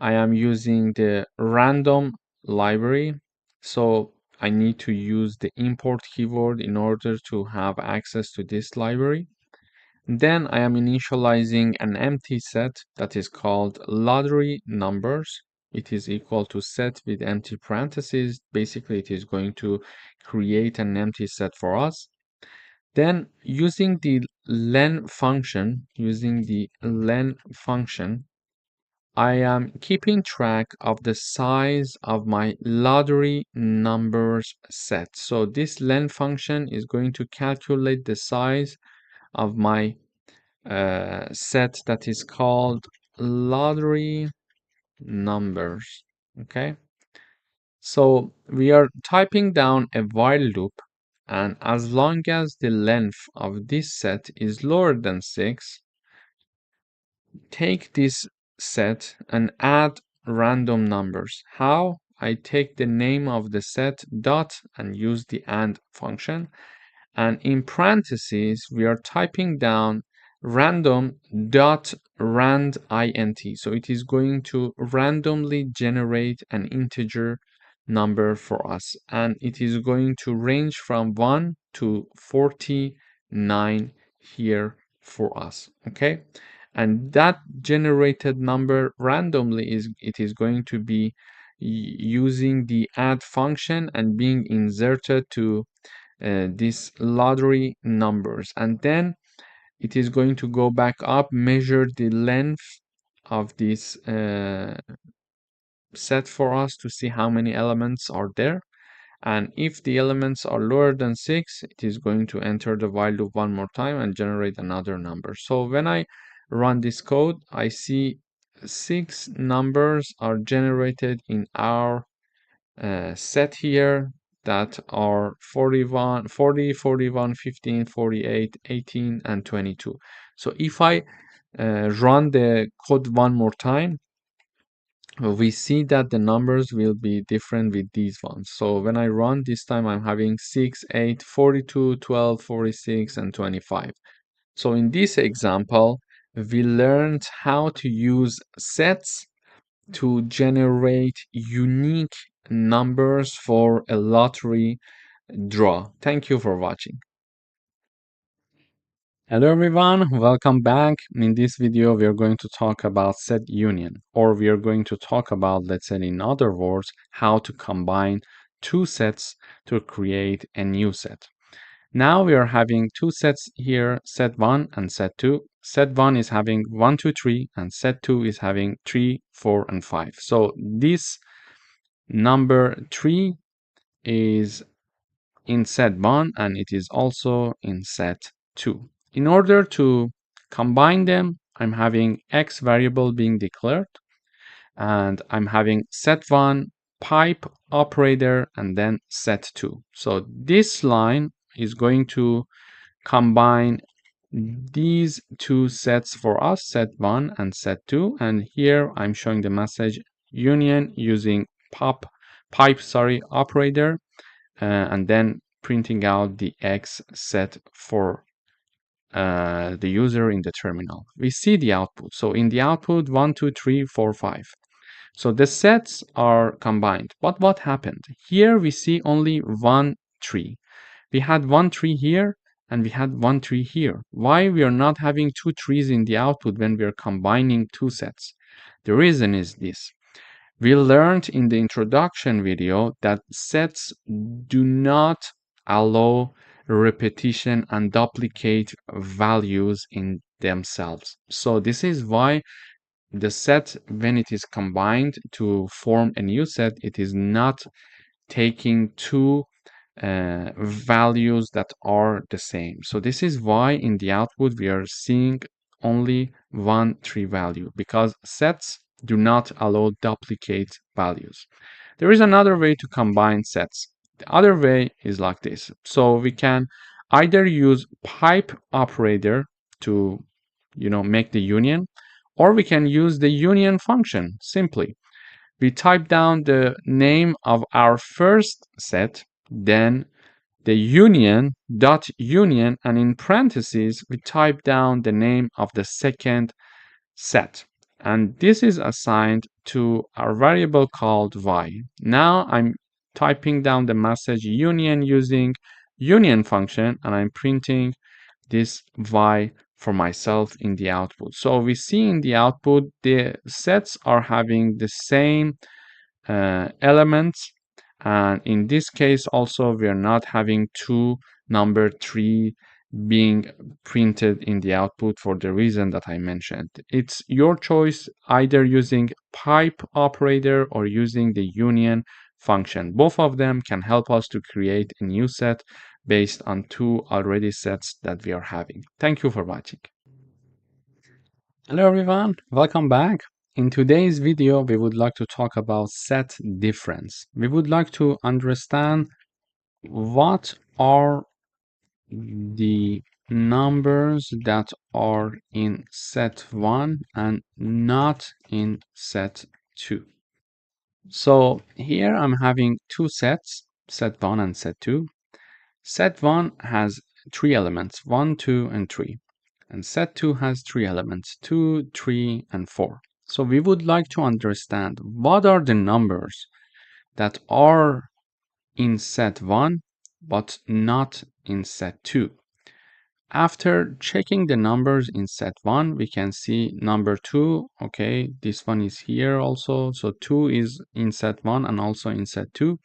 I am using the random library. So I need to use the import keyword in order to have access to this library. Then I am initializing an empty set that is called lottery numbers. It is equal to set with empty parentheses. Basically, it is going to create an empty set for us. Then using the len function, I am keeping track of the size of my lottery numbers set. So this len function is going to calculate the size of my set that is called lottery numbers. Okay. So we are typing down a while loop, and as long as the length of this set is lower than 6, take this set and add random numbers. How? I take the name of the set dot and use the AND function. And in parentheses, we are typing down random dot rand int. So it is going to randomly generate an integer number for us. And it is going to range from 1 to 49 here for us. Okay. And that generated number randomly is going to be using the add function and being inserted to these lottery numbers, and then it is going to go back up, measure the length of this set for us to see how many elements are there. And if the elements are lower than 6, it is going to enter the while loop one more time and generate another number. So when I run this code, I see 6 numbers are generated in our set here that are 41, 40, 41, 15, 48, 18, and 22. So if I run the code one more time, we see that the numbers will be different with these ones. So when I run this time, I'm having 6, 8, 42, 12, 46, and 25. So in this example, we learned how to use sets to generate unique numbers for a lottery draw. Thank you for watching. Hello everyone, welcome back. In this video, we are going to talk about set union, or we are going to talk about, let's say in other words, how to combine two sets to create a new set. Now we are having two sets here, set 1 and set 2. Set 1 is having 1, 2, 3, and set 2 is having 3, 4, and 5. So this number 3 is in set 1 and it is also in set 2. In order to combine them, I'm having x variable being declared, and I'm having set1 pipe operator and then set2. So this line is going to combine these two sets for us, set1 and set2, and here I'm showing the message union using pipe operator, and then printing out the x set for the user in the terminal. We see the output. So in the output, 1, 2, 3, 4, 5. So the sets are combined. But what happened? Here we see only 1 tree. We had 1 tree here and we had 1 tree here. Why we are not having 2 trees in the output when we are combining two sets? The reason is this. We learned in the introduction video that sets do not allow repetition and duplicate values in themselves. So this is why the set, when it is combined to form a new set, it is not taking two values that are the same. So this is why in the output we are seeing only one tree value, because sets do not allow duplicate values. There is another way to combine sets. The other way is like this. So we can either use pipe operator to make the union, or we can use the union function simply. We type down the name of our first set, then the union dot union, and in parentheses we type down the name of the second set, and this is assigned to our variable called y. Now I'm typing down the message union using union function, and I'm printing this y for myself in the output. So we see in the output the sets are having the same elements, and in this case also we are not having two number 3 being printed in the output for the reason that I mentioned. It's your choice, either using pipe operator or using the union function. Both of them can help us to create a new set based on two already sets that we are having. Thank you for watching. Hello everyone, welcome back. In today's video, we would like to talk about set difference. We would like to understand what are the numbers that are in set 1 and not in set 2. So here I'm having two sets, set 1 and set 2. Set 1 has three elements, 1, 2, and 3. And set 2 has three elements, 2, 3, and 4. So we would like to understand what are the numbers that are in set 1 but not in set 2. After checking the numbers in set 1, we can see number 2, okay, this one is here also. So 2 is in set 1 and also in set 2.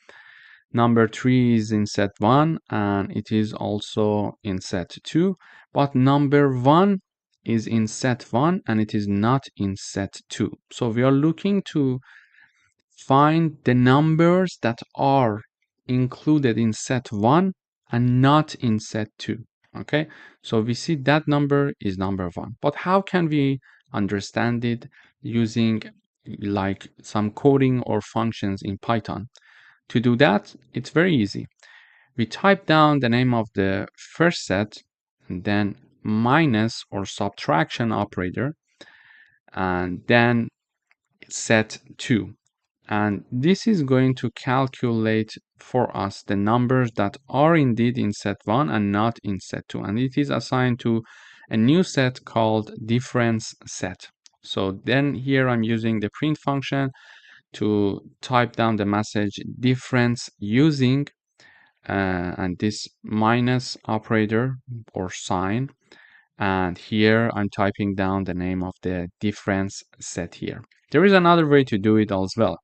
Number 3 is in set 1 and it is also in set 2, but number 1 is in set 1 and it is not in set 2. So we are looking to find the numbers that are included in set 1 and not in set 2. Okay, so we see that number is number 1. But how can we understand it using like some coding or functions in Python? To do that, it's very easy. We type down the name of the first set and then minus or subtraction operator and then set 2. And this is going to calculate for us the numbers that are indeed in set 1 and not in set 2. And it is assigned to a new set called difference set. So then here I'm using the print function to type down the message difference using and this minus operator or sign, and here I'm typing down the name of the difference set here. There is another way to do it as well.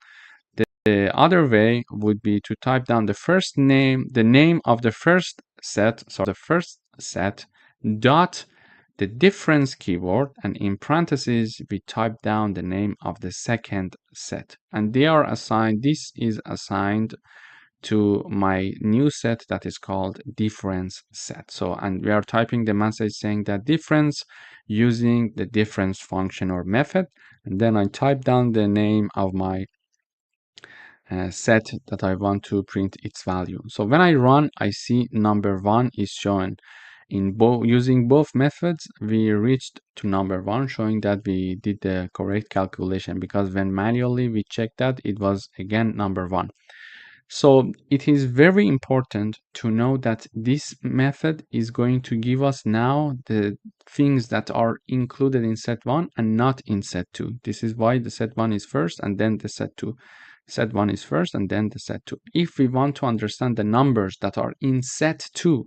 The other way would be to type down the name of the first set, so the first set dot the difference keyword, and in parentheses we type down the name of the second set, and they are assigned, this is assigned to my new set that is called difference set. So, and we are typing the message saying that difference using the difference function or method, and then I type down the name of my set that I want to print its value. So when I run, I see number 1 is shown. In using both methods, we reached to number 1, showing that we did the correct calculation, because when manually we checked that, it was again number 1. So it is very important to know that this method is going to give us now the things that are included in set 1 and not in set 2. This is why the set 1 is first and then the set 2. Set 1 is first and then the set 2. If we want to understand the numbers that are in set 2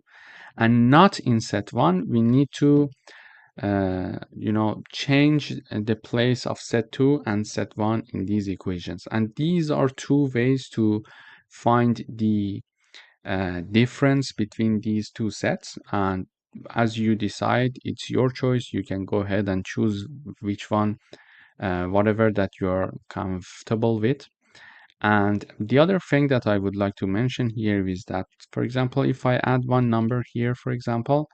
and not in set 1, we need to change the place of set 2 and set 1 in these equations. And these are two ways to find the difference between these two sets, and as you decide, it's your choice. You can go ahead and choose which one whatever that you're comfortable with. And the other thing that I would like to mention here is that, for example, if I add one number here, for example,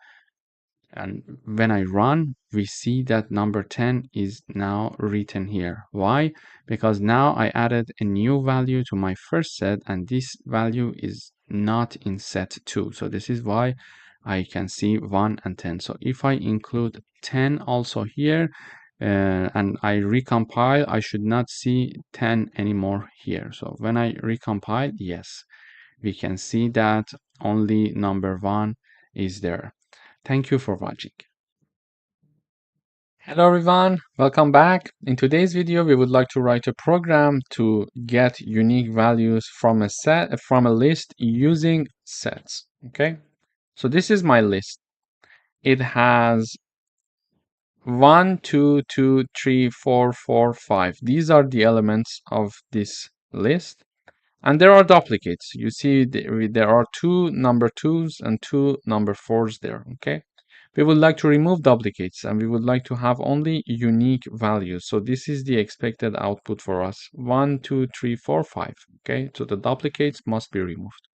and when I run, we see that number 10 is now written here. Why? Because now I added a new value to my first set, and this value is not in set 2. So this is why I can see 1 and 10. So if I include 10 also here, and I recompile, I should not see 10 anymore here. So when I recompile, yes, we can see that only number 1 is there. Thank you for watching. Hello everyone, welcome back. In today's video, we would like to write a program to get unique values from a list using sets. Okay, so this is my list. It has 1, 2, 2, 3, 4, 4, 5. These are the elements of this list. And there are duplicates. You see there are 2 number 2s and 2 number 4s there, okay? We would like to remove duplicates and we would like to have only unique values. So this is the expected output for us. 1, 2, 3, 4, 5, okay? So the duplicates must be removed.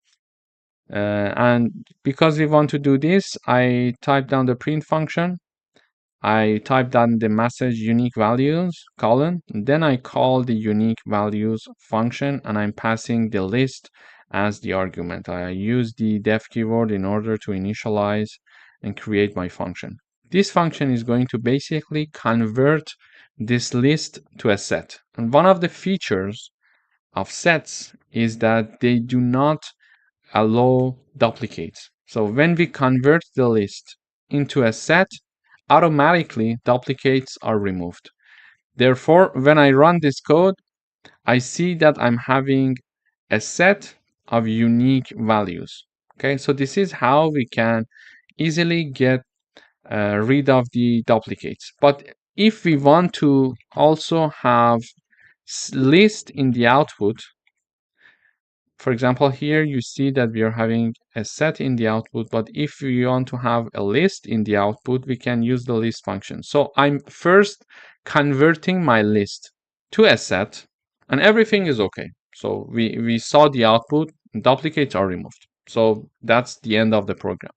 And because we want to do this, I type down the print function. I type down the message unique values colon, then I call the unique values function and I'm passing the list as the argument. I use the def keyword in order to initialize and create my function. This function is going to basically convert this list to a set. And one of the features of sets is that they do not allow duplicates. So when we convert the list into a set, automatically duplicates are removed. Therefore, when I run this code, I see that I'm having a set of unique values. Okay, so this is how we can easily get rid of the duplicates. But if we want to also have list in the output, for example, here you see that we are having a set in the output, but if we want to have a list in the output, we can use the list function. So I'm first converting my list to a set and everything is okay. So we saw the output, duplicates are removed. So that's the end of the program.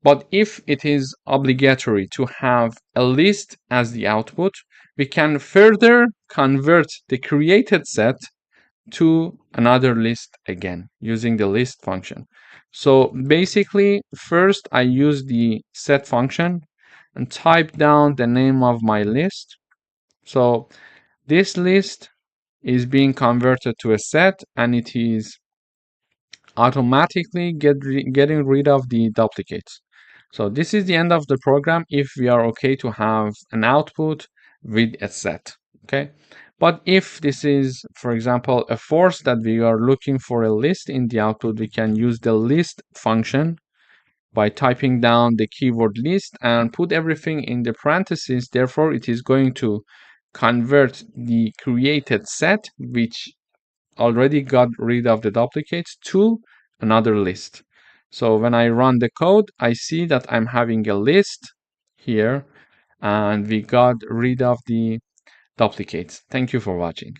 But if it is obligatory to have a list as the output, we can further convert the created set to another list again using the list function. So basically, first I use the set function and type down the name of my list. So this list is being converted to a set and it is automatically getting rid of the duplicates. So this is the end of the program if we are okay to have an output with a set. Okay. But if this is, for example, a force that we are looking for a list in the output, we can use the list function by typing down the keyword list and put everything in the parentheses. Therefore, it is going to convert the created set, which already got rid of the duplicates, to another list. So when I run the code, I see that I'm having a list here and we got rid of the duplicates. Thank you for watching.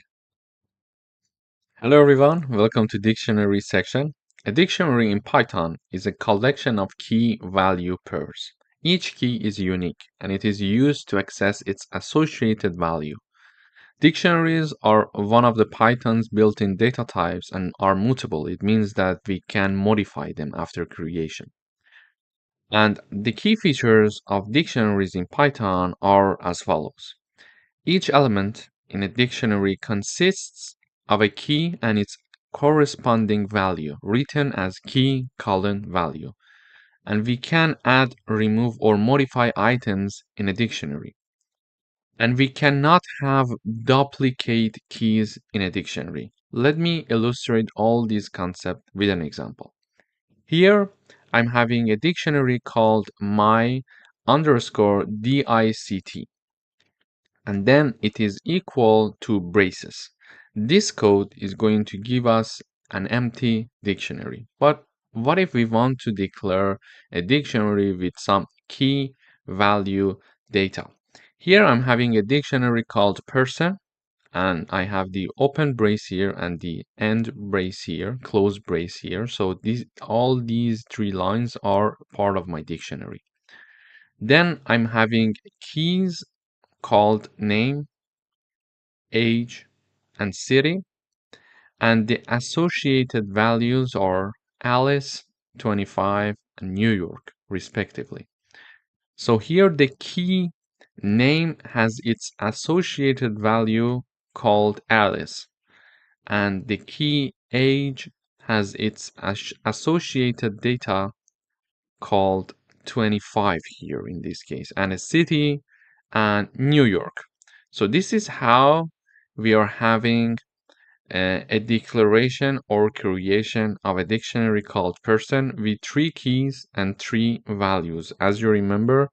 Hello everyone, welcome to dictionary section. A dictionary in Python is a collection of key value pairs. Each key is unique and it is used to access its associated value. Dictionaries are one of the Python's built-in data types and are mutable. It means that we can modify them after creation. And the key features of dictionaries in Python are as follows. Each element in a dictionary consists of a key and its corresponding value, written as key colon value. And we can add, remove, or modify items in a dictionary. And we cannot have duplicate keys in a dictionary. Let me illustrate all these concepts with an example. Here, I'm having a dictionary called my underscore dict, and then it is equal to braces. This code is going to give us an empty dictionary. But what if we want to declare a dictionary with some key value data? Here I'm having a dictionary called person, and I have the open brace here and the end brace here, close brace here. So all these three lines are part of my dictionary. Then I'm having keys called name, age, and city, and the associated values are Alice, 25, and New York, respectively. So here the key name has its associated value called Alice, and the key age has its associated data called 25 here in this case, and a city and New York. So this is how we are having a declaration or creation of a dictionary called person with three keys and three values. As you remember,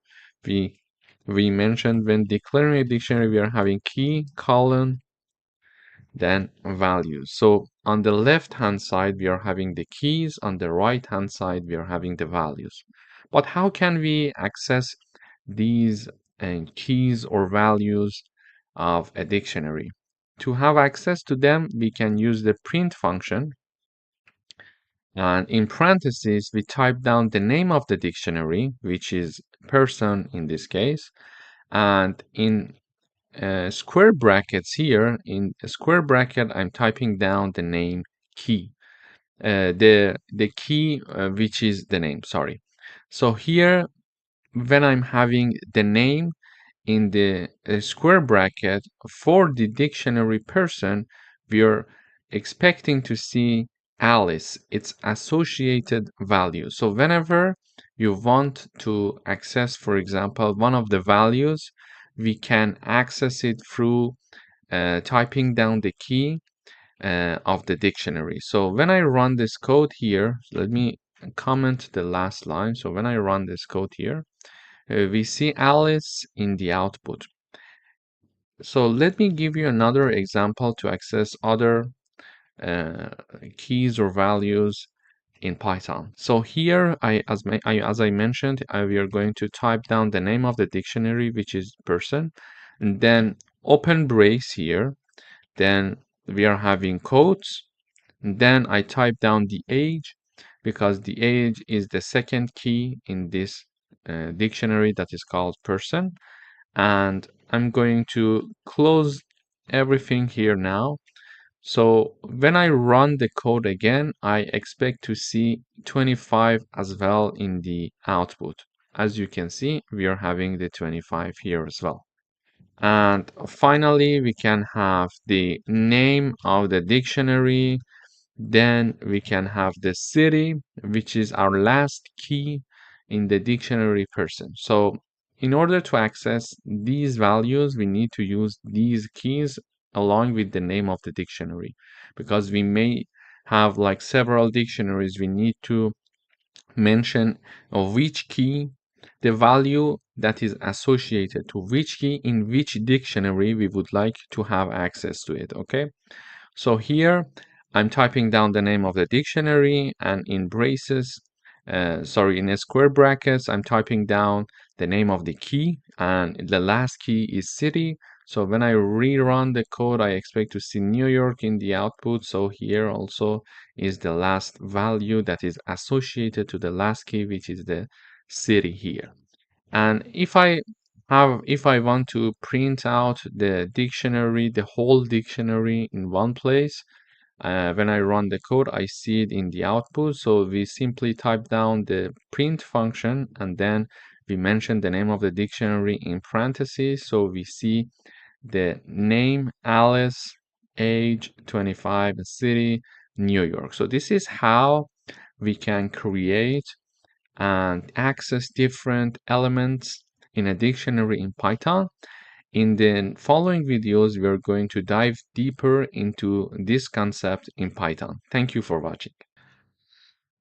we we mentioned when declaring a dictionary, we are having key, colon, then values. So on the left hand side, we are having the keys. On the right hand side, we are having the values. But how can we access these keys or values of a dictionary? To have access to them, we can use the print function. And in parentheses, we type down the name of the dictionary, which is person in this case. And in square brackets here, in a square bracket, I'm typing down the name key, the key which is the name, sorry. So here, when I'm having the name in the square bracket for the dictionary person, we are expecting to see Alice, its associated value. So whenever you want to access, for example, one of the values, we can access it through typing down the key of the dictionary. So when I run this code here, let me comment the last line. So when I run this code here, we see Alice in the output. So let me give you another example to access other uh, keys or values in Python. So here, as I mentioned, we are going to type down the name of the dictionary, which is person, and then open brace here. Then we are having quotes. And then I type down the age because the age is the second key in this dictionary that is called person. And I'm going to close everything here now. So when I run the code again, I expect to see 25 as well in the output. As you can see, we are having the 25 here as well. And finally, we can have the name of the dictionary. Then we can have the city, which is our last key in the dictionary person. So in order to access these values, we need to use these keys along with the name of the dictionary, because we may have like several dictionaries. We need to mention of which key, the value that is associated to which key in which dictionary we would like to have access to it. Okay. So here I'm typing down the name of the dictionary, and in braces, in square brackets, I'm typing down the name of the key, and the last key is city. So when I rerun the code, I expect to see New York in the output. So here also is the last value that is associated to the last key, which is the city here. And if I want to print out the dictionary, the whole dictionary in one place, when I run the code, I see it in the output. So we simply type down the print function, and then we mention the name of the dictionary in parentheses. So we see the name, Alice, age, 25, city, New York. So this is how we can create and access different elements in a dictionary in Python. In the following videos, we are going to dive deeper into this concept in Python. Thank you for watching.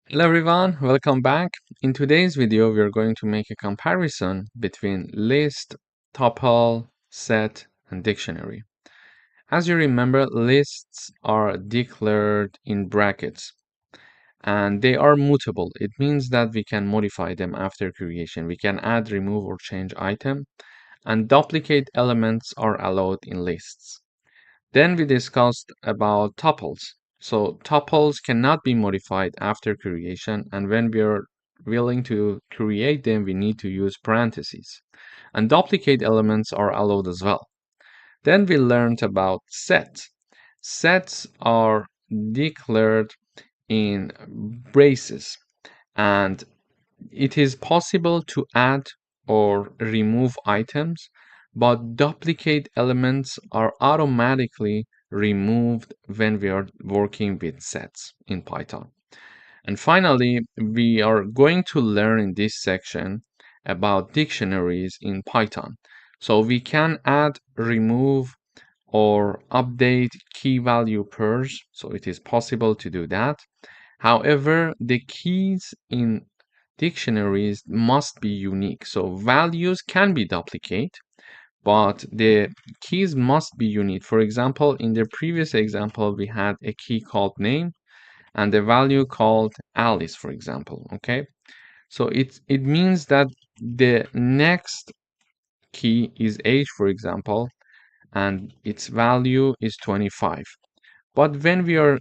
Hello everyone, welcome back. In today's video, we are going to make a comparison between list, tuple, set, and dictionary. As you remember, lists are declared in brackets and they are mutable. It means that we can modify them after creation. We can add, remove, or change item. and duplicate elements are allowed in lists. Then we discussed about tuples. So tuples cannot be modified after creation, and when we are willing to create them, we need to use parentheses. And duplicate elements are allowed as well. Then we learned about sets. Sets are declared in braces, and it is possible to add or remove items, but duplicate elements are automatically removed when we are working with sets in Python. And finally, we are going to learn in this section about dictionaries in Python. So we can add, remove, or update key value pairs. So it is possible to do that. However, the keys in dictionaries must be unique. So values can be duplicate, but the keys must be unique. For example, in the previous example, we had a key called name and the value called Alice, for example. Okay, so it means that the next key is age, for example, and its value is 25. But when we are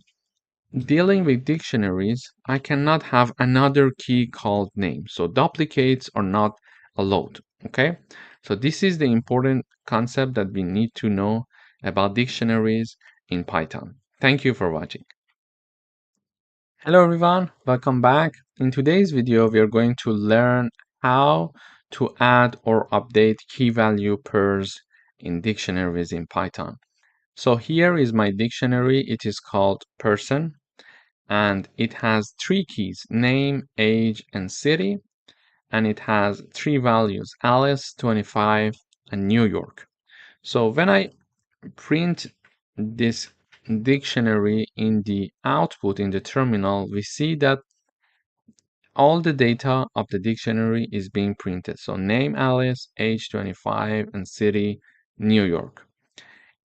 dealing with dictionaries, I cannot have another key called name. So duplicates are not allowed. Okay, so this is the important concept that we need to know about dictionaries in Python. Thank you for watching. Hello everyone, welcome back. In today's video, we are going to learn how to add or update key value pairs in dictionaries in Python. So here is my dictionary. It is called person, and it has three keys: name, age, and city. And it has three values: Alice, 25, and New York. So when I print this dictionary in the output in the terminal, we see that all the data of the dictionary is being printed. So name Alice, age 25, and city New York.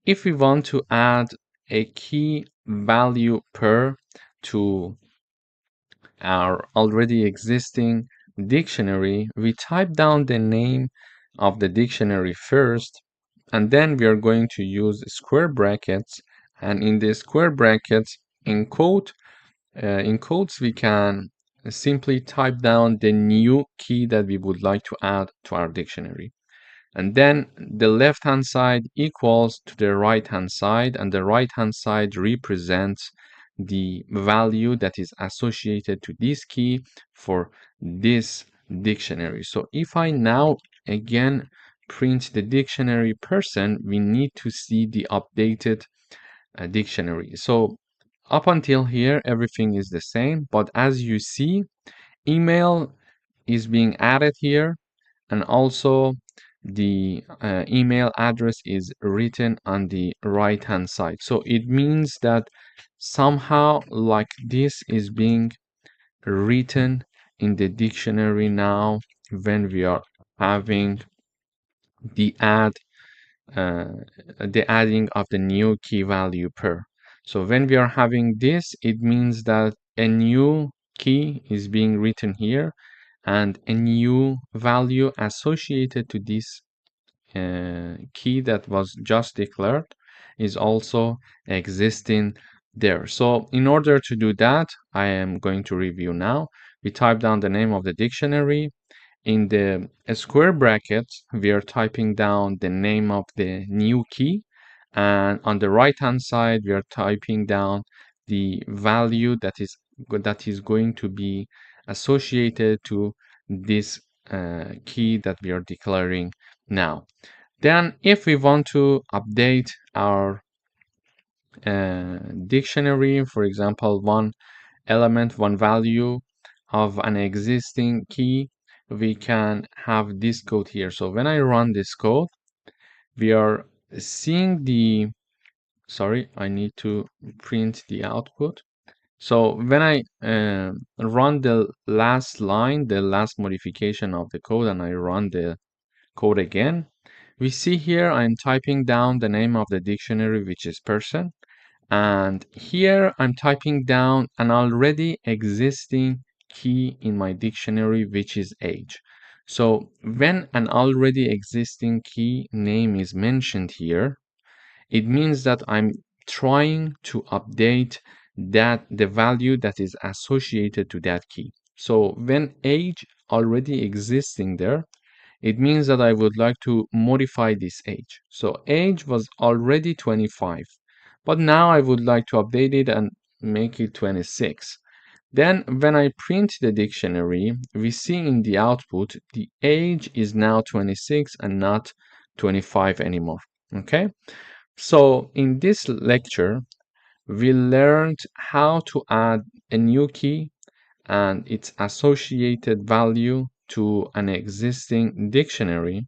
If we want to add a key value pair to our already existing dictionary, we type down the name of the dictionary first, and then we are going to use square brackets. And in the square brackets, in quotes, we can simply type down the new key that we would like to add to our dictionary. And then the left-hand side equals to the right-hand side, and the right-hand side represents the value that is associated to this key for this dictionary. So if I now again print the dictionary person, we need to see the updated dictionary. So up until here, everything is the same, but as you see, email is being added here, and also the email address is written on the right hand side. So it means that somehow like this is being written in the dictionary now when we are having the adding of the new key value pair. So when we are having this, it means that a new key is being written here and a new value associated to this key that was just declared is also existing there. So in order to do that, I am going to review now. We type down the name of the dictionary. In the square brackets, we are typing down the name of the new key. And on the right hand side, we are typing down the value that is going to be associated to this key that we are declaring now. Then if we want to update our dictionary, for example, one element, one value of an existing key, we can have this code here. So when I run this code, we are seeing the, sorry, I need to print the output. So when I run the last line, the last modification of the code, and I run the code again, we see here I'm typing down the name of the dictionary, which is person. And here I'm typing down an already existing key in my dictionary, which is age. So when an already existing key name is mentioned here, it means that I'm trying to update the value that is associated to that key. So when age already existing there, it means that I would like to modify this age. So age was already 25, but now I would like to update it and make it 26. Then when I print the dictionary, we see in the output, the age is now 26 and not 25 anymore. Okay? So in this lecture, we learned how to add a new key and its associated value to an existing dictionary.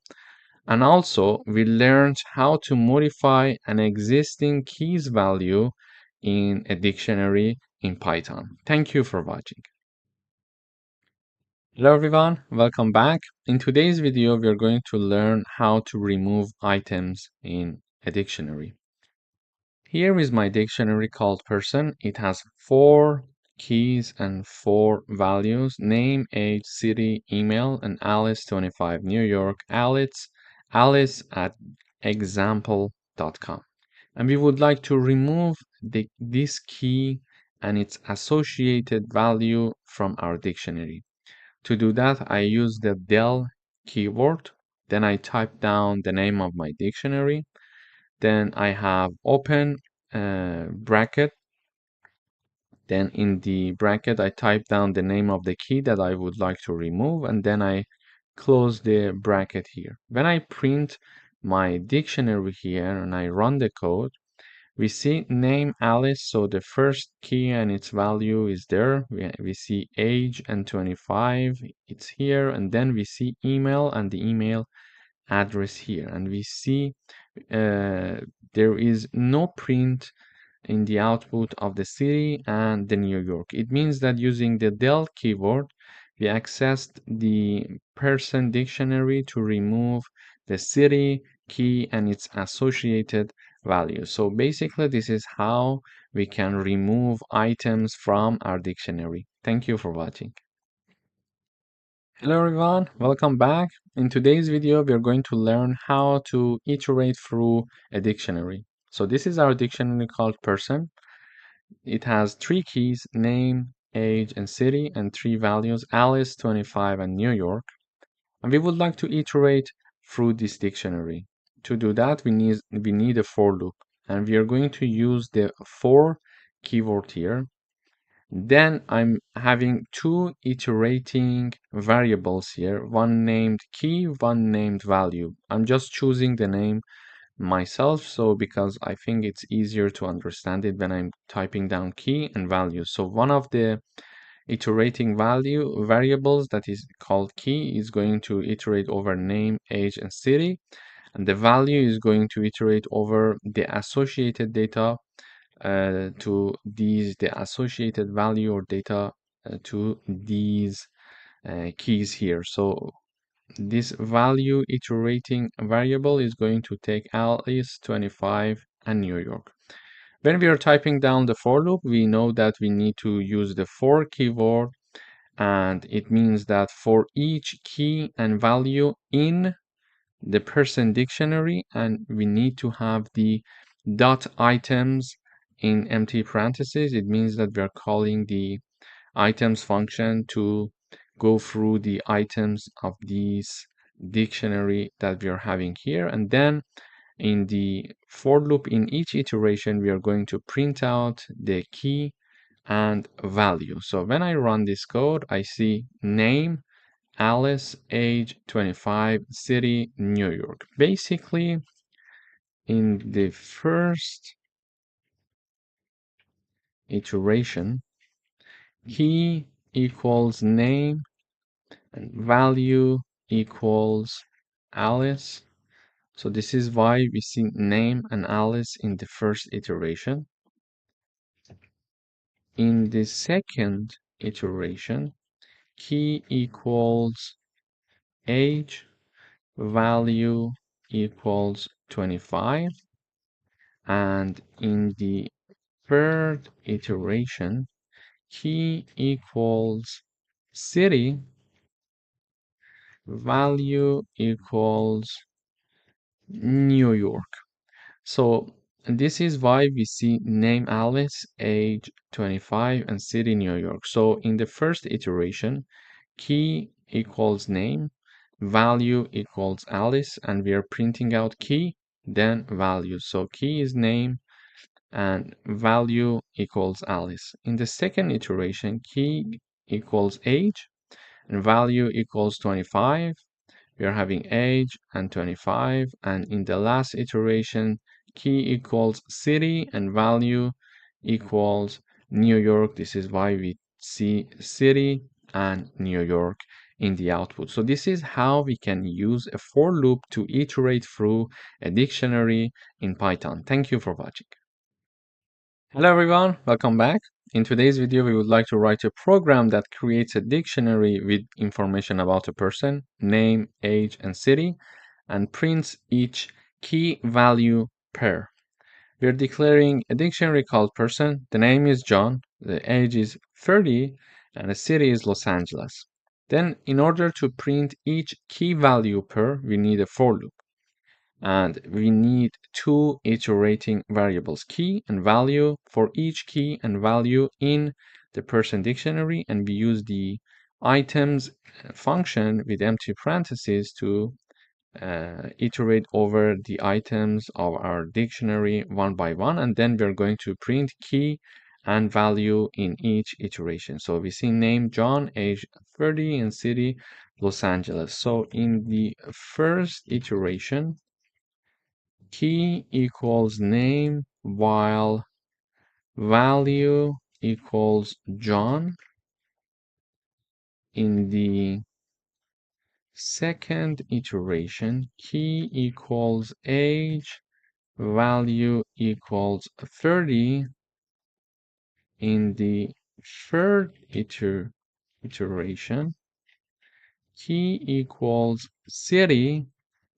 And also, we learned how to modify an existing key's value in a dictionary in Python. Thank you for watching. Hello everyone, welcome back. In today's video, we are going to learn how to remove items in a dictionary. Here is my dictionary called person. It has 4 keys and 4 values: name, age, city, email, and Alice 25 New York, Alice at example.com. And we would like to remove this key and its associated value from our dictionary. To do that, I use the del keyword. Then I type down the name of my dictionary. Then I have open bracket. Then in the bracket, I type down the name of the key that I would like to remove, and then I close the bracket here. When I print my dictionary here and I run the code, we see name Alice, so the first key and its value is there. We see age and 25, it's here, and then we see email and the email address here, and we see there is no print in the output of the city and the New York. It means that using the del keyword, we accessed the person dictionary to remove the city key and its associated value. So basically, this is how we can remove items from our dictionary. Thank you for watching. Hello everyone, welcome back. In today's video, we are going to learn how to iterate through a dictionary. So this is our dictionary called person. It has 3 keys: name, age, and city, and 3 values: Alice, 25, and New York. And we would like to iterate through this dictionary. To do that, we need a for loop, and we are going to use the for keyword here. Then I'm having 2 iterating variables here, one named key, one named value. I'm just choosing the name myself, so because I think it's easier to understand it when I'm typing down key and value. So one of the iterating value variables that is called key is going to iterate over name, age, and city, and the value is going to iterate over the associated data the associated value or data to these keys here. So this value iterating variable is going to take Alice, 25, and New York. When we are typing down the for loop, we know that we need to use the for keyword, and it means that for each key and value in the person dictionary, and we need to have the dot items in empty parentheses. It means that we are calling the items function to go through the items of this dictionary that we are having here. And then in the for loop, in each iteration, we are going to print out the key and value. So when I run this code, I see name Alice, age 25, city New York. Basically, in the first iteration, key equals name and value equals Alice. So this is why we see name and Alice in the first iteration. In the second iteration, key equals age, value equals 25. And in the third iteration, key equals city, value equals New York. So this is why we see name Alice, age 25, and city New York. So in the first iteration, key equals name, value equals Alice, and we are printing out key, then value. So key is name and value equals Alice. In the second iteration, key equals age and value equals 25. We are having age and 25. And in the last iteration, key equals city and value equals New York. This is why we see city and New York in the output. So this is how we can use a for loop to iterate through a dictionary in Python. Thank you for watching. Hello everyone, welcome back. In today's video, we would like to write a program that creates a dictionary with information about a person, name, age, and city, and prints each key value pair. We're declaring a dictionary called person. The name is John, the age is 30, and the city is Los Angeles. Then, in order to print each key value pair, we need a for loop. And we need two iterating variables, key and value, for each key and value in the person dictionary, and we use the items function with empty parentheses to iterate over the items of our dictionary one by one, and then we're going to print key and value in each iteration. So we see name John, age 30, and city Los Angeles. So in the first iteration, key equals name while value equals John. In the second iteration, key equals age, value equals 30. In the third iteration, key equals city,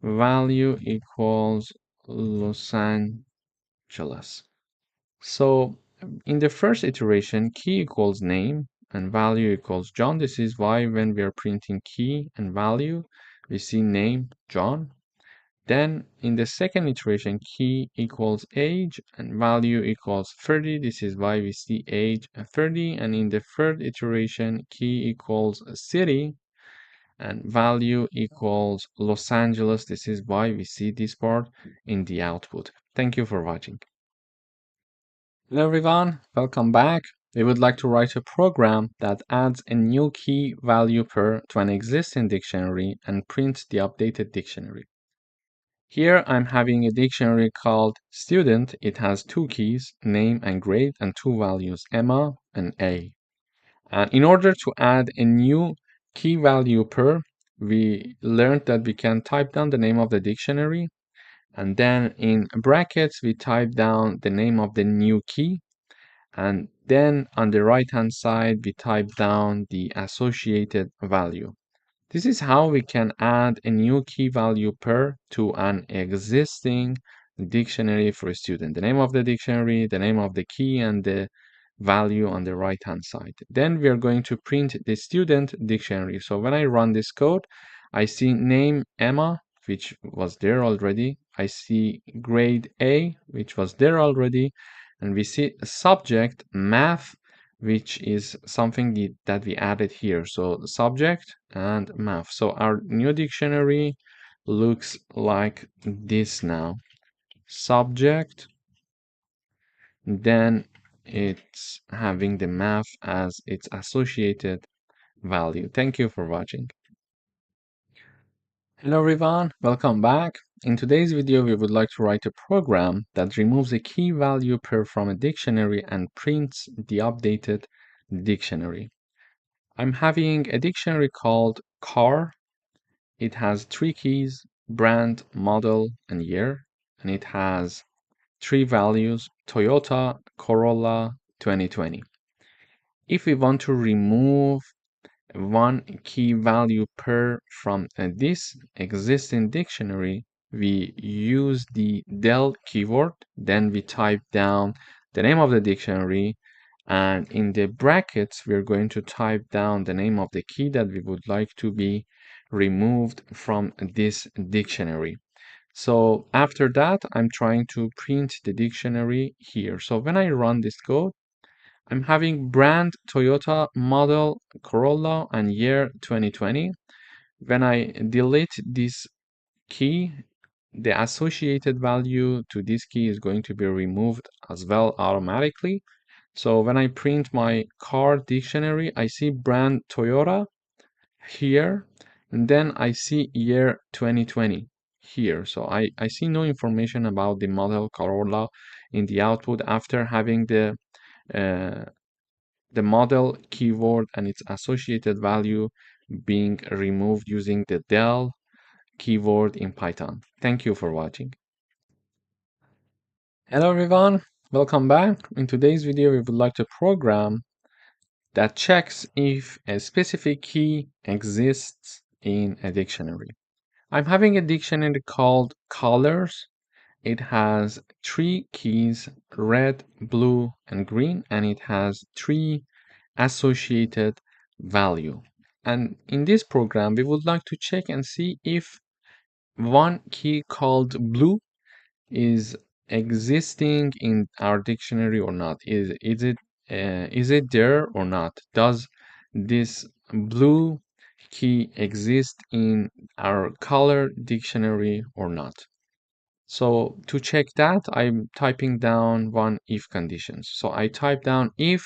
value equals Los Angeles. So in the first iteration, key equals name and value equals John. This is why when we are printing key and value, we see name John. Then in the second iteration, key equals age and value equals 30. This is why we see age 30. And in the third iteration, key equals city and value equals Los Angeles. This is why we see this part in the output. Thank you for watching. Hello everyone, welcome back. We would like to write a program that adds a new key value pair to an existing dictionary and prints the updated dictionary. Here I'm having a dictionary called student. It has two keys, name and grade, and two values, Emma and A. And in order to add a new key value pair, we learned that we can type down the name of the dictionary, and then in brackets we type down the name of the new key, and then on the right hand side we type down the associated value. This is how we can add a new key value pair to an existing dictionary for a student. The name of the dictionary, the name of the key, and the value on the right hand side. Then we are going to print the student dictionary. So when I run this code, I see name Emma, which was there already. I see grade A, which was there already. And we see subject math, which is something that we added here. So subject and math. So our new dictionary looks like this now. Subject, then it's having the math as its associated value. Thank you for watching. Hello everyone, welcome back. In today's video, we would like to write a program that removes a key value pair from a dictionary and prints the updated dictionary. I'm having a dictionary called car. It has three keys, brand, model, and year, and it has three values, Toyota Corolla 2020. If we want to remove one key value pair from this existing dictionary, we use the del keyword, then we type down the name of the dictionary, and in the brackets we're going to type down the name of the key that we would like to be removed from this dictionary. So after that, I'm trying to print the dictionary here. So when I run this code, I'm having brand Toyota, model Corolla, and year 2020. When I delete this key, the associated value to this key is going to be removed as well automatically. So when I print my car dictionary, I see brand Toyota here, and then I see year 2020 here. So I see no information about the model Corolla in the output after having uh, the model keyword and its associated value being removed using the del keyword in Python. Thank you for watching. Hello everyone, welcome back. In today's video, we would like to program that checks if a specific key exists in a dictionary. I'm having a dictionary called colors. It has three keys, red, blue, and green, and it has three associated value. And in this program, we would like to check and see if one key called blue is existing in our dictionary or not. Is it there or not? Does this blue key exist in our color dictionary or not? So to check that, I'm typing down one if conditions. So I type down if,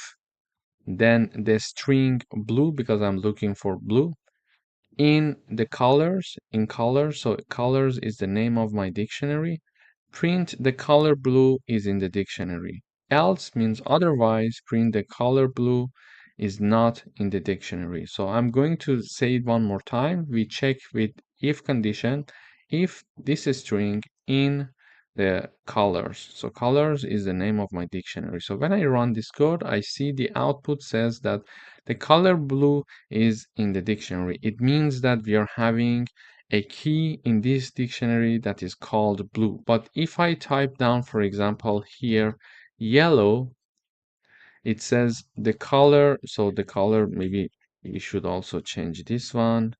then the string blue because I'm looking for blue in the colors, in colors. So colors is the name of my dictionary. Print the color blue is in the dictionary. Else means otherwise, print the color blue is not in the dictionary. So I'm going to say it one more time. We check with if condition if this string in the colors. So colors is the name of my dictionary. So when I run this code, I see the output says that the color blue is in the dictionary. It means that we are having a key in this dictionary that is called blue. But if I type down, for example, here, yellow, it says the color. So the color, maybe we should also change this one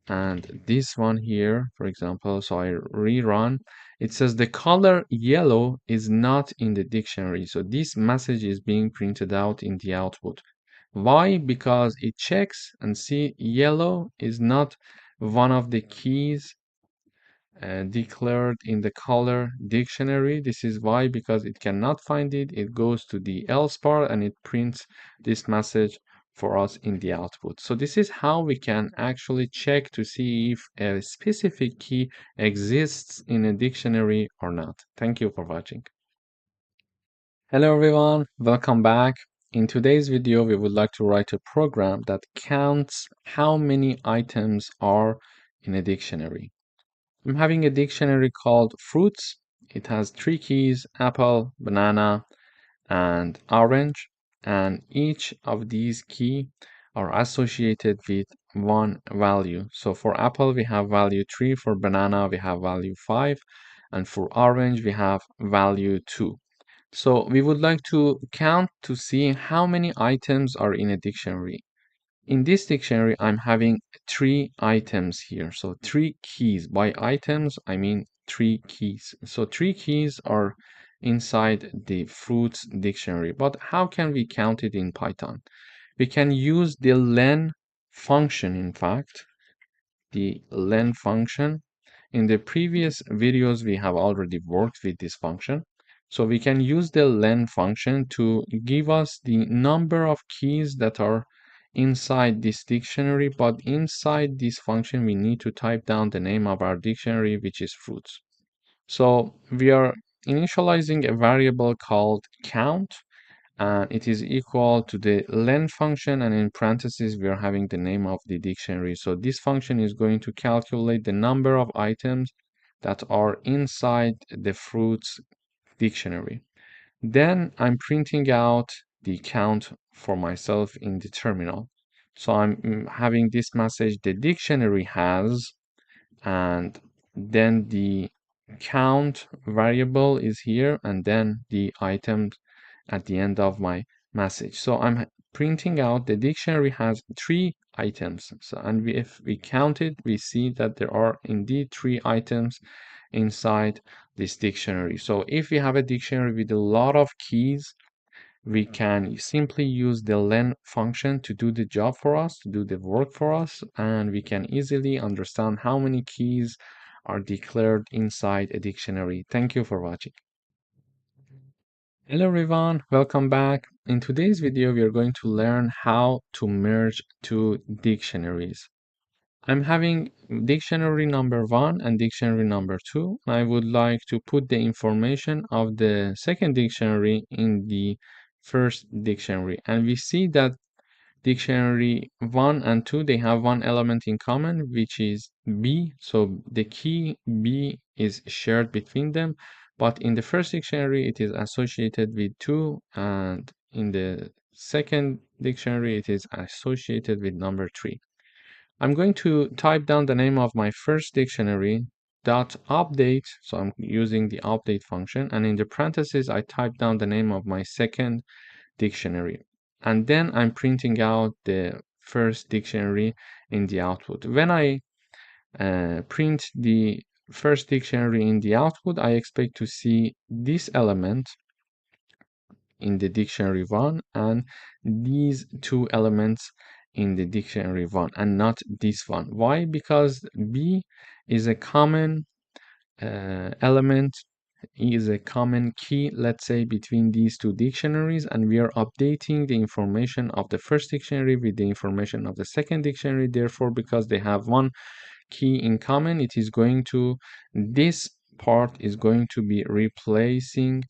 and this one here, for example. So I rerun. It says the color yellow is not in the dictionary. So this message is being printed out in the output. Why? Because it checks and see yellow is not one of the keys declared in the color dictionary. This is why, because it cannot find it. It goes to the else part and it prints this message for us in the output. So this is how we can actually check to see if a specific key exists in a dictionary or not. Thank you for watching. Hello everyone, welcome back. In today's video, we would like to write a program that counts how many items are in a dictionary. I'm having a dictionary called fruits. It has three keys, apple, banana, and orange. And each of these keys are associated with one value. So for apple, we have value 3. For banana, we have value 5. And for orange, we have value 2. So we would like to count to see how many items are in a dictionary. In this dictionary, I'm having 3 items here. So 3 keys. By items, I mean 3 keys. So 3 keys are inside the fruits dictionary. But how can we count it in Python? We can use the len function, in fact, the len function. In the previous videos, we have already worked with this function. So we can use the len function to give us the number of keys that are inside this dictionary, but inside this function, we need to type down the name of our dictionary, which is fruits. So we are initializing a variable called count, and it is equal to the len function, and in parentheses we are having the name of the dictionary. So this function is going to calculate the number of items that are inside the fruits dictionary. Then I'm printing out the count for myself in the terminal. So I'm having this message the dictionary has, and then the count variable is here, and then the items at the end of my message. So I'm printing out the dictionary has 3 items. So, and if we count it, we see that there are indeed 3 items inside this dictionary. So if we have a dictionary with a lot of keys, we can simply use the len function to do the job for us, to do the work for us, and we can easily understand how many keys are declared inside a dictionary. Thank you for watching. Hello everyone, welcome back. In today's video, we are going to learn how to merge 2 dictionaries. I'm having dictionary number 1 and dictionary number 2. I would like to put the information of the second dictionary in the first dictionary. And we see that dictionary 1 and 2, they have one element in common, which is B. So the key B is shared between them. But in the first dictionary, it is associated with 2, and in the second dictionary, it is associated with number 3. I'm going to type down the name of my first dictionary dot update. So I'm using the update function, and in the parentheses, I type down the name of my second dictionary. And then I'm printing out the first dictionary in the output. When I print the first dictionary in the output, I expect to see this element in the dictionary 1 and these 2 elements in the dictionary 1 and not this one. Why? Because B is a common element, is a common key, let's say, between these 2 dictionaries, and we are updating the information of the first dictionary with the information of the second dictionary. Therefore, because they have one key in common, it is going to, this part is going to be replacing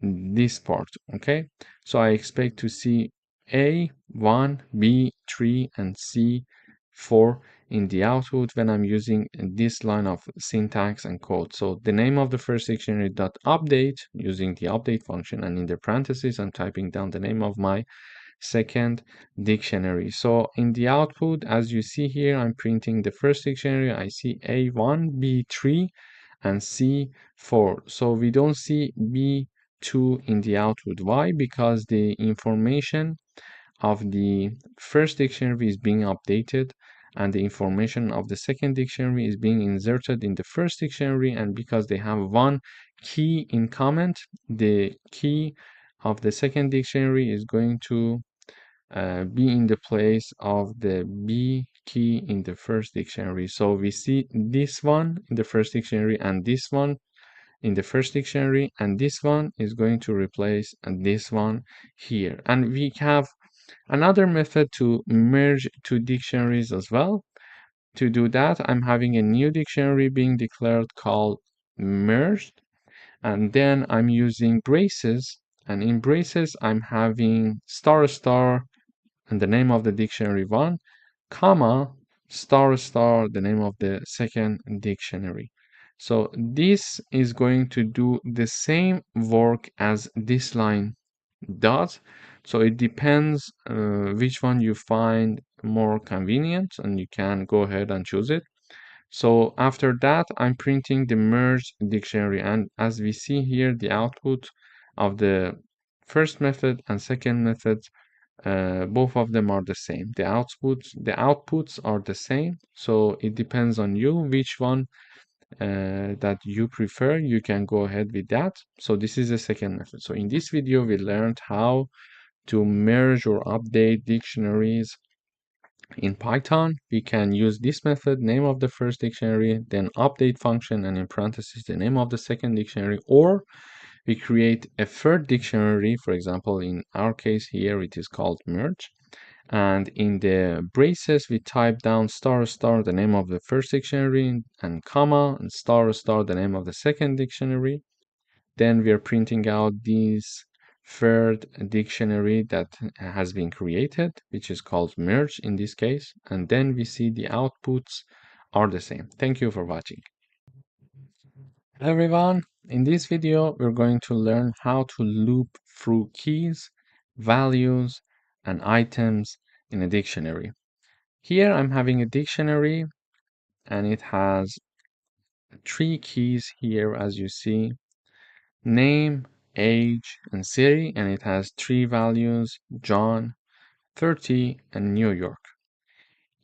this part. Okay, so I expect to see A1, B3, and C4 in the output when I'm using this line of syntax and code. So the name of the first dictionary dot update using the update function, and in the parentheses I'm typing down the name of my second dictionary. So in the output, as you see here, I'm printing the first dictionary. I see A1, B3, and C4. So we don't see B2 in the output. Why? Because the information of the first dictionary is being updated and the information of the second dictionary is being inserted in the first dictionary, and because they have one key in common, the key of the second dictionary is going to be in the place of the B key in the first dictionary. So we see this one in the first dictionary and this one in the first dictionary, and this one is going to replace this one here. And we have another method to merge 2 dictionaries as well. To do that, I'm having a new dictionary being declared called merged, and then I'm using braces, and in braces I'm having star star and the name of the dictionary 1, comma, star star, the name of the second dictionary. So this is going to do the same work as this line does. So it depends which one you find more convenient, and you can go ahead and choose it. So after that, I'm printing the merged dictionary, and as we see here, the output of the first method and second method, both of them are the same. The outputs are the same. So it depends on you which one that you prefer. You can go ahead with that. So this is the second method. So in this video, we learned how to merge or update dictionaries in Python. We can use this method, name of the first dictionary, then update function, and in parentheses, the name of the second dictionary, or we create a third dictionary. For example, in our case here, it is called merge. And in the braces, we type down star star, the name of the first dictionary, and comma, and star star, the name of the second dictionary. Then we are printing out this third dictionary that has been created, which is called merge in this case. And then we see the outputs are the same. Thank you for watching. Hello everyone. In this video, we're going to learn how to loop through keys, values, and items in a dictionary. Here I'm having a dictionary and it has 3 keys here, as you see: name, age, and city, and it has 3 values: John, 30, and New York.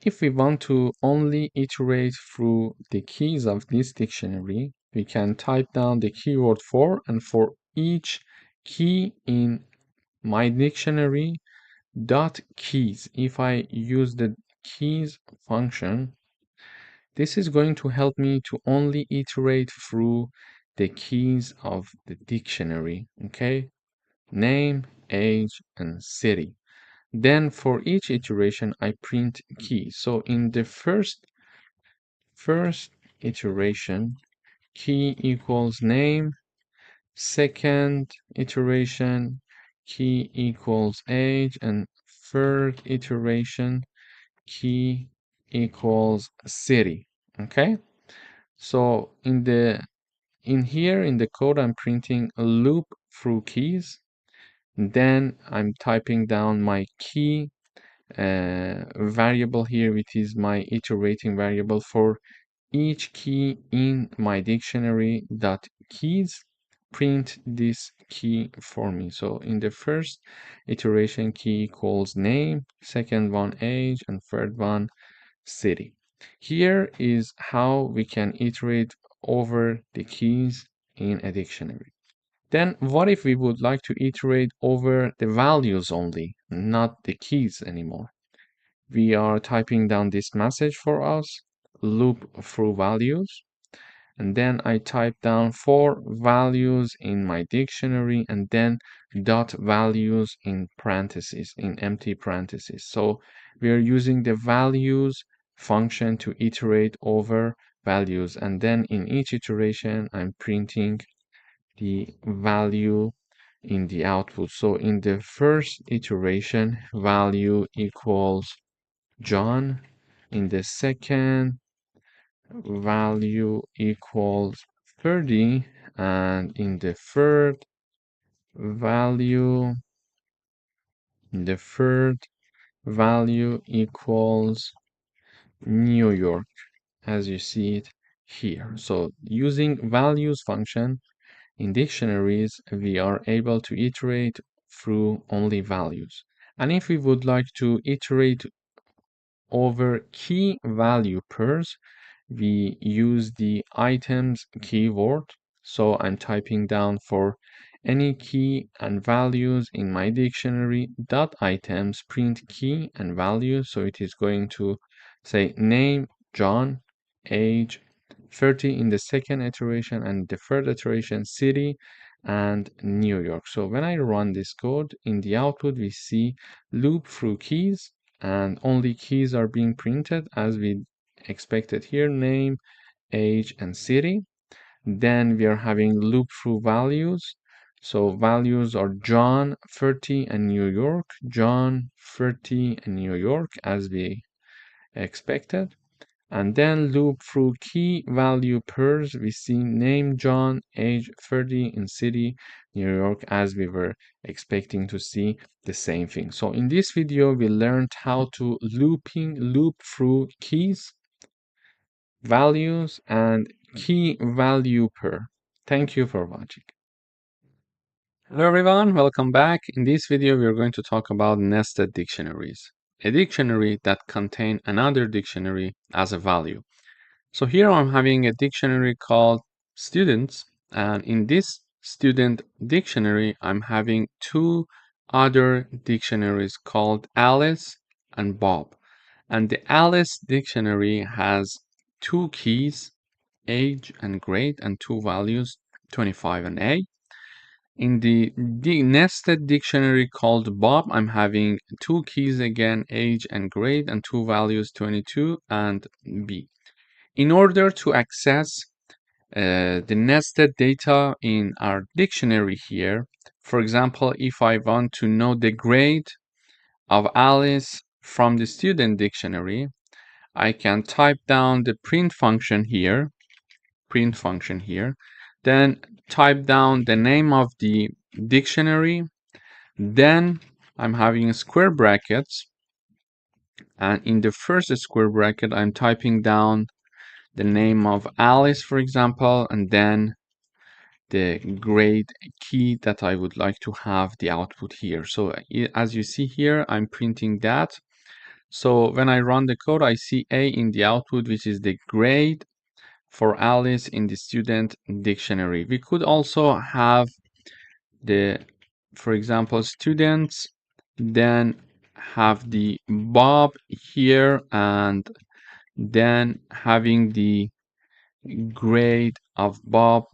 If we want to only iterate through the keys of this dictionary, we can type down the keyword for, and for each key in my dictionary dot keys. If I use the keys function, this is going to help me to only iterate through the keys of the dictionary, okay? Name, age, and city. Then for each iteration, I print key. So in the first iteration, key equals name. Second iteration, key equals age. And third iteration, key equals city. Okay? So in here in the code, I'm printing a loop through keys. Then I'm typing down my key variable here, which is my iterating variable for each key in my dictionary dot keys. Print this key for me. So in the first iteration, key equals name, second one age, and third one city. Here is how we can iterate over the keys in a dictionary. Then what if we would like to iterate over the values only, not the keys anymore? We are typing down this message for us, loop through values, and then I type down 4 values in my dictionary and then dot values in parentheses, in empty parentheses. So we are using the values function to iterate over values, and then in each iteration I'm printing the value in the output. So in the first iteration, value equals John. In the second, value equals 30. And in the third value, equals New York, as you see it here. So using values function in dictionaries, we are able to iterate through only values. And if we would like to iterate over key value pairs, we use the items keyword. So I'm typing down for any key and values in my dictionary dot items print key and value. So it is going to say name John, age 30 in the second iteration, and the third iteration city and New York. So when I run this code, in the output we see loop through keys, and only keys are being printed as we expected here, name, age, and city. Then we are having loop through values. So values are John, 30, and New York. John, 30, and New York, as we expected. And then loop through key value pairs. We see name John, age 30, in city, New York, as we were expecting to see the same thing. So in this video, we learned how to loop through keys, values, and key value pair. Thank you for watching. Hello everyone, welcome back. In this video, we are going to talk about nested dictionaries, a dictionary that contains another dictionary as a value. So here I'm having a dictionary called students, and in this student dictionary, I'm having 2 other dictionaries called Alice and Bob. And the Alice dictionary has 2 keys, age and grade, and 2 values, 25 and A. In the nested dictionary called Bob, I'm having 2 keys again, age and grade, and 2 values, 22 and B. In order to access the nested data in our dictionary here, for example, if I want to know the grade of Alice from the student dictionary, I can type down the print function here, then type down the name of the dictionary, then I'm having square brackets, and in the first square bracket I'm typing down the name of Alice, for example, and then the grade key that I would like to have the output here. So as you see here, I'm printing that. So when I run the code, I see A in the output, which is the grade for Alice in the student dictionary. We could also have the, for example, students, then have the Bob here, and then having the grade of Bob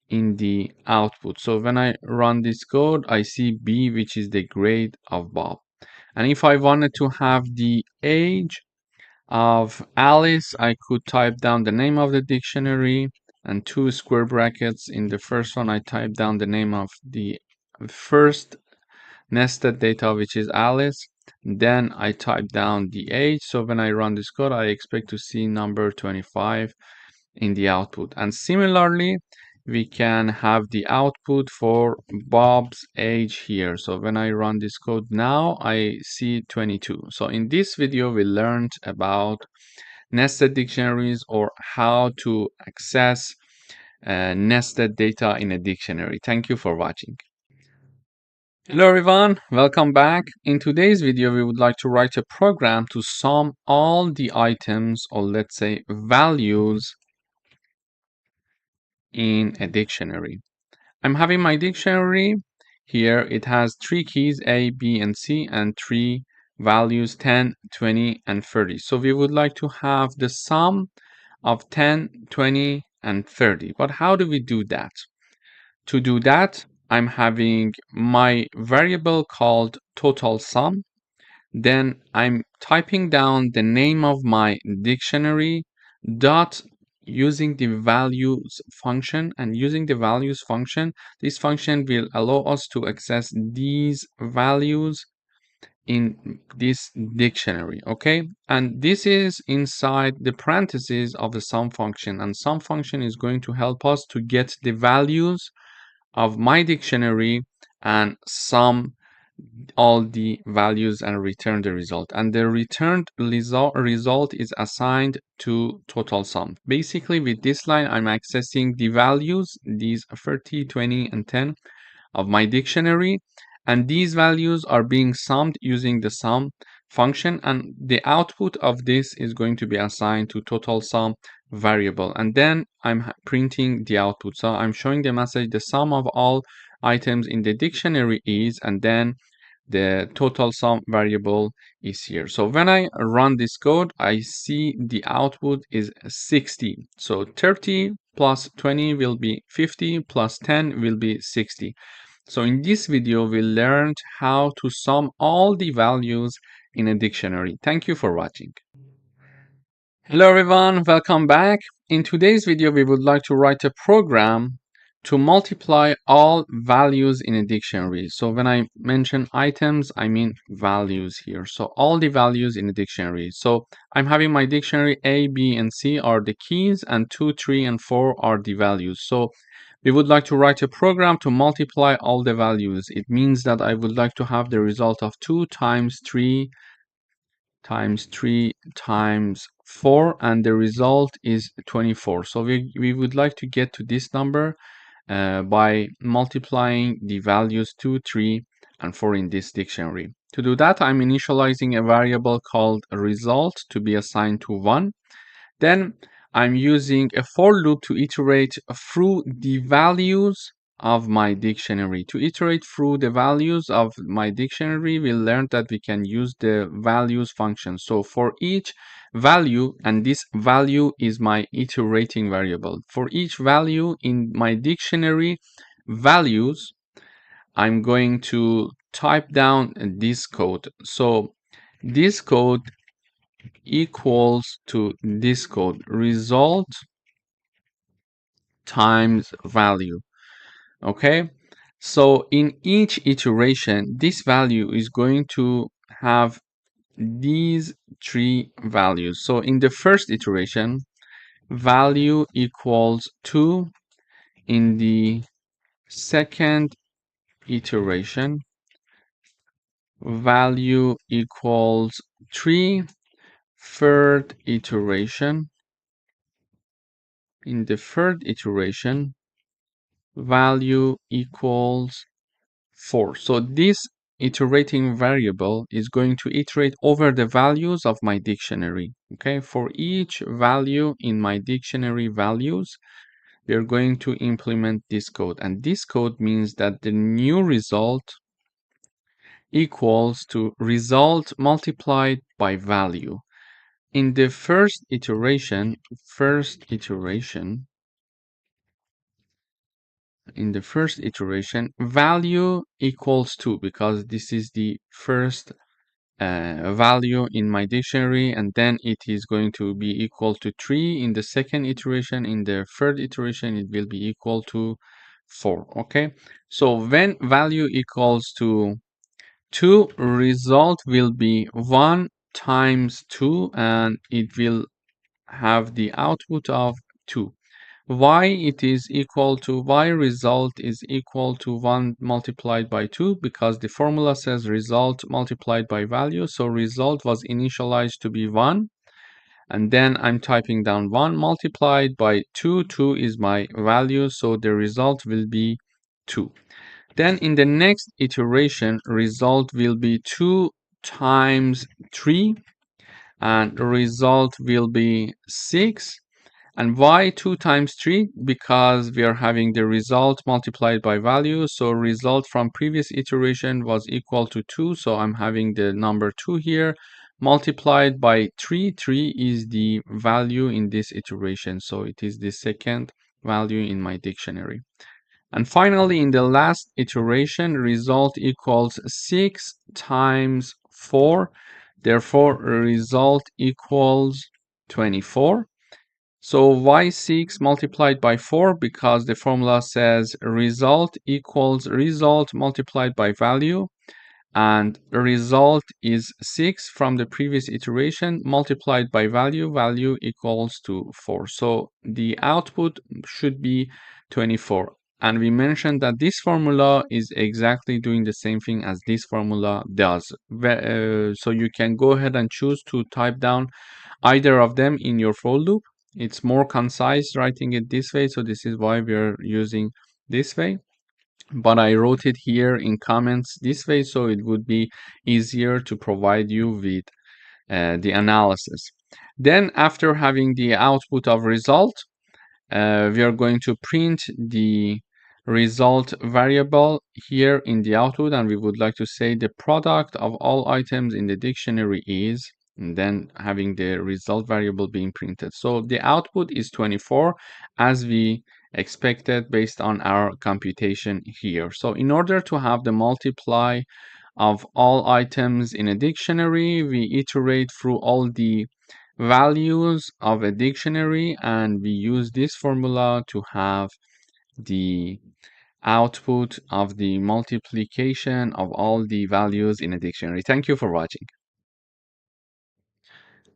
in the output. So when I run this code, I see B, which is the grade of Bob. And if I wanted to have the age of Alice, I could type down the name of the dictionary and 2 square brackets. In the first one, I type down the name of the first nested data, which is Alice. Then I type down the age. So when I run this code, I expect to see number 25 in the output. And similarly, we can have the output for Bob's age here. So when I run this code now, I see 22. So in this video, we learned about nested dictionaries, or how to access nested data in a dictionary. Thank you for watching. Hello everyone, welcome back. In today's video, we would like to write a program to sum all the items, or let's say values, in a dictionary. I'm having my dictionary here. It has 3 keys, A, B, and C, and 3 values, 10, 20, and 30. So we would like to have the sum of 10, 20, and 30. But how do we do that? To do that, I'm having my variable called total sum. Then I'm typing down the name of my dictionary dot using the values function, and using the values function, this function will allow us to access these values in this dictionary. Okay, and this is inside the parentheses of the sum function, and sum function is going to help us to get the values of my dictionary and sum all the values and return the result. And the returned result is assigned to total sum. Basically, with this line, I'm accessing the values, these 30, 20, and 10 of my dictionary, and these values are being summed using the sum function, and the output of this is going to be assigned to total sum variable. And then I'm printing the output. So I'm showing the message the sum of all items in the dictionary is, and then the total sum variable is here. So when I run this code, I see the output is 60. So 30 plus 20 will be 50, plus 10 will be 60. So in this video, we learned how to sum all the values in a dictionary. Thank you for watching. Hello everyone, welcome back. In today's video, we would like to write a program to multiply all values in a dictionary. So when I mention items, I mean values here. So all the values in a dictionary. So I'm having my dictionary A, B, and C are the keys, and 2, 3, and 4 are the values. So we would like to write a program to multiply all the values. It means that I would like to have the result of 2 times 3 times 3 times 4, and the result is 24. So we would like to get to this number by multiplying the values 2, 3, and 4 in this dictionary. To do that, I'm initializing a variable called result to be assigned to 1. Then I'm using a for loop to iterate through the values of my dictionary. To iterate through the values of my dictionary, we learned that we can use the values function. So for each value, and this value is my iterating variable, for each value in my dictionary values, I'm going to type down this code. So this code equals to this code, result times value. Okay, so in each iteration, this value is going to have these 3 values. So in the first iteration, value equals 2. In the second iteration, value equals 3. Third iteration, in the third iteration, value equals 4. So this iterating variable is going to iterate over the values of my dictionary. Okay, for each value in my dictionary values, we're going to implement this code. And this code means that the new result equals to result multiplied by value. In the first iteration, value equals 2 because this is the first value in my dictionary, and then it is going to be equal to 3 in the second iteration. In the third iteration, it will be equal to 4. Okay, so when value equals to 2, result will be 1 times 2, and it will have the output of 2. Why result is equal to 1 multiplied by 2? Because the formula says result multiplied by value. So result was initialized to be 1. And then I'm typing down 1 multiplied by 2. 2 is my value. So the result will be 2. Then in the next iteration, result will be 2 times 3. And result will be 6. And why 2 times 3? Because we are having the result multiplied by value. So result from previous iteration was equal to 2. So I'm having the number 2 here multiplied by 3. 3 is the value in this iteration. So it is the second value in my dictionary. And finally, in the last iteration, result equals 6 times 4. Therefore, result equals 24. So why 6 multiplied by 4? Because the formula says result equals result multiplied by value, and result is 6 from the previous iteration multiplied by value. Value equals to 4. So the output should be 24. And we mentioned that this formula is exactly doing the same thing as this formula does. So you can go ahead and choose to type down either of them in your for loop. It's more concise writing it this way, so this is why we're using this way. But I wrote it here in comments this way, so it would be easier to provide you with the analysis. Then after having the output of result, we are going to print the result variable here in the output, and we would like to say the product of all items in the dictionary is, and then having the result variable being printed. So the output is 24 as we expected based on our computation here. So in order to have the multiply of all items in a dictionary, we iterate through all the values of a dictionary, and we use this formula to have the output of the multiplication of all the values in a dictionary. Thank you for watching.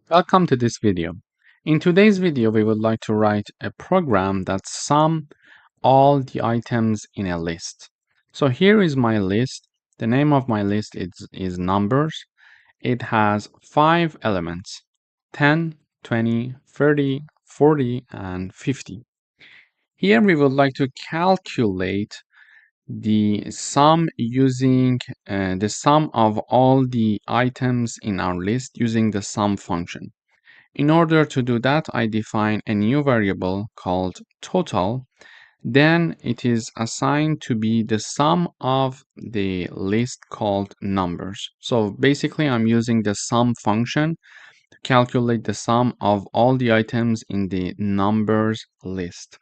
Welcome to this video. In today's video, we would like to write a program that sums all the items in a list. So here is my list. The name of my list is numbers. It has 5 elements: 10, 20, 30, 40, and 50. Here we would like to calculate the sum using the sum of all the items in our list using the sum function. In order to do that, I define a new variable called total. Then it is assigned to be the sum of the list called numbers. So basically, I'm using the sum function to calculate the sum of all the items in the numbers list.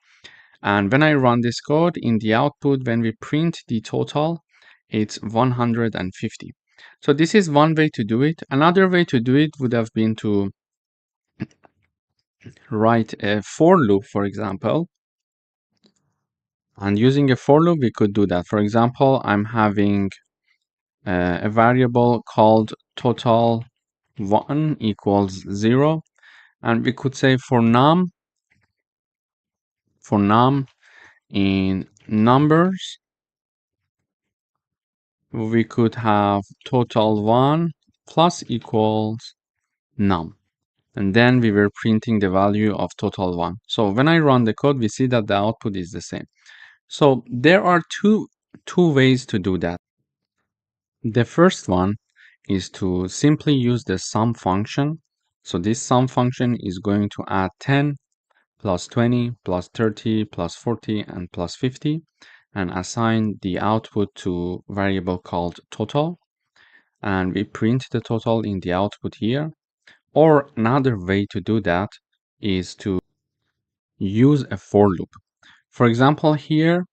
And when I run this code in the output, when we print the total, it's 150. So this is one way to do it. Another way to do it would have been to write a for loop, for example. And using a for loop, we could do that. For example, I'm having a variable called total1 equals 0. And we could say for num in numbers, we could have total1 plus equals num. And then we were printing the value of total1. So when I run the code, we see that the output is the same. So there are two ways to do that. The first one is to simply use the sum function. So this sum function is going to add 10 plus 20 plus 30 plus 40 and plus 50 and assign the output to variable called total, and we print the total in the output here. Or another way to do that is to use a for loop. For example, here,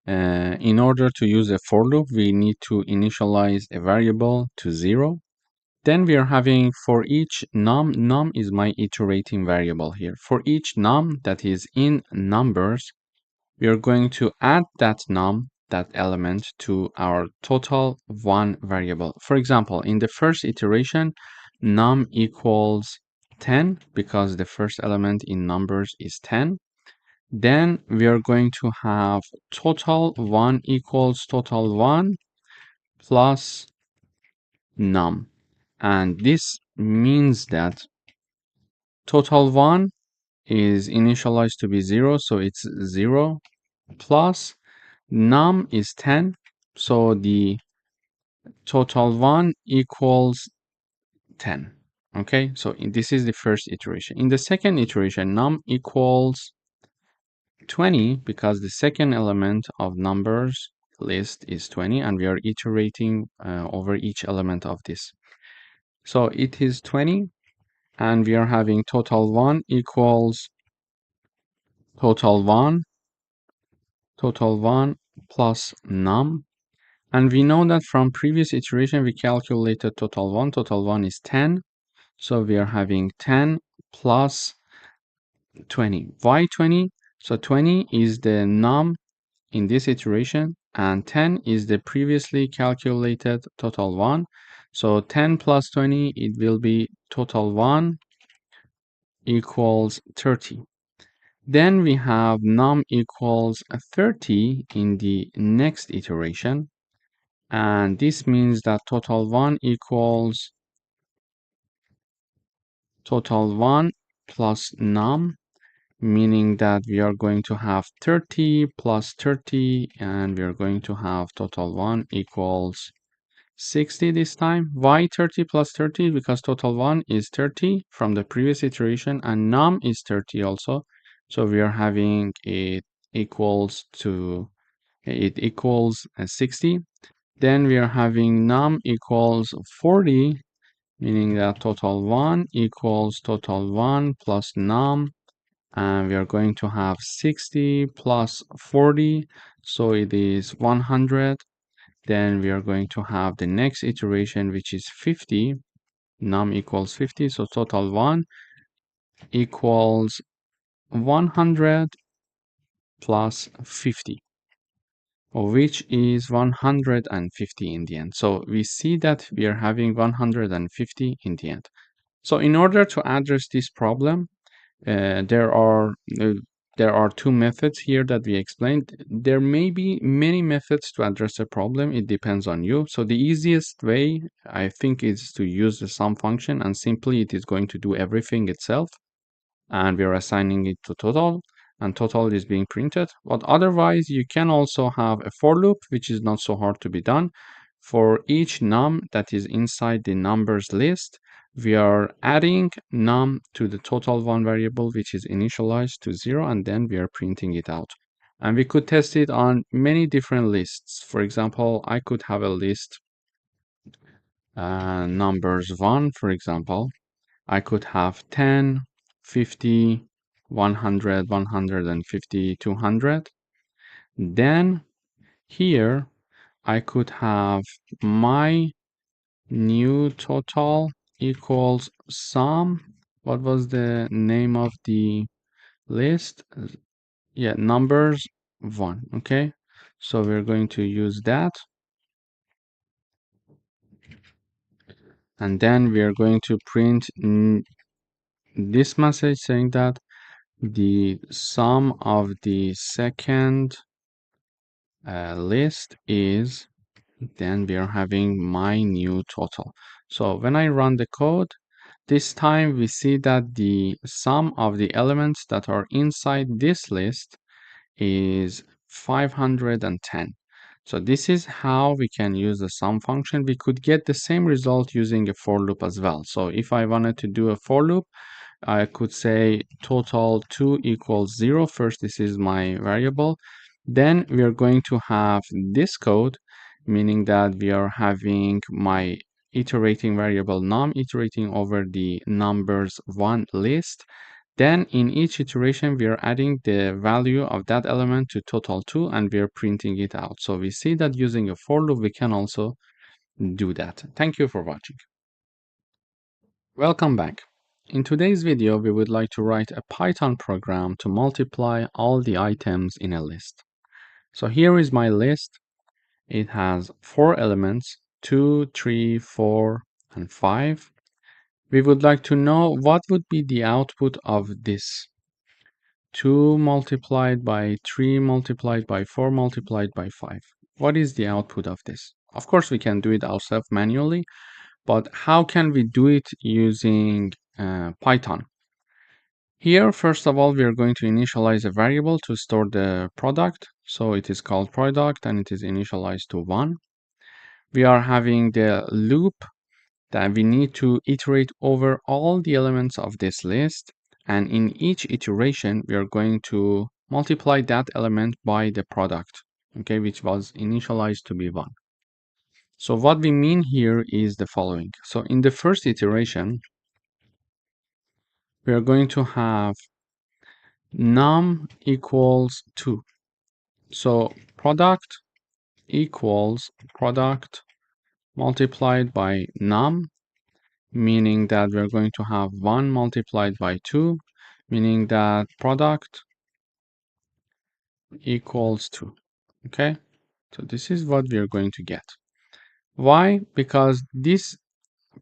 in order to use a for loop, we need to initialize a variable to 0. Then we are having for each num is my iterating variable here. For each num that is in numbers, we are going to add that element to our total one variable. For example, in the first iteration, num equals 10 because the first element in numbers is 10. Then we are going to have total 1 equals total 1 plus num. And this means that total 1 is initialized to be 0, so it's 0 plus num is 10, so the total 1 equals 10. Okay, so this is the first iteration. In the second iteration, num equals 20 because the second element of numbers list is 20 and we are iterating over each element of this. So it is 20 and we are having total 1 equals total 1 plus num. And we know that from previous iteration we calculated total 1. Total 1 is 10. So we are having 10 plus 20. Why 20? So 20 is the num in this iteration and 10 is the previously calculated total 1. So 10 plus 20, it will be total 1 equals 30. Then we have num equals 30 in the next iteration. And this means that total 1 equals total 1 plus num, meaning that we are going to have 30 plus 30 and we are going to have total 1 equals 60 this time. Why 30 plus 30? Because total 1 is 30 from the previous iteration and num is 30 also. So we are having it equals 60. Then we are having num equals 40, meaning that total 1 equals total 1 plus num, and we are going to have 60 plus 40, so it is 100. Then we are going to have the next iteration, which is 50, num equals 50, so total 1 equals 100 plus 50, which is 150 in the end. So we see that we are having 150 in the end. So in order to address this problem, there are two methods here that we explained. There may be many methods to address a problem. It depends on you. So the easiest way, I think, is to use the sum function, and simply it is going to do everything itself. And we are assigning it to total, and total is being printed. But otherwise, you can also have a for loop, which is not so hard to be done. For each num that is inside the numbers list, we are adding num to the total 1 variable, which is initialized to 0, and then we are printing it out. And we could test it on many different lists. For example, I could have a list, numbers 1, for example. I could have 10, 50, 100, 150, 200. Then here I could have my new total equals sum. What was the name of the list? Yeah, numbers 1. Okay, so we're going to use that. And then we are going to print this message saying that the sum of the second list is, then we are having my new total. So when I run the code, this time we see that the sum of the elements that are inside this list is 510. So this is how we can use the sum function. We could get the same result using a for loop as well. So if I wanted to do a for loop, I could say total 2 equals 0. First, this is my variable. Then we are going to have this code, meaning that we are having my iterating variable num iterating over the numbers 1 list. Then in each iteration, we are adding the value of that element to total 2 and we are printing it out. So we see that using a for loop, we can also do that. Thank you for watching. Welcome back. In today's video, we would like to write a Python program to multiply all the items in a list. So here is my list. It has 4 elements, 2, 3, 4, and 5. We would like to know what would be the output of this. 2 multiplied by 3 multiplied by 4 multiplied by 5. What is the output of this? Of course, we can do it ourselves manually, but how can we do it using Python? Here, first of all, we are going to initialize a variable to store the product. So it is called product and it is initialized to 1. We are having the loop that we need to iterate over all the elements of this list. And in each iteration, we are going to multiply that element by the product, okay, which was initialized to be 1. So what we mean here is the following. So in the first iteration, we are going to have num equals 2. So product equals product multiplied by num, meaning that we're going to have 1 multiplied by 2, meaning that product equals 2. Okay, so this is what we are going to get. Why? Because this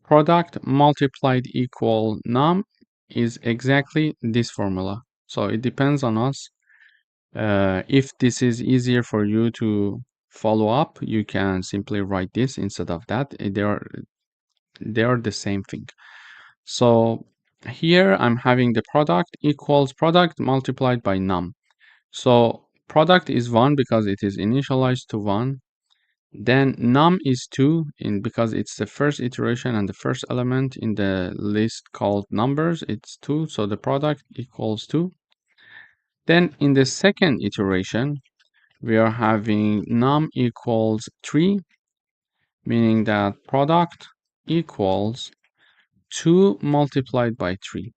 product multiplied equal num is exactly this formula. So it depends on us. If this is easier for you to follow up, you can simply write this instead of that. They are the same thing. So here I'm having the product equals product multiplied by num. So product is 1 because it is initialized to 1. Then num is 2 because it's the first iteration and the first element in the list called numbers. It's 2, so the product equals 2. Then in the second iteration, we are having num equals 3, meaning that product equals 2 multiplied by 3,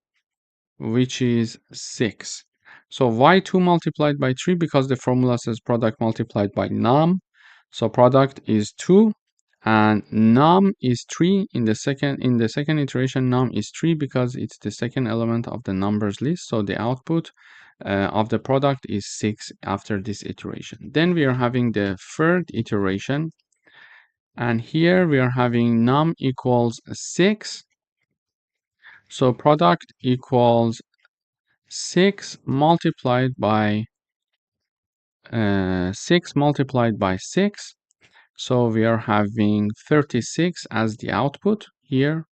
which is 6. So why 2 multiplied by 3? Because the formula says product multiplied by num. So product is 2 and num is 3 in the second iteration. Num is 3 because it's the second element of the numbers list. So the output of the product is 6 after this iteration. Then we are having the third iteration, and here we are having num equals 6. So product equals 6 multiplied by 6. So we are having 36 as the output here.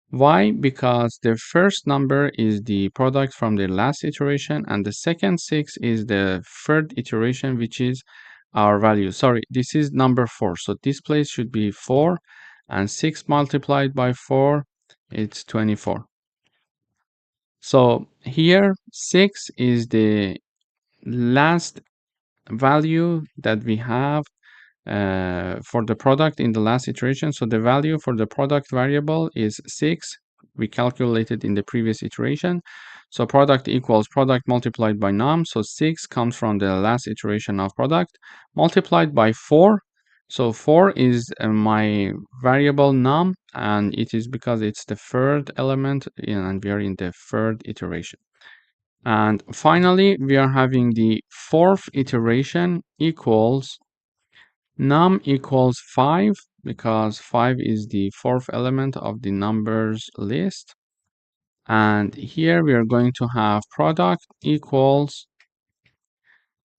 Why? Because the first number is the product from the last iteration and the second 6 is the third iteration, which is our value. Sorry, this is number 4. So this place should be 4 and 6 multiplied by 4, it's 24. So here 6 is the last value that we have for the product in the last iteration. So the value for the product variable is 6. We calculated in the previous iteration. So product equals product multiplied by num. So 6 comes from the last iteration of product multiplied by 4. So 4 is my variable num, and it is because it's the third element and we are in the third iteration. And finally, we are having the fourth iteration equals num equals 5 because 5 is the fourth element of the numbers list. And here we are going to have product equals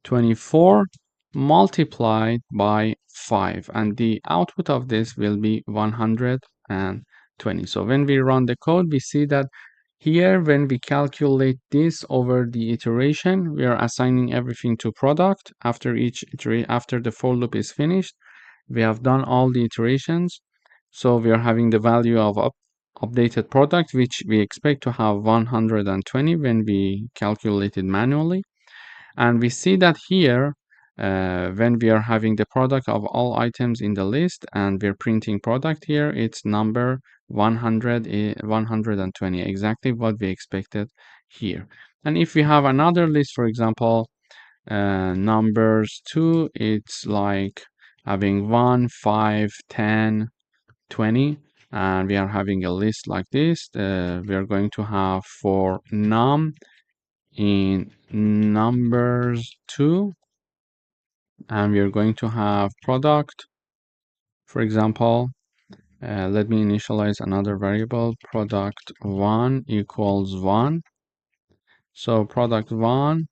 24 multiplied by 5. And the output of this will be 120. So when we run the code, we see that Here, when we calculate this over the iteration, we are assigning everything to product. After the for loop is finished, we have done all the iterations. So we are having the value of updated product, which we expect to have 120 when we calculate it manually. And we see that here, when we are having the product of all items in the list and we're printing product here, it's number 120, exactly what we expected here. And if we have another list, for example, numbers 2, it's like having 1, 5, 10, 20, and we are having a list like this. We are going to have for num in numbers 2, and we are going to have product. For example, let me initialize another variable, product 1 equals 1. So product 1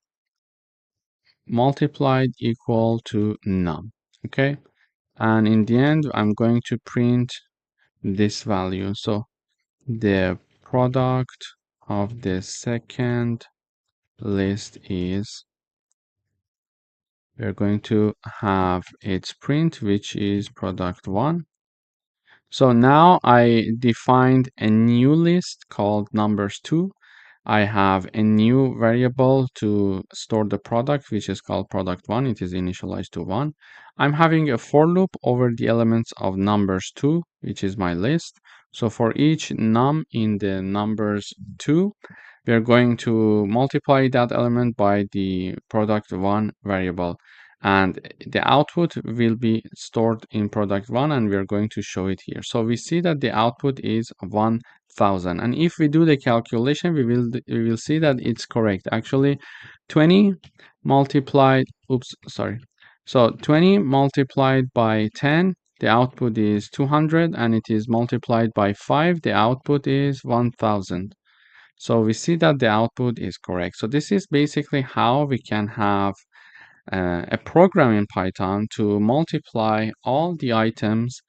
multiplied equal to num. Okay, and in the end I'm going to print this value. So the product of the second list is, we're going to have its print, which is product 1. So now I defined a new list called numbers 2. I have a new variable to store the product, which is called product 1. It is initialized to 1. I'm having a for loop over the elements of numbers 2, which is my list. So for each num in the numbers 2, we are going to multiply that element by the product 1 variable. And the output will be stored in product 1, and we are going to show it here. So we see that the output is 1000. And if we do the calculation, we will see that it's correct. Actually, 20 multiplied, So 20 multiplied by 10, the output is 200, and it is multiplied by 5, the output is 1000. So we see that the output is correct. So this is basically how we can have a program in Python to multiply all the items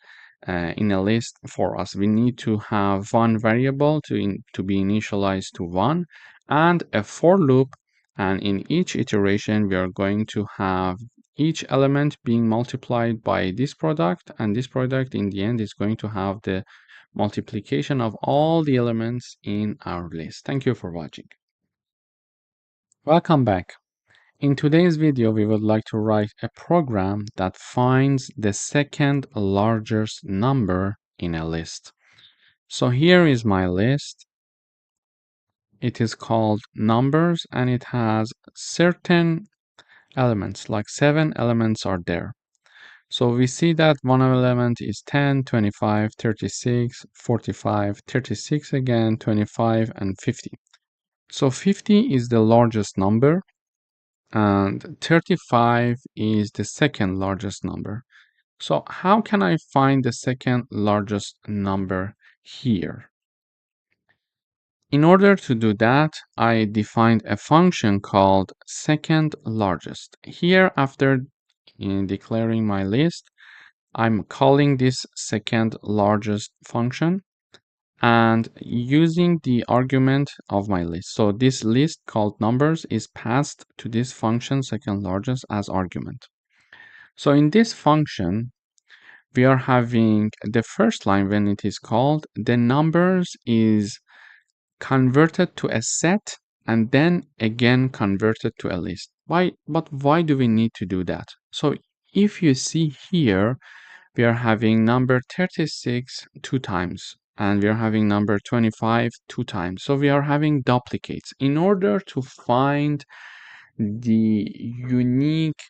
in a list for us. We need to have one variable to be initialized to 1 and a for loop. And in each iteration, we are going to have each element being multiplied by this product. And this product in the end is going to have the multiplication of all the elements in our list. Thank you for watching. Welcome back. In today's video, we would like to write a program that finds the second largest number in a list. So here is my list. It is called numbers, and it has certain elements, like 7 elements are there. So we see that one element is 10, 25, 36, 45, 36 again, 25, and 50. So 50 is the largest number, and 35 is the second largest number. So how can I find the second largest number here? In order to do that, I defined a function called second largest. Here, after declaring my list, I'm calling this second largest function and using the argument of my list. So this list called numbers is passed to this function second largest as argument. So in this function, we are having the first line when it is called, the numbers is converted to a set and then again converted to a list. But why do we need to do that? So if you see here, we are having number 36 2 times, and we are having number 25 2 times. So we are having duplicates. In order to find the unique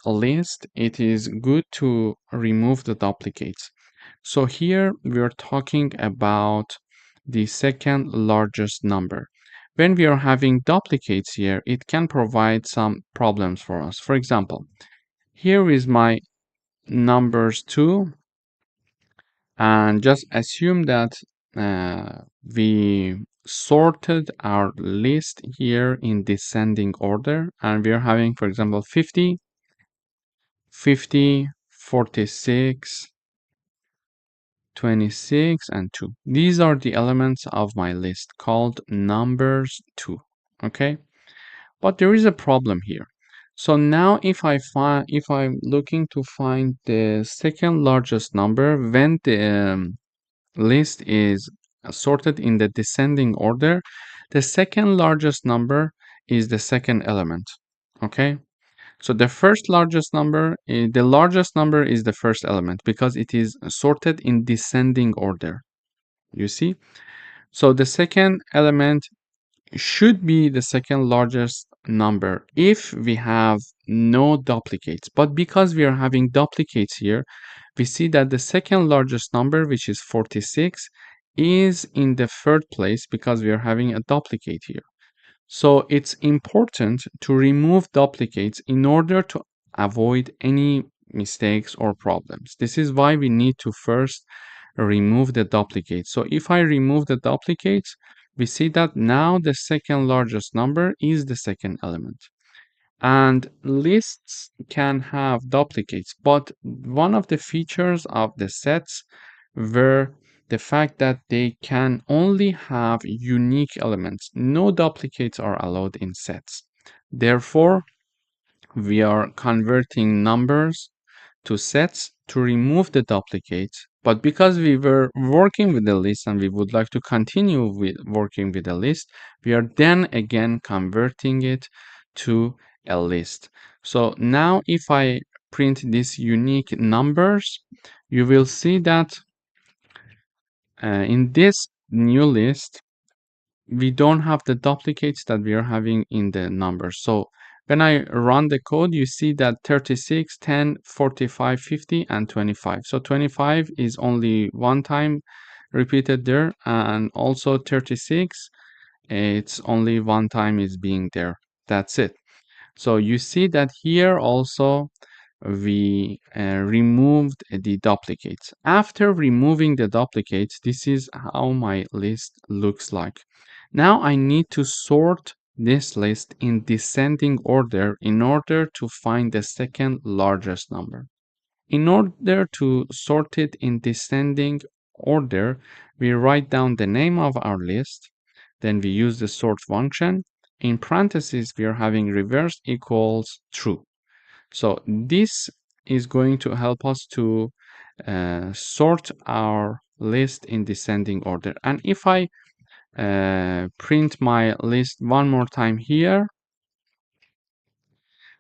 list, it is good to remove the duplicates. So here we are talking about the second largest number. When we are having duplicates here, it can provide some problems for us. For example, here is my numbers 2, and just assume that we sorted our list here in descending order, and we are having, for example, 50, 50, 46, 26, and 2. These are the elements of my list called numbers 2. Okay, but there is a problem here. So now if I'm looking to find the second largest number when the list is sorted in the descending order, the second largest number is the second element. Okay, so the first largest number, the largest number is the first element because it is sorted in descending order. You see? So the second element should be the second largest number if we have no duplicates. But because we are having duplicates here, we see that the second largest number, which is 46, is in the third place because we are having a duplicate here. So it's important to remove duplicates in order to avoid any mistakes or problems. This is why we need to first remove the duplicates. So if I remove the duplicates, we see that now the second largest number is the second element. And lists can have duplicates, but one of the features of the sets were the fact that they can only have unique elements. No duplicates are allowed in sets. Therefore, we are converting numbers to sets to remove the duplicates. But because we were working with the list and we would like to continue with working with the list, we are then again converting it to a list. So now if I print these unique numbers, you will see that in this new list, we don't have the duplicates that we are having in the numbers. So when I run the code, you see that 36, 10, 45, 50, and 25. So 25 is only one time repeated there, and also 36, it's only one time is being there. That's it. So you see that here also we removed the duplicates. After removing the duplicates, this is how my list looks like. Now I need to sort this list in descending order in order to find the second largest number. In order to sort it in descending order, we write down the name of our list, then we use the sort function. In parentheses, we are having reverse equals true. So this is going to help us to sort our list in descending order. And if I print my list one more time here,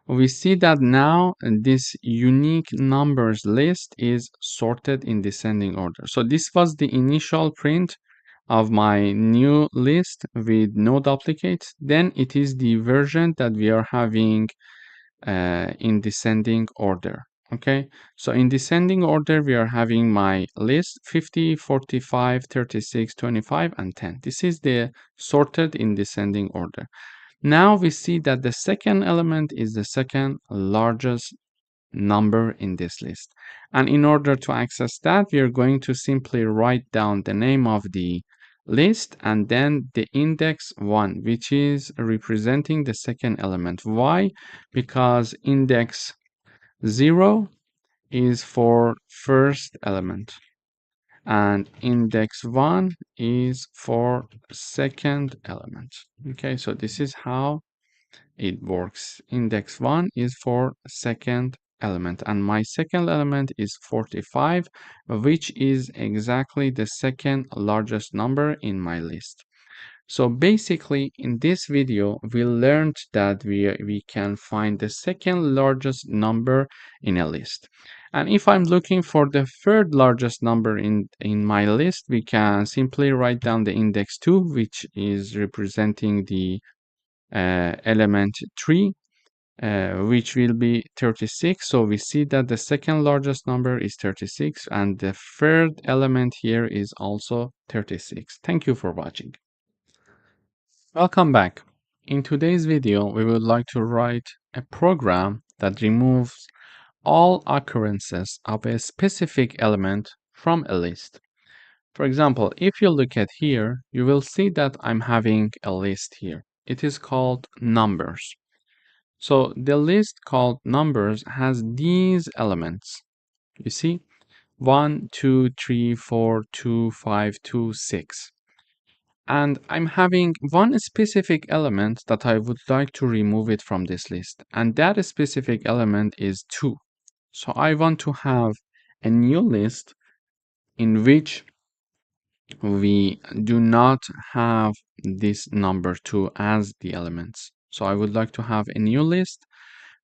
we see that now this unique numbers list is sorted in descending order. So this was the initial print of my new list with no duplicates. Then it is the version that we are having in descending order. Okay, so in descending order, we are having my list 50, 45, 36, 25, and 10. This is the sorted in descending order. Now we see that the second element is the second largest number in this list. And in order to access that, we are going to simply write down the name of the list and then the index 1, which is representing the second element. Why? Because index 0 is for first element and index 1 is for second element. Okay, so this is how it works. Index 1 is for second element and my second element is 45, which is exactly the second largest number in my list. So basically in this video we learned that we can find the second largest number in a list. And if I'm looking for the third largest number in my list, we can simply write down the index 2, which is representing the element 3, which will be 36. So we see that the second largest number is 36 and the third element here is also 36. Thank you for watching. Welcome back. In today's video, we would like to write a program that removes all occurrences of a specific element from a list. For example, if you look at here, you will see that I'm having a list here. It is called numbers. So the list called numbers has these elements. You see, 1, 2, 3, 4, 2, 5, 2, 6. And I'm having one specific element that I would like to remove it from this list. And that specific element is 2. So I want to have a new list in which we do not have this number 2 as the elements. So I would like to have a new list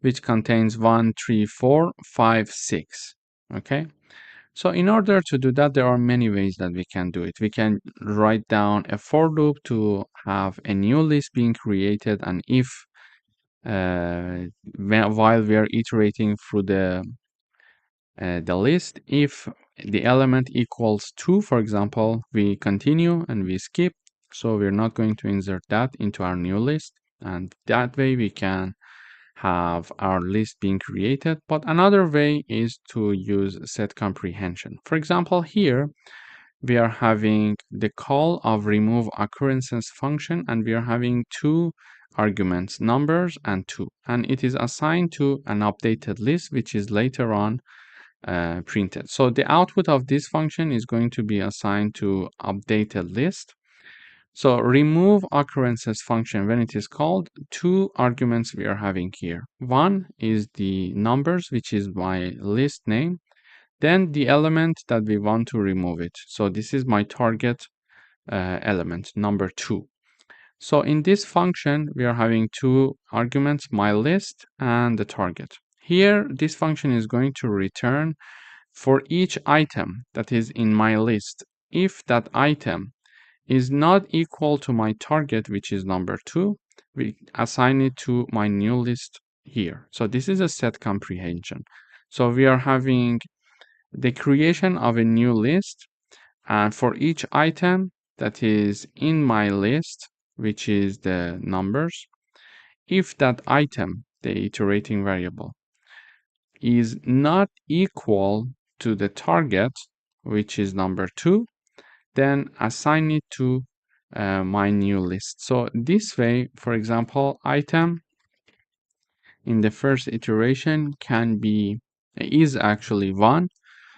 which contains 1, 3, 4, 5, 6. Okay. So in order to do that, there are many ways that we can do it. We can write down a for loop to have a new list being created, and if while we are iterating through the list, if the element equals 2, for example, we continue and we skip. So we're not going to insert that into our new list, and that way we can have our list being created. But another way is to use set comprehension. For example, here we are having the call of remove occurrences function, and we are having two arguments, numbers and 2, and it is assigned to an updated list which is later on printed. So the output of this function is going to be assigned to updated list. So remove occurrences function, when it is called, two arguments we are having here. One is the numbers, which is my list name, then the element that we want to remove it. So this is my target element, number 2. So in this function, we are having two arguments, my list and the target. Here, this function is going to return for each item that is in my list. If that item is not equal to my target, which is number 2, we assign it to my new list here. So this is a set comprehension. So we are having the creation of a new list, and for each item that is in my list, which is the numbers, if that item, the iterating variable, is not equal to the target, which is number 2, then assign it to my new list. So this way, for example, item in the first iteration is actually 1.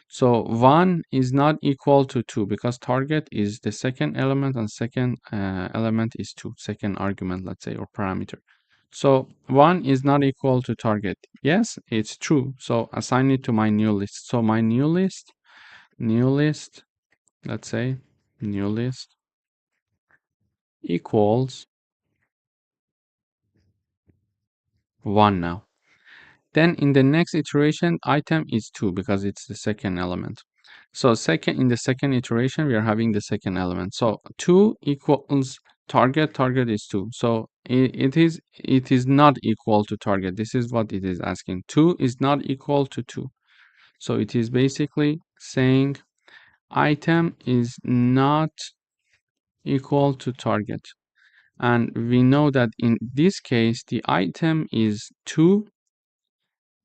So 1 is not equal to 2 because target is the second element and second element is 2, second argument, let's say, or parameter. So 1 is not equal to target. Yes, it's true. So assign it to my new list. So my new list, let's say, new list equals 1 now. Then in the next iteration, item is 2 because it's the second element. So in the second iteration, we are having the second element. So 2 equals target is 2. So it is not equal to target. This is what it is asking. 2 is not equal to 2. So it is basically saying item is not equal to target. And we know that in this case, the item is 2.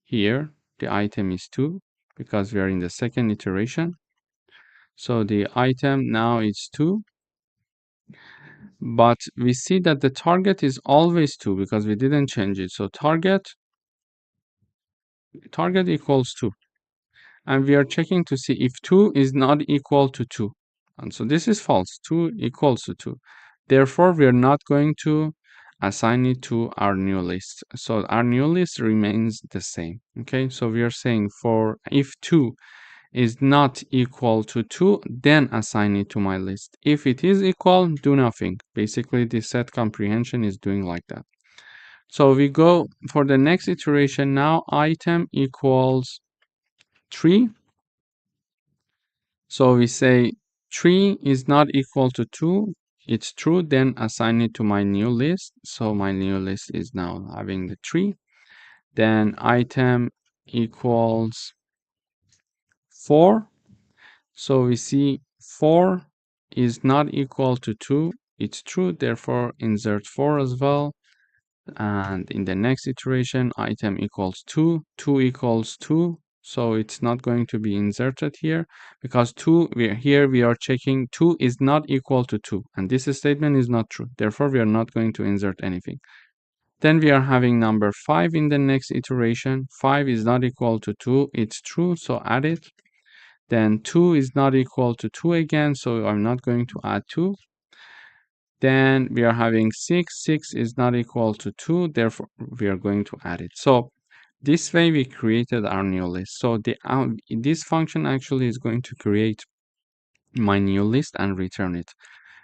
Here, the item is 2 because we are in the second iteration. So the item now is 2. But we see that the target is always 2 because we didn't change it. So target equals 2. And we are checking to see if 2 is not equal to 2. And so this is false. 2 equals to 2. Therefore, we are not going to assign it to our new list. So our new list remains the same. Okay, so we are saying for if 2 is not equal to 2, then assign it to my list. If it is equal, do nothing. Basically, the set comprehension is doing like that. So we go for the next iteration now, item equals 3. So we say 3 is not equal to 2. It's true, then assign it to my new list. So my new list is now having the 3. Then item equals 4. So we see 4 is not equal to 2. It's true, therefore insert 4 as well. And in the next iteration, item equals 2. 2 equals 2. So it's not going to be inserted here because 2, we are checking 2 is not equal to 2. And this statement is not true. Therefore, we are not going to insert anything. Then we are having number 5 in the next iteration. 5 is not equal to 2. It's true, so add it. Then 2 is not equal to 2 again, so I'm not going to add 2. Then we are having 6. 6 is not equal to 2, therefore we are going to add it. So this way we created our new list. So this function actually is going to create my new list and return it.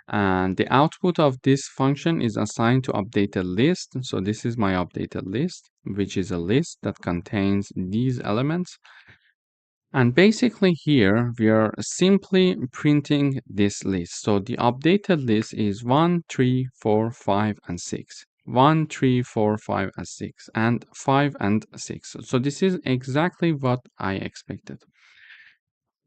And the output of this function is assigned to updated list. So this is my updated list, which is a list that contains these elements. And basically here we are simply printing this list. So the updated list is 1, 3, 4, 5, and 6. 1, 3, 4, 5, and 6, and 5 and 6. So this is exactly what I expected.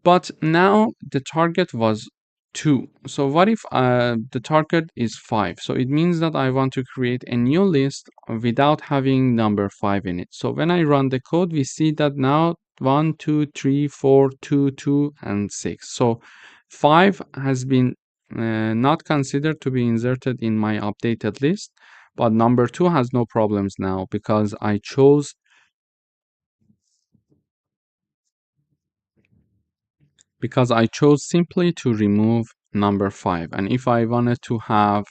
But now the target was 2. So what if the target is 5? So it means that I want to create a new list without having number 5 in it. So when I run the code, we see that now 1, 2, 3, 4, 2, 2, and 6. So 5 has been not considered to be inserted in my updated list, but number 2 has no problems now because I chose simply to remove number 5. And if I wanted to have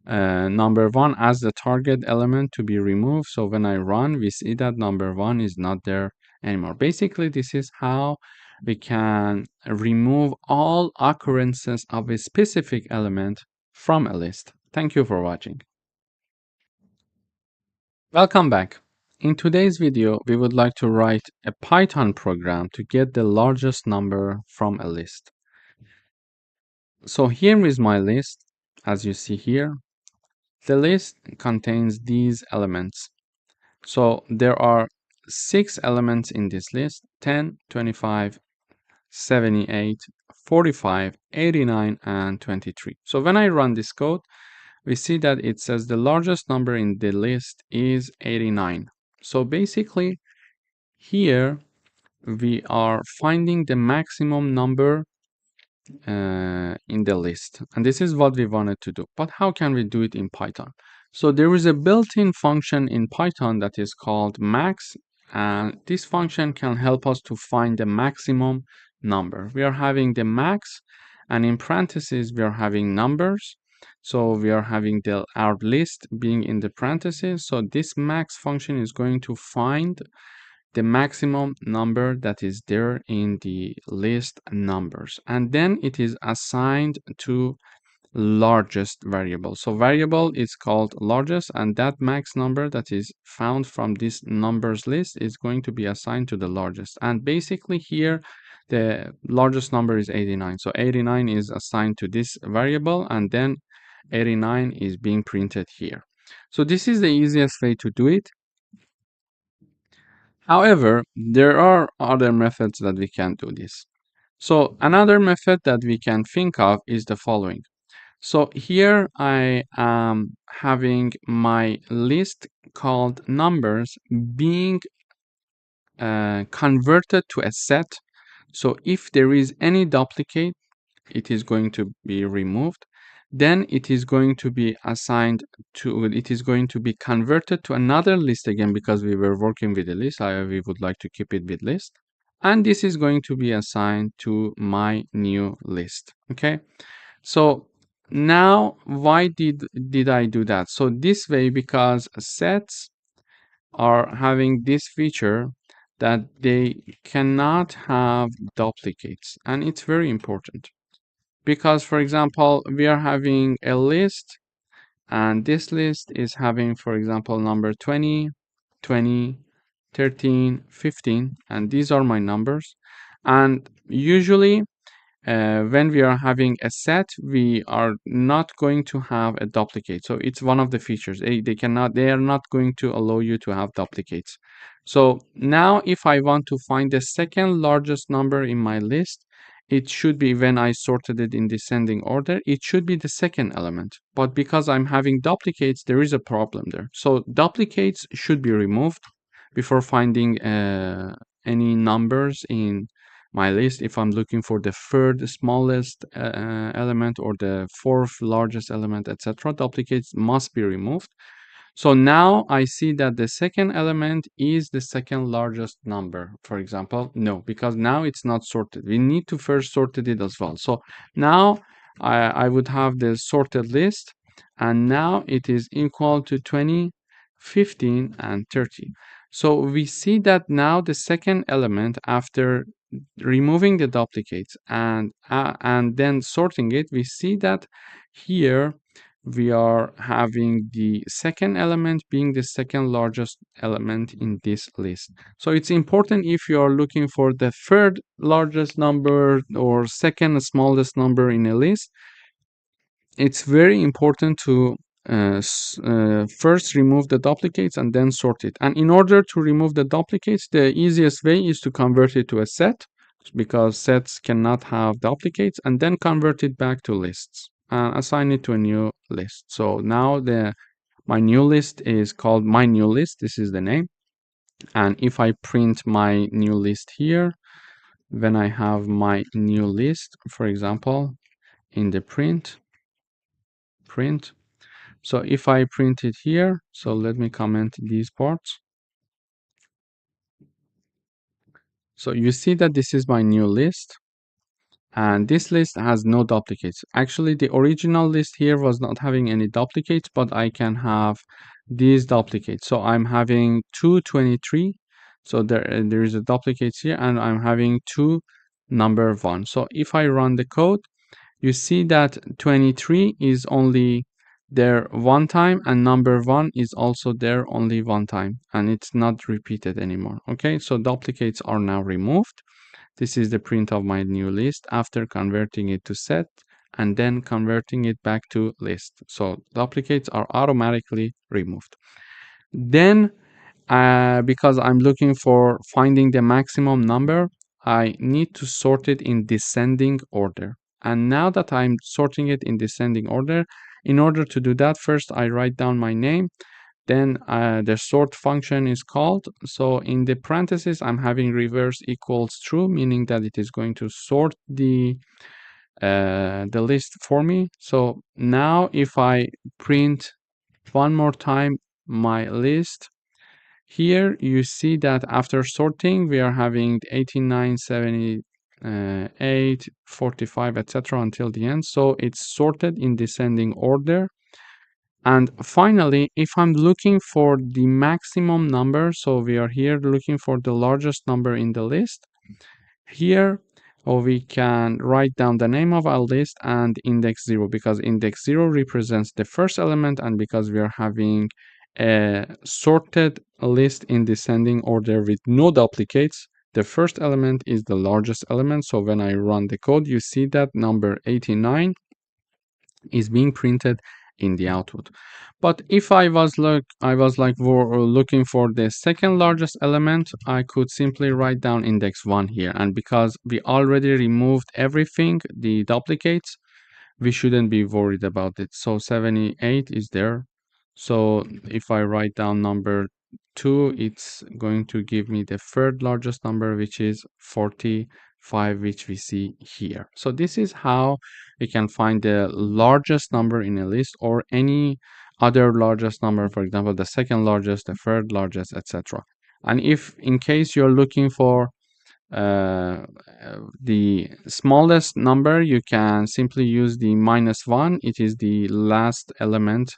number 1 as the target element to be removed, so when I run, we see that number 1 is not there anymore. Basically, this is how we can remove all occurrences of a specific element from a list. Thank you for watching. Welcome back. In today's video, we would like to write a Python program to get the largest number from a list. So here is my list. As you see here, the list contains these elements. So there are 6 elements in this list: 10, 25, 78, 45, 89, and 23. So when I run this code, we see that it says the largest number in the list is 89. So basically here we are finding the maximum number in the list, and this is what we wanted to do. But how can we do it in Python? So there is a built-in function in Python that is called max, and this function can help us to find the maximum number. We are having the max, and in parentheses we are having numbers. So we are having our list being in the parentheses. So this max function is going to find the maximum number that is there in the list numbers, and then it is assigned to largest variable. So variable is called largest, and that max number that is found from this numbers list is going to be assigned to the largest. And basically here the largest number is 89. So 89 is assigned to this variable, and then 89 is being printed here. So this is the easiest way to do it. However, there are other methods that we can do this. So another method that we can think of is the following. So here I am having my list called numbers being converted to a set. So if there is any duplicate, it is going to be removed. Then it is going to be assigned to, it is going to be converted to another list again, because we were working with a list. We would like to keep it with list. And this is going to be assigned to my new list. Okay. So now why did I do that? So this way, because sets are having this feature that they cannot have duplicates, and it's very important. Because, for example, we are having a list, and this list is having, for example, number 20, 20, 13, 15, and these are my numbers. And usually when we are having a set, we are not going to have a duplicate. So it's one of the features. They are not going to allow you to have duplicates. So now if I want to find the second largest number in my list, it should be, when I sorted it in descending order, it should be the second element. But because I'm having duplicates, there is a problem there. So duplicates should be removed before finding any numbers in my list. If I'm looking for the third smallest element or the fourth largest element, etc., duplicates must be removed. So now I see that the second element is the second largest number, for example. No, because now it's not sorted. We need to first sort it as well. So now I would have the sorted list, and now it is equal to 20, 15, and 30. So we see that now the second element, after removing the duplicates and then sorting it, we see that here we are having the second element being the second largest element in this list. So it's important, if you are looking for the third largest number or second smallest number in a list, it's very important to first remove the duplicates and then sort it. And in order to remove the duplicates, the easiest way is to convert it to a set, because sets cannot have duplicates, and then convert it back to lists and assign it to a new list. So now my new list is called my new list. This is the name. And if I print my new list here, when I have my new list, for example, in the print, so if I print it here, so let me comment these parts. So you see that this is my new list, and this list has no duplicates. Actually, the original list here was not having any duplicates, but I can have these duplicates. So I'm having 223. So there is a duplicate here, and I'm having 2 number 1. So if I run the code, you see that 23 is only there one time, and number 1 is also there only one time, and it's not repeated anymore. Okay, so duplicates are now removed. This is the print of my new list after converting it to set and then converting it back to list. So duplicates are automatically removed. Then because I'm looking for finding the maximum number, I need to sort it in descending order. And now that I'm sorting it in descending order, in order to do that, first I write down my name, then the sort function is called. So in the parentheses, I'm having reverse equals true, meaning that it is going to sort the list for me. So now if I print one more time my list, here you see that after sorting, we are having 89, 78, 45, etc. until the end. So it's sorted in descending order. And finally, if I'm looking for the maximum number, so we are here looking for the largest number in the list. Here, we can write down the name of our list and index 0, because index 0 represents the first element, and because we are having a sorted list in descending order with no duplicates, the first element is the largest element. So when I run the code, you see that number 89 is being printed in the output. But if I was looking for the second largest element, I could simply write down index 1 here. And because we already removed everything, the duplicates, we shouldn't be worried about it. So 78 is there. So if I write down number 2, it's going to give me the third largest number, which is 45, which we see here. So this is how we can find the largest number in a list, or any other largest number, for example, the second largest, the third largest, etc. And if in case you're looking for the smallest number, you can simply use the -1. It is the last element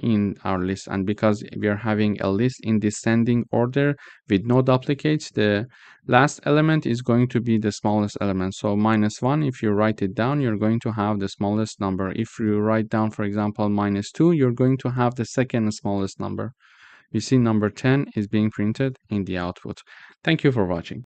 in our list, and because we are having a list in descending order with no duplicates, the last element is going to be the smallest element. So -1, if you write it down, you're going to have the smallest number. If you write down, for example, -2, you're going to have the second smallest number. You see number 10 is being printed in the output. Thank you for watching.